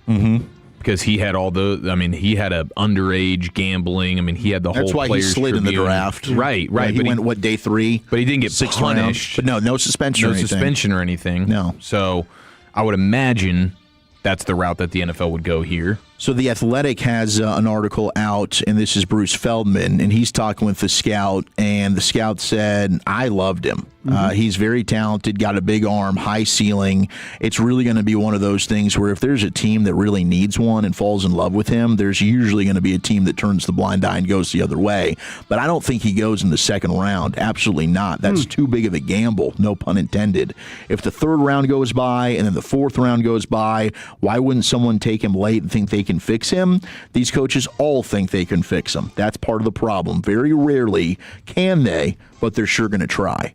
Mm-hmm. Because he had he had a underage gambling. He had the whole That's why he slid Tribune. in the draft. Right. He went, day 3? But he didn't get punished. But no suspension or anything. No. So I would imagine that's the route that the NFL would go here. So The Athletic has an article out, and this is Bruce Feldman, and he's talking with the scout, and the scout said, I loved him. Mm-hmm. He's very talented, got a big arm, high ceiling. It's really going to be one of those things where if there's a team that really needs one and falls in love with him, there's usually going to be a team that turns the blind eye and goes the other way. But I don't think he goes in the second round. Absolutely not. That's too big of a gamble, no pun intended. If the third round goes by and then the fourth round goes by, why wouldn't someone take him late and think they can fix him. These coaches all think they can fix him. That's part of the problem. Very rarely can they, but they're sure going to try.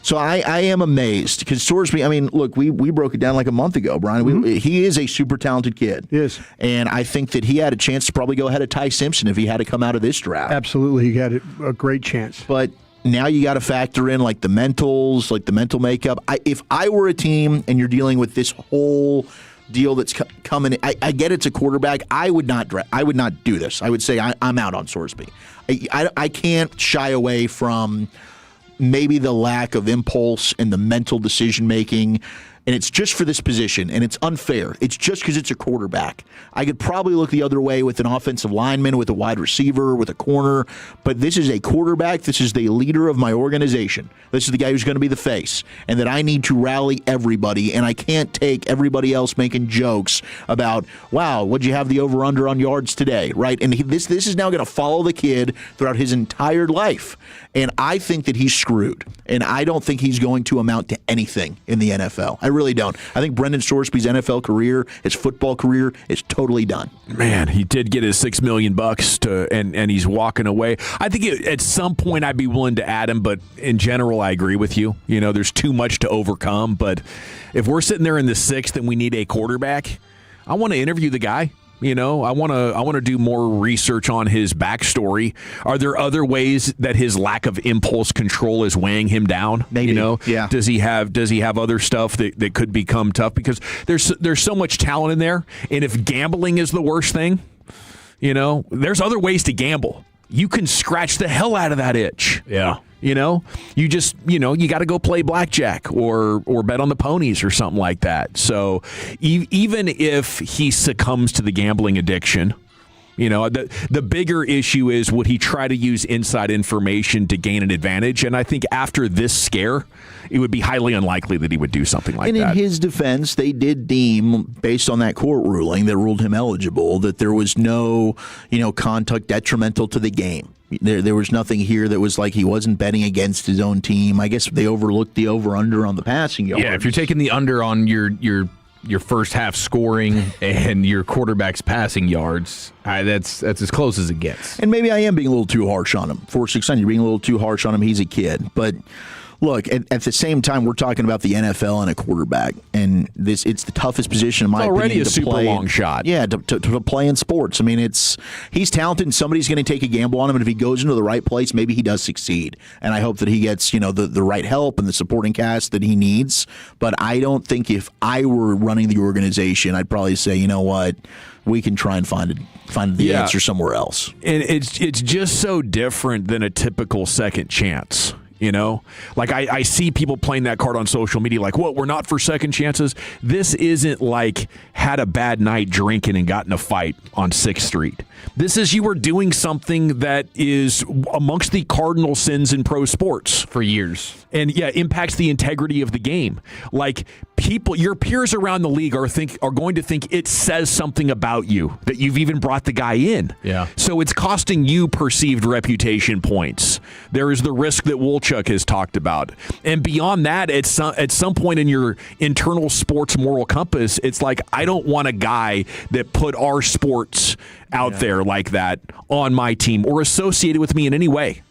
So I am amazed because Sorsby, I mean, look, we broke it down like a month ago, Brian. He is a super talented kid. Yes. And I think that he had a chance to probably go ahead of Ty Simpson if he had to come out of this draft. Absolutely. He had a great chance. But now you got to factor in like the mentals, like the mental makeup. If I were a team and you're dealing with this whole deal that's coming, I get it's a quarterback. I would not do this. I would say I'm out on Sorsby. I can't shy away from maybe the lack of impulse and the mental decision making. And it's just for this position, and it's unfair. It's just because it's a quarterback. I could probably look the other way with an offensive lineman, with a wide receiver, with a corner, but this is a quarterback. This is the leader of my organization. This is the guy who's going to be the face, and that I need to rally everybody, and I can't take everybody else making jokes about, wow, what'd you have the over-under on yards today, right? And this is now going to follow the kid throughout his entire life, and I think that he's screwed, and I don't think he's going to amount to anything in the NFL. I really don't. I think Brendan Sorsby's NFL career, his football career, is totally done. Man, he did get his $6 million and he's walking away. I think at some point I'd be willing to add him, but in general, I agree with you. You know, there's too much to overcome. But if we're sitting there in the 6th and we need a quarterback, I want to interview the guy. You know, I want to do more research on his backstory. Are there other ways that his lack of impulse control is weighing him down? Maybe. You know, yeah. Does he have other stuff that could become tough? Because there's so much talent in there, and if gambling is the worst thing, you know, there's other ways to gamble. You can scratch the hell out of that itch. Yeah. You know, you got to go play blackjack or bet on the ponies or something like that. So even if he succumbs to the gambling addiction, you know, the bigger issue is, would he try to use inside information to gain an advantage? And I think after this scare, it would be highly unlikely that he would do something like that. And in his defense, they did deem, based on that court ruling that ruled him eligible, that there was no, conduct detrimental to the game. There was nothing here that was like he wasn't betting against his own team. I guess they overlooked the over-under on the passing yards. Yeah, if you're taking the under on your first half scoring and your quarterback's passing yards, that's as close as it gets. And maybe I am being a little too harsh on him. 4-600, you're being a little too harsh on him. He's a kid. But look, at the same time, we're talking about the NFL and a quarterback, and it's the toughest position in my opinion. Already a super play. long shot. Yeah, to play in sports. I mean, he's talented, and somebody's going to take a gamble on him, and if he goes into the right place, maybe he does succeed. And I hope that he gets the right help and the supporting cast that he needs. But I don't think if I were running the organization, I'd probably say, you know what, we can try and find the answer somewhere else. And it's just so different than a typical second chance. You know, like I see people playing that card on social media like, what, we're not for second chances? This isn't like had a bad night drinking and got in a fight on 6th Street. This is you were doing something that is amongst the cardinal sins in pro sports for years. And yeah, impacts the integrity of the game. Like your peers around the league are going to think it says something about you that you've even brought the guy in. Yeah. So it's costing you perceived reputation points. There is the risk that Wolchuk has talked about. And beyond that, at some point in your internal sports moral compass, it's like, I don't want a guy that put our sports out there like that on my team or associated with me in any way.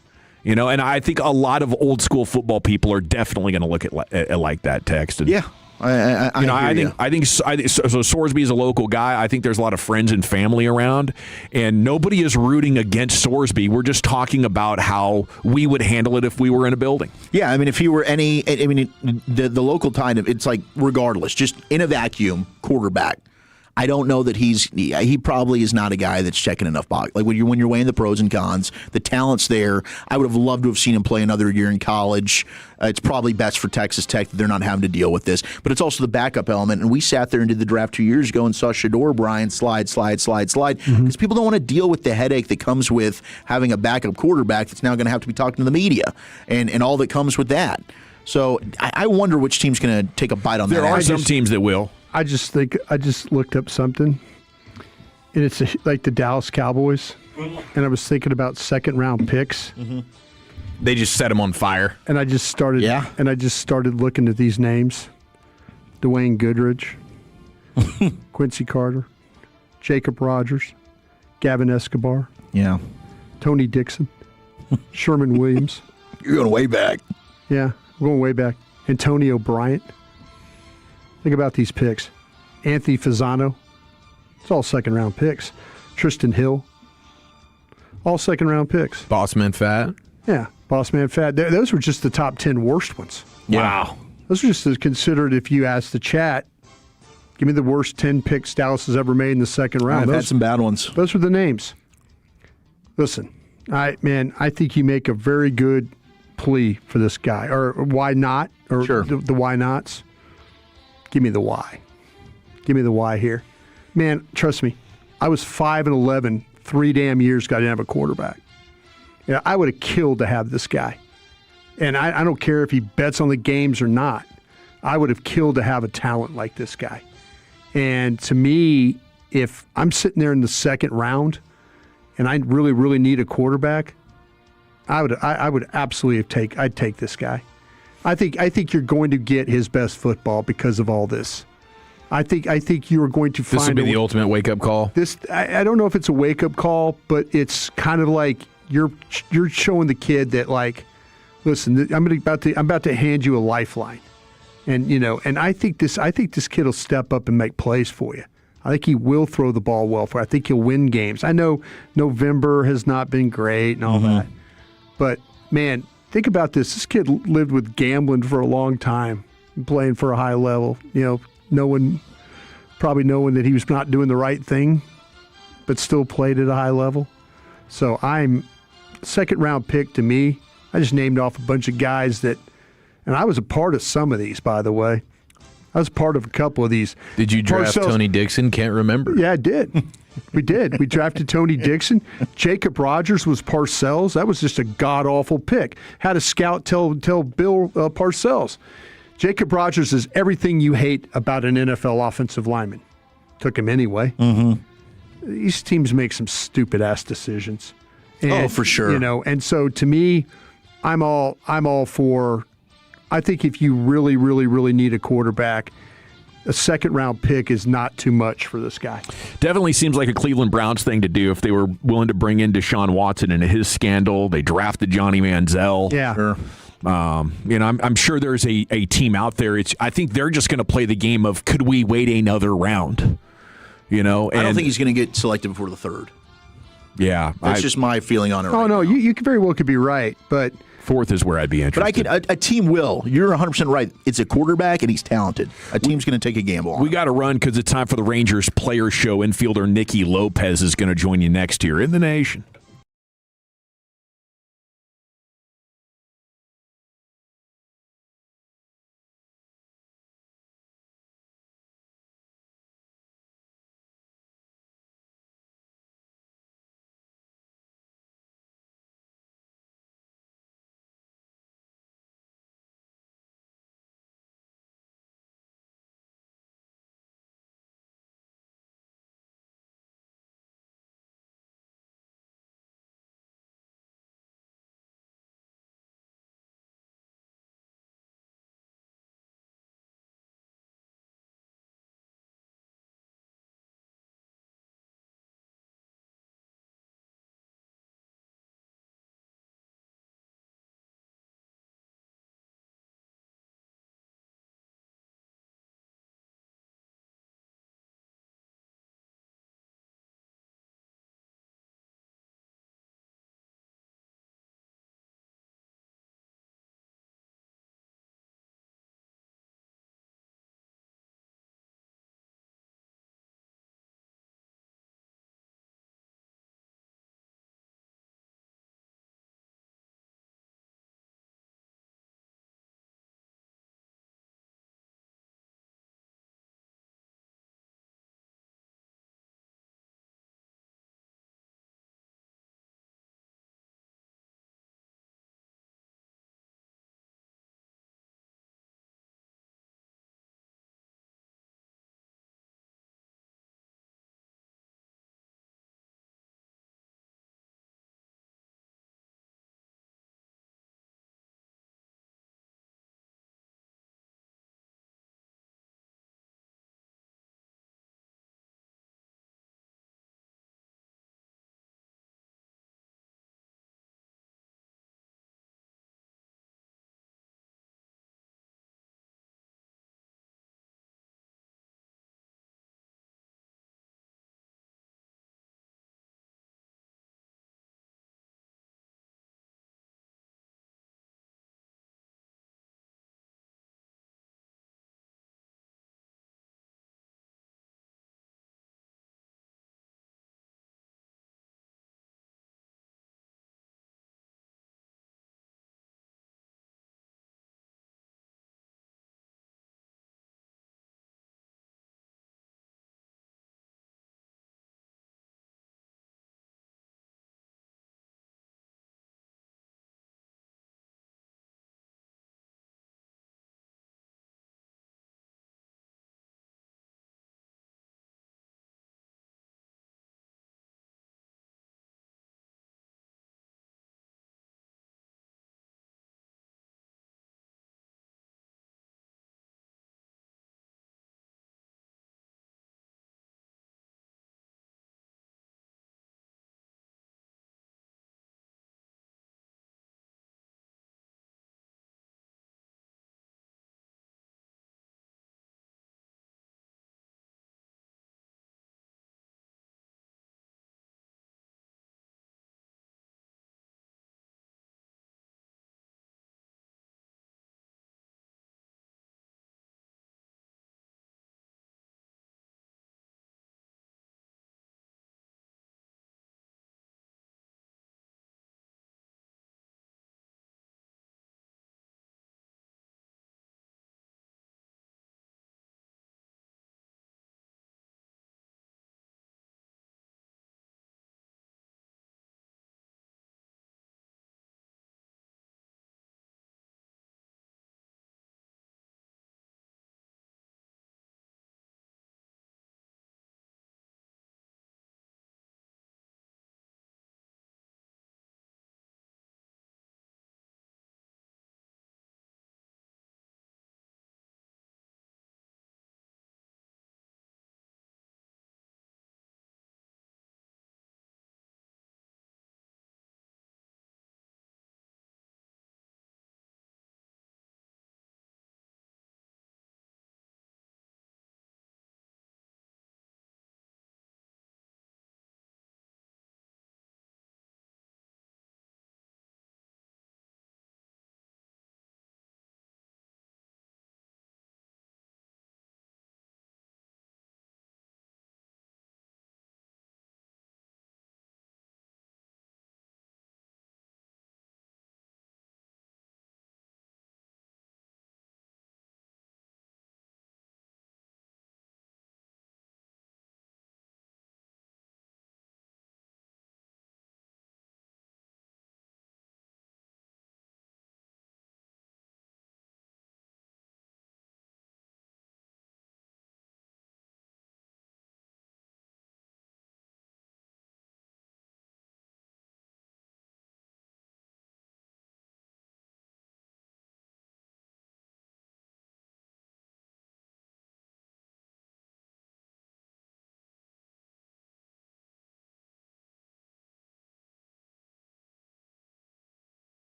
You know, and I think a lot of old school football people are definitely going to look at like that text. And, yeah. I think so. Sorsby is a local guy. I think there's a lot of friends and family around, and nobody is rooting against Sorsby. We're just talking about how we would handle it if we were in a building. Yeah, I mean, if he were the local Tide, it's like regardless, just in a vacuum, quarterback. I don't know that he probably is not a guy that's checking enough box. Like when you're weighing the pros and cons, the talent's there. I would have loved to have seen him play another year in college. It's probably best for Texas Tech that they're not having to deal with this. But it's also the backup element. And we sat there and did the draft 2 years ago and saw Shador Bryan slide. Because people don't want to deal with the headache that comes with having a backup quarterback that's now going to have to be talking to the media and all that comes with that. So I wonder which team's going to take a bite on that. There are some teams that will. I just looked up something, and it's like the Dallas Cowboys, and I was thinking about second-round picks. Mm-hmm. They just set them on fire. And I just started looking at these names: Dwayne Goodrich, Quincy Carter, Jacob Rogers, Gavin Escobar, Yeah. Tony Dixon, Sherman Williams. You're going way back. Yeah, we're going way back. Antonio Bryant. Think about these picks. Anthony Fasano. It's all second-round picks. Tristan Hill. All second-round picks. Bossman Fat. Yeah, Bossman Fat. Those were just the top 10 worst ones. Wow. Those are just considered, if you ask the chat, give me the worst 10 picks Dallas has ever made in the second round. I've had some bad ones. Those were the names. Listen, I think you make a very good plea for this guy. Or why not? Or Sure. the why nots. Give me the why. Give me the why here. Man, trust me, I was 5-11, 3 damn years ago. I didn't have a quarterback. Yeah, I would have killed to have this guy. And I don't care if he bets on the games or not. I would have killed to have a talent like this guy. And to me, if I'm sitting there in the second round and I really, really need a quarterback, I would absolutely I'd take this guy. I think you're going to get his best football because of all this. I think you are going to find This will be the ultimate wake-up call. I don't know if it's a wake-up call, but it's kind of like you're showing the kid that, like, listen, I'm about to hand you a lifeline. And I think this kid will step up and make plays for you. I think he will throw the ball well for you. I think he'll win games. I know November has not been great and all that. But, man, think about this. This kid lived with gambling for a long time, playing for a high level, probably knowing that he was not doing the right thing, but still played at a high level. So I'm second-round pick to me. I just named off a bunch of guys that – and I was a part of some of these, by the way. I was part of a couple of these. Did you draft Tony Dixon? Can't remember. Yeah, I did. We did. We drafted Tony Dixon. Jacob Rogers was Parcells. That was just a god-awful pick. Had a scout tell Bill Parcells, Jacob Rogers is everything you hate about an NFL offensive lineman. Took him anyway. Mm-hmm. These teams make some stupid-ass decisions. And, for sure. And so to me, I'm all for – I think if you really, really, really need a quarterback, a second-round pick is not too much for this guy. Definitely seems like a Cleveland Browns thing to do if they were willing to bring in Deshaun Watson into his scandal. They drafted Johnny Manziel. Yeah. Sure. I'm sure there's a team out there. I think they're just going to play the game of could we wait another round? I don't think he's going to get selected before the third. Yeah. That's just my feeling on it. Oh, no, you very well could be right, but fourth is where I'd be interested. But a team will. You're 100% right. It's a quarterback, and he's talented. A team's going to take a gamble on We him. got to run because it's time for the Rangers Player Show. Infielder Nicky Lopez is going to join you next here in the Nation.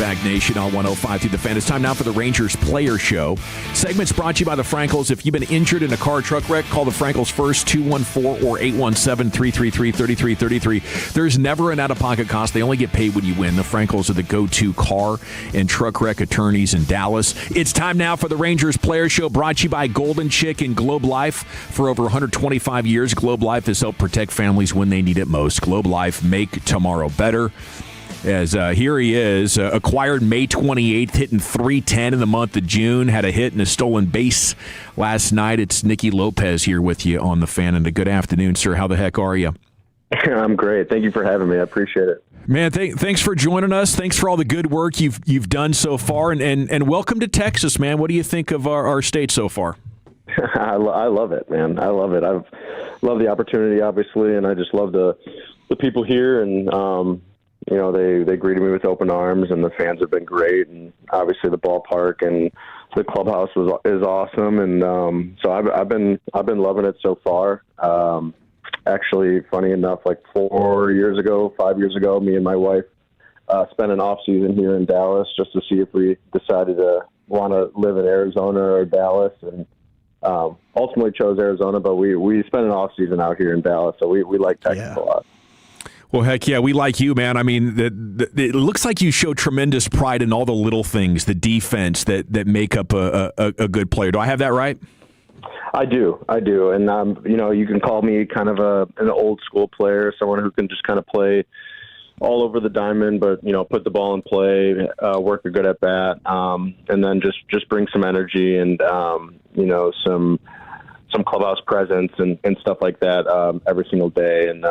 back, Nation, on 105 through the Fan. It's time now for the Rangers Player Show. Segment's brought to you by the Frankels. If you've been injured in a car or truck wreck, call the Frankels first, 214 or 817-333-3333. There's never an out-of-pocket cost. They only get paid when you win. The Frankels are the go-to car and truck wreck attorneys in Dallas. It's time now for the Rangers Player Show, brought to you by Golden Chick and Globe Life. For over 125 years, Globe Life has helped protect families when they need it most. Globe Life, make tomorrow better. As here he is, acquired May 28th, hitting .310 in the month of June, had a hit and a stolen base last night. It's Nicky Lopez here with you on the Fan, and a good afternoon, sir. How the heck are you? I'm great. Thank you for having me. I appreciate it. Man, thanks for joining us. Thanks for all the good work you've done so far, and welcome to Texas, man. What do you think of our state so far? I love it, man. I love it. I've loved the opportunity, obviously, and I just love the people here, and they greeted me with open arms, and the fans have been great, and obviously the ballpark and the clubhouse is awesome, and so I've been loving it so far. Actually, funny enough, like 5 years ago, me and my wife spent an off season here in Dallas just to see if we decided to want to live in Arizona or Dallas, and ultimately chose Arizona, but we spent an off season out here in Dallas, so we like Texas a lot. Well, heck yeah, we like you, man. I mean, it looks like you show tremendous pride in all the little things, the defense that make up a good player. Do I have that right? I do, and you can call me kind of an old school player, someone who can just kind of play all over the diamond, but put the ball in play, work a good at bat, and then just bring some energy and some clubhouse presence and stuff like that every single day. And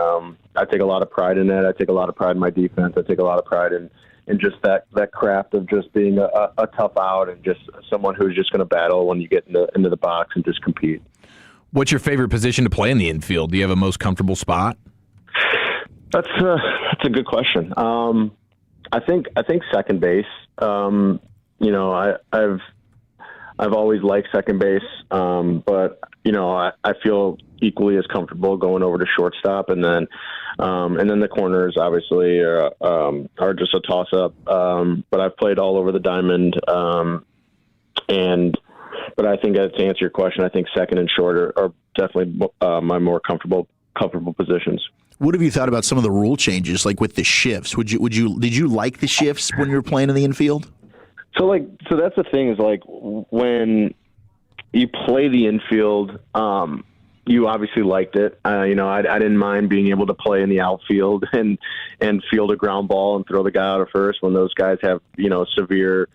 I take a lot of pride in it. I take a lot of pride in my defense. I take a lot of pride in just that craft of just being a tough out and just someone who's just going to battle when you get into the box and just compete. What's your favorite position to play in the infield? Do you have a most comfortable spot? That's a good question. I think second base. I've always liked second base, but I feel equally as comfortable going over to shortstop, and then the corners obviously are just a toss up. But I've played all over the diamond, but I think to answer your question, I think second and short are definitely my more comfortable positions. What have you thought about some of the rule changes, like with the shifts? Did you like the shifts when you were playing in the infield? So that's the thing is, like, when you play the infield, you obviously liked it. I didn't mind being able to play in the outfield and field a ground ball and throw the guy out of first when those guys have, severe,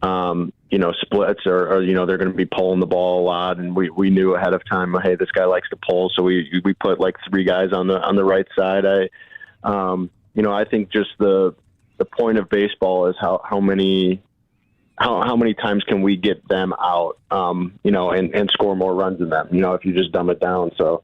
splits or they're going to be pulling the ball a lot. And we knew ahead of time, hey, this guy likes to pull. So we put like three guys on the right side. I think just the point of baseball is how many times can we get them out, and score more runs than them, if you just dumb it down. So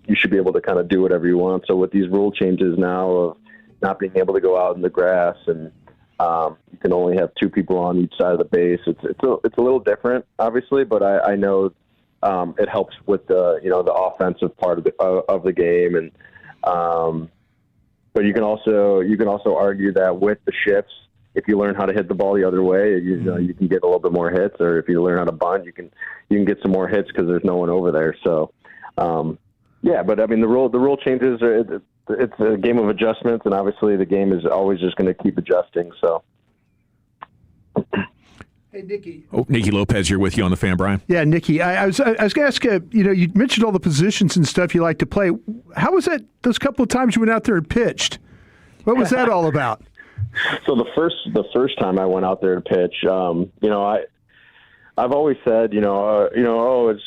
you should be able to kind of do whatever you want. So with these rule changes now of not being able to go out in the grass and you can only have two people on each side of the base, it's a little different, obviously, but I know it helps with the offensive part of the game. And but you can also argue that with the shifts, if you learn how to hit the ball the other way, you can get a little bit more hits. Or if you learn how to bunt, you can get some more hits because there's no one over there. So, but I mean the rule changes. It's a game of adjustments, and obviously the game is always just going to keep adjusting. So. Hey, Nicky. Oh, Nicky Lopez here with you on the Fan, Brian. Yeah, Nicky. I was going to ask you. You mentioned all the positions and stuff you like to play. How was that? Those couple of times you went out there and pitched. What was that all about? So the first time I went out there to pitch, I've always said, we always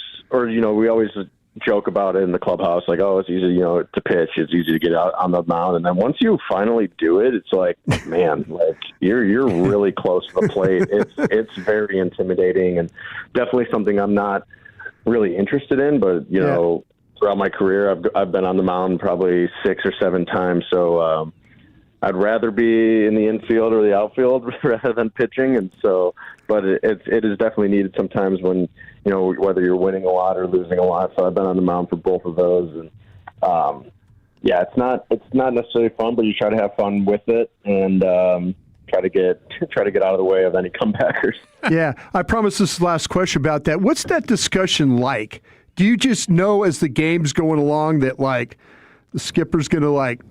joke about it in the clubhouse, like, oh, it's easy, to pitch, it's easy to get out on the mound, and then once you finally do it, it's like, man, like you're really close to the plate. It's very intimidating, and definitely something I'm not really interested in. But throughout my career, I've been on the mound probably 6 or 7 times, so. I'd rather be in the infield or the outfield rather than pitching, and so, but it is definitely needed sometimes when whether you're winning a lot or losing a lot. So I've been on the mound for both of those, and it's not necessarily fun, but you try to have fun with it, and try to get out of the way of any comebackers. Yeah, I promise this is the last question about that. What's that discussion like? Do you just know as the game's going along that like the skipper's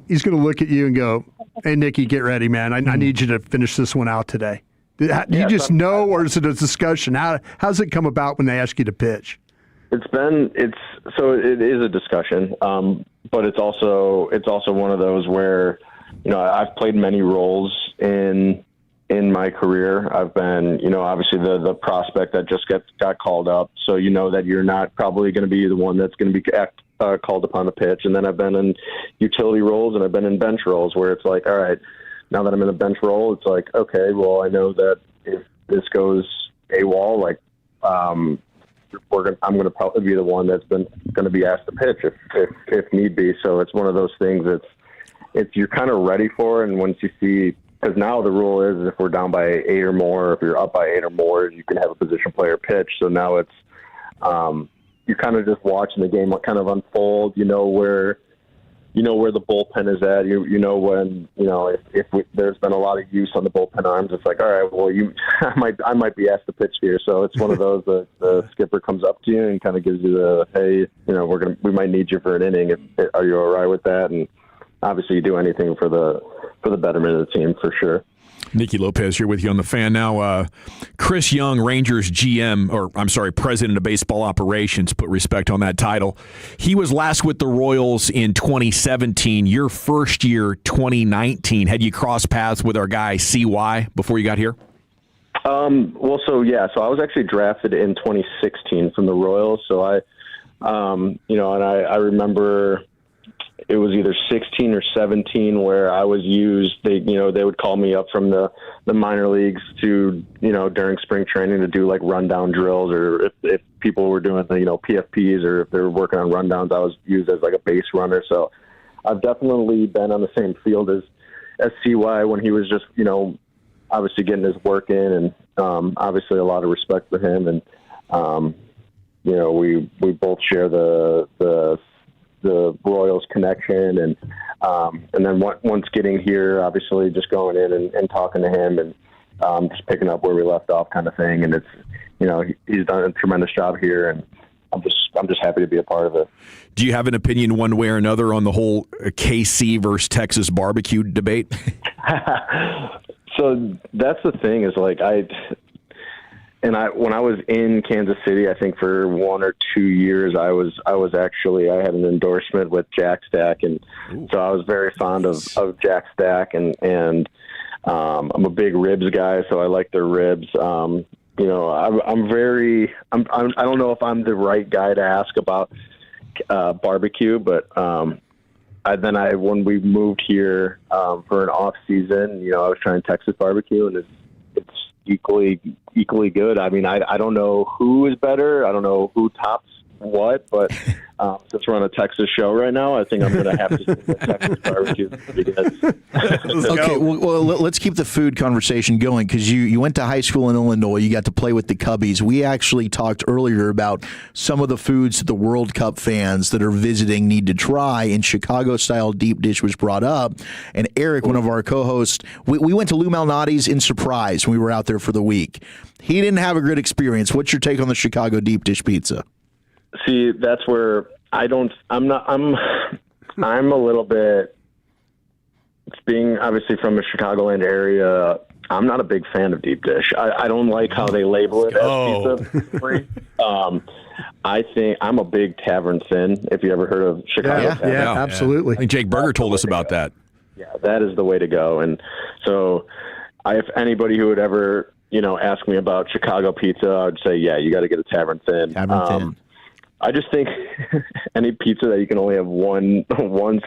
he's gonna look at you and go, "Hey Nicky, get ready, man. I need you to finish this one out today." Do you just know, or is it a discussion? How's it come about when they ask you to pitch? It is a discussion, but it's also one of those where, I've played many roles in my career. I've been, obviously the prospect that just got called up, so you know that you're not probably going to be the one that's going to be called upon the pitch. And then I've been in utility roles and I've been in bench roles where it's like, all right, now that I'm in a bench role, it's like, okay, well, I know that if this goes AWOL, like, I'm going to probably be the one that's going to be asked to pitch if need be. So it's one of those things it's you're kind of ready for. And once you see, because now the rule is if we're down by 8 or more, if you're up by 8 or more, you can have a position player pitch. So now it's you're kind of just watching the game kind of unfold. You know where the bullpen is at. You know when if there's been a lot of use on the bullpen arms. It's like, all right, well, I might be asked to pitch here. So it's one of those that the skipper comes up to you and kind of gives you the, hey, we might need you for an inning. Are you all right with that? And obviously, you do anything for the betterment of the team for sure. Nicky Lopez here with you on the Fan now. Chris Young, Rangers president of baseball operations, put respect on that title. He was last with the Royals in 2017. Your first year, 2019. Had you crossed paths with our guy CY before you got here? So I was actually drafted in 2016 from the Royals. So I remember it was either 16 or 17 where I was used. They would call me up from the minor leagues to, during spring training to do like rundown drills, or if people were doing the, PFPs, or if they were working on rundowns, I was used as like a base runner. So I've definitely been on the same field as CY when he was just, obviously getting his work in, and obviously a lot of respect for him. And, we both share the Royals connection, and then once getting here, obviously just going in and talking to him and just picking up where we left off, kind of thing. And it's he's done a tremendous job here, and I'm just happy to be a part of it. Do you have an opinion one way or another on the whole KC versus Texas barbecue debate? So that's the thing, is like when I was in Kansas City, I think for 1 or 2 years, I had an endorsement with Jack Stack, and so I was very fond of Jack Stack, and I'm a big ribs guy, so I like their ribs. I don't know if I'm the right guy to ask about barbecue, but when we moved here for an off season, I was trying Texas barbecue, and it's equally good. I mean, I don't know who is better. I don't know who tops what, but since we're on a Texas show right now, I think I'm going to have to stick with Texas barbecue. Okay, well, let's keep the food conversation going, because you went to high school in Illinois. You got to play with the Cubbies. We actually talked earlier about some of the foods that the World Cup fans that are visiting need to try, and Chicago-style deep dish was brought up. And Eric, one of our co-hosts, we went to Lou Malnati's in Surprise when we were out there for the week. He didn't have a good experience. What's your take on the Chicago deep dish pizza? See, that's where I'm a little bit, being obviously from the Chicagoland area, I'm not a big fan of deep dish. I don't like how they label it as pizza free. I think I'm a big tavern thin. If you ever heard of Chicago Tavern. Yeah, absolutely. I think Jake Berger told us about that. Yeah, that is the way to go. And so if anybody who would ever, ask me about Chicago pizza, I would say, yeah, you got to get a tavern thin. I just think any pizza that you can only have one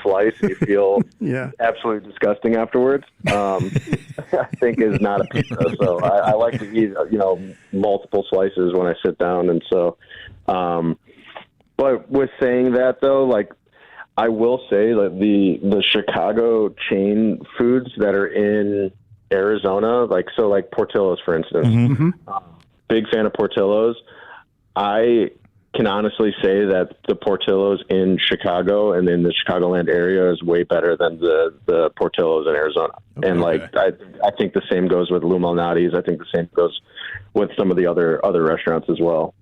slice and you feel absolutely disgusting afterwards, I think is not a pizza. So I like to eat, multiple slices when I sit down. And so, but with saying that though, like I will say that the Chicago chain foods that are in Arizona, like Portillo's, for instance, big fan of Portillo's. can honestly say that the Portillo's in Chicago and in the Chicagoland area is way better than the Portillo's in Arizona. Okay. And I think the same goes with Lou Malnati's. I think the same goes with some of the other restaurants as well.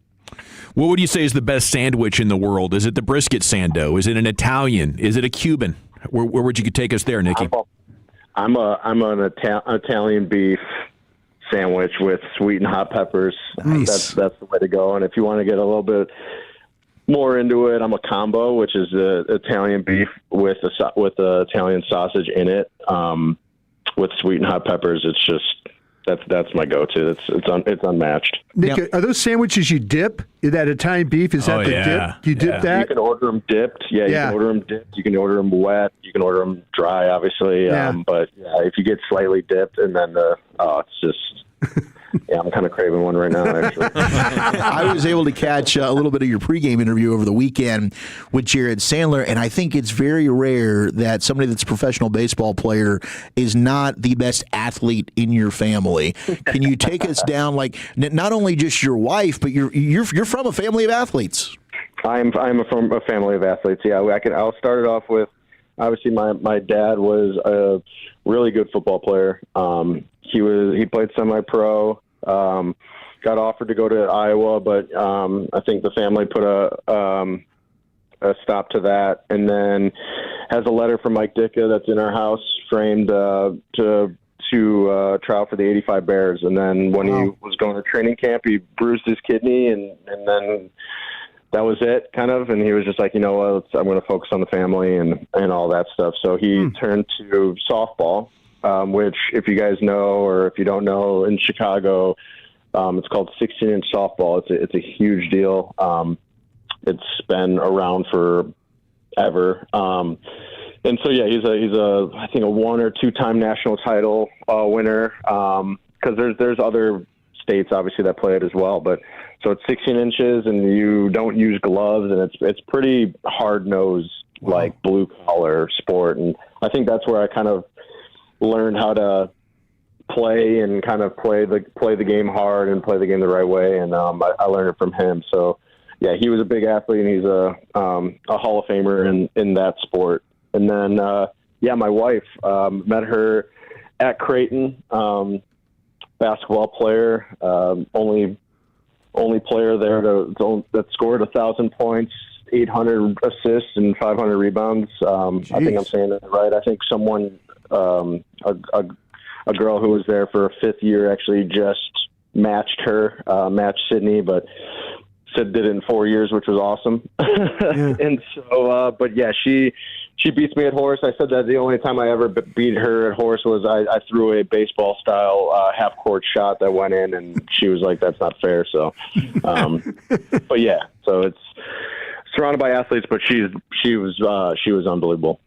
What would you say is the best sandwich in the world? Is it the brisket sando? Is it an Italian? Is it a Cuban? Where would you take us there, Nikki? I'm an Italian beef sandwich with sweet and hot peppers. Nice. That's the way to go. And if you want to get a little bit more into it, I'm a combo, which is the Italian beef with the Italian sausage in it, with sweet and hot peppers. It's just that's my go-to. It's unmatched. Nick, are those sandwiches you dip? That Italian beef, is that the dip? Do you dip that? You can order them dipped. Yeah, you can order them dipped. You can order them wet. You can order them dry, obviously. But if you get slightly dipped, and then it's just. Yeah, I'm kind of craving one right now, actually. I was able to catch a little bit of your pregame interview over the weekend with Jared Sandler, and I think it's very rare that somebody that's a professional baseball player is not the best athlete in your family. Can you take us down, like, not only just your wife, but you're from a family of athletes? I'm from a family of athletes. Yeah, I'll start it off with, obviously, my dad was a really good football player. He played semi-pro, got offered to go to Iowa, but I think the family put a stop to that, and then has a letter from Mike Ditka that's in our house framed to try out for the 85 Bears. And then when he was going to training camp, he bruised his kidney, and then that was it, kind of. And he was just like, I'm going to focus on the family and all that stuff. So he turned to softball. Which, if you guys know, or if you don't know, in Chicago, it's called 16-inch softball. It's a huge deal. It's been around forever. And so, yeah, he's I think a 1 or 2 time national title winner. Because there's other states obviously that play it as well. But so it's 16 inches, and you don't use gloves, and it's pretty hard nosed, like blue collar sport. And I think that's where I kind of learned how to play and kind of play the game hard and play the game the right way. And I learned it from him. So yeah, he was a big athlete, and he's a Hall of Famer in that sport. And then, my wife, met her at Creighton, basketball player, only player there that scored 1,000 points, 800 assists and 500 rebounds. I think I'm saying that right. I think someone, a girl who was there for a 5th year actually just matched Sydney, but did it in 4 years, which was awesome. Yeah. And so, but yeah, she beats me at horse. I said that the only time I ever beat her at horse was I threw a baseball style half court shot that went in, and she was like, "That's not fair." So, but yeah, so it's surrounded by athletes, but she was unbelievable.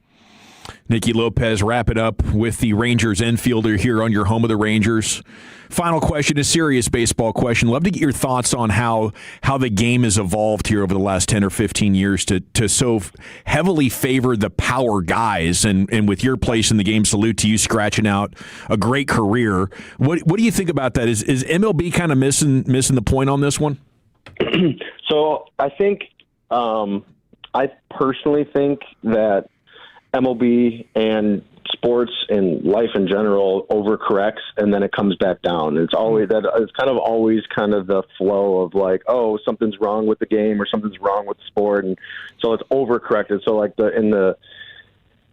Nicky Lopez, wrap it up with the Rangers infielder here on your home of the Rangers. Final question, a serious baseball question. Love to get your thoughts on how the game has evolved here over the last 10 or 15 years to so heavily favor the power guys. And with your place in the game, salute to you, scratching out a great career. What do you think about that? Is MLB kind of missing the point on this one? So I think I personally think that MLB and sports and life in general overcorrects, and then it comes back down. It's always that. It's kind of always kind of the flow of like, oh, something's wrong with the game or something's wrong with the sport, and so it's overcorrected. So like in the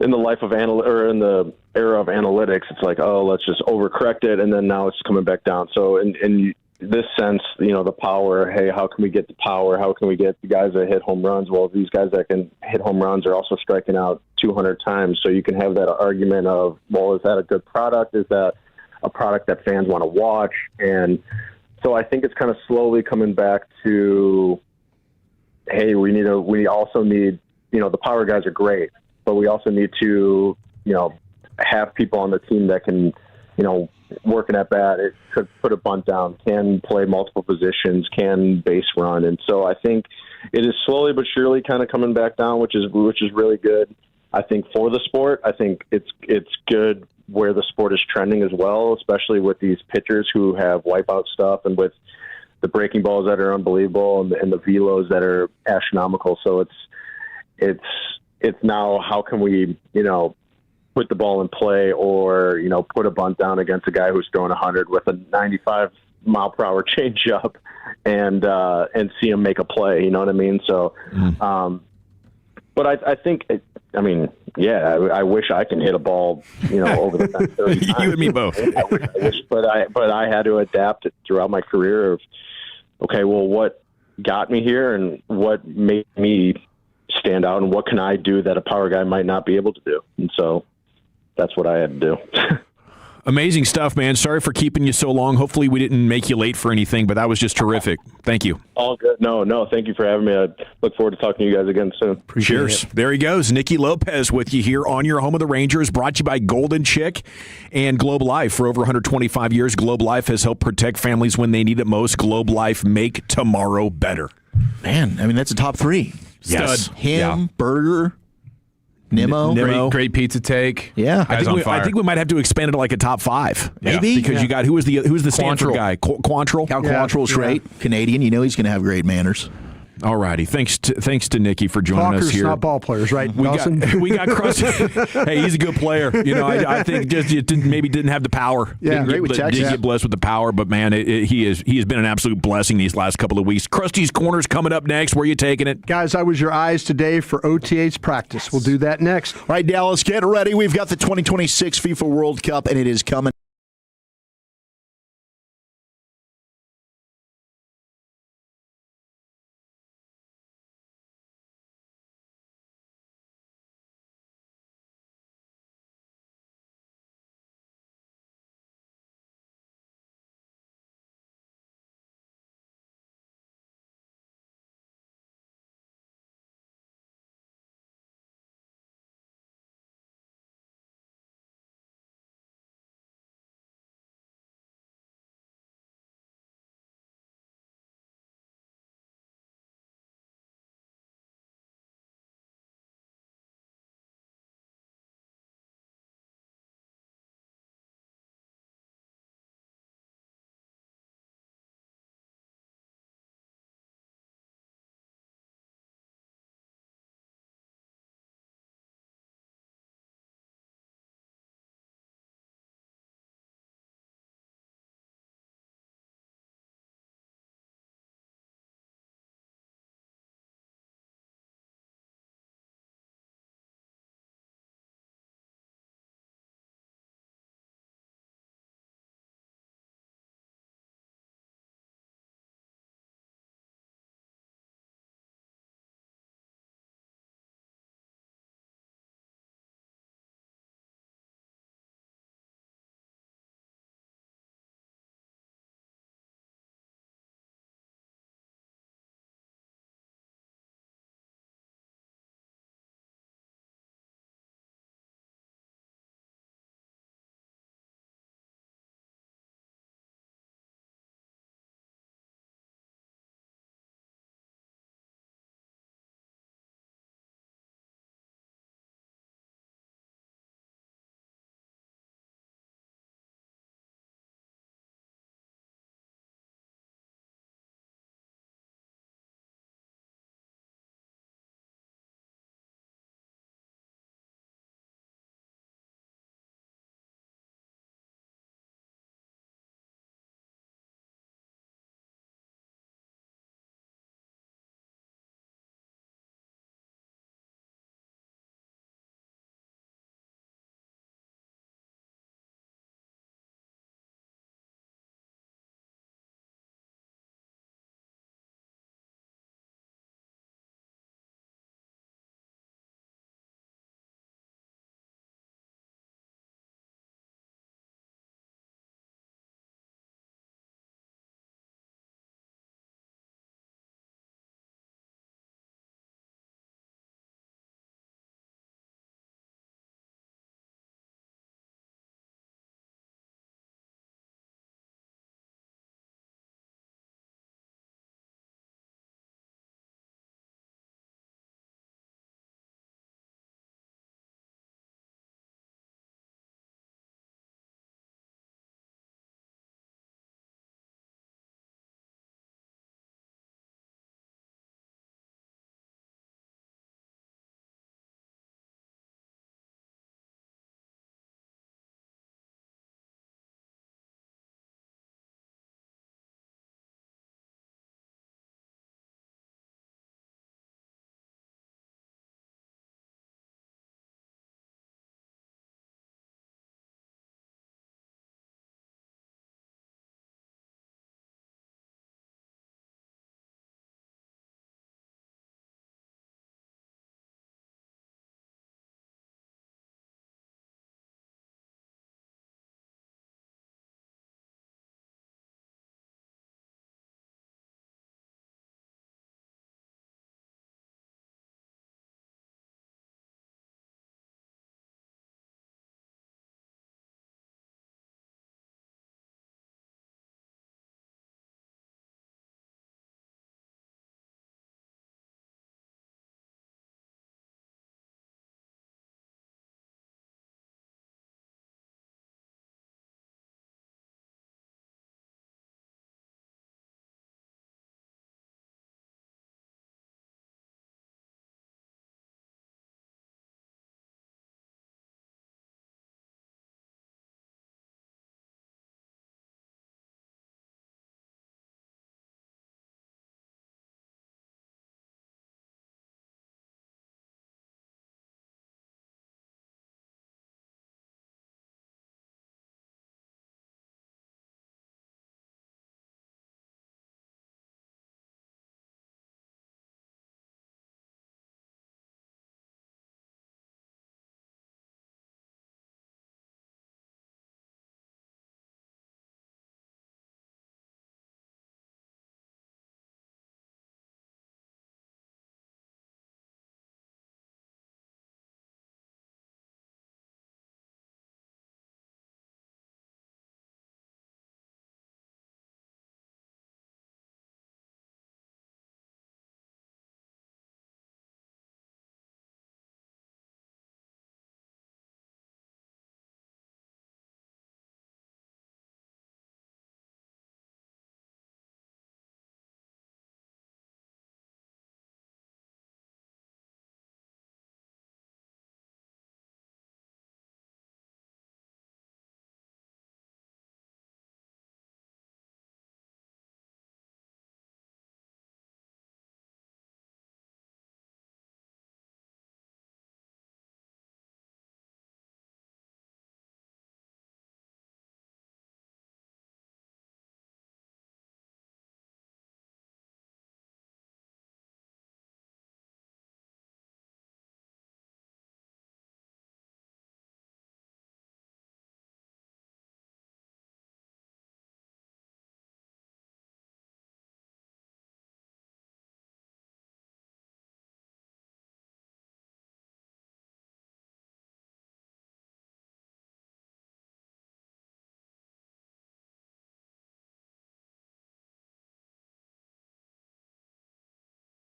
life of in the era of analytics, it's like, oh, let's just overcorrect it, and then now it's coming back down. So in this sense, the power, hey, how can we get the power? How can we get the guys that hit home runs? Well, these guys that can hit home runs are also striking out 200 times. So you can have that argument of, well, is that a good product? Is that a product that fans want to watch? And so I think it's kind of slowly coming back to, hey, we also need, the power guys are great, but we also need to, have people on the team that can, working at bat, it could put a bunt down, can play multiple positions, can base run. And so I think it is slowly but surely kind of coming back down, which is really good. I think for the sport, I think it's good where the sport is trending as well, especially with these pitchers who have wipeout stuff and with the breaking balls that are unbelievable and the velos that are astronomical. So it's now how can we, put the ball in play or, put a bunt down against a guy who's throwing 100 with a 95 mile per hour changeup and see him make a play. You know what I mean? So, but I think, I wish I can hit a ball, over the next 30 times. You and me both. I wish, but I had to adapt it throughout my career of, okay, well, what got me here and what made me stand out and what can I do that a power guy might not be able to do? And so that's what I had to do. Amazing stuff, man. Sorry for keeping you so long. Hopefully we didn't make you late for anything, but that was just terrific. Thank you. All good. No, thank you for having me. I look forward to talking to you guys again soon. Cheers. There he goes. Nicky Lopez with you here on your home of the Rangers, brought to you by Golden Chick and Globe Life. For over 125 years, Globe Life has helped protect families when they need it most. Globe Life, make tomorrow better. Man, that's a top three. Yes. Him, Burger, Nimmo. Great pizza take. Yeah. I think we might have to expand it to like a top five. Maybe. Because you got, who's the Stanford guy? Quantrill? Cal Quantrill's great. Canadian. He's going to have great manners. All righty. Thanks to Nicky for joining us here. Not ball players, right? We got Krusty. Hey, he's a good player. I think just maybe didn't have the power. Yeah, didn't get blessed with the power, but man, he has been an absolute blessing these last couple of weeks. Krusty's Corner's coming up next. Where are you taking it? Guys, I was your eyes today for OTA's practice. We'll do that next. All right, Dallas, get ready. We've got the 2026 FIFA World Cup, and it is coming.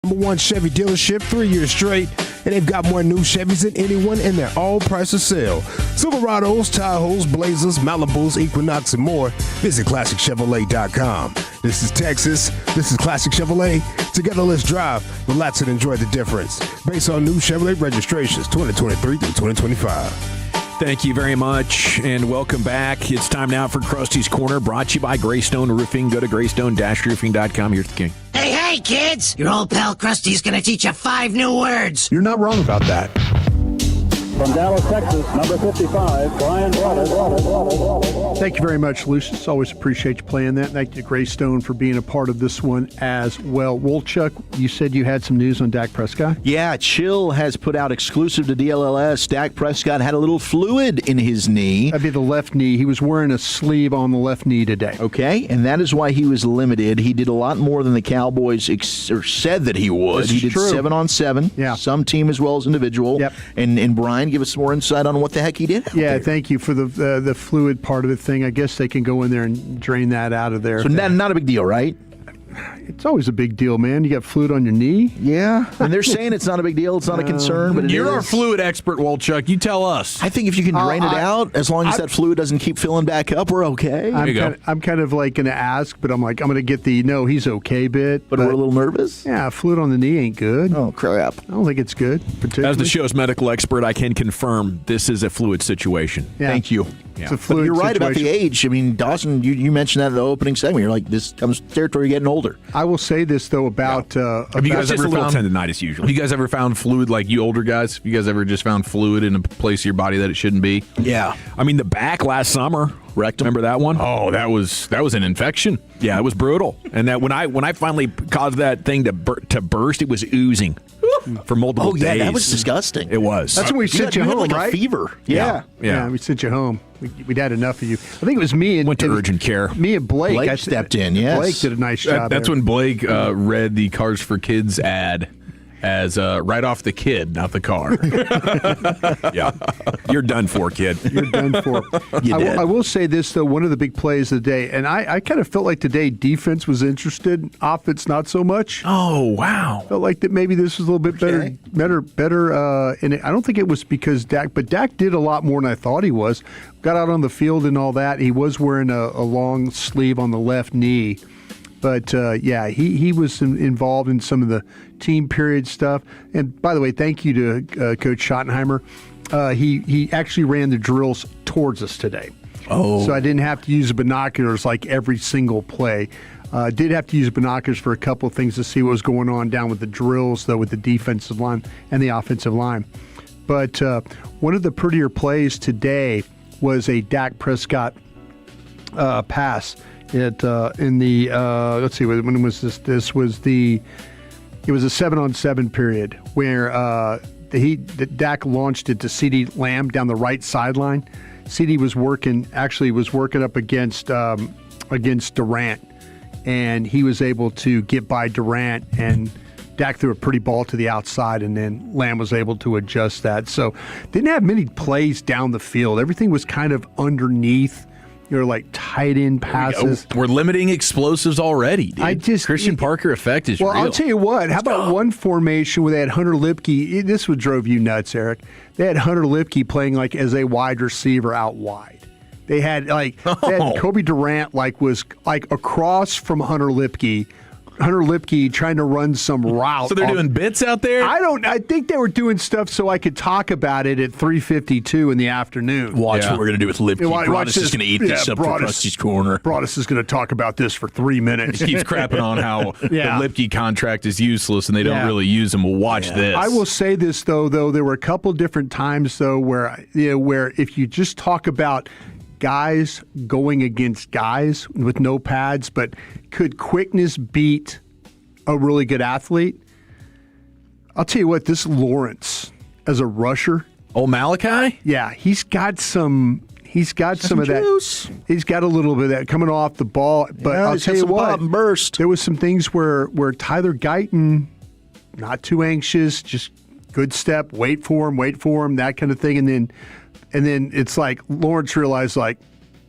#1 Chevy dealership 3 years straight, and they've got more new Chevys than anyone, and they're all priced to sell. Silverados, Tahoes, Blazers, Malibus, Equinox, and more. Visit ClassicChevrolet.com. This is Texas. This is Classic Chevrolet. Together, let's drive, relax, and enjoy the difference. Based on new Chevrolet registrations 2023 through 2025. Thank you very much, and welcome back. It's time now for Krusty's Corner, brought to you by Greystone Roofing. Go to greystone-roofing.com. Here's the king. Hey, kids! Your old pal Krusty's gonna teach you 5 new words. You're not wrong about that. From Dallas, Texas, number 55, Brian Brothers. Thank you very much, Lucius. Always appreciate you playing that. Thank you to Greystone for being a part of this one as well. Wolchuk, you said you had some news on Dak Prescott? Yeah, Chill has put out exclusive to DLLS. Dak Prescott had a little fluid in his knee. That'd be the left knee. He was wearing a sleeve on the left knee today. Okay, and that is why he was limited. He did a lot more than the Cowboys said that he would. He did true. 7-on-7. Yeah. Some team as well as individual. Yep. And Brian, give us some more insight on what the heck he did out there. Thank you for the fluid part of the thing. I guess they can go in there and drain that out of there. So not a big deal, right? It's always a big deal, man. You got fluid on your knee? Yeah. And they're saying it's not a big deal. It's not a concern, but You're our fluid expert, Wolchuk. You tell us. I think if you can drain it out, as long as that fluid doesn't keep filling back up, we're okay. I'm kind of like going to ask, but I'm going to get the no, he's okay bit. But we're a little nervous? Yeah, fluid on the knee ain't good. Oh, crap. I don't think it's good, particularly. As the show's medical expert, I can confirm this is a fluid situation. Yeah. Thank you. It's a fluid You're right situation. about the age. I mean, Dawson, you mentioned that in the opening segment. You're like, this comes territory getting older. I will say this, though, about... Have you guys ever found tendonitis usually? Have you guys ever found fluid, like you older guys? Have you guys ever just found fluid in a place of your body that it shouldn't be? Yeah. I mean, the back last summer. Rectum. Remember that one? Oh, that was an infection. Yeah, it was brutal. And that when I finally caused that thing to burst, it was oozing for multiple days. Oh, yeah, that was disgusting. It was. That's when we sent you home, had like right? a fever. Yeah, we sent you home. We'd had enough of you. I think it was me and... Went to urgent care. Me and Blake. Blake stepped in, yes. Blake did a nice job. That's when Blake read the Cars for Kids ad as right off the kid, not the car. Yeah. You're done for, kid. You're done for. I will say this, though, one of the big plays of the day, and I kind of felt like today defense was interested, offense not so much. Oh, wow. Felt like that maybe this was a little bit better. And I don't think it was because Dak, but Dak did a lot more than I thought he was. Got out on the field and all that. He was wearing a long sleeve on the left knee. But, he was involved in some of the team period stuff. And, by the way, thank you to Coach Schottenheimer. He actually ran the drills towards us today. Oh. So I didn't have to use binoculars like every single play. Did have to use binoculars for a couple of things to see what was going on down with the drills, though, with the defensive line and the offensive line. But one of the prettier plays today was a Dak Prescott pass. Let's see, when was this? It was a 7-on-7 period where Dak launched it to CeeDee Lamb down the right sideline. CeeDee was working up against Durant, and he was able to get by Durant, and Dak threw a pretty ball to the outside, and then Lamb was able to adjust that. So didn't have many plays down the field. Everything was kind of underneath. You're like tight end passes. We're limiting explosives already, dude. Christian Parker effect is real. Well, I'll tell you what. How about one formation where they had Hunter Lipke? This would drove you nuts, Eric. They had Hunter Lipke playing like as a wide receiver out wide. They had they had Kobe Durant was across from Hunter Lipke. Hunter Lipke trying to run some route. So they're doing bits out there? I think they were doing stuff so I could talk about it at 3:52 in the afternoon. Watch what we're going to do with Lipke. Broadus is going to eat this up for Krusty's Corner. Broadus is going to talk about this for 3 minutes. He keeps crapping on how the Lipke contract is useless and they don't really use him. Well, watch this. I will say this, though, there were a couple different times, though, where if you just talk about guys going against guys with no pads, but could quickness beat a really good athlete? I'll tell you what, this Lawrence as a rusher. Oh, Malachi? Yeah, he's got some of that. He's got a little bit of that coming off the ball. But I'll tell you what, burst. There was some things where Tyler Guyton, not too anxious, just good step, wait for him, that kind of thing, and then it's like Lawrence realized,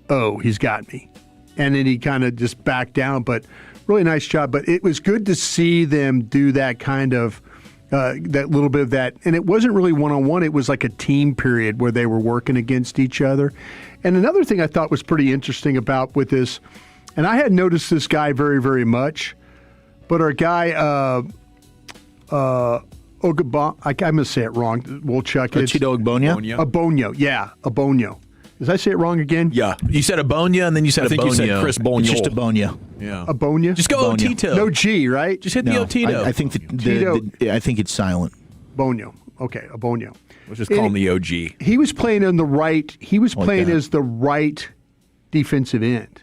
oh, he's got me. And then he kind of just backed down. But really nice job. But it was good to see them do that kind of that little bit of that. And it wasn't really one-on-one. It was like a team period where they were working against each other. And another thing I thought was pretty interesting about with this, and I hadn't noticed this guy very, very much, but our guy, Ogba, I'm going to say it wrong. We'll check it. Chido Agbonyo? Agbonyo, yeah, Agbonyo. Did I say it wrong again? Yeah. You said Agbonyo, and then you said I think Agbonyo. you said Chris Boniol. It's just Agbonyo. Yeah. Agbonyo? Just go Agbonyo. Otito. No G, right? Just hit the Otito. I think I think it's silent. Bonyo. Okay, Agbonyo. Let's just call him the OG. He was playing on the right. He was playing that. as the right defensive end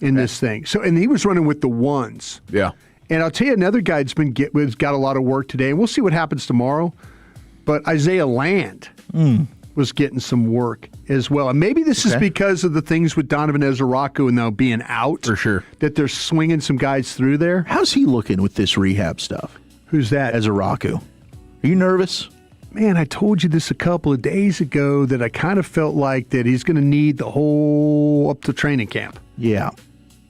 in this thing. So, and he was running with the ones. Yeah. And I'll tell you another guy that's got a lot of work today, and we'll see what happens tomorrow. But Isaiah Land was getting some work as well. And maybe this is because of the things with Donovan Ezeraku and now being out. For sure. That they're swinging some guys through there. How's he looking with this rehab stuff? Who's that? Ezeraku. Are you nervous? Man, I told you this a couple of days ago that I kind of felt like that he's going to need the whole up to training camp. Yeah.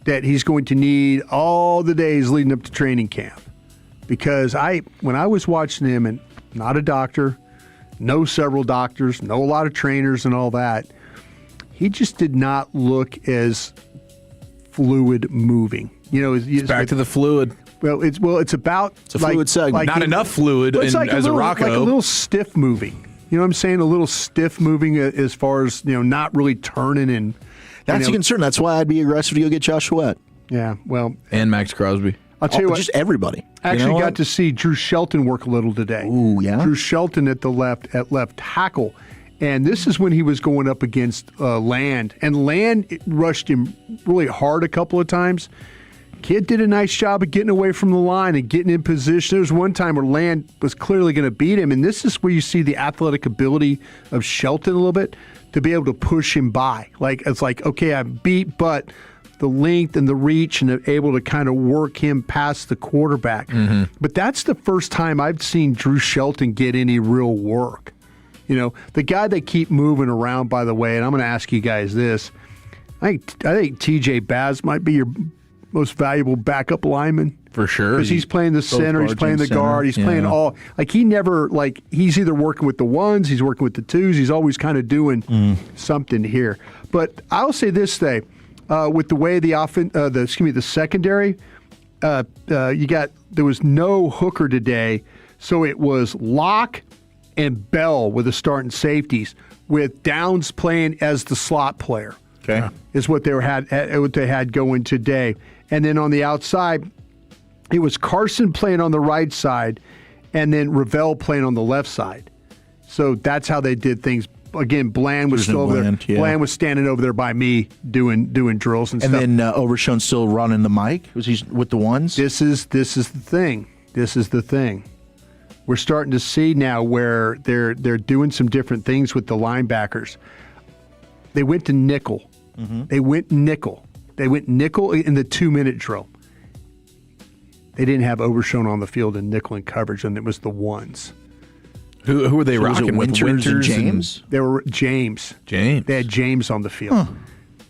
That he's going to need all the days leading up to training camp. Because when I was watching him, and not a doctor, know several doctors, know a lot of trainers and all that, he just did not look as fluid moving. You know, it's back to the fluid. Well, it's about a fluid segment. Not enough fluid as a Rocco. Like a little stiff moving. You know what I'm saying? A little stiff moving as far as, not really turning and. That's a concern. That's why I'd be aggressive to go get Josh Sweat. Yeah, well. And Max Crosby. I'll tell you what. Just everybody. I actually got to see Drew Shelton work a little today. Ooh, yeah? Drew Shelton at left tackle. And this is when he was going up against Land. And Land rushed him really hard a couple of times. Kid did a nice job of getting away from the line and getting in position. There was one time where Land was clearly going to beat him. And this is where you see the athletic ability of Shelton a little bit to be able to push him by. It's like, okay, I'm beat, but the length and the reach and able to kind of work him past the quarterback. Mm-hmm. But that's the first time I've seen Drew Shelton get any real work. The guy they keep moving around, by the way, and I'm going to ask you guys this. I think TJ Baz might be your most valuable backup lineman. For sure. Because he's playing the center, he's playing the guard, he's playing all. He never, he's either working with the ones, he's working with the twos, he's always kind of doing something here. But I'll say this day, with the way the secondary, there was no hooker today, so it was Locke and Bell with the starting safeties, with Downs playing as the slot player. Okay, is what they had going today. And then on the outside, it was Carson playing on the right side, and then Ravel playing on the left side. So that's how they did things. Again, Bland was still over there. Yeah. Bland was standing over there by me doing drills and stuff. And then Overshown still running the mic. Was he with the ones? This is the thing. This is the thing. We're starting to see now where they're doing some different things with the linebackers. They went to nickel. Mm-hmm. They went nickel in the 2-minute drill. They didn't have Overshown on the field in nickel and coverage, and it was the ones. Who were they rocking with? Winters and James? They were James. They had James on the field. Huh.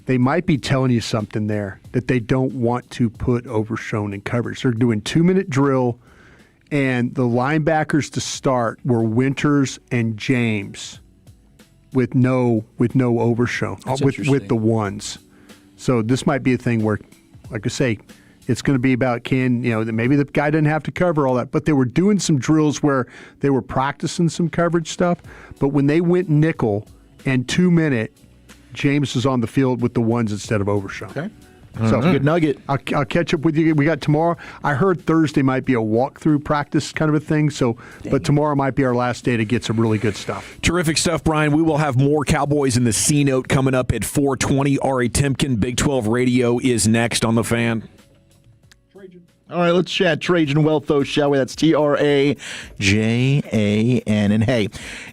They might be telling you something there, that they don't want to put Overshown in coverage. They're doing 2-minute drill, and the linebackers to start were Winters and James with no Overshown, with the ones. So this might be a thing where, like I say, it's going to be about maybe the guy didn't have to cover all that, but they were doing some drills where they were practicing some coverage stuff. But when they went nickel and 2-minute, James was on the field with the ones instead of Overshown. Okay. So good nugget. I'll catch up with you. We got tomorrow. I heard Thursday might be a walkthrough practice kind of a thing. But tomorrow might be our last day to get some really good stuff. Terrific stuff, Brian. We will have more Cowboys in the C-Note coming up at 4:20. Ari Timken, Big 12 Radio, is next on The Fan. All right, let's chat Trajan Wealth, though, shall we? That's Trajan. And hey,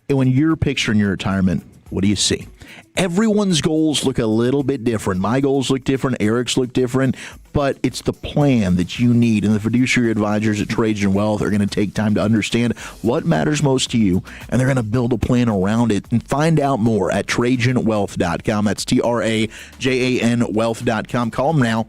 when you're picturing your retirement, what do you see? Everyone's goals look a little bit different. My goals look different. Eric's look different. But it's the plan that you need. And the fiduciary advisors at Trajan Wealth are going to take time to understand what matters most to you. And they're going to build a plan around it. And find out more at TrajanWealth.com. That's TrajanWealth.com. Call them now.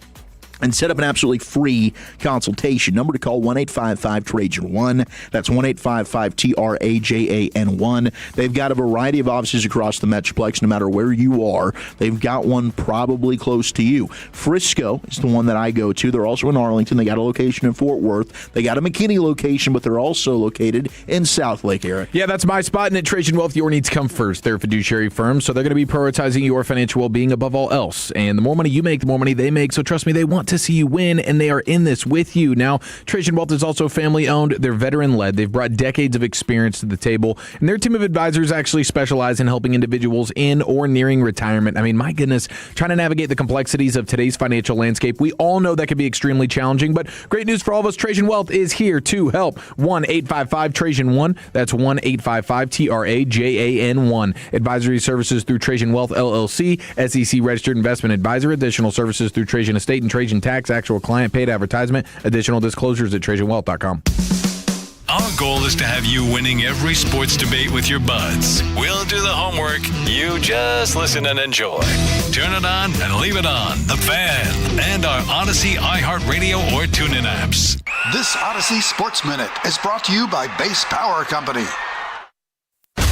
and set up an absolutely free consultation. Number to call, 1-855-TRAJAN1. That's 1-855-TRAJAN1. They've got a variety of offices across the Metroplex, no matter where you are. They've got one probably close to you. Frisco is the one that I go to. They're also in Arlington. They got a location in Fort Worth. They got a McKinney location, but they're also located in South Lake, Eric. Yeah, that's my spot. And at Trajan Wealth, your needs come first. They're a fiduciary firm, so they're going to be prioritizing your financial well-being above all else. And the more money you make, the more money they make. So trust me, they want to see you win, and they are in this with you. Now, Trajan Wealth is also family-owned. They're veteran-led. They've brought decades of experience to the table, and their team of advisors actually specialize in helping individuals in or nearing retirement. I mean, my goodness, trying to navigate the complexities of today's financial landscape. We all know that can be extremely challenging, but great news for all of us. Trajan Wealth is here to help. 1-855-TRAJAN1. That's 1-855-TRAJAN1. Advisory services through Trajan Wealth, LLC, SEC-registered investment advisor. Additional services through Trajan Estate and Trajan Tax. Actual client paid advertisement. Additional disclosures at TrajanWealth.com. Our goal is to have you winning every sports debate with your buds. We'll do the homework. You just listen and enjoy. Turn it on and leave it on. The Fan and our Odyssey, iHeartRadio, or TuneIn apps. This Odyssey Sports Minute is brought to you by Base Power Company.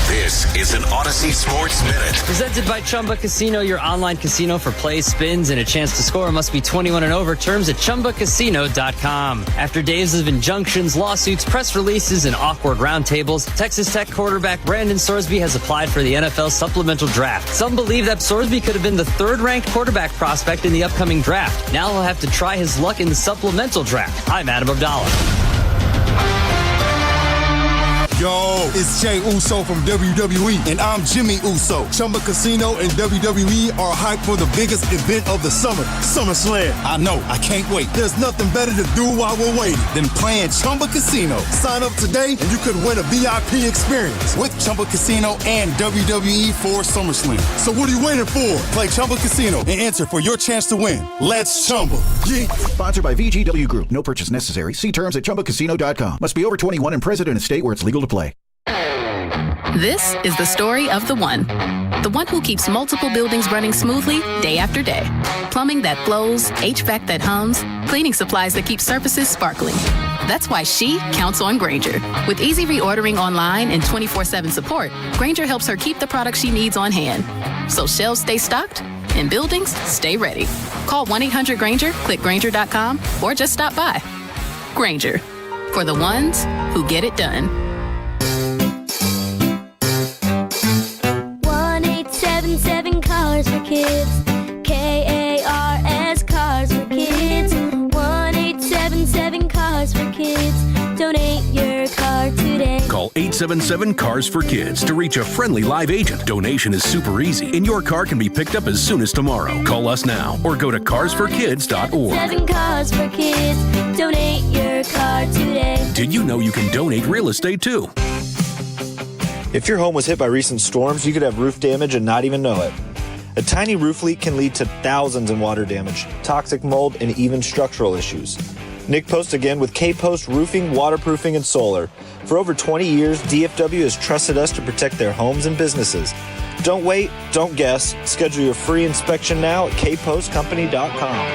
This is an Odyssey Sports Minute. Presented by Chumba Casino, your online casino for plays, spins, and a chance to score. Must be 21 and over. Terms at ChumbaCasino.com. After days of injunctions, lawsuits, press releases, and awkward roundtables, Texas Tech quarterback Brandon Sorsby has applied for the NFL supplemental draft. Some believe that Sorsby could have been the third-ranked quarterback prospect in the upcoming draft. Now he'll have to try his luck in the supplemental draft. I'm Adam Abdallah. Yo, it's Jay Uso from WWE, and I'm Jimmy Uso. Chumba Casino and WWE are hyped for the biggest event of the summer, SummerSlam. I know, I can't wait. There's nothing better to do while we're waiting than playing Chumba Casino. Sign up today, and you could win a VIP experience with Chumba Casino and WWE for SummerSlam. So what are you waiting for? Play Chumba Casino and enter for your chance to win. Let's Chumba. Yeah. Sponsored by VGW Group. No purchase necessary. See terms at ChumbaCasino.com. Must be over 21 and present in a state where it's legal to play. This is the story of the one who keeps multiple buildings running smoothly day after day. Plumbing that flows, HVAC that hums, cleaning supplies that keep surfaces sparkling. That's why she counts on Grainger. With easy reordering online and 24/7 support, Grainger helps her keep the products she needs on hand. So shelves stay stocked and buildings stay ready. Call 1-800-GRAINGER, click Grainger.com, or just stop by. Grainger, for the ones who get it done. 1-877 Cars for Kids. KARS Cars for Kids. 1-877 Cars for Kids. Donate your car today. Call 877 Cars for Kids to reach a friendly live agent. Donation is super easy, and your car can be picked up as soon as tomorrow. Call us now or go to carsforkids.org. 7 Cars for Kids. Donate your car today. Did you know you can donate real estate too? If your home was hit by recent storms, you could have roof damage and not even know it. A tiny roof leak can lead to thousands in water damage, toxic mold, and even structural issues. Nick Post again with K-Post Roofing, Waterproofing, and Solar. For over 20 years, DFW has trusted us to protect their homes and businesses. Don't wait, don't guess. Schedule your free inspection now at kpostcompany.com.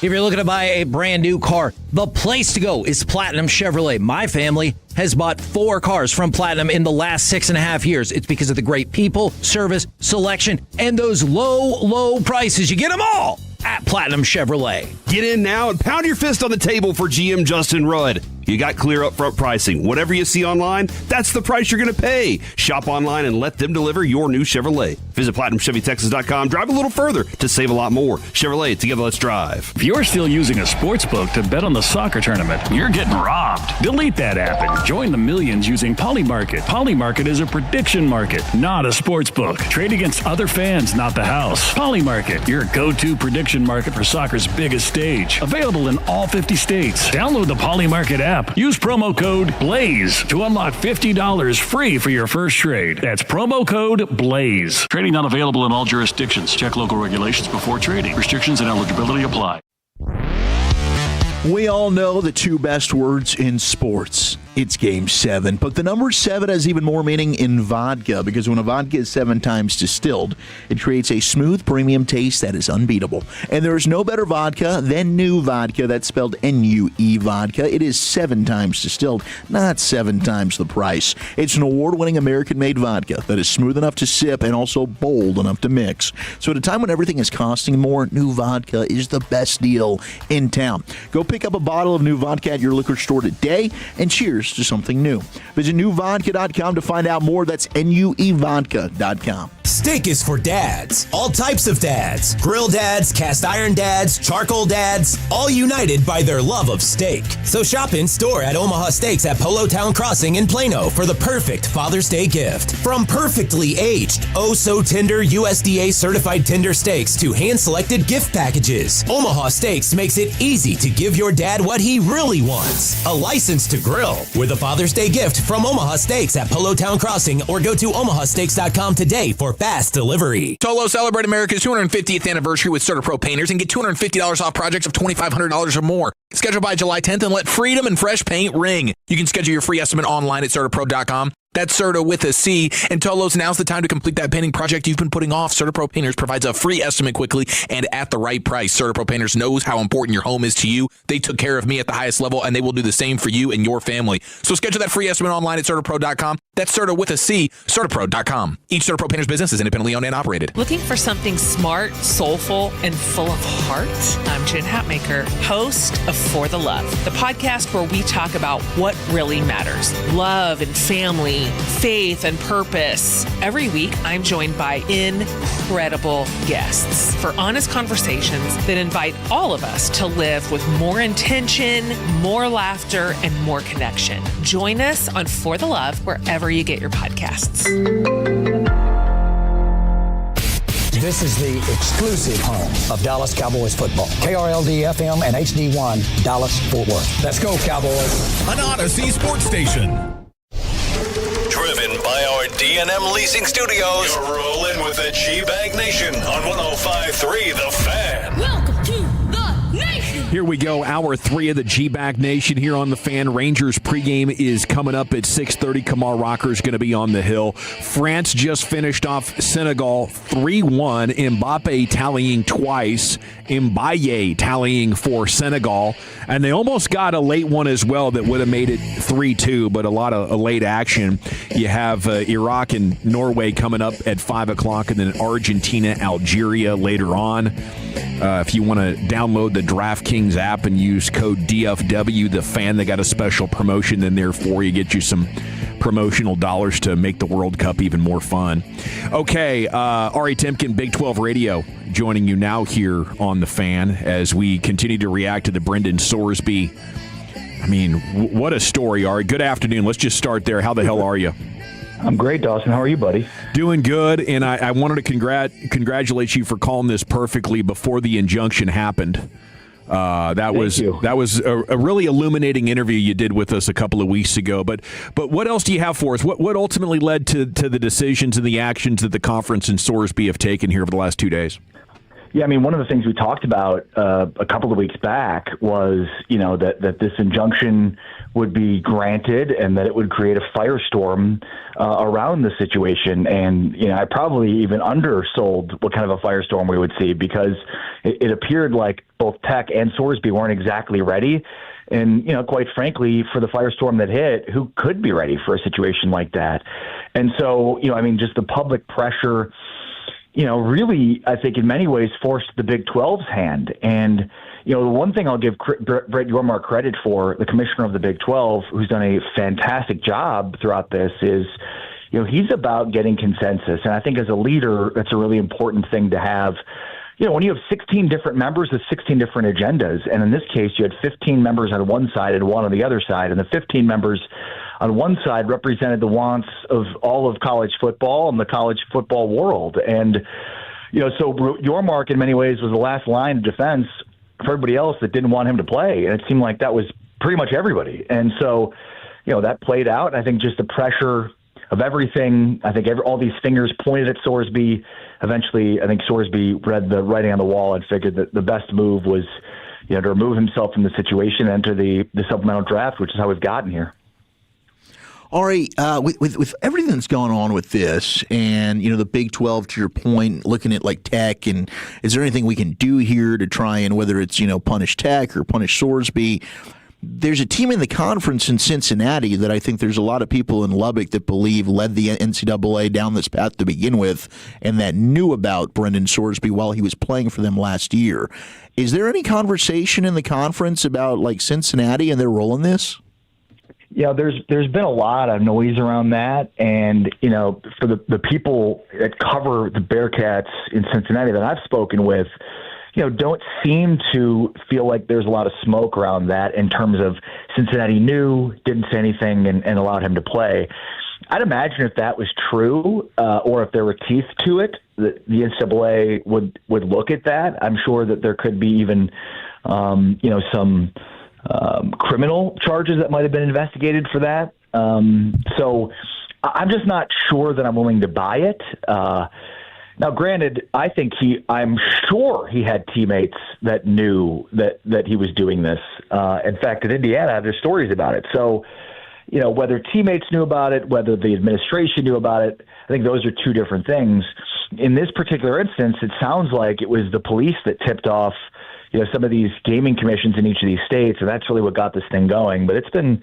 If you're looking to buy a brand new car, the place to go is Platinum Chevrolet. My family has bought 4 cars from Platinum in the last 6.5 years. It's because of the great people, service, selection, and those low prices. You get them all at Platinum Chevrolet. Get in now and pound your fist on the table for GM Justin Rudd. You got clear upfront pricing. Whatever you see online, that's the price you're going to pay. Shop online and let them deliver your new Chevrolet. Visit PlatinumChevyTexas.com. Drive a little further to save a lot more. Chevrolet, together let's drive. If you're still using a sports book to bet on the soccer tournament, you're getting robbed. Delete that app and join the millions using Polymarket. Polymarket is a prediction market, not a sports book. Trade against other fans, not the house. Polymarket, your go-to prediction market for soccer's biggest stage. Available in all 50 states. Download the Polymarket app. Use promo code BLAZE to unlock $50 free for your first trade. That's promo code BLAZE. Trading not available in all jurisdictions. Check local regulations before trading. Restrictions and eligibility apply. We all know the 2 best words in sports. It's Game 7, but the number 7 has even more meaning in vodka, because when a vodka is 7 times distilled, it creates a smooth, premium taste that is unbeatable. And there is no better vodka than New Vodka. That's spelled N-U-E vodka. It is 7 times distilled, not 7 times the price. It's an award-winning American-made vodka that is smooth enough to sip and also bold enough to mix. So at a time when everything is costing more, New Vodka is the best deal in town. Go pick up a bottle of New Vodka at your liquor store today, and cheers to something new. Visit newvodka.com to find out more. That's nuevodka.com. Steak is for dads. All types of dads. Grill dads, cast iron dads, charcoal dads, all united by their love of steak. So shop in store at Omaha Steaks at Polo Town Crossing in Plano for the perfect Father's Day gift. From perfectly aged, oh so tender USDA certified tender steaks to hand-selected gift packages, Omaha Steaks makes it easy to give your dad what he really wants. A license to grill with a Father's Day gift from Omaha Steaks at Polo Town Crossing, or go to omahasteaks.com today for fast delivery. Tolo, celebrate America's 250th anniversary with CertaPro Painters and get $250 off projects of $2,500 or more. Schedule by July 10th and let freedom and fresh paint ring. You can schedule your free estimate online at CertaPro.com. That's Certa with a C. And Tolos, now's the time to complete that painting project you've been putting off. CertaPro Painters provides a free estimate quickly and at the right price. CertaPro Painters knows how important your home is to you. They took care of me at the highest level, and they will do the same for you and your family. So schedule that free estimate online at CertaPro.com. That's Certa with a C, CertaPro.com. Each CertaPro Painters business is independently owned and operated. Looking for something smart, soulful, and full of heart? I'm Jen Hatmaker, host of For the Love, the podcast where we talk about what really matters. Love and family, faith and purpose. Every week, I'm joined by incredible guests for honest conversations that invite all of us to live with more intention, more laughter, and more connection. Join us on For the Love wherever you get your podcasts. This is the exclusive home of Dallas Cowboys football. KRLD-FM and HD1, Dallas-Fort Worth. Let's go, Cowboys. An Odyssey sports station. Driven by our D&M Leasing Studios. You're rolling with the G-Bag Nation on 105.3 The Fan. Welcome to the Nation. Here we go, hour 3 of the G-Bag Nation here on The Fan. Rangers pregame is coming up at 6:30. Kamar Rocker is going to be on the hill. France just finished off Senegal 3-1. Mbappe tallying twice. Mbaye tallying for Senegal. And they almost got a late one as well that would have made it 3-2, but a lot of late action. You have Iraq and Norway coming up at 5 o'clock, and then Argentina, Algeria later on. If you want to download the DraftKings app and use code DFW, the fan, they got a special promotion in there for you. Get you some promotional dollars to make the World Cup even more fun. Okay, Ari Timken, Big 12 Radio, joining you now here on The Fan as we continue to react to the Brendan Sorsby. I mean, what a story, Ari. Good afternoon. Let's just start there. How the hell are you? I'm great, Dawson. How are you, buddy? Doing good, and I wanted to congratulate you for calling this perfectly before the injunction happened. That was a really illuminating interview you did with us a couple of weeks ago. But what else do you have for us? What ultimately led to the decisions and the actions that the conference and Sorsby have taken here over the last 2 days? Yeah, I mean, one of the things we talked about a couple of weeks back was, that this injunction would be granted and that it would create a firestorm around the situation. And, I probably even undersold what kind of a firestorm we would see, because it appeared like both Tech and Sorsby weren't exactly ready. And, quite frankly, for the firestorm that hit, who could be ready for a situation like that? And so, just the public pressure, really, I think in many ways forced the Big 12's hand. And, the one thing I'll give Brett Yormark credit for, the commissioner of the Big 12, who's done a fantastic job throughout this, is, he's about getting consensus. And I think as a leader, that's a really important thing to have. When you have 16 different members with 16 different agendas, and in this case, you had 15 members on one side and one on the other side, and the 15 members on one side represented the wants of all of college football and the college football world. And, so Yormark in many ways was the last line of defense for everybody else that didn't want him to play. And it seemed like that was pretty much everybody. And so, that played out. I think just the pressure of everything, I think all these fingers pointed at Sorsby. Eventually, I think Sorsby read the writing on the wall and figured that the best move was, to remove himself from the situation and enter the supplemental draft, which is how we've gotten here. Ari, with everything that's gone on with this, and the Big 12, to your point, looking at like Tech, and is there anything we can do here to try and whether it's punish Tech or punish Sorsby? There's a team in the conference in Cincinnati that I think there's a lot of people in Lubbock that believe led the NCAA down this path to begin with, and that knew about Brendan Sorsby while he was playing for them last year. Is there any conversation in the conference about like Cincinnati and their role in this? Yeah, there's been a lot of noise around that, and for the people that cover the Bearcats in Cincinnati that I've spoken with, don't seem to feel like there's a lot of smoke around that in terms of Cincinnati knew, didn't say anything, and allowed him to play. I'd imagine if that was true, or if there were teeth to it, the NCAA would look at that. I'm sure that there could be even, some criminal charges that might have been investigated for that. So I'm just not sure that I'm willing to buy it. Now, granted, I'm sure he had teammates that knew that he was doing this. In fact, at Indiana, there's stories about it. So, whether teammates knew about it, whether the administration knew about it, I think those are two different things. In this particular instance, it sounds like it was the police that tipped off, some of these gaming commissions in each of these states, and that's really what got this thing going. But it's been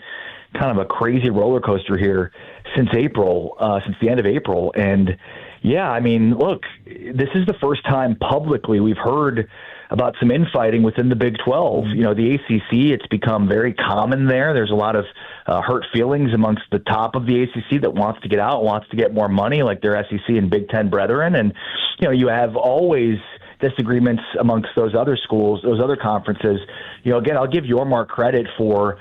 kind of a crazy roller coaster here since April, since the end of April. And yeah, I mean, look, this is the first time publicly we've heard about some infighting within the Big 12. The ACC, it's become very common there. There's a lot of hurt feelings amongst the top of the ACC that wants to get out, wants to get more money, like their SEC and Big Ten brethren. And, you have always disagreements amongst those other schools, those other conferences. Again, I'll give Yormark credit for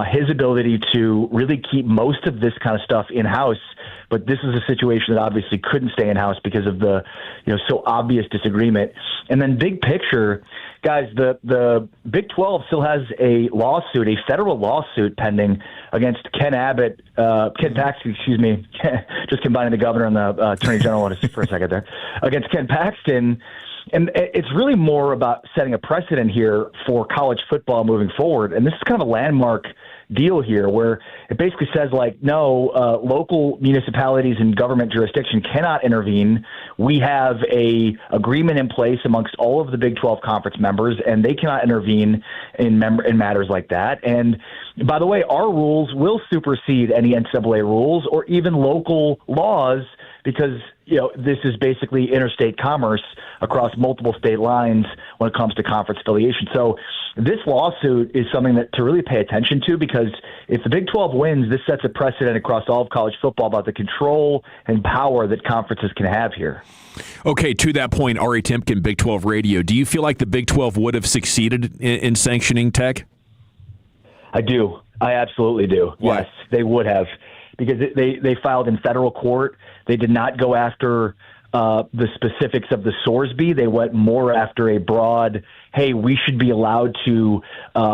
his ability to really keep most of this kind of stuff in-house. But this is a situation that obviously couldn't stay in-house because of the, so obvious disagreement. And then big picture, guys, the Big 12 still has a federal lawsuit pending against Ken Paxton, just combining the governor and the attorney general for a second there, against Ken Paxton. And it's really more about setting a precedent here for college football moving forward. And this is kind of a landmark deal here where it basically says, no, local municipalities and government jurisdiction cannot intervene. We have a agreement in place amongst all of the Big 12 conference members, and they cannot intervene in matters like that. And by the way, our rules will supersede any NCAA rules or even local laws because this is basically interstate commerce across multiple state lines when it comes to conference affiliation. So this lawsuit is something that to really pay attention to, because if the Big 12 wins, this sets a precedent across all of college football about the control and power that conferences can have here. Okay, to that point, Ari Timken, Big 12 Radio, do you feel like the Big 12 would have succeeded in sanctioning Tech? I do. I absolutely do. Why? Yes, they would have, because they filed in federal court. They did not go after the specifics of the Sorsby. They went more after a broad, hey, we should be allowed to,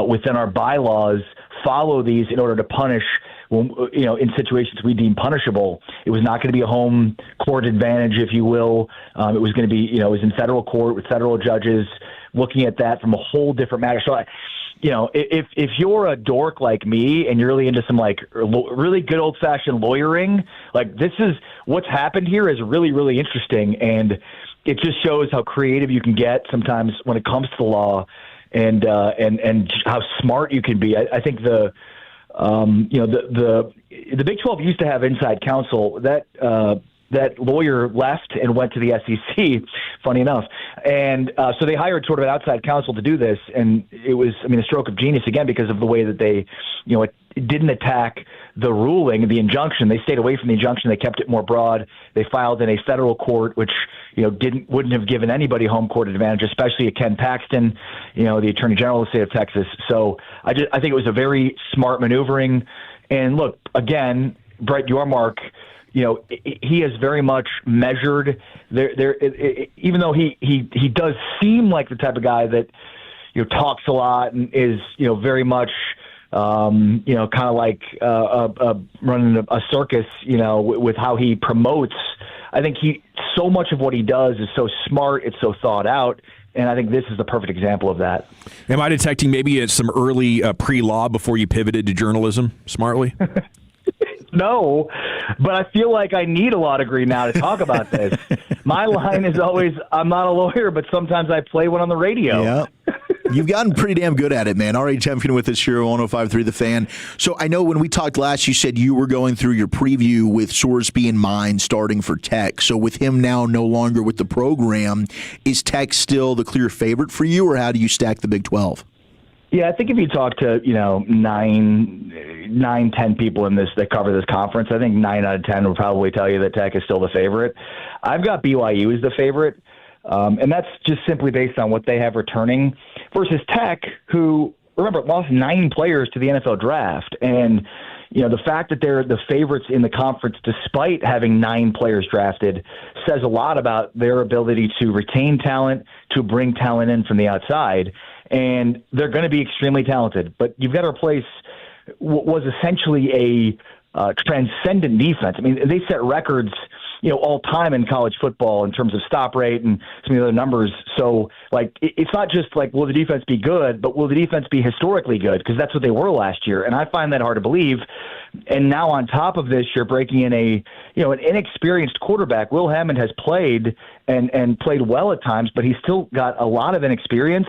within our bylaws, follow these in order to punish, in situations we deem punishable. It was not going to be a home court advantage, if you will. It was going to be, it was in federal court with federal judges looking at that from a whole different matter. So if you're a dork like me and you're really into some really good old fashioned lawyering, this is what's happened here is really, really interesting. And it just shows how creative you can get sometimes when it comes to the law and how smart you can be. I think the Big 12 used to have inside counsel. That lawyer left and went to the SEC, funny enough. And so they hired sort of an outside counsel to do this. And it was, a stroke of genius, again, because of the way that they, it didn't attack the ruling, the injunction. They stayed away from the injunction. They kept it more broad. They filed in a federal court, which, wouldn't have given anybody home court advantage, especially a Ken Paxton, the Attorney General of the state of Texas. So I think it was a very smart maneuvering. And look, again, Brett Yormark, he is very much measured. Even though he does seem like the type of guy that talks a lot and is very much kind of like running a circus, with how he promotes. I think so much of what he does is so smart, it's so thought out. And I think this is the perfect example of that. Am I detecting maybe some early pre-law before you pivoted to journalism smartly? no, but I feel like I need a law degree now to talk about this. My line is always, I'm not a lawyer, but sometimes I play one on the radio. Yeah. You've gotten pretty damn good at it, man. All right, Temkin with us here on 105.3 The Fan. So I know when we talked last, you said you were going through your preview with Sorsby in mind starting for Tech. So with him now no longer with the program, is Tech still the clear favorite for you, or how do you stack the Big 12? Yeah, I think if you talk to, 10 people in this that cover this conference, I think 9 out of 10 will probably tell you that Tech is still the favorite. I've got BYU as the favorite, and that's just simply based on what they have returning versus Tech, who, remember, lost 9 players to the NFL draft. And, the fact that they're the favorites in the conference despite having 9 players drafted says a lot about their ability to retain talent, to bring talent in from the outside. And they're going to be extremely talented. But you've got to replace what was essentially a transcendent defense. I mean, they set records, all time in college football in terms of stop rate and some of the other numbers. So, it's not just will the defense be good, but will the defense be historically good? Because that's what they were last year. And I find that hard to believe. And now on top of this, you're breaking in an inexperienced quarterback. Will Hammond has played and played well at times, but he's still got a lot of inexperience.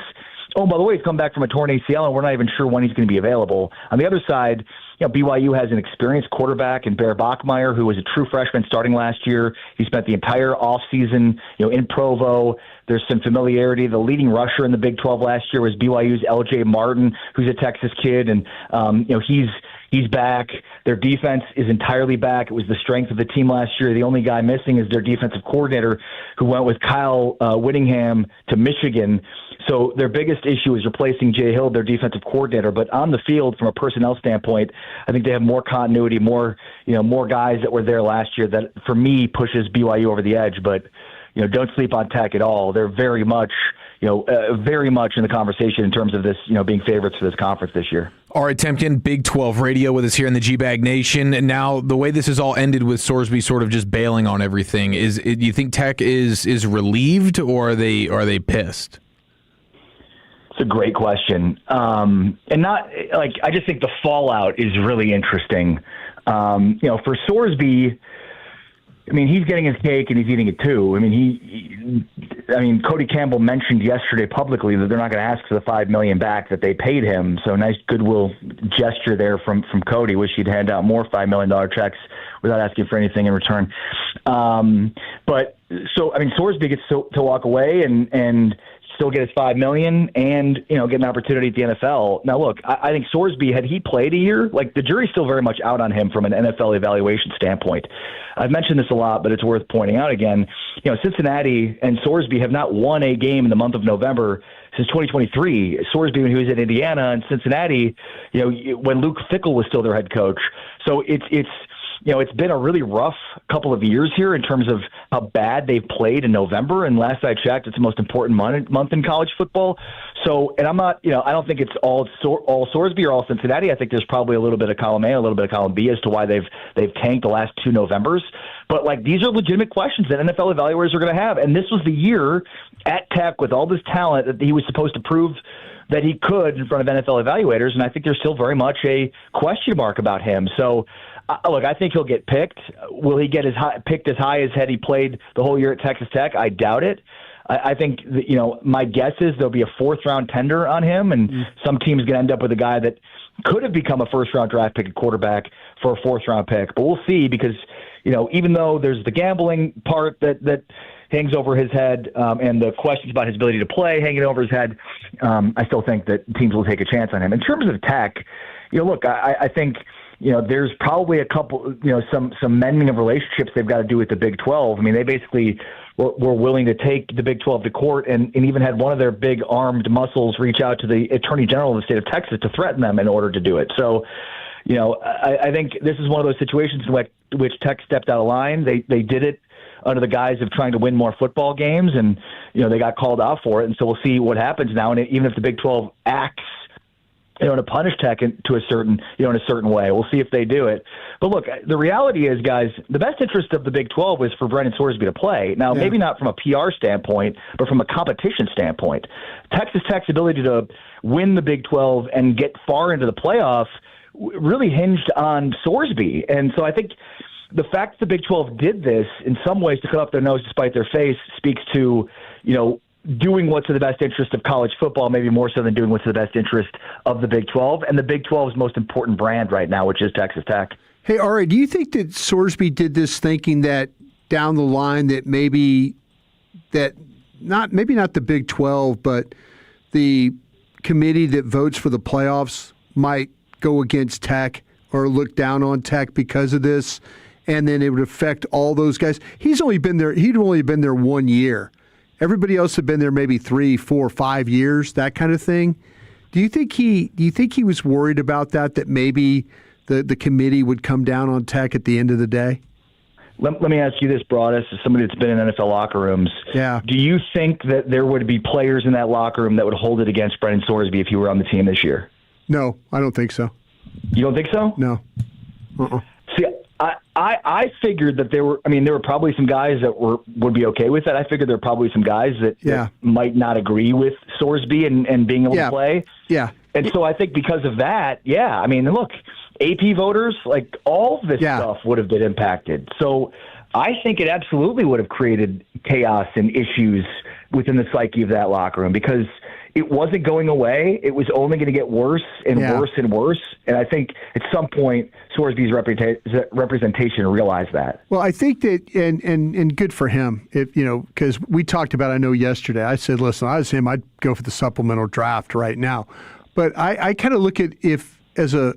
Oh, by the way, he's come back from a torn ACL, and we're not even sure when he's going to be available. On the other side, BYU has an experienced quarterback in Bear Bachmeier, who was a true freshman starting last year. He spent the entire offseason, in Provo. There's some familiarity. The leading rusher in the Big 12 last year was BYU's L.J. Martin, who's a Texas kid, and he's back. Their defense is entirely back. It was the strength of the team last year. The only guy missing is their defensive coordinator, who went with Kyle Whittingham to Michigan. So their biggest issue is replacing Jay Hill, their defensive coordinator. But on the field, from a personnel standpoint, I think they have more continuity, more guys that were there last year that, for me, pushes BYU over the edge. But don't sleep on Tech at all. They're very much in the conversation in terms of this, being favorites for this conference this year. All right, Temkin, Big 12 Radio with us here in the G-Bag Nation. And now the way this has all ended with Sorsby sort of just bailing on everything, do you think Tech is relieved, or are they pissed? It's a great question. And not I just think the fallout is really interesting. For Sorsby, he's getting his cake and he's eating it too. Cody Campbell mentioned yesterday publicly that they're not going to ask for the $5 million back that they paid him. So nice goodwill gesture there from Cody. Wish he'd hand out more $5 million checks without asking for anything in return. Sorsby gets to walk away and still get his $5 million and, get an opportunity at the NFL. Now, look, I think Sorsby, had he played a year, the jury's still very much out on him from an NFL evaluation standpoint. I've mentioned this a lot, but it's worth pointing out again. Cincinnati and Sorsby have not won a game in the month of November since 2023. Sorsby, when he was at Indiana, and Cincinnati, when Luke Fickell was still their head coach. So it's been a really rough couple of years here in terms of how bad they've played in November. And last I checked, it's the most important month in college football. So, and I'm not, I don't think it's all Sorsby or all Cincinnati. I think there's probably a little bit of column A, a little bit of column B as to why they've tanked the last 2 Novembers. But these are legitimate questions that NFL evaluators are going to have. And this was the year at Tech with all this talent that he was supposed to prove that he could in front of NFL evaluators. And I think there's still very much a question mark about him. So, look, I think he'll get picked. Will he get picked as high as had he played the whole year at Texas Tech? I doubt it. I think my guess is there'll be a 4th-round tender on him, and some team's going to end up with a guy that could have become a 1st-round draft pick at quarterback for a 4th-round pick. But we'll see, because even though there's the gambling part that hangs over his head and the questions about his ability to play hanging over his head, I still think that teams will take a chance on him. In terms of Tech, look, I think there's probably a couple, some mending of relationships they've got to do with the Big 12. They basically were willing to take the Big 12 to court and even had one of their big armed muscles reach out to the Attorney General of the state of Texas to threaten them in order to do it. So, I think this is one of those situations in which Tech stepped out of line. They did it under the guise of trying to win more football games, and, they got called out for it. And so we'll see what happens now. And even if the Big 12 acts to punish Tech in a certain way. We'll see if they do it. But look, the reality is, guys, the best interest of the Big 12 is for Brendan Sorsby to play. Now, maybe not from a PR standpoint, but from a competition standpoint. Texas Tech's ability to win the Big 12 and get far into the playoff really hinged on Sorsby. And so I think the fact that the Big 12 did this in some ways to cut up their nose despite their face speaks to, doing what's in the best interest of college football, maybe more so than doing what's in the best interest of the Big 12 and the Big 12's most important brand right now, which is Texas Tech. Hey, Ari, do you think that Sorsby did this thinking that down the line that maybe not the Big 12, but the committee that votes for the playoffs might go against Tech or look down on Tech because of this, and then it would affect all those guys? He'd only been there 1 year. Everybody else had been there maybe 3, 4, 5 years, that kind of thing. Do you think he was worried about that maybe the committee would come down on Tech at the end of the day? Let me ask you this, Broadus, as somebody that's been in NFL locker rooms. Yeah. Do you think that there would be players in that locker room that would hold it against Brendan Sorsby if he were on the team this year? No, I don't think so. You don't think so? No. See, I figured that there were probably some guys that would be okay with that. I figured there were probably some guys that might not agree with Sorsby and being able to play. Yeah. And so I think because of that, look, AP voters, like all this stuff would have been impacted. So I think it absolutely would have created chaos and issues within the psyche of that locker room because it wasn't going away. It was only going to get worse and worse and worse. And I think at some point, Sorsby's representation realized that. Well, I think that, and good for him, because we talked about, I know yesterday, I said, listen, I was him, I'd go for the supplemental draft right now. But I kind of look at as a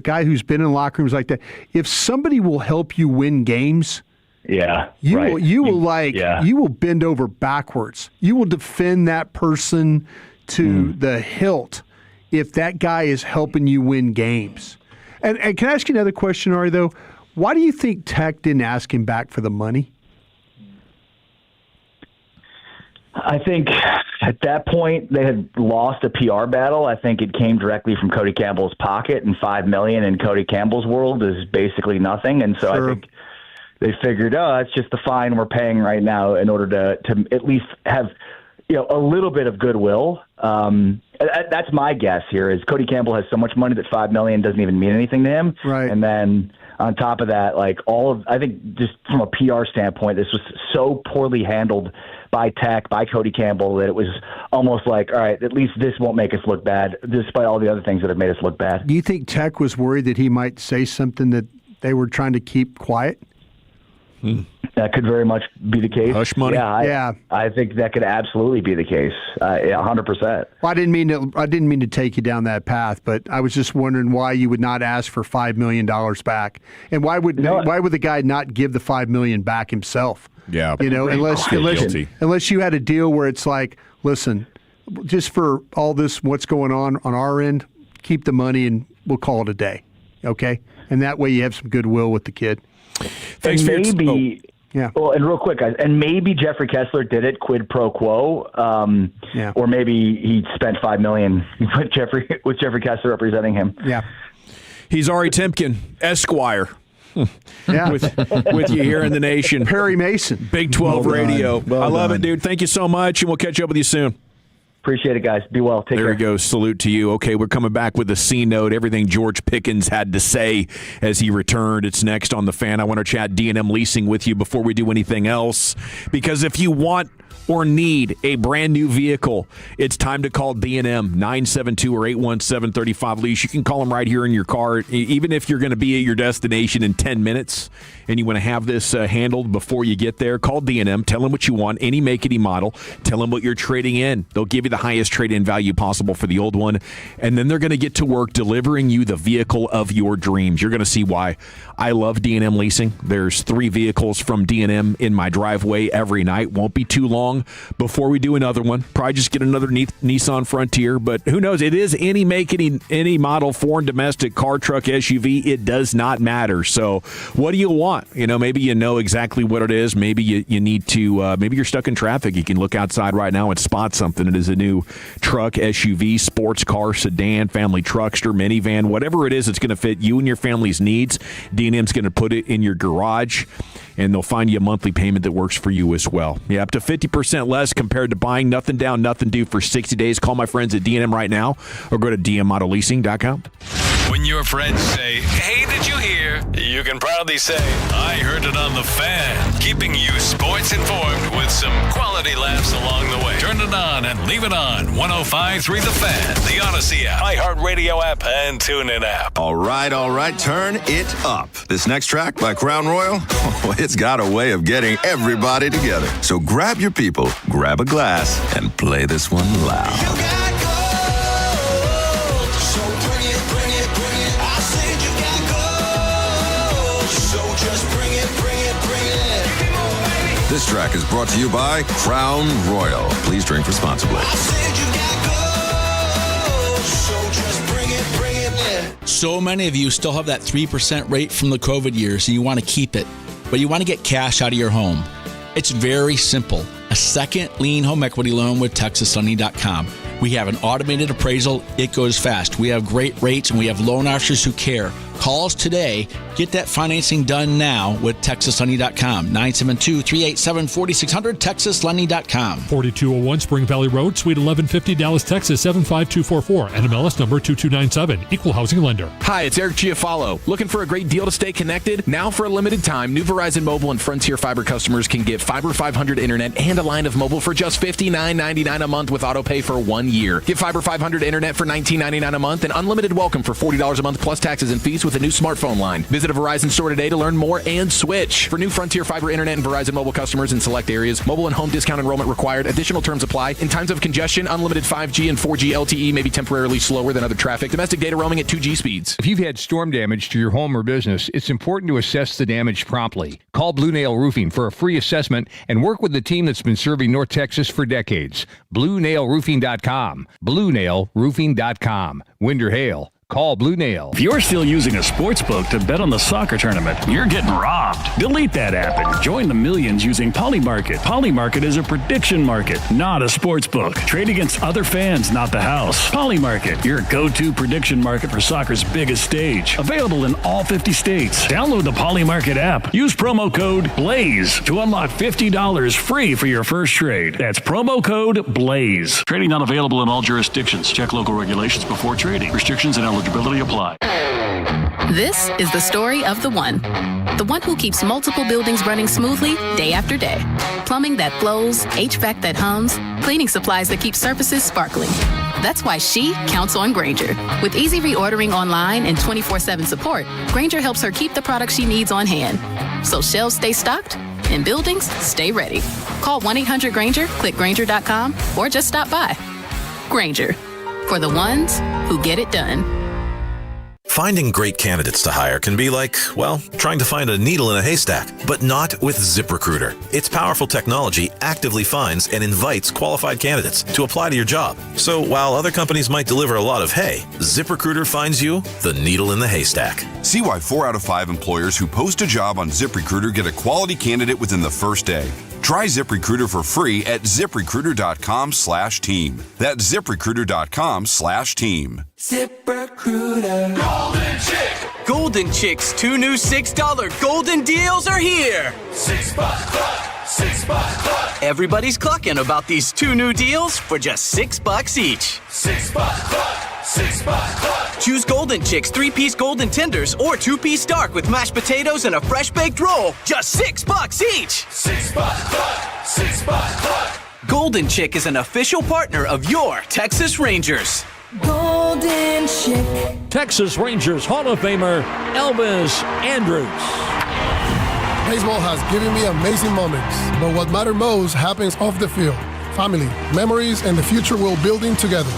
guy who's been in locker rooms like that, if somebody will help you win games, you will bend over backwards. You will defend that person to the hilt if that guy is helping you win games. And can I ask you another question, Ari, though? Why do you think Tech didn't ask him back for the money? I think at that point they had lost a PR battle. I think it came directly from Cody Campbell's pocket, and $5 million in Cody Campbell's world is basically nothing. And so I think they figured, it's just the fine we're paying right now in order to at least have a little bit of goodwill. That's my guess here. Is Cody Campbell has so much money that $5 million doesn't even mean anything to him, right? And then on top of that, I think just from a PR standpoint, this was so poorly handled by Tech, by Cody Campbell, that it was almost like, all right, at least this won't make us look bad, despite all the other things that have made us look bad. Do you think Tech was worried that he might say something that they were trying to keep quiet? That could very much be the case. Hush money. I think that could absolutely be the case. 100%. Well, I didn't mean to take you down that path, but I was just wondering why you would not ask for $5 million back, and why would the guy not give the $5 million back himself? Yeah, unless you had a deal where it's like, listen, just for all this, what's going on our end, keep the money and we'll call it a day, okay? And that way you have some goodwill with the kid. Thanks for Yeah. Well, and real quick, guys, and maybe Jeffrey Kessler did it quid pro quo, or maybe he spent $5 million with Jeffrey Kessler representing him. Yeah. He's Ari Timken, Esquire. Yeah. with you here in the nation. Perry Mason. Big 12 Radio. I love it, dude. Thank you so much, and we'll catch up with you soon. Appreciate it, guys. Be well. Take care. There we go. Salute to you. Okay, we're coming back with the C note. Everything George Pickens had to say as he returned. It's next on The Fan. I want to chat D&M leasing with you before we do anything else. Because if you want or need a brand new vehicle, it's time to call D&M 972 or 817-35 lease. You can call them right here in your car, even if you're going to be at your destination in 10 minutes and you want to have this handled before you get there. Call D&M, tell them what you want, any make, any model, tell them what you're trading in. They'll give you the highest trade-in value possible for the old one, and then they're going to get to work delivering you the vehicle of your dreams. You're going to see why I love D&M leasing. There's 3 vehicles from D&M in my driveway every night. Won't be too long before we do another one. Probably just get another Nissan Frontier, but who knows? It is any make, any model, foreign, domestic, car, truck, SUV. It does not matter. So what do you want? Maybe you know exactly what it is. Maybe you need to, maybe you're stuck in traffic. You can look outside right now and spot something. It is a new truck, SUV, sports car, sedan, family truckster, minivan, whatever it is that's going to fit you and your family's needs. D&M's going to put it in your garage, and they'll find you a monthly payment that works for you as well. Yeah, up to 50% less compared to buying nothing down, nothing due for 60 days. Call my friends at D&M right now or go to dmautoleasing.com. When your friends say, "Hey, did you hear?" you can proudly say, "I heard it on the Fan," keeping you sports informed with some quality laughs along the way. Turn it on and leave it on. 105.3 The Fan, the Odyssey app, iHeartRadio app, and TuneIn app. All right. Turn it up. This next track by Crown Royal, it's got a way of getting everybody together. So grab your people, grab a glass, and play this one loud. This track is brought to you by Crown Royal. Please drink responsibly. So many of you still have that 3% rate from the COVID years and you want to keep it, but you want to get cash out of your home. It's very simple. A second lien home equity loan with TexasLending.com. We have an automated appraisal. It goes fast. We have great rates and we have loan officers who care. Call us today. Get that financing done now with TexasLending.com. 972-387-4600, TexasLending.com. 4201 Spring Valley Road, Suite 1150, Dallas, Texas, 75244. NMLS number 2297. Equal housing lender. Hi, it's Eric Giafalo. Looking for a great deal to stay connected? Now for a limited time, new Verizon Mobile and Frontier Fiber customers can get Fiber 500 internet and a line of mobile for just $59.99 a month with autopay for 1 year. Get Fiber 500 internet for $19.99 a month and unlimited welcome for $40 a month plus taxes and fees with a new smartphone line. Visit a Verizon store today to learn more and switch. For new Frontier Fiber internet and Verizon Mobile customers in select areas, mobile and home discount enrollment required. Additional terms apply. In times of congestion, unlimited 5G and 4G LTE may be temporarily slower than other traffic. Domestic data roaming at 2G speeds. If you've had storm damage to your home or business, it's important to assess the damage promptly. Call Blue Nail Roofing for a free assessment and work with the team that's been serving North Texas for decades. BlueNailRoofing.com. BlueNailRoofing.com. Wind or hail, call Blue Nail. If you're still using a sports book to bet on the soccer tournament, you're getting robbed. Delete that app and join the millions using Polymarket. Polymarket is a prediction market, not a sports book. Trade against other fans, not the house. Polymarket, your go-to prediction market for soccer's biggest stage. Available in all 50 states. Download the Polymarket app. Use promo code BLAZE to unlock $50 free for your first trade. That's promo code BLAZE. Trading not available in all jurisdictions. Check local regulations before trading. Restrictions and eligibility apply. This is the story of the one who keeps multiple buildings running smoothly day after day. Plumbing that flows, HVAC that hums, cleaning supplies that keep surfaces sparkling. That's why she counts on Grainger. With easy reordering online and 24/7 support, Grainger helps her keep the products she needs on hand. So shelves stay stocked and buildings stay ready. Call 1-800-GRAINGER, click Grainger.com, or just stop by. Grainger, for the ones who get it done. Finding great candidates to hire can be like, well, trying to find a needle in a haystack, but not with ZipRecruiter. Its powerful technology actively finds and invites qualified candidates to apply to your job. So while other companies might deliver a lot of hay, ZipRecruiter finds you the needle in the haystack. See why 4 out of 5 employers who post a job on ZipRecruiter get a quality candidate within the first day. Try ZipRecruiter for free at ZipRecruiter.com/team. That's ZipRecruiter.com/team. ZipRecruiter. Golden Chick. Golden Chick's 2 new $6 golden deals are here. $6 Cluck. $6 Cluck. Everybody's clucking about these 2 new deals for just $6 each. $6 Cluck. $6 Cluck. Choose Golden Chick's 3-piece golden tenders or 2-piece dark with mashed potatoes and a fresh baked roll. Just $6 each. $6 Cluck. $6 Cluck. Golden Chick is an official partner of your Texas Rangers. Golden Chick. Texas Rangers Hall of Famer Elvis Andrus. Baseball has given me amazing moments, but what matters most happens off the field. Family, memories, and the future we're building together.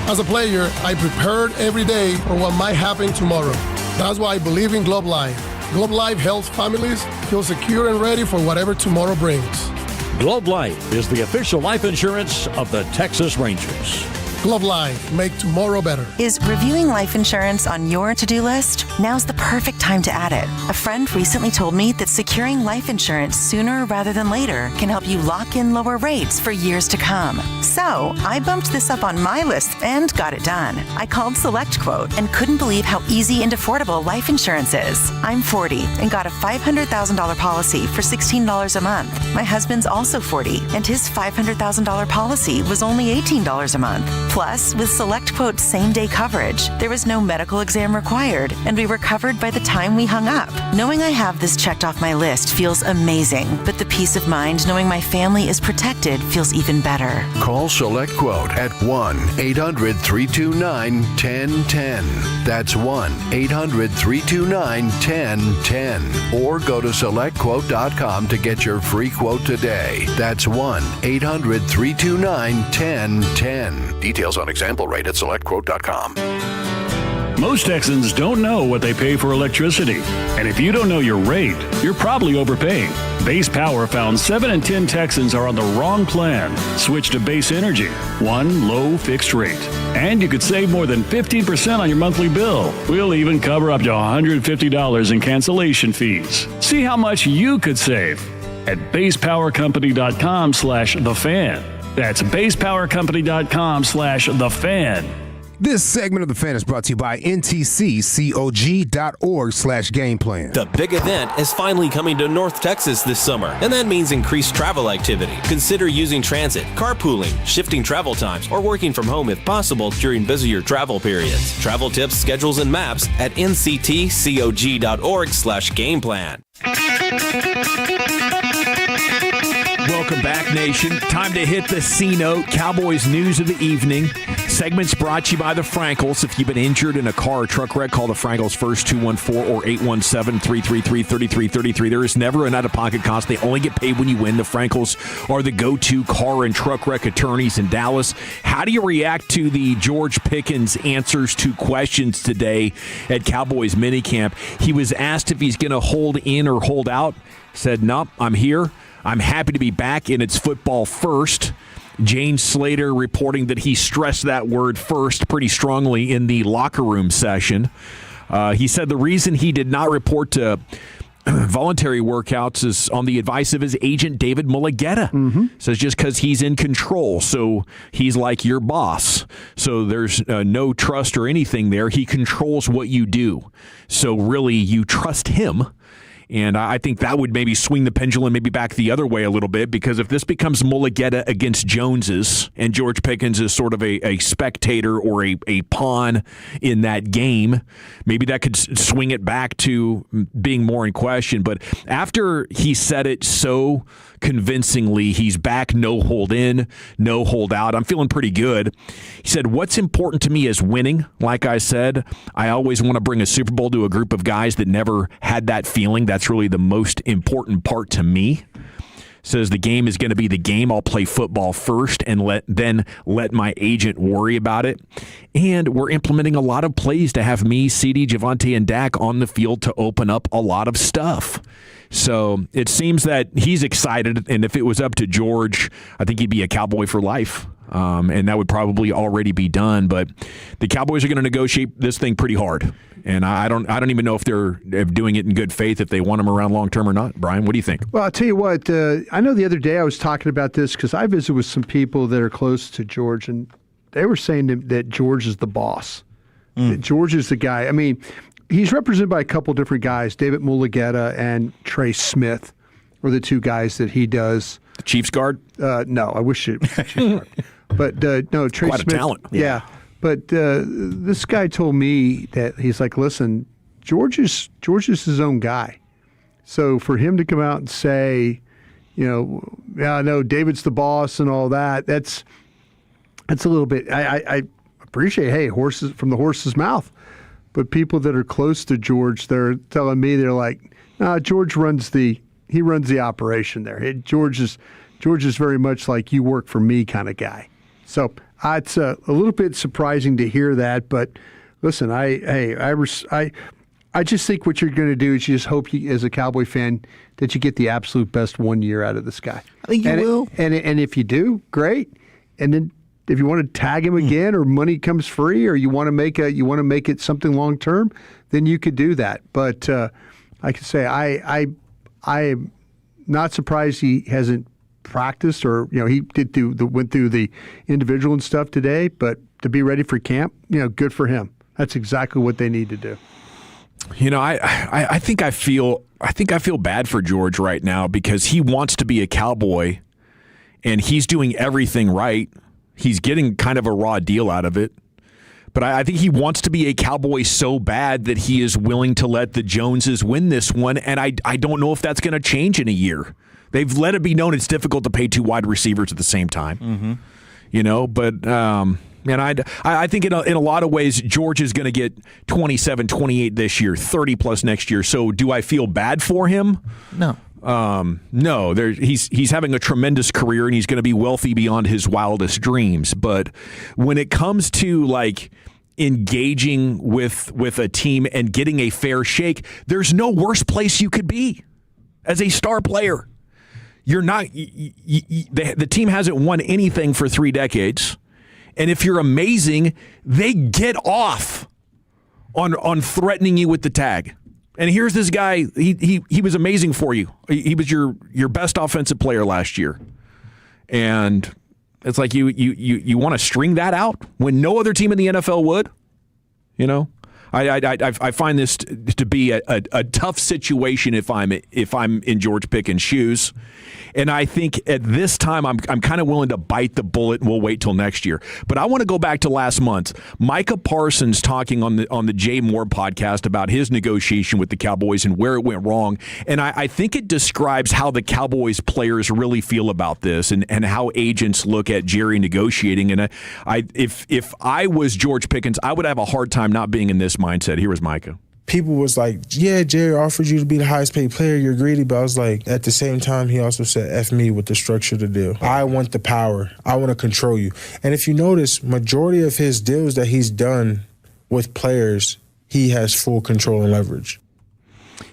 As a player, I prepared every day for what might happen tomorrow. That's why I believe in Globe Life. Globe Life helps families feel secure and ready for whatever tomorrow brings. Globe Life is the official life insurance of the Texas Rangers. Globe Life, make tomorrow better. Is reviewing life insurance on your to-do list? Now's the perfect time to add it. A friend recently told me that securing life insurance sooner rather than later can help you lock in lower rates for years to come. So I bumped this up on my list and got it done. I called SelectQuote and couldn't believe how easy and affordable life insurance is. I'm 40 and got a $500,000 policy for $16 a month. My husband's also 40 and his $500,000 policy was only $18 a month. Plus, with SelectQuote's same-day coverage, there was no medical exam required, and we were covered by the time we hung up. Knowing I have this checked off my list feels amazing, but the peace of mind knowing my family is protected feels even better. Call SelectQuote at 1-800-329-1010. That's 1-800-329-1010. Or go to SelectQuote.com to get your free quote today. That's 1-800-329-1010. Details on example rate at SelectQuote.com. Most Texans don't know what they pay for electricity. And if you don't know your rate, you're probably overpaying. Base Power found 7 in 10 Texans are on the wrong plan. Switch to Base Energy, one low fixed rate. And you could save more than 15% on your monthly bill. We'll even cover up to $150 in cancellation fees. See how much you could save at basepowercompany.com/thefan. That's basepowercompany.com/thefan. This segment of The Fan is brought to you by ntccog.org/gameplan. The big event is finally coming to North Texas this summer, and that means increased travel activity. Consider using transit, carpooling, shifting travel times, or working from home if possible during busier travel periods. Travel tips, schedules, and maps at ntccog.org/gameplan. Welcome back, Nation. Time to hit the C note. Cowboys news of the evening. Segments brought to you by the Frankels. If you've been injured in a car or truck wreck, call the Frankels first, 214 or 817-333-3333. There is never an out-of-pocket cost. They only get paid when you win. The Frankels are the go-to car and truck wreck attorneys in Dallas. How do you react to the George Pickens answers to questions today at Cowboys minicamp? He was asked if he's going to hold in or hold out. Said, nope, I'm here. I'm happy to be back, and it's football first. Jane Slater reporting that he stressed that word first pretty strongly in the locker room session. He said the reason he did not report to voluntary workouts is on the advice of his agent, David Mulligetta. Says just because he's in control. So he's like your boss. So there's no trust or anything there. He controls what you do. So really, you trust him. And I think that would maybe swing the pendulum maybe back the other way a little bit, because if this becomes Mulligetta against Jones's and George Pickens is sort of a spectator or a pawn in that game, maybe that could swing it back to being more in question. But after he said it so convincingly, he's back, no hold in, no hold out, I'm feeling pretty good. He said, what's important to me is winning. Like I said, I always want to bring a Super Bowl to a group of guys that never had that feeling. That's really the most important part to me. Says the game is going to be the game. I'll play football first and let my agent worry about it. And we're implementing a lot of plays to have me, CD, Javonte, and Dak on the field to open up a lot of stuff. So it seems that he's excited, and if it was up to George, I think he'd be a Cowboy for life. And that would probably already be done. But the Cowboys are going to negotiate this thing pretty hard. And I don't even know if they're doing it in good faith, if they want him around long term or not. Brian, what do you think? Well, I'll tell you what. I know the other day I was talking about this because I visited with some people that are close to George, and they were saying that George is the boss. That George is the guy. I mean, he's represented by a couple different guys. David Mulligetta and Trey Smith were the two guys that he does. The Chiefs guard? No, I wish it was Chiefs guard. But no, Trey Quite Smith. a talent. Yeah. But this guy told me that he's like, listen, George is his own guy. So for him to come out and say, yeah, no, David's the boss and all that, that's a little bit. I appreciate, hey, horses from the horse's mouth. But people that are close to George, they're telling me, they're like, no, George runs the operation there. George is very much like you work for me kind of guy. So it's a little bit surprising to hear that, but listen, I just think what you're going to do is you just hope you, as a Cowboy fan, that you get the absolute best 1 year out of this guy. I think you will. And if you do, great. And then tag him again, or money comes free, or you want to make it something long term, then you could do that. But I can say I am not surprised he hasn't practiced, or he went through the individual and stuff today. But to be ready for camp, good for him. That's exactly what they need to do. I think I feel bad for George right now because he wants to be a Cowboy, and he's doing everything right. He's getting kind of a raw deal out of it. But I think he wants to be a Cowboy so bad that he is willing to let the Joneses win this one, and I don't know if that's going to change in a year. They've let it be known it's difficult to pay two wide receivers at the same time. But I think in a lot of ways, George is going to get 27, 28 this year, 30-plus next year. So do I feel bad for him? No. No, he's having a tremendous career, and he's going to be wealthy beyond his wildest dreams. But when it comes to engaging with a team and getting a fair shake, there's no worse place you could be as a star player. You're not. The team hasn't won anything for 3 decades, and if you're amazing, they get off on threatening you with the tag. And here's this guy. He was amazing for you. He was your best offensive player last year, and it's like you want to string that out when no other team in the NFL would. I find this to be a tough situation if I'm in George Pickens' shoes. And I think at this time, I'm kind of willing to bite the bullet, and we'll wait till next year. But I want to go back to last month. Micah Parsons talking on the Jay Moore podcast about his negotiation with the Cowboys and where it went wrong. And I think it describes how the Cowboys players really feel about this and how agents look at Jerry negotiating. And if I was George Pickens, I would have a hard time not being in this mindset. Here was Micah. People was like, yeah, Jerry offered you to be the highest paid player. You're greedy. But I was like, at the same time, he also said, F me with the structure of the deal. I want the power. I want to control you. And if you notice, majority of his deals that he's done with players, he has full control and leverage.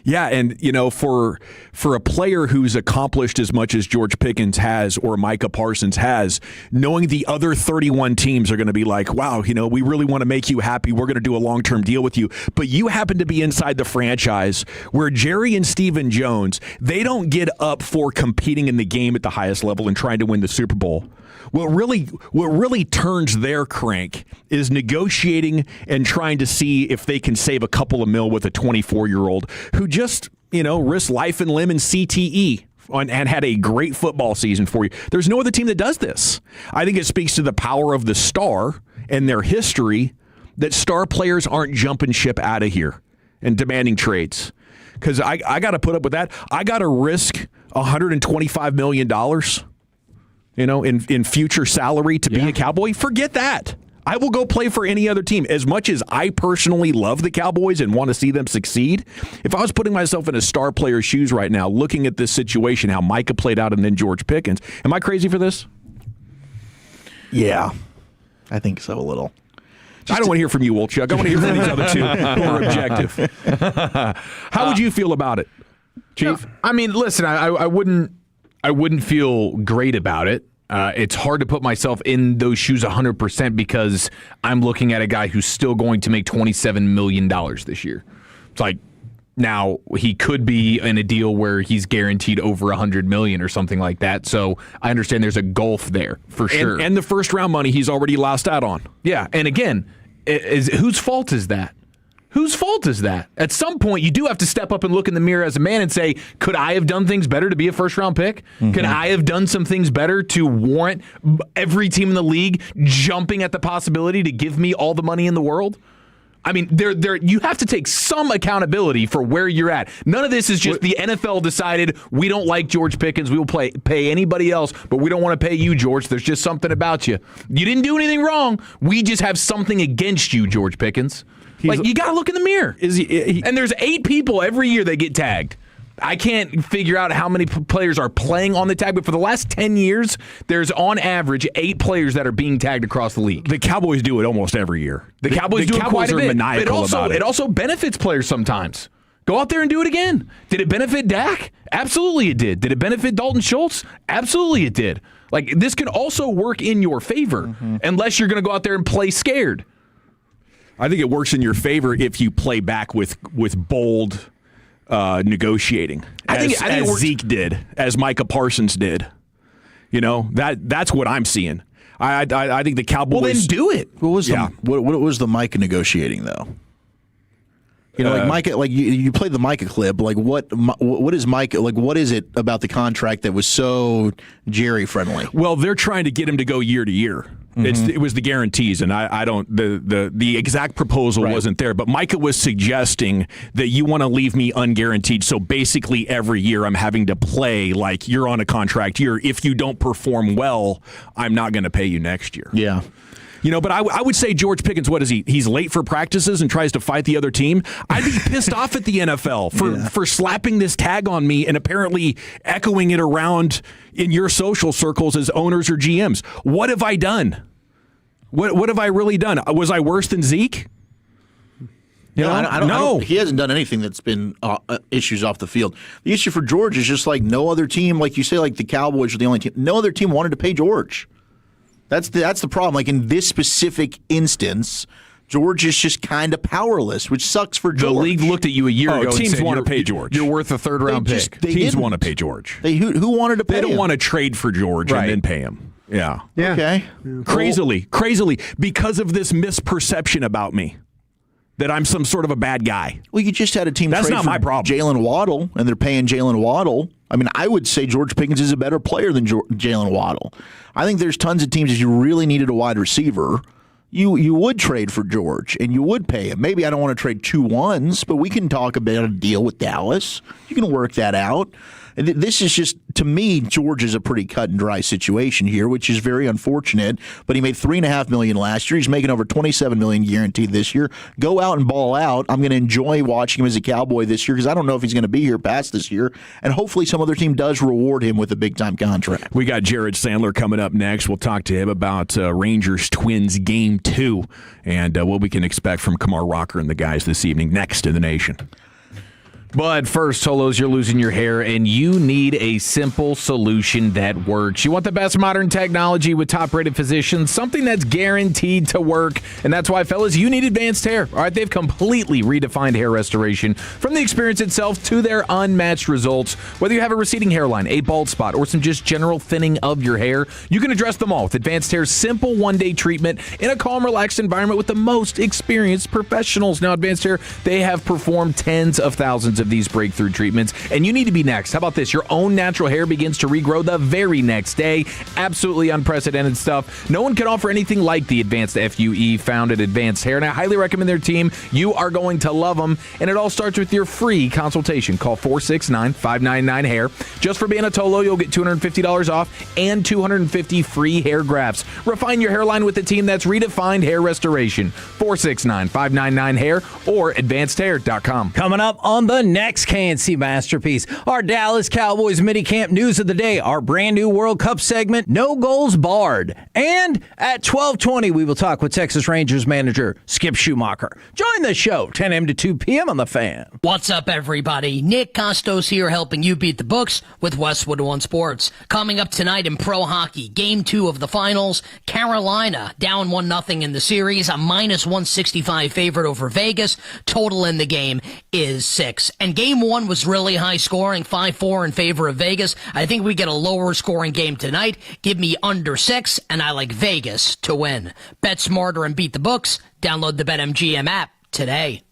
Yeah, and for a player who's accomplished as much as George Pickens has or Micah Parsons has, knowing the other 31 teams are going to be like, wow, we really want to make you happy. We're going to do a long-term deal with you. But you happen to be inside the franchise where Jerry and Stephen Jones, they don't get up for competing in the game at the highest level and trying to win the Super Bowl. What really turns their crank is negotiating and trying to see if they can save a couple of mil with a 24-year-old who just, risked life and limb in CTE and had a great football season for you. There's no other team that does this. I think it speaks to the power of the star and their history that star players aren't jumping ship out of here and demanding trades. Because I got to put up with that. I got to risk $125 million. In future salary to be a Cowboy, forget that. I will go play for any other team. As much as I personally love the Cowboys and want to see them succeed, if I was putting myself in a star player's shoes right now, looking at this situation, how Micah played out and then George Pickens, am I crazy for this? Yeah, I think so a little. I don't want to hear from you, Wolchuk. I want to hear from these other two who are objective. How would you feel about it, Chief? I mean, listen, I wouldn't feel great about it. It's hard to put myself in those shoes 100% because I'm looking at a guy who's still going to make $27 million this year. It's like, now he could be in a deal where he's guaranteed over $100 million or something like that. So I understand there's a gulf there for sure. And the first round money he's already lost out on. Yeah. And again, whose fault is that? Whose fault is that? At some point, you do have to step up and look in the mirror as a man and say, could I have done things better to be a first-round pick? Mm-hmm. Could I have done some things better to warrant every team in the league jumping at the possibility to give me all the money in the world? I mean, you have to take some accountability for where you're at. None of this is just the NFL decided we don't like George Pickens. We will pay anybody else, but we don't want to pay you, George. There's just something about you. You didn't do anything wrong. We just have something against you, George Pickens. You got to look in the mirror. And there's 8 people every year that get tagged. I can't figure out how many players are playing on the tag, but for the last 10 years, there's on average 8 players that are being tagged across the league. The Cowboys do it almost every year. The Cowboys do it quite a bit. Maniacal about it. It also benefits players sometimes. Go out there and do it again. Did it benefit Dak? Absolutely it did. Did it benefit Dalton Schultz? Absolutely it did. Like, this can also work in your favor unless you're going to go out there and play scared. I think it works in your favor if you play back with bold negotiating, as Zeke did, as Micah Parsons did. That's what I'm seeing. I think the Cowboys. Well, then do it. What was the Micah negotiating though? Like Micah, like you played the Micah clip. Like what is Micah? Like what is it about the contract that was so Jerry friendly? Well, they're trying to get him to go year to year. It was the guarantees, and I don't the exact proposal wasn't there. But Micah was suggesting that you want to leave me unguaranteed. So basically, every year I'm having to play like you're on a contract year. If you don't perform well, I'm not going to pay you next year. Yeah. But I would say George Pickens, what is he? He's late for practices and tries to fight the other team. I'd be pissed off at the NFL for slapping this tag on me and apparently echoing it around in your social circles as owners or GMs. What have I done? What have I really done? Was I worse than Zeke? I don't know. He hasn't done anything that's been issues off the field. The issue for George is just like no other team, like you say, like the Cowboys are the only team. No other team wanted to pay George. That's the problem. Like in this specific instance, George is just kind of powerless, which sucks for George. The league looked at you a year ago. Teams and want to pay George. You're worth a third-round pick. Teams want to pay George. Who wanted to pay him? They don't want to trade for George and then pay him. Yeah. Okay. Crazily, because of this misperception about me. That I'm some sort of a bad guy. Well, you just had a team That's trade not for my problem. Jalen Waddle, and they're paying Jalen Waddle. I mean, I would say George Pickens is a better player than Jalen Waddle. I think there's tons of teams, if you really needed a wide receiver, you would trade for George, and you would pay him. Maybe I don't want to trade 2 1s, but we can talk about a deal with Dallas. You can work that out. This is just, to me, George is a pretty cut and dry situation here, which is very unfortunate. But he made $3.5 million last year. He's making over $27 million guaranteed this year. Go out and ball out. I'm going to enjoy watching him as a Cowboy this year because I don't know if he's going to be here past this year. And hopefully some other team does reward him with a big time contract. We got Jared Sandler coming up next. We'll talk to him about Rangers Twins Game 2 and what we can expect from Kamar Rocker and the guys this evening. Next in the nation. But first, Tolos, you're losing your hair, and you need a simple solution that works. You want the best modern technology with top-rated physicians, something that's guaranteed to work, and that's why, fellas, you need advanced hair. All right, they've completely redefined hair restoration, from the experience itself to their unmatched results. Whether you have a receding hairline, a bald spot, or some just general thinning of your hair, you can address them all with Advanced Hair's simple one-day treatment in a calm, relaxed environment with the most experienced professionals. Now, Advanced Hair, they have performed tens of thousands of these breakthrough treatments, and you need to be next. How about this? Your own natural hair begins to regrow the very next day. Absolutely unprecedented stuff. No one can offer anything like the Advanced FUE found at Advanced Hair, and I highly recommend their team. You are going to love them, and it all starts with your free consultation. Call 469-599-HAIR. Just for being a Tolo, you'll get $250 off and 250 free hair grafts. Refine your hairline with the team that's redefined hair restoration. 469-599-HAIR or advancedhair.com. Coming up on the next KNC Masterpiece, our Dallas Cowboys minicamp news of the day, our brand new World Cup segment, No Goals Barred. And at 12:20, we will talk with Texas Rangers manager Skip Schumacher. Join the show, 10 a.m. to 2 p.m. on The Fan. What's up, everybody? Nick Costos here, helping you beat the books with Westwood One Sports. Coming up tonight in pro hockey, Game 2 of the finals, Carolina down 1-0 in the series, a -165 favorite over Vegas. Total in the game is 6. And Game 1 was really high scoring, 5-4 in favor of Vegas. I think we get a lower scoring game tonight. Give me under 6, and I like Vegas to win. Bet smarter and beat the books. Download the BetMGM app today.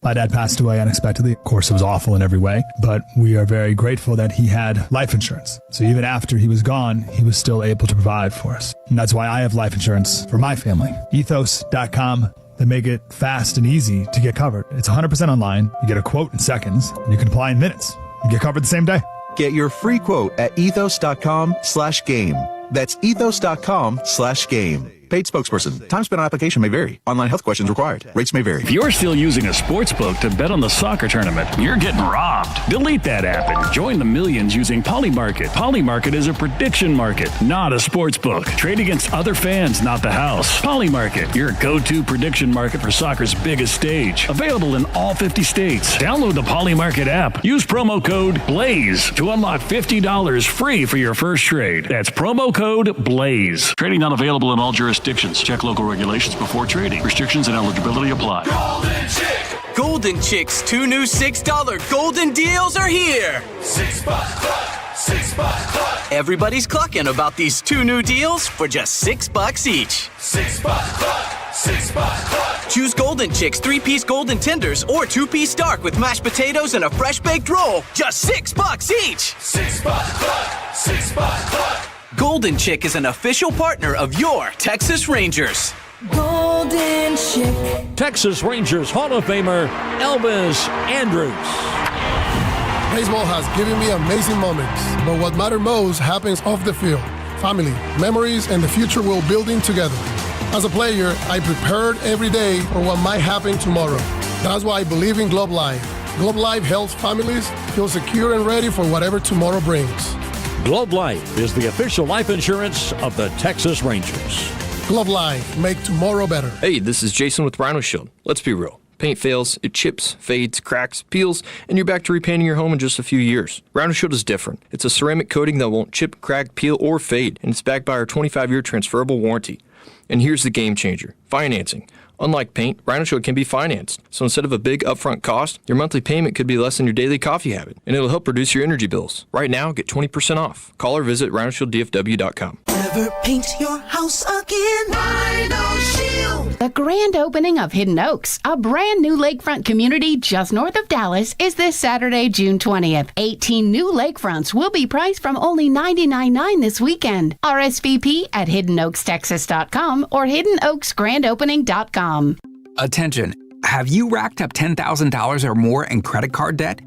My dad passed away unexpectedly. Of course, it was awful in every way, but we are very grateful that he had life insurance. So even after he was gone, he was still able to provide for us. And that's why I have life insurance for my family. Ethos.com. They make it fast and easy to get covered. It's 100% online. You get a quote in seconds, and you can apply in minutes. You get covered the same day. Get your free quote at ethos.com/game. That's ethos.com/game. Paid spokesperson. Time spent on application may vary. Online health questions required. Rates may vary. If you're still using a sportsbook to bet on the soccer tournament, you're getting robbed. Delete that app and join the millions using Polymarket. Polymarket is a prediction market, not a sportsbook. Trade against other fans, not the house. Polymarket, your go-to prediction market for soccer's biggest stage. Available in all 50 states. Download the Polymarket app. Use promo code BLAZE to unlock $50 free for your first trade. That's promo code BLAZE. Trading not available in all jurisdictions. Check local regulations before trading. Restrictions and eligibility apply. Golden Chicks 2 new $6 golden deals are here. $6 club, $6 club. Everybody's clucking about these 2 new deals for just $6 each. $6 club, $6 club. Choose Golden Chicks 3-piece golden tenders or 2-piece dark with mashed potatoes and a fresh baked roll. Just $6 each. $6 club, $6 club. Golden Chick is an official partner of your Texas Rangers. Golden Chick. Texas Rangers Hall of Famer Elvis Andrus. Baseball has given me amazing moments, but what matters most happens off the field. Family, memories, and the future we're building together. As a player, I prepared every day for what might happen tomorrow. That's why I believe in Globe Life. Globe Life helps families feel secure and ready for whatever tomorrow brings. Globe Life is the official life insurance of the Texas Rangers. Globe Life, make tomorrow better. Hey, this is Jason with Rhino Shield. Let's be real. Paint fails, it chips, fades, cracks, peels, and you're back to repainting your home in just a few years. Rhino Shield is different. It's a ceramic coating that won't chip, crack, peel, or fade, and it's backed by our 25-year transferable warranty. And here's the game changer, financing. Unlike paint, Rhino Shield can be financed. So instead of a big upfront cost, your monthly payment could be less than your daily coffee habit, and it'll help reduce your energy bills. Right now, get 20% off. Call or visit rhinoshielddfw.com. Never paint your house again. Rhino Shield. The grand opening of Hidden Oaks, a brand new lakefront community just north of Dallas, is this Saturday, June 20th. 18 new lakefronts will be priced from only $99.9 this weekend. RSVP at hiddenoakstexas.com or hiddenoaksgrandopening.com. Attention. Have you racked up $10,000 or more in credit card debt?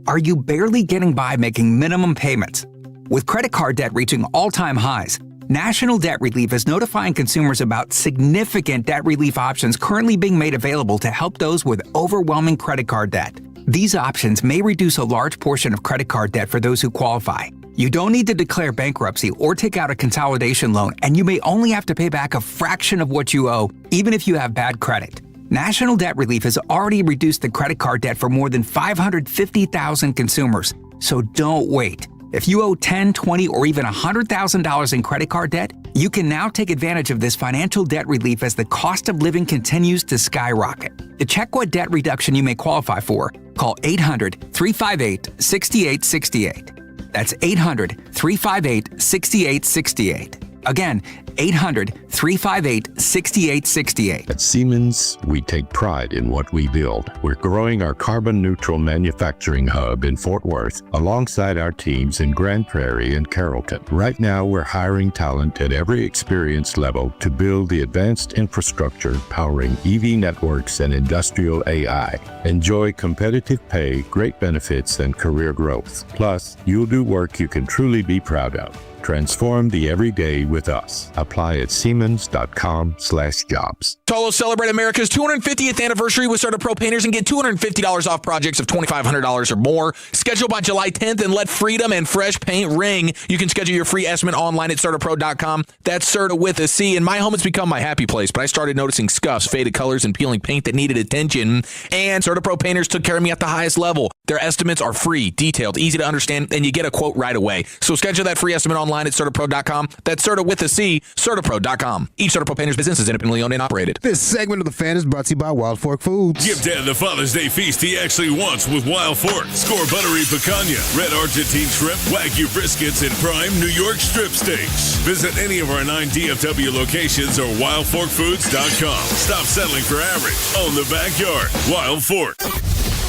Are you barely getting by making minimum payments? With credit card debt reaching all-time highs, National Debt Relief is notifying consumers about significant debt relief options currently being made available to help those with overwhelming credit card debt. These options may reduce a large portion of credit card debt for those who qualify. You don't need to declare bankruptcy or take out a consolidation loan, and you may only have to pay back a fraction of what you owe, even if you have bad credit. National Debt Relief has already reduced the credit card debt for more than 550,000 consumers, so don't wait. If you owe $10,000, $20,000, or even $100,000 in credit card debt, you can now take advantage of this financial debt relief as the cost of living continues to skyrocket. To check what debt reduction you may qualify for, call 800-358-6868. That's 800-358-6868. Again, 800-358-6868. At Siemens, we take pride in what we build. We're growing our carbon-neutral manufacturing hub in Fort Worth alongside our teams in Grand Prairie and Carrollton. Right now, we're hiring talent at every experience level to build the advanced infrastructure powering EV networks and industrial AI. Enjoy competitive pay, great benefits, and career growth. Plus, you'll do work you can truly be proud of. Transform the everyday with us. Apply at siemens.com/jobs. Tolo celebrate America's 250th anniversary with CertaPro painters and get $250 off projects of $2,500 or more. Schedule by July 10th and let freedom and fresh paint ring. You can schedule your free estimate online at CertaPro.com. That's Certa with a C. In my home, it's become my happy place, but I started noticing scuffs, faded colors, and peeling paint that needed attention. And CertaPro painters took care of me at the highest level. Their estimates are free, detailed, easy to understand, and you get a quote right away. So schedule that free estimate online at CertaPro.com. That's Certa with a C, CertaPro.com. Each CertaPro painter's business is independently owned and operated. This segment of the Fan is brought to you by Wild Fork Foods. Give Dad the Father's Day feast he actually wants with Wild Fork. Score buttery picanha, red Argentine shrimp, Wagyu briskets, and prime New York strip steaks. Visit any of our 9 DFW locations or wildforkfoods.com. Stop settling for average. Own the backyard. Wild Fork.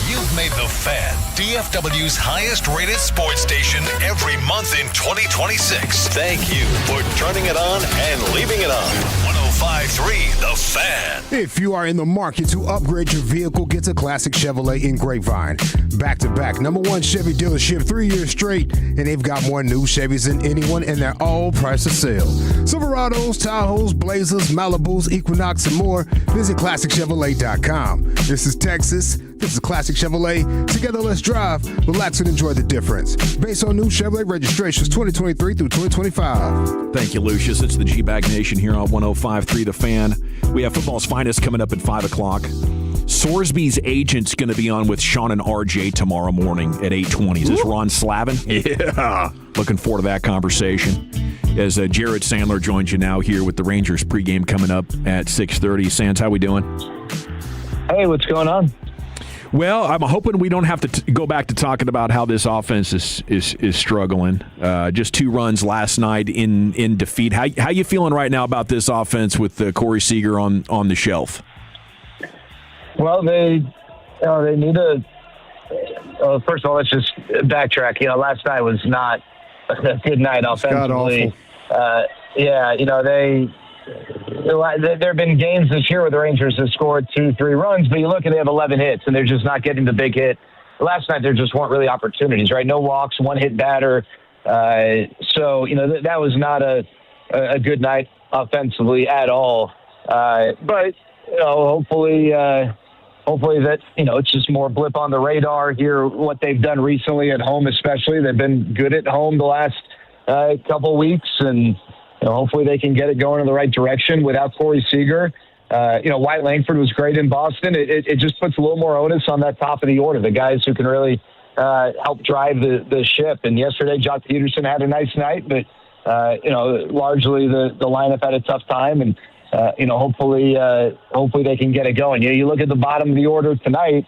You've made The Fan DFW's highest-rated sports station every month in 2026. Thank you for turning it on and leaving it on. 105.3 The Fan. If you are in the market to upgrade your vehicle, get to Classic Chevrolet in Grapevine. Back-to-back #1 Chevy dealership 3 years straight, and they've got more new Chevys than anyone, and they're all priced to sale. Silverados, Tahoes, Blazers, Malibus, Equinox, and more. Visit ClassicChevrolet.com. This is Texas. This is Classic Chevrolet. Together, let's drive, relax, and enjoy the difference. Based on new Chevrolet registrations 2023 through 2025. Thank you, Lucius. It's the G-Bag Nation here on 105.3 The Fan. We have football's finest coming up at 5 o'clock. Sorsby's agent's going to be on with Sean and RJ tomorrow morning at 8:20. Is this Ron Slavin? Yeah. Looking forward to that conversation. As Jared Sandler joins you now here with the Rangers pregame coming up at 6:30. Sands, how we doing? Hey, what's going on? Well, I'm hoping we don't have to go back to talking about how this offense is struggling. Just 2 runs last night in defeat. How you feeling right now about this offense with Corey Seager on the shelf? Well, they need to. First of all, let's just backtrack. Last night was not a good night offensively. There have been games this year where the Rangers have scored 2-3 runs, but you look and they have 11 hits, and they're just not getting the big hit. Last night there just weren't really opportunities, right? No walks, 1-hit batter. That was not a good night offensively at all. But hopefully that it's just more blip on the radar here. What they've done recently at home, especially, they've been good at home the last couple weeks, and hopefully they can get it going in the right direction without Corey Seager. White Langford was great in Boston. It just puts a little more onus on that top of the order, the guys who can really help drive the ship. And yesterday, Jock Peterson had a nice night, but largely the lineup had a tough time, and hopefully they can get it going. You look at the bottom of the order tonight.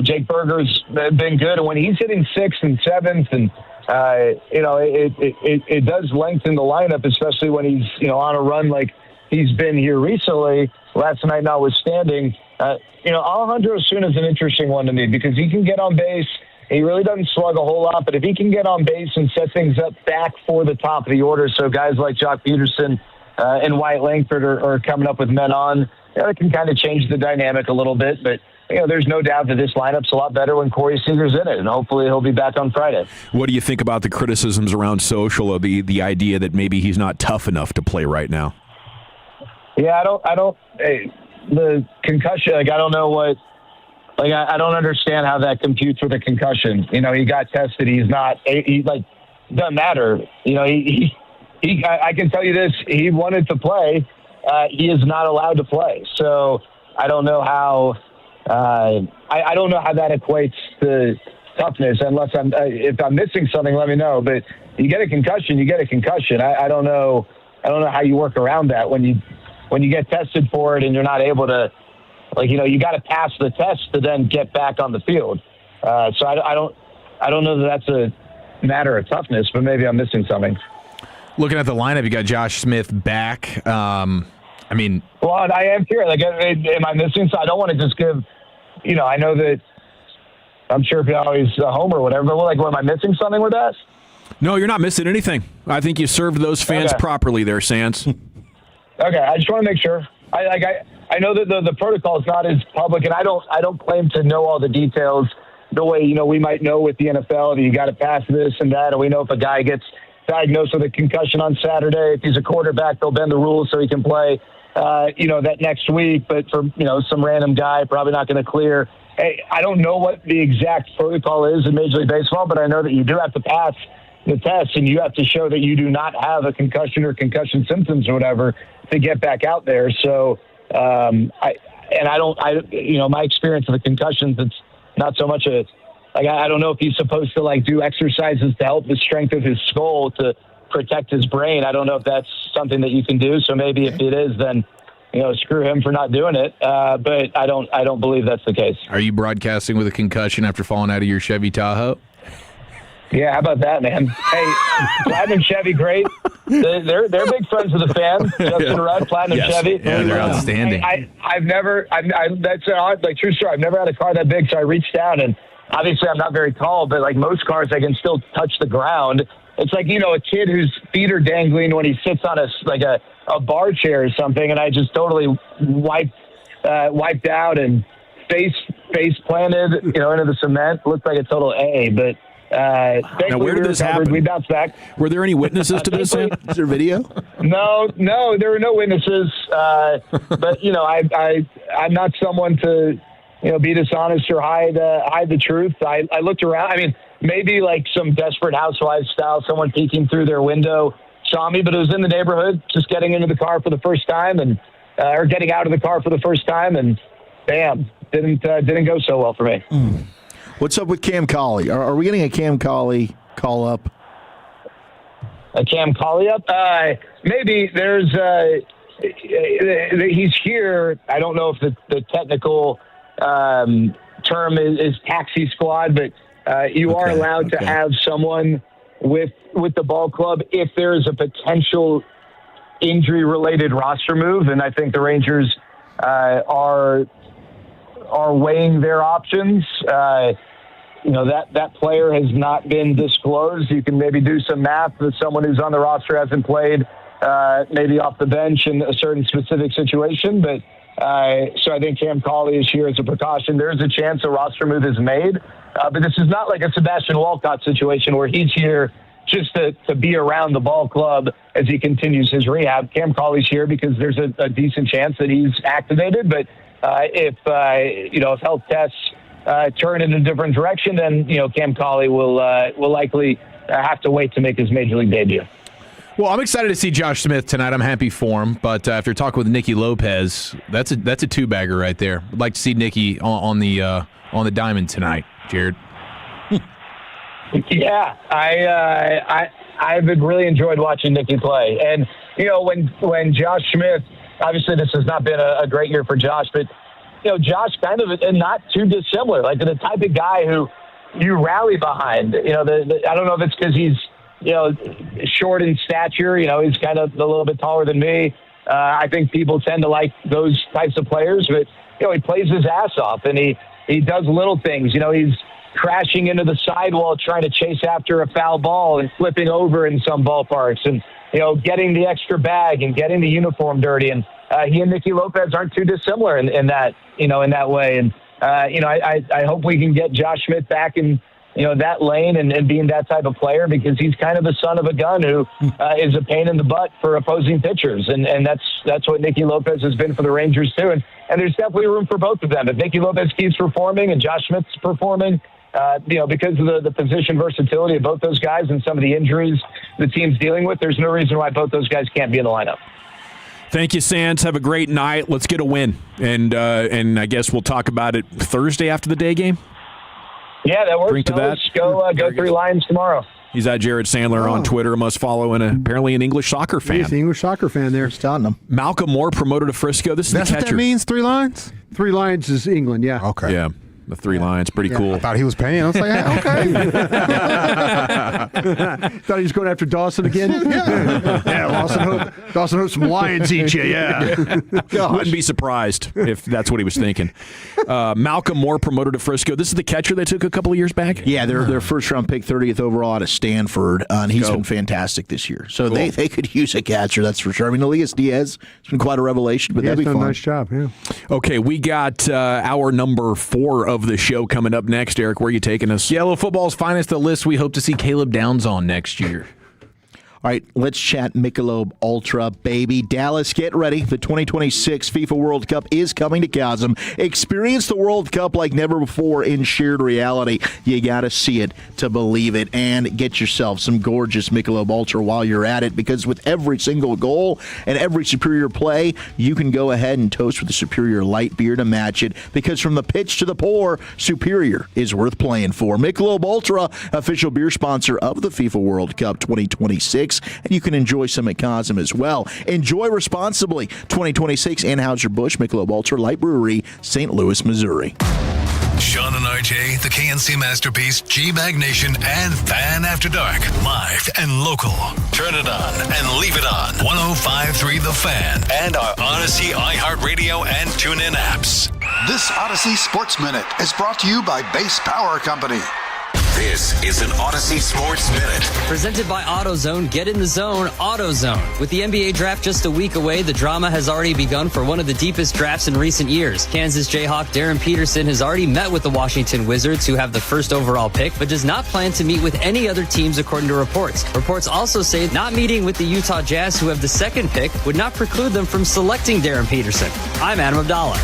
Jake Berger's been good, and when he's hitting 6th and 7th, and it does lengthen the lineup, especially when he's on a run like he's been here recently. Last night notwithstanding, Alejandro Osuna is an interesting one to me because he can get on base. He really doesn't slug a whole lot, but if he can get on base and set things up back for the top of the order, so guys like Jock Peterson and White Langford are coming up with men on, it can kind of change the dynamic a little bit, but there's no doubt that this lineup's a lot better when Corey Seager's in it, and hopefully he'll be back on Friday. What do you think about the criticisms around Social, or the idea that maybe he's not tough enough to play right now? Yeah, the concussion, I don't know what, I don't understand how that computes with a concussion. He got tested. Doesn't matter. I can tell you this, he wanted to play. He is not allowed to play. So I don't know how, I don't know how that equates to toughness unless if I'm missing something, let me know. But you get a concussion, you get a concussion. I don't know how you work around that when you get tested for it and you're not able to, you got to pass the test to then get back on the field. So I don't know that that's a matter of toughness, but maybe I'm missing something. Looking at the lineup, you got Josh Smith back. Well, I am curious. Am I missing? So I don't want to just give. I know that. I'm sure if you're always a homer or whatever, but am I missing something with that? No, you're not missing anything. I think you served those fans properly there, Sands. Okay, I just want to make sure. I know that the protocol is not as public, and I don't claim to know all the details the way we might know with the NFL. That you got to pass this and that, and we know if a guy gets diagnosed with a concussion on Saturday, if he's a quarterback, they'll bend the rules so he can play. That next week, but for some random guy probably not going to clear. Hey, I don't know what the exact protocol is in Major League Baseball, but I know that you do have to pass the test, and you have to show that you do not have a concussion or concussion symptoms or whatever to get back out there. So, my experience with the concussions, it's not so much I don't know if he's supposed to do exercises to help the strength of his skull to protect his brain. I don't know if that's something that you can do. So maybe if it is, then screw him for not doing it. But I don't believe that's the case. Are you broadcasting with a concussion after falling out of your Chevy Tahoe? Yeah, how about that, man? Hey, Platinum Chevy, great. They're big friends of the fan. Justin Rudd, Platinum Chevy. Yeah, they're outstanding. That's an odd, true story. I've never had a car that big, so I reached down, and obviously I'm not very tall, but most cars, I can still touch the ground. it's like, a kid whose feet are dangling when he sits on a bar chair or something, and I just totally wiped out and face planted, into the cement. Looked like a total A, but now, where did this happen? We bounced back. Were there any witnesses to this? Is there video? No, there were no witnesses. But I'm not someone to be dishonest or hide the truth. I looked around. I mean, maybe like some Desperate Housewives style, someone peeking through their window saw me, but it was in the neighborhood, just getting into the car for the first time or getting out of the car for the first time, and bam, didn't go so well for me. What's up with Cam Colley? Are we getting a Cam Colley call up? A Cam Colley up? Maybe there's he's here. I don't know if the technical term is taxi squad, but you are allowed to have someone with the ball club if there is a potential injury-related roster move, and I think the Rangers are weighing their options. That player has not been disclosed. You can maybe do some math that someone who's on the roster hasn't played, maybe off the bench in a certain specific situation. But so I think Cam Colley is here as a precaution. There's a chance a roster move is made, but this is not like a Sebastian Walcott situation where he's here just to be around the ball club as he continues his rehab. Cam Colley's here because there's a decent chance that he's activated. But if health tests turn in a different direction, then Cam Colley will likely have to wait to make his major league debut. Well, I'm excited to see Josh Smith tonight. I'm happy for him, but after talking with Nicky Lopez, that's a two-bagger right there. I'd like to see Nicky on the diamond tonight, Jared. Yeah, I've really enjoyed watching Nicky play, and when Josh Smith, obviously this has not been a great year for Josh, but Josh kind of not too dissimilar, like the type of guy who you rally behind. I don't know if it's because he's short in stature. He's kind of a little bit taller than me. I think people tend to like those types of players, but he plays his ass off, and he does little things. He's crashing into the sidewall trying to chase after a foul ball and flipping over in some ballparks, and getting the extra bag and getting the uniform dirty. And he and Nicky Lopez aren't too dissimilar in that way. And I hope we can get Josh Smith back in that lane and being that type of player, because he's kind of the son of a gun who is a pain in the butt for opposing pitchers, and that's what Nicky Lopez has been for the Rangers too. And there's definitely room for both of them. If Nicky Lopez keeps performing and Josh Smith's performing, because of the position versatility of both those guys and some of the injuries the team's dealing with, there's no reason why both those guys can't be in the lineup. Thank you, Sands. Have a great night. Let's get a win, and I guess we'll talk about it Thursday after the day game. Yeah, that works. Bring to that. Go 3 Lions tomorrow. He's at Jared Sandler on Twitter. Must follow, and apparently an English soccer fan. He's an English soccer fan there. Tottenham. Malcolm Moore promoted to Frisco. This is That's the catcher. what that means, 3 Lions? 3 Lions is England, yeah. Okay. Yeah. The 3 Lions, pretty cool. I thought he was paying. I was like, okay. Thought he was going after Dawson again. Yeah, Dawson hopes some Lions eat you. Yeah, wouldn't be surprised if that's what he was thinking. Malcolm Moore promoted to Frisco. This is the catcher they took a couple of years back. Yeah, their first round pick, 30th overall out of Stanford, and he's been fantastic this year. So cool. they could use a catcher, that's for sure. I mean, Elias Diaz has been quite a revelation, but that'd be done fun. A nice job. Yeah. Okay, we got our number 4 of the show coming up next. Eric, where are you taking us? Yellow football's finest, the list we hope to see Caleb Downs on next year. All right, let's chat Michelob Ultra, baby. Dallas, get ready. The 2026 FIFA World Cup is coming to Cosm. Experience the World Cup like never before in shared reality. You got to see it to believe it, and get yourself some gorgeous Michelob Ultra while you're at it, because with every single goal and every superior play, you can go ahead and toast with a superior light beer to match it, because from the pitch to the pour, superior is worth playing for. Michelob Ultra, official beer sponsor of the FIFA World Cup 2026. And you can enjoy some at Cosm as well. Enjoy responsibly. 2026 Anheuser-Busch Michelob Ultra Light Brewery, St. Louis, Missouri. Sean and RJ, the KNC Masterpiece, G-Bag Nation, and Fan After Dark. Live and local. Turn it on and leave it on. 105.3 The Fan and our Odyssey, iHeartRadio, and TuneIn apps. This Odyssey Sports Minute is brought to you by Base Power Company. This is an Odyssey Sports Minute. Presented by AutoZone. Get in the zone, AutoZone. With the NBA draft just a week away, the drama has already begun for one of the deepest drafts in recent years. Kansas Jayhawk Darren Peterson has already met with the Washington Wizards, who have the first overall pick, but does not plan to meet with any other teams, according to reports. Reports also say not meeting with the Utah Jazz, who have the second pick, would not preclude them from selecting Darren Peterson. I'm Adam Abdallah.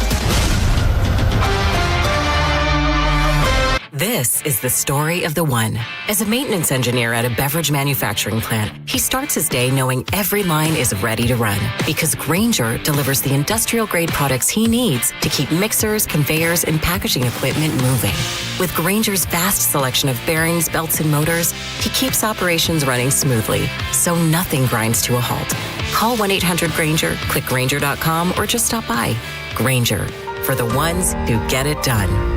This is the story of the one. As a maintenance engineer at a beverage manufacturing plant, he starts his day knowing every line is ready to run because Grainger delivers the industrial-grade products he needs to keep mixers, conveyors, and packaging equipment moving. With Grainger's vast selection of bearings, belts, and motors, he keeps operations running smoothly, so nothing grinds to a halt. Call 1-800-GRAINGER, click Grainger.com, or just stop by. Grainger, for the ones who get it done.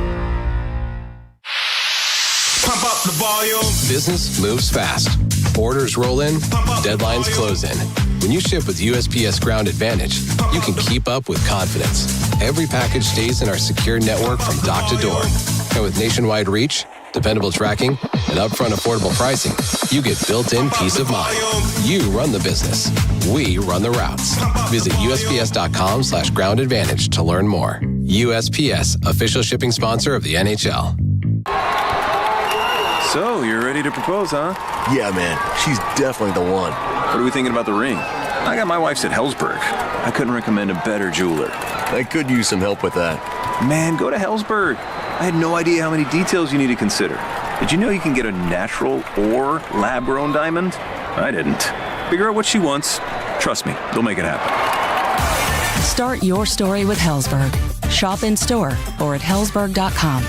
Pump up the volume. Business moves fast. Orders roll in, deadlines close in. When you ship with USPS Ground Advantage, you can keep up with confidence. Every package stays in our secure network from dock to door. And with nationwide reach, dependable tracking, and upfront affordable pricing, you get built-in peace of mind. You run the business. We run the routes. Visit USPS.com/Ground Advantage to learn more. USPS, official shipping sponsor of the NHL. So, you're ready to propose, huh? Yeah, man. She's definitely the one. What are we thinking about the ring? I got my wife's at Hellsberg. I couldn't recommend a better jeweler. I could use some help with that. Man, go to Hellsberg. I had no idea how many details you need to consider. Did you know you can get a natural or lab-grown diamond? I didn't. Figure out what she wants. Trust me, they'll make it happen. Start your story with Hellsberg. Shop in store or at hellsberg.com.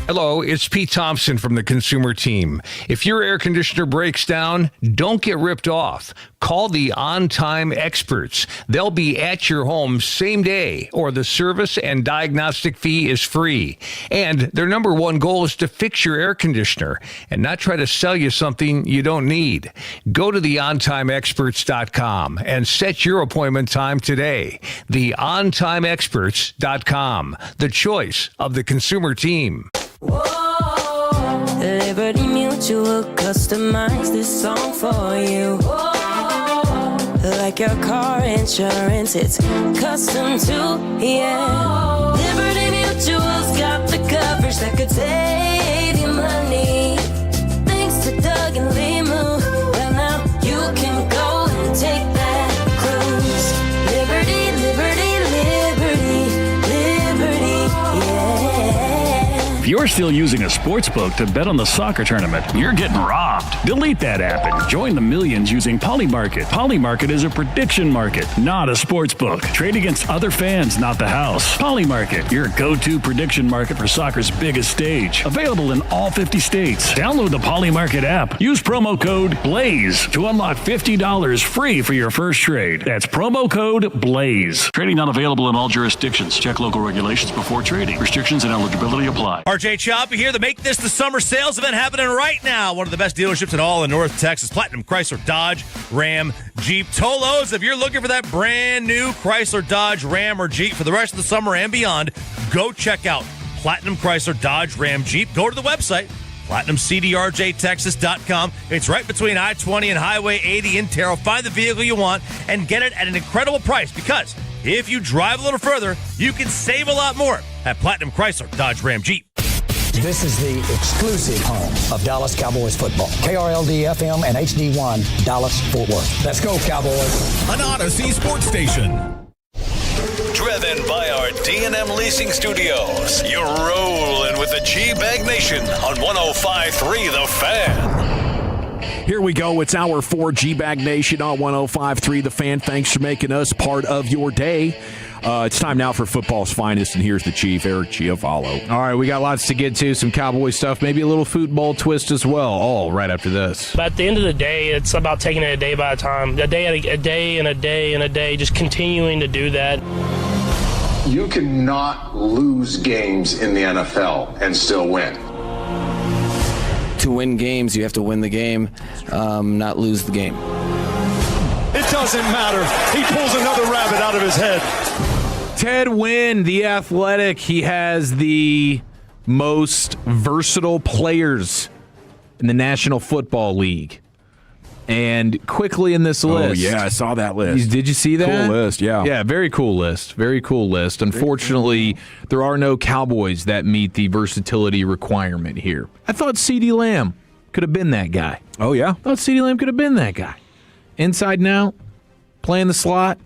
Hello, it's Pete Thompson from the Consumer Team. If your air conditioner breaks down, don't get ripped off. Call the On-Time Experts. They'll be at your home same day, or the service and diagnostic fee is free. And their number one goal is to fix your air conditioner and not try to sell you something you don't need. Go to theontimeexperts.com and set your appointment time today. Theontimeexperts.com, the choice of the Consumer Team. Whoa, Liberty Mutual customize this song for you. Whoa, like your car insurance, it's custom too, yeah. Liberty Mutual's got the coverage that could save you money. Thanks to Doug and Limu, well now you can go and take that cruise. Liberty, liberty, liberty, liberty, yeah. If you're still using a sportsbook to bet on the soccer tournament, you're getting robbed. Delete that app and join the millions using Polymarket. Polymarket is a prediction market, not a sportsbook. Trade against other fans, not the house. Polymarket, your go-to prediction market for soccer's biggest stage. Available in all 50 states. Download the Polymarket app. Use promo code BLAZE to unlock $50 free for your first trade. That's promo code BLAZE. Trading not available in all jurisdictions. Check local regulations before trading. Restrictions and eligibility apply. RJ Choppy here. The Make This the Summer sales event happening right now. One of the best dealerships in all of North Texas. Platinum, Chrysler, Dodge, Ram, Jeep, Tolos. If you're looking for that brand new Chrysler, Dodge, Ram, or Jeep for the rest of the summer and beyond, go check out Platinum, Chrysler, Dodge, Ram, Jeep. Go to the website, PlatinumCDRJTexas.com. It's right between I-20 and Highway 80 in Terrell. Find the vehicle you want and get it at an incredible price, because if you drive a little further, you can save a lot more at Platinum, Chrysler, Dodge, Ram, Jeep. This is the exclusive home of Dallas Cowboys football. KRLD-FM and HD1, Dallas-Fort Worth. Let's go, Cowboys. An Odyssey sports station. Driven by our D&M Leasing Studios. You're rolling with the G-Bag Nation on 105.3 The Fan. Here we go. It's hour 4 G-Bag Nation on 105.3 The Fan. Thanks for making us part of your day. It's time now for football's finest, and here's the Chief, Eric Chiafalo. All right, we got lots to get to, some Cowboy stuff, maybe a little football twist as well, all right after this. But at the end of the day, it's about taking it a day by a time, a day and a day and a day, just continuing to do that. You cannot lose games in the NFL and still win. To win games, you have to win the game, not lose the game. It doesn't matter. He pulls another rabbit out of his head. Ted Wynn, the Athletic, he has the most versatile players in the National Football League. And quickly in this list. Oh, yeah, I saw that list. Did you see that? Cool list, yeah. Yeah, very cool list. Very cool list. Unfortunately, there are no Cowboys that meet the versatility requirement here. I thought CeeDee Lamb could have been that guy. Oh, yeah? I thought CeeDee Lamb could have been that guy. Inside and out, playing the slot,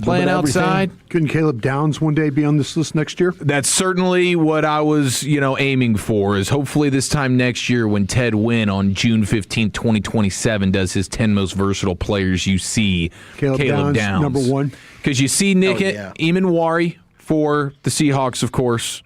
playing outside. Couldn't Caleb Downs one day be on this list next year? That's certainly what I was, aiming for, is hopefully this time next year when Ted Wynn on June 15th, 2027 does his 10 most versatile players, you see Caleb Downs. Number one. Because you see Nick Emanwari for the Seahawks, of course.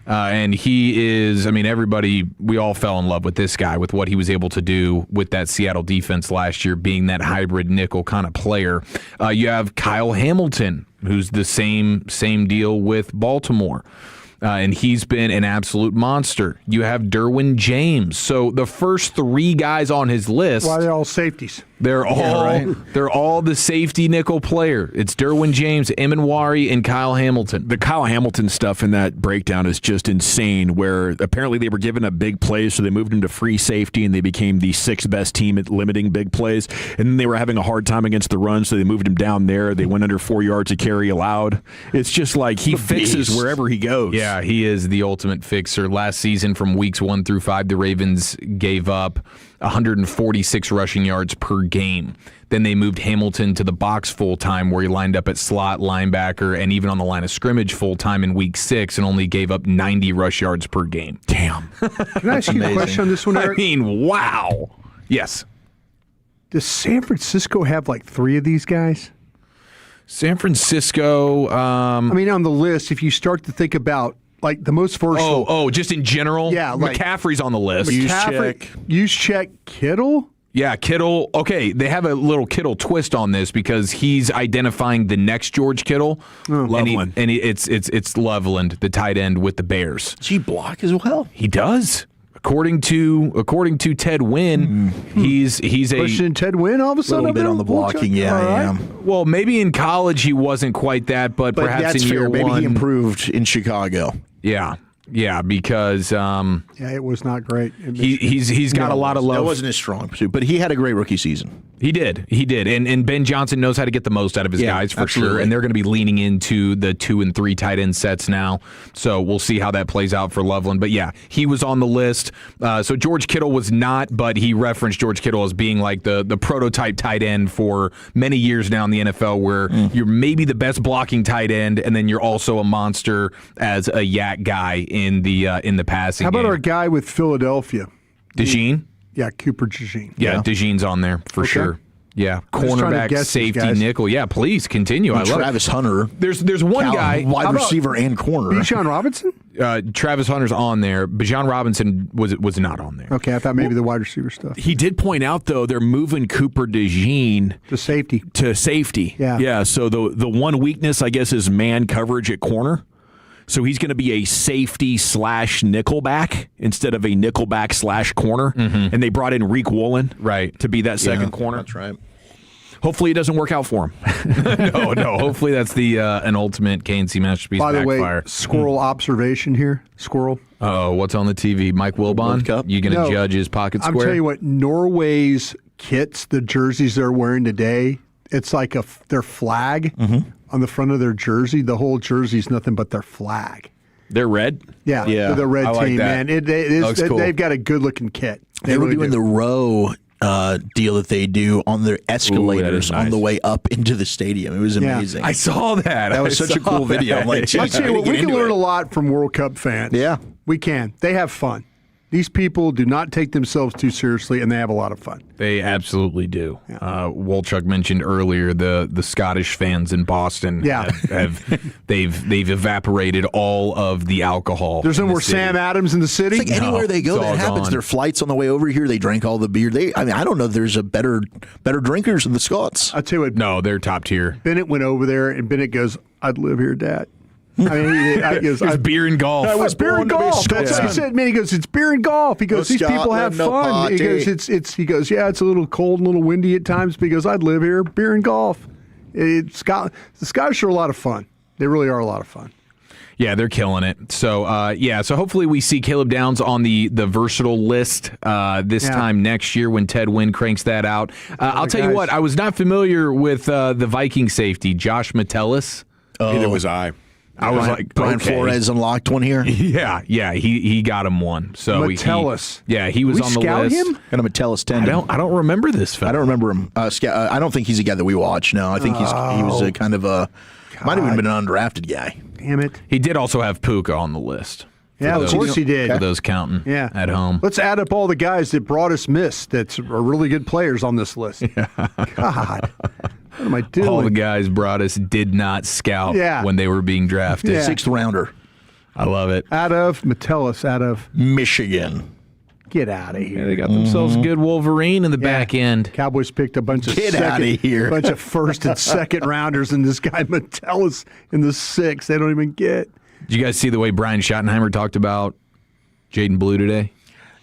And he is, we all fell in love with this guy, with what he was able to do with that Seattle defense last year, being that hybrid nickel kind of player. You have Kyle Hamilton, who's the same deal with Baltimore. And he's been an absolute monster. You have Derwin James. So the first three guys on his list. Why are they all safeties? They're all the safety nickel player. It's Derwin James, Emanwari, and Kyle Hamilton. The Kyle Hamilton stuff in that breakdown is just insane, where apparently they were given a big play, so they moved him to free safety, and they became the sixth best team at limiting big plays. And then they were having a hard time against the run, so they moved him down there. They went under 4 yards a carry allowed. It's just like he fixes wherever he goes. Yeah, he is the ultimate fixer. Last season, from weeks 1 through 5, the Ravens gave up 146 rushing yards per game. Then they moved Hamilton to the box full-time, where he lined up at slot, linebacker, and even on the line of scrimmage full-time in week 6, and only gave up 90 rush yards per game. Damn. Can I ask you a question on this one, Eric? Wow. Yes. Does San Francisco have like 3 of these guys? San Francisco. On the list, if you start to think about like the most versatile. Oh, just in general? Yeah. McCaffrey's on the list. Juszczyk, Kittle? Yeah, Kittle. Okay, they have a little Kittle twist on this because he's identifying the next George Kittle. Loveland. And it's Loveland, the tight end with the Bears. Does he block as well? He does. According to Ted Wynn, he's pushing Ted Wynn all of a sudden. A little bit on the blocking, yeah. Well, maybe in college he wasn't quite that, but perhaps that's in year fair. one, maybe he improved in Chicago. Yeah, because it was not great. He's got a lot of love. That wasn't his strong pursuit, but he had a great rookie season. He did, and Ben Johnson knows how to get the most out of his guys for sure. And they're going to be leaning into the 2 and 3 tight end sets now. So we'll see how that plays out for Loveland. But yeah, he was on the list. So George Kittle was not, but he referenced George Kittle as being like the prototype tight end for many years now in the NFL, where you're maybe the best blocking tight end, and then you're also a monster as a yak guy in the passing game. How about our guy with Philadelphia? DeJean? Yeah, Cooper DeJean. Yeah, DeJean's on there for sure. Yeah, cornerback, safety, nickel. Yeah, please continue. I love Travis Hunter. There's one guy, wide receiver and corner. Bijan Robinson? Travis Hunter's on there. Bijan Robinson was not on there. Okay, I thought maybe the wide receiver stuff. He did point out, though, they're moving Cooper DeJean to safety. Yeah. So the one weakness, I guess, is man coverage at corner. So he's going to be a safety / nickelback instead of a nickelback / corner. Mm-hmm. And they brought in Reek Woolen to be that second corner. That's right. Hopefully it doesn't work out for him. No. Hopefully that's an ultimate KNC masterpiece backfire. By the way, Mm. squirrel observation here. Squirrel. Oh, what's on the TV? Mike Wilbon? You going to judge his pocket square? I'm telling you what, Norway's kits, the jerseys they're wearing today, it's like their flag on the front of their jersey. The whole jersey's nothing but their flag. They're red? Yeah. They're the red like team, that. man. Cool. They've got a good-looking kit. They were doing the row deal that they do on their escalators on the way up into the stadium. It was amazing. I saw that. That was such a cool video. I'm like, I'll tell you what, we can learn a lot from World Cup fans. Yeah. We can. They have fun. These people do not take themselves too seriously, and they have a lot of fun. They absolutely do. Yeah. Wolchuk mentioned earlier the Scottish fans in Boston. Yeah. they've evaporated all of the alcohol. There's no more Sam Adams in the city. It's like anywhere they go, that happens. Gone. Their flights on the way over here, they drank all the beer. I don't know if there's a better drinkers than the Scots. I'll tell you what. No, they're top tier. Bennett went over there, and Bennett goes, "I'd live here, Dad." It's beer and golf. I was beer and golf. That's what he said. Man, he goes, it's beer and golf. He goes, these people have fun. He goes, he goes, yeah, it's a little cold and a little windy at times. But he goes, I'd live here, beer and golf. The Scottish are a lot of fun. They really are a lot of fun. Yeah, they're killing it. So, so hopefully we see Caleb Downs on the versatile list this time next year when Ted Wynn cranks that out. I'll tell you what, I was not familiar with the Viking safety, Josh Metellus. Neither was I. I was like, Brian Flores unlocked one here. Yeah, he got him one. So Metellus. He was on the list. Him? Got a Metellus tendon. I don't remember this fella. I don't remember him. I don't think he's a guy that we watch. No, I think he was a kind of a might have even been an undrafted guy. Damn it. He did also have Puka on the list. Yeah, of course he did. For those counting at home. Let's add up all the guys that brought us missed that are really good players on this list. God. What am I doing? All the guys brought us did not scout when they were being drafted. Yeah. 6th rounder. I love it. Out of Metellus, out of Michigan. Get out of here. Yeah, they got themselves a good Wolverine in the back end. Cowboys picked a bunch of here. bunch of first and second rounders, and this guy Metellus in the 6th. They don't even get. Did you guys see the way Brian Schottenheimer talked about Jaden Blue today?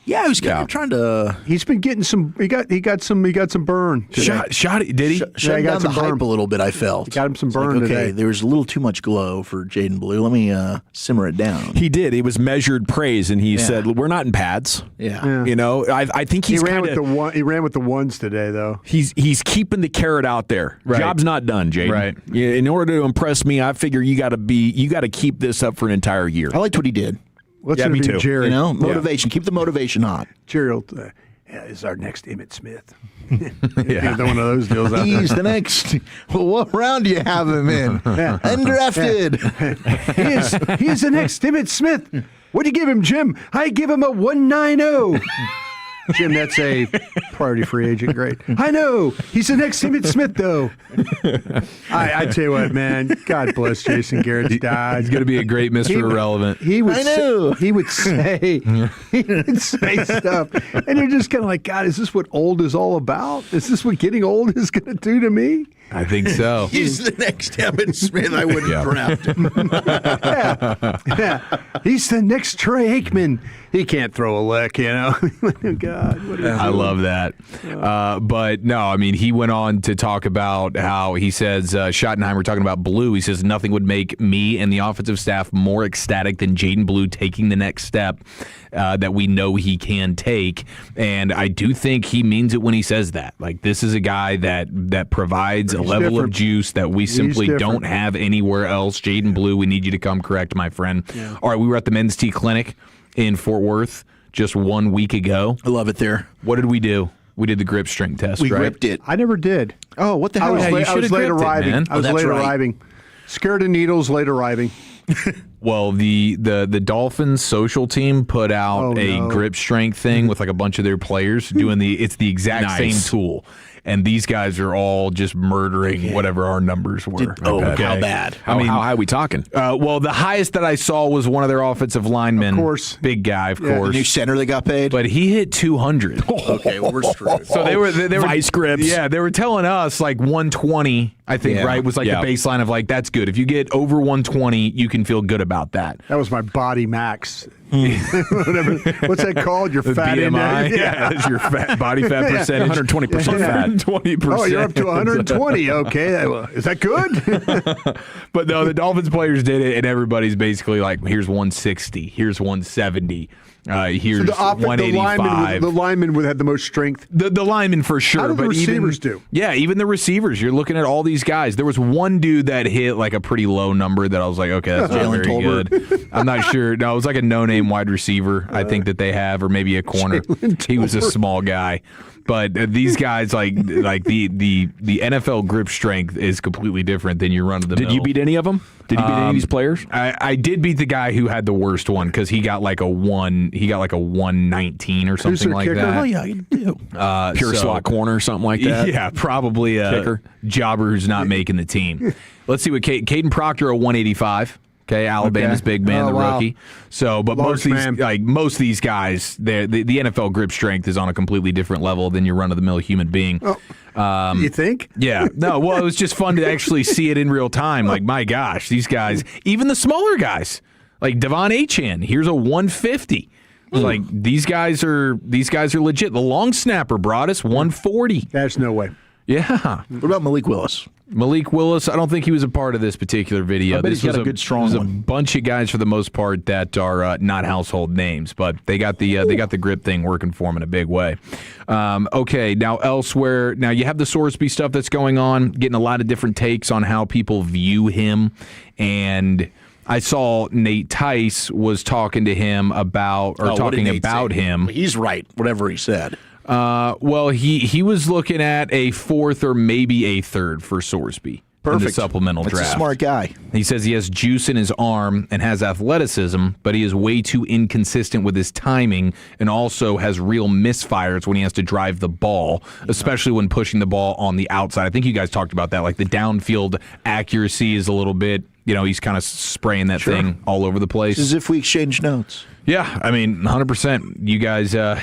Yeah, he was kind of trying to. He's been getting some. He got some burn. Shot. Did he? Shut down the hype a little bit. I felt. He got him some burn today. There was a little too much glow for Jaden Blue. Let me simmer it down. He did. It was measured praise, and he said, "We're not in pads." Yeah. You know, I think he ran with the ones today, though. He's keeping the carrot out there. Right. Job's not done, Jaden. Right. In order to impress me, I figure you got to keep this up for an entire year. I liked what he did. Let's interview Jerry. You know, motivation. Keep the motivation hot. Jerry is our next Emmitt Smith. One of those deals out He's the next. Well, what round do you have him in? Undrafted. He is the next Emmitt Smith. What'd you give him, Jim? I give him a 190. Jim, that's a priority free agent. Great. I know. He's the next Emmitt Smith, though. I tell you what, man. God bless Jason Garrett's died. He's going to be a great Mr. Irrelevant. He would say stuff. And you're just kind of like, God, is this what old is all about? Is this what getting old is going to do to me? I think so. He's the next Emmitt Smith. I wouldn't draft him. He's the next Troy Aikman. He can't throw a lick, you know. God, I love that. But no, I mean, he went on to talk about how he says, Schottenheimer talking about Blue. He says, nothing would make me and the offensive staff more ecstatic than Jaden Blue taking the next step that we know he can take. And I do think he means it when he says that. Like, this is a guy that provides a level of juice that we simply don't have anywhere else. Jaden Blue, we need you to come correct, my friend. Yeah. All right, we were at the Men's T Clinic in Fort Worth just 1 week ago. I love it there. What did we do? We did the grip strength test, we right? gripped it. I never did. Oh, what the hell? I was late arriving. Arriving. Scared of needles, late arriving. Well, the Dolphins social team put out a grip strength thing with like a bunch of their players doing it's the exact same tool. And these guys are all just murdering whatever our numbers were. How bad? How high are we talking? Well, the highest that I saw was one of their offensive linemen. Of course. Big guy, of course. The new center that got paid? But he hit 200. Okay, well, we're screwed. So they were vice grips. Yeah, they were telling us like 120, I think, right? Was like the baseline of like, that's good. If you get over 120, you can feel good about that. That was my body max. Whatever. What's that called? Your fat BMI? index? Yeah, that's your body fat percentage. 120% fat. 20%. Oh, you're up to 120. Okay. Is that good? But no, the Dolphins players did it, and everybody's basically like, here's 160, here's 170. Here's 185. The lineman would have the most strength. The lineman for sure. How do the receivers do? Yeah, even the receivers. You're looking at all these guys. There was one dude that hit like a pretty low number that I was like, okay, that's not very good. I'm not sure. No, it was like a no-name wide receiver, I think that they have, or maybe a corner. He was a small guy. But these guys, like the NFL grip strength is completely different than your run-of-the-mill. Did you beat any of them? Did you beat any of these players? I did beat the guy who had the worst one because he got like a 119 or something like kicker? that. Oh, yeah, you do. Pure slot corner or something like that? Yeah, probably a kicker. Jobber who's not making the team. Let's see what Caden Proctor, a 185. Okay, Alabama's big man, the rookie. So, but most of these guys, the NFL grip strength is on a completely different level than your run-of-the-mill human being. You think? Yeah. No, well, it was just fun to actually see it in real time. Like, my gosh, these guys, even the smaller guys, like Devon Achane, here's a 150. Like, these guys are legit. The long snapper brought us 140. There's no way. Yeah. What about Malik Willis? Malik Willis, I don't think he was a part of this particular video. I bet This he's got was a good, strong a one. bunch of guys for the most part that are not household names, but they got the grip thing working for them in a big way. Okay, now elsewhere, now you have the Sorsby stuff that's going on, getting a lot of different takes on how people view him, and I saw Nate Tice was talking to him about him. He's right, whatever he said. Well, he was looking at a fourth or maybe a third for Sorsby. In the supplemental That's draft. a smart guy. He says he has juice in his arm and has athleticism, but he is way too inconsistent with his timing and also has real misfires when he has to drive the ball, especially when pushing the ball on the outside. I think you guys talked about that. Like the downfield accuracy is a little bit, he's kind of spraying that thing all over the place. It's as if we exchange notes. Yeah, I mean, 100%. You guys are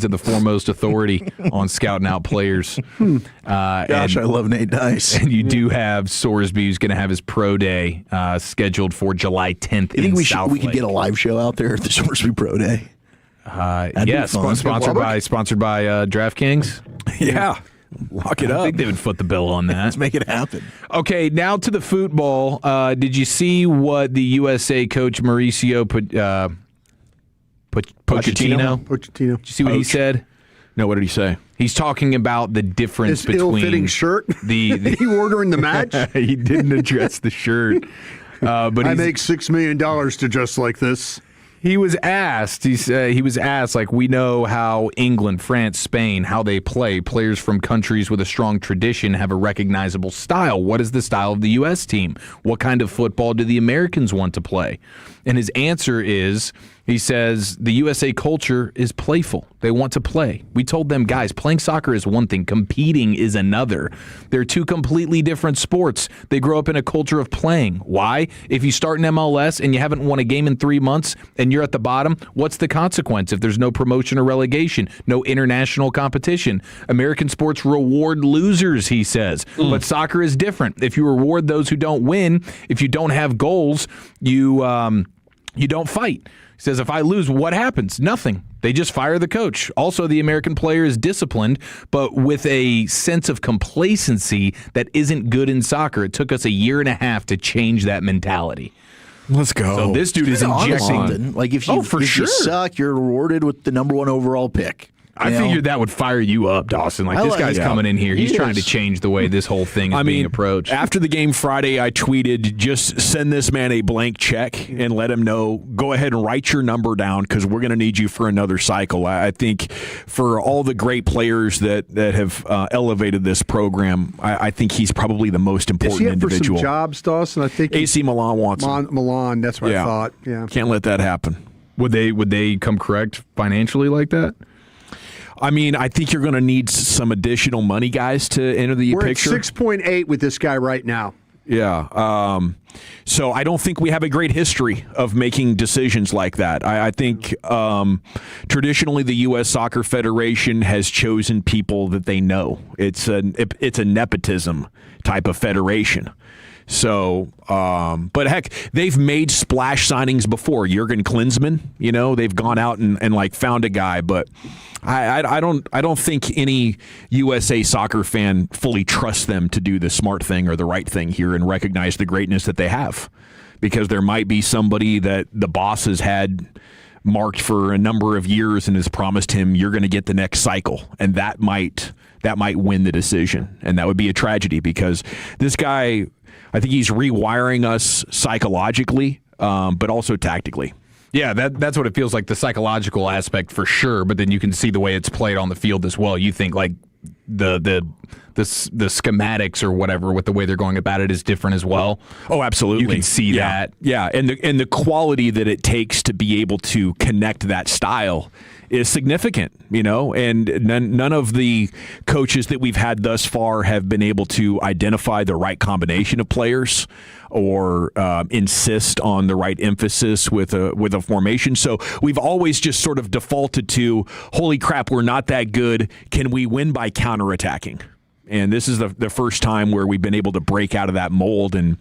the foremost authority on scouting out players. Gosh, I love Nate Tice. And you do have Sorsby, who's going to have his pro day scheduled for July 10th. You think we could Lake. get a live show out there at the Sorsby Pro Day? Yes, sponsored by DraftKings. Yeah. Lock it up. I think they would foot the bill on that. Let's make it happen. Okay, now to the football. Did you see what the USA coach Mauricio Pochettino? Pochettino. Did you see what he said? No, what did he say? He's talking about the difference His between ill-fitting shirt. the He wore during the match. He didn't address the shirt, but I make $6 million to dress like this. He was asked. He was asked, like, we know how England, France, Spain, how they play. Players from countries with a strong tradition have a recognizable style. What is the style of the U.S. team? What kind of football do the Americans want to play? And his answer is, he says, the USA culture is playful. They want to play. We told them, guys, playing soccer is one thing. Competing is another. They're two completely different sports. They grow up in a culture of playing. Why? If you start in MLS and you haven't won a game in 3 months and you're at the bottom, what's the consequence if there's no promotion or relegation, no international competition? American sports reward losers, he says. But soccer is different. If you reward those who don't win, if you don't have goals, you don't fight. He says, if I lose, what happens? Nothing. They just fire the coach. Also, the American player is disciplined, but with a sense of complacency that isn't good in soccer. It took us 1.5 years to change that mentality. Let's go. So this dude is injecting. Like if you suck, you're rewarded with the number 1 overall pick. I figured that would fire you up, Dawson. Like, this guy's coming in here. He's trying to change the way this whole thing is being approached. After the game Friday, I tweeted, just send this man a blank check and let him know, go ahead and write your number down because we're going to need you for another cycle. I think for all the great players that have elevated this program, I think he's probably the most important individual. For some jobs, Dawson? I think AC Milan wants him. Milan, that's what I thought. Yeah. Can't let that happen. Would they come correct financially like that? I mean, I think you're going to need some additional money, guys, to enter the picture. We're at 6.8 with this guy right now. Yeah. So I don't think we have a great history of making decisions like that. I think traditionally the U.S. Soccer Federation has chosen people that they know. It's a nepotism type of federation. So, but heck, they've made splash signings before. Jurgen Klinsmann, they've gone out and like found a guy, but I don't think any USA soccer fan fully trusts them to do the smart thing or the right thing here and recognize the greatness that they have, because there might be somebody that the boss has had marked for a number of years and has promised him you're going to get the next cycle, and that might win the decision, and that would be a tragedy because this guy, I think he's rewiring us psychologically, but also tactically. Yeah, that's what it feels like, the psychological aspect for sure, but then you can see the way it's played on the field as well. You think like the schematics or whatever with the way they're going about it is different as well. Oh, absolutely. You can see that. Yeah, and the quality that it takes to be able to connect that style is significant, and none of the coaches that we've had thus far have been able to identify the right combination of players or insist on the right emphasis with a formation. So we've always just sort of defaulted to, holy crap, we're not that good. Can we win by counterattacking? And this is the first time where we've been able to break out of that mold and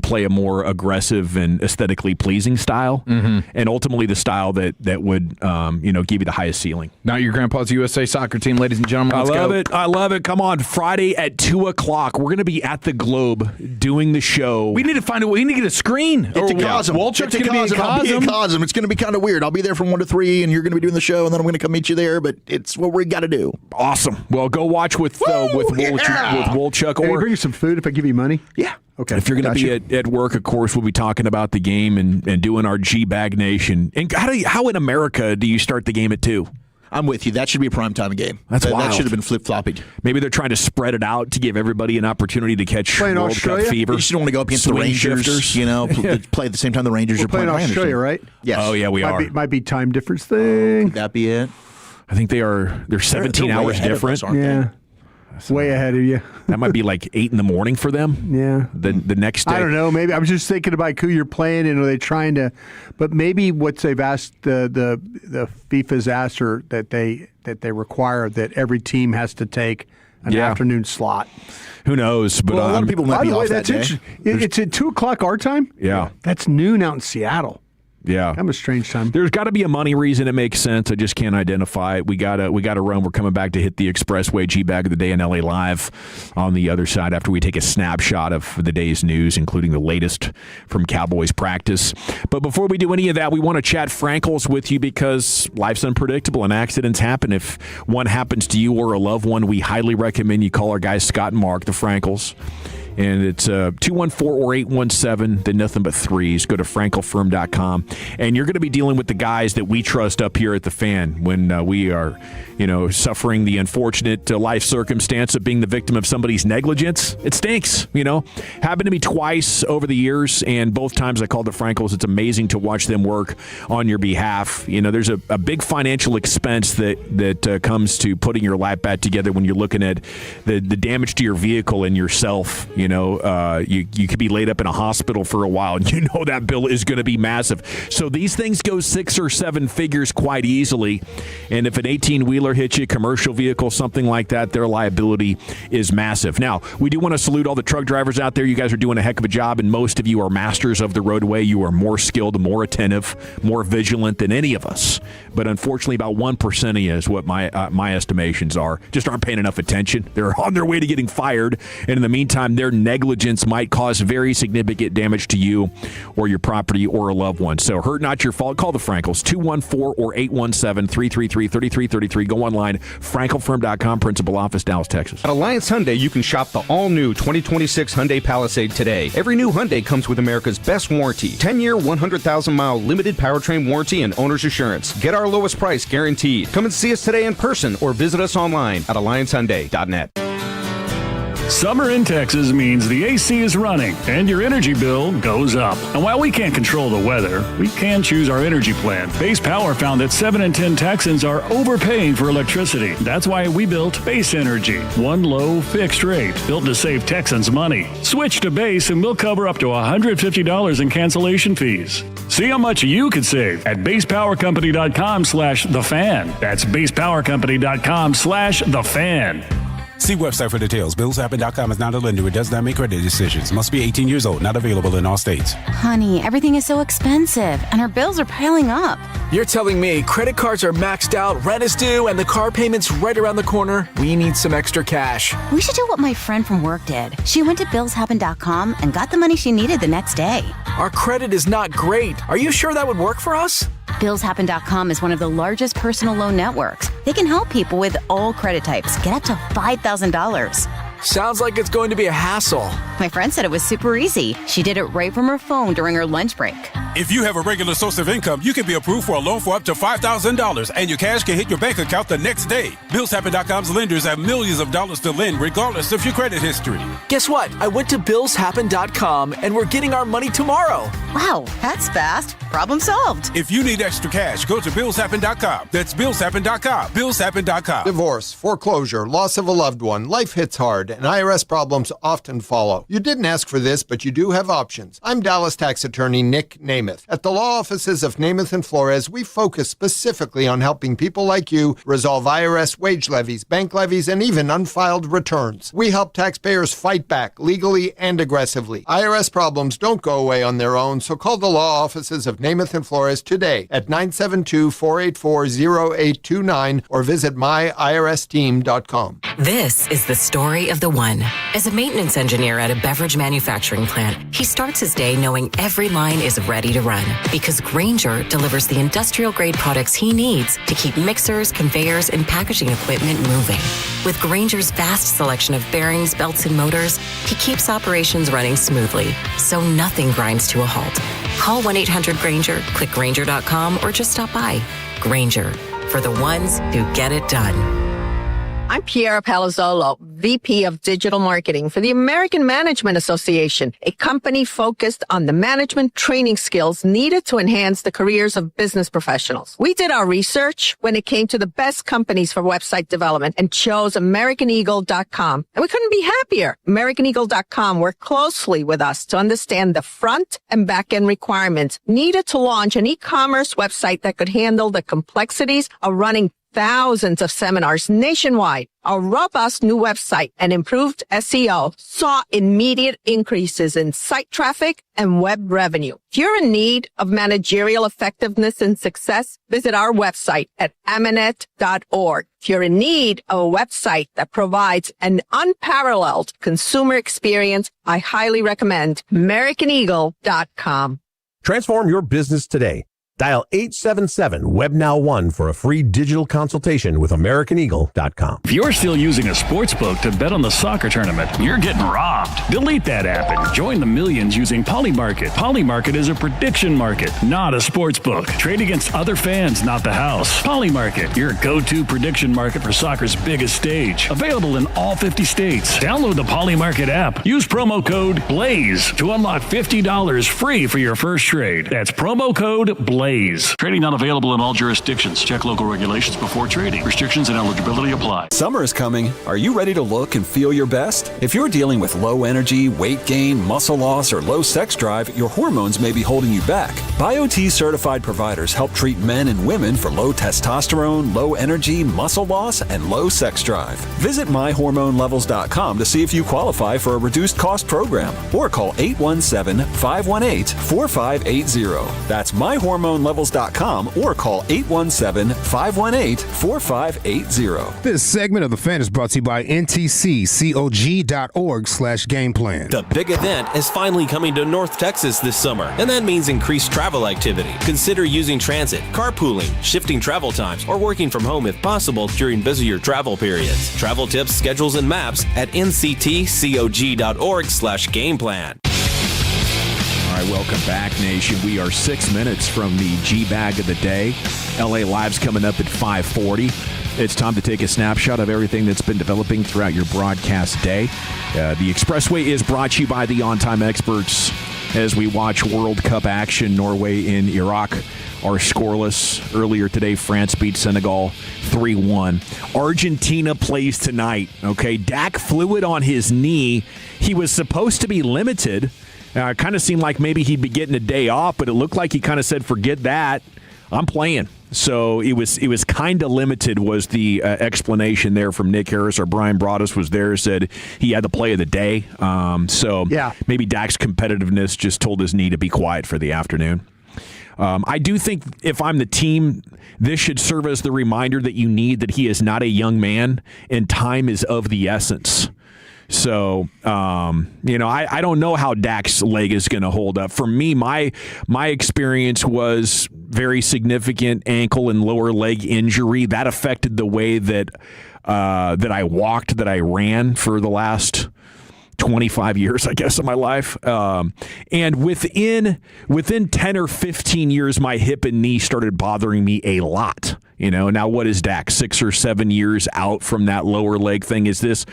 play a more aggressive and aesthetically pleasing style, and ultimately the style that would give you the highest ceiling. Now your grandpa's USA soccer team, ladies and gentlemen. Let's go. I love it. Come on, Friday at 2:00. We're going to be at the Globe doing the show. We need to find we need to get a screen. Get to Cosm. Walchuk's going to be in I'll be in Cosm. Cosm. It's going to be kind of weird. I'll be there from 1 to 3, and you're going to be doing the show, and then I'm going to come meet you there. But it's what we got to do. Awesome. Well, go watch with Walchuk. Can you bring you some food if I give you money? Yeah. Okay. If you're going to be at work, of course, we'll be talking about the game and doing our G-Bag Nation. And how in America do you start the game at 2? I'm with you. That should be a primetime game. That's wild. That should have been flip-flopping. Maybe they're trying to spread it out to give everybody an opportunity to catch World Cup fever. You just don't want to go up against the Rangers, play at the same time the Rangers are playing Australia, right? Yes. Oh, yeah, we are. Might be time difference thing. Could that be it? I think they're 17 hours different. Aren't they? Way ahead of you. That might be like 8 in the morning for them. Yeah. The next day. I don't know. Maybe I was just thinking about who you're playing and are they trying to, but maybe what they've asked the FIFA's asked her that they require that every team has to take an afternoon slot. Who knows? But a lot of people might be off that day. It's at 2:00 our time. Yeah. That's noon out in Seattle. Yeah, kind of a strange time. There's got to be a money reason it makes sense. I just can't identify it. We gotta run. We're coming back to hit the Expressway G-Bag of the Day in LA Live on the other side after we take a snapshot of the day's news, including the latest from Cowboys practice. But before we do any of that, we want to chat Frankels with you because life's unpredictable and accidents happen. If one happens to you or a loved one, we highly recommend you call our guys Scott and Mark, the Frankels. And it's 214 or 817, then nothing but threes. Go to krl-fm.com. And you're going to be dealing with the guys that we trust up here at the Fan when we are, suffering the unfortunate life circumstance of being the victim of somebody's negligence. It stinks, Happened to me twice over the years, and both times I called the Frankels. It's amazing to watch them work on your behalf. There's a big financial expense that comes to putting your life back together when you're looking at the damage to your vehicle and yourself. You could be laid up in a hospital for a while, and that bill is going to be massive. So these things go 6 or 7 figures quite easily. And if an 18-wheeler hits you, commercial vehicle, something like that, their liability is massive. Now, we do want to salute all the truck drivers out there. You guys are doing a heck of a job, and most of you are masters of the roadway. You are more skilled, more attentive, more vigilant than any of us. But unfortunately, about 1% of you is what my estimations are. Just aren't paying enough attention. They're on their way to getting fired, and in the meantime, their negligence might cause very significant damage to you or your property or a loved one. So hurt not your fault. Call the Frankels, 214 or 817-333-3333. Go online, krl-fm.com, Principal Office, Dallas, Texas. At Alliance Hyundai, you can shop the all-new 2026 Hyundai Palisade today. Every new Hyundai comes with America's best warranty. 10-year, 100,000-mile limited powertrain warranty and owner's assurance. Get our lowest price guaranteed. Come and see us today in person or visit us online at alliancehyundai.net. Summer in Texas means the AC is running and your energy bill goes up. And while we can't control the weather, we can choose our energy plan. Base Power found that 7 in 10 Texans are overpaying for electricity. That's why we built Base Energy. One low, fixed rate, built to save Texans money. Switch to Base and we'll cover up to $150 in cancellation fees. See how much you could save at basepowercompany.com/thefan. That's basepowercompany.com/thefan. See website for details. BillsHappen.com is not a lender. It does not make credit decisions. Must be 18 years old. Not available in all states. Honey, everything is so expensive, and our bills are piling up. You're telling me credit cards are maxed out, rent is due, and the car payment's right around the corner? We need some extra cash. We should do what my friend from work did. She went to BillsHappen.com and got the money she needed the next day. Our credit is not great. Are you sure that would work for us? BillsHappen.com is one of the largest personal loan networks. They can help people with all credit types get up to $5,000. Sounds like it's going to be a hassle. My friend said it was super easy. She did it right from her phone during her lunch break. If you have a regular source of income, you can be approved for a loan for up to $5,000, and your cash can hit your bank account the next day. BillsHappen.com's lenders have millions of dollars to lend regardless of your credit history. Guess what? I went to BillsHappen.com, and we're getting our money tomorrow. Wow, that's fast. Problem solved. If you need extra cash, go to BillsHappen.com. That's BillsHappen.com. BillsHappen.com. Divorce, foreclosure, loss of a loved one, life hits hard, and IRS problems often follow. You didn't ask for this, but you do have options. I'm Dallas tax attorney Nick Namath. At the law offices of Namath and Flores, we focus specifically on helping people like you resolve IRS wage levies, bank levies, and even unfiled returns. We help taxpayers fight back legally and aggressively. IRS problems don't go away on their own, so call the law offices of Namath and Flores today at 972-484-0829 or visit myiRSteam.com. This is the story of the one. As a maintenance engineer at a beverage manufacturing plant, he starts his day knowing every line is ready to run because Grainger delivers the industrial-grade products he needs to keep mixers, conveyors, and packaging equipment moving. With Grainger's vast selection of bearings, belts, and motors, he keeps operations running smoothly, so nothing grinds to a halt. Call 1-800-GRAINGER, click Grainger.com, or just stop by. Grainger, for the ones who get it done. I'm Piera Palazzolo, VP of Digital Marketing for the American Management Association, a company focused on the management training skills needed to enhance the careers of business professionals. We did our research when it came to the best companies for website development and chose AmericanEagle.com. And we couldn't be happier. AmericanEagle.com worked closely with us to understand the front and back end requirements needed to launch an e-commerce website that could handle the complexities of running thousands of seminars nationwide. Our robust new website and improved SEO saw immediate increases in site traffic and web revenue. If you're in need of managerial effectiveness and success, visit our website at amanet.org. If you're in need of a website that provides an unparalleled consumer experience, I highly recommend AmericanEagle.com. Transform your business today. Dial 877-WebNow1 for a free digital consultation with AmericanEagle.com. If you're still using a sportsbook to bet on the soccer tournament, you're getting robbed. Delete that app and join the millions using Polymarket. Polymarket is a prediction market, not a sportsbook. Trade against other fans, not the house. Polymarket, your go-to prediction market for soccer's biggest stage. Available in all 50 states. Download the Polymarket app. Use promo code BLAZE to unlock $50 free for your first trade. That's promo code BLAZE. Trading not available in all jurisdictions. Check local regulations before trading. Restrictions and eligibility apply. Summer is coming. Are you ready to look and feel your best? If you're dealing with low energy, weight gain, muscle loss, or low sex drive, your hormones may be holding you back. BioT certified providers help treat men and women for low testosterone, low energy, muscle loss, and low sex drive. Visit myhormonelevels.com to see if you qualify for a reduced cost program or call 817-518-4580. That's myhormonelevels.com or call 817-518-4580. This segment of The Fan is brought to you by ntccog.org/gameplan. The big event is finally coming to North Texas this summer, and that means increased travel activity. Consider using transit, carpooling, shifting travel times, or working from home if possible during busier travel periods. Travel tips, schedules, and maps at ntccog.org/gameplan. All right, welcome back, Nation. We are 6 minutes from the G-Bag of the day. LA Live's coming up at 5:40. It's time to take a snapshot of everything that's been developing throughout your broadcast day. The Expressway is brought to you by the On-Time Experts as we watch World Cup action. Norway and Iraq are scoreless. Earlier today, France beat Senegal 3-1. Argentina plays tonight, okay? Dak fluid on his knee. He was supposed to be limited. Kind of seemed like maybe he'd be getting a day off, but it looked like he kind of said, forget that. I'm playing. So it was kind of limited was the explanation there from Nick Harris, or Brian Broaddus was there, said he had the play of the day. Maybe Dak's competitiveness just told his knee to be quiet for the afternoon. I do think if I'm the team, this should serve as the reminder that you need that he is not a young man and time is of the essence. So, I don't know how Dak's leg is going to hold up. For me, my experience was very significant ankle and lower leg injury. That affected the way that I walked, that I ran for the last 25 years, I guess, of my life. And within 10 or 15 years, my hip and knee started bothering me a lot. Now what is Dak? 6 or 7 years out from that lower leg thing? Is this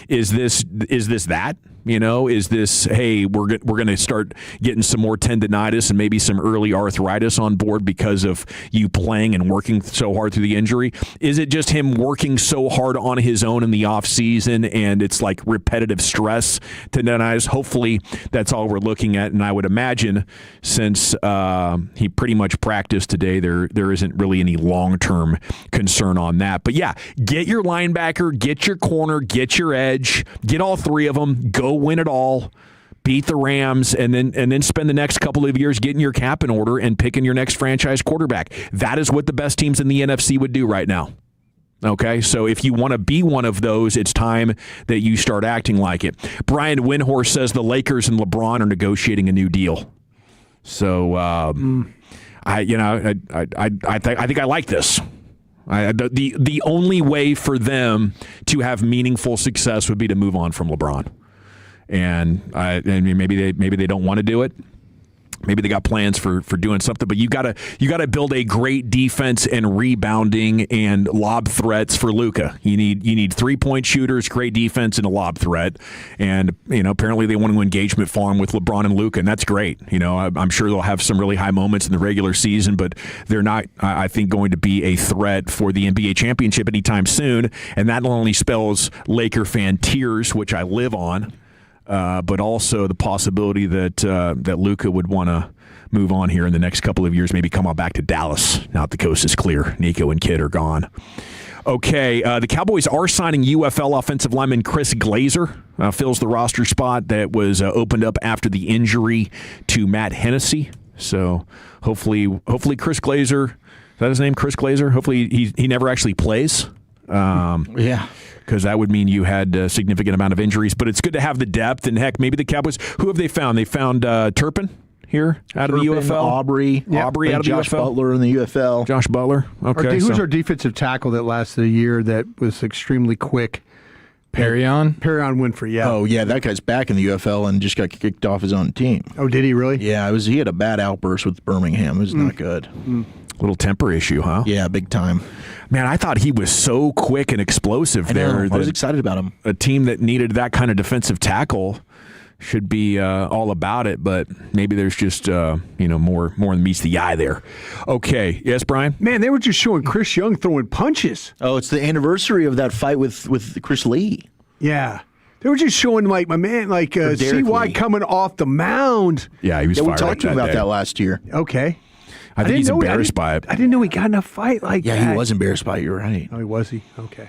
that? Is this, hey, we're going to start getting some more tendinitis and maybe some early arthritis on board because of you playing and working so hard through the injury? Is it just him working so hard on his own in the offseason and it's like repetitive stress tendinitis? Hopefully that's all we're looking at. And I would imagine since he pretty much practiced today, there isn't really any long-term concern on that. But yeah, get your linebacker, get your corner, get your edge, get all three of them, go win it all, beat the Rams, and then spend the next couple of years getting your cap in order and picking your next franchise quarterback. That is what the best teams in the NFC would do right now. Okay, so if you want to be one of those, it's time that you start acting like it. Brian Windhorst says the Lakers and LeBron are negotiating a new deal. So I think I like this. The only way for them to have meaningful success would be to move on from LeBron. And maybe they don't want to do it. Maybe they got plans for doing something, but you gotta build a great defense and rebounding and lob threats for Luka. You need 3-point shooters, great defense, and a lob threat. And apparently they want to engagement farm with LeBron and Luka, and that's great. I'm sure they'll have some really high moments in the regular season, but they're not, I think, going to be a threat for the NBA championship anytime soon. And that not only spells Laker fan tears, which I live on. But also the possibility that Luka would want to move on here in the next couple of years, maybe come on back to Dallas now that the coast is clear. Nico and Kidd are gone. Okay, the Cowboys are signing UFL offensive lineman Chris Glazer. Fills the roster spot that was opened up after the injury to Matt Hennessy. So hopefully Chris Glazer, is that his name, Chris Glazer? Hopefully he never actually plays. Yeah. Because that would mean you had a significant amount of injuries. But it's good to have the depth. And, heck, maybe the Cowboys, who have they found? They found Turpin here out of the UFL? Aubrey out of Josh the UFL? Butler in the UFL. Josh Butler. Okay. Who's our defensive tackle that lasted a year that was extremely quick? Perrion Winfrey, yeah. Oh, yeah, that guy's back in the UFL and just got kicked off his own team. Oh, did he really? Yeah, he had a bad outburst with Birmingham. It was not good. Little temper issue, huh? Yeah, big time. Man, I thought he was so quick and explosive there. I was excited about him. A team that needed that kind of defensive tackle should be all about it, but maybe there's just more than meets the eye there. Okay, yes, Brian? Man, they were just showing Chris Young throwing punches. Oh, it's the anniversary of that fight with Chris Lee. Yeah. They were just showing, my man, CY coming off the mound. Yeah, he was fired up that day. We talked about that last year. Okay. I think he's embarrassed by it. I didn't know he got in a fight like that. Yeah, he was embarrassed by it. You're right. Oh, was he? Okay.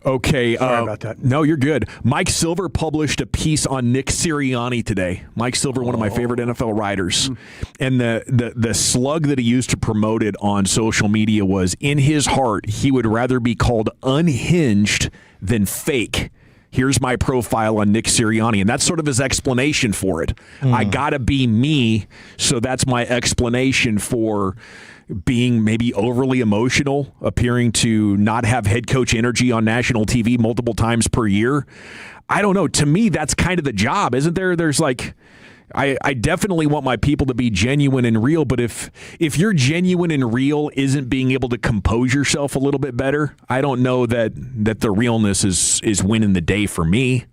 Sorry about that. No, you're good. Mike Silver published a piece on Nick Sirianni today. Mike Silver, one of my favorite NFL writers. And the slug that he used to promote it on social media was, in his heart, he would rather be called unhinged than fake. Here's my profile on Nick Sirianni. And that's sort of his explanation for it. I got to be me, so that's my explanation for being maybe overly emotional, appearing to not have head coach energy on national TV multiple times per year. I don't know. To me, that's kind of the job, isn't there? There's I definitely want my people to be genuine and real, but if you're genuine and real isn't being able to compose yourself a little bit better, I don't know that the realness is winning the day for me.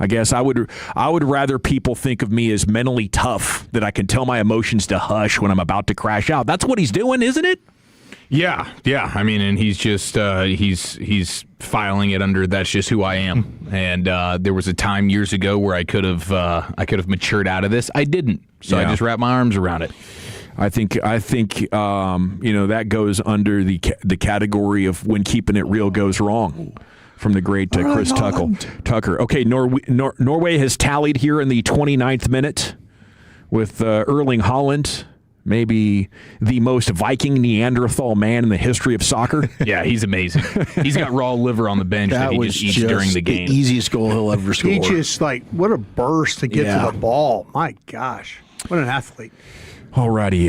I guess I would rather people think of me as mentally tough, that I can tell my emotions to hush when I'm about to crash out. That's what he's doing, isn't it? Yeah. I mean, and he's just he's filing it under "that's just who I am." And there was a time years ago where I could have matured out of this. I didn't, so I just wrapped my arms around it. I think that goes under the category of when keeping it real goes wrong. From the great Chris Tucker. Okay, Norway has tallied here in the 29th minute with Erling Haaland, maybe the most Viking Neanderthal man in the history of soccer. Yeah, he's amazing. He's got raw liver on the bench that he just eats during the game. The easiest goal he'll ever score. He just what a burst to get to the ball. My gosh, what an athlete. Alrighty.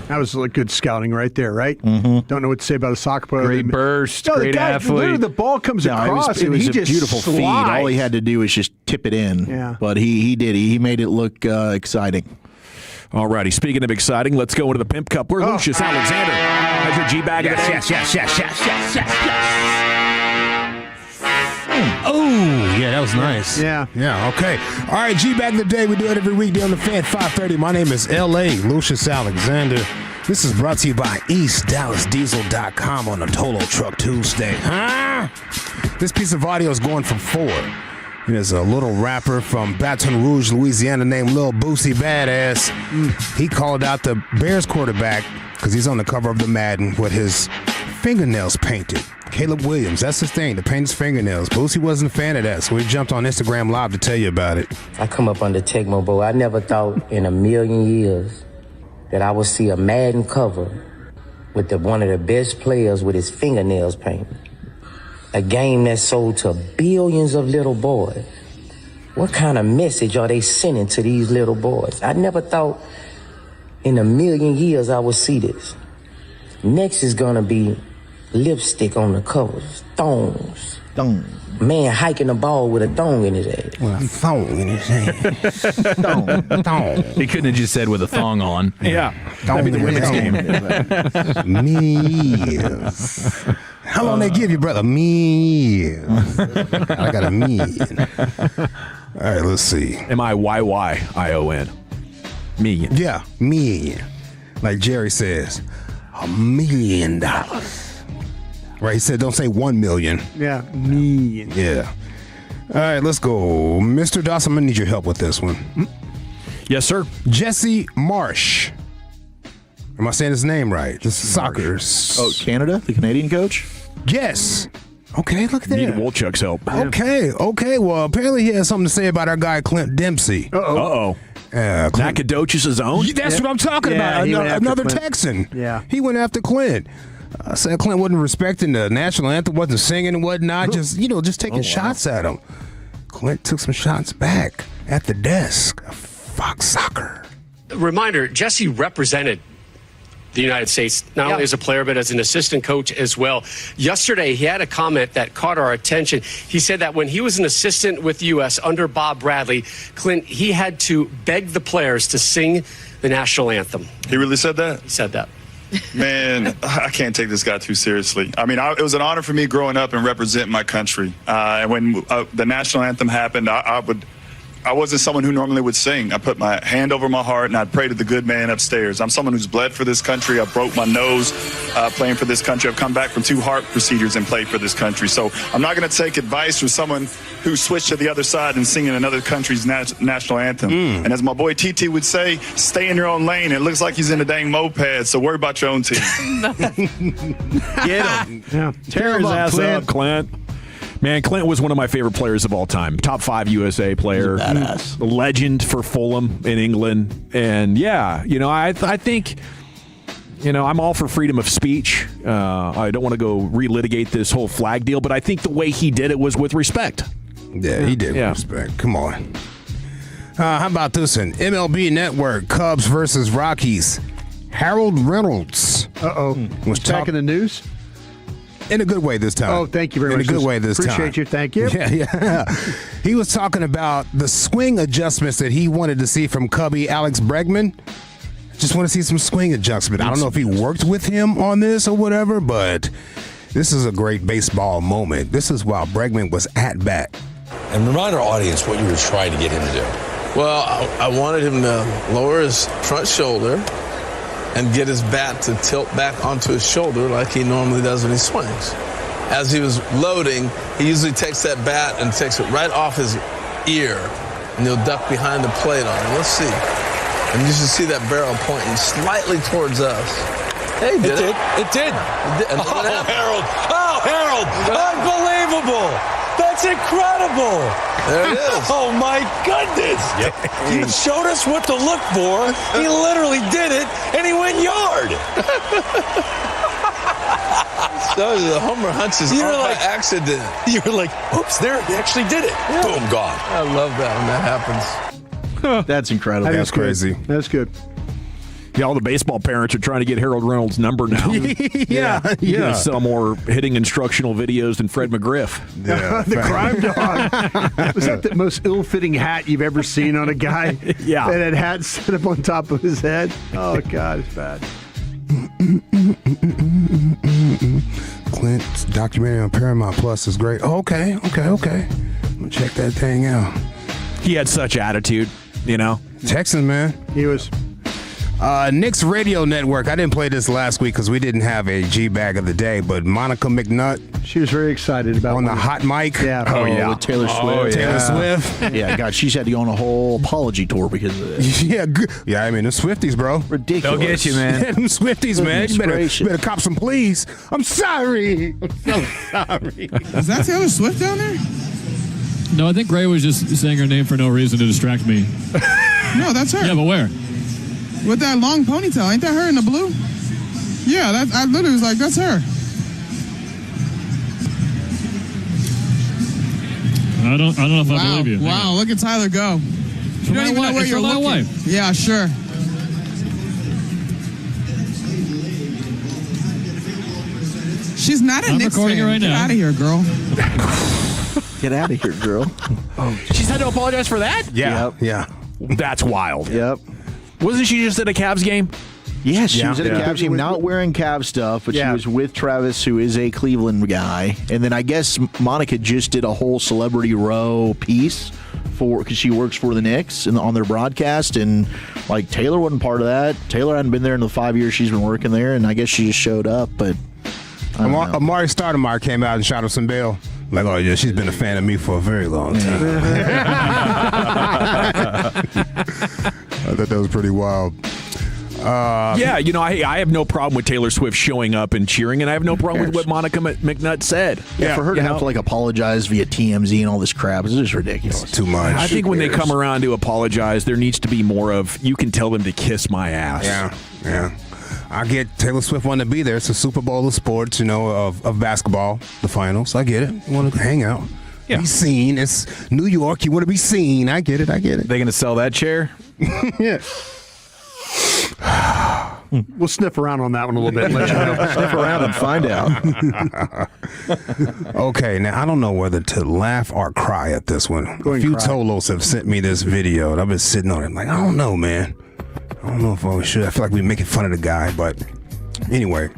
That was good scouting right there, right? Mm-hmm. Don't know what to say about a soccer player. Great burst, great athlete. Literally the ball comes across it was he a just beautiful slides. feed. All he had to do was just tip it in. Yeah. But he did. He made it look exciting. Alrighty. Speaking of exciting, let's go into the Pimp Cup. Where Lucius Alexander has your G-Bag. Yes. Oh, yeah, that was nice. Yeah. Yeah, okay. All right, G, back in the day. We do it every weekday on the Fan 530. My name is L.A. Lucius Alexander. This is brought to you by EastDallasDiesel.com on a Tolo Truck Tuesday. Huh? This piece of audio is going for 4. There's a little rapper from Baton Rouge, Louisiana named Lil Boosie Badass. He called out the Bears quarterback because he's on the cover of the Madden with his fingernails painted. Caleb Williams, that's his thing, to paint his fingernails. Boosie wasn't a fan of that, so he jumped on Instagram Live to tell you about it. I come up under Tecmo Bowl. I never thought in a million years that I would see a Madden cover with one of the best players with his fingernails painted. A game that sold to billions of little boys. What kind of message are they sending to these little boys? I never thought in a million years I would see this. Next is gonna be lipstick on the covers, thongs. Thong. Man hiking the ball with a thong in his ass. With a thong in his hand. Thong. He couldn't have just said with a thong on. Yeah. That'd be the women's game. Meals. How long they give you, brother? Meals. I got a meal. All right, let's see. M-I-Y-Y-I-O-N. Million. Yeah, million. Like Jerry says, $1 million. Right, he said don't say 1 million. Yeah, million. Yeah. All right, let's go. Mr. Dawson, I'm going to need your help with this one. Yes, sir. Jesse Marsh. Am I saying his name right? This is soccer. Oh, Canada? The Canadian coach? Yes. Okay, look there. Need Wolchuk's help. Okay. Well, apparently he has something to say about our guy Clint Dempsey. Uh-oh. Nacogdoches' own? That's what I'm talking about. Another Texan. Yeah. He went after Clint. Said Clint wasn't respecting the national anthem, wasn't singing and whatnot, just taking shots at him. Clint took some shots back at the desk of Fox Soccer. Reminder, Jesse represented the United States, not only as a player, but as an assistant coach as well. Yesterday, he had a comment that caught our attention. He said that when he was an assistant with the U.S. under Bob Bradley, Clint, he had to beg the players to sing the national anthem. He really said that? He said that. Man, I can't take this guy too seriously. I mean, it was an honor for me growing up and representing my country. And when the national anthem happened, I wasn't someone who normally would sing. I put my hand over my heart and I'd pray to the good man upstairs. I'm someone who's bled for this country. I broke my nose playing for this country. I've come back from 2 heart procedures and played for this country. So I'm not going to take advice from someone who switched to the other side and singing another country's national anthem. And as my boy TT would say, stay in your own lane. It looks like he's in a dang moped, so worry about your own team. Get him. Yeah. Tear his ass up, Clint. Man, Clint was one of my favorite players of all time. Top 5 USA player. Badass. Legend for Fulham in England. And yeah, I think, I'm all for freedom of speech. I don't want to go relitigate this whole flag deal, but I think the way he did it was with respect. Yeah, he did with respect. Come on. How about this one? MLB Network, Cubs versus Rockies. Harold Reynolds. Was back in the news? In a good way this time. Oh, thank you very much. In a good way this time. Appreciate you. Thank you. Yeah. He was talking about the swing adjustments that he wanted to see from Cubby Alex Bregman. Just want to see some swing adjustment. I don't know if he worked with him on this or whatever, but this is a great baseball moment. This is while Bregman was at bat. And remind our audience what you were trying to get him to do. Well, I wanted him to lower his front shoulder and get his bat to tilt back onto his shoulder like he normally does when he swings. As he was loading, he usually takes that bat and takes it right off his ear, and he'll duck behind the plate on it. Let's see. And you should see that barrel pointing slightly towards us. Hey, It did. And Harold! Oh, Harold! Unbelievable! That's incredible! There it is. Oh, my goodness! Yep. You showed us what to look for. He literally did it, and he went yard. So the homer hunts is by accident. You were like, oops, there, he actually did it. Yeah. Boom, gone. I love that when that happens. That's incredible. That's crazy. That's good. Yeah, all the baseball parents are trying to get Harold Reynolds' number now. Yeah. Sell more hitting instructional videos than Fred McGriff. Yeah, the crime dog. Was that the most ill-fitting hat you've ever seen on a guy? Yeah. And that hat set up on top of his head? Oh, God, it's bad. Clint's documentary on Paramount Plus is great. Oh, okay. I'm gonna check that thing out. He had such attitude, you know. Texan, man. He was. Nick's Radio Network. I didn't play this last week because we didn't have a G-Bag of the day, but Monica McNutt. She was very excited about on the hot mic. Yeah. With Taylor Swift. Taylor Swift. Yeah, God, she's had to go on a whole apology tour because of this. Yeah, good. Yeah, I mean, the Swifties, bro. Ridiculous. They'll get you, man. Yeah, them Swifties, man. You better cop some please. I'm sorry. I'm so sorry. Is that Taylor Swift down there? No, I think Gray was just saying her name for no reason to distract me. No, that's her. Yeah, but where? With that long ponytail. Ain't that her in the blue? Yeah, I literally was like, that's her. I don't know if I believe you. Wow, look at Tyler go. You don't even know where you're looking. Wife. Yeah, sure. She's not a Knicks fan. Right Get now. out of here, girl. Get out of here, girl. She's had to apologize for that? Yeah. Yep. Yeah. That's wild. Yep. Wasn't she just at a Cavs game? Yes, she was at a Cavs game, not wearing Cavs stuff, but she was with Travis, who is a Cleveland guy. And then I guess Monica just did a whole Celebrity Row piece because she works for the Knicks and on their broadcast. And like Taylor wasn't part of that. Taylor hadn't been there in the 5 years she's been working there, and I guess she just showed up. But Amari Stoudemire came out and shot her some bail. Like, oh yeah, she's been a fan of me for a very long time. I thought that was pretty wild. Yeah, you know, I have no problem with Taylor Swift showing up and cheering, and I have no problem with what Monica McNutt said. Yeah, for her to have to like apologize via TMZ and all this crap is just ridiculous. It's too much. I think when they come around to apologize, there needs to be more of, you can tell them to kiss my ass. Yeah. I get Taylor Swift wanting to be there. It's a Super Bowl of sports, you know, of basketball, the finals. I get it. You want to hang out. Yeah. Be seen. It's New York. You want to be seen. I get it. They going to sell that chair? Yeah. We'll sniff around on that one a little bit. Let you know. Sniff around and find out. Okay, now I don't know whether to laugh or cry at this one. A few Tolos have sent me this video, and I've been sitting on it like, I don't know, man. I don't know if I should. I feel like we're making fun of the guy, but anyway.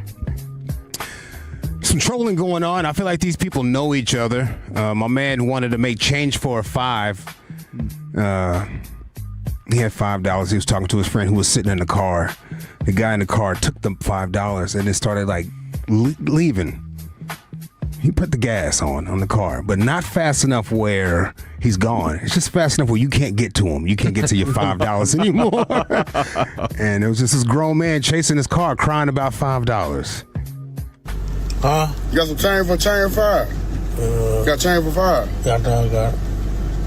Some trolling going on. I feel like these people know each other. My man wanted to make change for a $5. He had $5. He was talking to his friend who was sitting in the car. The guy in the car took the $5 and then started like leaving. He put the gas on the car, but not fast enough where he's gone. It's just fast enough where you can't get to him. You can't get to your $5 anymore. And it was just this grown man chasing his car, crying about $5. Huh? You got some change for $5? Got change for $5? Yeah, I got it.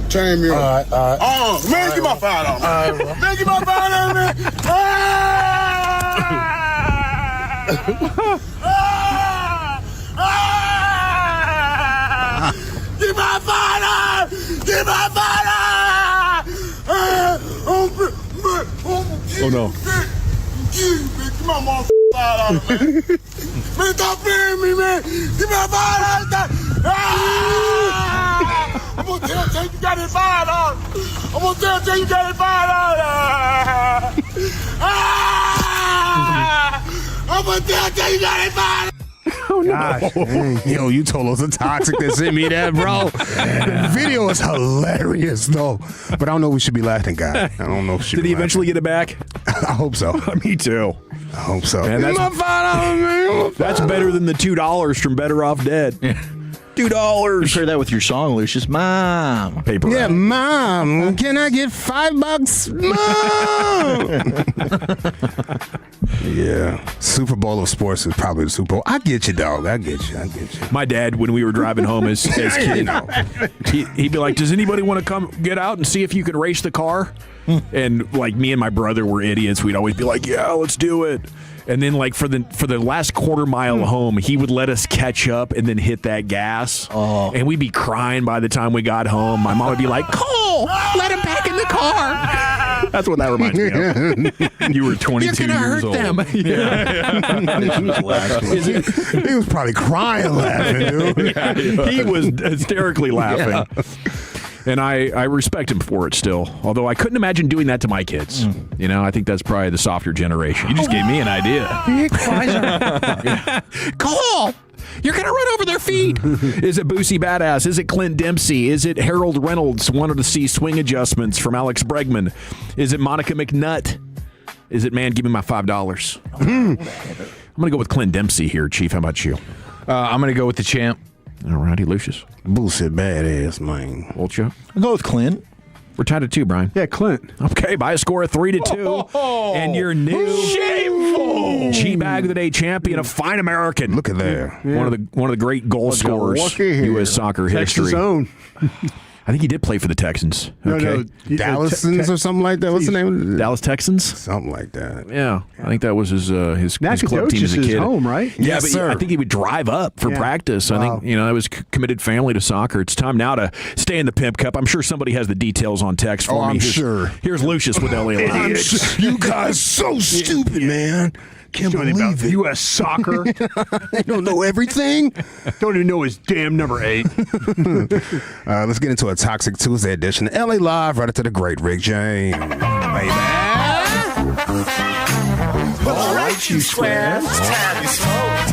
Chain me up. All right. Man, give my $5, man. All right, Man, give my $5, man. Give my $5. Give my $5. Oh, no. Give my $5, man. Man, stop playing me, man. Give me $5. I'm gonna tell you got it $5. I'm gonna tell you got it $5. I'm gonna tell you got it $5. Oh, no. Gosh, yo, you told us a toxic that sent me that, bro. The video is hilarious, though. But I don't know if we should be laughing, guy. I don't know if we should Did he eventually get it back? I hope so. Me too. I hope so. Man, that's better than the $2 from Better Off Dead. $2. Share that with your song, Lucius. Mom. Paper. Yeah, Mom. Can I get $5, Mom? Yeah. Super Bowl of sports is probably the Super Bowl. I get you, dog. I get you. My dad, when we were driving home as kids, he'd be like, does anybody want to come get out and see if you can race the car? And like me and my brother were idiots. We'd always be like, yeah, let's do it. And then like for the last quarter mile home, he would let us catch up and then hit that gas. Oh. And we'd be crying by the time we got home. My mom would be like, Cole, let him back in the car. That's what that reminds me of. You were 22 years old. Them. He was probably crying laughing, dude. Yeah, he was hysterically laughing. Yeah. And I respect him for it still. Although I couldn't imagine doing that to my kids. You know, I think that's probably the softer generation. You just gave me an idea. Cole, You're going to run over their feet. Is it Boosie Badass? Is it Clint Dempsey? Is it Harold Reynolds? Wanted to see swing adjustments from Alex Bregman. Is it Monica McNutt? Is it, man, give me my $5? I'm going to go with Clint Dempsey here, Chief. How about you? I'm going to go with the champ. All righty, Lucius. Boosie Badass, man. Vulture. I'll go with Clint. We're tied at 2, Brian. Yeah, Clint. Okay, by a score of 3-2. And your new Shameful. G-Bag of the Day champion, a fine American. Look at that. One of the great goal scorers in U.S. soccer Texas history. own. I think he did play for the Texans. Okay. No, Dallasons or something like that. What's the name? Dallas Texans? Something like that. Yeah. I think that was his club team as a kid. home, right? Yeah, Yes, but sir. I think he would drive up for practice. I think, that was committed family to soccer. It's time now to stay in the Pimp Cup. I'm sure somebody has the details on text for me. I'm sure. Here's Lucius with LA Live. You guys so stupid, man. Can't believe it. U.S. soccer. They don't know everything. Don't even know his damn number 8. Let's get into a Toxic Tuesday edition. LA Live, right into the great Rick James. Baby. All right, you squares. It's time you smoke.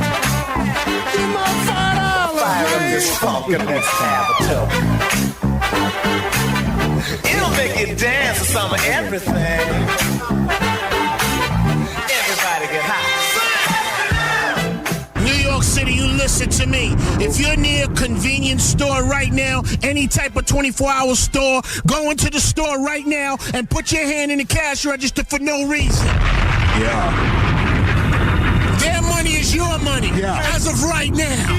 Give my $5. Fire up this funk and let's have a toke. It'll make you dance to some of everything. New York City, you listen to me. If you're near a convenience store right now, any type of 24-hour store, go into the store right now and put your hand in the cash register for no reason. Yeah. Their money is your money as of right now.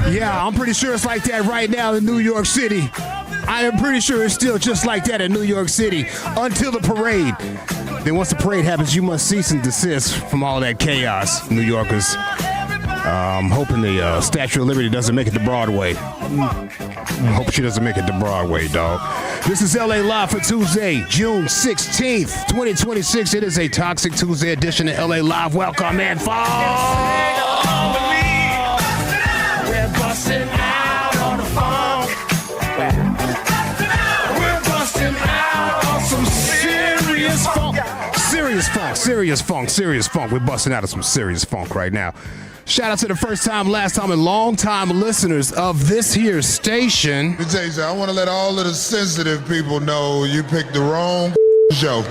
Yeah, I'm pretty sure it's like that right now in New York City. I am pretty sure it's still just like that in New York City until the parade. Then once the parade happens, you must cease and desist from all that chaos, New Yorkers. I'm hoping the Statue of Liberty doesn't make it to Broadway. I hope she doesn't make it to Broadway, dog. This is LA Live for Tuesday, June 16th, 2026. It is a Toxic Tuesday edition of LA Live. Welcome in, folks. We're busting out on the phone. We're busting out on some serious funk. Serious funk. We're busting out of some serious funk right now. Shout out to the first time, last time, and long time listeners of this here station. Let me tell you something. I want to let all of the sensitive people know you picked the wrong show.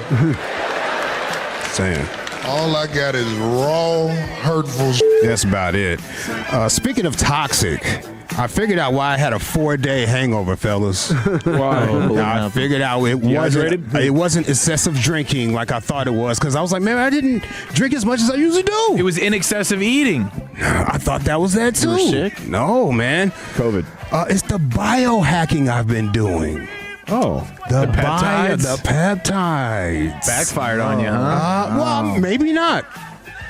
Saying. All I got is raw, hurtful That's about it. Speaking of toxic, I figured out why I had a 4-day hangover, fellas. I figured out it wasn't excessive drinking like I thought it was, because I was like, man, I didn't drink as much as I usually do. It was in excessive eating. I thought that was that too. You were sick? No, man. COVID. It's the biohacking I've been doing. Oh, the peptides? The peptides. Backfired on you, huh? Well, maybe not.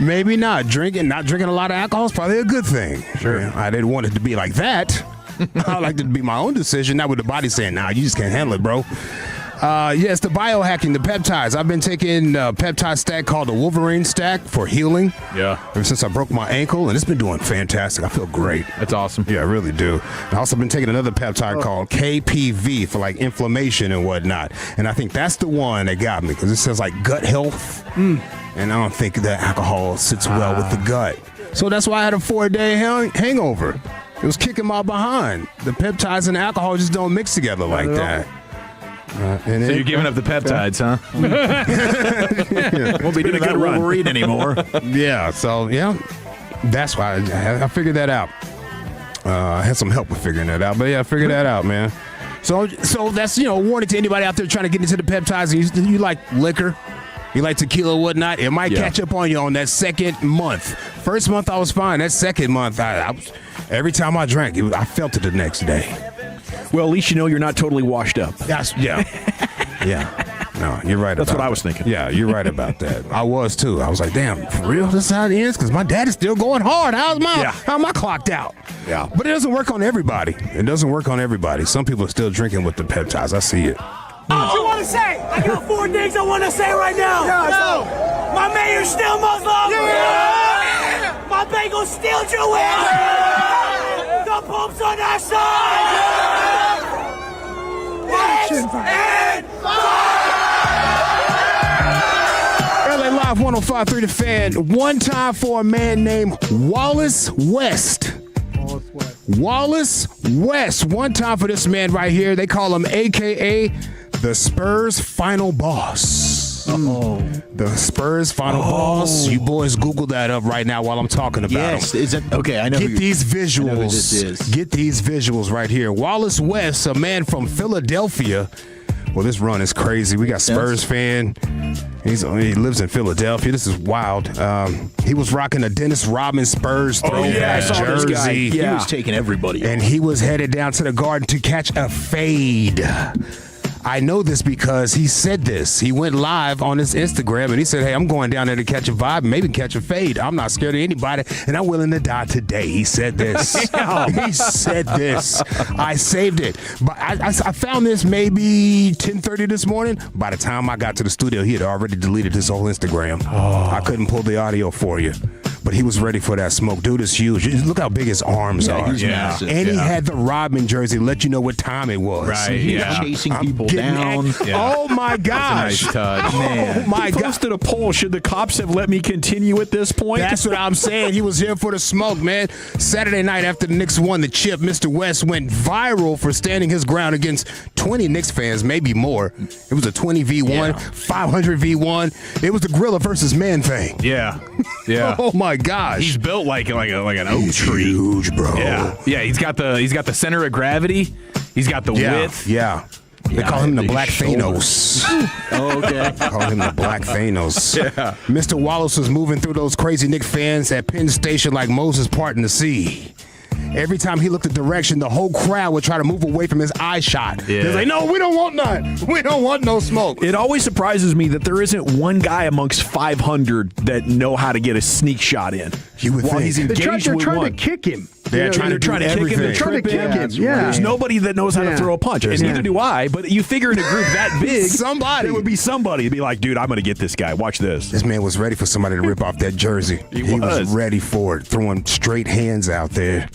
Maybe not. Not drinking a lot of alcohol is probably a good thing. Sure. I didn't want it to be like that. I like it to be my own decision, not with the body saying, nah, you just can't handle it, bro. Yes, the biohacking, the peptides. I've been taking a peptide stack called the Wolverine stack for healing. Yeah. Ever since I broke my ankle, and it's been doing fantastic. I feel great. That's awesome. Yeah, I really do. I've also been taking another peptide called KPV for like inflammation and whatnot. And I think that's the one that got me, because it says like gut health. And I don't think that alcohol sits well with the gut. So that's why I had a 4-day hangover. It was kicking my behind. The peptides and the alcohol just don't mix together like that. So you're giving up the peptides, huh? Won't be doing that Wolverine anymore. Yeah, so, that's why I figured that out. I had some help with figuring that out, but I figured that out, man. So that's, a warning to anybody out there trying to get into the peptides, and you like liquor, you like tequila or whatnot, it might catch up on you on that second month. First month I was fine. That second month, I was, every time I drank, I felt it the next day. Well, at least you know you're not totally washed up. Yeah. No, you're right. That's what I was thinking. Yeah, you're right about that. I was too. I was like, damn, for real? This is how it ends? Because my dad is still going hard. How am I clocked out? Yeah. But it doesn't work on everybody. Some people are still drinking with the peptides. I see it. What you want to say? I got 4 things I want to say right now. No. My mayor's still Muslim. Yeah. My bagel's still Jewish. Yeah. The Pope's on our side. Yeah. LA Live 105.3 The Fan. One time for a man named Wallace West. Wallace West. One time for this man right here. They call him AKA the Spurs final boss. The Spurs final boss. You boys Google that up right now while I'm talking about him. Is it okay? I know. Get these visuals. I know who this is. Get these visuals right here. Wallace West, a man from Philadelphia. Well, this run is crazy. We got Spurs fan. He lives in Philadelphia. This is wild. He was rocking a Dennis Rodman Spurs throwback jersey. He was taking everybody. And he was headed down to the Garden to catch a fade. I know this because he said this. He went live on his Instagram and he said, hey, I'm going down there to catch a vibe, maybe catch a fade. I'm not scared of anybody, and I'm willing to die today. He said this. He said this. I saved it. But I found this maybe 10:30 this morning. By the time I got to the studio, he had already deleted his whole Instagram. I couldn't pull the audio for you. But he was ready for that smoke. Dude is huge. Look how big his arms are. He's massive. And he had the Rodman jersey to let you know what time it was. Right, He's chasing people down. Oh, my gosh. That's a nice touch. Oh, my He God. posted a poll. Should the cops have let me continue at this point? That's what I'm saying. He was here for the smoke, man. Saturday night after the Knicks won the chip, Mr. West went viral for standing his ground against 20 Knicks fans, maybe more. It was a 20v1, 500v1. It was the gorilla versus man thing. Yeah. Yeah. Oh my gosh. He's built like an oak tree. Huge, bro. Yeah. Yeah, he's got the center of gravity. He's got the width. Yeah. They call him the Black Thanos. Oh, okay. Call him the Black Thanos. Yeah. Mr. Wallace was moving through those crazy Knicks fans at Penn Station like Moses parting the sea. Every time he looked a direction, the whole crowd would try to move away from his eye shot. Yeah. They're like, no, we don't want none. We don't want no smoke. It always surprises me that there isn't one guy amongst 500 that know how to get a sneak shot in. You would While think. he's engaged They're with trying one. to kick him. They're trying to kick him. everything. Trying to kick him. Yeah. There's nobody that knows how to throw a punch, and neither do I. But you figure in a group that big, Somebody. there would be somebody to be like, dude, I'm going to get this guy. Watch this. This man was ready for somebody to rip off that jersey. He was ready for it, throwing straight hands out there.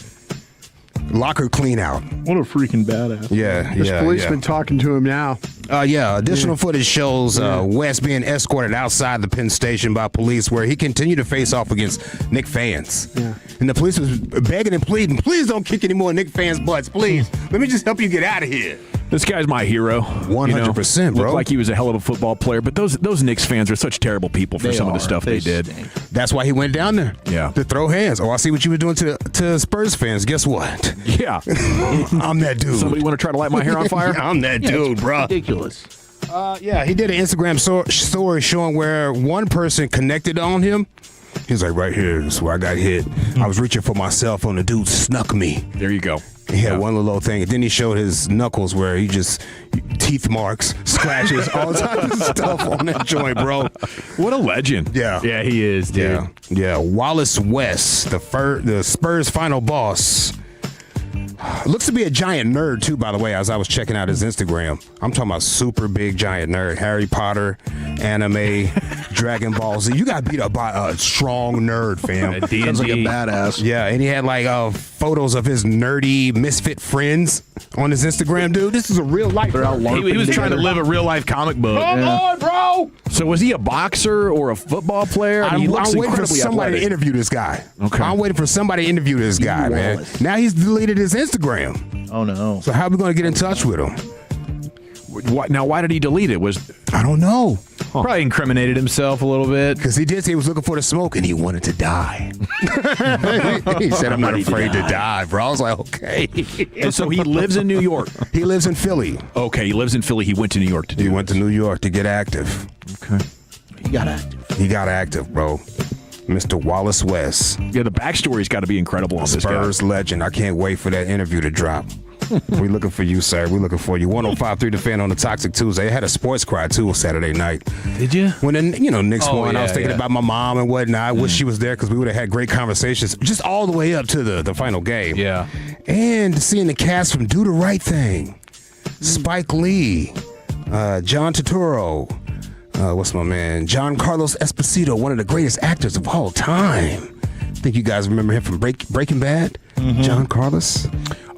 Locker clean out. What a freaking badass. Yeah, This policeman talking to him now. Additional footage shows West being escorted outside the Penn Station by police where he continued to face off against Knick fans. Yeah. And the police was begging and pleading, please don't kick any more Knick fans' butts, please. Let me just help you get out of here. This guy's my hero. 100%, bro. Looked like he was a hell of a football player, but those Knicks fans are such terrible people for some of the stuff they did. That's why he went down there. Yeah. To throw hands. Oh, I see what you were doing to Spurs fans. Guess what? Yeah. I'm that dude. Somebody want to try to light my hair on fire? I'm that dude, bro. Ridiculous. He did an Instagram story showing where one person connected on him. He's like, right here is where I got hit. I was reaching for my cell phone. The dude snuck me. There you go. He had one little thing. And then he showed his knuckles where he just teeth marks, scratches, all types of stuff on that joint, bro. What a legend. Yeah. Yeah, he is, dude. Yeah. Wallace West, the Spurs final boss. Looks to be a giant nerd, too, by the way, as I was checking out his Instagram. I'm talking about super big giant nerd. Harry Potter, anime, Dragon Ball Z. You got beat up by a strong nerd, fam. Sounds like a badass. Yeah, and he had like photos of his nerdy misfit friends on his Instagram, dude. This is a real life. He was trying to live a real life comic book. Come on, bro. So was he a boxer or a football player? I mean, he looks I'm waiting for incredibly somebody athletic. to interview this guy. Okay. I'm waiting for somebody to interview this guy, man. Now he's deleted his Instagram. Oh, no. So how are we going to get in touch with him? Now, why did he delete it? I don't know. Probably incriminated himself a little bit. Because he did say he was looking for the smoke and he wanted to die. He said, I'm not afraid to die, bro. I was like, okay. And so he lives in New York. He lives in Philly. Okay, he lives in Philly. He went to New York to do He went to New York to get active. Okay. He got active. He got active, bro. Mr. Wallace West. Yeah, the backstory's got to be incredible on this guy. Spurs legend. I can't wait for that interview to drop. We're looking for you, sir. We're looking for you. 105.3 The Fan on the Toxic Tuesday. I had a sports cry, too, Saturday night. Did you? When the Knicks won, I was thinking yeah. about my mom and whatnot. I wish she was there because we would have had great conversations just all the way up to the final game. Yeah. And seeing the cast from Do the Right Thing, Spike Lee, John Turturro, what's my man? John Carlos Esposito, one of the greatest actors of all time. I think you guys remember him from Breaking Bad. John Carlos.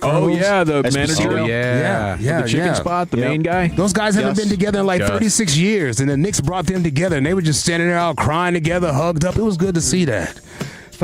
Oh, yeah, the Esposito. manager. Oh, yeah. The chicken spot, the main guy. Those guys haven't been together in like Gus. 36 years, and the Knicks brought them together, and they were just standing there all crying together, hugged up. It was good to see that.